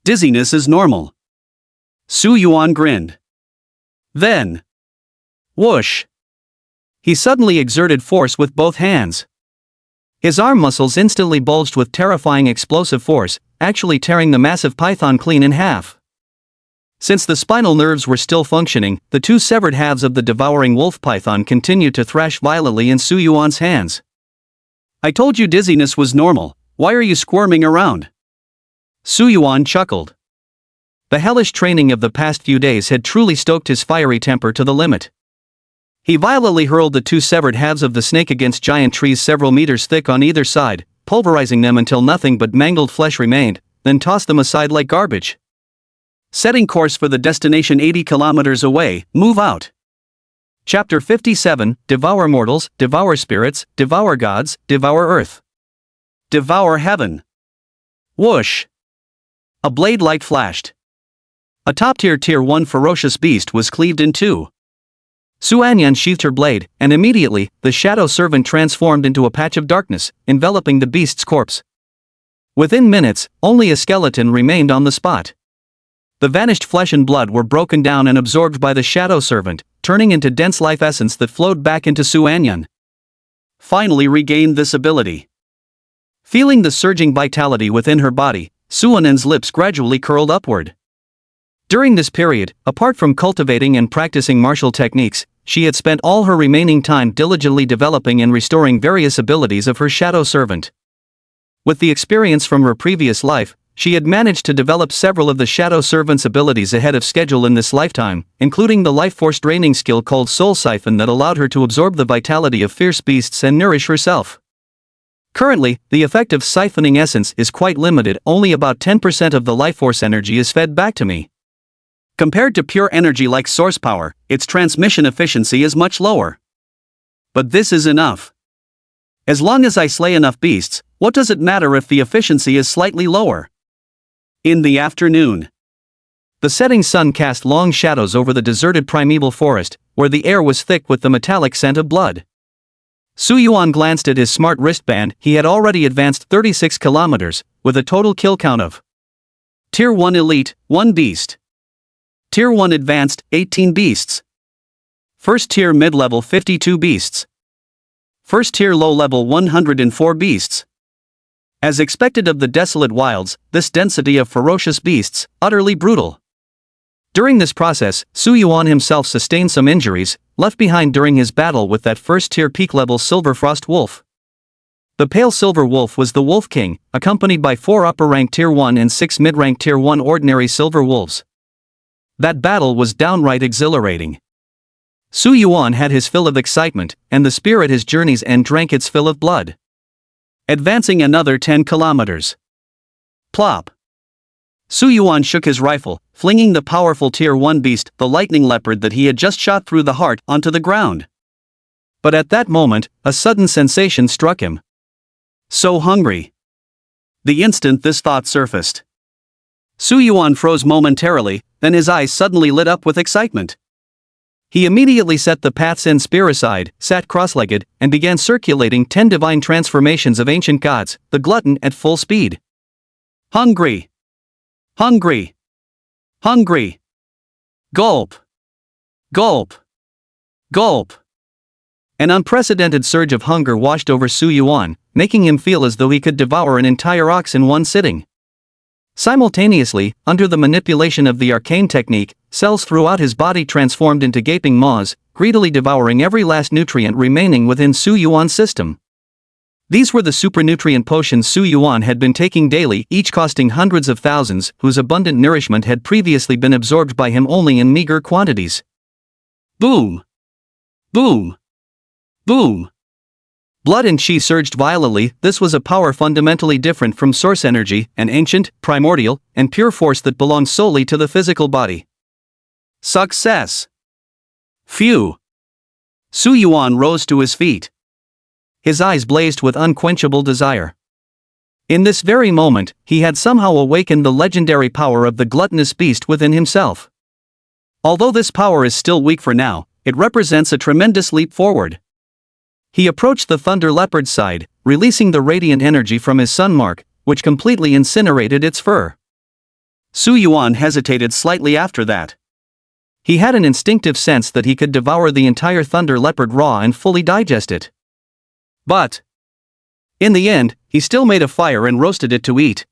Dizziness is normal." Su Yuan grinned. Then, whoosh! He suddenly exerted force with both hands. His arm muscles instantly bulged with terrifying explosive force, actually tearing the massive python clean in half. Since the spinal nerves were still functioning, the 2 severed halves of the devouring wolf python continued to thrash violently in Su Yuan's hands. "I told you dizziness was normal, why are you squirming around?" Su Yuan chuckled. The hellish training of the past few days had truly stoked his fiery temper to the limit. He violently hurled the 2 severed halves of the snake against giant trees several meters thick on either side, pulverizing them until nothing but mangled flesh remained, then tossed them aside like garbage. Setting course for the destination 80 kilometers away, move out. Chapter 57, Devour Mortals, Devour Spirits, Devour Gods, Devour Earth. Devour Heaven. Whoosh! A blade light flashed. A top-tier Tier 1 ferocious beast was cleaved in 2. Su Anyan sheathed her blade, and immediately, the shadow servant transformed into a patch of darkness, enveloping the beast's corpse. Within minutes, only a skeleton remained on the spot. The vanished flesh and blood were broken down and absorbed by the shadow servant, turning into dense life essence that flowed back into Su Anyan. Finally regained this ability. Feeling the surging vitality within her body, Su Anyan's lips gradually curled upward. During this period, apart from cultivating and practicing martial techniques, she had spent all her remaining time diligently developing and restoring various abilities of her shadow servant. With the experience from her previous life, she had managed to develop several of the shadow servant's abilities ahead of schedule in this lifetime, including the life force draining skill called Soul Siphon that allowed her to absorb the vitality of fierce beasts and nourish herself. Currently, the effect of siphoning essence is quite limited, only about 10% of the life force energy is fed back to me. Compared to pure energy like source power, its transmission efficiency is much lower. But this is enough. As long as I slay enough beasts, what does it matter if the efficiency is slightly lower? In the afternoon, the setting sun cast long shadows over the deserted primeval forest, where the air was thick with the metallic scent of blood. Su Yuan glanced at his smart wristband. He had already advanced 36 kilometers, with a total kill count of Tier 1 Elite, 1 Beast. Tier 1 Advanced, 18 Beasts. First Tier Mid-Level 52 Beasts. First Tier Low-Level 104 Beasts. As expected of the desolate wilds, this density of ferocious beasts, utterly brutal. During this process, Su Yuan himself sustained some injuries, left behind during his battle with that first-tier peak-level Silver Frost Wolf. The Pale Silver Wolf was the Wolf King, accompanied by 4 upper-rank Tier 1 and 6 mid-rank Tier 1 ordinary Silver Wolves. That battle was downright exhilarating. Su Yuan had his fill of excitement, and the spear at his journey's end drank its fill of blood. Advancing another 10 kilometers. Plop. Su Yuan shook his rifle, flinging the powerful Tier 1 beast, the lightning leopard that he had just shot through the heart, onto the ground. But at that moment, a sudden sensation struck him. So hungry. The instant this thought surfaced, Su Yuan froze momentarily, then his eyes suddenly lit up with excitement. He immediately set the Path's End spear aside, sat cross-legged, and began circulating 10 divine transformations of ancient gods, the glutton at full speed. Hungry. Hungry. Hungry. Gulp. Gulp. Gulp. An unprecedented surge of hunger washed over Su Yuan, making him feel as though he could devour an entire ox in one sitting. Simultaneously, under the manipulation of the arcane technique, cells throughout his body transformed into gaping maws, greedily devouring every last nutrient remaining within Su Yuan's system. These were the supernutrient potions Su Yuan had been taking daily, each costing hundreds of thousands, whose abundant nourishment had previously been absorbed by him only in meager quantities. Boom! Boom! Boom! Blood and chi surged violently. This was a power fundamentally different from source energy, an ancient, primordial, and pure force that belongs solely to the physical body. Success! Phew! Su Yuan rose to his feet. His eyes blazed with unquenchable desire. In this very moment, he had somehow awakened the legendary power of the gluttonous beast within himself. Although this power is still weak for now, it represents a tremendous leap forward. He approached the thunder leopard's side, releasing the radiant energy from his sun mark, which completely incinerated its fur. Su Yuan hesitated slightly after that. He had an instinctive sense that he could devour the entire thunder leopard raw and fully digest it. But in the end, he still made a fire and roasted it to eat.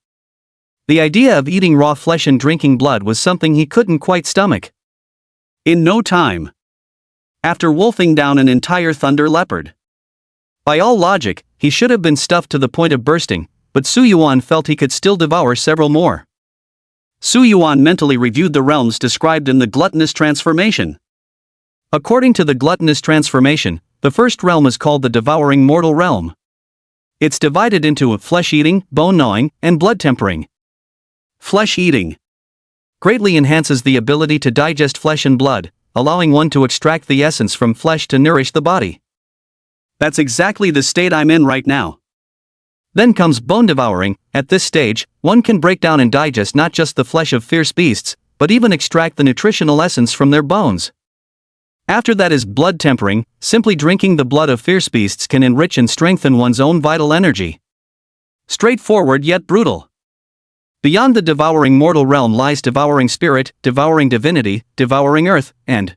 The idea of eating raw flesh and drinking blood was something he couldn't quite stomach. In no time, after wolfing down an entire thunder leopard, by all logic, he should have been stuffed to the point of bursting, but Su Yuan felt he could still devour several more. Su Yuan mentally reviewed the realms described in the gluttonous transformation. According to the gluttonous transformation, the first realm is called the devouring mortal realm. It's divided into flesh-eating, bone-gnawing, and blood-tempering. Flesh-eating greatly enhances the ability to digest flesh and blood, allowing one to extract the essence from flesh to nourish the body. That's exactly the state I'm in right now. Then comes bone devouring. At this stage, one can break down and digest not just the flesh of fierce beasts, but even extract the nutritional essence from their bones. After that is blood tempering. Simply drinking the blood of fierce beasts can enrich and strengthen one's own vital energy. Straightforward yet brutal. Beyond the devouring mortal realm lies devouring spirit, devouring divinity, devouring earth, and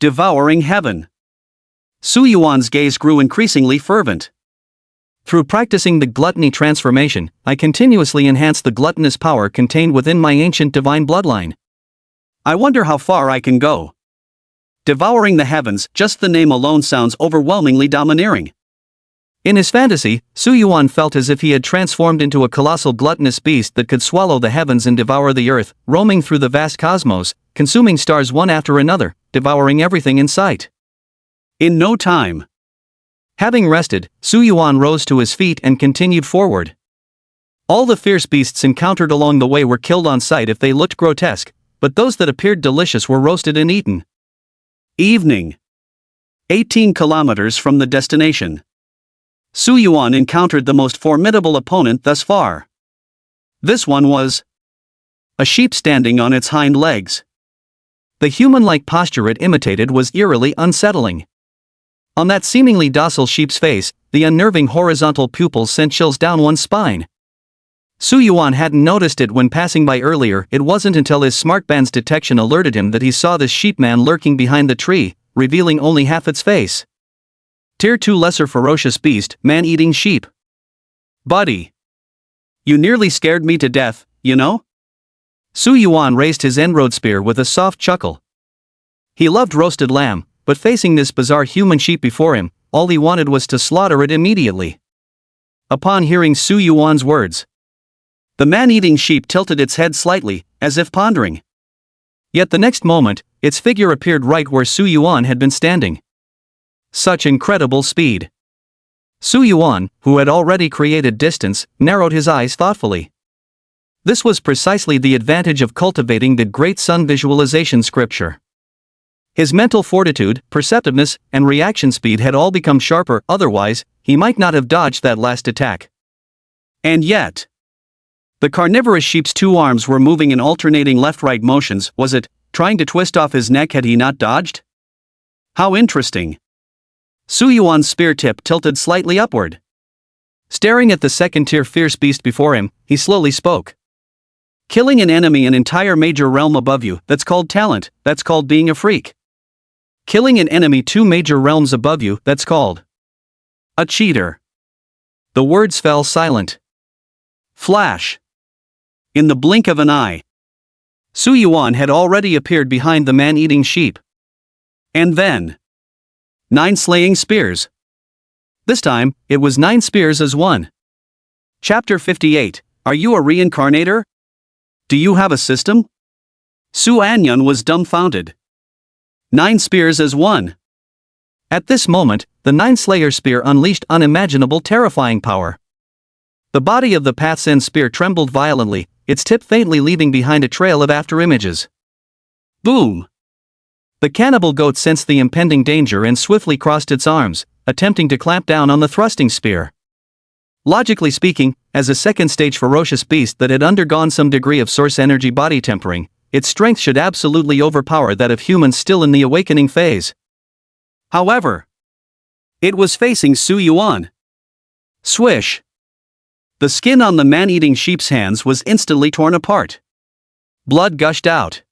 devouring heaven. Su Yuan's gaze grew increasingly fervent. Through practicing the gluttony transformation, I continuously enhance the gluttonous power contained within my ancient divine bloodline. I wonder how far I can go. Devouring the heavens, just the name alone sounds overwhelmingly domineering. In his fantasy, Su Yuan felt as if he had transformed into a colossal gluttonous beast that could swallow the heavens and devour the earth, roaming through the vast cosmos, consuming stars one after another, devouring everything in sight. In no time, having rested, Su Yuan rose to his feet and continued forward. All the fierce beasts encountered along the way were killed on sight if they looked grotesque, but those that appeared delicious were roasted and eaten. Evening. 18 kilometers from the destination, Su Yuan encountered the most formidable opponent thus far. This one was a sheep standing on its hind legs. The human-like posture it imitated was eerily unsettling. On that seemingly docile sheep's face, the unnerving horizontal pupils sent chills down one's spine. Su Yuan hadn't noticed it when passing by earlier. It wasn't until his smartband's detection alerted him that he saw this sheepman lurking behind the tree, revealing only half its face. Tier 2 lesser ferocious beast, man-eating sheep. Buddy. You nearly scared me to death, you know? Su Yuan raised his enroad spear with a soft chuckle. He loved roasted lamb, but facing this bizarre human sheep before him, all he wanted was to slaughter it immediately. Upon hearing Su Yuan's words, the man-eating sheep tilted its head slightly, as if pondering. Yet the next moment, its figure appeared right where Su Yuan had been standing. Such incredible speed. Su Yuan, who had already created distance, narrowed his eyes thoughtfully. This was precisely the advantage of cultivating the Great Sun visualization scripture. His mental fortitude, perceptiveness, and reaction speed had all become sharper, otherwise, he might not have dodged that last attack. And yet, the carnivorous sheep's two arms were moving in alternating left-right motions. Was it trying to twist off his neck had he not dodged? How interesting. Su Yuan's spear tip tilted slightly upward. Staring at the second-tier fierce beast before him, he slowly spoke. Killing an enemy an entire major realm above you, that's called talent, that's called being a freak. Killing an enemy 2 major realms above you, that's called a cheater. The words fell silent. Flash. In the blink of an eye, Su Yuan had already appeared behind the man-eating sheep. And then 9 slaying spears. This time, it was 9 spears as one. Chapter 58. Are you a reincarnator? Do you have a system? Su Anyun was dumbfounded. 9 spears as one. At this moment, the 9-slayer spear unleashed unimaginable terrifying power. The body of the Path's End spear trembled violently, its tip faintly leaving behind a trail of afterimages. Boom! The cannibal goat sensed the impending danger and swiftly crossed its arms, attempting to clamp down on the thrusting spear. Logically speaking, as a second-stage ferocious beast that had undergone some degree of source energy body tempering, its strength should absolutely overpower that of humans still in the awakening phase. However, it was facing Su Yuan. Swish! The skin on the man-eating sheep's hands was instantly torn apart. Blood gushed out.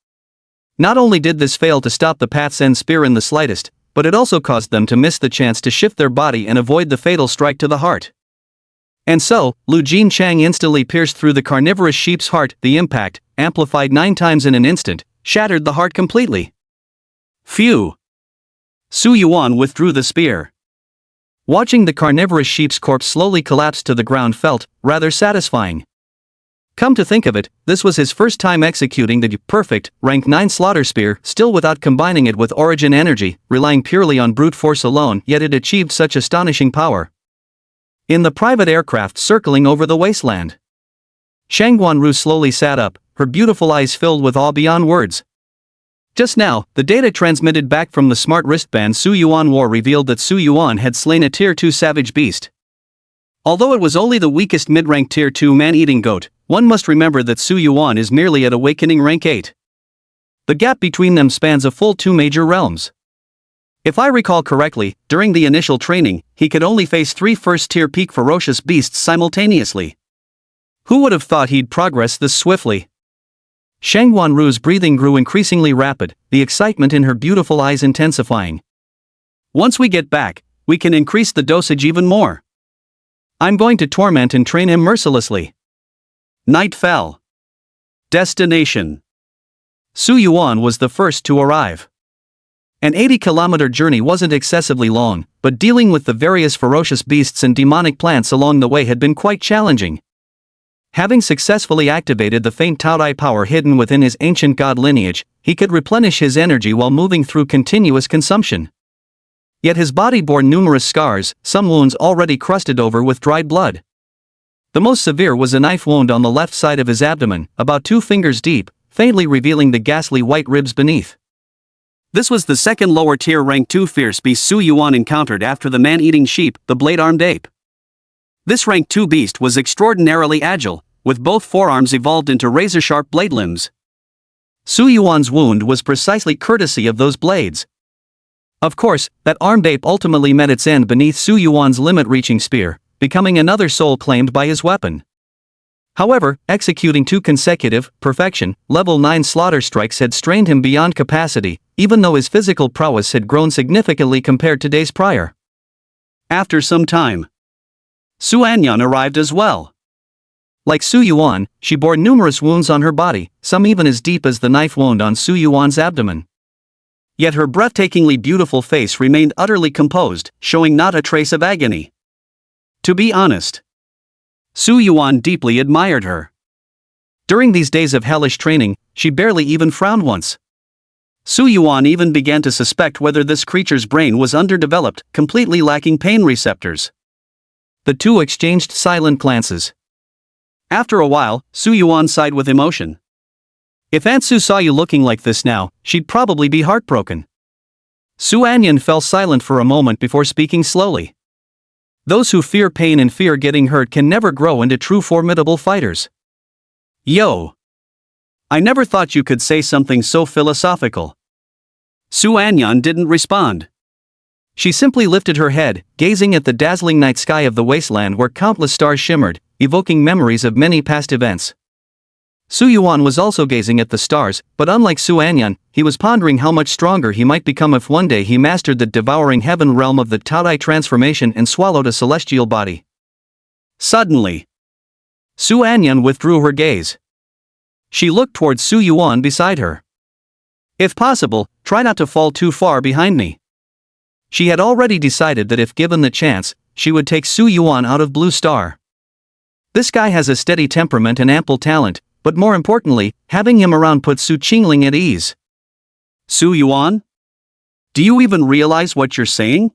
Not only did this fail to stop the Path's End spear in the slightest, but it also caused them to miss the chance to shift their body and avoid the fatal strike to the heart. And so, Lu Jinchang instantly pierced through the carnivorous sheep's heart. The impact, amplified 9 times in an instant, shattered the heart completely. Phew! Su Yuan withdrew the spear. Watching the carnivorous sheep's corpse slowly collapse to the ground felt rather satisfying. Come to think of it, this was his first time executing the perfect, rank 9 slaughter spear, still without combining it with origin energy, relying purely on brute force alone, yet it achieved such astonishing power. In the private aircraft circling over the wasteland, Shang Guanru slowly sat up, her beautiful eyes filled with awe beyond words. Just now, the data transmitted back from the smart wristband Su Yuan wore revealed that Su Yuan had slain a Tier 2 savage beast. Although it was only the weakest mid-rank Tier 2 man-eating goat, one must remember that Su Yuan is merely at awakening rank 8. The gap between them spans a full 2 major realms. If I recall correctly, during the initial training, he could only face 3 first-tier peak ferocious beasts simultaneously. Who would have thought he'd progress this swiftly? Shang Guanru's breathing grew increasingly rapid, the excitement in her beautiful eyes intensifying. Once we get back, we can increase the dosage even more. I'm going to torment and train him mercilessly. Night fell. Destination. Su Yuan was the first to arrive. An 80-kilometer journey wasn't excessively long, but dealing with the various ferocious beasts and demonic plants along the way had been quite challenging. Having successfully activated the faint Taodai power hidden within his ancient god lineage, he could replenish his energy while moving through continuous consumption. Yet his body bore numerous scars, some wounds already crusted over with dried blood. The most severe was a knife wound on the left side of his abdomen, about 2 fingers deep, faintly revealing the ghastly white ribs beneath. This was the second lower-tier rank 2 fierce beast Su Yuan encountered after the man-eating sheep, the blade-armed ape. This rank 2 beast was extraordinarily agile, with both forearms evolved into razor-sharp blade limbs. Su Yuan's wound was precisely courtesy of those blades. Of course, that armed ape ultimately met its end beneath Su Yuan's limit-reaching spear, becoming another soul claimed by his weapon. However, executing 2 consecutive, perfection, level 9 slaughter strikes had strained him beyond capacity, even though his physical prowess had grown significantly compared to days prior. After some time, Su Anyan arrived as well. Like Su Yuan, she bore numerous wounds on her body, some even as deep as the knife wound on Su Yuan's abdomen. Yet her breathtakingly beautiful face remained utterly composed, showing not a trace of agony. To be honest, Su Yuan deeply admired her. During these days of hellish training, she barely even frowned once. Su Yuan even began to suspect whether this creature's brain was underdeveloped, completely lacking pain receptors. The two exchanged silent glances. After a while, Su Yuan sighed with emotion. If Aunt Su saw you looking like this now, she'd probably be heartbroken. Su Anyan fell silent for a moment before speaking slowly. Those who fear pain and fear getting hurt can never grow into true formidable fighters. Yo! I never thought you could say something so philosophical. Su Anyan didn't respond. She simply lifted her head, gazing at the dazzling night sky of the wasteland where countless stars shimmered, evoking memories of many past events. Su Yuan was also gazing at the stars, but unlike Su Anyan, he was pondering how much stronger he might become if one day he mastered the devouring heaven realm of the Taodai transformation and swallowed a celestial body. Suddenly, Su Anyan withdrew her gaze. She looked towards Su Yuan beside her. If possible, try not to fall too far behind me. She had already decided that if given the chance, she would take Su Yuan out of Blue Star. This guy has a steady temperament and ample talent, but more importantly, having him around put Su Qingling at ease. Su Yuan? Do you even realize what you're saying?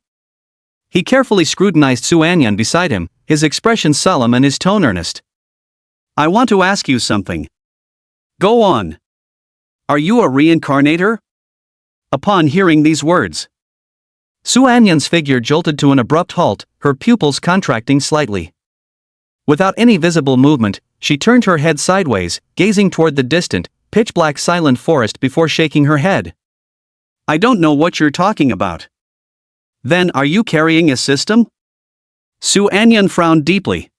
He carefully scrutinized Su Anyan beside him, his expression solemn and his tone earnest. I want to ask you something. Go on. Are you a reincarnator? Upon hearing these words, Su Anyan's figure jolted to an abrupt halt, her pupils contracting slightly. Without any visible movement, she turned her head sideways, gazing toward the distant, pitch-black silent forest before shaking her head. I don't know what you're talking about. Then are you carrying a system? Su Anyan frowned deeply.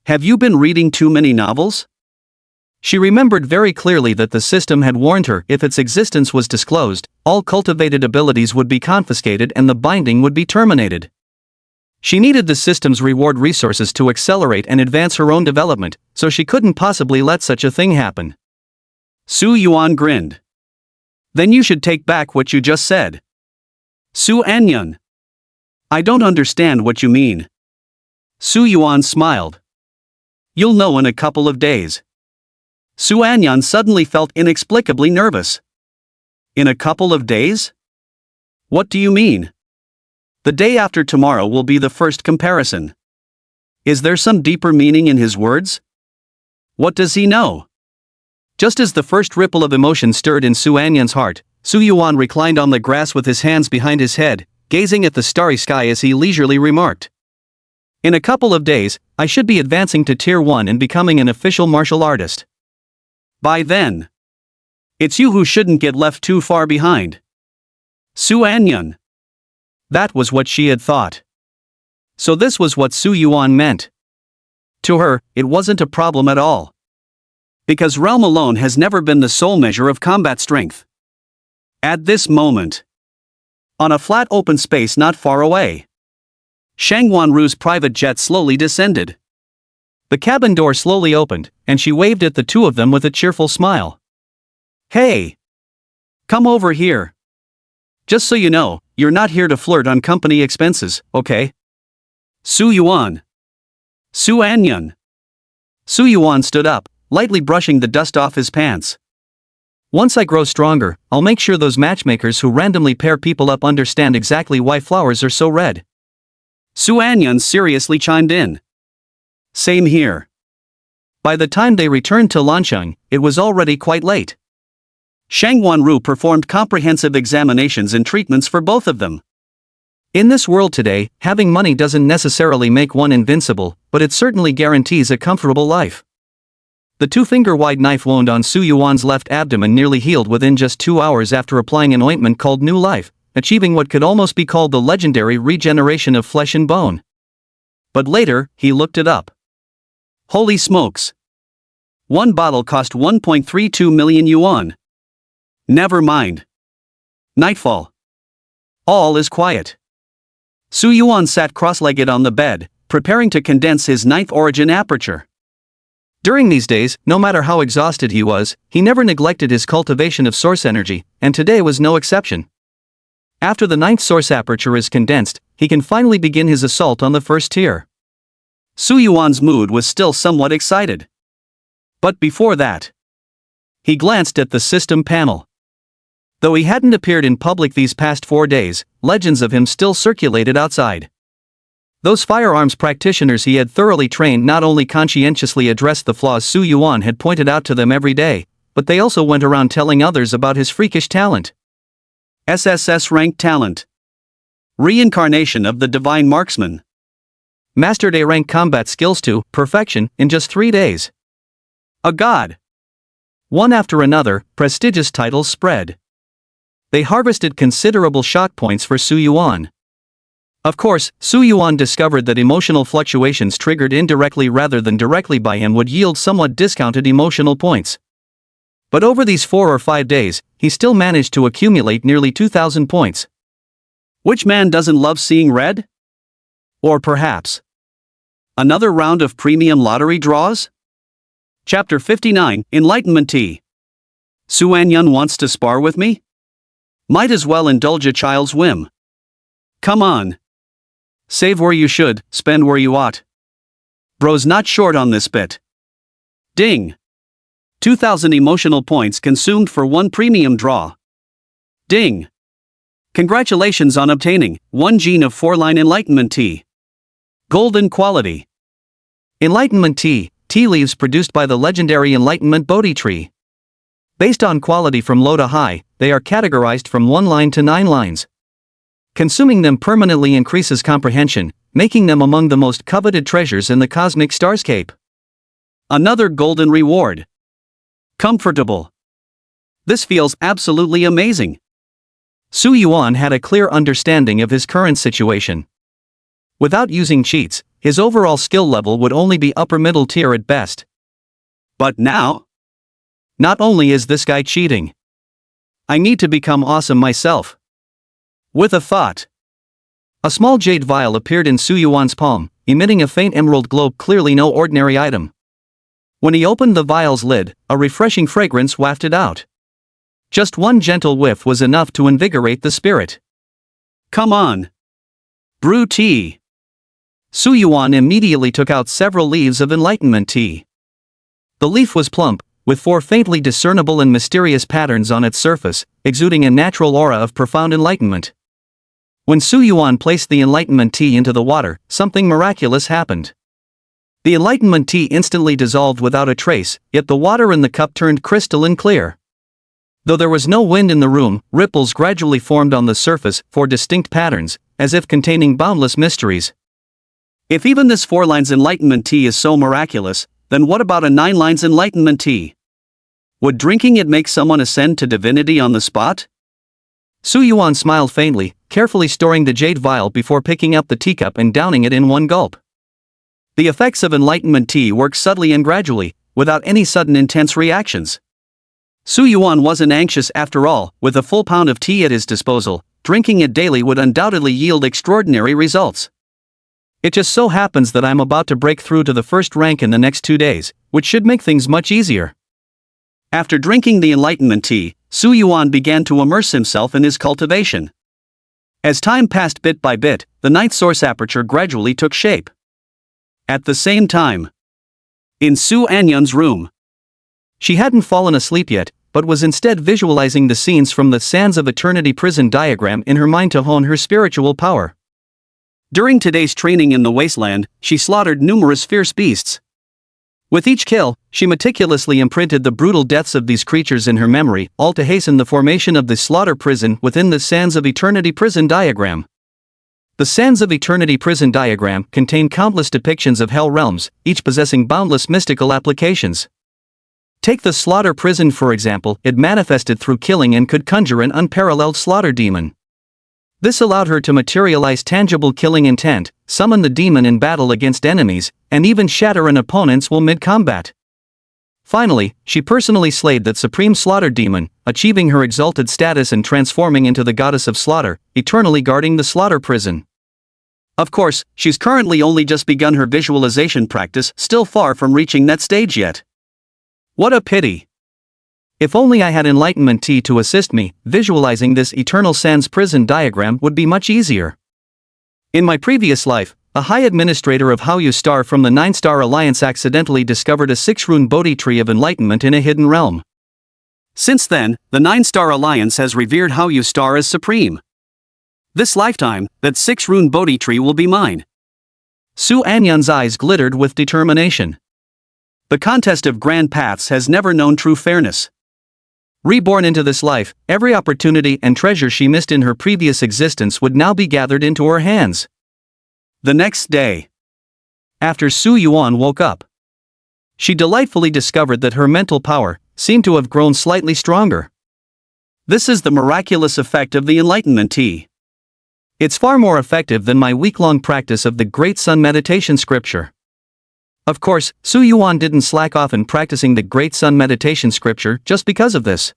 Have you been reading too many novels? She remembered very clearly that the system had warned her if its existence was disclosed, all cultivated abilities would be confiscated and the binding would be terminated. She needed the system's reward resources to accelerate and advance her own development, so she couldn't possibly let such a thing happen. Su Yuan grinned. Then you should take back what you just said. Su Anyan. I don't understand what you mean. Su Yuan smiled. You'll know in a couple of days. Su Anyan suddenly felt inexplicably nervous. In a couple of days? What do you mean? The day after tomorrow will be the first comparison. Is there some deeper meaning in his words? What does he know? Just as the first ripple of emotion stirred in Su Anyan's heart, Su Yuan reclined on the grass with his hands behind his head, gazing at the starry sky as he leisurely remarked. In a couple of days, I should be advancing to Tier 1 and becoming an official martial artist. By then. It's you who shouldn't get left too far behind. Su Anyan. That was what she had thought. So this was what Su Yuan meant. To her, it wasn't a problem at all. Because realm alone has never been the sole measure of combat strength. At this moment, on a flat open space not far away, Shang Wanru's private jet slowly descended. The cabin door slowly opened, and she waved at the two of them with a cheerful smile. Hey! Come over here. Just so you know, you're not here to flirt on company expenses, okay? Su Yuan. Su Anyan. Su Yuan stood up, lightly brushing the dust off his pants. Once I grow stronger, I'll make sure those matchmakers who randomly pair people up understand exactly why flowers are so red. Su Anyan seriously chimed in. Same here. By the time they returned to Lancheng, it was already quite late. Shang Wanru performed comprehensive examinations and treatments for both of them. In this world today, having money doesn't necessarily make one invincible, but it certainly guarantees a comfortable life. The 2-finger-wide knife wound on Su Yuan's left abdomen nearly healed within just 2 hours after applying an ointment called New Life, achieving what could almost be called the legendary regeneration of flesh and bone. But later, he looked it up. Holy smokes! One bottle cost 1.32 million yuan. Never mind. Nightfall. All is quiet. Su Yuan sat cross-legged on the bed, preparing to condense his ninth origin aperture. During these days, no matter how exhausted he was, he never neglected his cultivation of source energy, and today was no exception. After the ninth source aperture is condensed, he can finally begin his assault on the first tier. Su Yuan's mood was still somewhat excited. But before that, he glanced at the system panel. Though he hadn't appeared in public these past 4 days, legends of him still circulated outside. Those firearms practitioners he had thoroughly trained not only conscientiously addressed the flaws Su Yuan had pointed out to them every day, but they also went around telling others about his freakish talent. SSS ranked talent. Reincarnation of the divine marksman. Mastered A-rank combat skills to perfection in just 3 days. A god. One after another, prestigious titles spread. They harvested considerable shock points for Su Yuan. Of course, Su Yuan discovered that emotional fluctuations triggered indirectly rather than directly by him would yield somewhat discounted emotional points. But over these 4 or 5 days, he still managed to accumulate nearly 2,000 points. Which man doesn't love seeing red? Or perhaps another round of premium lottery draws? Chapter 59, Enlightenment Tea. Su Anyan wants to spar with me? Might as well indulge a child's whim. Come on. Save where you should, spend where you ought. Bro's not short on this bit. Ding. 2,000 emotional points consumed for 1 premium draw. Ding. Congratulations on obtaining 1 gene of 4-line Enlightenment Tea. Golden quality. Enlightenment Tea, tea leaves produced by the legendary Enlightenment Bodhi tree. Based on quality from low to high, they are categorized from 1 line to 9 lines. Consuming them permanently increases comprehension, making them among the most coveted treasures in the cosmic starscape. Another golden reward. Comfortable. This feels absolutely amazing. Su Yuan had a clear understanding of his current situation. Without using cheats, his overall skill level would only be upper middle tier at best. But now? Not only is this guy cheating, I need to become awesome myself. With a thought, a small jade vial appeared in Su Yuan's palm, emitting a faint emerald glow, clearly no ordinary item. When he opened the vial's lid, a refreshing fragrance wafted out. Just one gentle whiff was enough to invigorate the spirit. Come on! Brew tea! Su Yuan immediately took out several leaves of enlightenment tea. The leaf was plump, with 4 faintly discernible and mysterious patterns on its surface, exuding a natural aura of profound enlightenment. When Su Yuan placed the enlightenment tea into the water, something miraculous happened. The enlightenment tea instantly dissolved without a trace, yet the water in the cup turned crystalline clear. Though there was no wind in the room, ripples gradually formed on the surface, 4 distinct patterns, as if containing boundless mysteries. If even this 4 lines enlightenment tea is so miraculous, then what about a 9 lines enlightenment tea? Would drinking it make someone ascend to divinity on the spot? Su Yuan smiled faintly, carefully storing the jade vial before picking up the teacup and downing it in one gulp. The effects of enlightenment tea work subtly and gradually, without any sudden intense reactions. Su Yuan wasn't anxious after all. With a full pound of tea at his disposal, drinking it daily would undoubtedly yield extraordinary results. It just so happens that I'm about to break through to the first rank in the next 2 days, which should make things much easier. After drinking the enlightenment tea, Su Yuan began to immerse himself in his cultivation. As time passed bit by bit, the 9th source aperture gradually took shape. At the same time, in Su Anyun's room, she hadn't fallen asleep yet, but was instead visualizing the scenes from the Sands of Eternity prison diagram in her mind to hone her spiritual power. During today's training in the wasteland, she slaughtered numerous fierce beasts. With each kill, she meticulously imprinted the brutal deaths of these creatures in her memory, all to hasten the formation of the slaughter prison within the Sands of Eternity prison diagram. The Sands of Eternity prison diagram contain countless depictions of hell realms, each possessing boundless mystical applications. Take the slaughter prison for example. It manifested through killing and could conjure an unparalleled slaughter demon. This allowed her to materialize tangible killing intent, summon the demon in battle against enemies, and even shatter an opponent's will mid-combat. Finally, she personally slayed that supreme slaughter demon, achieving her exalted status and transforming into the goddess of slaughter, eternally guarding the slaughter prison. Of course, she's currently only just begun her visualization practice, still far from reaching that stage yet. What a pity! If only I had enlightenment tea to assist me, visualizing this eternal sands prison diagram would be much easier. In my previous life, a high administrator of Haoyu Star from the 9-Star Alliance accidentally discovered a 6-rune Bodhi tree of enlightenment in a hidden realm. Since then, the 9-Star Alliance has revered Haoyu Star as supreme. This lifetime, that 6-rune Bodhi tree will be mine. Su Anyun's eyes glittered with determination. The contest of grand paths has never known true fairness. Reborn into this life, every opportunity and treasure she missed in her previous existence would now be gathered into her hands. The next day, after Su Yuan woke up, she delightfully discovered that her mental power seemed to have grown slightly stronger. This is the miraculous effect of the enlightenment tea. It's far more effective than my week-long practice of the Great Sun meditation scripture. Of course, Su Yuan didn't slack off in practicing the Great Sun meditation scripture just because of this.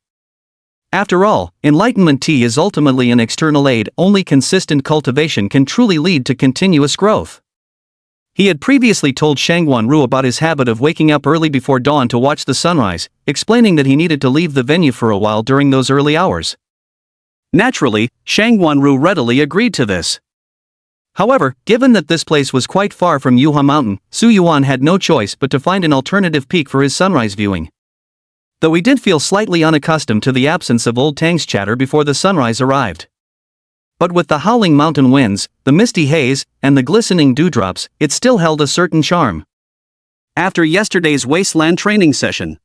After all, enlightenment tea is ultimately an external aid. Only consistent cultivation can truly lead to continuous growth. He had previously told Shangguan Ru about his habit of waking up early before dawn to watch the sunrise, explaining that he needed to leave the venue for a while during those early hours. Naturally, Shangguan Ru readily agreed to this. However, given that this place was quite far from Yuhua Mountain, Su Yuan had no choice but to find an alternative peak for his sunrise viewing. Though he did feel slightly unaccustomed to the absence of old Tang's chatter before the sunrise arrived. But with the howling mountain winds, the misty haze, and the glistening dewdrops, it still held a certain charm. After yesterday's wasteland training session,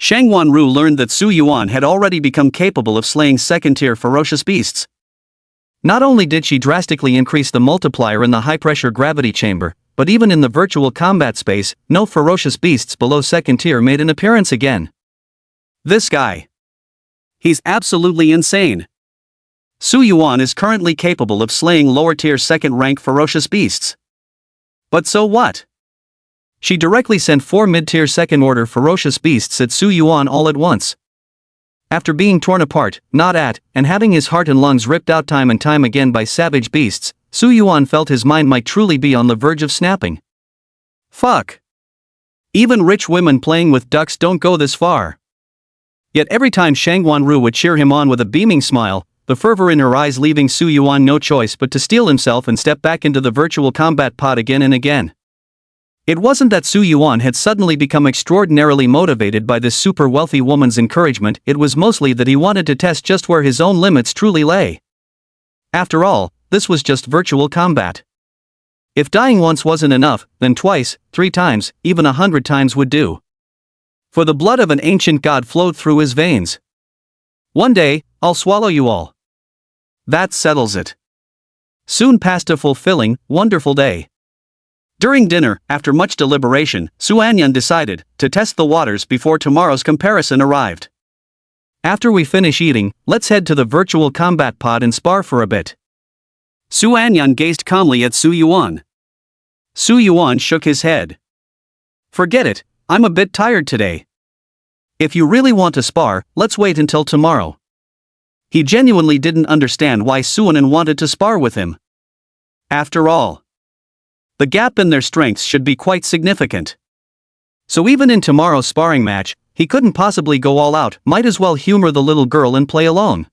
Shangguan Ru learned that Su Yuan had already become capable of slaying second-tier ferocious beasts. Not only did she drastically increase the multiplier in the high-pressure gravity chamber, but even in the virtual combat space, no ferocious beasts below second tier made an appearance again. This guy. He's absolutely insane. Su Yuan is currently capable of slaying lower-tier second-rank ferocious beasts. But so what? She directly sent 4 mid-tier second-order ferocious beasts at Su Yuan all at once. After being torn apart, gnawed at, and having his heart and lungs ripped out time and time again by savage beasts, Su Yuan felt his mind might truly be on the verge of snapping. Fuck. Even rich women playing with ducks don't go this far. Yet every time Shangguan Ru would cheer him on with a beaming smile, the fervor in her eyes leaving Su Yuan no choice but to steel himself and step back into the virtual combat pod again and again. It wasn't that Su Yuan had suddenly become extraordinarily motivated by this super wealthy woman's encouragement, it was mostly that he wanted to test just where his own limits truly lay. After all, this was just virtual combat. If dying once wasn't enough, then twice, 3 times, even 100 times would do. For the blood of an ancient god flowed through his veins. One day, I'll swallow you all. That settles it. Soon passed a fulfilling, wonderful day. During dinner, after much deliberation, Su Anyan decided to test the waters before tomorrow's comparison arrived. After we finish eating, let's head to the virtual combat pod and spar for a bit. Su Anyan gazed calmly at Su Yuan. Su Yuan shook his head. Forget it, I'm a bit tired today. If you really want to spar, let's wait until tomorrow. He genuinely didn't understand why Su Anyan wanted to spar with him. After all, the gap in their strengths should be quite significant. So even in tomorrow's sparring match, he couldn't possibly go all out, might as well humor the little girl and play alone.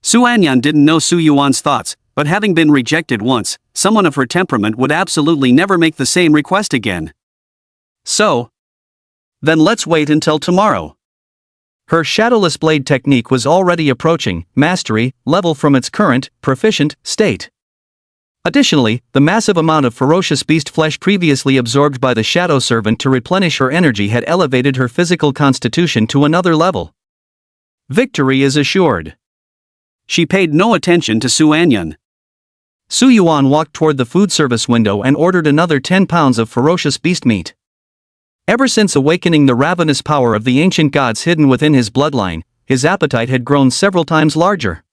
Su Anyan didn't know Su Yuan's thoughts, but having been rejected once, someone of her temperament would absolutely never make the same request again. So, then let's wait until tomorrow. Her shadowless blade technique was already approaching mastery level from its current, proficient, state. Additionally, the massive amount of ferocious beast flesh previously absorbed by the shadow servant to replenish her energy had elevated her physical constitution to another level. Victory is assured. She paid no attention to Su Anyan. Su Yuan walked toward the food service window and ordered another 10 pounds of ferocious beast meat. Ever since awakening the ravenous power of the ancient gods hidden within his bloodline, his appetite had grown several times larger.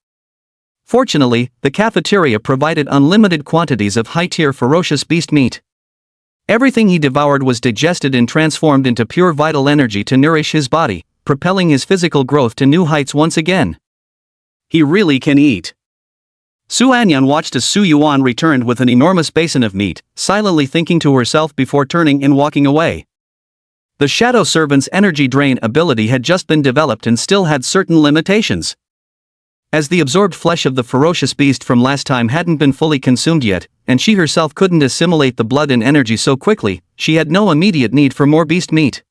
Fortunately, the cafeteria provided unlimited quantities of high-tier ferocious beast meat. Everything he devoured was digested and transformed into pure vital energy to nourish his body, propelling his physical growth to new heights once again. He really can eat. Su Anyan watched as Su Yuan returned with an enormous basin of meat, silently thinking to herself before turning and walking away. The shadow servant's energy drain ability had just been developed and still had certain limitations. As the absorbed flesh of the ferocious beast from last time hadn't been fully consumed yet, and she herself couldn't assimilate the blood and energy so quickly, she had no immediate need for more beast meat.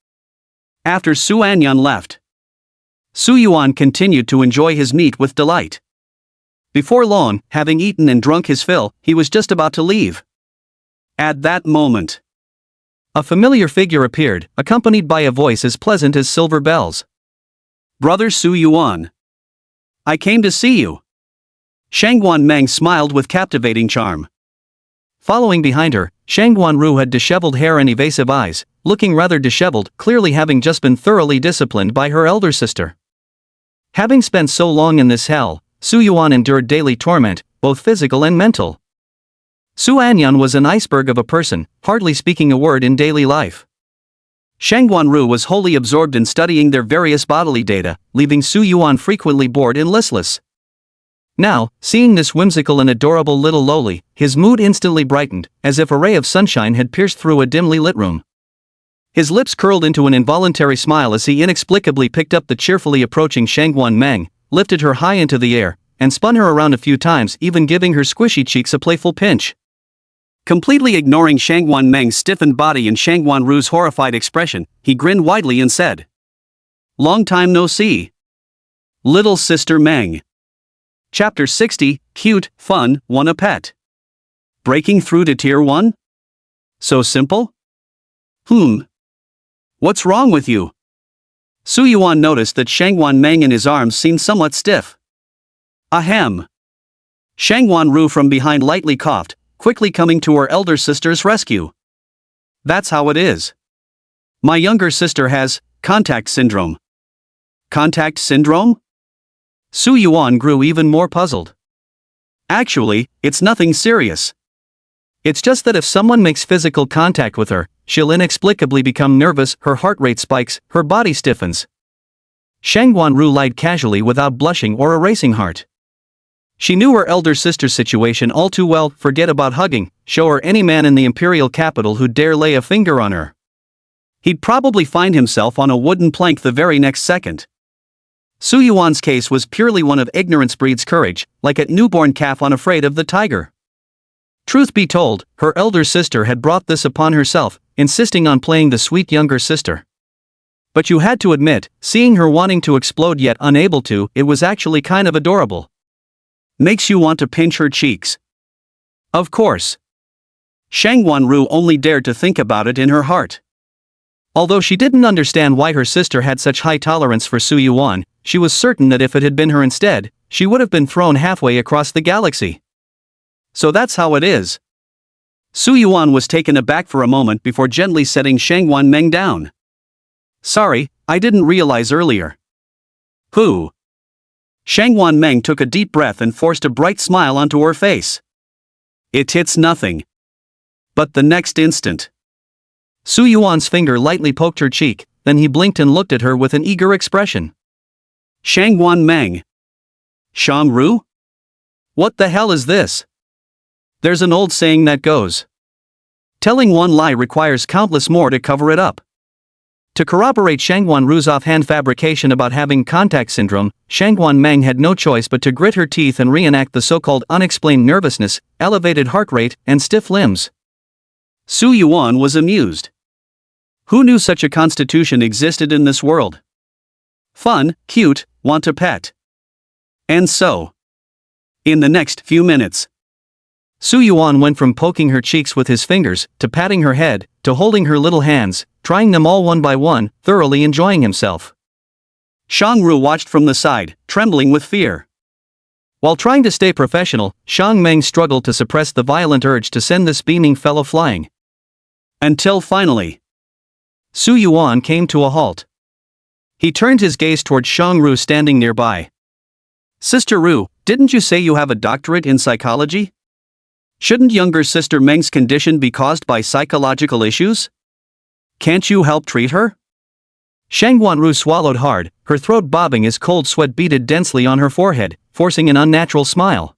After Su Anyan left, Su Yuan continued to enjoy his meat with delight. Before long, having eaten and drunk his fill, he was just about to leave. At that moment, a familiar figure appeared, accompanied by a voice as pleasant as silver bells. Brother Su Yuan. I came to see you. Shangguan Meng smiled with captivating charm. Following behind her, Shangguan Ru had disheveled hair and evasive eyes, looking rather disheveled, clearly having just been thoroughly disciplined by her elder sister. Having spent so long in this hell, Su Yuan endured daily torment, both physical and mental. Su Anyan was an iceberg of a person, hardly speaking a word in daily life. Shangguan Ru was wholly absorbed in studying their various bodily data, leaving Su Yuan frequently bored and listless. Now, seeing this whimsical and adorable little lowly, his mood instantly brightened, as if a ray of sunshine had pierced through a dimly lit room. His lips curled into an involuntary smile as he inexplicably picked up the cheerfully approaching Shangguan Meng, lifted her high into the air, and spun her around a few times, even giving her squishy cheeks a playful pinch. Completely ignoring Shangguan Meng's stiffened body and Shangguan Ru's horrified expression, he grinned widely and said, "Long time no see. Little sister Meng." Chapter 60, Cute, Fun, Want a Pet. Breaking through to Tier 1? So simple? What's wrong with you? Su Yuan noticed that Shangguan Meng in his arms seemed somewhat stiff. Ahem. Shangwan Ru from behind lightly coughed, quickly coming to her elder sister's rescue. That's how it is. My younger sister has contact syndrome. Contact syndrome? Su Yuan grew even more puzzled. Actually, it's nothing serious. It's just that if someone makes physical contact with her, she'll inexplicably become nervous, her heart rate spikes, her body stiffens. Shangwan Ru lied casually without blushing or a racing heart. She knew her elder sister's situation all too well. Forget about hugging, show her any man in the imperial capital who'd dare lay a finger on her. He'd probably find himself on a wooden plank the very next second. Su Yuan's case was purely one of ignorance breeds courage, like a newborn calf unafraid of the tiger. Truth be told, her elder sister had brought this upon herself, insisting on playing the sweet younger sister. But you had to admit, seeing her wanting to explode yet unable to, it was actually kind of adorable. Makes you want to pinch her cheeks. Of course. Shangwan Ru only dared to think about it in her heart. Although she didn't understand why her sister had such high tolerance for Su Yuan, she was certain that if it had been her instead, she would have been thrown halfway across the galaxy. So that's how it is. Su Yuan was taken aback for a moment before gently setting Shangwan Meng down. Sorry, I didn't realize earlier. Who? Shangwan Meng took a deep breath and forced a bright smile onto her face. It's nothing. But the next instant, Su Yuan's finger lightly poked her cheek, then he blinked and looked at her with an eager expression. Shangwan Meng. Shang Ru? What the hell is this? There's an old saying that goes, telling one lie requires countless more to cover it up. To corroborate Shangwan Ru's offhand fabrication about having contact syndrome, Shangwan Meng had no choice but to grit her teeth and reenact the so-called unexplained nervousness, elevated heart rate, and stiff limbs. Su Yuan was amused. Who knew such a constitution existed in this world? Fun, cute, want a pet. And so, in the next few minutes, Su Yuan went from poking her cheeks with his fingers, to patting her head, to holding her little hands, trying them all one by one, thoroughly enjoying himself. Shang Ru watched from the side, trembling with fear. While trying to stay professional, Shang Meng struggled to suppress the violent urge to send this beaming fellow flying. Until finally, Su Yuan came to a halt. He turned his gaze toward Shang Ru standing nearby. Sister Ru, didn't you say you have a doctorate in psychology? Shouldn't younger sister Meng's condition be caused by psychological issues? Can't you help treat her? Shangwan Ru swallowed hard, her throat bobbing as cold sweat beaded densely on her forehead, forcing an unnatural smile.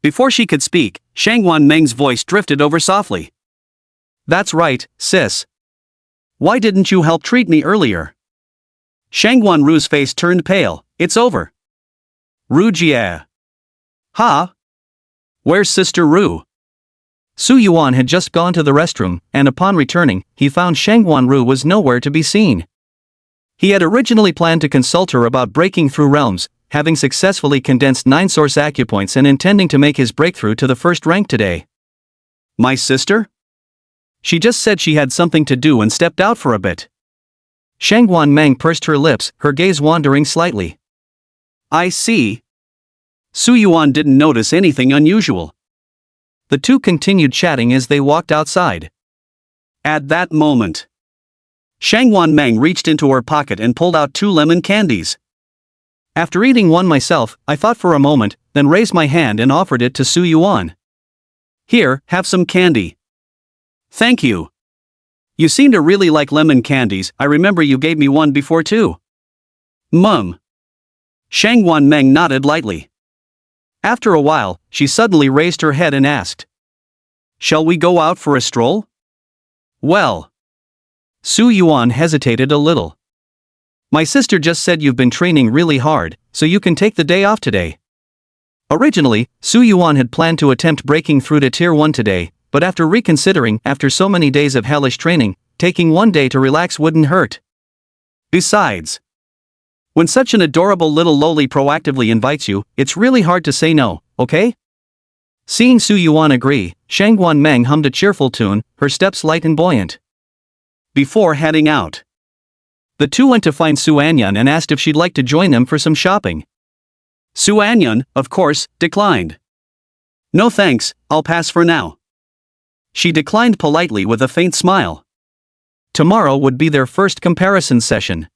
Before she could speak, Shangwan Meng's voice drifted over softly. That's right, sis. Why didn't you help treat me earlier? Shangwan Ru's face turned pale. It's over. Ru Jie. Ha? Where's Sister Ru? Su Yuan had just gone to the restroom, and upon returning, he found Shangwan Ru was nowhere to be seen. He had originally planned to consult her about breaking through realms, having successfully condensed 9 source acupoints and intending to make his breakthrough to the first rank today. My sister? She just said she had something to do and stepped out for a bit. Shangwan Meng pursed her lips, her gaze wandering slightly. I see. Su Yuan didn't notice anything unusual. The two continued chatting as they walked outside. At that moment, Shangwan Meng reached into her pocket and pulled out 2 lemon candies. After eating one myself, I thought for a moment, then raised my hand and offered it to Su Yuan. Here, have some candy. Thank you. You seem to really like lemon candies. I remember you gave me one before too. Mum. Shangwan Meng nodded lightly. After a while, she suddenly raised her head and asked, Shall we go out for a stroll? Well. Su Yuan hesitated a little. My sister just said you've been training really hard, so you can take the day off today. Originally, Su Yuan had planned to attempt breaking through to Tier 1 today, but after reconsidering, after so many days of hellish training, taking one day to relax wouldn't hurt. Besides, when such an adorable little loli proactively invites you, it's really hard to say no, okay? Seeing Su Yuan agree, Shangwan Meng hummed a cheerful tune, her steps light and buoyant. Before heading out, the two went to find Su Anyan and asked if she'd like to join them for some shopping. Su Anyun, of course, declined. No thanks, I'll pass for now. She declined politely with a faint smile. Tomorrow would be their first comparison session.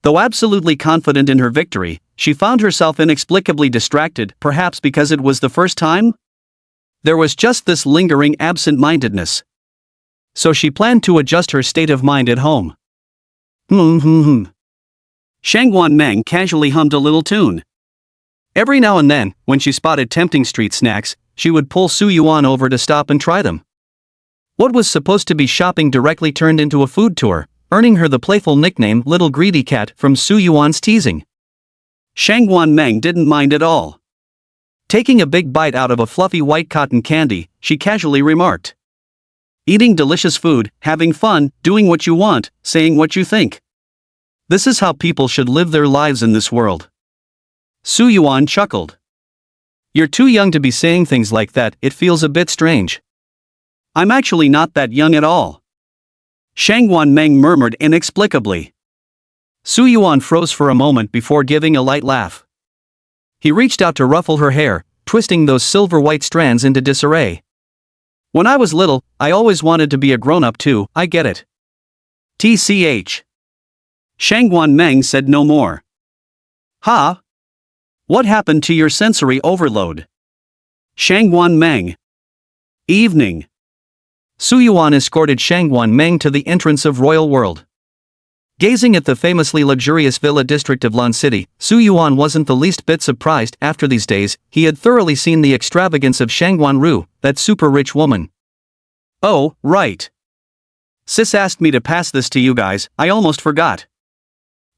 Though absolutely confident in her victory, she found herself inexplicably distracted, perhaps because it was the first time? There was just this lingering absent-mindedness. So she planned to adjust her state of mind at home. Shangwan Meng casually hummed a little tune. Every now and then, when she spotted tempting street snacks, she would pull Su Yuan over to stop and try them. What was supposed to be shopping directly turned into a food tour, earning her the playful nickname Little Greedy Cat from Su Yuan's teasing. Shangwan Meng didn't mind at all. Taking a big bite out of a fluffy white cotton candy, she casually remarked. Eating delicious food, having fun, doing what you want, saying what you think. This is how people should live their lives in this world. Su Yuan chuckled. You're too young to be saying things like that, it feels a bit strange. I'm actually not that young at all. Shangwan Meng murmured inexplicably. Su Yuan froze for a moment before giving a light laugh. He reached out to ruffle her hair, twisting those silver-white strands into disarray. When I was little, I always wanted to be a grown-up too, I get it. TCH. Shangwan Meng said no more. Huh? What happened to your sensory overload? Shangwan Meng. Evening. Su Yuan escorted Shangwan Meng to the entrance of Royal World. Gazing at the famously luxurious villa district of Lan City, Su Yuan wasn't the least bit surprised. After these days, he had thoroughly seen the extravagance of Shangwan Ru, that super-rich woman. Oh, right. Sis asked me to pass this to you guys, I almost forgot.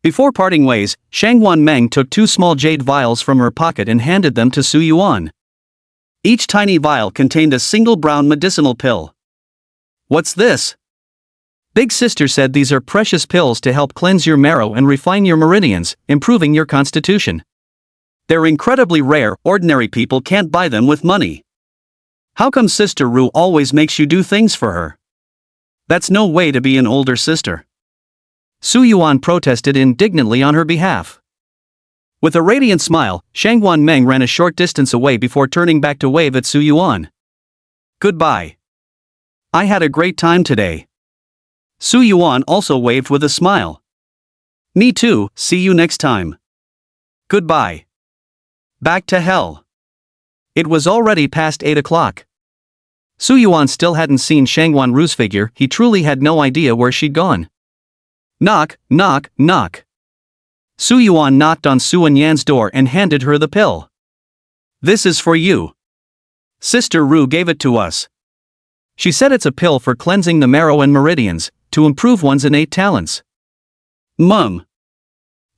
Before parting ways, Shangwan Meng took 2 small jade vials from her pocket and handed them to Su Yuan. Each tiny vial contained a single brown medicinal pill. What's this? Big Sister said these are precious pills to help cleanse your marrow and refine your meridians, improving your constitution. They're incredibly rare, ordinary people can't buy them with money. How come Sister Ru always makes you do things for her? That's no way to be an older sister. Su Yuan protested indignantly on her behalf. With a radiant smile, Shangwan Meng ran a short distance away before turning back to wave at Su Yuan. Goodbye. I had a great time today. Su Yuan also waved with a smile. Me too, see you next time. Goodbye. Back to hell. It was already past 8 o'clock. Su Yuan still hadn't seen Shangwan Ru's figure, he truly had no idea where she'd gone. Knock, knock, knock. Su Yuan knocked on Su Anyan's door and handed her the pill. This is for you. Sister Ru gave it to us. She said it's a pill for cleansing the marrow and meridians, to improve one's innate talents. Mum.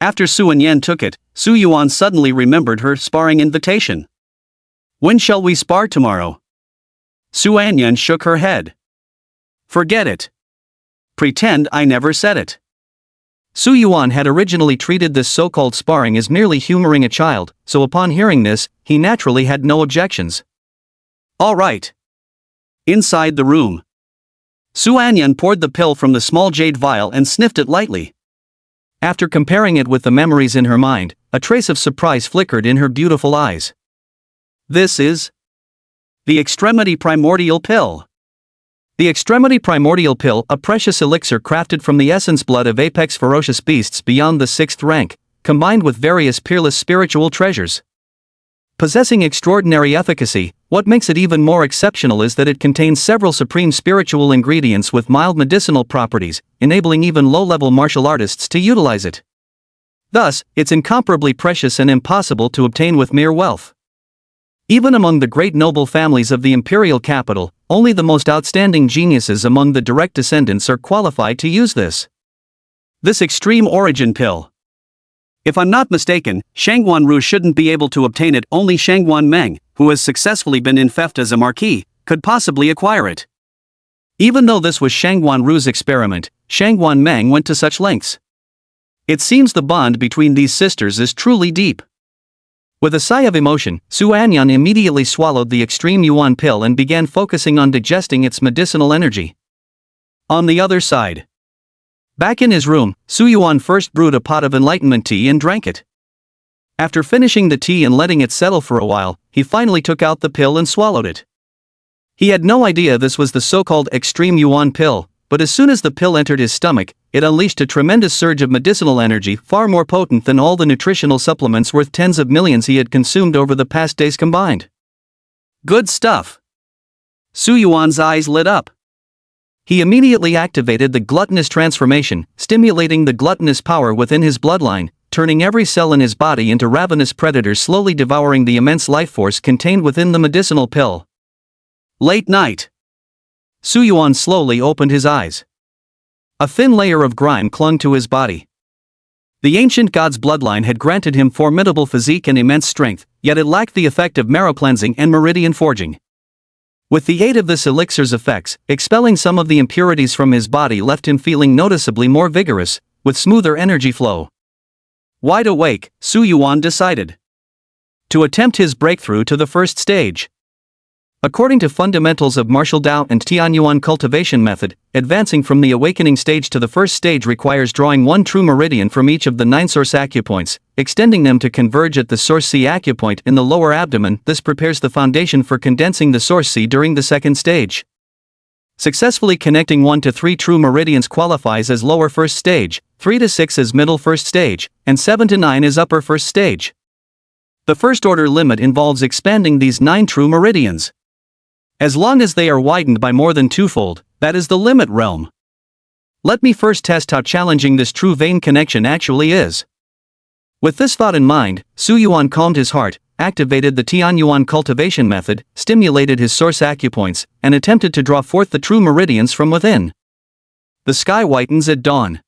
After Su Anyan took it, Su Yuan suddenly remembered her sparring invitation. When shall we spar tomorrow? Su Anyan shook her head. Forget it. Pretend I never said it. Su Yuan had originally treated this so-called sparring as merely humoring a child, so upon hearing this, he naturally had no objections. All right. Inside the room. Su Anyan poured the pill from the small jade vial and sniffed it lightly. After comparing it with the memories in her mind, a trace of surprise flickered in her beautiful eyes. This is the Extremity Primordial Pill. The Extremity Primordial Pill, a precious elixir crafted from the essence blood of apex ferocious beasts beyond the 6th rank, combined with various peerless spiritual treasures. Possessing extraordinary efficacy, what makes it even more exceptional is that it contains several supreme spiritual ingredients with mild medicinal properties, enabling even low-level martial artists to utilize it. Thus, it's incomparably precious and impossible to obtain with mere wealth. Even among the great noble families of the imperial capital, only the most outstanding geniuses among the direct descendants are qualified to use this. This extreme origin pill. If I'm not mistaken, Shangwan Ru shouldn't be able to obtain it, only Shangwan Meng, who has successfully been infected as a marquis, could possibly acquire it. Even though this was Shangwan Ru's experiment, Shangwan Meng went to such lengths. It seems the bond between these sisters is truly deep. With a sigh of emotion, Su Anyan immediately swallowed the extreme Yuan pill and began focusing on digesting its medicinal energy. On the other side. Back in his room, Su Yuan first brewed a pot of enlightenment tea and drank it. After finishing the tea and letting it settle for a while, he finally took out the pill and swallowed it. He had no idea this was the so-called extreme Yuan pill, but as soon as the pill entered his stomach, it unleashed a tremendous surge of medicinal energy far more potent than all the nutritional supplements worth tens of millions he had consumed over the past days combined. Good stuff. Su Yuan's eyes lit up. He immediately activated the gluttonous transformation, stimulating the gluttonous power within his bloodline, turning every cell in his body into ravenous predators slowly devouring the immense life force contained within the medicinal pill. Late night. Su Yuan slowly opened his eyes. A thin layer of grime clung to his body. The ancient god's bloodline had granted him formidable physique and immense strength, yet it lacked the effect of marrow cleansing and meridian forging. With the aid of this elixir's effects, expelling some of the impurities from his body left him feeling noticeably more vigorous, with smoother energy flow. Wide awake, Su Yuan decided to attempt his breakthrough to the first stage. According to fundamentals of martial Tao and Tianyuan cultivation method, advancing from the awakening stage to the first stage requires drawing one true meridian from each of the 9 source acupoints, extending them to converge at the source C acupoint in the lower abdomen. This prepares the foundation for condensing the source C during the second stage. Successfully connecting 1 to 3 true meridians qualifies as lower first stage, 3 to 6 as middle first stage, and 7 to 9 as upper first stage. The first order limit involves expanding these 9 true meridians. As long as they are widened by more than twofold, that is the limit realm. Let me first test how challenging this true vein connection actually is. With this thought in mind, Su Yuan calmed his heart, activated the Tianyuan cultivation method, stimulated his source acupoints, and attempted to draw forth the true meridians from within. The sky whitens at dawn.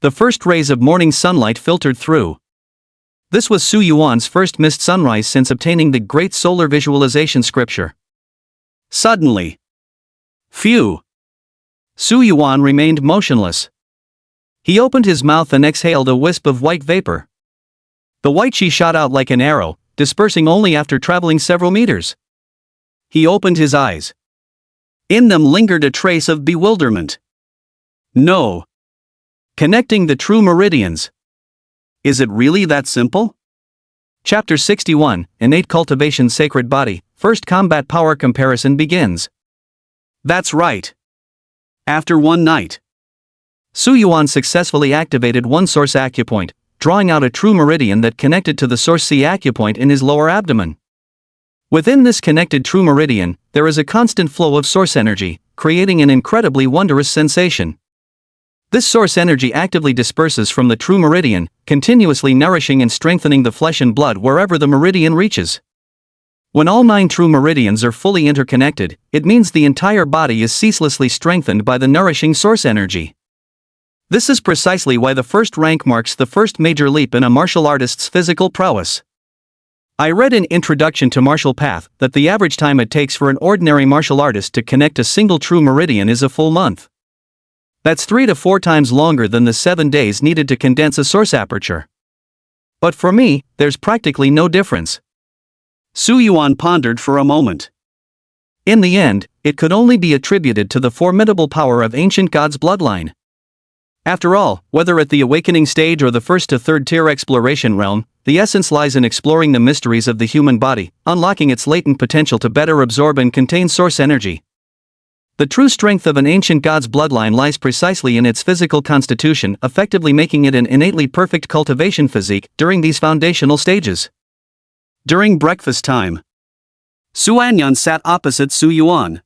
The first rays of morning sunlight filtered through. This was Su Yuan's first missed sunrise since obtaining the great solar visualization scripture. Suddenly. Phew! Su Yuan remained motionless. He opened his mouth and exhaled a wisp of white vapor. The white chi shot out like an arrow, dispersing only after traveling several meters. He opened his eyes. In them lingered a trace of bewilderment. No. Connecting the true meridians. Is it really that simple? Chapter 61, Innate Cultivation Sacred Body, First Combat Power Comparison begins. That's right. After one night, Su Yuan successfully activated one source acupoint, drawing out a true meridian that connected to the source C acupoint in his lower abdomen. Within this connected true meridian, there is a constant flow of source energy, creating an incredibly wondrous sensation. This source energy actively disperses from the true meridian, continuously nourishing and strengthening the flesh and blood wherever the meridian reaches. When all 9 true meridians are fully interconnected, it means the entire body is ceaselessly strengthened by the nourishing source energy. This is precisely why the first rank marks the first major leap in a martial artist's physical prowess. I read in Introduction to Martial Path that the average time it takes for an ordinary martial artist to connect a single true meridian is a full month. That's 3 to 4 times longer than the 7 days needed to condense a source aperture. But for me, there's practically no difference. Su Yuan pondered for a moment. In the end, it could only be attributed to the formidable power of ancient god's bloodline. After all, whether at the awakening stage or the first to third tier exploration realm, the essence lies in exploring the mysteries of the human body, unlocking its latent potential to better absorb and contain source energy. The true strength of an ancient god's bloodline lies precisely in its physical constitution, effectively making it an innately perfect cultivation physique during these foundational stages. During breakfast time, Su Anyan sat opposite Su Yuan.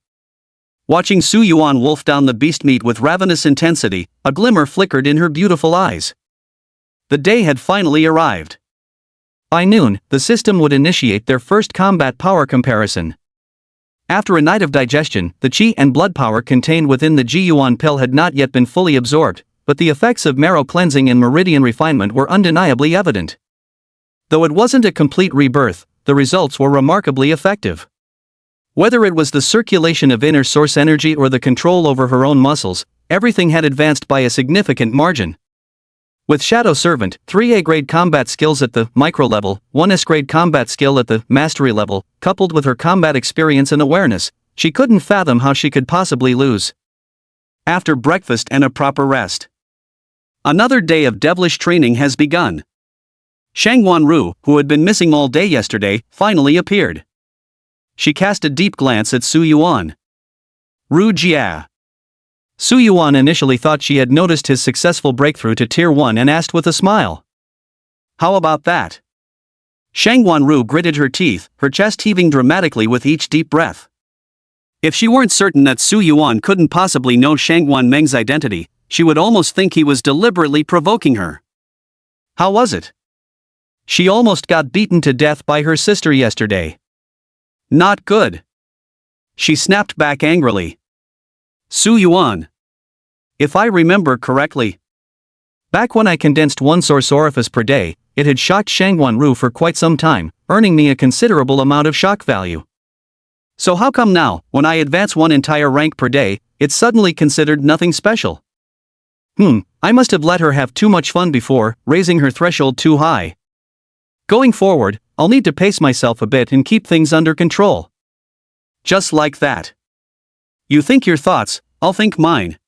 Watching Su Yuan wolf down the beast meat with ravenous intensity, a glimmer flickered in her beautiful eyes. The day had finally arrived. By noon, the system would initiate their first combat power comparison. After a night of digestion, the qi and blood power contained within the Ji Yuan pill had not yet been fully absorbed, but the effects of marrow cleansing and meridian refinement were undeniably evident. Though it wasn't a complete rebirth, the results were remarkably effective. Whether it was the circulation of inner source energy or the control over her own muscles, everything had advanced by a significant margin. With Shadow Servant, 3A grade combat skills at the micro level, 1S grade combat skill at the mastery level, coupled with her combat experience and awareness, she couldn't fathom how she could possibly lose. After breakfast and a proper rest, another day of devilish training has begun. Shangwan-ru, who had been missing all day yesterday, finally appeared. She cast a deep glance at Su Yuan. Ru Jia. Su Yuan initially thought she had noticed his successful breakthrough to Tier 1 and asked with a smile. How about that? Shangwan-ru gritted her teeth, her chest heaving dramatically with each deep breath. If she weren't certain that Su Yuan couldn't possibly know Shangwan Meng's identity, she would almost think he was deliberately provoking her. How was it? She almost got beaten to death by her sister yesterday. Not good. She snapped back angrily. Su Yuan. If I remember correctly, back when I condensed one source orifice per day, it had shocked Shangwan-ru for quite some time, earning me a considerable amount of shock value. So how come now, when I advance one entire rank per day, it's suddenly considered nothing special? I must have let her have too much fun before, raising her threshold too high. Going forward, I'll need to pace myself a bit and keep things under control. Just like that. You think your thoughts, I'll think mine.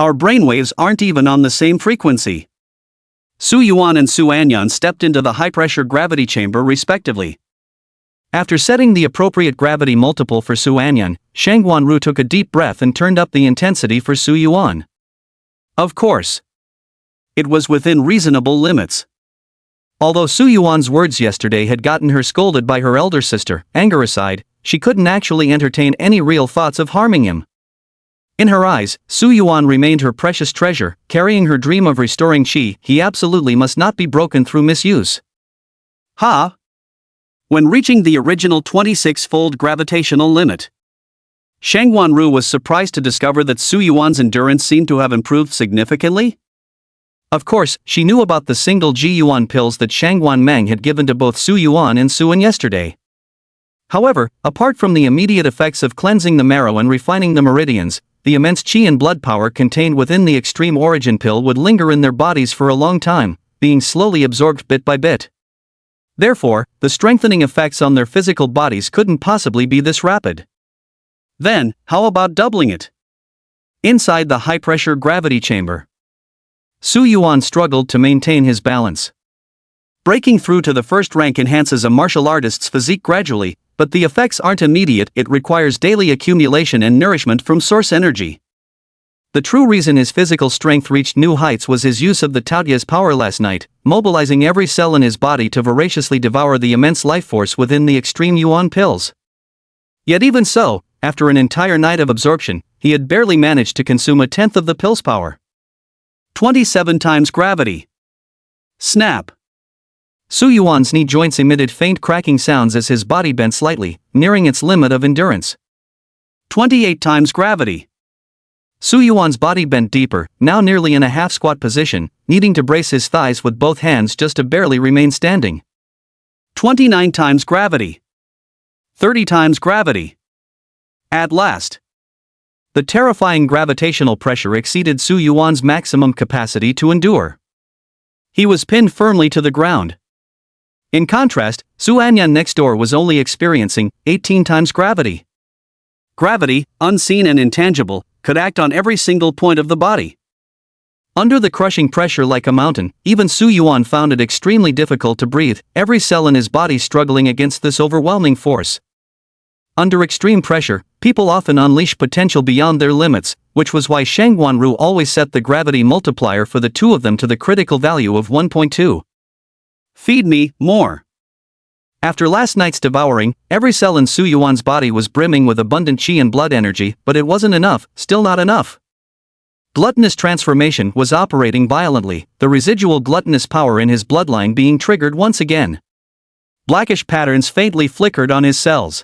Our brainwaves aren't even on the same frequency. Su Yuan and Su Anyan stepped into the high-pressure gravity chamber respectively. After setting the appropriate gravity multiple for Su Anyan, Shangwan-ru took a deep breath and turned up the intensity for Su Yuan. Of course. It was within reasonable limits. Although Su Yuan's words yesterday had gotten her scolded by her elder sister, anger aside, she couldn't actually entertain any real thoughts of harming him. In her eyes, Su Yuan remained her precious treasure, carrying her dream of restoring qi. He absolutely must not be broken through misuse. When reaching the original 26-fold gravitational limit, Shangwan-ru was surprised to discover that Su Yuan's endurance seemed to have improved significantly. Of course, she knew about the single Ji-Yuan pills that Shangwan Meng had given to both Su Yuan and Su An yesterday. However, apart from the immediate effects of cleansing the marrow and refining the meridians, the immense qi and blood power contained within the extreme origin pill would linger in their bodies for a long time, being slowly absorbed bit by bit. Therefore, the strengthening effects on their physical bodies couldn't possibly be this rapid. Then, how about doubling it? Inside the high-pressure gravity chamber, Su Yuan struggled to maintain his balance. Breaking through to the first rank enhances a martial artist's physique gradually, but the effects aren't immediate. It requires daily accumulation and nourishment from source energy. The true reason his physical strength reached new heights was his use of the Taotia's power last night, mobilizing every cell in his body to voraciously devour the immense life force within the extreme Yuan pills. Yet even so, after an entire night of absorption, he had barely managed to consume a tenth of the pill's power. 27 times gravity. Snap. Su Yuan's knee joints emitted faint cracking sounds as his body bent slightly, nearing its limit of endurance. 28 times gravity. Su Yuan's body bent deeper, now nearly in a half-squat position, needing to brace his thighs with both hands just to barely remain standing. 29 times gravity. 30 times gravity. At last. The terrifying gravitational pressure exceeded Su Yuan's maximum capacity to endure. He was pinned firmly to the ground. In contrast, Su Anyan next door was only experiencing 18 times gravity. Gravity, unseen and intangible, could act on every single point of the body. Under the crushing pressure like a mountain, even Su Yuan found it extremely difficult to breathe, every cell in his body struggling against this overwhelming force. Under extreme pressure, people often unleash potential beyond their limits, which was why Shangwan-ru always set the gravity multiplier for the two of them to the critical value of 1.2. Feed me more. After last night's devouring, every cell in Su Yuan's body was brimming with abundant qi and blood energy, but it wasn't enough, still not enough. Gluttonous transformation was operating violently, the residual gluttonous power in his bloodline being triggered once again. Blackish patterns faintly flickered on his cells.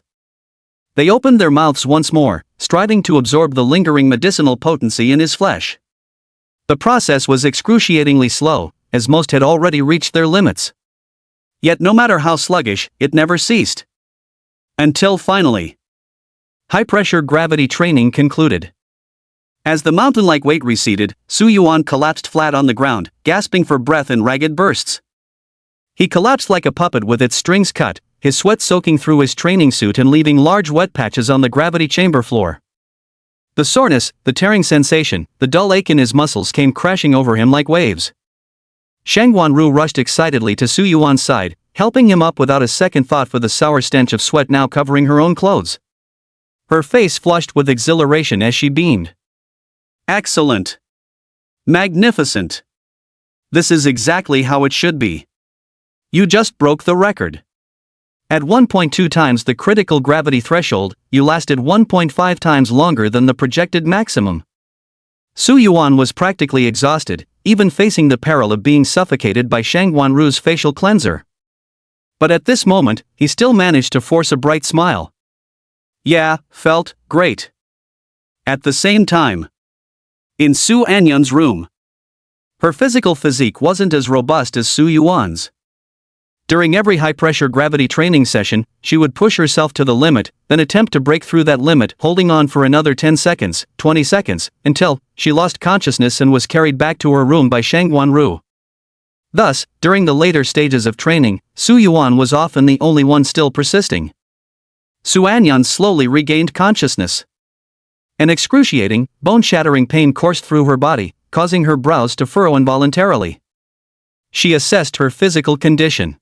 They opened their mouths once more, striving to absorb the lingering medicinal potency in his flesh. The process was excruciatingly slow, as most had already reached their limits. Yet no matter how sluggish, it never ceased. Until finally, high-pressure gravity training concluded. As the mountain-like weight receded, Su Yuan collapsed flat on the ground, gasping for breath in ragged bursts. He collapsed like a puppet with its strings cut, his sweat soaking through his training suit and leaving large wet patches on the gravity chamber floor. The soreness, the tearing sensation, the dull ache in his muscles came crashing over him like waves. Shang Wanru rushed excitedly to Su Yuan's side, helping him up without a second thought for the sour stench of sweat now covering her own clothes. Her face flushed with exhilaration as she beamed. Excellent. Magnificent. This is exactly how it should be. You just broke the record. At 1.2 times the critical gravity threshold, you lasted 1.5 times longer than the projected maximum. Su Yuan was practically exhausted, even facing the peril of being suffocated by Shang Wanru's facial cleanser. But at this moment, he still managed to force a bright smile. Yeah, felt great. At the same time, in Su Anyun's room, her physical physique wasn't as robust as Su Yuan's. During every high-pressure gravity training session, she would push herself to the limit, then attempt to break through that limit, holding on for another 10 seconds, 20 seconds, until she lost consciousness and was carried back to her room by Shang Wanru. Thus, during the later stages of training, Su Yuan was often the only one still persisting. Su Anyun slowly regained consciousness. An excruciating, bone-shattering pain coursed through her body, causing her brows to furrow involuntarily. She assessed her physical condition.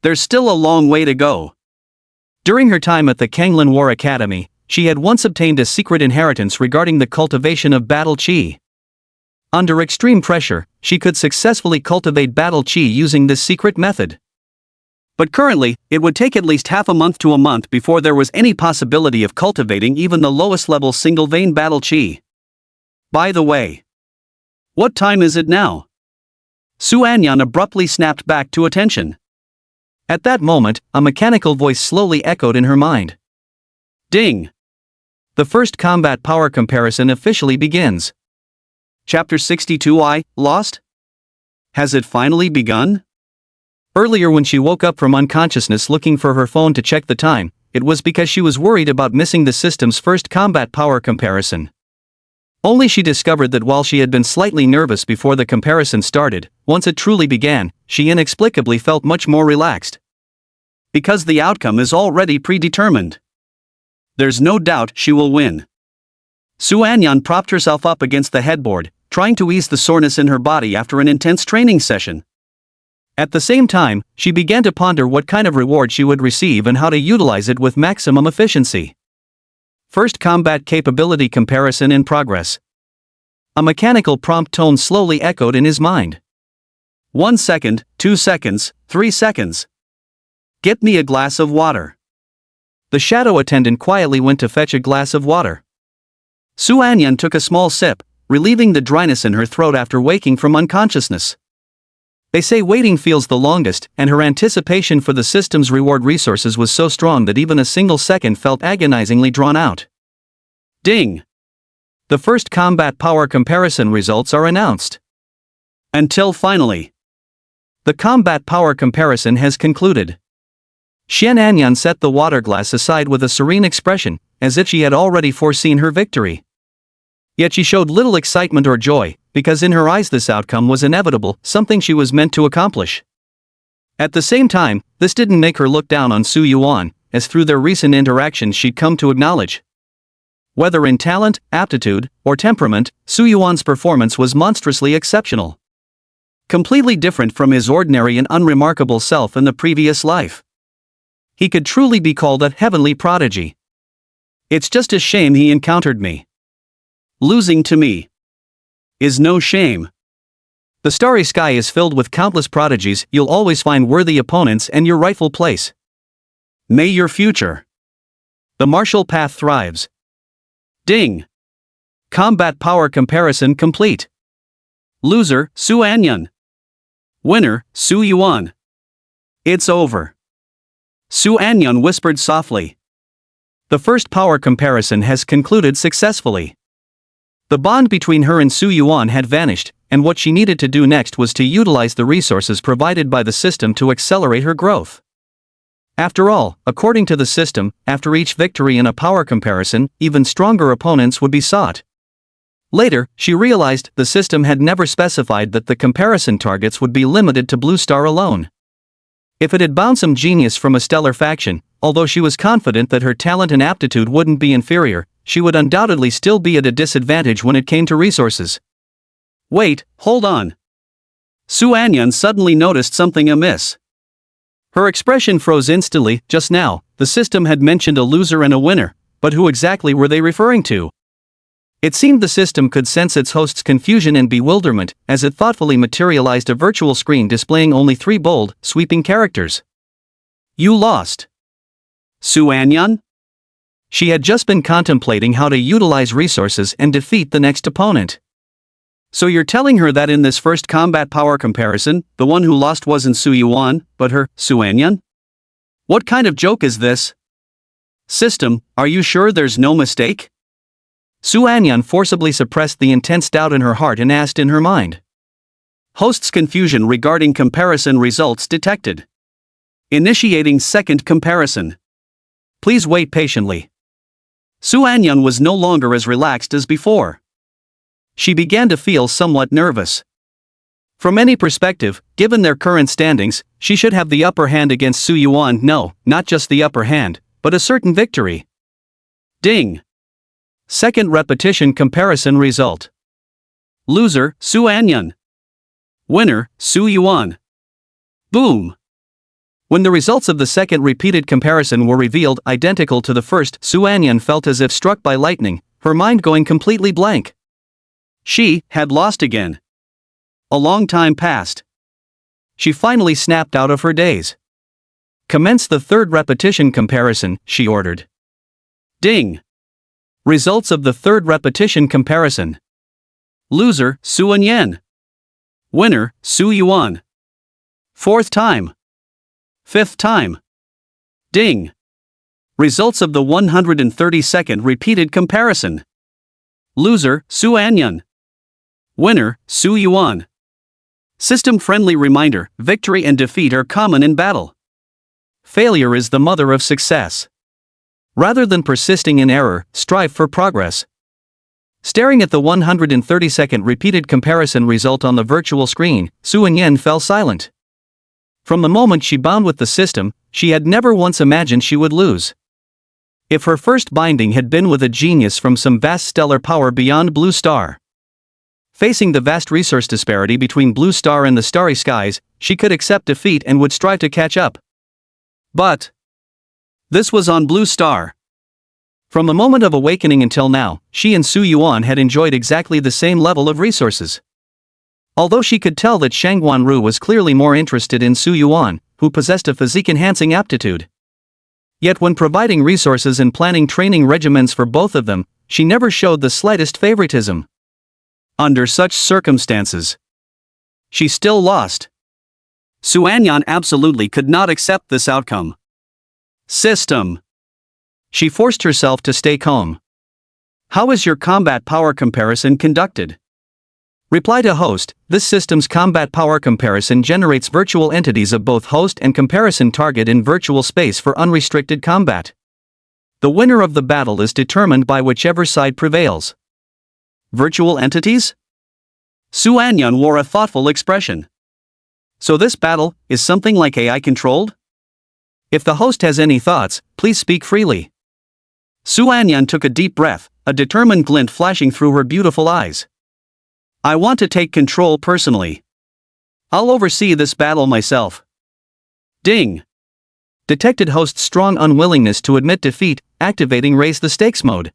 There's still a long way to go. During her time at the Kanglin War Academy, she had once obtained a secret inheritance regarding the cultivation of battle qi. Under extreme pressure, she could successfully cultivate battle qi using this secret method. But currently, it would take at least half a month to a month before there was any possibility of cultivating even the lowest level single vein battle qi. By the way, what time is it now? Su Anyun abruptly snapped back to attention. At that moment, a mechanical voice slowly echoed in her mind. Ding! The first combat power comparison officially begins. Chapter 62 Lost? Has it finally begun? Earlier when she woke up from unconsciousness looking for her phone to check the time, it was because she was worried about missing the system's first combat power comparison. Only she discovered that while she had been slightly nervous before the comparison started, once it truly began, she inexplicably felt much more relaxed. Because the outcome is already predetermined. There's no doubt she will win. Su Anyun propped herself up against the headboard, trying to ease the soreness in her body after an intense training session. At the same time, she began to ponder what kind of reward she would receive and how to utilize it with maximum efficiency. First combat capability comparison in progress. A mechanical prompt tone slowly echoed in his mind. 1 second, 2 seconds, 3 seconds. Get me a glass of water. The shadow attendant quietly went to fetch a glass of water. Su Anyun took a small sip, relieving the dryness in her throat after waking from unconsciousness. They say waiting feels the longest, and her anticipation for the system's reward resources was so strong that even a single second felt agonizingly drawn out. Ding! The first combat power comparison results are announced. Until finally, the combat power comparison has concluded. Shen Anyun set the water glass aside with a serene expression, as if she had already foreseen her victory. Yet she showed little excitement or joy, because in her eyes this outcome was inevitable, something she was meant to accomplish. At the same time, this didn't make her look down on Su Yuan, as through their recent interactions she'd come to acknowledge. Whether in talent, aptitude, or temperament, Su Yuan's performance was monstrously exceptional. Completely different from his ordinary and unremarkable self in the previous life. He could truly be called a heavenly prodigy. It's just a shame he encountered me. Losing to me is no shame. The starry sky is filled with countless prodigies. You'll always find worthy opponents and your rightful place. May your future. The martial path thrives. Ding! Combat power comparison complete. Loser, Su Anyun. Winner, Su Yuan. It's over. Su Anyun whispered softly. The first power comparison has concluded successfully. The bond between her and Su Yuan had vanished, and what she needed to do next was to utilize the resources provided by the system to accelerate her growth. After all, according to the system, after each victory in a power comparison, even stronger opponents would be sought. Later, she realized the system had never specified that the comparison targets would be limited to Blue Star alone. If it had bound some genius from a stellar faction, although she was confident that her talent and aptitude wouldn't be inferior, she would undoubtedly still be at a disadvantage when it came to resources. Wait, hold on. Su Anyan suddenly noticed something amiss. Her expression froze instantly. Just now, the system had mentioned a loser and a winner, but who exactly were they referring to? It seemed the system could sense its host's confusion and bewilderment as it thoughtfully materialized a virtual screen displaying only 3 bold, sweeping characters. You lost. Su Anyan? She had just been contemplating how to utilize resources and defeat the next opponent. So you're telling her that in this first combat power comparison, the one who lost wasn't Su Yuan, but her, Su Anyan? What kind of joke is this? System, are you sure there's no mistake? Su Anyan forcibly suppressed the intense doubt in her heart and asked in her mind. Host's confusion regarding comparison results detected. Initiating second comparison. Please wait patiently. Su Anyan was no longer as relaxed as before. She began to feel somewhat nervous. From any perspective, given their current standings, she should have the upper hand against Su Yuan. No, not just the upper hand, but a certain victory. Ding! Second repetition comparison result. Loser, Su Anyan. Winner, Su Yuan. Boom! When the results of the second repeated comparison were revealed identical to the first, Su Anyan felt as if struck by lightning, her mind going completely blank. She had lost again. A long time passed. She finally snapped out of her daze. Commence the third repetition comparison, she ordered. Ding! Results of the third repetition comparison. Loser, Su Anyan. Winner, Su Yuan. Fourth time. Fifth time. Ding! Results of the 132nd repeated comparison. Loser, Su Anyan. Winner, Su Yuan. System-friendly reminder, victory and defeat are common in battle. Failure is the mother of success. Rather than persisting in error, strive for progress. Staring at the 132nd repeated comparison result on the virtual screen, Su Anyan fell silent. From the moment she bound with the system, she had never once imagined she would lose. If her first binding had been with a genius from some vast stellar power beyond Blue Star. Facing the vast resource disparity between Blue Star and the starry skies, she could accept defeat and would strive to catch up. But this was on Blue Star. From the moment of awakening until now, she and Su Yuan had enjoyed exactly the same level of resources. Although she could tell that Shangguan Ru was clearly more interested in Su Yuan, who possessed a physique-enhancing aptitude. Yet when providing resources and planning training regimens for both of them, she never showed the slightest favoritism. Under such circumstances, she still lost. Su Anyan absolutely could not accept this outcome. System. She forced herself to stay calm. How is your combat power comparison conducted? Reply to host. This system's combat power comparison generates virtual entities of both host and comparison target in virtual space for unrestricted combat. The winner of the battle is determined by whichever side prevails. Virtual entities? Su Anyan wore a thoughtful expression. So this battle is something like AI controlled? If the host has any thoughts, please speak freely. Su Anyan took a deep breath, a determined glint flashing through her beautiful eyes. I want to take control personally. I'll oversee this battle myself. Ding! Detected host's strong unwillingness to admit defeat, activating Raise the Stakes mode.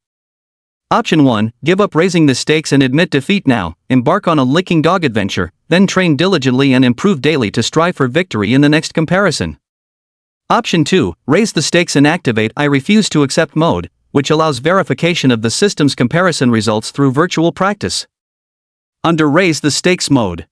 Option 1, give up raising the stakes and admit defeat now, embark on a licking dog adventure, then train diligently and improve daily to strive for victory in the next comparison. Option 2, raise the stakes and activate I refuse to accept mode, which allows verification of the system's comparison results through virtual practice. Under Raise the Stakes mode.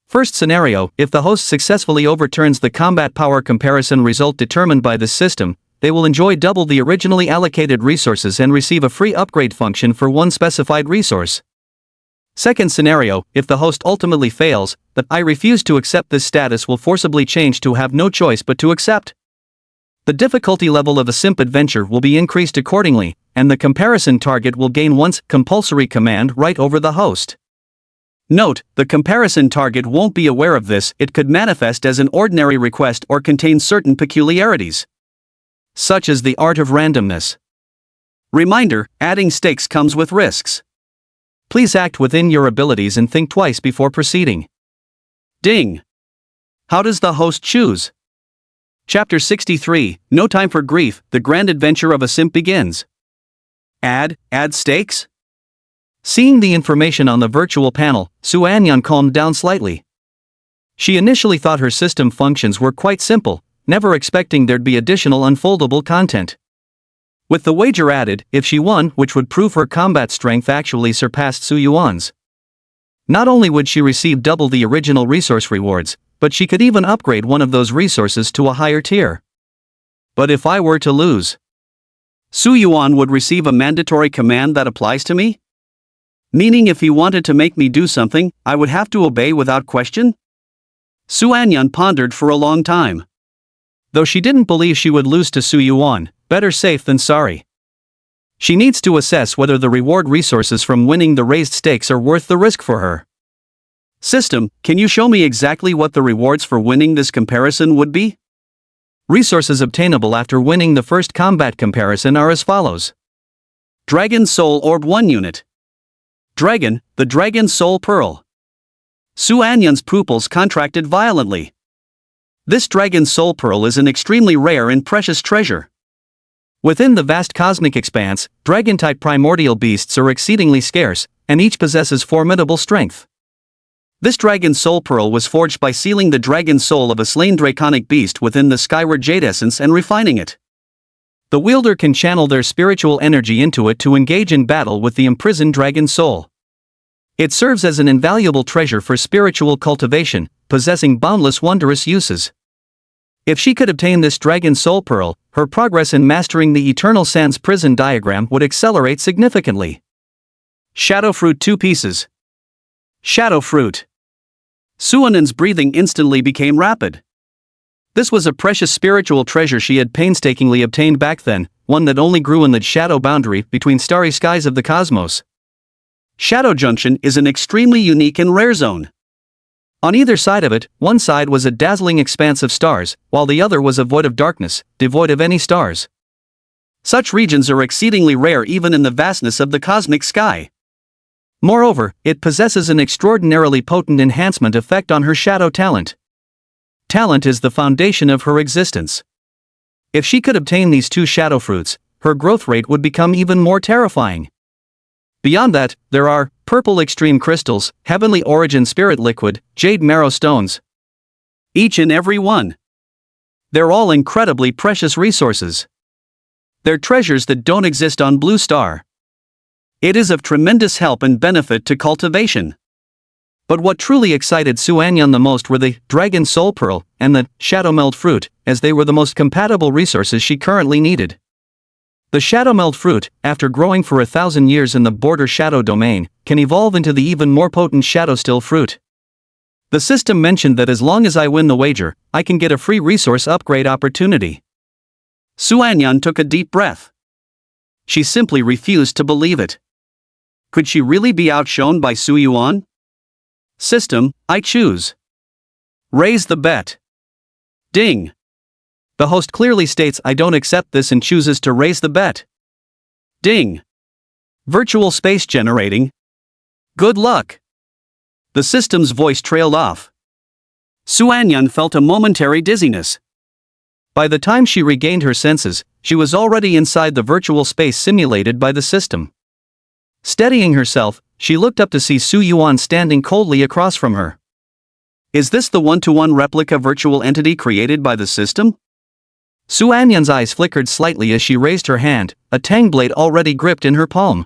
First scenario, if the host successfully overturns the combat power comparison result determined by the system, they will enjoy double the originally allocated resources and receive a free upgrade function for one specified resource. Second scenario, if the host ultimately fails, the I refuse to accept this status will forcibly change to have no choice but to accept. The difficulty level of a simp adventure will be increased accordingly, and the comparison target will gain one's compulsory command right over the host. Note, the comparison target won't be aware of this, it could manifest as an ordinary request or contain certain peculiarities, such as the art of randomness. Reminder, adding stakes comes with risks. Please act within your abilities and think twice before proceeding. Ding! How does the host choose? Chapter 63, No Time for Grief, the grand adventure of a simp begins. Add stakes? Seeing the information on the virtual panel, Su Anyan calmed down slightly. She initially thought her system functions were quite simple, never expecting there'd be additional unfoldable content. With the wager added, if she won, which would prove her combat strength actually surpassed Su Yuan's. Not only would she receive double the original resource rewards, but she could even upgrade one of those resources to a higher tier. But if I were to lose, Su Yuan would receive a mandatory command that applies to me? Meaning if he wanted to make me do something, I would have to obey without question? Su Anyan pondered for a long time. Though she didn't believe she would lose to Su Yuan, better safe than sorry. She needs to assess whether the reward resources from winning the raised stakes are worth the risk for her. System, can you show me exactly what the rewards for winning this comparison would be? Resources obtainable after winning the first combat comparison are as follows. Dragon Soul Orb 1 unit. Dragon, the Dragon Soul Pearl. Su Anyan's pupils contracted violently. This Dragon Soul Pearl is an extremely rare and precious treasure. Within the vast cosmic expanse, dragon-type primordial beasts are exceedingly scarce, and each possesses formidable strength. This Dragon Soul Pearl was forged by sealing the dragon soul of a slain draconic beast within the skyward jade essence and refining it. The wielder can channel their spiritual energy into it to engage in battle with the imprisoned dragon soul. It serves as an invaluable treasure for spiritual cultivation, possessing boundless wondrous uses. If she could obtain this Dragon Soul Pearl, her progress in mastering the Eternal Sands prison diagram would accelerate significantly. Shadow Fruit 2 pieces. Shadow Fruit. Su Anyan's breathing instantly became rapid. This was a precious spiritual treasure she had painstakingly obtained back then, one that only grew in the shadow boundary between starry skies of the cosmos. Shadow Junction is an extremely unique and rare zone. On either side of it, one side was a dazzling expanse of stars, while the other was a void of darkness, devoid of any stars. Such regions are exceedingly rare even in the vastness of the cosmic sky. Moreover, it possesses an extraordinarily potent enhancement effect on her shadow talent. Talent is the foundation of her existence. If she could obtain these two shadow fruits, her growth rate would become even more terrifying. Beyond that, there are purple extreme crystals, heavenly origin spirit liquid, jade marrow stones. Each and every one. They're all incredibly precious resources. They're treasures that don't exist on Blue Star. It is of tremendous help and benefit to cultivation. But what truly excited Su Anyan the most were the Dragon Soul Pearl and the Shadow Meld Fruit, as they were the most compatible resources she currently needed. The Shadow Meld Fruit, after growing for 1,000 years in the border shadow domain, can evolve into the even more potent Shadow Still Fruit. The system mentioned that as long as I win the wager, I can get a free resource upgrade opportunity. Su Anyan took a deep breath. She simply refused to believe it. Could she really be outshone by Su Yuan? System, I choose. Raise the bet. Ding. The host clearly states I don't accept this and chooses to raise the bet. Ding. Virtual space generating. Good luck. The system's voice trailed off. Su Anyan felt a momentary dizziness. By the time she regained her senses, she was already inside the virtual space simulated by the system. Steadying herself, she looked up to see Su Yuan standing coldly across from her. Is this the one-to-one replica virtual entity created by the system? Su Anyan's eyes flickered slightly as she raised her hand, a tang blade already gripped in her palm.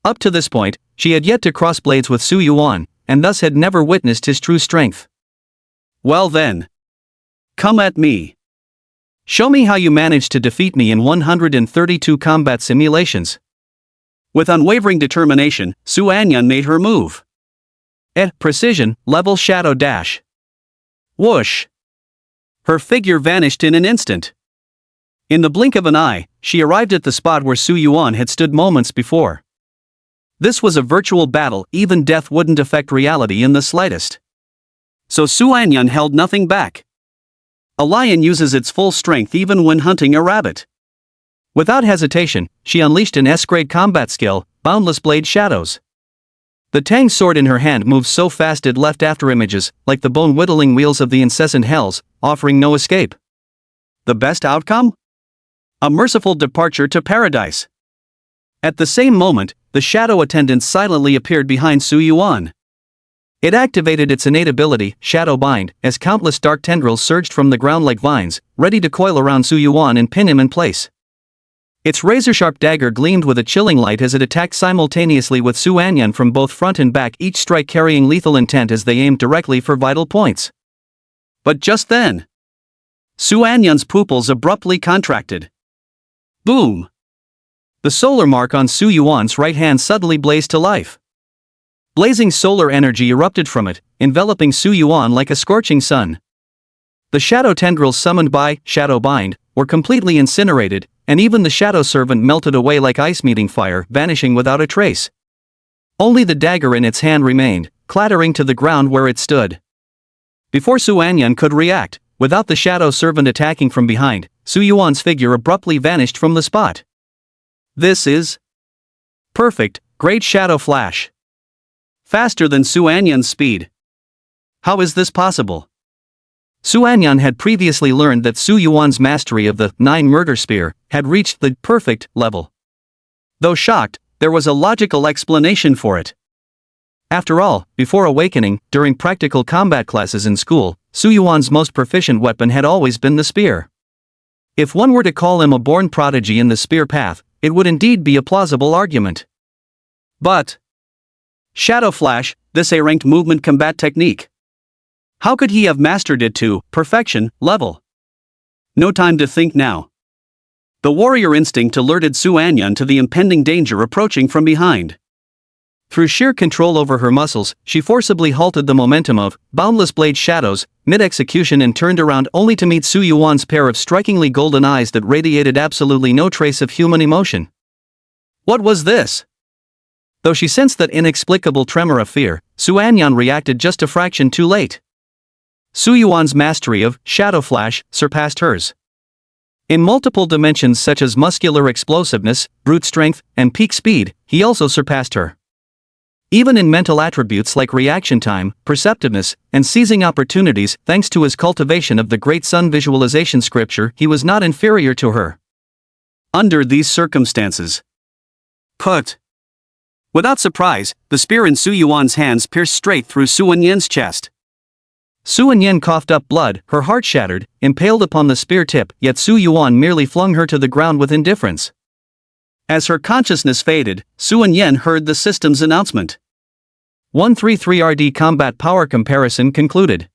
Up to this point, she had yet to cross blades with Su Yuan, and thus had never witnessed his true strength. Well then. Come at me. Show me how you managed to defeat me in 132 combat simulations. With unwavering determination, Su Anyan made her move. Precision, level shadow dash. Whoosh. Her figure vanished in an instant. In the blink of an eye, she arrived at the spot where Su Yuan had stood moments before. This was a virtual battle, even death wouldn't affect reality in the slightest. So Su Anyan held nothing back. A lion uses its full strength even when hunting a rabbit. Without hesitation, she unleashed an S-grade combat skill, Boundless Blade Shadows. The Tang sword in her hand moved so fast it left afterimages, like the bone-whittling wheels of the incessant hells, offering no escape. The best outcome? A merciful departure to paradise. At the same moment, the shadow attendant silently appeared behind Su Yuan. It activated its innate ability, Shadow Bind, as countless dark tendrils surged from the ground like vines, ready to coil around Su Yuan and pin him in place. Its razor-sharp dagger gleamed with a chilling light as it attacked simultaneously with Su Anyan from both front and back, each strike carrying lethal intent as they aimed directly for vital points. But just then, Su Anyan's pupils abruptly contracted. Boom! The solar mark on Su Yuan's right hand suddenly blazed to life. Blazing solar energy erupted from it, enveloping Su Yuan like a scorching sun. The shadow tendrils summoned by Shadow Bind were completely incinerated, and even the shadow servant melted away like ice meeting fire, vanishing without a trace. Only the dagger in its hand remained, clattering to the ground where it stood. Before Su Anyan could react, without the shadow servant attacking from behind, Su Yuan's figure abruptly vanished from the spot. This is perfect, great shadow flash. Faster than Su Anyan's speed. How is this possible? Su Anyan had previously learned that Su Yuan's mastery of the 9 murder spear had reached the perfect level. Though shocked, there was a logical explanation for it. After all, before awakening, during practical combat classes in school, Su Yuan's most proficient weapon had always been the spear. If one were to call him a born prodigy in the spear path, it would indeed be a plausible argument. But Shadow Flash, this A-ranked movement combat technique. How could he have mastered it to perfection level? No time to think now. The warrior instinct alerted Su Anyan to the impending danger approaching from behind. Through sheer control over her muscles, she forcibly halted the momentum of boundless blade shadows mid-execution and turned around only to meet Su Yuan's pair of strikingly golden eyes that radiated absolutely no trace of human emotion. What was this? Though she sensed that inexplicable tremor of fear, Su Anyan reacted just a fraction too late. Su Yuan's mastery of Shadow Flash surpassed hers. In multiple dimensions such as muscular explosiveness, brute strength, and peak speed, he also surpassed her. Even in mental attributes like reaction time, perceptiveness, and seizing opportunities, thanks to his cultivation of the Great Sun visualization scripture, he was not inferior to her. Under these circumstances, without surprise, the spear in Su Yuan's hands pierced straight through Su Anyan's chest. Su Anyan coughed up blood, her heart shattered, impaled upon the spear tip, yet Su Yuan merely flung her to the ground with indifference. As her consciousness faded, Su Anyan heard the system's announcement. 133RD Combat Power Comparison concluded.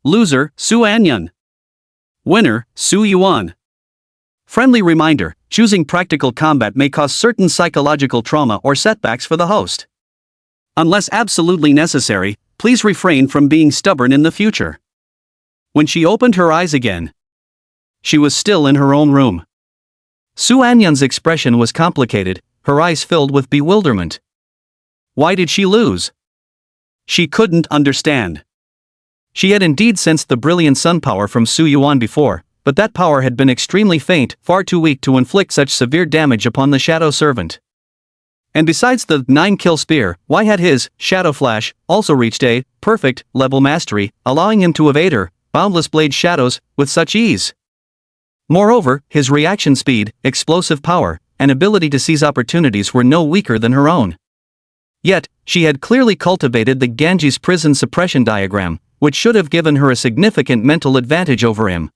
Loser, Su Anyan. Winner, Su Yuan. Friendly reminder, choosing practical combat may cause certain psychological trauma or setbacks for the host. Unless absolutely necessary, please refrain from being stubborn in the future. When she opened her eyes again, she was still in her own room. Su Anyan's expression was complicated, her eyes filled with bewilderment. Why did she lose? She couldn't understand. She had indeed sensed the brilliant sun power from Su Yuan before, but that power had been extremely faint, far too weak to inflict such severe damage upon the Shadow Servant. And besides the 9-kill spear, why had his Shadow Flash also reached a perfect level mastery, allowing him to evade her boundless blade shadows with such ease? Moreover, his reaction speed, explosive power, and ability to seize opportunities were no weaker than her own. Yet, she had clearly cultivated the Ganges prison suppression diagram, which should have given her a significant mental advantage over him.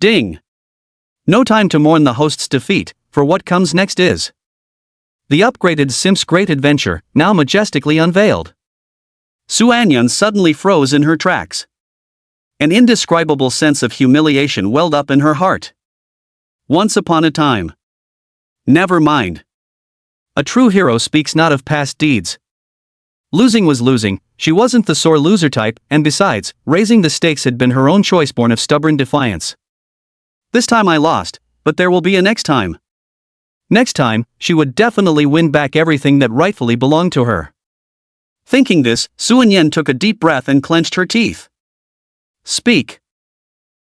Ding! No time to mourn the host's defeat, for what comes next is the upgraded Simp's Great Adventure, now majestically unveiled. Su Anyan suddenly froze in her tracks. An indescribable sense of humiliation welled up in her heart. Once upon a time. Never mind. A true hero speaks not of past deeds. Losing was losing, she wasn't the sore loser type, and besides, raising the stakes had been her own choice born of stubborn defiance. This time I lost, but there will be a next time. Next time, she would definitely win back everything that rightfully belonged to her. Thinking this, Su Anyan took a deep breath and clenched her teeth. Speak.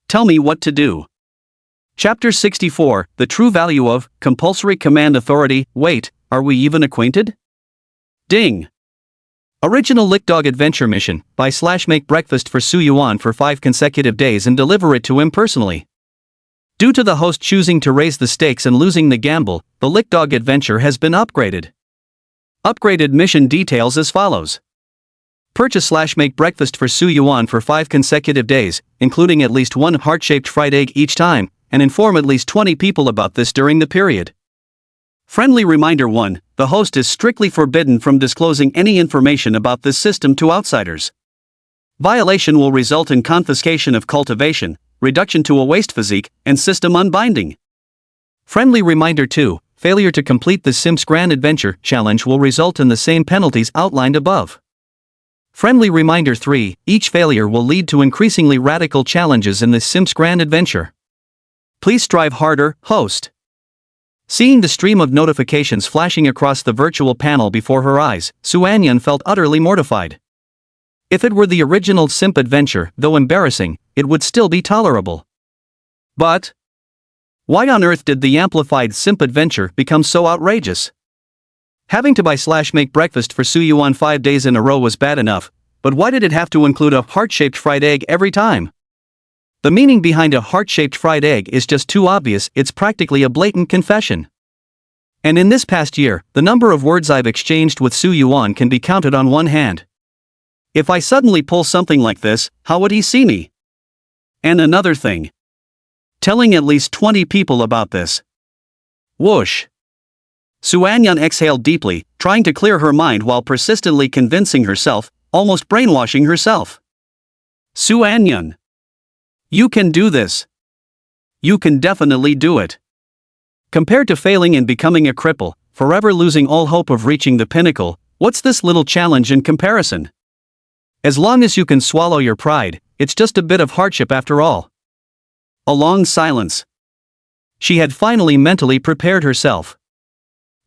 Tell me what to do. Chapter 64, The True Value of Compulsory Command Authority. Wait, are we even acquainted? Ding. Original Lick Dog Adventure Mission, buy / make breakfast for Su Yuan for 5 consecutive days and deliver it to him personally. Due to the host choosing to raise the stakes and losing the gamble, the Lick Dog Adventure has been upgraded. Upgraded mission details as follows. Purchase / make breakfast for Su Yuan for 5 consecutive days, including at least one heart-shaped fried egg each time, and inform at least 20 people about this during the period. Friendly reminder 1. The host is strictly forbidden from disclosing any information about this system to outsiders. Violation will result in confiscation of cultivation, reduction to a waste physique, and system unbinding. Friendly reminder 2. Failure to complete the Sims Grand Adventure challenge will result in the same penalties outlined above. Friendly reminder 3. Each failure will lead to increasingly radical challenges in the Sims Grand Adventure. Please strive harder, host. Seeing the stream of notifications flashing across the virtual panel before her eyes, Su Anyan felt utterly mortified. If it were the original Simp Adventure, though embarrassing, it would still be tolerable. But why on earth did the amplified Simp Adventure become so outrageous? Having to buy / make breakfast for Su Yuan 5 days in a row was bad enough, but why did it have to include a heart-shaped fried egg every time? The meaning behind a heart-shaped fried egg is just too obvious, it's practically a blatant confession. And in this past year, the number of words I've exchanged with Su Yuan can be counted on one hand. If I suddenly pull something like this, how would he see me? And another thing. Telling at least 20 people about this. Whoosh. Su Anyan exhaled deeply, trying to clear her mind while persistently convincing herself, almost brainwashing herself. Su Anyan. You can do this. You can definitely do it. Compared to failing and becoming a cripple, forever losing all hope of reaching the pinnacle, what's this little challenge in comparison? As long as you can swallow your pride, it's just a bit of hardship after all. A long silence. She had finally mentally prepared herself.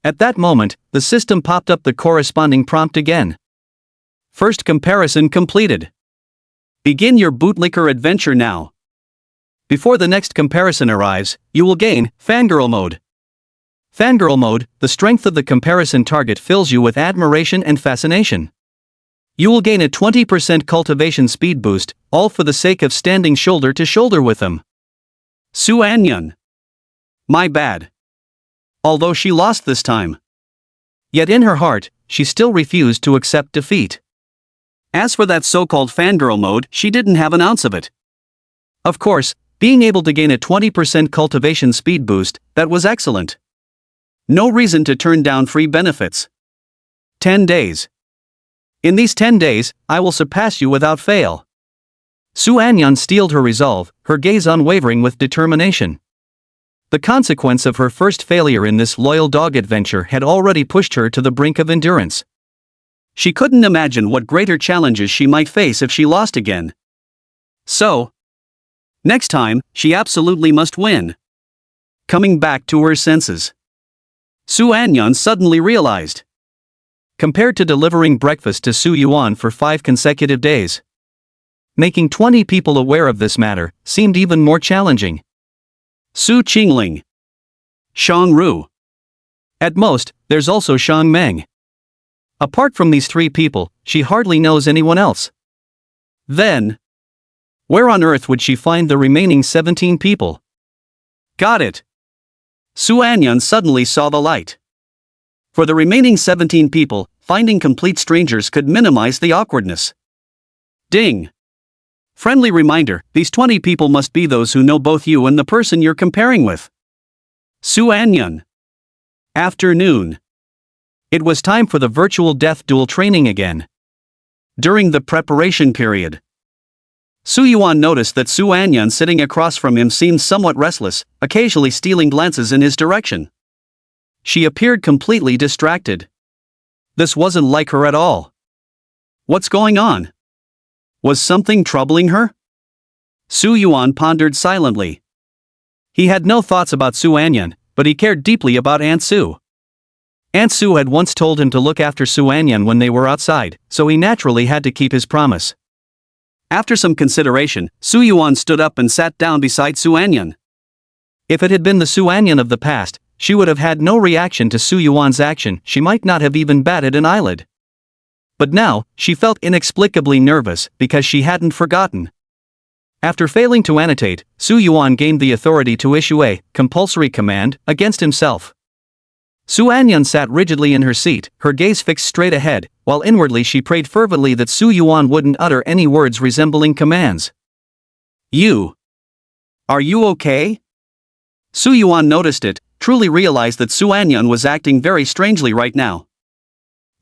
At that moment, the system popped up the corresponding prompt again. First comparison completed. Begin your bootlicker adventure now. Before the next comparison arrives, you will gain Fangirl Mode. Fangirl Mode, the strength of the comparison target fills you with admiration and fascination. You will gain a 20% cultivation speed boost, all for the sake of standing shoulder to shoulder with them. Su Anyan. My bad. Although she lost this time. Yet in her heart, she still refused to accept defeat. As for that so-called fangirl mode, she didn't have an ounce of it. Of course, being able to gain a 20% cultivation speed boost, that was excellent. No reason to turn down free benefits. 10 days. In these 10 days, I will surpass you without fail. Su Anyan steeled her resolve, her gaze unwavering with determination. The consequence of her first failure in this loyal dog adventure had already pushed her to the brink of endurance. She couldn't imagine what greater challenges she might face if she lost again. So, next time, she absolutely must win. Coming back to her senses, Su Anyan suddenly realized. Compared to delivering breakfast to Su Yuan for 5 consecutive days, making 20 people aware of this matter seemed even more challenging. Su Qingling. Shang Ru. At most, there's also Shang Meng. Apart from these 3 people, she hardly knows anyone else. Then, where on earth would she find the remaining 17 people? Got it. Su Anyan suddenly saw the light. For the remaining 17 people, finding complete strangers could minimize the awkwardness. Ding. Friendly reminder, these 20 people must be those who know both you and the person you're comparing with. Su Anyan. Afternoon. It was time for the virtual death duel training again. During the preparation period, Su Yuan noticed that Su Anyan sitting across from him seemed somewhat restless, occasionally stealing glances in his direction. She appeared completely distracted. This wasn't like her at all. What's going on? Was something troubling her? Su Yuan pondered silently. He had no thoughts about Su Anyan, but he cared deeply about Aunt Su. Aunt Su had once told him to look after Su Anyan when they were outside, so he naturally had to keep his promise. After some consideration, Su Yuan stood up and sat down beside Su Anyan. If it had been the Su Anyan of the past, she would have had no reaction to Su Yuan's action, she might not have even batted an eyelid. But now, she felt inexplicably nervous because she hadn't forgotten. After failing to annotate, Su Yuan gained the authority to issue a compulsory command against himself. Su Anyun sat rigidly in her seat, her gaze fixed straight ahead, while inwardly she prayed fervently that Su Yuan wouldn't utter any words resembling commands. Are you okay? Su Yuan noticed it, truly realized that Su Anyun was acting very strangely right now.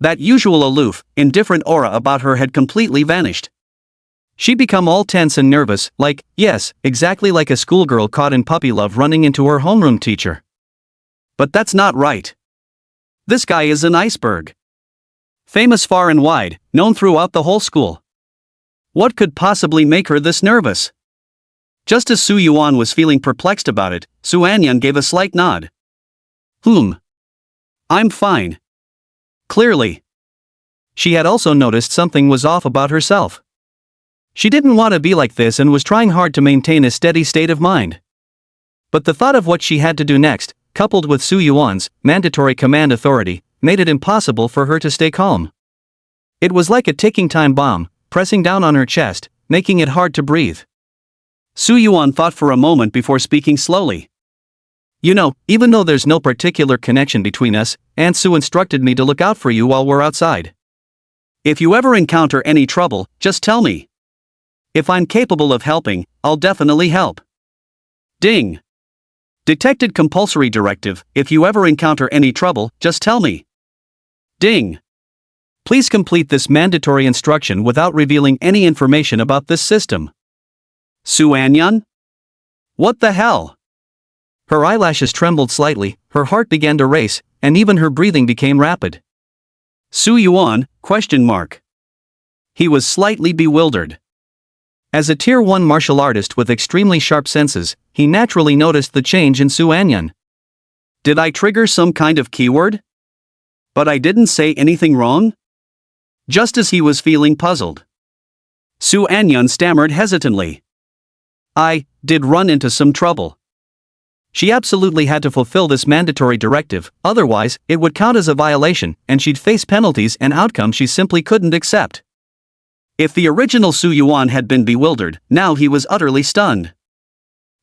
That usual aloof, indifferent aura about her had completely vanished. She'd become all tense and nervous, yes, exactly like a schoolgirl caught in puppy love running into her homeroom teacher. But that's not right. This guy is an iceberg. Famous far and wide, known throughout the whole school. What could possibly make her this nervous? Just as Su Yuan was feeling perplexed about it, Su Anyun gave a slight nod. I'm fine. Clearly. She had also noticed something was off about herself. She didn't want to be like this and was trying hard to maintain a steady state of mind. But the thought of what she had to do next, coupled with Su Yuan's mandatory command authority, made it impossible for her to stay calm. It was like a ticking time bomb, pressing down on her chest, making it hard to breathe. Su Yuan thought for a moment before speaking slowly. Even though there's no particular connection between us, Aunt Su instructed me to look out for you while we're outside. If you ever encounter any trouble, just tell me. If I'm capable of helping, I'll definitely help. Ding. Detected compulsory directive, if you ever encounter any trouble, just tell me. Ding. Please complete this mandatory instruction without revealing any information about this system. Su Anyun? What the hell? Her eyelashes trembled slightly, her heart began to race, and even her breathing became rapid. Su Yuan? He was slightly bewildered. As a Tier 1 martial artist with extremely sharp senses, he naturally noticed the change in Su Anyun. Did I trigger some kind of keyword? But I didn't say anything wrong? Just as he was feeling puzzled, Su Anyun stammered hesitantly. I did run into some trouble. She absolutely had to fulfill this mandatory directive, otherwise, it would count as a violation, and she'd face penalties and outcomes she simply couldn't accept. If the original Su Yuan had been bewildered, now he was utterly stunned.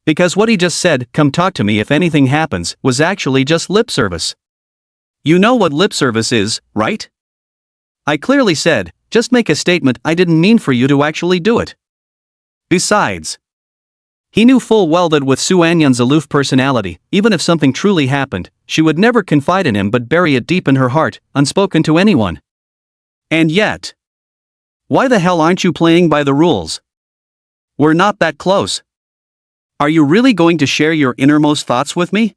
Because what he just said, "Come talk to me if anything happens," was actually just lip service. You know what lip service is, right? I clearly said, just make a statement. I didn't mean for you to actually do it. Besides, he knew full well that with Su Anyun's aloof personality, even if something truly happened, she would never confide in him but bury it deep in her heart, unspoken to anyone. And yet, why the hell aren't you playing by the rules? We're not that close. Are you really going to share your innermost thoughts with me?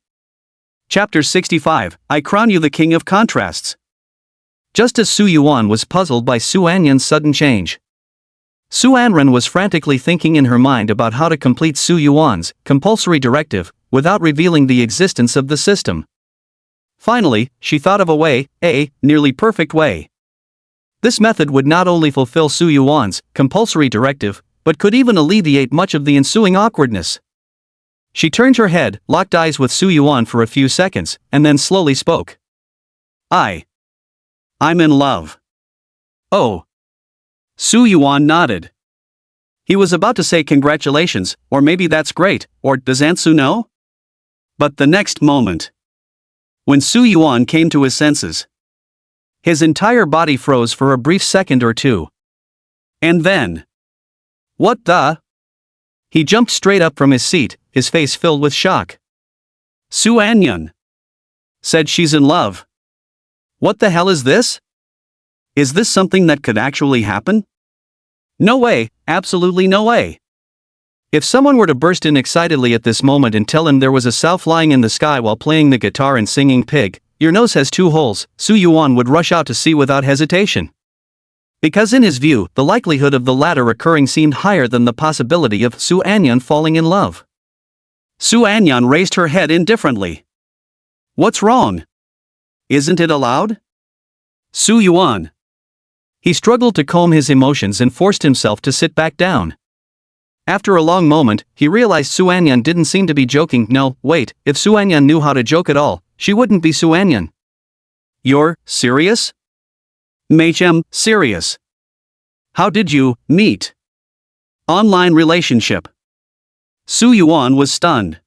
Chapter 65, I crown you the king of contrasts. Just as Su Yuan was puzzled by Su Anyun's sudden change, Su Anren was frantically thinking in her mind about how to complete Su Yuan's compulsory directive without revealing the existence of the system. Finally, she thought of a way, a nearly perfect way. This method would not only fulfill Su Yuan's compulsory directive, but could even alleviate much of the ensuing awkwardness. She turned her head, locked eyes with Su Yuan for a few seconds, and then slowly spoke. I'm in love. Oh. Su Yuan nodded. He was about to say congratulations, or maybe that's great, or does Aunt Su know? But the next moment, when Su Yuan came to his senses, his entire body froze for a brief second or two. And then, what the? He jumped straight up from his seat, his face filled with shock. Su Anyun said she's in love. What the hell is this? Is this something that could actually happen? No way, absolutely no way. If someone were to burst in excitedly at this moment and tell him there was a sow flying in the sky while playing the guitar and singing "Pig, Your Nose Has Two Holes," Su Yuan would rush out to see without hesitation. Because in his view, the likelihood of the latter occurring seemed higher than the possibility of Su Anyun falling in love. Su Anyun raised her head indifferently. What's wrong? Isn't it allowed? Su Yuan. He struggled to calm his emotions and forced himself to sit back down. After a long moment, he realized Su Anyun didn't seem to be joking. No, wait, if Su Anyun knew how to joke at all, she wouldn't be Su Anyun. You're serious? Serious. How did you meet? Online relationship. Su Yuan was stunned.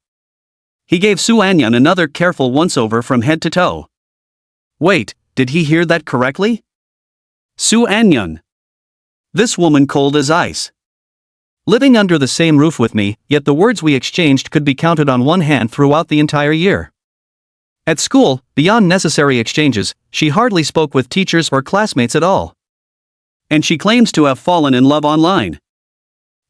He gave Su Anyan another careful once-over from head to toe. Wait, did he hear that correctly? Su Anyan. This woman cold as ice. Living under the same roof with me, yet the words we exchanged could be counted on one hand throughout the entire year. At school, beyond necessary exchanges, she hardly spoke with teachers or classmates at all. And she claims to have fallen in love online.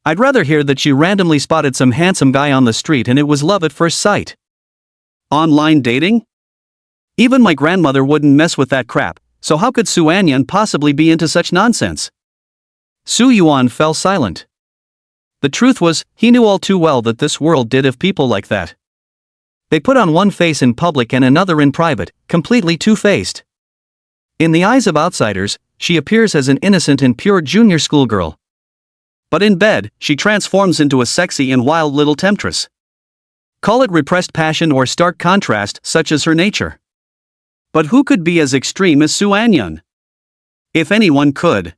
I'd rather hear that she randomly spotted some handsome guy on the street and it was love at first sight. Online dating? Even my grandmother wouldn't mess with that crap, so how could Su Anyan possibly be into such nonsense? Su Yuan fell silent. The truth was, he knew all too well that this world did have people like that. They put on one face in public and another in private, completely two-faced. In the eyes of outsiders, she appears as an innocent and pure junior schoolgirl. But in bed, she transforms into a sexy and wild little temptress. Call it repressed passion or stark contrast, such as her nature. But who could be as extreme as Su Anyan? If anyone could,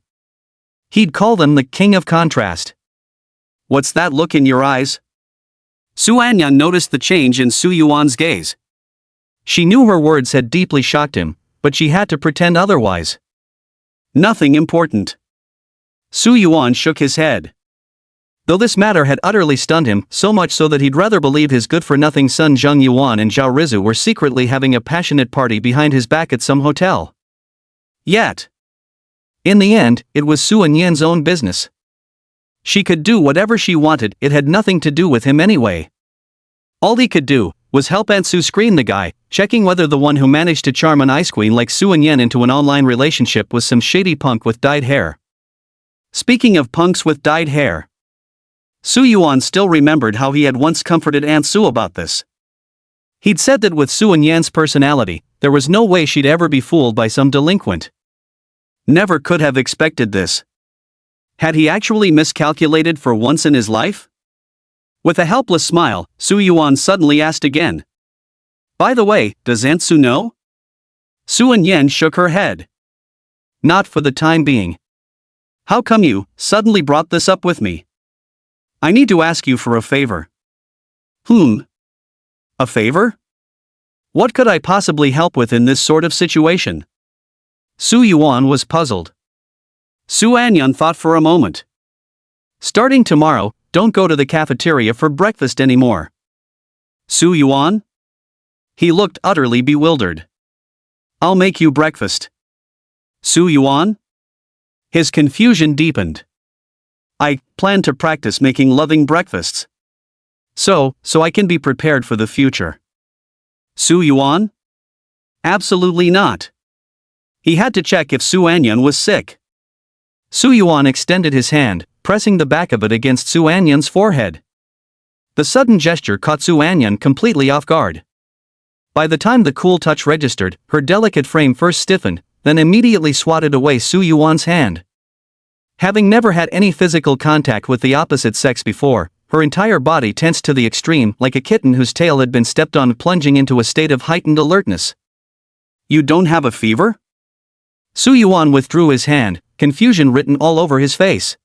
he'd call them the king of contrast. What's that look in your eyes? Su Anyan noticed the change in Su Yuan's gaze. She knew her words had deeply shocked him, but she had to pretend otherwise. Nothing important. Su Yuan shook his head. Though this matter had utterly stunned him, so much so that he'd rather believe his good-for-nothing son Zheng Yuan and Zhao Rizu were secretly having a passionate party behind his back at some hotel. Yet, in the end, it was Su Anyan's own business. She could do whatever she wanted, it had nothing to do with him anyway. All he could do was help Aunt Su screen the guy, checking whether the one who managed to charm an ice queen like Su Anyan into an online relationship was some shady punk with dyed hair. Speaking of punks with dyed hair, Su Yuan still remembered how he had once comforted Aunt Su about this. He'd said that with Su Anyan's personality, there was no way she'd ever be fooled by some delinquent. Never could have expected this. Had he actually miscalculated for once in his life? With a helpless smile, Su Yuan suddenly asked again. By the way, does Aunt Su know? Su Anyan shook her head. Not for the time being. How come you suddenly brought this up with me? I need to ask you for a favor. A favor? What could I possibly help with in this sort of situation? Su Yuan was puzzled. Su Anyan thought for a moment. Starting tomorrow, don't go to the cafeteria for breakfast anymore. Su Yuan? He looked utterly bewildered. I'll make you breakfast. Su Yuan? His confusion deepened. I plan to practice making loving breakfasts. So I can be prepared for the future. Su Yuan? Absolutely not. He had to check if Su Anyan was sick. Su Yuan extended his hand, pressing the back of it against Su Anyan's forehead. The sudden gesture caught Su Anyan completely off guard. By the time the cool touch registered, her delicate frame first stiffened, then immediately swatted away Su Yuan's hand. Having never had any physical contact with the opposite sex before, her entire body tensed to the extreme, like a kitten whose tail had been stepped on, plunging into a state of heightened alertness. You don't have a fever? Su Yuan withdrew his hand, confusion written all over his face.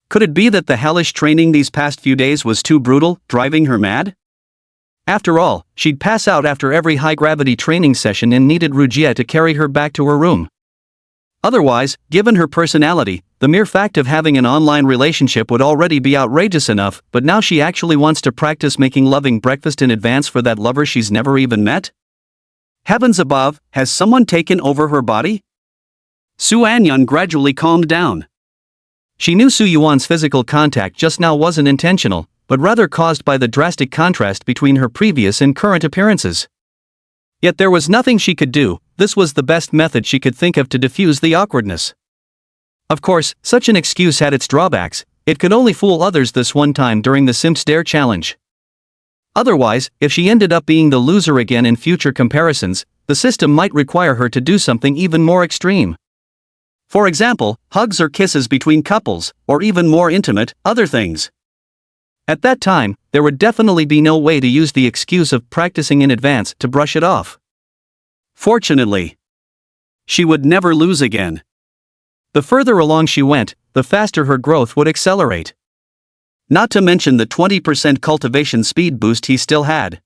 Could it be that the hellish training these past few days was too brutal, driving her mad? After all, she'd pass out after every high-gravity training session and needed Rujia to carry her back to her room. Otherwise, given her personality, the mere fact of having an online relationship would already be outrageous enough, but now she actually wants to practice making loving breakfast in advance for that lover she's never even met? Heavens above, has someone taken over her body? Su Anyan gradually calmed down. She knew Su Yuan's physical contact just now wasn't intentional, but rather caused by the drastic contrast between her previous and current appearances. Yet there was nothing she could do, this was the best method she could think of to diffuse the awkwardness. Of course, such an excuse had its drawbacks, it could only fool others this one time during the Simps Dare challenge. Otherwise, if she ended up being the loser again in future comparisons, the system might require her to do something even more extreme. For example, hugs or kisses between couples, or even more intimate, other things. At that time, there would definitely be no way to use the excuse of practicing in advance to brush it off. Fortunately, She would never lose again. The further along she went, the faster her growth would accelerate. Not to mention the 20% cultivation speed boost he still had.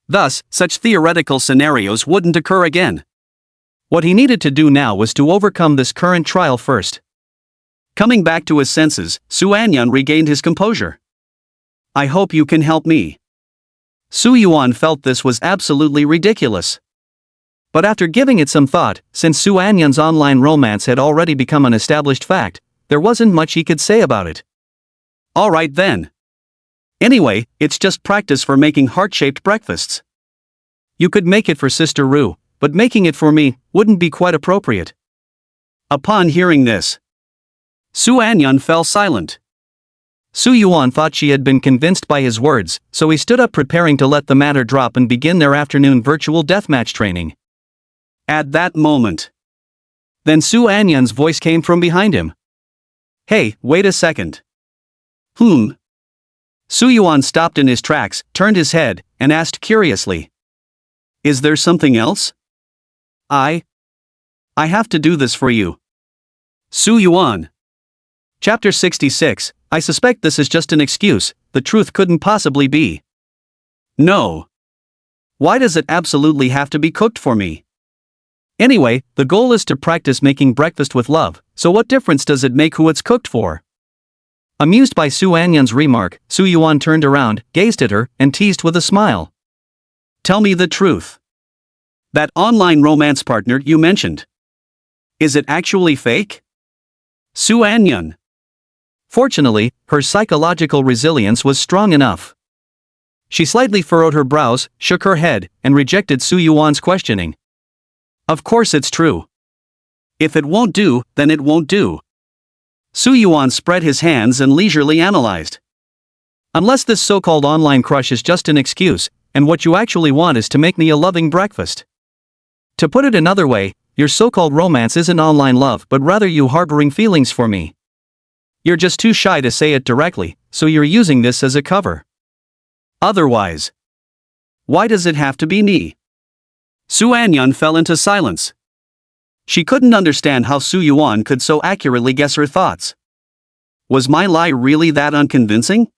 Thus, such theoretical scenarios wouldn't occur again. What he needed to do now was to overcome this current trial first. Coming back to his senses, Su Anyun regained his composure. I hope you can help me. Su Yuan felt this was absolutely ridiculous. But after giving it some thought, since Su Anyun's online romance had already become an established fact, there wasn't much he could say about it. Alright then. Anyway, it's just practice for making heart-shaped breakfasts. You could make it for Sister Ru, but making it for me wouldn't be quite appropriate. Upon hearing this, Su Anyun fell silent. Su Yuan thought she had been convinced by his words, so he stood up preparing to let the matter drop and begin their afternoon virtual deathmatch training. At that moment, then Su Anyun's voice came from behind him. Hey, wait a second. Su Yuan stopped in his tracks, turned his head, and asked curiously. Is there something else? I have to do this for you. Su Yuan. Chapter 66, I suspect this is just an excuse, the truth couldn't possibly be. No. Why does it absolutely have to be cooked for me? Anyway, the goal is to practice making breakfast with love, so what difference does it make who it's cooked for? Amused by Su Anyun's remark, Su Yuan turned around, gazed at her, and teased with a smile. Tell me the truth. That online romance partner you mentioned. Is it actually fake? Su Anyun. Fortunately, her psychological resilience was strong enough. She slightly furrowed her brows, shook her head, and rejected Su Yuan's questioning. Of course it's true. If it won't do, then it won't do. Su Yuan spread his hands and leisurely analyzed. Unless this so-called online crush is just an excuse, and what you actually want is to make me a loving breakfast. To put it another way, your so-called romance isn't online love but rather you harboring feelings for me. You're just too shy to say it directly, so you're using this as a cover. Otherwise, why does it have to be me? Su Anyun fell into silence. She couldn't understand how Su Yuan could so accurately guess her thoughts. Was my lie really that unconvincing?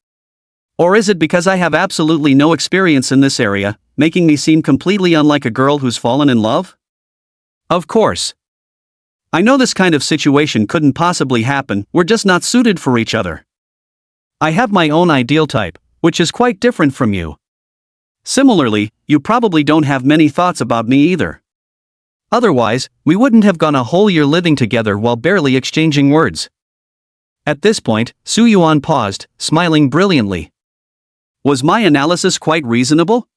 Or is it because I have absolutely no experience in this area, making me seem completely unlike a girl who's fallen in love? Of course. I know this kind of situation couldn't possibly happen, we're just not suited for each other. I have my own ideal type, which is quite different from you. Similarly, you probably don't have many thoughts about me either. Otherwise, we wouldn't have gone a whole year living together while barely exchanging words. At this point, Su Yuan paused, smiling brilliantly. Was my analysis quite reasonable?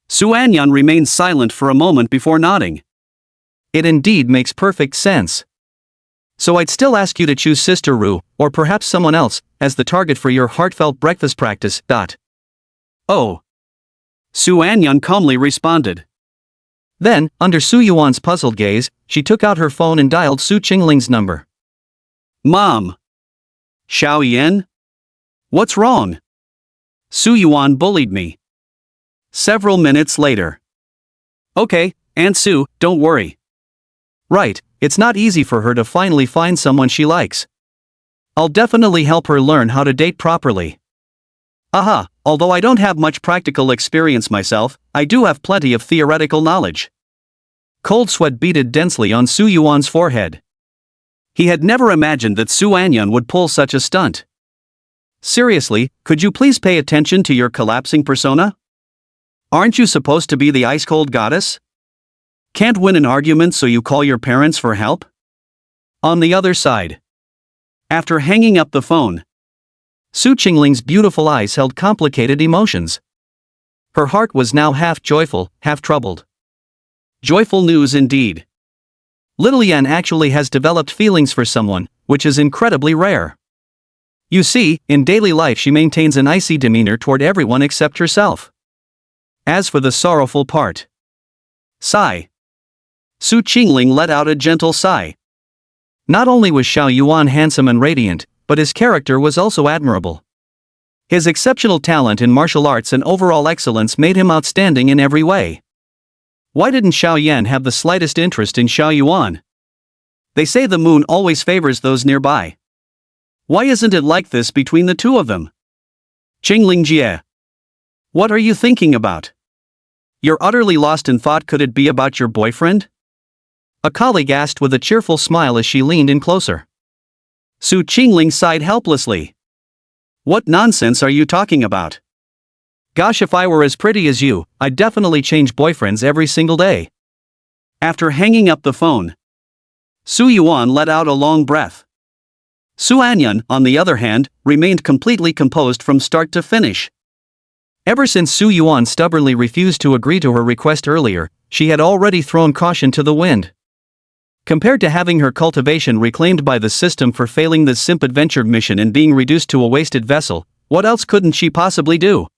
Su Anyun remained silent for a moment before nodding. It indeed makes perfect sense. So I'd still ask you to choose Sister Ru, or perhaps someone else, as the target for your heartfelt breakfast practice. Oh. Su Anyun calmly responded. Then, under Su Yuan's puzzled gaze, she took out her phone and dialed Su Qingling's number. Mom. Xiao Yan? What's wrong? Su Yuan bullied me. Several minutes later. Okay, Aunt Su, don't worry. Right, it's not easy for her to finally find someone she likes. I'll definitely help her learn how to date properly. Aha, although I don't have much practical experience myself, I do have plenty of theoretical knowledge. Cold sweat beaded densely on Su Yuan's forehead. He had never imagined that Su Anyun would pull such a stunt. Seriously, could you please pay attention to your collapsing persona? Aren't you supposed to be the ice-cold goddess? Can't win an argument so you call your parents for help? On the other side. After hanging up the phone, Su Qingling's beautiful eyes held complicated emotions. Her heart was now half joyful, half troubled. Joyful news indeed. Little Yan actually has developed feelings for someone, which is incredibly rare. You see, in daily life she maintains an icy demeanor toward everyone except herself. As for the sorrowful part. Sigh. Su Qingling let out a gentle sigh. Not only was Xiao Yuan handsome and radiant, but his character was also admirable. His exceptional talent in martial arts and overall excellence made him outstanding in every way. Why didn't Xiao Yan have the slightest interest in Xiao Yuan? They say the moon always favors those nearby. Why isn't it like this between the two of them? Qingling Jie. What are you thinking about? You're utterly lost in thought. Could it be about your boyfriend? A colleague asked with a cheerful smile as she leaned in closer. Su Qingling sighed helplessly. What nonsense are you talking about? Gosh, if I were as pretty as you, I'd definitely change boyfriends every single day. After hanging up the phone, Su Yuan let out a long breath. Su Anyan, on the other hand, remained completely composed from start to finish. Ever since Su Yuan stubbornly refused to agree to her request earlier, she had already thrown caution to the wind. Compared to having her cultivation reclaimed by the system for failing the Simp Adventure mission and being reduced to a wasted vessel, what else couldn't she possibly do?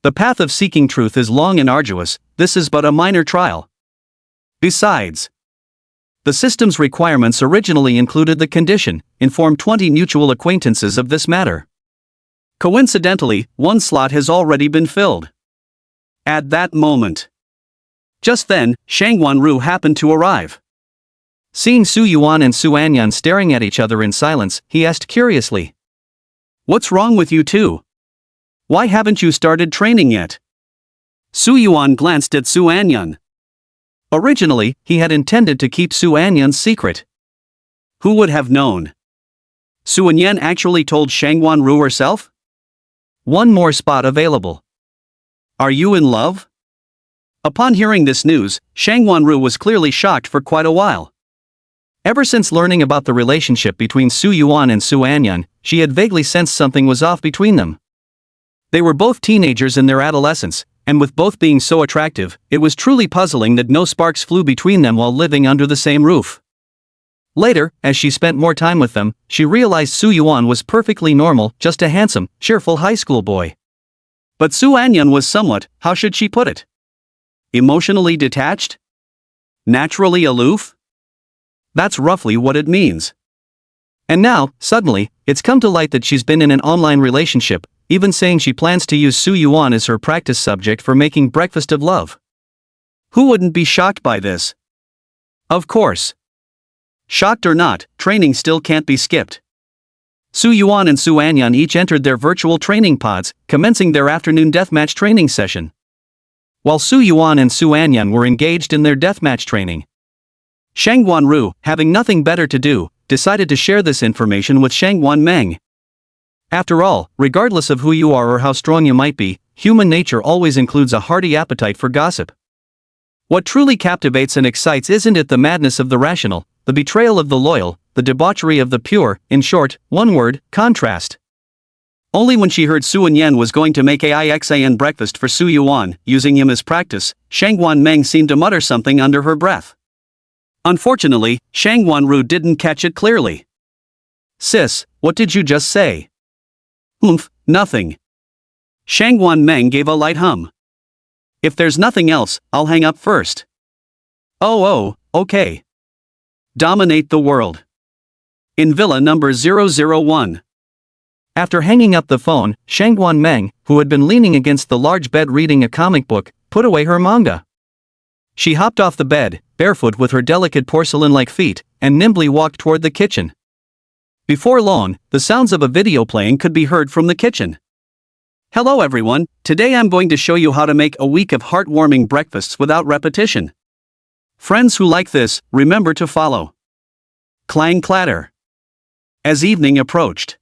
The path of seeking truth is long and arduous. This is but a minor trial. Besides, the system's requirements originally included the condition, inform 20 mutual acquaintances of this matter. Coincidentally, one slot has already been filled. At that moment. Just then, Shangwan Ru happened to arrive. Seeing Su Yuan and Su Anyan staring at each other in silence, he asked curiously. What's wrong with you two? Why haven't you started training yet? Su Yuan glanced at Su Anyan. Originally, he had intended to keep Su Anyan's secret. Who would have known? Su Anyan actually told Shangwan Ru herself? One more spot available. Are you in love? Upon hearing this news, Shangwan Ru was clearly shocked for quite a while. Ever since learning about the relationship between Su Yuan and Su Anyan, she had vaguely sensed something was off between them. They were both teenagers in their adolescence, and with both being so attractive, it was truly puzzling that no sparks flew between them while living under the same roof. Later, as she spent more time with them, she realized Su Yuan was perfectly normal, just a handsome, cheerful high school boy. But Su Anyan was somewhat, how should she put it? Emotionally detached? Naturally aloof? That's roughly what it means. And now, suddenly, it's come to light that she's been in an online relationship, even saying she plans to use Su Yuan as her practice subject for making breakfast of love. Who wouldn't be shocked by this? Of course. Shocked or not, training still can't be skipped. Su Yuan and Su Anyan each entered their virtual training pods, commencing their afternoon deathmatch training session. While Su Yuan and Su Anyan were engaged in their deathmatch training, Shangwan Ru, having nothing better to do, decided to share this information with Shangwan Meng. After all, regardless of who you are or how strong you might be, human nature always includes a hearty appetite for gossip. What truly captivates and excites isn't it the madness of the rational, the betrayal of the loyal, the debauchery of the pure, in short, one word, contrast. Only when she heard Su Anyan was going to make AIXAN breakfast for Su Yuan, using him as practice, Shangwan Meng seemed to mutter something under her breath. Unfortunately, Shangwan Ru didn't catch it clearly. Sis, what did you just say? Nothing. Shangwan Meng gave a light hum. If there's nothing else, I'll hang up first. Oh, okay. Dominate the world. In Villa number 001. After hanging up the phone, Shangwan Meng, who had been leaning against the large bed reading a comic book, put away her manga. She hopped off the bed, barefoot with her delicate porcelain-like feet, and nimbly walked toward the kitchen. Before long, the sounds of a video playing could be heard from the kitchen. Hello everyone, today I'm going to show you how to make a week of heartwarming breakfasts without repetition. Friends who like this, remember to follow. Clang clatter. As evening approached,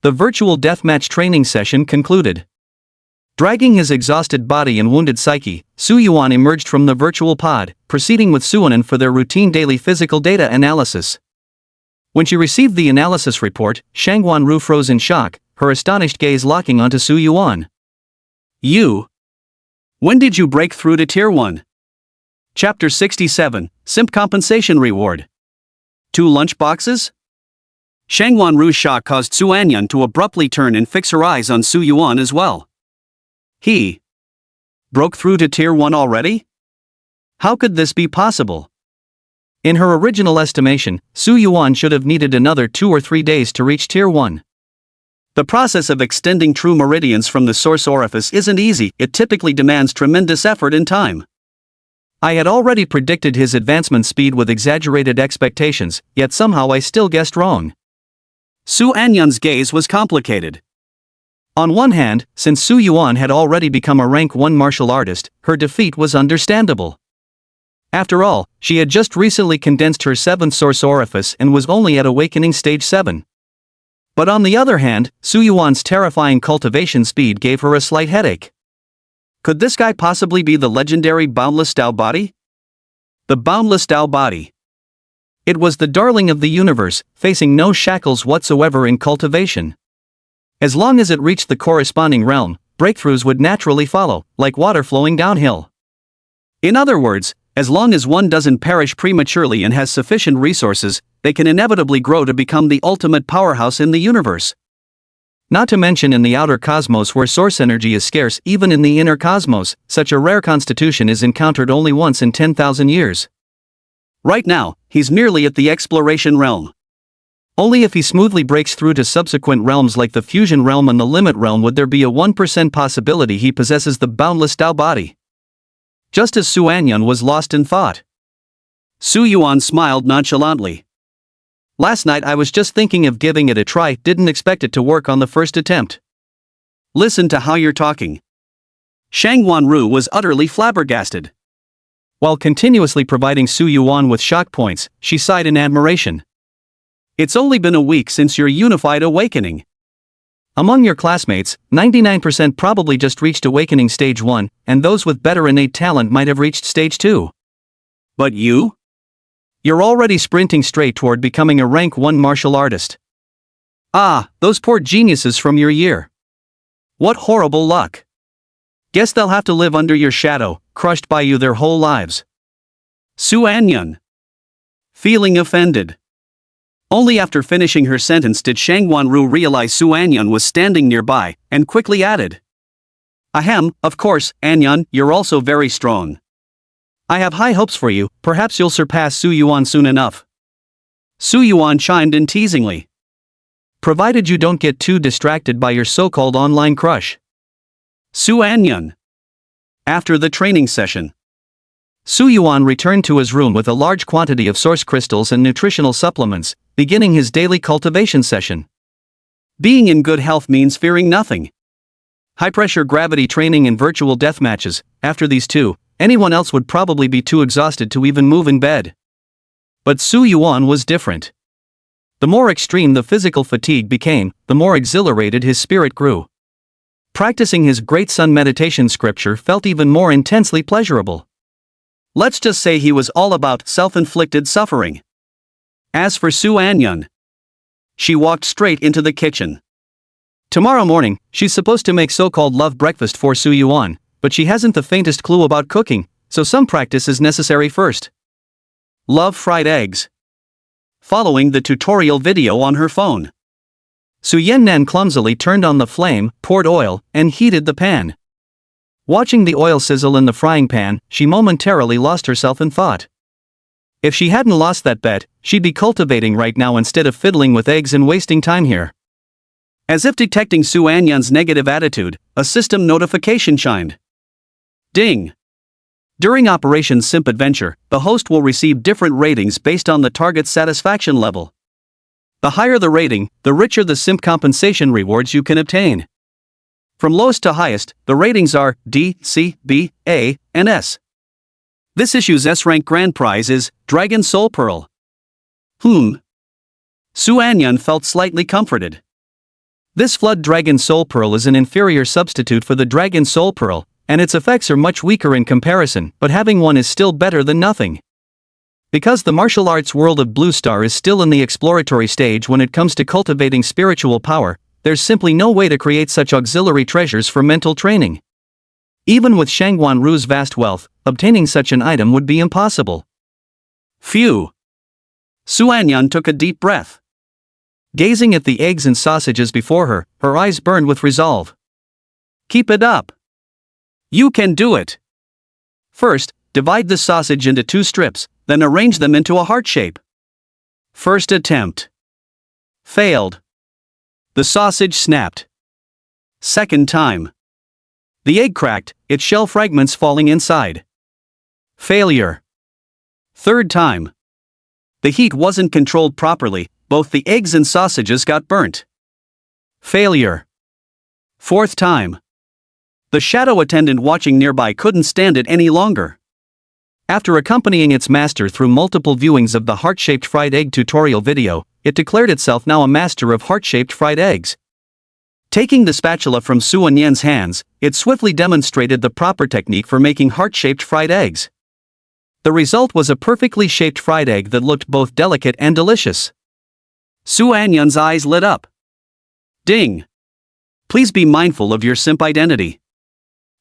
the virtual deathmatch training session concluded. Dragging his exhausted body and wounded psyche, Su Yuan emerged from the virtual pod, proceeding with Su Anan for their routine daily physical data analysis. When she received the analysis report, Shangwan Ru froze in shock, her astonished gaze locking onto Su Yuan. You? When did you break through to Tier 1? Chapter 67, Simp Compensation Reward. 2 lunch boxes? Shangwan Ru's shock caused Su Anyan to abruptly turn and fix her eyes on Su Yuan as well. He broke through to Tier 1 already? How could this be possible? In her original estimation, Su Yuan should have needed another 2 or 3 days to reach Tier 1. The process of extending true meridians from the source orifice isn't easy, it typically demands tremendous effort and time. I had already predicted his advancement speed with exaggerated expectations, yet somehow I still guessed wrong. Su Anyun's gaze was complicated. On one hand, since Su Yuan had already become a rank 1 martial artist, her defeat was understandable. After all, she had just recently condensed her 7th source orifice and was only at awakening stage 7. But on the other hand, Su Yuan's terrifying cultivation speed gave her a slight headache. Could this guy possibly be the legendary Boundless Tao Body? The Boundless Tao Body. It was the darling of the universe, facing no shackles whatsoever in cultivation. As long as it reached the corresponding realm, breakthroughs would naturally follow, like water flowing downhill. In other words, as long as one doesn't perish prematurely and has sufficient resources, they can inevitably grow to become the ultimate powerhouse in the universe. Not to mention in the outer cosmos where source energy is scarce, even in the inner cosmos, such a rare constitution is encountered only once in 10,000 years. Right now, he's merely at the exploration realm. Only if he smoothly breaks through to subsequent realms like the fusion realm and the limit realm would there be a 1% possibility he possesses the boundless Tao Body. Just as Su Anyun was lost in thought. Su Yuan smiled nonchalantly. Last night I was just thinking of giving it a try, didn't expect it to work on the first attempt. Listen to how you're talking. Shang Wanru was utterly flabbergasted. While continuously providing Su Yuan with shock points, she sighed in admiration. It's only been a week since your unified awakening. Among your classmates, 99% probably just reached awakening stage 1, and those with better innate talent might have reached stage 2. But you? You're already sprinting straight toward becoming a rank 1 martial artist. Ah, those poor geniuses from your year. What horrible luck. Guess they'll have to live under your shadow, crushed by you their whole lives. Su Anyun. Feeling offended. Only after finishing her sentence did Shang Wanru realize Su Anyun was standing nearby, and quickly added. Ahem, of course, Anyun, you're also very strong. I have high hopes for you, perhaps you'll surpass Su Yuan soon enough. Su Yuan chimed in teasingly. Provided you don't get too distracted by your so-called online crush. Su Anyun. After the training session, Su Yuan returned to his room with a large quantity of source crystals and nutritional supplements, beginning his daily cultivation session. Being in good health means fearing nothing. High-pressure gravity training and virtual death matches, after these two, anyone else would probably be too exhausted to even move in bed. But Su Yuan was different. The more extreme the physical fatigue became, the more exhilarated his spirit grew. Practicing his Great Sun meditation scripture felt even more intensely pleasurable. Let's just say he was all about self-inflicted suffering. As for Su Anyun, she walked straight into the kitchen. Tomorrow morning, she's supposed to make so-called love breakfast for Su Yuan, but she hasn't the faintest clue about cooking, so some practice is necessary first. Love fried eggs. Following the tutorial video on her phone, Su Yannan clumsily turned on the flame, poured oil, and heated the pan. Watching the oil sizzle in the frying pan, she momentarily lost herself in thought. If she hadn't lost that bet, she'd be cultivating right now instead of fiddling with eggs and wasting time here. As if detecting Su Anyun's negative attitude, a system notification chimed. Ding! During Operation Simp Adventure, the host will receive different ratings based on the target's satisfaction level. The higher the rating, the richer the simp compensation rewards you can obtain. From lowest to highest, the ratings are D, C, B, A, and S. This issue's S-rank grand prize is Dragon Soul Pearl. Su Anyun felt slightly comforted. This Flood Dragon Soul Pearl is an inferior substitute for the Dragon Soul Pearl, and its effects are much weaker in comparison, but having one is still better than nothing. Because the martial arts world of Blue Star is still in the exploratory stage when it comes to cultivating spiritual power, there's simply no way to create such auxiliary treasures for mental training. Even with Shang Wanru's vast wealth, obtaining such an item would be impossible. Phew! Su Anyun took a deep breath. Gazing at the eggs and sausages before her, her eyes burned with resolve. Keep it up! You can do it! First, divide the sausage into 2 strips, then arrange them into a heart shape. First attempt. Failed. The sausage snapped. Second time. The egg cracked, its shell fragments falling inside. Failure. Third time. The heat wasn't controlled properly, both the eggs and sausages got burnt. Failure. Fourth time. The shadow attendant watching nearby couldn't stand it any longer. After accompanying its master through multiple viewings of the heart-shaped fried egg tutorial video, it declared itself now a master of heart-shaped fried eggs. Taking the spatula from Su Anyan's hands, it swiftly demonstrated the proper technique for making heart-shaped fried eggs. The result was a perfectly shaped fried egg that looked both delicate and delicious. Su Anyan's eyes lit up. Ding! Please be mindful of your simp identity.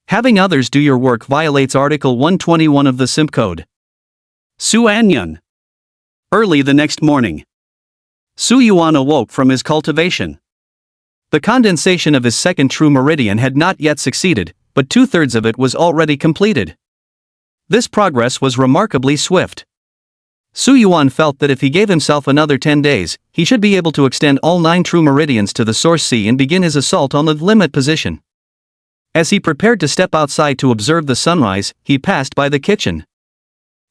Having others do your work violates Article 121 of the Simp Code. Su Anyan. Early the next morning, Su Yuan awoke from his cultivation. The condensation of his second true meridian had not yet succeeded, but 2/3 of it was already completed. This progress was remarkably swift. Su Yuan felt that if he gave himself another 10 days, he should be able to extend all 9 true meridians to the source sea and begin his assault on the limit position. As he prepared to step outside to observe the sunrise, he passed by the kitchen.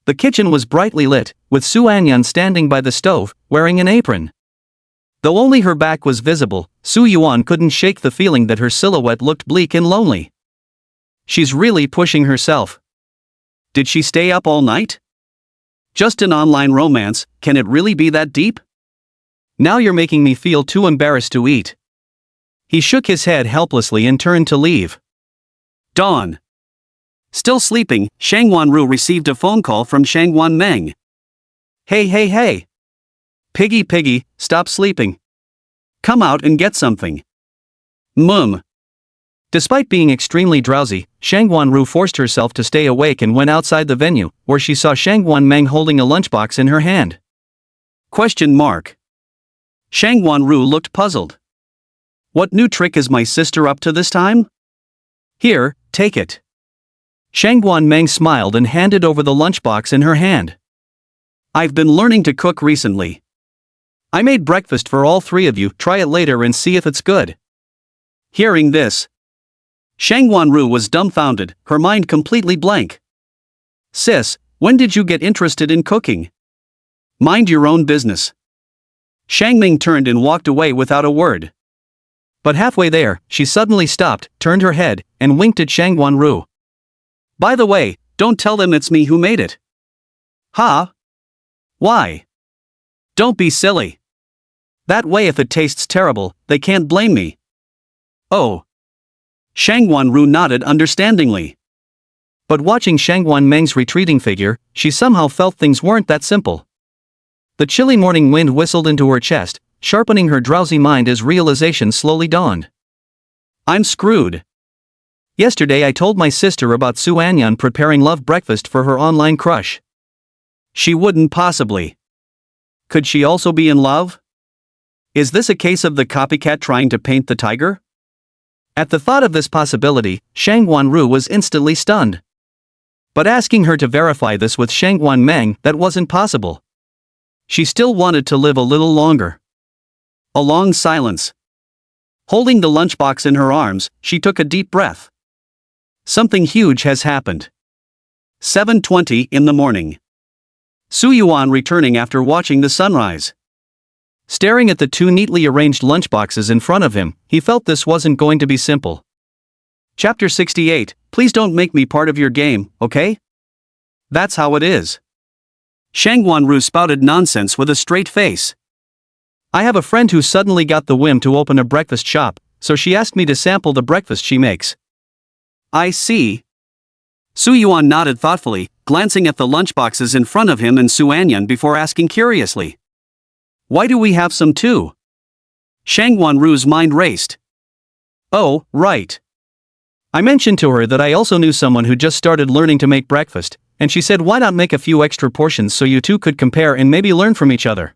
The kitchen was brightly lit, with Su Anyan standing by the stove, wearing an apron. Though only her back was visible, Su Yuan couldn't shake the feeling that her silhouette looked bleak and lonely. She's really pushing herself. Did she stay up all night? Just an online romance, can it really be that deep? Now you're making me feel too embarrassed to eat. He shook his head helplessly and turned to leave. Dawn. Still sleeping, Shang Wanru received a phone call from Shang Wanmeng. Hey. Piggy, stop sleeping. Come out and get something. Despite being extremely drowsy, Shang Wanru forced herself to stay awake and went outside the venue, where she saw Shang Wanmeng holding a lunchbox in her hand. Shang Wanru looked puzzled. What new trick is my sister up to this time? Here, take it. Shang Wanmeng smiled and handed over the lunchbox in her hand. I've been learning to cook recently. I made breakfast for all 3 of you, try it later and see if it's good. Hearing this, Shang Wanru was dumbfounded, her mind completely blank. Sis, when did you get interested in cooking? Mind your own business. Shang Ming turned and walked away without a word. But halfway there, she suddenly stopped, turned her head, and winked at Shang Wanru. By the way, don't tell them it's me who made it. Huh? Why? Don't be silly. That way if it tastes terrible, they can't blame me. Oh. Shang Wanru nodded understandingly. But watching Shang Wanmeng's retreating figure, she somehow felt things weren't that simple. The chilly morning wind whistled into her chest, sharpening her drowsy mind as realization slowly dawned. I'm screwed. Yesterday I told my sister about Su Anyan preparing love breakfast for her online crush. She wouldn't possibly. Could she also be in love? Is this a case of the copycat trying to paint the tiger? At the thought of this possibility, Shang Wanru was instantly stunned. But asking her to verify this with Shang Wanmeng, that wasn't possible. She still wanted to live a little longer. A long silence. Holding the lunchbox in her arms, she took a deep breath. Something huge has happened. 7:20 in the morning. Su Yuan returning after watching the sunrise. Staring at the 2 neatly arranged lunchboxes in front of him, he felt this wasn't going to be simple. Chapter 68, please don't make me part of your game, okay? That's how it is. Shang Wanru spouted nonsense with a straight face. I have a friend who suddenly got the whim to open a breakfast shop, so she asked me to sample the breakfast she makes. I see. Su Yuan nodded thoughtfully, glancing at the lunchboxes in front of him and Su Anyan before asking curiously. Why do we have some too? Shang Wanru's mind raced. Oh, right. I mentioned to her that I also knew someone who just started learning to make breakfast, and she said why not make a few extra portions so you two could compare and maybe learn from each other.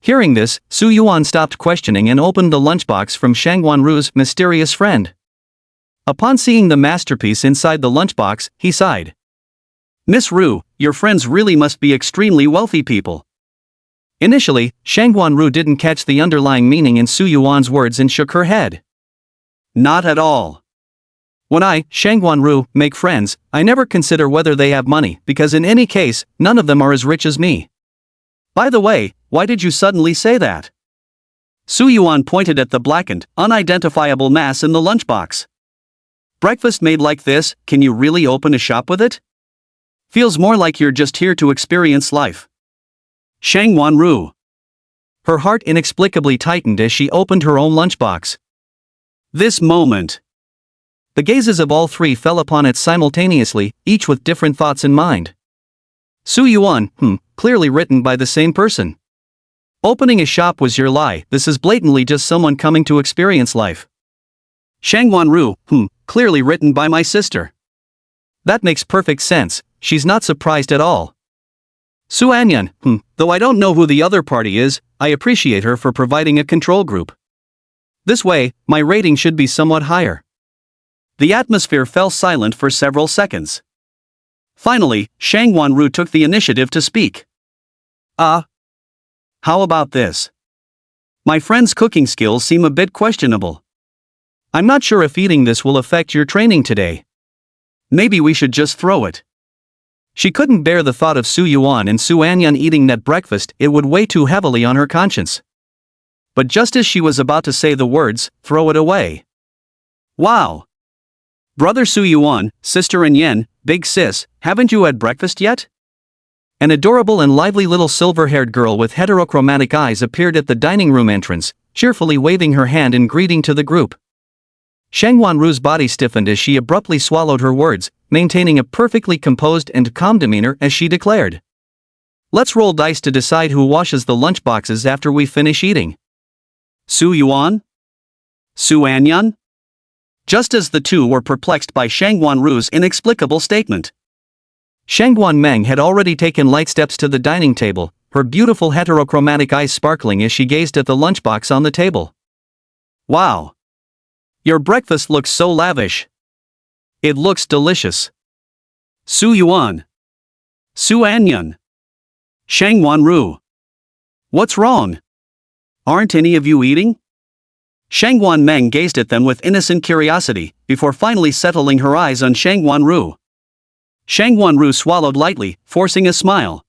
Hearing this, Su Yuan stopped questioning and opened the lunchbox from Shang Wanru's mysterious friend. Upon seeing the masterpiece inside the lunchbox, he sighed. Miss Ru, your friends really must be extremely wealthy people. Initially, Shang Wanru didn't catch the underlying meaning in Su Yuan's words and shook her head. Not at all. When I, Shangwan-ru, make friends, I never consider whether they have money because in any case, none of them are as rich as me. By the way, why did you suddenly say that? Su Yuan pointed at the blackened, unidentifiable mass in the lunchbox. Breakfast made like this, can you really open a shop with it? Feels more like you're just here to experience life. Shangwan-ru. Her heart inexplicably tightened as she opened her own lunchbox. This moment. The gazes of all three fell upon it simultaneously, each with different thoughts in mind. Su Yuan, clearly written by the same person. Opening a shop was your lie, this is blatantly just someone coming to experience life. Shangwan-ru, clearly written by my sister. That makes perfect sense, she's not surprised at all. Su Anyan, though I don't know who the other party is, I appreciate her for providing a control group. This way, my rating should be somewhat higher. The atmosphere fell silent for several seconds. Finally, Shangwan-ru took the initiative to speak. How about this? My friend's cooking skills seem a bit questionable. I'm not sure if eating this will affect your training today. Maybe we should just throw it. She couldn't bear the thought of Su Yuan and Su Anyan eating that breakfast, it would weigh too heavily on her conscience. But just as she was about to say the words, throw it away. Wow! Brother Su Yuan, sister Anyan, big sis, haven't you had breakfast yet? An adorable and lively little silver-haired girl with heterochromatic eyes appeared at the dining room entrance, cheerfully waving her hand in greeting to the group. Shangwan-ru's body stiffened as she abruptly swallowed her words, maintaining a perfectly composed and calm demeanor as she declared. Let's roll dice to decide who washes the lunchboxes after we finish eating. Su Yuan? Su Anyan? Just as the two were perplexed by Shangwan-ru's inexplicable statement. Shangwan Meng had already taken light steps to the dining table, her beautiful heterochromatic eyes sparkling as she gazed at the lunchbox on the table. Wow! Your breakfast looks so lavish. It looks delicious. Su Yuan. Su Anyan. Shangwan-ru. What's wrong? Aren't any of you eating? Shangwan Meng gazed at them with innocent curiosity, before finally settling her eyes on Shangwan-ru. Shangwan-ru swallowed lightly, forcing a smile.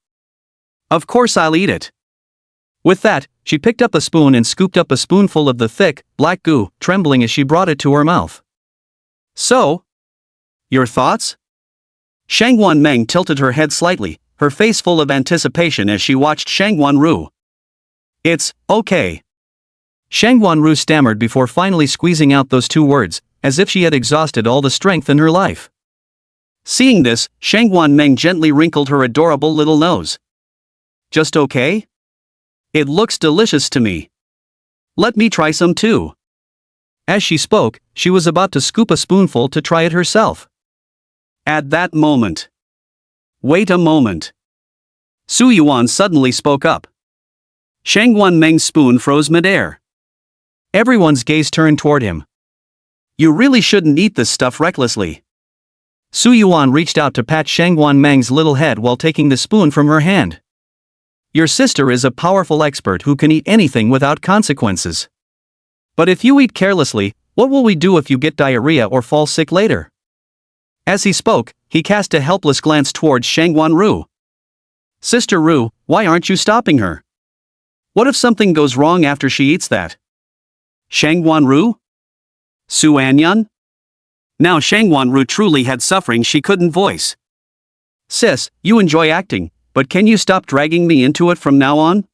Of course I'll eat it. With that, she picked up a spoon and scooped up a spoonful of the thick, black goo, trembling as she brought it to her mouth. So? Your thoughts? Shangwan Meng tilted her head slightly, her face full of anticipation as she watched Shangwan-ru. It's okay. Shangwan-ru stammered before finally squeezing out those two words, as if she had exhausted all the strength in her life. Seeing this, Shangwan Meng gently wrinkled her adorable little nose. Just okay? It looks delicious to me. Let me try some too. As she spoke, she was about to scoop a spoonful to try it herself. At that moment. Wait a moment. Su Yuan suddenly spoke up. Shangwan Meng's spoon froze midair. Everyone's gaze turned toward him. You really shouldn't eat this stuff recklessly. Su Yuan reached out to pat Shangwan Meng's little head while taking the spoon from her hand. Your sister is a powerful expert who can eat anything without consequences. But if you eat carelessly, what will we do if you get diarrhea or fall sick later? As he spoke, he cast a helpless glance towards Shangwan-ru. Sister Ru, why aren't you stopping her? What if something goes wrong after she eats that? Shangwan-ru? Su Anyan? Now Shangwan-ru truly had suffering she couldn't voice. Sis, you enjoy acting, but can you stop dragging me into it from now on?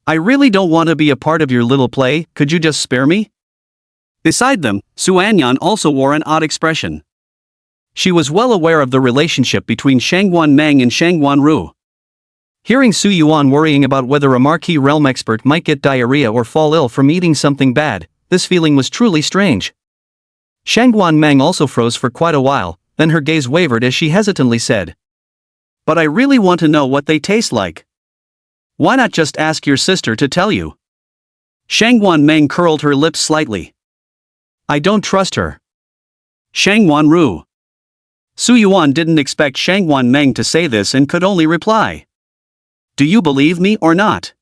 I really don't want to be a part of your little play, could you just spare me? Beside them, Su Anyan also wore an odd expression. She was well aware of the relationship between Shangwan Meng and Shangwan-ru. Hearing Su Yuan worrying about whether a marquee realm expert might get diarrhea or fall ill from eating something bad, this feeling was truly strange. Shangwan Meng also froze for quite a while, then her gaze wavered as she hesitantly said. But I really want to know what they taste like. Why not just ask your sister to tell you? Shangwan Meng curled her lips slightly. I don't trust her. Shangwan-ru. Su Yuan didn't expect Shangwan Meng to say this and could only reply. Do you believe me or not?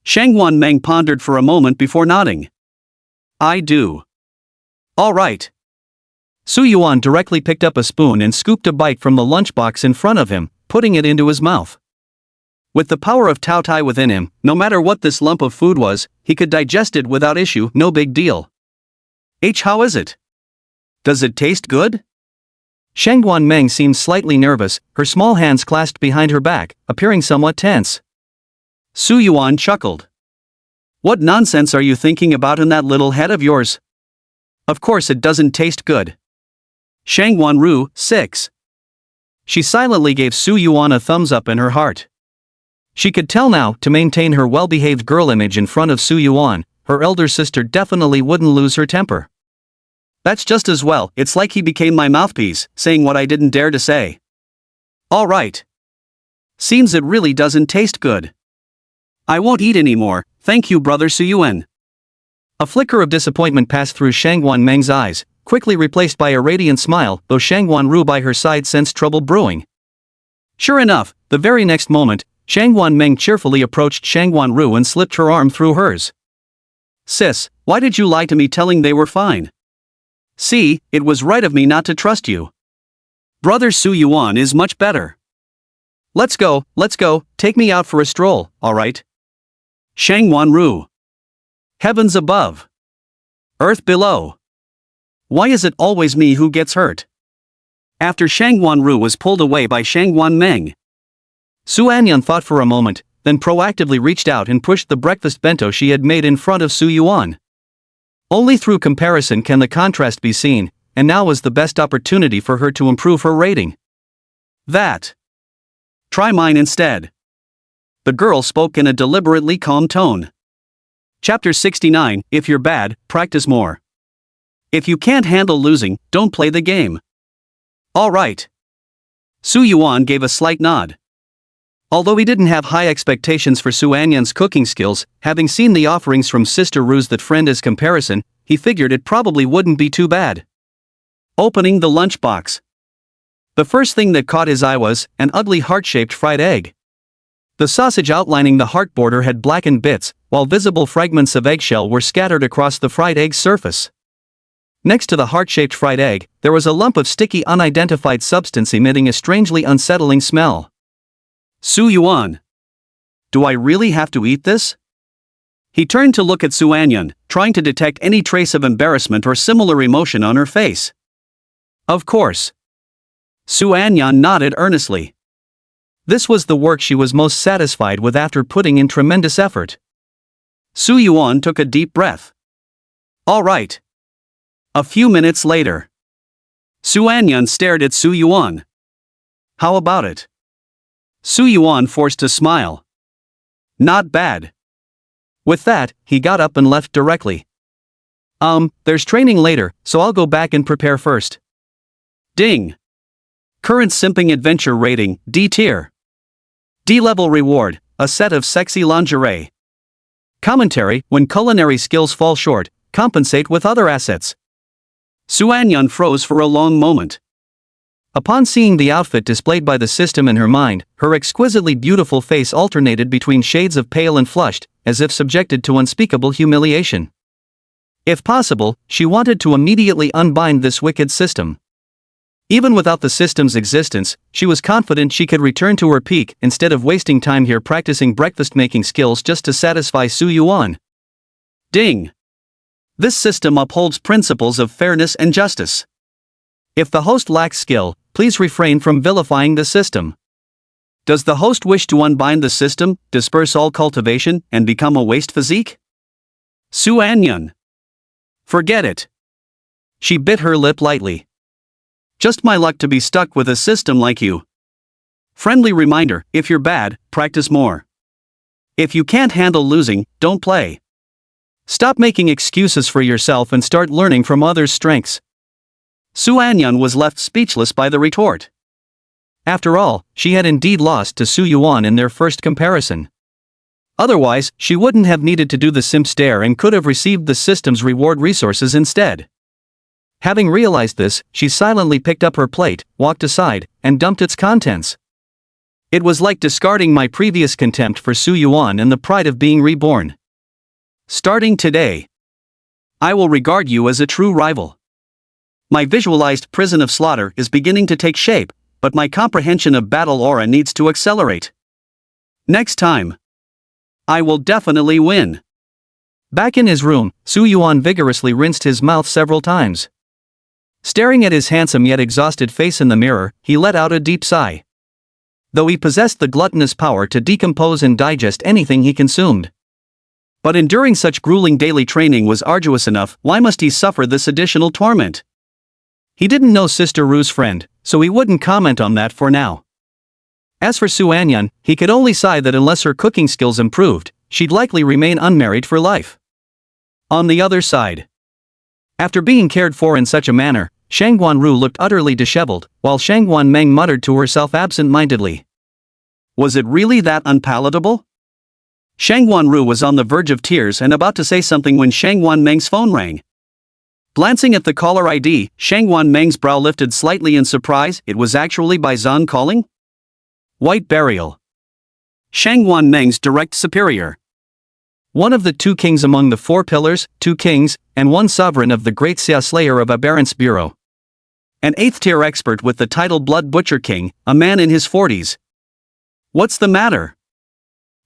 Shangwan Meng pondered for a moment before nodding. I do. All right. Su Yuan directly picked up a spoon and scooped a bite from the lunchbox in front of him, putting it into his mouth. With the power of Tao Tai within him, no matter what this lump of food was, he could digest it without issue, no big deal. How is it? Does it taste good? Shangguan Meng seemed slightly nervous, her small hands clasped behind her back, appearing somewhat tense. Su Yuan chuckled. What nonsense are you thinking about in that little head of yours? Of course it doesn't taste good. Shangguan Ru, 6. She silently gave Su Yuan a thumbs up in her heart. She could tell now, to maintain her well-behaved girl image in front of Su Yuan, her elder sister definitely wouldn't lose her temper. That's just as well, it's like he became my mouthpiece, saying what I didn't dare to say. Alright. Seems it really doesn't taste good. I won't eat anymore, thank you brother Su Yuan. A flicker of disappointment passed through Shangguan Meng's eyes, quickly replaced by a radiant smile, though Shangguan Ru by her side sensed trouble brewing. Sure enough, the very next moment, Shangguan Meng cheerfully approached Shangguan Ru and slipped her arm through hers. Sis, why did you lie to me telling they were fine? See, it was right of me not to trust you. Brother Su Yuan is much better. Let's go, take me out for a stroll, alright? Shangguan Ru. Heavens above. Earth below. Why is it always me who gets hurt? After Shangguan Ru was pulled away by Shangguan Meng, Su Anyan thought for a moment, then proactively reached out and pushed the breakfast bento she had made in front of Su Yuan. Only through comparison can the contrast be seen, and now was the best opportunity for her to improve her rating. That. Try mine instead. The girl spoke in a deliberately calm tone. Chapter 69, If you're bad, practice more. If you can't handle losing, don't play the game. Alright. Su Yuan gave a slight nod. Although he didn't have high expectations for Su Anyan's cooking skills, having seen the offerings from Sister Ru's that friend as comparison, he figured it probably wouldn't be too bad. Opening the lunchbox. The first thing that caught his eye was an ugly heart-shaped fried egg. The sausage outlining the heart border had blackened bits, while visible fragments of eggshell were scattered across the fried egg's surface. Next to the heart-shaped fried egg, there was a lump of sticky unidentified substance emitting a strangely unsettling smell. Su Yuan. Do I really have to eat this? He turned to look at Su Anyan, trying to detect any trace of embarrassment or similar emotion on her face. Of course. Su Anyan nodded earnestly. This was the work she was most satisfied with after putting in tremendous effort. Su Yuan took a deep breath. All right. A few minutes later. Su Anyan stared at Su Yuan. How about it? Su Yuan forced a smile. Not bad. With that, he got up and left directly. There's training later, so I'll go back and prepare first. Ding. Current simping adventure rating, D tier. D-level reward, a set of sexy lingerie. Commentary, when culinary skills fall short, compensate with other assets. Su Anyan froze for a long moment. Upon seeing the outfit displayed by the system in her mind, her exquisitely beautiful face alternated between shades of pale and flushed, as if subjected to unspeakable humiliation. If possible, she wanted to immediately unbind this wicked system. Even without the system's existence, she was confident she could return to her peak instead of wasting time here practicing breakfast-making skills just to satisfy Su Yuan. Ding! This system upholds principles of fairness and justice. If the host lacks skill, please refrain from vilifying the system. Does the host wish to unbind the system, disperse all cultivation, and become a waste physique? Su Anyan. Forget it. She bit her lip lightly. Just my luck to be stuck with a system like you. Friendly reminder, if you're bad, practice more. If you can't handle losing, don't play. Stop making excuses for yourself and start learning from others' strengths. Su Anyan was left speechless by the retort. After all, she had indeed lost to Su Yuan in their first comparison. Otherwise, she wouldn't have needed to do the simp stare and could have received the system's reward resources instead. Having realized this, she silently picked up her plate, walked aside, and dumped its contents. It was like discarding my previous contempt for Su Yuan and the pride of being reborn. Starting today, I will regard you as a true rival. My visualized prison of slaughter is beginning to take shape, but my comprehension of battle aura needs to accelerate. Next time, I will definitely win. Back in his room, Su Yuan vigorously rinsed his mouth several times. Staring at his handsome yet exhausted face in the mirror, he let out a deep sigh. Though he possessed the gluttonous power to decompose and digest anything he consumed. But enduring such grueling daily training was arduous enough, why must he suffer this additional torment? He didn't know Sister Ru's friend, so he wouldn't comment on that for now. As for Su Anyun, he could only sigh that unless her cooking skills improved, she'd likely remain unmarried for life. On the other side, after being cared for in such a manner, Shangguan Ru looked utterly disheveled, while Shangguan Meng muttered to herself absent-mindedly. Was it really that unpalatable? Shangguan Ru was on the verge of tears and about to say something when Shangguan Meng's phone rang. Glancing at the caller ID, Shangguan Meng's brow lifted slightly in surprise. It was actually Bai Zhang calling? White Burial. Shangguan Meng's direct superior. One of the two kings among the four pillars, two kings, and one sovereign of the great Xia Slayer of Aberrance Bureau. An 8th-tier expert with the title Blood Butcher King, a man in his 40s. What's the matter?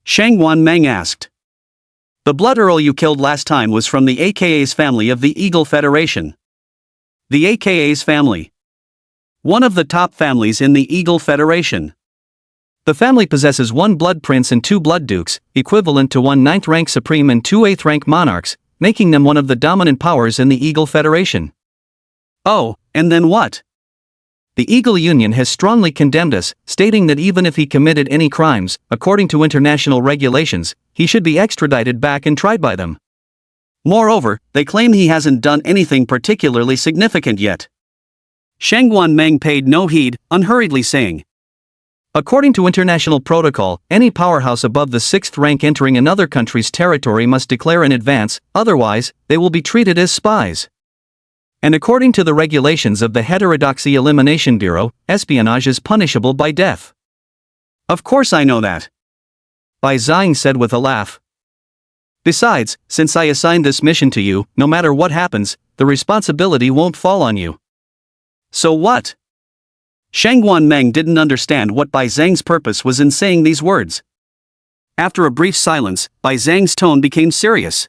Shangguan Meng asked. The Blood Earl you killed last time was from the AKA's family of the Eagle Federation. The AKA's family. One of the top families in the Eagle Federation. The family possesses one Blood Prince and two Blood Dukes, equivalent to one 9th-rank Supreme and two 8th-rank Monarchs, making them one of the dominant powers in the Eagle Federation. Oh, and then what? The Eagle Union has strongly condemned us, stating that even if he committed any crimes, according to international regulations, he should be extradited back and tried by them. Moreover, they claim he hasn't done anything particularly significant yet. Shangguan Meng paid no heed, unhurriedly saying. According to international protocol, any powerhouse above the 6th rank entering another country's territory must declare in advance, otherwise, they will be treated as spies. And according to the regulations of the Heterodoxy Elimination Bureau, espionage is punishable by death. Of course I know that. Bai Zhang said with a laugh. Besides, since I assigned this mission to you, no matter what happens, the responsibility won't fall on you. So what? Shangguan Meng didn't understand what Bai Zhang's purpose was in saying these words. After a brief silence, Bai Zhang's tone became serious.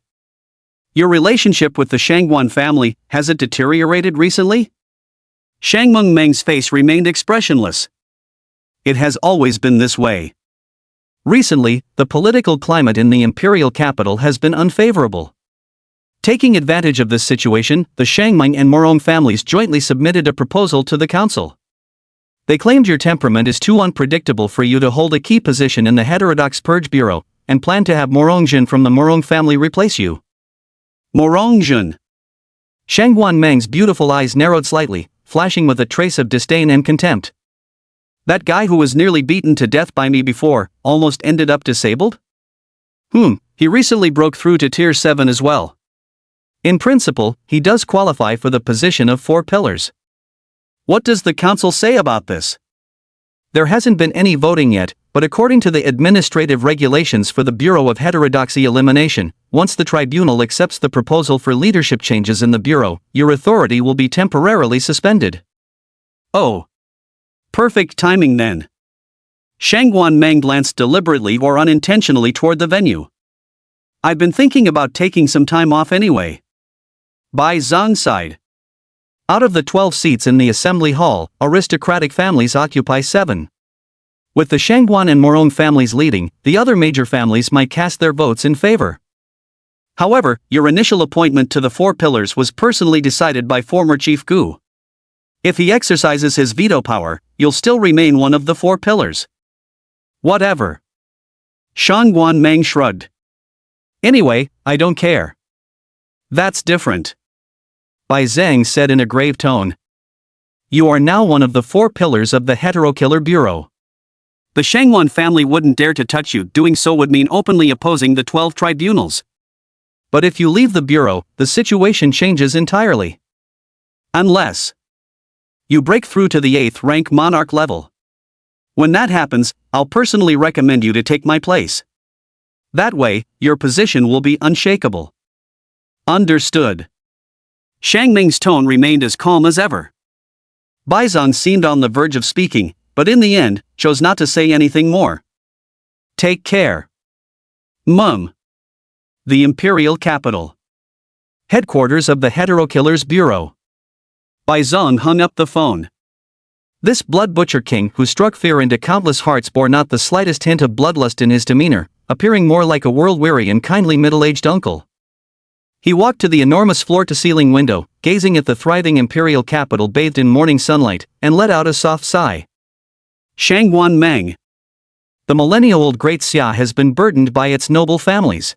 Your relationship with the Shangguan family, has it deteriorated recently? Shangmeng Meng's face remained expressionless. It has always been this way. Recently, the political climate in the imperial capital has been unfavorable. Taking advantage of this situation, the Shangmeng and Morong families jointly submitted a proposal to the council. They claimed your temperament is too unpredictable for you to hold a key position in the Heterodox Purge Bureau, and plan to have Morongjun from the Morong family replace you. Morongjun. Shangguan Meng's beautiful eyes narrowed slightly, flashing with a trace of disdain and contempt. That guy who was nearly beaten to death by me before, almost ended up disabled? He recently broke through to Tier 7 as well. In principle, he does qualify for the position of 4 pillars. What does the council say about this? There hasn't been any voting yet, but according to the administrative regulations for the Bureau of Heterodoxy Elimination, once the tribunal accepts the proposal for leadership changes in the Bureau, your authority will be temporarily suspended. Oh. Perfect timing then. Shangguan Meng glanced deliberately or unintentionally toward the venue. I've been thinking about taking some time off anyway. Bai Zhang sighed. Out of the 12 seats in the assembly hall, aristocratic families occupy 7. With the Shangguan and Morong families leading, the other major families might cast their votes in favor. However, your initial appointment to the 4 pillars was personally decided by former Chief Gu. If he exercises his veto power, you'll still remain one of the 4 pillars. Whatever. Shangguan Meng shrugged. Anyway, I don't care. That's different. Bai Zhang said in a grave tone. You are now one of the 4 pillars of the Heterokiller Bureau. The Shangguan family wouldn't dare to touch you. Doing so would mean openly opposing the 12 tribunals. But if you leave the Bureau, the situation changes entirely. Unless you break through to the 8th rank monarch level. When that happens, I'll personally recommend you to take my place. That way, your position will be unshakable. Understood. Shang Ming's tone remained as calm as ever. Bai Zong seemed on the verge of speaking, but in the end, chose not to say anything more. Take care. The Imperial Capital. Headquarters of the Hetero Killers Bureau. Bai Zong hung up the phone. This blood butcher king who struck fear into countless hearts bore not the slightest hint of bloodlust in his demeanor, appearing more like a world-weary and kindly middle-aged uncle. He walked to the enormous floor-to-ceiling window, gazing at the thriving imperial capital bathed in morning sunlight, and let out a soft sigh. Shangguan Meng. The millennial-old Great Xia has been burdened by its noble families.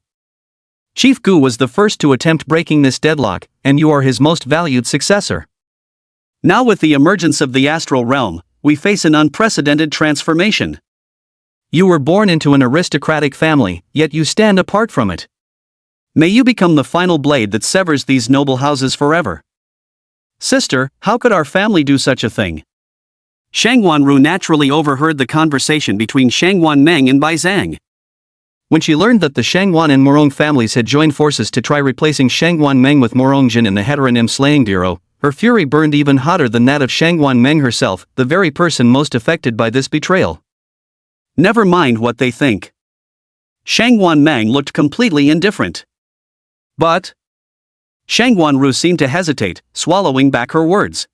Chief Gu was the first to attempt breaking this deadlock, and you are his most valued successor. Now with the emergence of the astral realm, we face an unprecedented transformation. You were born into an aristocratic family, yet you stand apart from it. May you become the final blade that severs these noble houses forever. Sister, how could our family do such a thing? Shangguan Ru naturally overheard the conversation between Shangguan Meng and Bai Zhang. When she learned that the Shangguan and Morong families had joined forces to try replacing Shangguan Meng with Morong Jin in the heteronym slaying bureau, her fury burned even hotter than that of Shangguan Meng herself, the very person most affected by this betrayal. Never mind what they think. Shangguan Meng looked completely indifferent. But Shangguan Ru seemed to hesitate, swallowing back her words.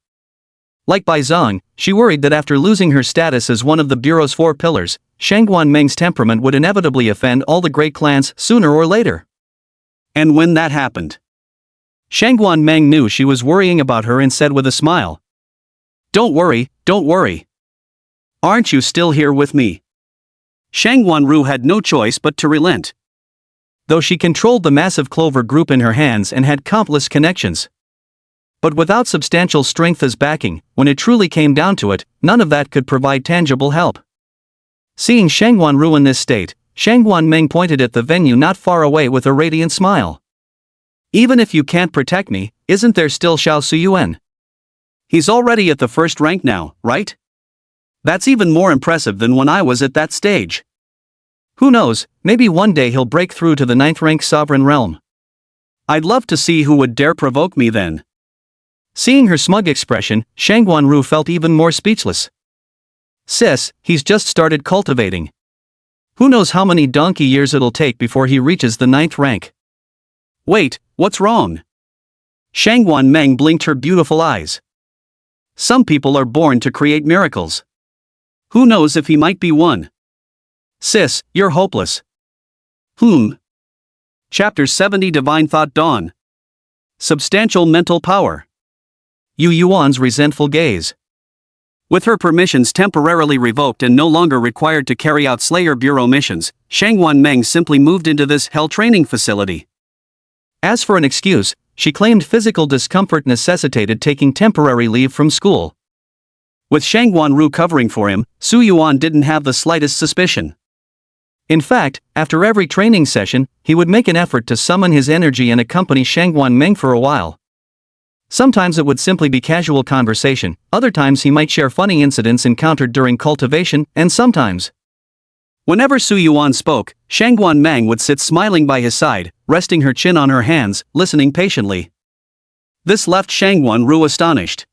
Like Bai Zong, she worried that after losing her status as one of the Bureau's 4 pillars, Shangguan Meng's temperament would inevitably offend all the great clans sooner or later. And when that happened, Shangguan Meng knew she was worrying about her and said with a smile, don't worry. Aren't you still here with me? Shangguan Ru had no choice but to relent. Though she controlled the massive Clover group in her hands and had countless connections. But without substantial strength as backing, when it truly came down to it, none of that could provide tangible help. Seeing Shangguan Ru in this state, Shangguan Meng pointed at the venue not far away with a radiant smile. Even if you can't protect me, isn't there still Xiao Suyuan? He's already at the 1st rank now, right? That's even more impressive than when I was at that stage. Who knows, maybe one day he'll break through to the 9th rank sovereign realm. I'd love to see who would dare provoke me then. Seeing her smug expression, Shangguan Ru felt even more speechless. Sis, he's just started cultivating. Who knows how many donkey years it'll take before he reaches the 9th rank. Wait, what's wrong? Shangguan Meng blinked her beautiful eyes. Some people are born to create miracles. Who knows if he might be one? Sis, you're hopeless. Chapter 70 Divine Thought Dawn. Substantial Mental Power. Yu Yuan's resentful gaze. With her permissions temporarily revoked and no longer required to carry out Slayer Bureau missions, Shangguan Meng simply moved into this hell training facility. As for an excuse, she claimed physical discomfort necessitated taking temporary leave from school. With Shangguan Ru covering for him, Su Yuan didn't have the slightest suspicion. In fact, after every training session, he would make an effort to summon his energy and accompany Shangguan Meng for a while. Sometimes it would simply be casual conversation, other times he might share funny incidents encountered during cultivation, and sometimes, whenever Su Yuan spoke, Shangguan Meng would sit smiling by his side, resting her chin on her hands, listening patiently. This left Shangguan Ru astonished.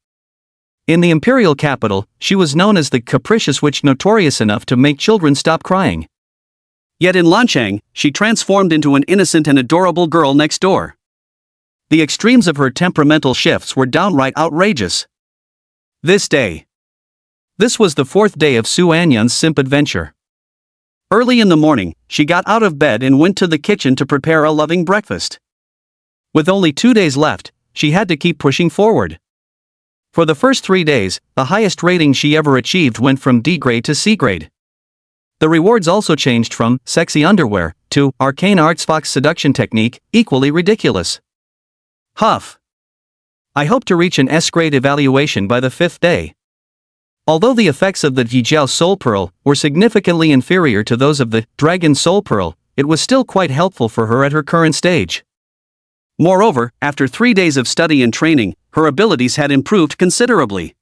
In the imperial capital, she was known as the capricious witch, notorious enough to make children stop crying. Yet in Lanchang, she transformed into an innocent and adorable girl next door. The extremes of her temperamental shifts were downright outrageous. This was the 4th day of Su Anyun's simp adventure. Early in the morning, she got out of bed and went to the kitchen to prepare a loving breakfast. With only 2 days left, she had to keep pushing forward. For the first 3 days, the highest rating she ever achieved went from D grade to C grade. The rewards also changed from sexy underwear to arcane arts fox seduction technique, equally ridiculous. Huff. I hope to reach an S grade evaluation by the 5th day. Although the effects of the Jijiao Soul Pearl were significantly inferior to those of the Dragon Soul Pearl, it was still quite helpful for her at her current stage. Moreover, after 3 days of study and training, her abilities had improved considerably.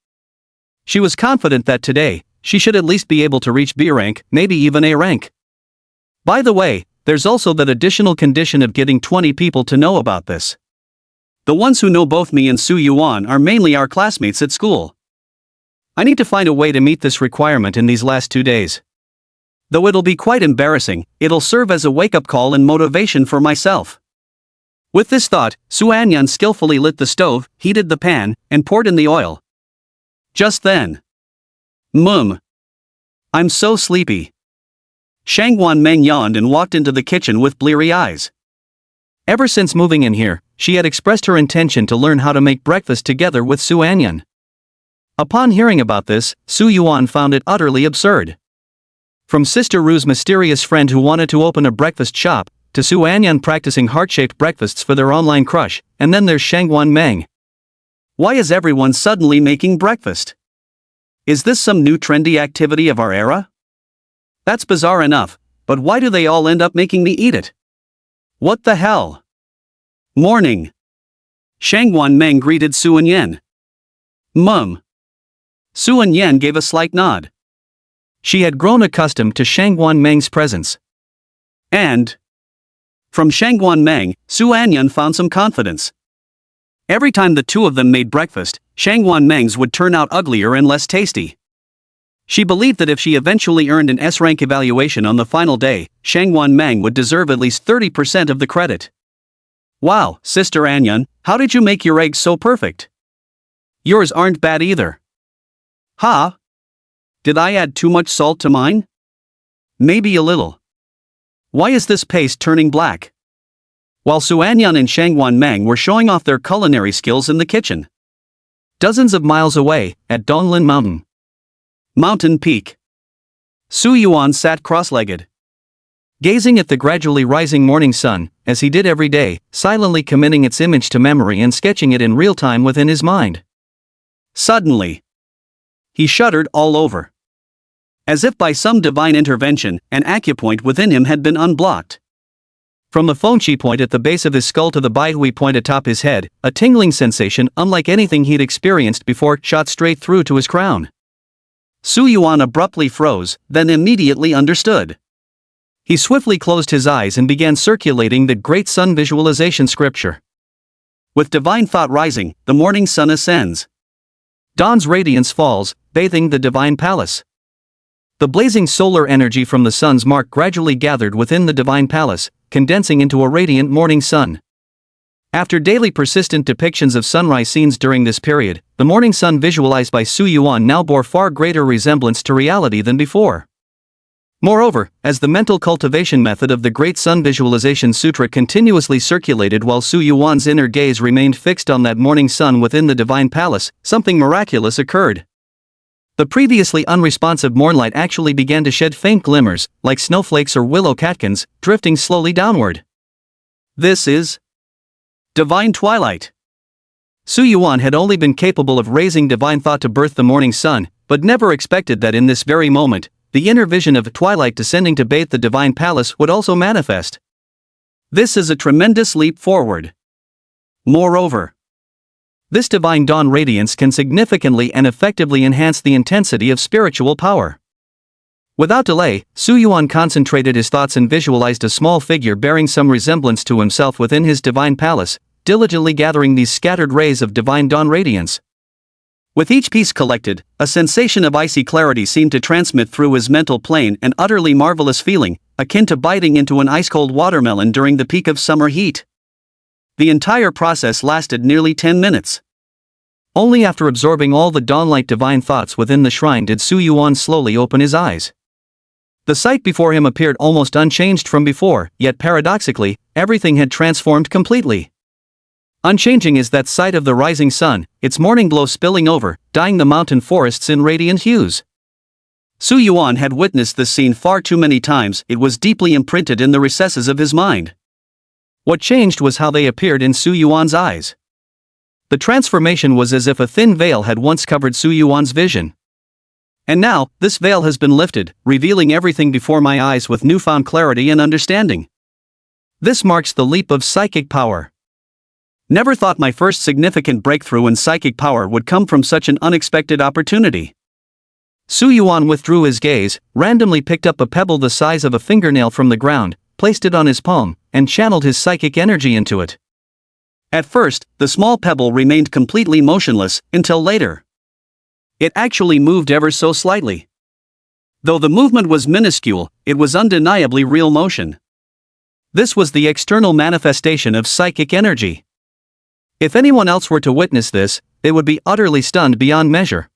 She was confident that today, she should at least be able to reach B rank, maybe even A rank. By the way, there's also that additional condition of getting 20 people to know about this. The ones who know both me and Su Yuan are mainly our classmates at school. I need to find a way to meet this requirement in these last 2 days. Though it'll be quite embarrassing, it'll serve as a wake-up call and motivation for myself. With this thought, Su Anyan skillfully lit the stove, heated the pan, and poured in the oil. Just then. I'm so sleepy. Shangwan Meng yawned and walked into the kitchen with bleary eyes. Ever since moving in here, she had expressed her intention to learn how to make breakfast together with Su Anyan. Upon hearing about this, Su Yuan found it utterly absurd. From Sister Ru's mysterious friend who wanted to open a breakfast shop, to Su Anyan practicing heart-shaped breakfasts for their online crush, and then there's Shangwan Meng. Why is everyone suddenly making breakfast? Is this some new trendy activity of our era? That's bizarre enough, but why do they all end up making me eat it? What the hell? Morning. Shangwan Meng greeted Su Anyan. Su Anyan gave a slight nod. She had grown accustomed to Shangwan Meng's presence. And from Shangwan Meng, Su Anyan found some confidence. Every time the two of them made breakfast, Shangwan Meng's would turn out uglier and less tasty. She believed that if she eventually earned an S-rank evaluation on the final day, Shangwan Meng would deserve at least 30% of the credit. Wow, Sister Anyan, how did you make your eggs so perfect? Yours aren't bad either. Huh? Did I add too much salt to mine? Maybe a little. Why is this paste turning black? While Su Anyan and Shangwan Meng were showing off their culinary skills in the kitchen. Dozens of miles away, at Donglin Mountain Peak. Su Yuan sat cross-legged, gazing at the gradually rising morning sun, as he did every day, silently committing its image to memory and sketching it in real time within his mind. Suddenly, he shuddered all over. As if by some divine intervention, an acupoint within him had been unblocked. From the Fengqi point at the base of his skull to the Baihui point atop his head, a tingling sensation unlike anything he'd experienced before shot straight through to his crown. Su Yuan abruptly froze, then immediately understood. He swiftly closed his eyes and began circulating the Great Sun visualization scripture. With divine thought rising, the morning sun ascends. Dawn's radiance falls, bathing the divine palace. The blazing solar energy from the sun's mark gradually gathered within the divine palace, condensing into a radiant morning sun. After daily persistent depictions of sunrise scenes during this period, the morning sun visualized by Su Yuan now bore far greater resemblance to reality than before. Moreover, as the mental cultivation method of the Great Sun Visualization Sutra continuously circulated while Su Yuan's inner gaze remained fixed on that morning sun within the divine palace, something miraculous occurred. The previously unresponsive mornlight actually began to shed faint glimmers, like snowflakes or willow catkins, drifting slowly downward. This is divine twilight. Su Yuan had only been capable of raising divine thought to birth the morning sun, but never expected that in this very moment, the inner vision of twilight descending to bathe the divine palace would also manifest. This is a tremendous leap forward. Moreover, this divine dawn radiance can significantly and effectively enhance the intensity of spiritual power. Without delay, Su Yuan concentrated his thoughts and visualized a small figure bearing some resemblance to himself within his divine palace, diligently gathering these scattered rays of divine dawn radiance. With each piece collected, a sensation of icy clarity seemed to transmit through his mental plane, an utterly marvelous feeling, akin to biting into an ice-cold watermelon during the peak of summer heat. The entire process lasted nearly 10 minutes. Only after absorbing all the dawnlight divine thoughts within the shrine did Su Yuan slowly open his eyes. The sight before him appeared almost unchanged from before, yet paradoxically, everything had transformed completely. Unchanging is that sight of the rising sun, its morning glow spilling over, dyeing the mountain forests in radiant hues. Su Yuan had witnessed this scene far too many times, it was deeply imprinted in the recesses of his mind. What changed was how they appeared in Su Yuan's eyes. The transformation was as if a thin veil had once covered Su Yuan's vision. And now, this veil has been lifted, revealing everything before my eyes with newfound clarity and understanding. This marks the leap of psychic power. Never thought my first significant breakthrough in psychic power would come from such an unexpected opportunity. Su Yuan withdrew his gaze, randomly picked up a pebble the size of a fingernail from the ground, placed it on his palm, and channeled his psychic energy into it. At first, the small pebble remained completely motionless, until later. It actually moved ever so slightly. Though the movement was minuscule, it was undeniably real motion. This was the external manifestation of psychic energy. If anyone else were to witness this, they would be utterly stunned beyond measure.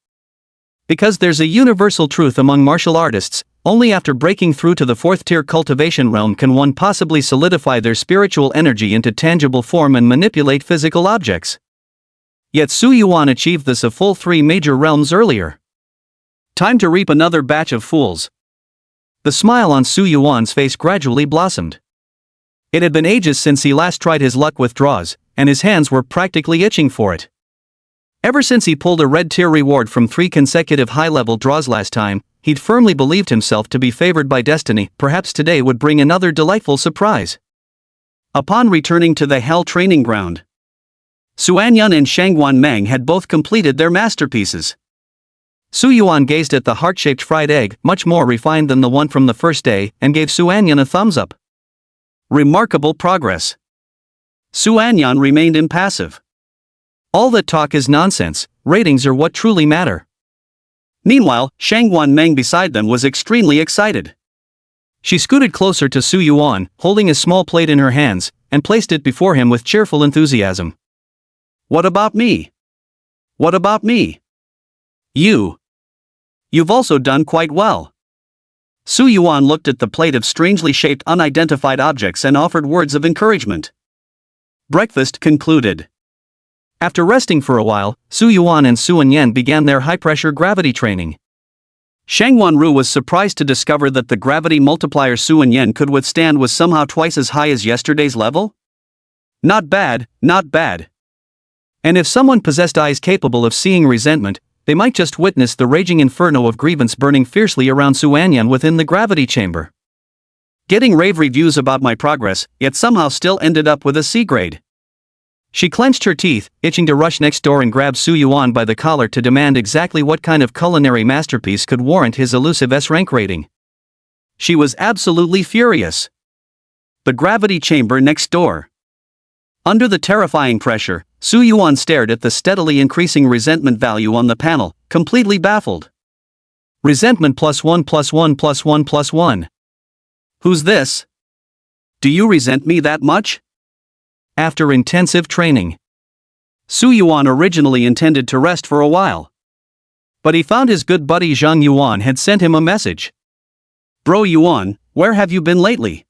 Because there's a universal truth among martial artists, only after breaking through to the fourth-tier cultivation realm can one possibly solidify their spiritual energy into tangible form and manipulate physical objects. Yet Su Yuan achieved this a full 3 major realms earlier. Time to reap another batch of fools. The smile on Su Yuan's face gradually blossomed. It had been ages since he last tried his luck with draws, and his hands were practically itching for it. Ever since he pulled a red-tier reward from 3 consecutive high-level draws last time, he'd firmly believed himself to be favored by destiny. Perhaps today would bring another delightful surprise. Upon returning to the Hell training ground, Suanyan and Shangguan Meng had both completed their masterpieces. Su Yuan gazed at the heart-shaped fried egg, much more refined than the one from the first day, and gave Suanyan a thumbs up. Remarkable progress. Suanyan remained impassive. All that talk is nonsense, ratings are what truly matter. Meanwhile, Shangguan Meng beside them was extremely excited. She scooted closer to Su Yuan, holding a small plate in her hands, and placed it before him with cheerful enthusiasm. What about me? What about me? You've also done quite well. Su Yuan looked at the plate of strangely shaped unidentified objects and offered words of encouragement. Breakfast concluded. After resting for a while, Su Yuan and Su Yen began their high-pressure gravity training. Shangguan Ru was surprised to discover that the gravity multiplier Su Yen could withstand was somehow twice as high as yesterday's level. Not bad, not bad. And if someone possessed eyes capable of seeing resentment, they might just witness the raging inferno of grievance burning fiercely around Suanyan within the gravity chamber. Getting rave reviews about my progress, yet somehow still ended up with a C grade. She clenched her teeth, itching to rush next door and grab Su Yuan by the collar to demand exactly what kind of culinary masterpiece could warrant his elusive S-rank rating. She was absolutely furious. The gravity chamber next door. Under the terrifying pressure, Su Yuan stared at the steadily increasing resentment value on the panel, completely baffled. Resentment +1 +1 +1 +1. Who's this? Do you resent me that much? After intensive training, Su Yuan originally intended to rest for a while. But he found his good buddy Zhang Yuan had sent him a message. Bro Yuan, where have you been lately?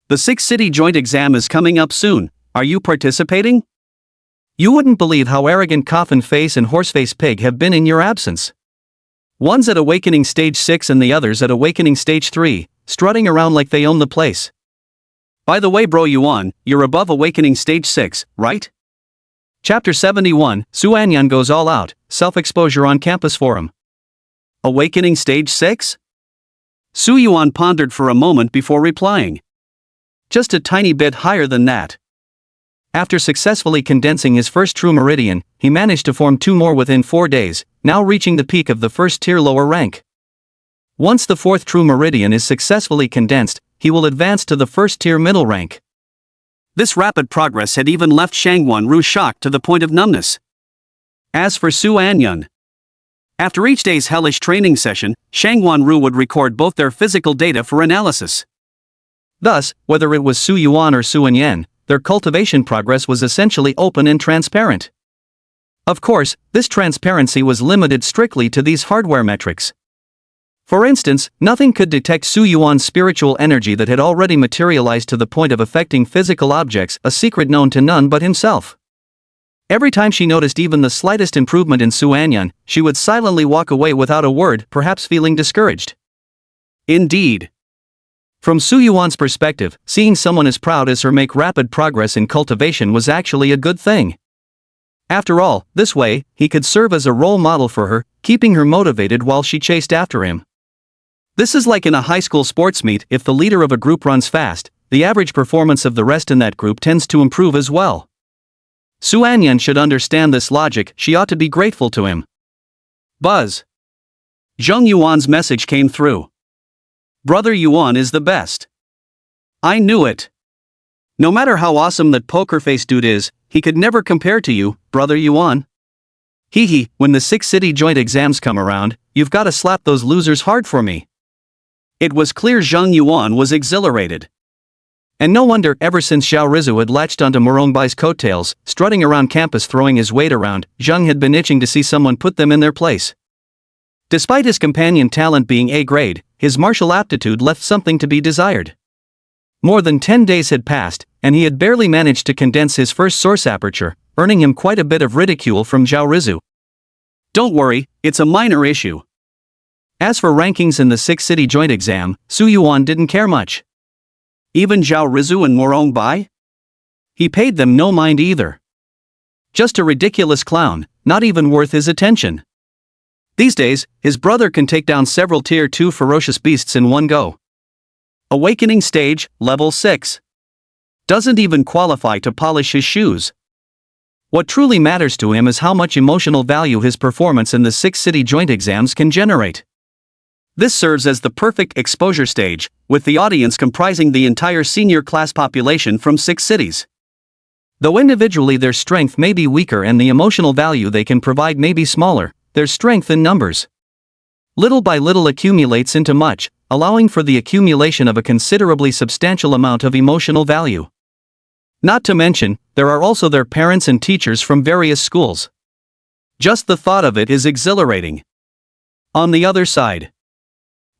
The 6th city joint exam is coming up soon, are you participating? You wouldn't believe how arrogant Coffin Face and Horseface Pig have been in your absence. One's at Awakening Stage 6 and the other's at Awakening Stage 3, strutting around like they own the place. By the way bro Yuan, you're above Awakening Stage 6, right? Chapter 71, Suanyan goes all out, self-exposure on campus forum. Awakening Stage 6? Su Yuan pondered for a moment before replying. Just a tiny bit higher than that. After successfully condensing his first true meridian, he managed to form 2 more within 4 days, now reaching the peak of the first tier lower rank. Once the 4th true meridian is successfully condensed, he will advance to the first tier middle rank. This rapid progress had even left Shangguan Ru shocked to the point of numbness. As for Su Anyun, after each day's hellish training session, Shangguan Ru would record both their physical data for analysis. Thus, whether it was Su Yuan or Su Yen, their cultivation progress was essentially open and transparent. Of course, this transparency was limited strictly to these hardware metrics. For instance, nothing could detect Su Yuan's spiritual energy that had already materialized to the point of affecting physical objects, a secret known to none but himself. Every time she noticed even the slightest improvement in Su Anyun, she would silently walk away without a word, perhaps feeling discouraged. Indeed. From Su Yuan's perspective, seeing someone as proud as her make rapid progress in cultivation was actually a good thing. After all, this way, he could serve as a role model for her, keeping her motivated while she chased after him. This is like in a high school sports meet. If the leader of a group runs fast, the average performance of the rest in that group tends to improve as well. Su Anyun should understand this logic. She ought to be grateful to him. Buzz. Zheng Yuan's message came through. Brother Yuan is the best. I knew it. No matter how awesome that poker face dude is, He could never compare to you, brother Yuan. Hee hee, when the 6 city joint exams come around, you've gotta slap those losers hard for me. It was clear Zhang Yuan was exhilarated. And no wonder, ever since Zhao Rizu had latched onto Morongbai's coattails, strutting around campus throwing his weight around, Zhang had been itching to see someone put them in their place. Despite his companion talent being A grade, his martial aptitude left something to be desired. More than 10 days had passed, and he had barely managed to condense his first source aperture, earning him quite a bit of ridicule from Zhao Rizu. Don't worry, it's a minor issue. As for rankings in the 6 city joint exam, Su Yuan didn't care much. Even Zhao Rizu and Morongbei? He paid them no mind either. Just a ridiculous clown, not even worth his attention. These days, his brother can take down several tier 2 ferocious beasts in one go. Awakening stage, level 6. Doesn't even qualify to polish his shoes. What truly matters to him is how much emotional value his performance in the 6 city joint exams can generate. This serves as the perfect exposure stage, with the audience comprising the entire senior class population from 6 cities. Though individually their strength may be weaker and the emotional value they can provide may be smaller, there's strength in numbers. Little by little accumulates into much, allowing for the accumulation of a considerably substantial amount of emotional value. Not to mention, there are also their parents and teachers from various schools. Just the thought of it is exhilarating. On the other side,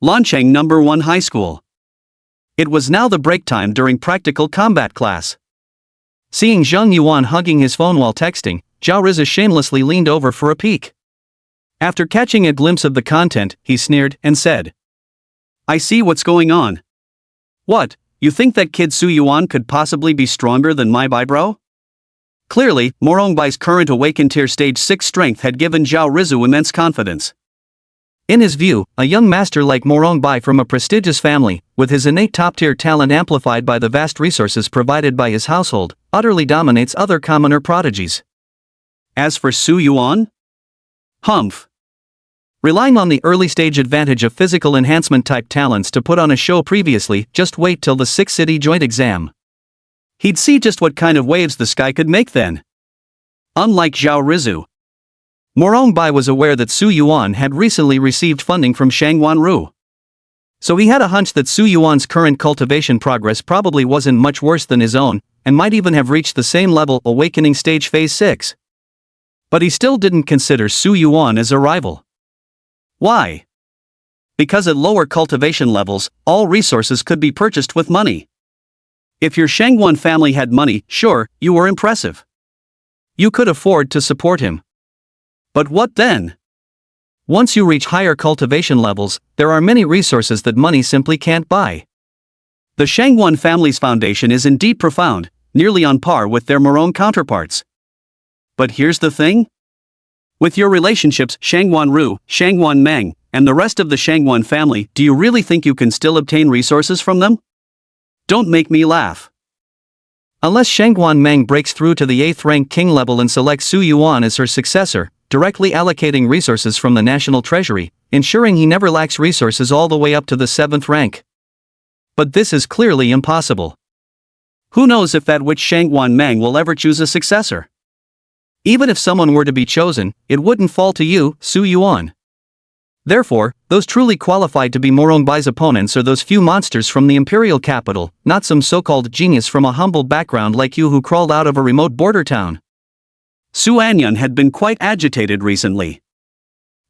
Lancheng No. 1 High School. It was now the break time during practical combat class. Seeing Zhang Yuan hugging his phone while texting, Zhao Rizu shamelessly leaned over for a peek. After catching a glimpse of the content, he sneered and said, "I see what's going on. What, you think that kid Su Yuan could possibly be stronger than my bro?" Clearly, Morongbai's current awakened tier stage 6 strength had given Zhao Rizu immense confidence. In his view, a young master like Morongbai from a prestigious family, with his innate top-tier talent amplified by the vast resources provided by his household, utterly dominates other commoner prodigies. As for Su Yuan? Humph. Relying on the early-stage advantage of physical enhancement-type talents to put on a show previously, just wait till the 6 city joint exam. He'd see just what kind of waves the sky could make then. Unlike Zhao Rizu, Morongbai was aware that Su Yuan had recently received funding from Shangwan Ru. So he had a hunch that Su Yuan's current cultivation progress probably wasn't much worse than his own, and might even have reached the same level awakening stage phase 6. But he still didn't consider Su Yuan as a rival. Why? Because at lower cultivation levels, all resources could be purchased with money. If your Shangwan family had money, sure, you were impressive. You could afford to support him. But what then? Once you reach higher cultivation levels, there are many resources that money simply can't buy. The Shangwan family's foundation is indeed profound, nearly on par with their Morong counterparts. But here's the thing. With your relationships, Shangwan Ru, Shangwan Meng, and the rest of the Shangwan family, do you really think you can still obtain resources from them? Don't make me laugh. Unless Shangwan Meng breaks through to the 8th rank king level and selects Su Yuan as her successor, directly allocating resources from the national treasury, ensuring he never lacks resources all the way up to the 7th rank. But this is clearly impossible. Who knows if that witch Shangwan Meng will ever choose a successor? Even if someone were to be chosen, it wouldn't fall to you, Su Yuan. Therefore, those truly qualified to be Morongbai's opponents are those few monsters from the imperial capital, not some so-called genius from a humble background like you who crawled out of a remote border town. Su Anyun had been quite agitated recently.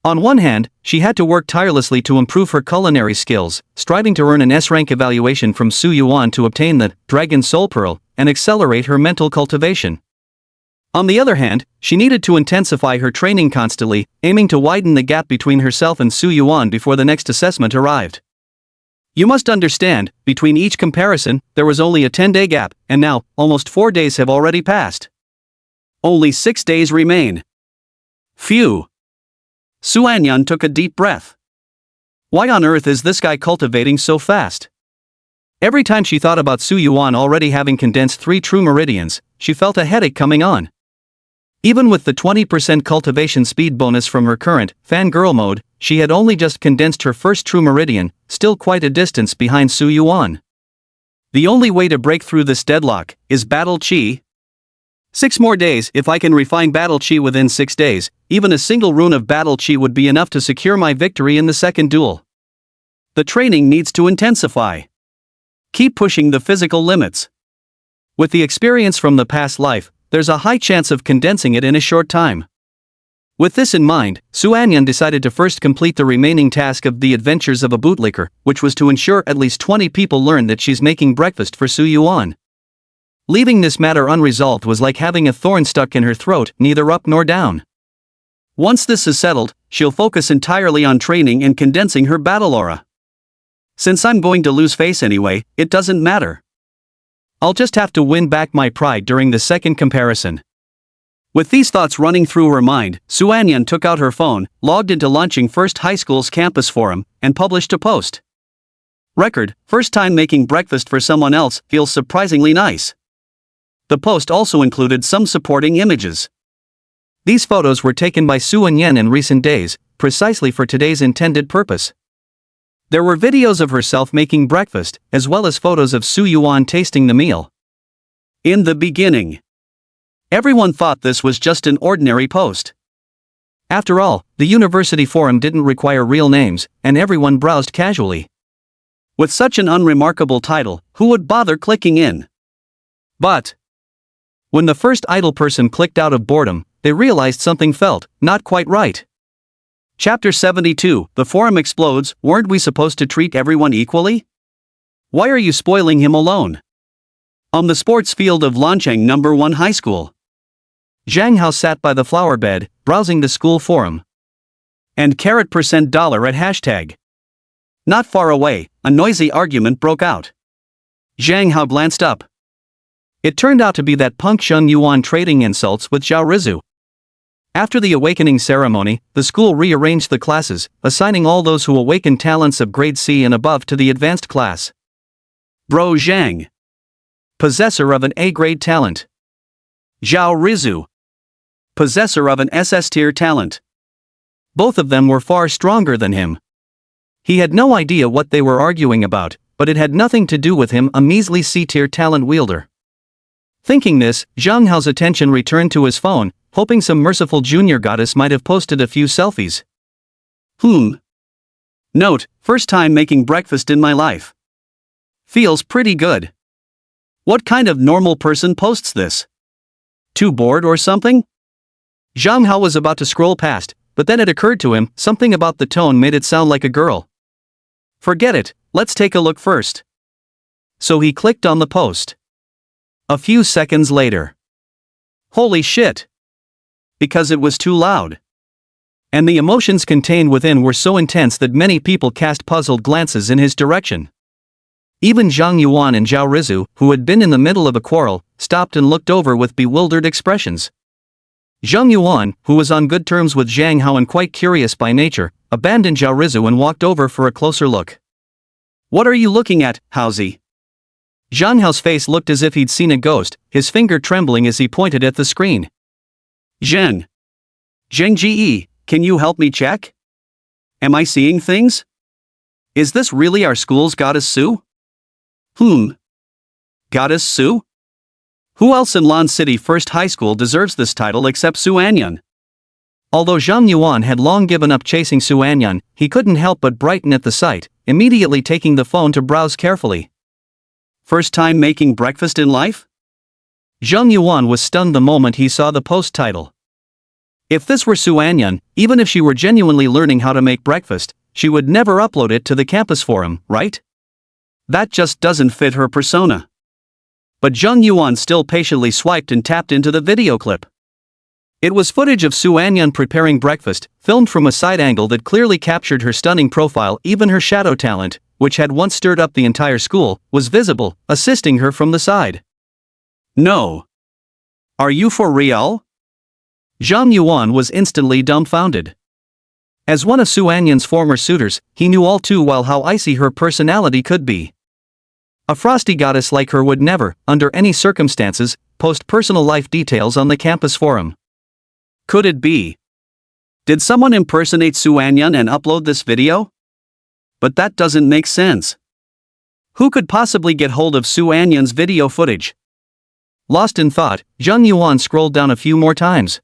On one hand, she had to work tirelessly to improve her culinary skills, striving to earn an S-rank evaluation from Su Yuan to obtain the Dragon Soul Pearl, and accelerate her mental cultivation. On the other hand, she needed to intensify her training constantly, aiming to widen the gap between herself and Su Yuan before the next assessment arrived. You must understand, between each comparison, there was only a 10-day gap, and now, almost 4 days have already passed. Only 6 days remain. Phew. Su Anyun took a deep breath. Why on earth is this guy cultivating so fast? Every time she thought about Su Yuan already having condensed 3 true meridians, she felt a headache coming on. Even with the 20% cultivation speed bonus from her current fangirl mode, she had only just condensed her first true meridian, still quite a distance behind Su Yuan. The only way to break through this deadlock is battle Qi. 6 more days. If I can refine battle chi within 6 days, even a single rune of battle chi would be enough to secure my victory in the second duel. The training needs to intensify. Keep pushing the physical limits. With the experience from the past life, there's a high chance of condensing it in a short time. With this in mind, Su Anyan decided to first complete the remaining task of the adventures of a bootlicker, which was to ensure at least 20 people learn that she's making breakfast for Su Yuan. Leaving this matter unresolved was like having a thorn stuck in her throat, neither up nor down. Once this is settled, she'll focus entirely on training and condensing her battle aura. Since I'm going to lose face anyway, it doesn't matter. I'll just have to win back my pride during the second comparison. With these thoughts running through her mind, Su Anyan took out her phone, logged into Launching First High School's campus forum, and published a post. Record, first time making breakfast for someone else, feels surprisingly nice. The post also included some supporting images. These photos were taken by Su Anyan in recent days, precisely for today's intended purpose. There were videos of herself making breakfast, as well as photos of Su Yuan tasting the meal. In the beginning, everyone thought this was just an ordinary post. After all, the university forum didn't require real names, and everyone browsed casually. With such an unremarkable title, who would bother clicking in? But when the first idle person clicked out of boredom, they realized something felt not quite right. Chapter 72, The Forum Explodes. Weren't we supposed to treat everyone equally? Why are you spoiling him alone? On the sports field of Lancheng No. 1 High School, Zhang Hao sat by the flower bed, browsing the school forum. And $% at hashtag. Not far away, a noisy argument broke out. Zhang Hao glanced up. It turned out to be that punk Shun Yuan trading insults with Zhao Rizu. After the awakening ceremony, the school rearranged the classes, assigning all those who awakened talents of grade C and above to the advanced class. Bro Zhang, possessor of an A-grade talent. Zhao Rizu, possessor of an SS-tier talent. Both of them were far stronger than him. He had no idea what they were arguing about, but it had nothing to do with him, a measly C-tier talent wielder. Thinking this, Zhang Hao's attention returned to his phone, hoping some merciful junior goddess might have posted a few selfies. Note, first time making breakfast in my life. Feels pretty good. What kind of normal person posts this? Too bored or something? Zhang Hao was about to scroll past, but then it occurred to him, something about the tone made it sound like a girl. Forget it, let's take a look first. So he clicked on the post. A few seconds later. Holy shit! Because it was too loud. And the emotions contained within were so intense that many people cast puzzled glances in his direction. Even Zhang Yuan and Zhao Rizu, who had been in the middle of a quarrel, stopped and looked over with bewildered expressions. Zhang Yuan, who was on good terms with Zhang Hao and quite curious by nature, abandoned Zhao Rizu and walked over for a closer look. What are you looking at, Haozi? Zhang Hao's face looked as if he'd seen a ghost, his finger trembling as he pointed at the screen. Zheng Ji, can you help me check? Am I seeing things? Is this really our school's goddess Su? Goddess Su? Who else in Lan City First High School deserves this title except Su Anyan? Although Zhang Yuan had long given up chasing Su Anyan, he couldn't help but brighten at the sight, immediately taking the phone to browse carefully. First time making breakfast in life? Zhang Yuan was stunned the moment he saw the post title. If this were Su Anyan, even if she were genuinely learning how to make breakfast, she would never upload it to the campus forum, right? That just doesn't fit her persona. But Zhang Yuan still patiently swiped and tapped into the video clip. It was footage of Su Anyan preparing breakfast, filmed from a side angle that clearly captured her stunning profile. Even her shadow talent, which had once stirred up the entire school, was visible, assisting her from the side. No. Are you for real? Zhang Yuan was instantly dumbfounded. As one of Su Anyan's former suitors, he knew all too well how icy her personality could be. A frosty goddess like her would never, under any circumstances, post personal life details on the campus forum. Could it be? Did someone impersonate Su Anyan and upload this video? But that doesn't make sense. Who could possibly get hold of Su Anyan's video footage? Lost in thought, Zheng Yuan scrolled down a few more times.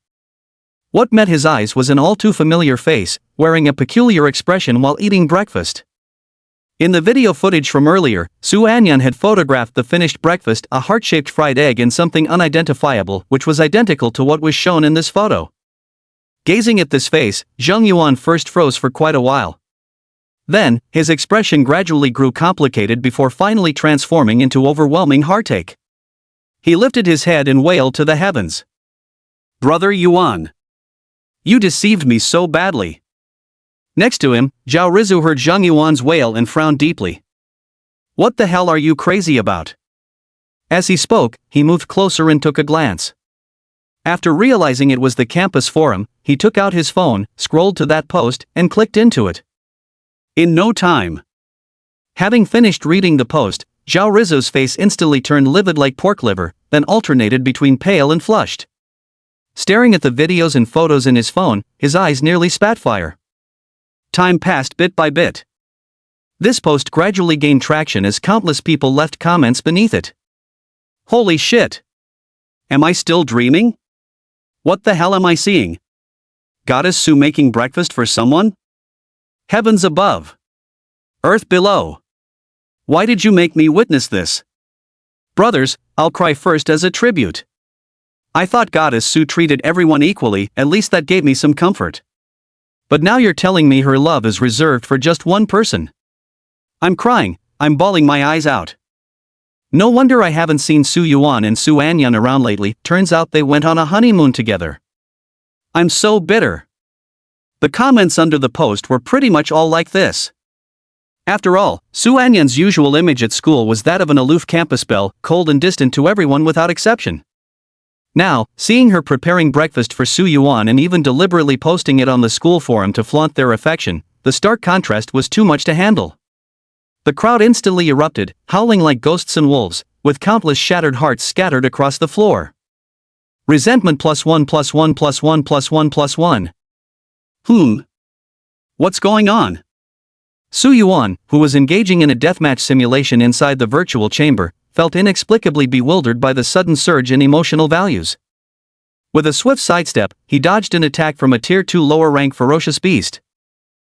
What met his eyes was an all-too-familiar face, wearing a peculiar expression while eating breakfast. In the video footage from earlier, Su Anyan had photographed the finished breakfast, a heart-shaped fried egg and something unidentifiable, which was identical to what was shown in this photo. Gazing at this face, Zheng Yuan first froze for quite a while. Then, his expression gradually grew complicated before finally transforming into overwhelming heartache. He lifted his head and wailed to the heavens. "Brother Yuan! You deceived me so badly." Next to him, Zhao Rizu heard Zheng Yuan's wail and frowned deeply. "What the hell are you crazy about?" As he spoke, he moved closer and took a glance. After realizing it was the campus forum, he took out his phone, scrolled to that post, and clicked into it. In no time. Having finished reading the post, Zhao Rizu's face instantly turned livid like pork liver, then alternated between pale and flushed. Staring at the videos and photos in his phone, his eyes nearly spat fire. Time passed bit by bit. This post gradually gained traction as countless people left comments beneath it. Holy shit! Am I still dreaming? What the hell am I seeing? Goddess Su making breakfast for someone? Heavens above! Earth below! Why did you make me witness this? Brothers, I'll cry first as a tribute. I thought Goddess Su treated everyone equally, at least that gave me some comfort. But now you're telling me her love is reserved for just one person. I'm crying, I'm bawling my eyes out. No wonder I haven't seen Su Yuan and Su Anyan around lately, turns out they went on a honeymoon together. I'm so bitter. The comments under the post were pretty much all like this. After all, Su Anyan's usual image at school was that of an aloof campus belle, cold and distant to everyone without exception. Now, seeing her preparing breakfast for Su Yuan and even deliberately posting it on the school forum to flaunt their affection, the stark contrast was too much to handle. The crowd instantly erupted, howling like ghosts and wolves, with countless shattered hearts scattered across the floor. Resentment +1 +1 +1 +1 +1. What's going on? Su Yuan, who was engaging in a deathmatch simulation inside the virtual chamber, felt inexplicably bewildered by the sudden surge in emotional values. With a swift sidestep, he dodged an attack from a Tier 2 lower-rank ferocious beast.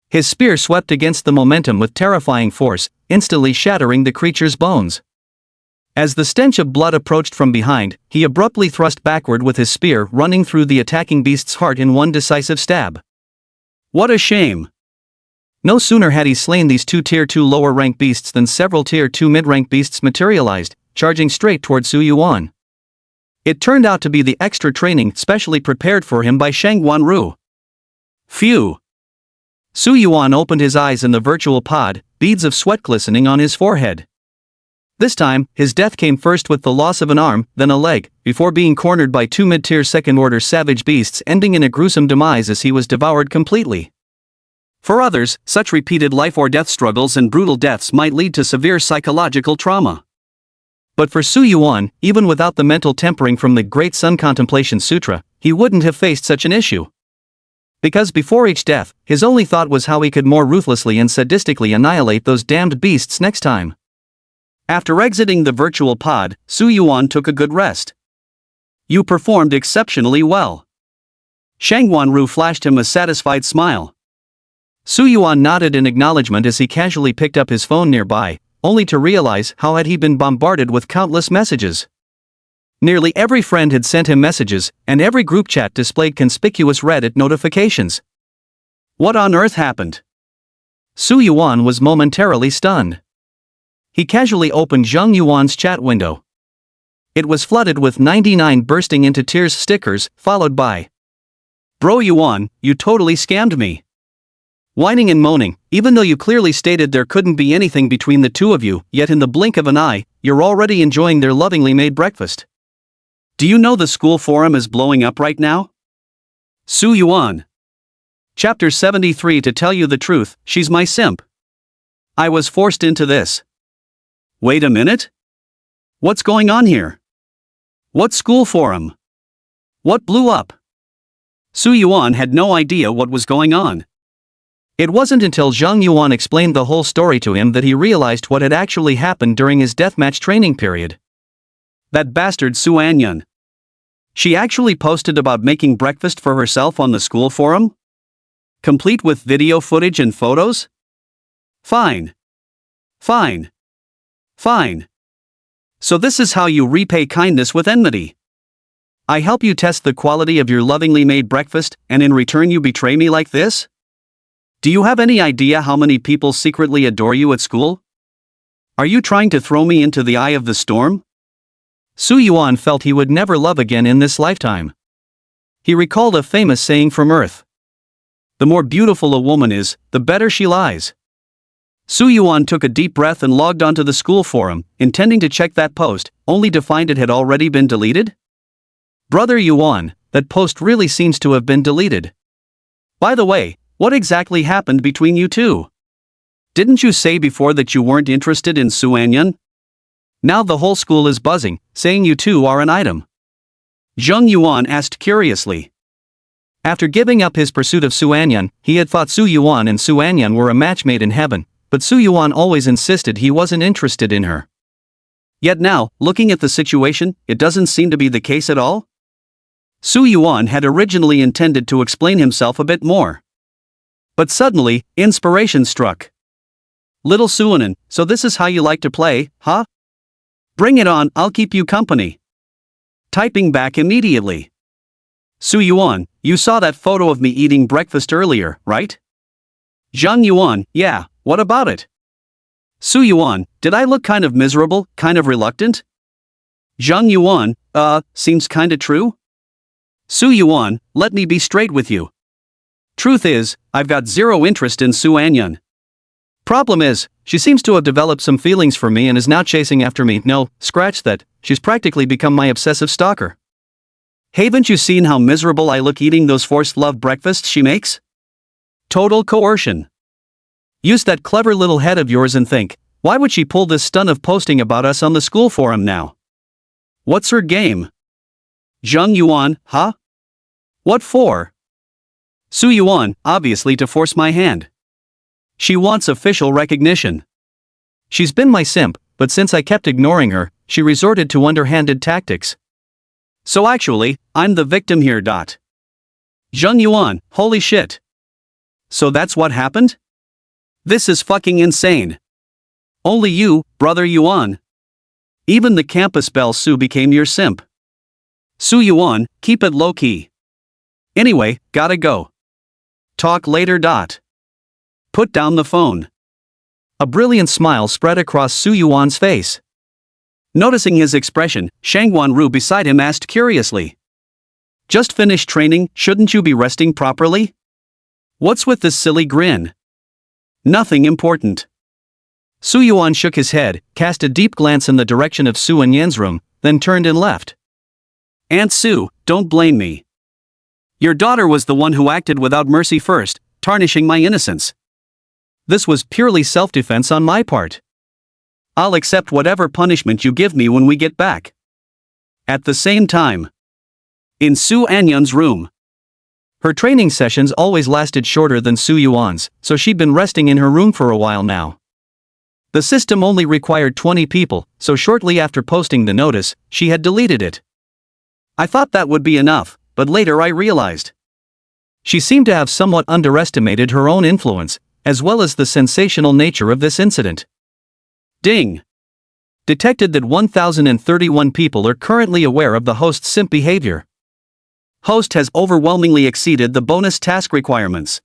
His spear swept against the momentum with terrifying force, instantly shattering the creature's bones. As the stench of blood approached from behind, he abruptly thrust backward with his spear running through the attacking beast's heart in one decisive stab. What a shame! No sooner had he slain these two Tier 2 lower-rank beasts than several Tier 2 mid-rank beasts materialized, charging straight toward Su Yuan. It turned out to be the extra training specially prepared for him by Shang Guanru. Phew! Su Yuan opened his eyes in the virtual pod, beads of sweat glistening on his forehead. This time, his death came first with the loss of an arm, then a leg, before being cornered by two mid-tier second-order savage beasts, ending in a gruesome demise as he was devoured completely. For others, such repeated life-or-death struggles and brutal deaths might lead to severe psychological trauma. But for Su Yuan, even without the mental tempering from the Great Sun Contemplation Sutra, he wouldn't have faced such an issue. Because before each death, his only thought was how he could more ruthlessly and sadistically annihilate those damned beasts next time. After exiting the virtual pod, Su Yuan took a good rest. You performed exceptionally well. Shang Guanru flashed him a satisfied smile. Su Yuan nodded in acknowledgement as he casually picked up his phone nearby, only to realize how had he been bombarded with countless messages. Nearly every friend had sent him messages, and every group chat displayed conspicuous Reddit notifications. What on earth happened? Su Yuan was momentarily stunned. He casually opened Zheng Yuan's chat window. It was flooded with 99 bursting into tears stickers, followed by, "Bro Yuan, you totally scammed me." Whining and moaning, even though you clearly stated there couldn't be anything between the two of you, yet in the blink of an eye, you're already enjoying their lovingly made breakfast. Do you know the school forum is blowing up right now? Su Yuan. Chapter 73. To tell you the truth, she's my simp. I was forced into this. Wait a minute? What's going on here? What school forum? What blew up? Su Yuan had no idea what was going on. It wasn't until Zheng Yuan explained the whole story to him that he realized what had actually happened during his deathmatch training period. That bastard Su Anyan. She actually posted about making breakfast for herself on the school forum? Complete with video footage and photos? Fine. Fine. Fine. So this is how you repay kindness with enmity. I help you test the quality of your lovingly made breakfast, and in return you betray me like this? Do you have any idea how many people secretly adore you at school? Are you trying to throw me into the eye of the storm? Su Yuan felt he would never love again in this lifetime. He recalled a famous saying from Earth. The more beautiful a woman is, the better she lies. Su Yuan took a deep breath and logged onto the school forum, intending to check that post, only to find it had already been deleted. Brother Yuan, that post really seems to have been deleted. By the way, what exactly happened between you two? Didn't you say before that you weren't interested in Su Anyan? Now the whole school is buzzing, saying you two are an item. Zheng Yuan asked curiously. After giving up his pursuit of Su Anyan, he had thought Su Yuan and Su Anyan were a match made in heaven, but Su Yuan always insisted he wasn't interested in her. Yet now, looking at the situation, it doesn't seem to be the case at all? Su Yuan had originally intended to explain himself a bit more. But suddenly, inspiration struck. Little Suanan, so this is how you like to play, huh? Bring it on, I'll keep you company. Typing back immediately. Su Yuan, you saw that photo of me eating breakfast earlier, right? Zhang Yuan, yeah, what about it? Su Yuan, did I look kind of miserable, kind of reluctant? Zhang Yuan, seems kinda true? Su Yuan, let me be straight with you. Truth is, I've got zero interest in Su Anyan. Problem is, she seems to have developed some feelings for me and is now chasing after me. No, scratch that, she's practically become my obsessive stalker. Haven't you seen how miserable I look eating those forced love breakfasts she makes? Total coercion. Use that clever little head of yours and think, why would she pull this stunt of posting about us on the school forum now? What's her game? Zheng Yuan, huh? What for? Su Yuan, obviously to force my hand. She wants official recognition. She's been my simp, but since I kept ignoring her, she resorted to underhanded tactics. So actually, I'm the victim here. Zheng Yuan, holy shit. So that's what happened? This is fucking insane. Only you, brother Yuan. Even the campus belle Su became your simp. Su Yuan, keep it low-key. Anyway, gotta go. Talk later. Put down the phone. A brilliant smile spread across Su Yuan's face. Noticing his expression, Shangwan Ru beside him asked curiously. Just finished training, shouldn't you be resting properly? What's with this silly grin? Nothing important. Su Yuan shook his head, cast a deep glance in the direction of Su Anyan's room, then turned and left. Aunt Su, don't blame me. Your daughter was the one who acted without mercy first, tarnishing my innocence. This was purely self-defense on my part. I'll accept whatever punishment you give me when we get back. At the same time. In Su Anyan's room. Her training sessions always lasted shorter than Su Yuan's, so she'd been resting in her room for a while now. The system only required 20 people, so shortly after posting the notice, she had deleted it. I thought that would be enough, but later I realized. She seemed to have somewhat underestimated her own influence, as well as the sensational nature of this incident. Ding! Detected that 1,031 people are currently aware of the host's simp behavior. Host has overwhelmingly exceeded the bonus task requirements.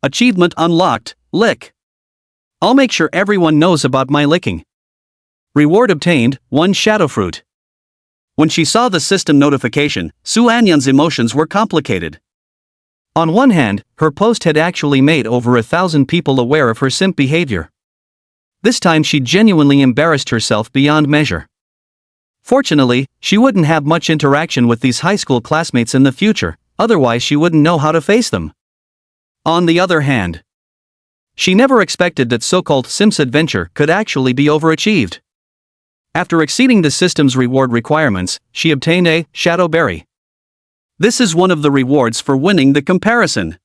Achievement unlocked, lick. I'll make sure everyone knows about my licking. Reward obtained, 1 shadow fruit. When she saw the system notification, Su Anyan's emotions were complicated. On one hand, her post had actually made over 1,000 people aware of her simp behavior. This time she genuinely embarrassed herself beyond measure. Fortunately, she wouldn't have much interaction with these high school classmates in the future, otherwise she wouldn't know how to face them. On the other hand, she never expected that so-called Simps adventure could actually be overachieved. After exceeding the system's reward requirements, she obtained a Shadow Berry. This is one of the rewards for winning the comparison.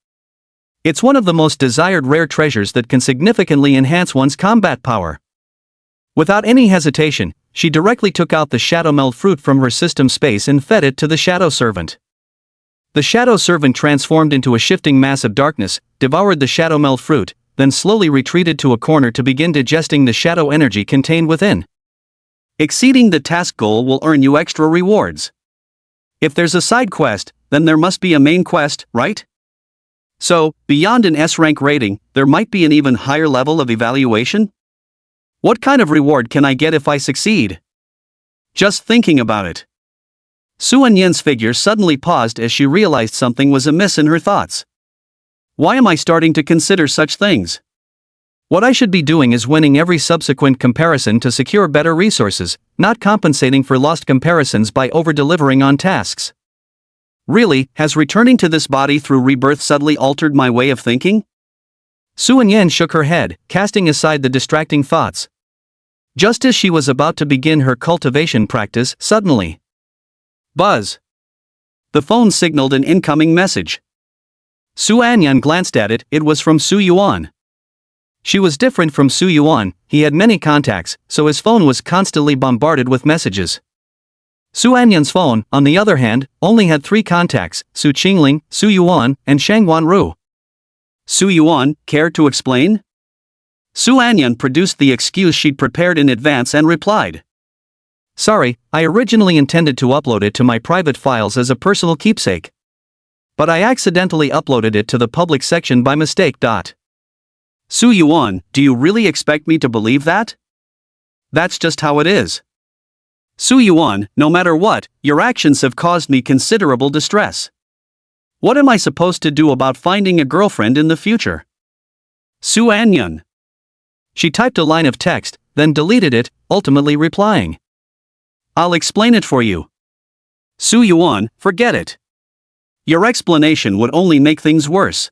It's one of the most desired rare treasures that can significantly enhance one's combat power. Without any hesitation, she directly took out the shadow meld fruit from her system space and fed it to the shadow servant. The shadow servant transformed into a shifting mass of darkness, devoured the shadow meld fruit, then slowly retreated to a corner to begin digesting the shadow energy contained within. Exceeding the task goal will earn you extra rewards. If there's a side quest, then there must be a main quest, right? So, beyond an S-rank rating, there might be an even higher level of evaluation? What kind of reward can I get if I succeed? Just thinking about it. Su Anyan's figure suddenly paused as she realized something was amiss in her thoughts. Why am I starting to consider such things? What I should be doing is winning every subsequent comparison to secure better resources, not compensating for lost comparisons by over-delivering on tasks. Really, has returning to this body through rebirth subtly altered my way of thinking? Su Anyan shook her head, casting aside the distracting thoughts. Just as she was about to begin her cultivation practice, suddenly. Buzz. The phone signaled an incoming message. Su Anyan glanced at it. It was from Su Yuan. She was different from Su Yuan. He had many contacts, so his phone was constantly bombarded with messages. Su Anyan's phone, on the other hand, only had 3 contacts: Su Qingling, Su Yuan, and Shangwan Ru. Su Yuan, care to explain? Su Anyan produced the excuse she'd prepared in advance and replied. Sorry, I originally intended to upload it to my private files as a personal keepsake. But I accidentally uploaded it to the public section by mistake. Su Yuan, do you really expect me to believe that? That's just how it is. Su Yuan, no matter what, your actions have caused me considerable distress. What am I supposed to do about finding a girlfriend in the future? Su Anyan. She typed a line of text, then deleted it, ultimately replying. I'll explain it for you. Su Yuan, forget it. Your explanation would only make things worse.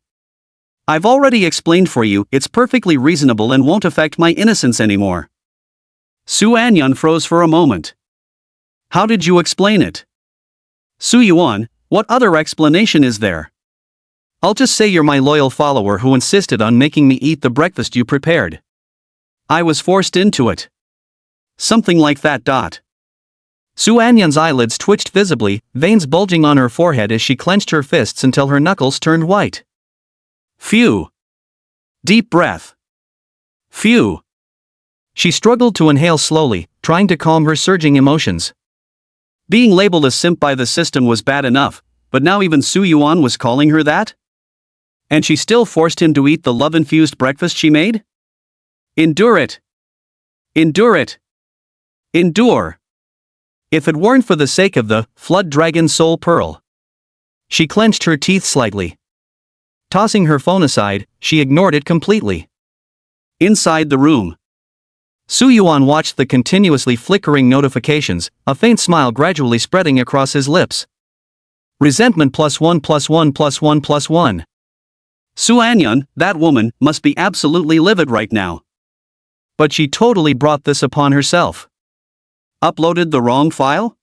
I've already explained for you, it's perfectly reasonable and won't affect my innocence anymore. Su Anyan froze for a moment. How did you explain it? Su Yuan, what other explanation is there? I'll just say you're my loyal follower who insisted on making me eat the breakfast you prepared. I was forced into it. Something like that. Su Anyan's eyelids twitched visibly, veins bulging on her forehead as she clenched her fists until her knuckles turned white. Phew. Deep breath. Phew. She struggled to inhale slowly, trying to calm her surging emotions. Being labeled a simp by the system was bad enough, but now even Su Yuan was calling her that? And she still forced him to eat the love-infused breakfast she made? Endure it. Endure it. Endure. If it weren't for the sake of the Flood Dragon Soul Pearl. She clenched her teeth slightly. Tossing her phone aside, she ignored it completely. Inside the room. Su Yuan watched the continuously flickering notifications, a faint smile gradually spreading across his lips. Resentment +1 +1 +1 +1. Su Anyan, that woman, must be absolutely livid right now. But she totally brought this upon herself. Uploaded the wrong file?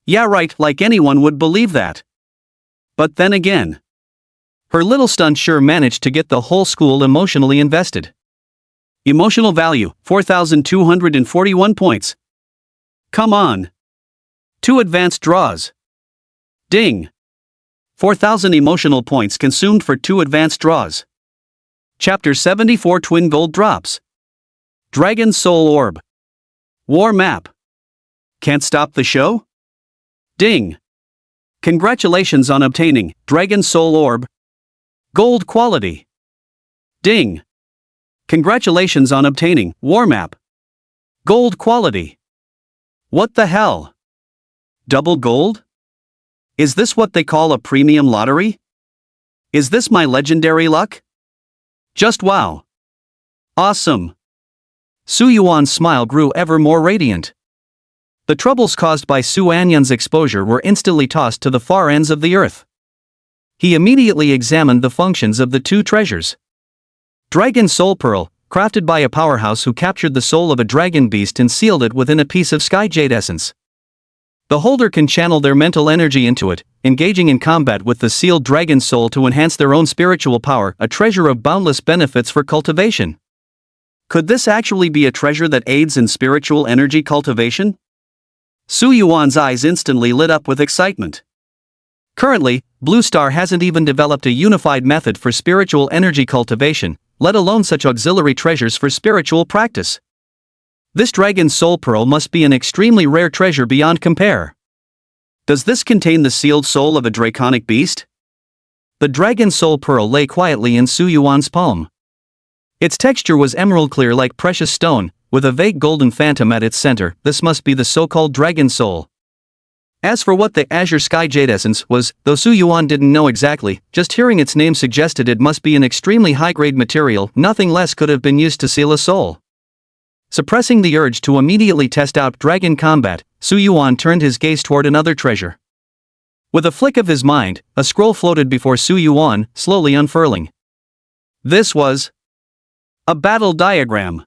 Yeah, right, like anyone would believe that. But then again, her little stunt sure managed to get the whole school emotionally invested. Emotional value, 4,241 points. Come on. 2 advanced draws. Ding. 4,000 emotional points consumed for 2 advanced draws. Chapter 74 Twin Gold Drops. Dragon Soul Orb. War Map. Can't stop the show? Ding. Congratulations on obtaining Dragon Soul Orb. Gold quality. Ding. Congratulations on obtaining War Map. Gold quality. What the hell? Double gold? Is this what they call a premium lottery? Is this my legendary luck? Just wow. Awesome. Su Yuan's smile grew ever more radiant. The troubles caused by Su Anyan's exposure were instantly tossed to the far ends of the earth. He immediately examined the functions of the 2 treasures. Dragon Soul Pearl, crafted by a powerhouse who captured the soul of a dragon beast and sealed it within a piece of sky jade essence. The holder can channel their mental energy into it, engaging in combat with the sealed dragon soul to enhance their own spiritual power, a treasure of boundless benefits for cultivation. Could this actually be a treasure that aids in spiritual energy cultivation? Su Yuan's eyes instantly lit up with excitement. Currently, Blue Star hasn't even developed a unified method for spiritual energy cultivation, let alone such auxiliary treasures for spiritual practice. This dragon soul pearl must be an extremely rare treasure beyond compare. Does this contain the sealed soul of a draconic beast? The dragon soul pearl lay quietly in Su Yuan's palm. Its texture was emerald clear like precious stone, with a vague golden phantom at its center. This must be the so-called dragon soul. As for what the azure sky jade essence was, though Su Yuan didn't know exactly, just hearing its name suggested it must be an extremely high-grade material. Nothing less could have been used to seal a soul. Suppressing the urge to immediately test out dragon combat, Su Yuan turned his gaze toward another treasure. With a flick of his mind, a scroll floated before Su Yuan, slowly unfurling. This was a battle diagram.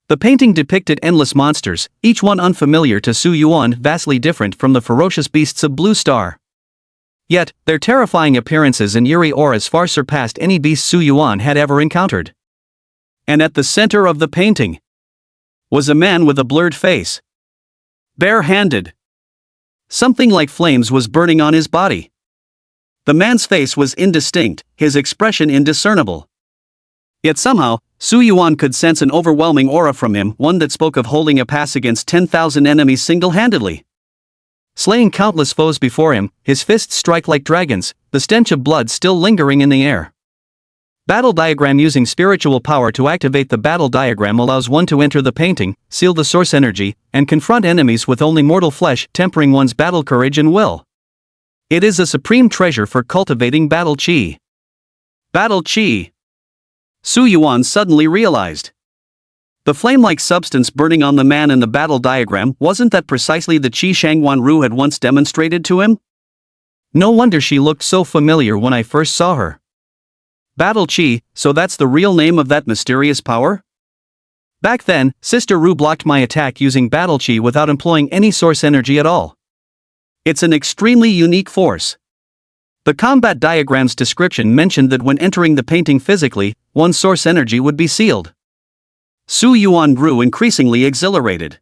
The painting depicted endless monsters, each one unfamiliar to Su Yuan, vastly different from the ferocious beasts of Blue Star. Yet, their terrifying appearances and eerie auras far surpassed any beast Su Yuan had ever encountered. And at the center of the painting was a man with a blurred face. Bare-handed. Something like flames was burning on his body. The man's face was indistinct, his expression indiscernible. Yet somehow, Su Yuan could sense an overwhelming aura from him, one that spoke of holding a pass against 10,000 enemies single-handedly. Slaying countless foes before him, his fists strike like dragons, the stench of blood still lingering in the air. Battle diagram. Using spiritual power to activate the battle diagram allows one to enter the painting, seal the source energy, and confront enemies with only mortal flesh, tempering one's battle courage and will. It is a supreme treasure for cultivating battle chi. Battle chi. Su Yuan suddenly realized. The flame-like substance burning on the man in the battle diagram, wasn't that precisely the chi Shangwan Ru had once demonstrated to him? No wonder she looked so familiar when I first saw her. Battle chi, so that's the real name of that mysterious power? Back then, Sister Ru blocked my attack using battle chi without employing any source energy at all. It's an extremely unique force. The combat diagram's description mentioned that when entering the painting physically, one's source energy would be sealed. Su Yuan grew increasingly exhilarated.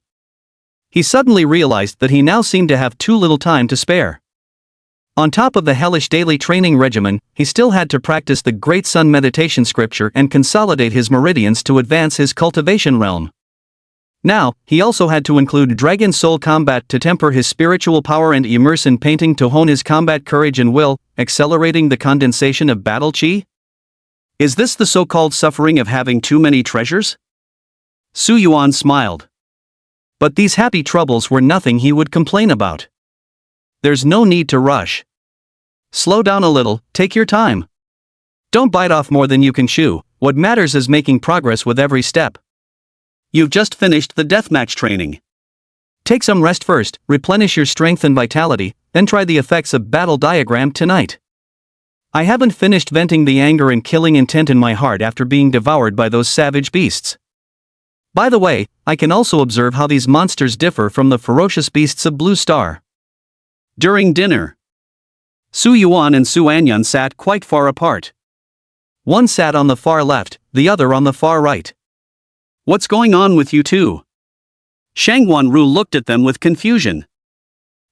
He suddenly realized that he now seemed to have too little time to spare. On top of the hellish daily training regimen, he still had to practice the Great Sun meditation scripture and consolidate his meridians to advance his cultivation realm. Now, he also had to include Dragon Soul combat to temper his spiritual power and immerse in painting to hone his combat courage and will, accelerating the condensation of battle chi? Is this the so-called suffering of having too many treasures? Su Yuan smiled. But these happy troubles were nothing he would complain about. There's no need to rush. Slow down a little, take your time. Don't bite off more than you can chew, what matters is making progress with every step. You've just finished the deathmatch training. Take some rest first, replenish your strength and vitality, then try the effects of battle diagram tonight. I haven't finished venting the anger and killing intent in my heart after being devoured by those savage beasts. By the way, I can also observe how these monsters differ from the ferocious beasts of Blue Star. During dinner, Su Yuan and Su Anyan sat quite far apart. One sat on the far left, the other on the far right. What's going on with you two? Shangwan Ru looked at them with confusion.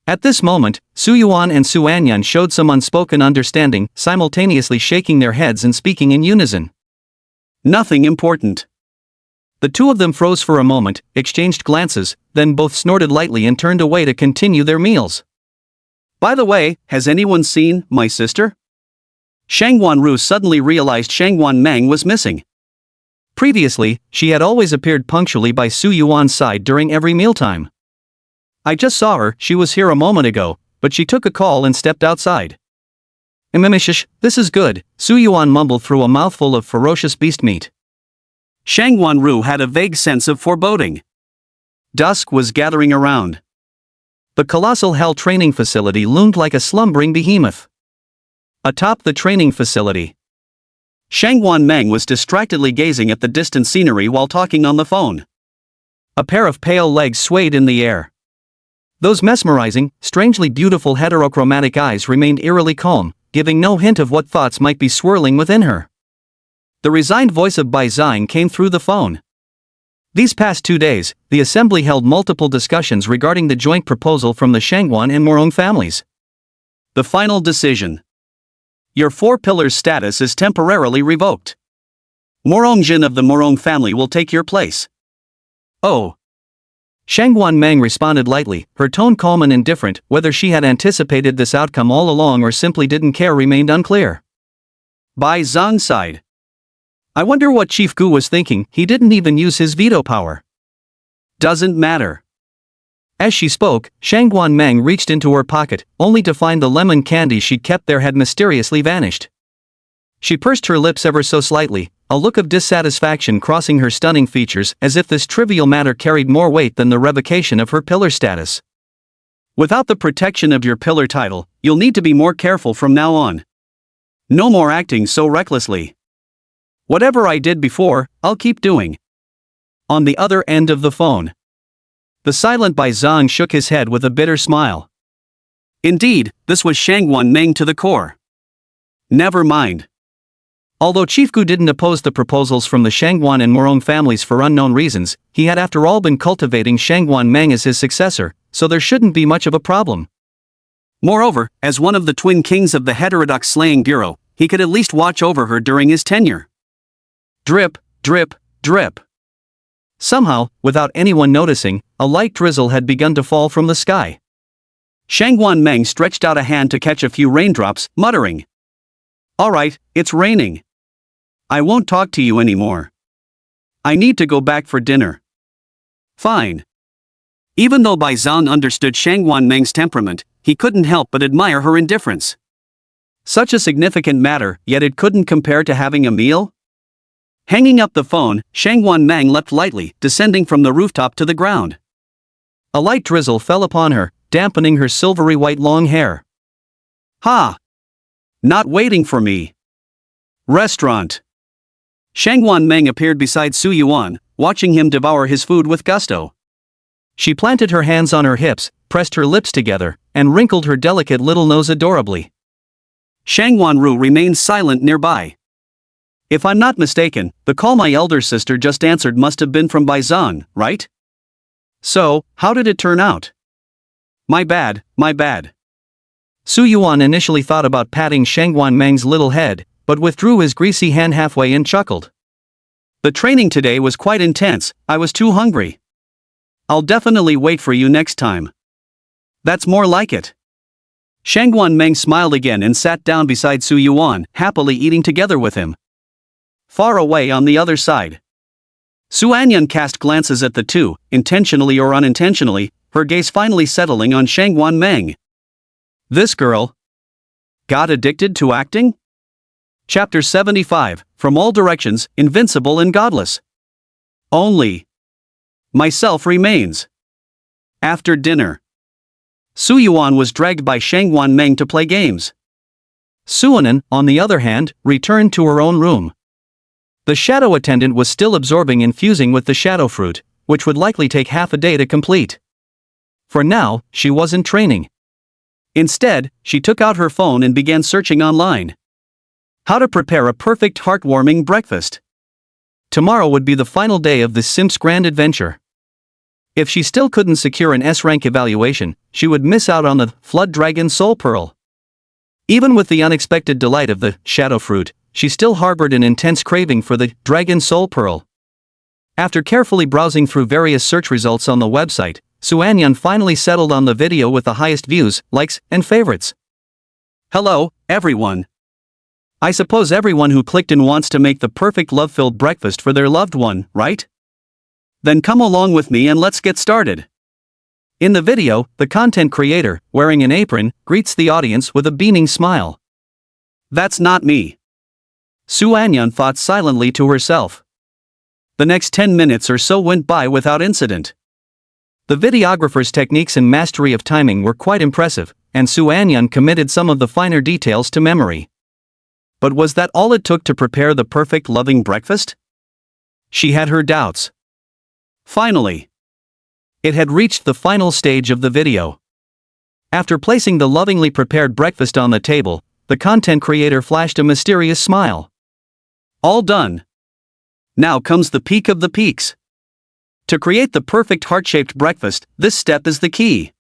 At this moment, Su Yuan and Su Anyan showed some unspoken understanding, simultaneously shaking their heads and speaking in unison. Nothing important. The two of them froze for a moment, exchanged glances, then both snorted lightly and turned away to continue their meals. By the way, has anyone seen my sister? Shangwan Ru suddenly realized Shangwan Meng was missing. Previously, she had always appeared punctually by Su Yuan's side during every mealtime. I just saw her, she was here a moment ago, but she took a call and stepped outside. This is good, Su Yuan mumbled through a mouthful of ferocious beast meat. Shangwan Ru had a vague sense of foreboding. Dusk was gathering around. The colossal hell training facility loomed like a slumbering behemoth. Atop the training facility, Shangwan Meng was distractedly gazing at the distant scenery while talking on the phone. A pair of pale legs swayed in the air. Those mesmerizing, strangely beautiful heterochromatic eyes remained eerily calm, giving no hint of what thoughts might be swirling within her. The resigned voice of Bai Zhang came through the phone. These past 2 days, the assembly held multiple discussions regarding the joint proposal from the Shangwan and Morong families. The final decision. Your four pillars status is temporarily revoked. Morong Jin of the Morong family will take your place. Oh. Shangwan Meng responded lightly, her tone calm and indifferent. Whether she had anticipated this outcome all along or simply didn't care remained unclear. Bai Zhang sighed. I wonder what Chief Gu was thinking. He didn't even use his veto power. Doesn't matter. As she spoke, Shangwan Meng reached into her pocket, only to find the lemon candy she'd kept there had mysteriously vanished. She pursed her lips ever so slightly, a look of dissatisfaction crossing her stunning features, as if this trivial matter carried more weight than the revocation of her pillar status. Without the protection of your pillar title, you'll need to be more careful from now on. No more acting so recklessly. Whatever I did before, I'll keep doing. On the other end of the phone, the silent Bai Zhang shook his head with a bitter smile. Indeed, this was Shangwan Meng to the core. Never mind. Although Chief Gu didn't oppose the proposals from the Shangwan and Morong families for unknown reasons, he had after all been cultivating Shangwan Meng as his successor, so there shouldn't be much of a problem. Moreover, as one of the twin kings of the heterodox slaying bureau, he could at least watch over her during his tenure. Drip, drip, drip. Somehow, without anyone noticing, a light drizzle had begun to fall from the sky. Shangwan Meng stretched out a hand to catch a few raindrops, muttering, "All right, it's raining. I won't talk to you anymore. I need to go back for dinner." Fine. Even though Bai Zhang understood Shangwan Meng's temperament, he couldn't help but admire her indifference. Such a significant matter, yet it couldn't compare to having a meal? Hanging up the phone, Shangwan Meng leapt lightly, descending from the rooftop to the ground. A light drizzle fell upon her, dampening her silvery white long hair. Ha! Not waiting for me. Restaurant. Shangwan Meng appeared beside Su Yuan, watching him devour his food with gusto. She planted her hands on her hips, pressed her lips together, and wrinkled her delicate little nose adorably. Shangwan Ru remained silent nearby. If I'm not mistaken, the call my elder sister just answered must have been from Bai Zhang, right? So, how did it turn out? My bad, my bad. Su Yuan initially thought about patting Shangwan Meng's little head, but withdrew his greasy hand halfway and chuckled. The training today was quite intense, I was too hungry. I'll definitely wait for you next time. That's more like it. Shangwan Meng smiled again and sat down beside Su Yuan, happily eating together with him. Far away on the other side, Su Anyan cast glances at the two, intentionally or unintentionally, her gaze finally settling on Shangwan Meng. This girl got addicted to acting? Chapter 75, From All Directions, Invincible and Godless. Only myself remains. After dinner, Su Yuan was dragged by Shangwan Meng to play games. Suanan, on the other hand, returned to her own room. The shadow attendant was still absorbing and fusing with the shadow fruit, which would likely take half a day to complete. For now, she wasn't training. Instead, she took out her phone and began searching online. How to prepare a perfect heartwarming breakfast. Tomorrow would be the final day of this Simp's grand adventure. If she still couldn't secure an S-rank evaluation, she would miss out on the Flood Dragon Soul Pearl. Even with the unexpected delight of the shadow fruit, she still harbored an intense craving for the Dragon Soul Pearl. After carefully browsing through various search results on the website, Su Anyan finally settled on the video with the highest views, likes, and favorites. Hello, everyone. I suppose everyone who clicked in wants to make the perfect love-filled breakfast for their loved one, right? Then come along with me and let's get started. In the video, the content creator, wearing an apron, greets the audience with a beaming smile. That's not me. Su Anyan thought silently to herself. The next 10 minutes or so went by without incident. The videographer's techniques and mastery of timing were quite impressive, and Su Anyan committed some of the finer details to memory. But was that all it took to prepare the perfect loving breakfast? She had her doubts. Finally, it had reached the final stage of the video. After placing the lovingly prepared breakfast on the table, the content creator flashed a mysterious smile. All done. Now comes the peak of the peaks. To create the perfect heart-shaped breakfast, this step is the key.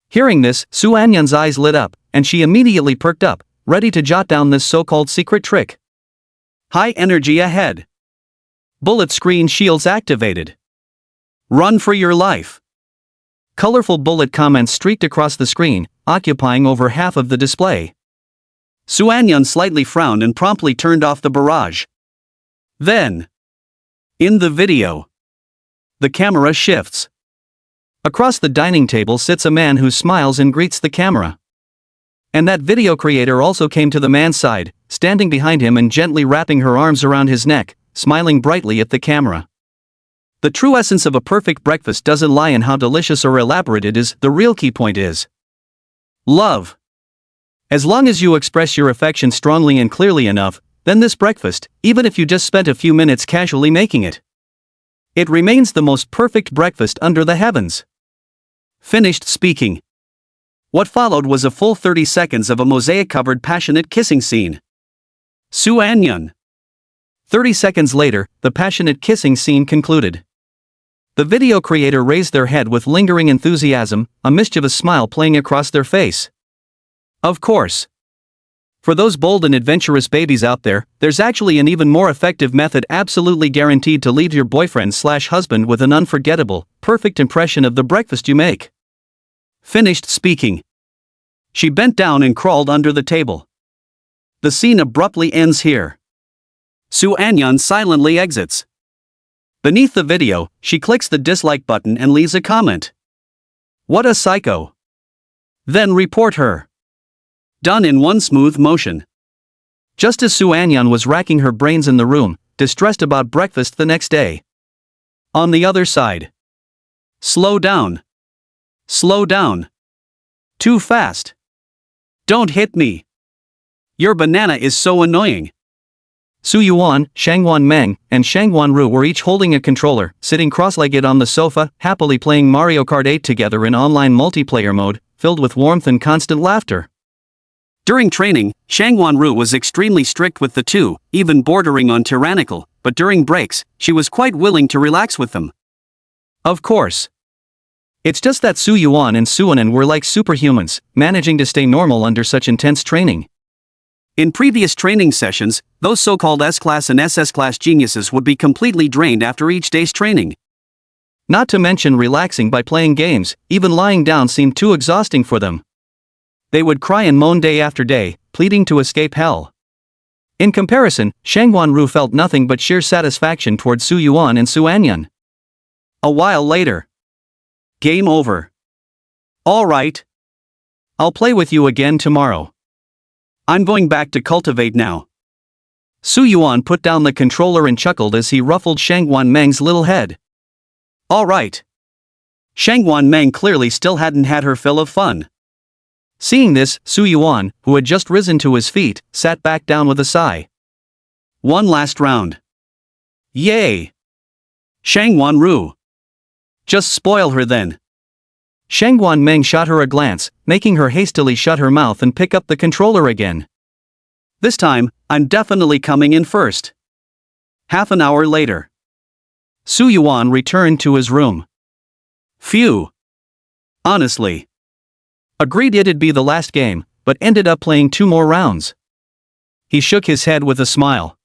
Hearing this, Su Anyan's eyes lit up, and she immediately perked up, ready to jot down this so-called secret trick. High energy ahead. Bullet screen shields activated. Run for your life. Colorful bullet comments streaked across the screen, occupying over half of the display. Su Anyan slightly frowned and promptly turned off the barrage. Then, in the video, the camera shifts. Across the dining table sits a man who smiles and greets the camera. And that video creator also came to the man's side, standing behind him and gently wrapping her arms around his neck, smiling brightly at the camera. The true essence of a perfect breakfast doesn't lie in how delicious or elaborate it is, the real key point is love. As long as you express your affection strongly and clearly enough, then this breakfast, even if you just spent a few minutes casually making it, it remains the most perfect breakfast under the heavens. Finished speaking. What followed was a full 30 seconds of a mosaic-covered passionate kissing scene. Su Anyan. 30 seconds later, the passionate kissing scene concluded. The video creator raised their head with lingering enthusiasm, a mischievous smile playing across their face. Of course. For those bold and adventurous babies out there, there's actually an even more effective method absolutely guaranteed to leave your boyfriend/husband with an unforgettable, perfect impression of the breakfast you make. Finished speaking. She bent down and crawled under the table. The scene abruptly ends here. Su Anyan silently exits. Beneath the video, she clicks the dislike button and leaves a comment. What a psycho. Then report her. Done in one smooth motion. Just as Su Anyan was racking her brains in the room, distressed about breakfast the next day. On the other side. Slow down. Slow down. Too fast. Don't hit me. Your banana is so annoying. Su Yuan, Shangwan Meng, and Shangwan Ru were each holding a controller, sitting cross-legged on the sofa, happily playing Mario Kart 8 together in online multiplayer mode, filled with warmth and constant laughter. During training, Shangwan Ru was extremely strict with the two, even bordering on tyrannical, but during breaks, she was quite willing to relax with them. Of course. It's just that Su Yuan and Su Anan were like superhumans, managing to stay normal under such intense training. In previous training sessions, those so-called S-class and SS-class geniuses would be completely drained after each day's training. Not to mention relaxing by playing games, even lying down seemed too exhausting for them. They would cry and moan day after day, pleading to escape hell. In comparison, Shangwan Ru felt nothing but sheer satisfaction towards Su Yuan and Su Anyan. A while later. Game over. All right. I'll play with you again tomorrow. I'm going back to cultivate now. Su Yuan put down the controller and chuckled as he ruffled Shangwan Meng's little head. All right. Shangwan Meng clearly still hadn't had her fill of fun. Seeing this, Su Yuan, who had just risen to his feet, sat back down with a sigh. One last round. Yay! Shangwan Ru. Just spoil her then. Shangwan Meng shot her a glance, making her hastily shut her mouth and pick up the controller again. This time, I'm definitely coming in first. Half an hour later. Su Yuan returned to his room. Phew. Honestly. Agreed it'd be the last game, but ended up playing 2 more rounds. He shook his head with a smile.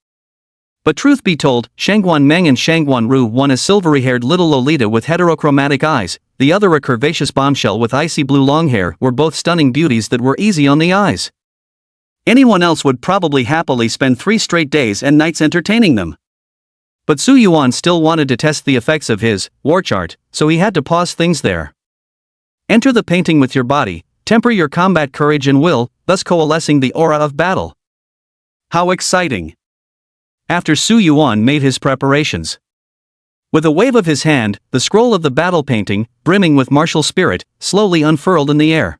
But truth be told, Shangwan Meng and Shangwan Ru, one a silvery-haired little Lolita with heterochromatic eyes, the other a curvaceous bombshell with icy blue long hair, were both stunning beauties that were easy on the eyes. Anyone else would probably happily spend 3 straight days and nights entertaining them. But Su Yuan still wanted to test the effects of his war chart, so he had to pause things there. Enter the painting with your body, temper your combat courage and will, thus coalescing the aura of battle. How exciting! After Su Yuan made his preparations. With a wave of his hand, the scroll of the battle painting, brimming with martial spirit, slowly unfurled in the air.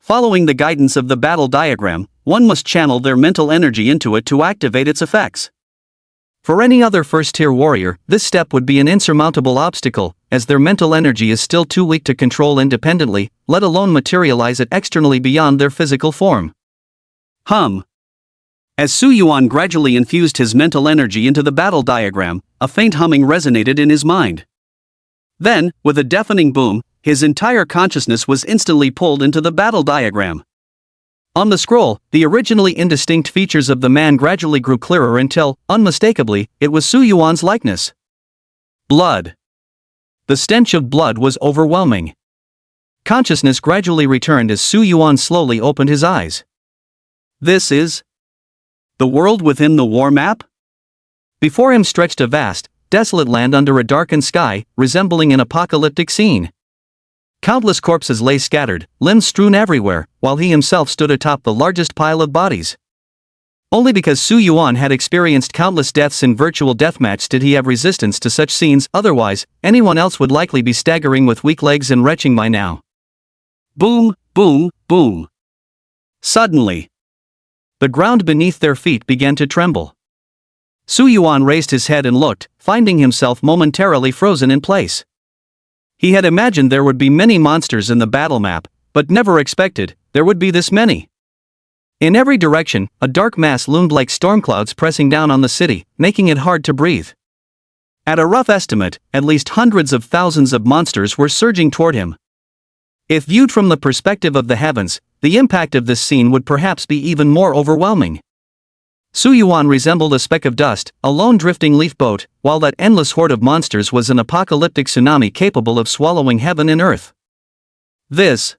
Following the guidance of the battle diagram, one must channel their mental energy into it to activate its effects. For any other first-tier warrior, this step would be an insurmountable obstacle, as their mental energy is still too weak to control independently, let alone materialize it externally beyond their physical form. As Su Yuan gradually infused his mental energy into the battle diagram, a faint humming resonated in his mind. Then, with a deafening boom, his entire consciousness was instantly pulled into the battle diagram. On the scroll, the originally indistinct features of the man gradually grew clearer until, unmistakably, it was Su Yuan's likeness. Blood. The stench of blood was overwhelming. Consciousness gradually returned as Su Yuan slowly opened his eyes. This is the world within the war map? Before him stretched a vast, desolate land under a darkened sky, resembling an apocalyptic scene. Countless corpses lay scattered, limbs strewn everywhere, while he himself stood atop the largest pile of bodies. Only because Su Yuan had experienced countless deaths in virtual deathmatch did he have resistance to such scenes, otherwise, anyone else would likely be staggering with weak legs and retching by now. Boom, boom, boom. Suddenly, the ground beneath their feet began to tremble. Su Yuan raised his head and looked, finding himself momentarily frozen in place. He had imagined there would be many monsters in the battle map, but never expected there would be this many. In every direction, a dark mass loomed like storm clouds pressing down on the city, making it hard to breathe. At a rough estimate, at least hundreds of thousands of monsters were surging toward him. If viewed from the perspective of the heavens, the impact of this scene would perhaps be even more overwhelming. Su Yuan resembled a speck of dust, a lone drifting leaf boat, while that endless horde of monsters was an apocalyptic tsunami capable of swallowing heaven and earth. This,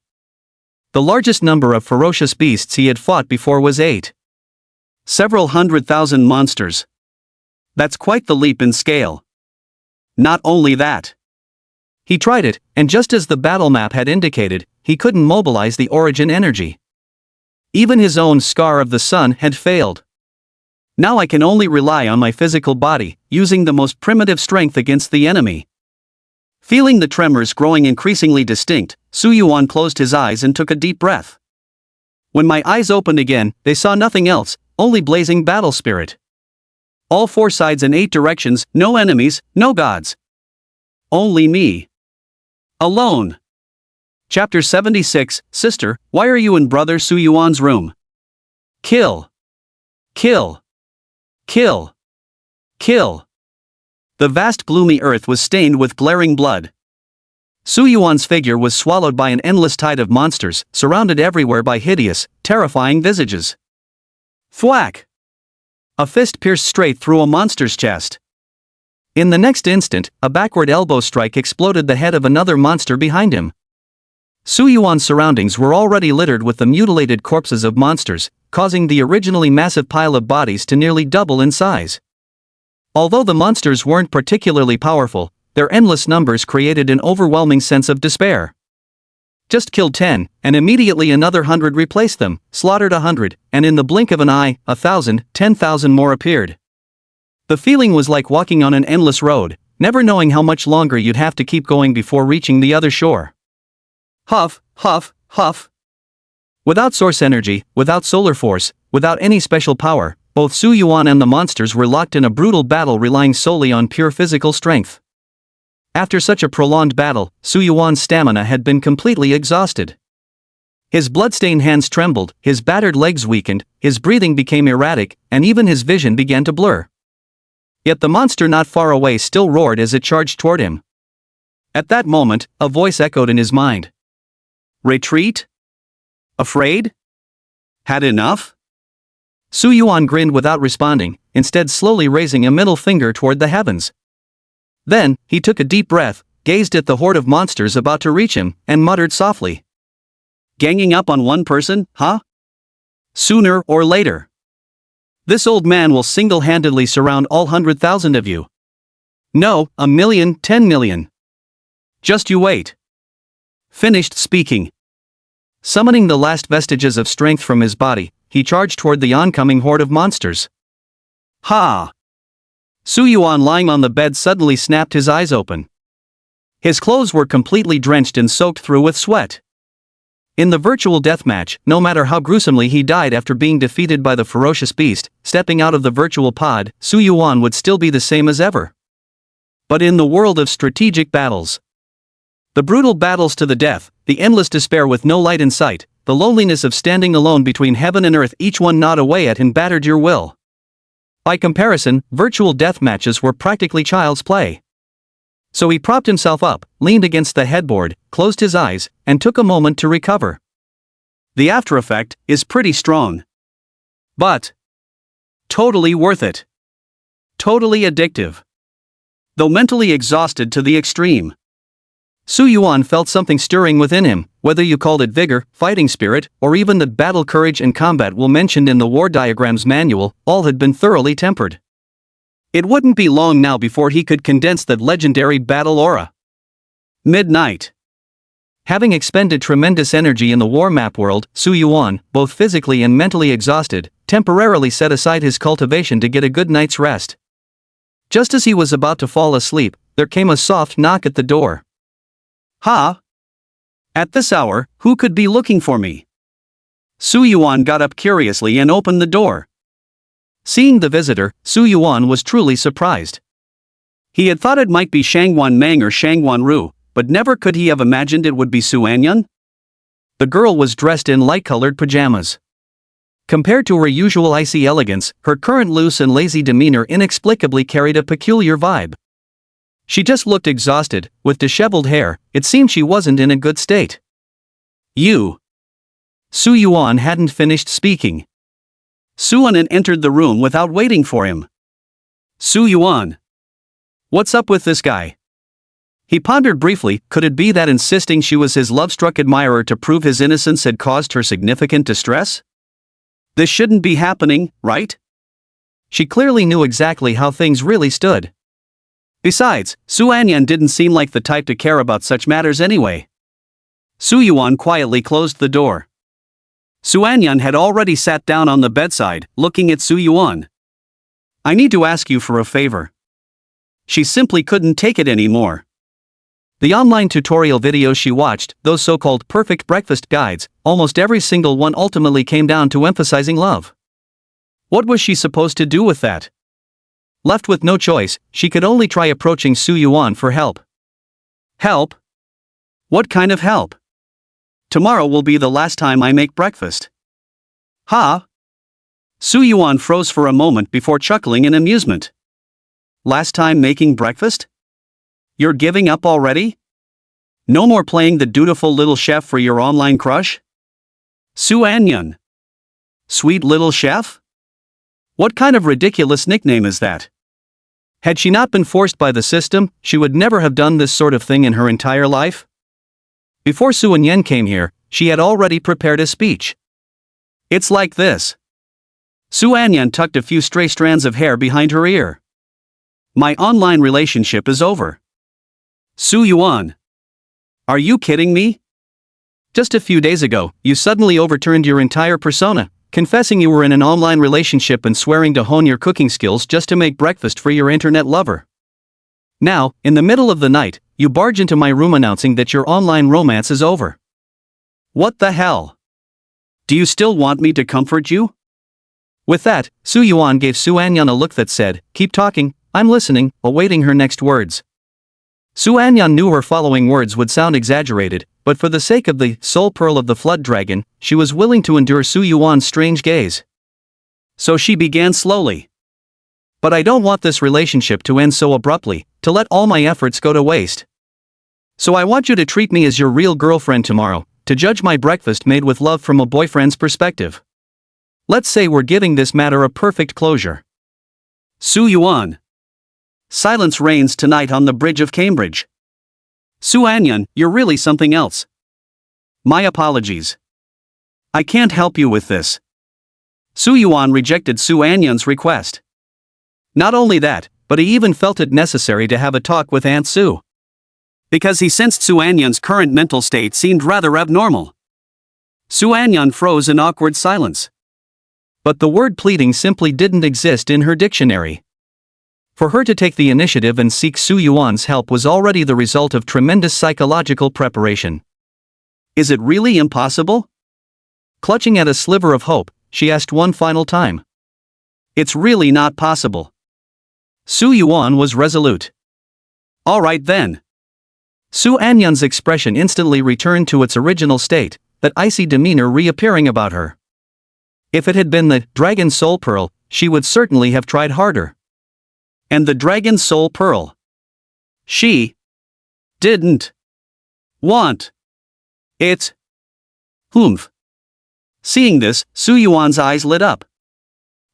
the largest number of ferocious beasts he had fought before was 8. Several 100,000 monsters. That's quite the leap in scale. Not only that. He tried it, and just as the battle map had indicated, he couldn't mobilize the origin energy. Even his own Scar of the Sun had failed. Now I can only rely on my physical body, using the most primitive strength against the enemy. Feeling the tremors growing increasingly distinct, Su Yuan closed his eyes and took a deep breath. When my eyes opened again, they saw nothing else, only blazing battle spirit. All 4 sides in 8 directions, no enemies, no gods. Only me. Alone. Chapter 76, Sister, why are you in Brother Su Yuan's room? Kill. Kill. Kill. Kill. The vast gloomy earth was stained with glaring blood. Su Yuan's figure was swallowed by an endless tide of monsters, surrounded everywhere by hideous, terrifying visages. Thwack! A fist pierced straight through a monster's chest. In the next instant, a backward elbow strike exploded the head of another monster behind him. Su Yuan's surroundings were already littered with the mutilated corpses of monsters, causing the originally massive pile of bodies to nearly double in size. Although the monsters weren't particularly powerful, their endless numbers created an overwhelming sense of despair. Just killed 10, and immediately another 100 replaced them, slaughtered 100, and in the blink of an eye, 1,000, 10,000 more appeared. The feeling was like walking on an endless road, never knowing how much longer you'd have to keep going before reaching the other shore. Huff, huff, huff. Without source energy, without solar force, without any special power, both Su Yuan and the monsters were locked in a brutal battle relying solely on pure physical strength. After such a prolonged battle, Su Yuan's stamina had been completely exhausted. His bloodstained hands trembled, his battered legs weakened, his breathing became erratic, and even his vision began to blur. Yet the monster not far away still roared as it charged toward him. At that moment, a voice echoed in his mind. Retreat? Afraid? Had enough? Su Yuan grinned without responding, instead slowly raising a middle finger toward the heavens. Then, he took a deep breath, gazed at the horde of monsters about to reach him, and muttered softly. Ganging up on one person, huh? Sooner or later. This old man will single-handedly surround all 100,000 of you. No, 1,000,000, 10 million. Just you wait. Finished speaking. Summoning the last vestiges of strength from his body, he charged toward the oncoming horde of monsters. Ha! Su Yuan lying on the bed suddenly snapped his eyes open. His clothes were completely drenched and soaked through with sweat. In the virtual deathmatch, no matter how gruesomely he died after being defeated by the ferocious beast, stepping out of the virtual pod, Su Yuan would still be the same as ever. But in the world of strategic battles, the brutal battles to the death, the endless despair with no light in sight, the loneliness of standing alone between heaven and earth, each one gnawed away at and battered your will. By comparison, virtual death matches were practically child's play. So he propped himself up, leaned against the headboard, closed his eyes, and took a moment to recover. The after effect is pretty strong. But totally worth it. Totally addictive. Though mentally exhausted to the extreme. Su Yuan felt something stirring within him, whether you called it vigor, fighting spirit, or even the battle courage and combat will mentioned in the War Diagrams manual, all had been thoroughly tempered. It wouldn't be long now before he could condense that legendary battle aura. Midnight. Having expended tremendous energy in the war map world, Su Yuan, both physically and mentally exhausted, temporarily set aside his cultivation to get a good night's rest. Just as he was about to fall asleep, there came a soft knock at the door. Ha! At this hour, who could be looking for me? Su Yuan got up curiously and opened the door. Seeing the visitor, Su Yuan was truly surprised. He had thought it might be Shangwan Meng or Shangwan Ru, but never could he have imagined it would be Su Anyun. The girl was dressed in light-colored pajamas. Compared to her usual icy elegance, her current loose and lazy demeanor inexplicably carried a peculiar vibe. She just looked exhausted, with disheveled hair. It seemed she wasn't in a good state. You. Su Yuan hadn't finished speaking. Su Anyun entered the room without waiting for him. Su Yuan. What's up with this guy? He pondered briefly, could it be that insisting she was his love-struck admirer to prove his innocence had caused her significant distress? This shouldn't be happening, right? She clearly knew exactly how things really stood. Besides, Su Anyun didn't seem like the type to care about such matters anyway. Su Yuan quietly closed the door. Su Anyun had already sat down on the bedside, looking at Su Yuan. I need to ask you for a favor. She simply couldn't take it anymore. The online tutorial videos she watched, those so-called perfect breakfast guides, almost every single one ultimately came down to emphasizing love. What was she supposed to do with that? Left with no choice, she could only try approaching Su Yuan for help. Help? What kind of help? Tomorrow will be the last time I make breakfast. Ha? Su Yuan froze for a moment before chuckling in amusement. Last time making breakfast? You're giving up already? No more playing the dutiful little chef for your online crush? Su Anyun. Sweet little chef? What kind of ridiculous nickname is that? Had she not been forced by the system, she would never have done this sort of thing in her entire life. Before Su Anyun came here, she had already prepared a speech. It's like this. Su Anyun tucked a few stray strands of hair behind her ear. My online relationship is over. Su Yuan. Are you kidding me? Just a few days ago, you suddenly overturned your entire persona, confessing you were in an online relationship and swearing to hone your cooking skills just to make breakfast for your internet lover. Now, in the middle of the night, you barge into my room announcing that your online romance is over. What the hell? Do you still want me to comfort you? With that, Su Yuan gave Su Anyun a look that said, keep talking, I'm listening, awaiting her next words. Su Anyun knew her following words would sound exaggerated, but for the sake of the soul pearl of the flood dragon, she was willing to endure Su Yuan's strange gaze. So she began slowly. But I don't want this relationship to end so abruptly, to let all my efforts go to waste. So I want you to treat me as your real girlfriend tomorrow, to judge my breakfast made with love from a boyfriend's perspective. Let's say we're giving this matter a perfect closure. Su Yuan. Silence reigns tonight on the bridge of Cambridge. Su Anyun, you're really something else. My apologies. I can't help you with this. Su Yuan rejected Su Anyun's request. Not only that, but he even felt it necessary to have a talk with Aunt Su. Because he sensed Su Anyun's current mental state seemed rather abnormal. Su Anyun froze in awkward silence. But the word pleading simply didn't exist in her dictionary. For her to take the initiative and seek Su Yuan's help was already the result of tremendous psychological preparation. Is it really impossible? Clutching at a sliver of hope, she asked one final time. It's really not possible. Su Yuan was resolute. All right then. Su Anyun's expression instantly returned to its original state, that icy demeanor reappearing about her. If it had been the Dragon Soul Pearl, she would certainly have tried harder. And the Dragon Soul Pearl. She Didn't want it. Humph. Seeing this, Su Yuan's eyes lit up.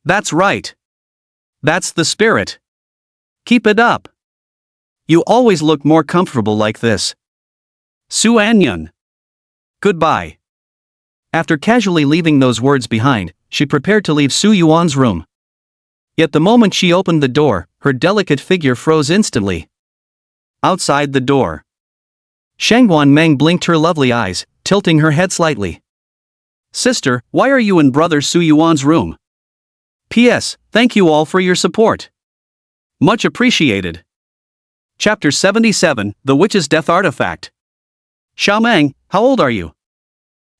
That's right. That's the spirit. Keep it up. You always look more comfortable like this. Su Anyun. Goodbye. After casually leaving those words behind, she prepared to leave Su Yuan's room. Yet the moment she opened the door, her delicate figure froze instantly. Outside the door, Shangguan Meng blinked her lovely eyes, tilting her head slightly. Sister, why are you in brother Su Yuan's room? P.S. Thank you all for your support. Much appreciated. Chapter 77, The Witch's Death Artifact. Xiaomeng, how old are you?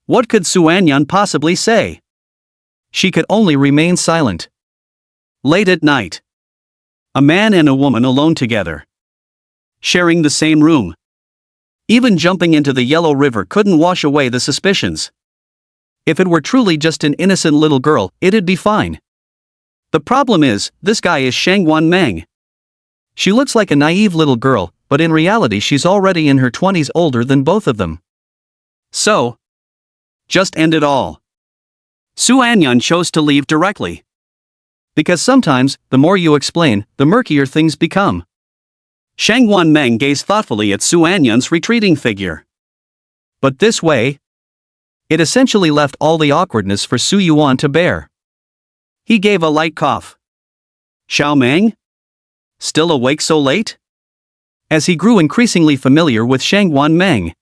What could Su Anyun possibly say? She could only remain silent. Late at night. A man and a woman alone together. Sharing the same room. Even jumping into the Yellow River couldn't wash away the suspicions. If it were truly just an innocent little girl, it'd be fine. The problem is, this guy is Shangguan Meng. She looks like a naive little girl, but in reality she's already in her 20s, older than both of them. So, just end it all. Su Anyun chose to leave directly. Because sometimes, the more you explain, the murkier things become. Shangguan Meng gazed thoughtfully at Su Anyun's retreating figure. But this way, it essentially left all the awkwardness for Su Yuan to bear. He gave a light cough. Xiaomeng? Still awake so late? As he grew increasingly familiar with Shangguan Meng,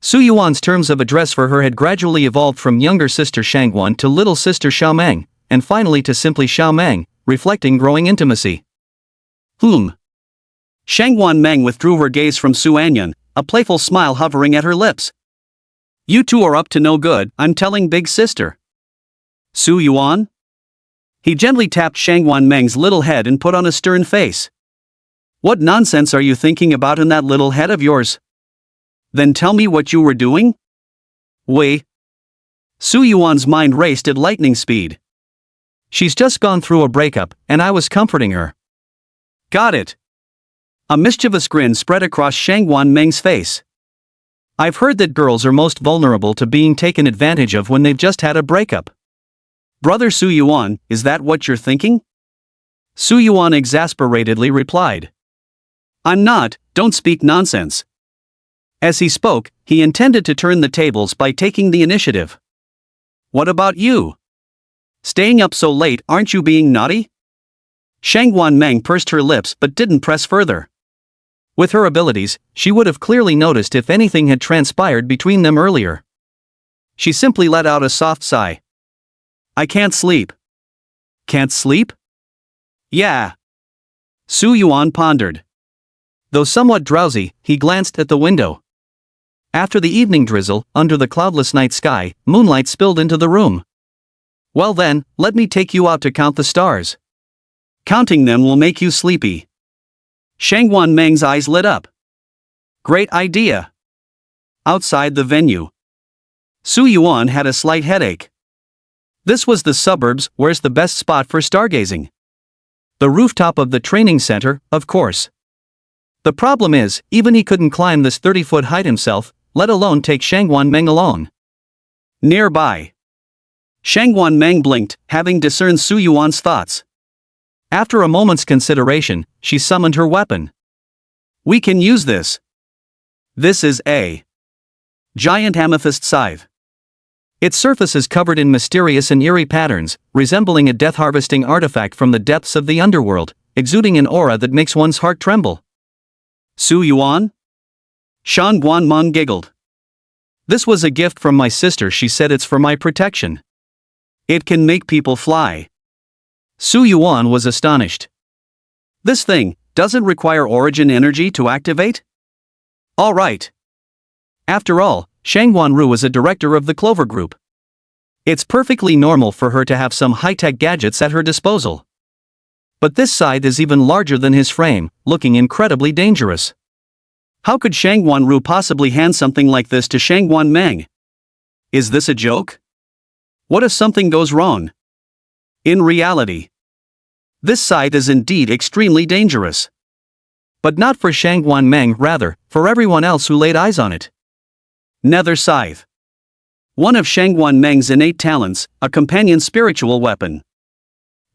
Su Yuan's terms of address for her had gradually evolved from younger sister Shangguan to little sister Xiaomeng, and finally to simply Xiaomeng, reflecting growing intimacy. Shangguan Meng withdrew her gaze from Su Anyun, a playful smile hovering at her lips. You two are up to no good, I'm telling big sister. Su Yuan? He gently tapped Shangguan Meng's little head and put on a stern face. What nonsense are you thinking about in that little head of yours? Then tell me what you were doing? Wei. Su Yuan's mind raced at lightning speed. She's just gone through a breakup, and I was comforting her. Got it. A mischievous grin spread across Shangguan Meng's face. I've heard that girls are most vulnerable to being taken advantage of when they've just had a breakup. Brother Su Yuan, is that what you're thinking? Su Yuan exasperatedly replied. I'm not, don't speak nonsense. As he spoke, he intended to turn the tables by taking the initiative. What about you? Staying up so late, aren't you being naughty? Shangguan Meng pursed her lips but didn't press further. With her abilities, she would have clearly noticed if anything had transpired between them earlier. She simply let out a soft sigh. I can't sleep. Can't sleep? Yeah. Su Yuan pondered. Though somewhat drowsy, he glanced at the window. After the evening drizzle, under the cloudless night sky, moonlight spilled into the room. Well then, let me take you out to count the stars. Counting them will make you sleepy. Shangguan Meng's eyes lit up. Great idea. Outside the venue, Su Yuan had a slight headache. This was the suburbs, where's the best spot for stargazing? The rooftop of the training center, of course. The problem is, even he couldn't climb this 30-foot height himself, let alone take Shangguan Meng along. Nearby, Shangguan Meng blinked, having discerned Su Yuan's thoughts. After a moment's consideration, she summoned her weapon. We can use this. This is a giant amethyst scythe. Its surface is covered in mysterious and eerie patterns, resembling a death-harvesting artifact from the depths of the underworld, exuding an aura that makes one's heart tremble. Su Yuan? Shangguan Meng giggled. This was a gift from my sister, she said. It's for my protection. It can make people fly. Su Yuan was astonished. This thing doesn't require origin energy to activate? All right. After all, Shangguan Ru is a director of the Clover Group. It's perfectly normal for her to have some high-tech gadgets at her disposal. But this scythe is even larger than his frame, looking incredibly dangerous. How could Shangguan Ru possibly hand something like this to Shangguan Meng? Is this a joke? What if something goes wrong? In reality, this scythe is indeed extremely dangerous. But not for Shangguan Meng, rather, for everyone else who laid eyes on it. Nether Scythe. One of Shangguan Meng's innate talents, a companion spiritual weapon.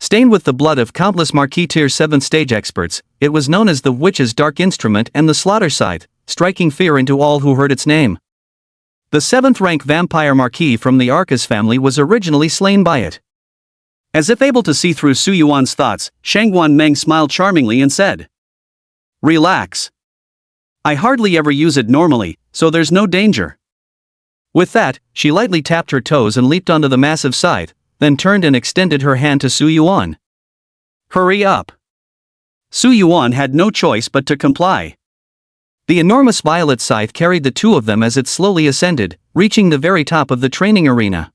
Stained with the blood of countless Marquis Tier 7 stage experts, it was known as the Witch's Dark Instrument and the Slaughter Scythe, striking fear into all who heard its name. The 7th-rank vampire Marquis from the Arcus family was originally slain by it. As if able to see through Su Yuan's thoughts, Shangguan Meng smiled charmingly and said, "Relax. I hardly ever use it normally, so there's no danger." With that, she lightly tapped her toes and leaped onto the massive scythe, then turned and extended her hand to Su Yuan. "Hurry up." Su Yuan had no choice but to comply. The enormous violet scythe carried the two of them as it slowly ascended, reaching the very top of the training arena.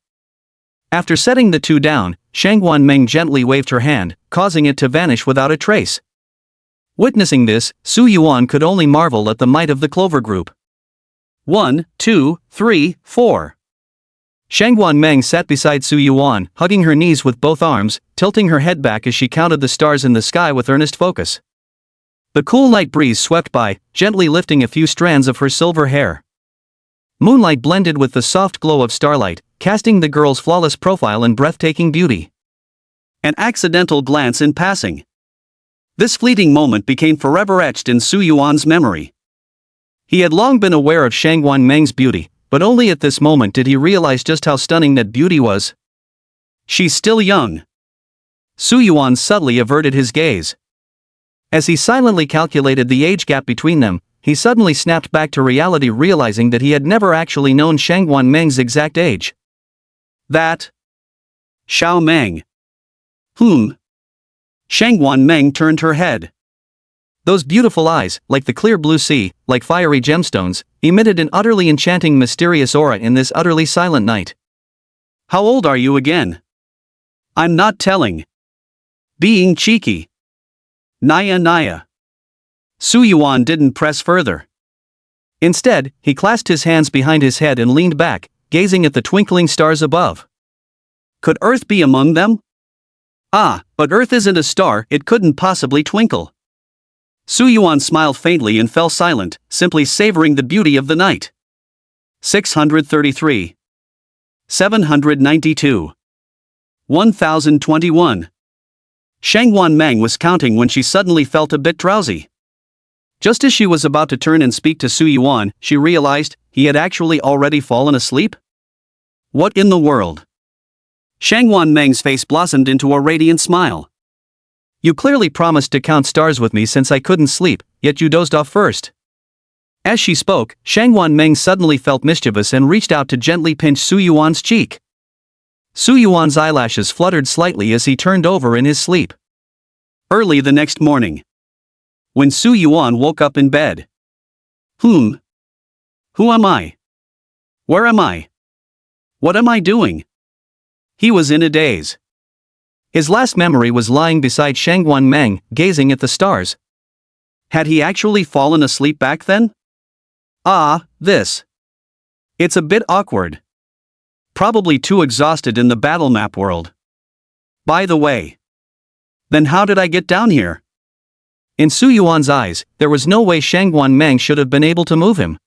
After setting the two down, Shangguan Meng gently waved her hand, causing it to vanish without a trace. Witnessing this, Su Yuan could only marvel at the might of the Clover Group. 1, 2, 3, 4. Shangguan Meng sat beside Su Yuan, hugging her knees with both arms, tilting her head back as she counted the stars in the sky with earnest focus. The cool night breeze swept by, gently lifting a few strands of her silver hair. Moonlight blended with the soft glow of starlight, casting the girl's flawless profile in breathtaking beauty. An accidental glance in passing. This fleeting moment became forever etched in Su Yuan's memory. He had long been aware of Shangguan Meng's beauty, but only at this moment did he realize just how stunning that beauty was. "She's still young." Su Yuan subtly averted his gaze. As he silently calculated the age gap between them, he suddenly snapped back to reality, realizing that he had never actually known Shangguan Meng's exact age. That Xiao Meng. Shangguan Meng turned her head. Those beautiful eyes, like the clear blue sea, like fiery gemstones, emitted an utterly enchanting mysterious aura in this utterly silent night. "How old are you again?" "I'm not telling." Being cheeky. Naya. Su Yuan didn't press further. Instead, he clasped his hands behind his head and leaned back, gazing at the twinkling stars above. Could Earth be among them? Ah, but Earth isn't a star, it couldn't possibly twinkle. Su Yuan smiled faintly and fell silent, simply savoring the beauty of the night. 633. 792. 1021. Shangguan Meng was counting when she suddenly felt a bit drowsy. Just as she was about to turn and speak to Su Yuan, she realized he had actually already fallen asleep. What in the world? Shangguan Meng's face blossomed into a radiant smile. "You clearly promised to count stars with me since I couldn't sleep, yet you dozed off first." As she spoke, Shangguan Meng suddenly felt mischievous and reached out to gently pinch Su Yuan's cheek. Su Yuan's eyelashes fluttered slightly as he turned over in his sleep. Early the next morning. When Su Yuan woke up in bed. Who am I? Where am I? What am I doing? He was in a daze. His last memory was lying beside Shangguan Meng, gazing at the stars. Had he actually fallen asleep back then? This. It's a bit awkward. Probably too exhausted in the battle map world. By the way. Then how did I get down here? In Su Yuan's eyes, there was no way Shangguan Meng should have been able to move him.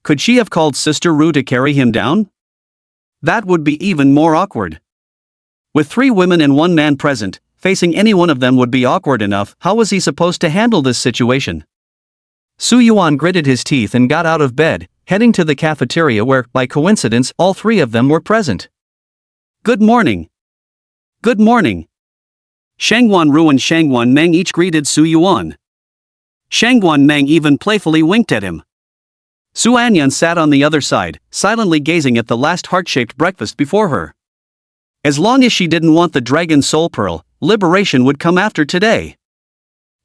Could she have called Sister Ru to carry him down? That would be even more awkward. With 3 women and 1 man present, facing any one of them would be awkward enough. How was he supposed to handle this situation? Su Yuan gritted his teeth and got out of bed, heading to the cafeteria where, by coincidence, all 3 of them were present. "Good morning." "Good morning." Shangguan Ru and Shangguan Meng each greeted Su Yuan. Shangguan Meng even playfully winked at him. Su Anyan sat on the other side, silently gazing at the last heart-shaped breakfast before her. As long as she didn't want the dragon soul pearl, liberation would come after today.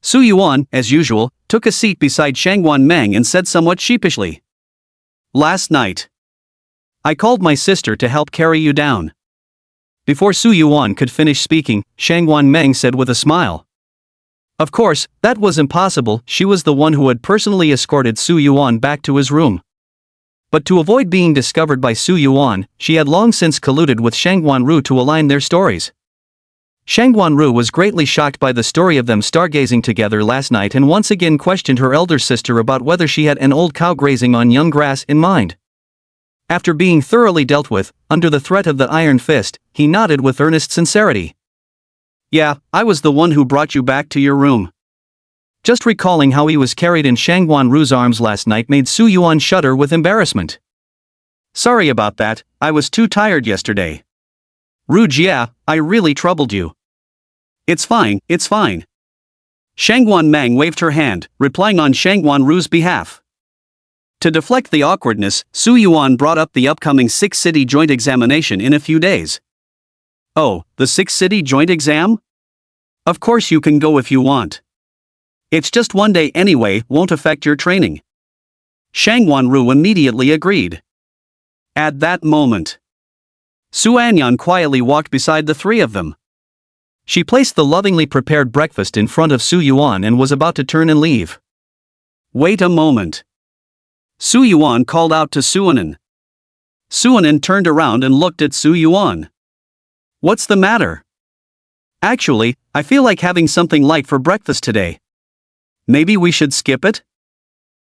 Su Yuan, as usual, took a seat beside Shangguan Meng and said somewhat sheepishly. "Last night. I called my sister to help carry you down." Before Su Yuan could finish speaking, Shangguan Meng said with a smile. Of course, that was impossible. She was the one who had personally escorted Su Yuan back to his room. But to avoid being discovered by Su Yuan, she had long since colluded with Shangguan Ru to align their stories. Shang Guanru was greatly shocked by the story of them stargazing together last night and once again questioned her elder sister about whether she had an old cow grazing on young grass in mind. After being thoroughly dealt with, under the threat of the iron fist, he nodded with earnest sincerity. Yeah, I was the one who brought you back to your room. Just recalling how he was carried in Shang Guanru's arms last night made Su Yuan shudder with embarrassment. Sorry about that, I was too tired yesterday. Ru Jia, I really troubled you. It's fine, it's fine. Shangguan Mang waved her hand, replying on Shangguan Ru's behalf. To deflect the awkwardness, Su Yuan brought up the upcoming 6th City Joint Examination in a few days. Oh, the 6th City Joint Exam? Of course you can go if you want. It's just one day anyway, won't affect your training. Shangguan Ru immediately agreed. At that moment, Su Anyan quietly walked beside the three of them. She placed the lovingly prepared breakfast in front of Su Yuan and was about to turn and leave. Wait a moment. Su Yuan called out to Suanan. Suanan turned around and looked at Su Yuan. What's the matter? Actually, I feel like having something light for breakfast today. Maybe we should skip it?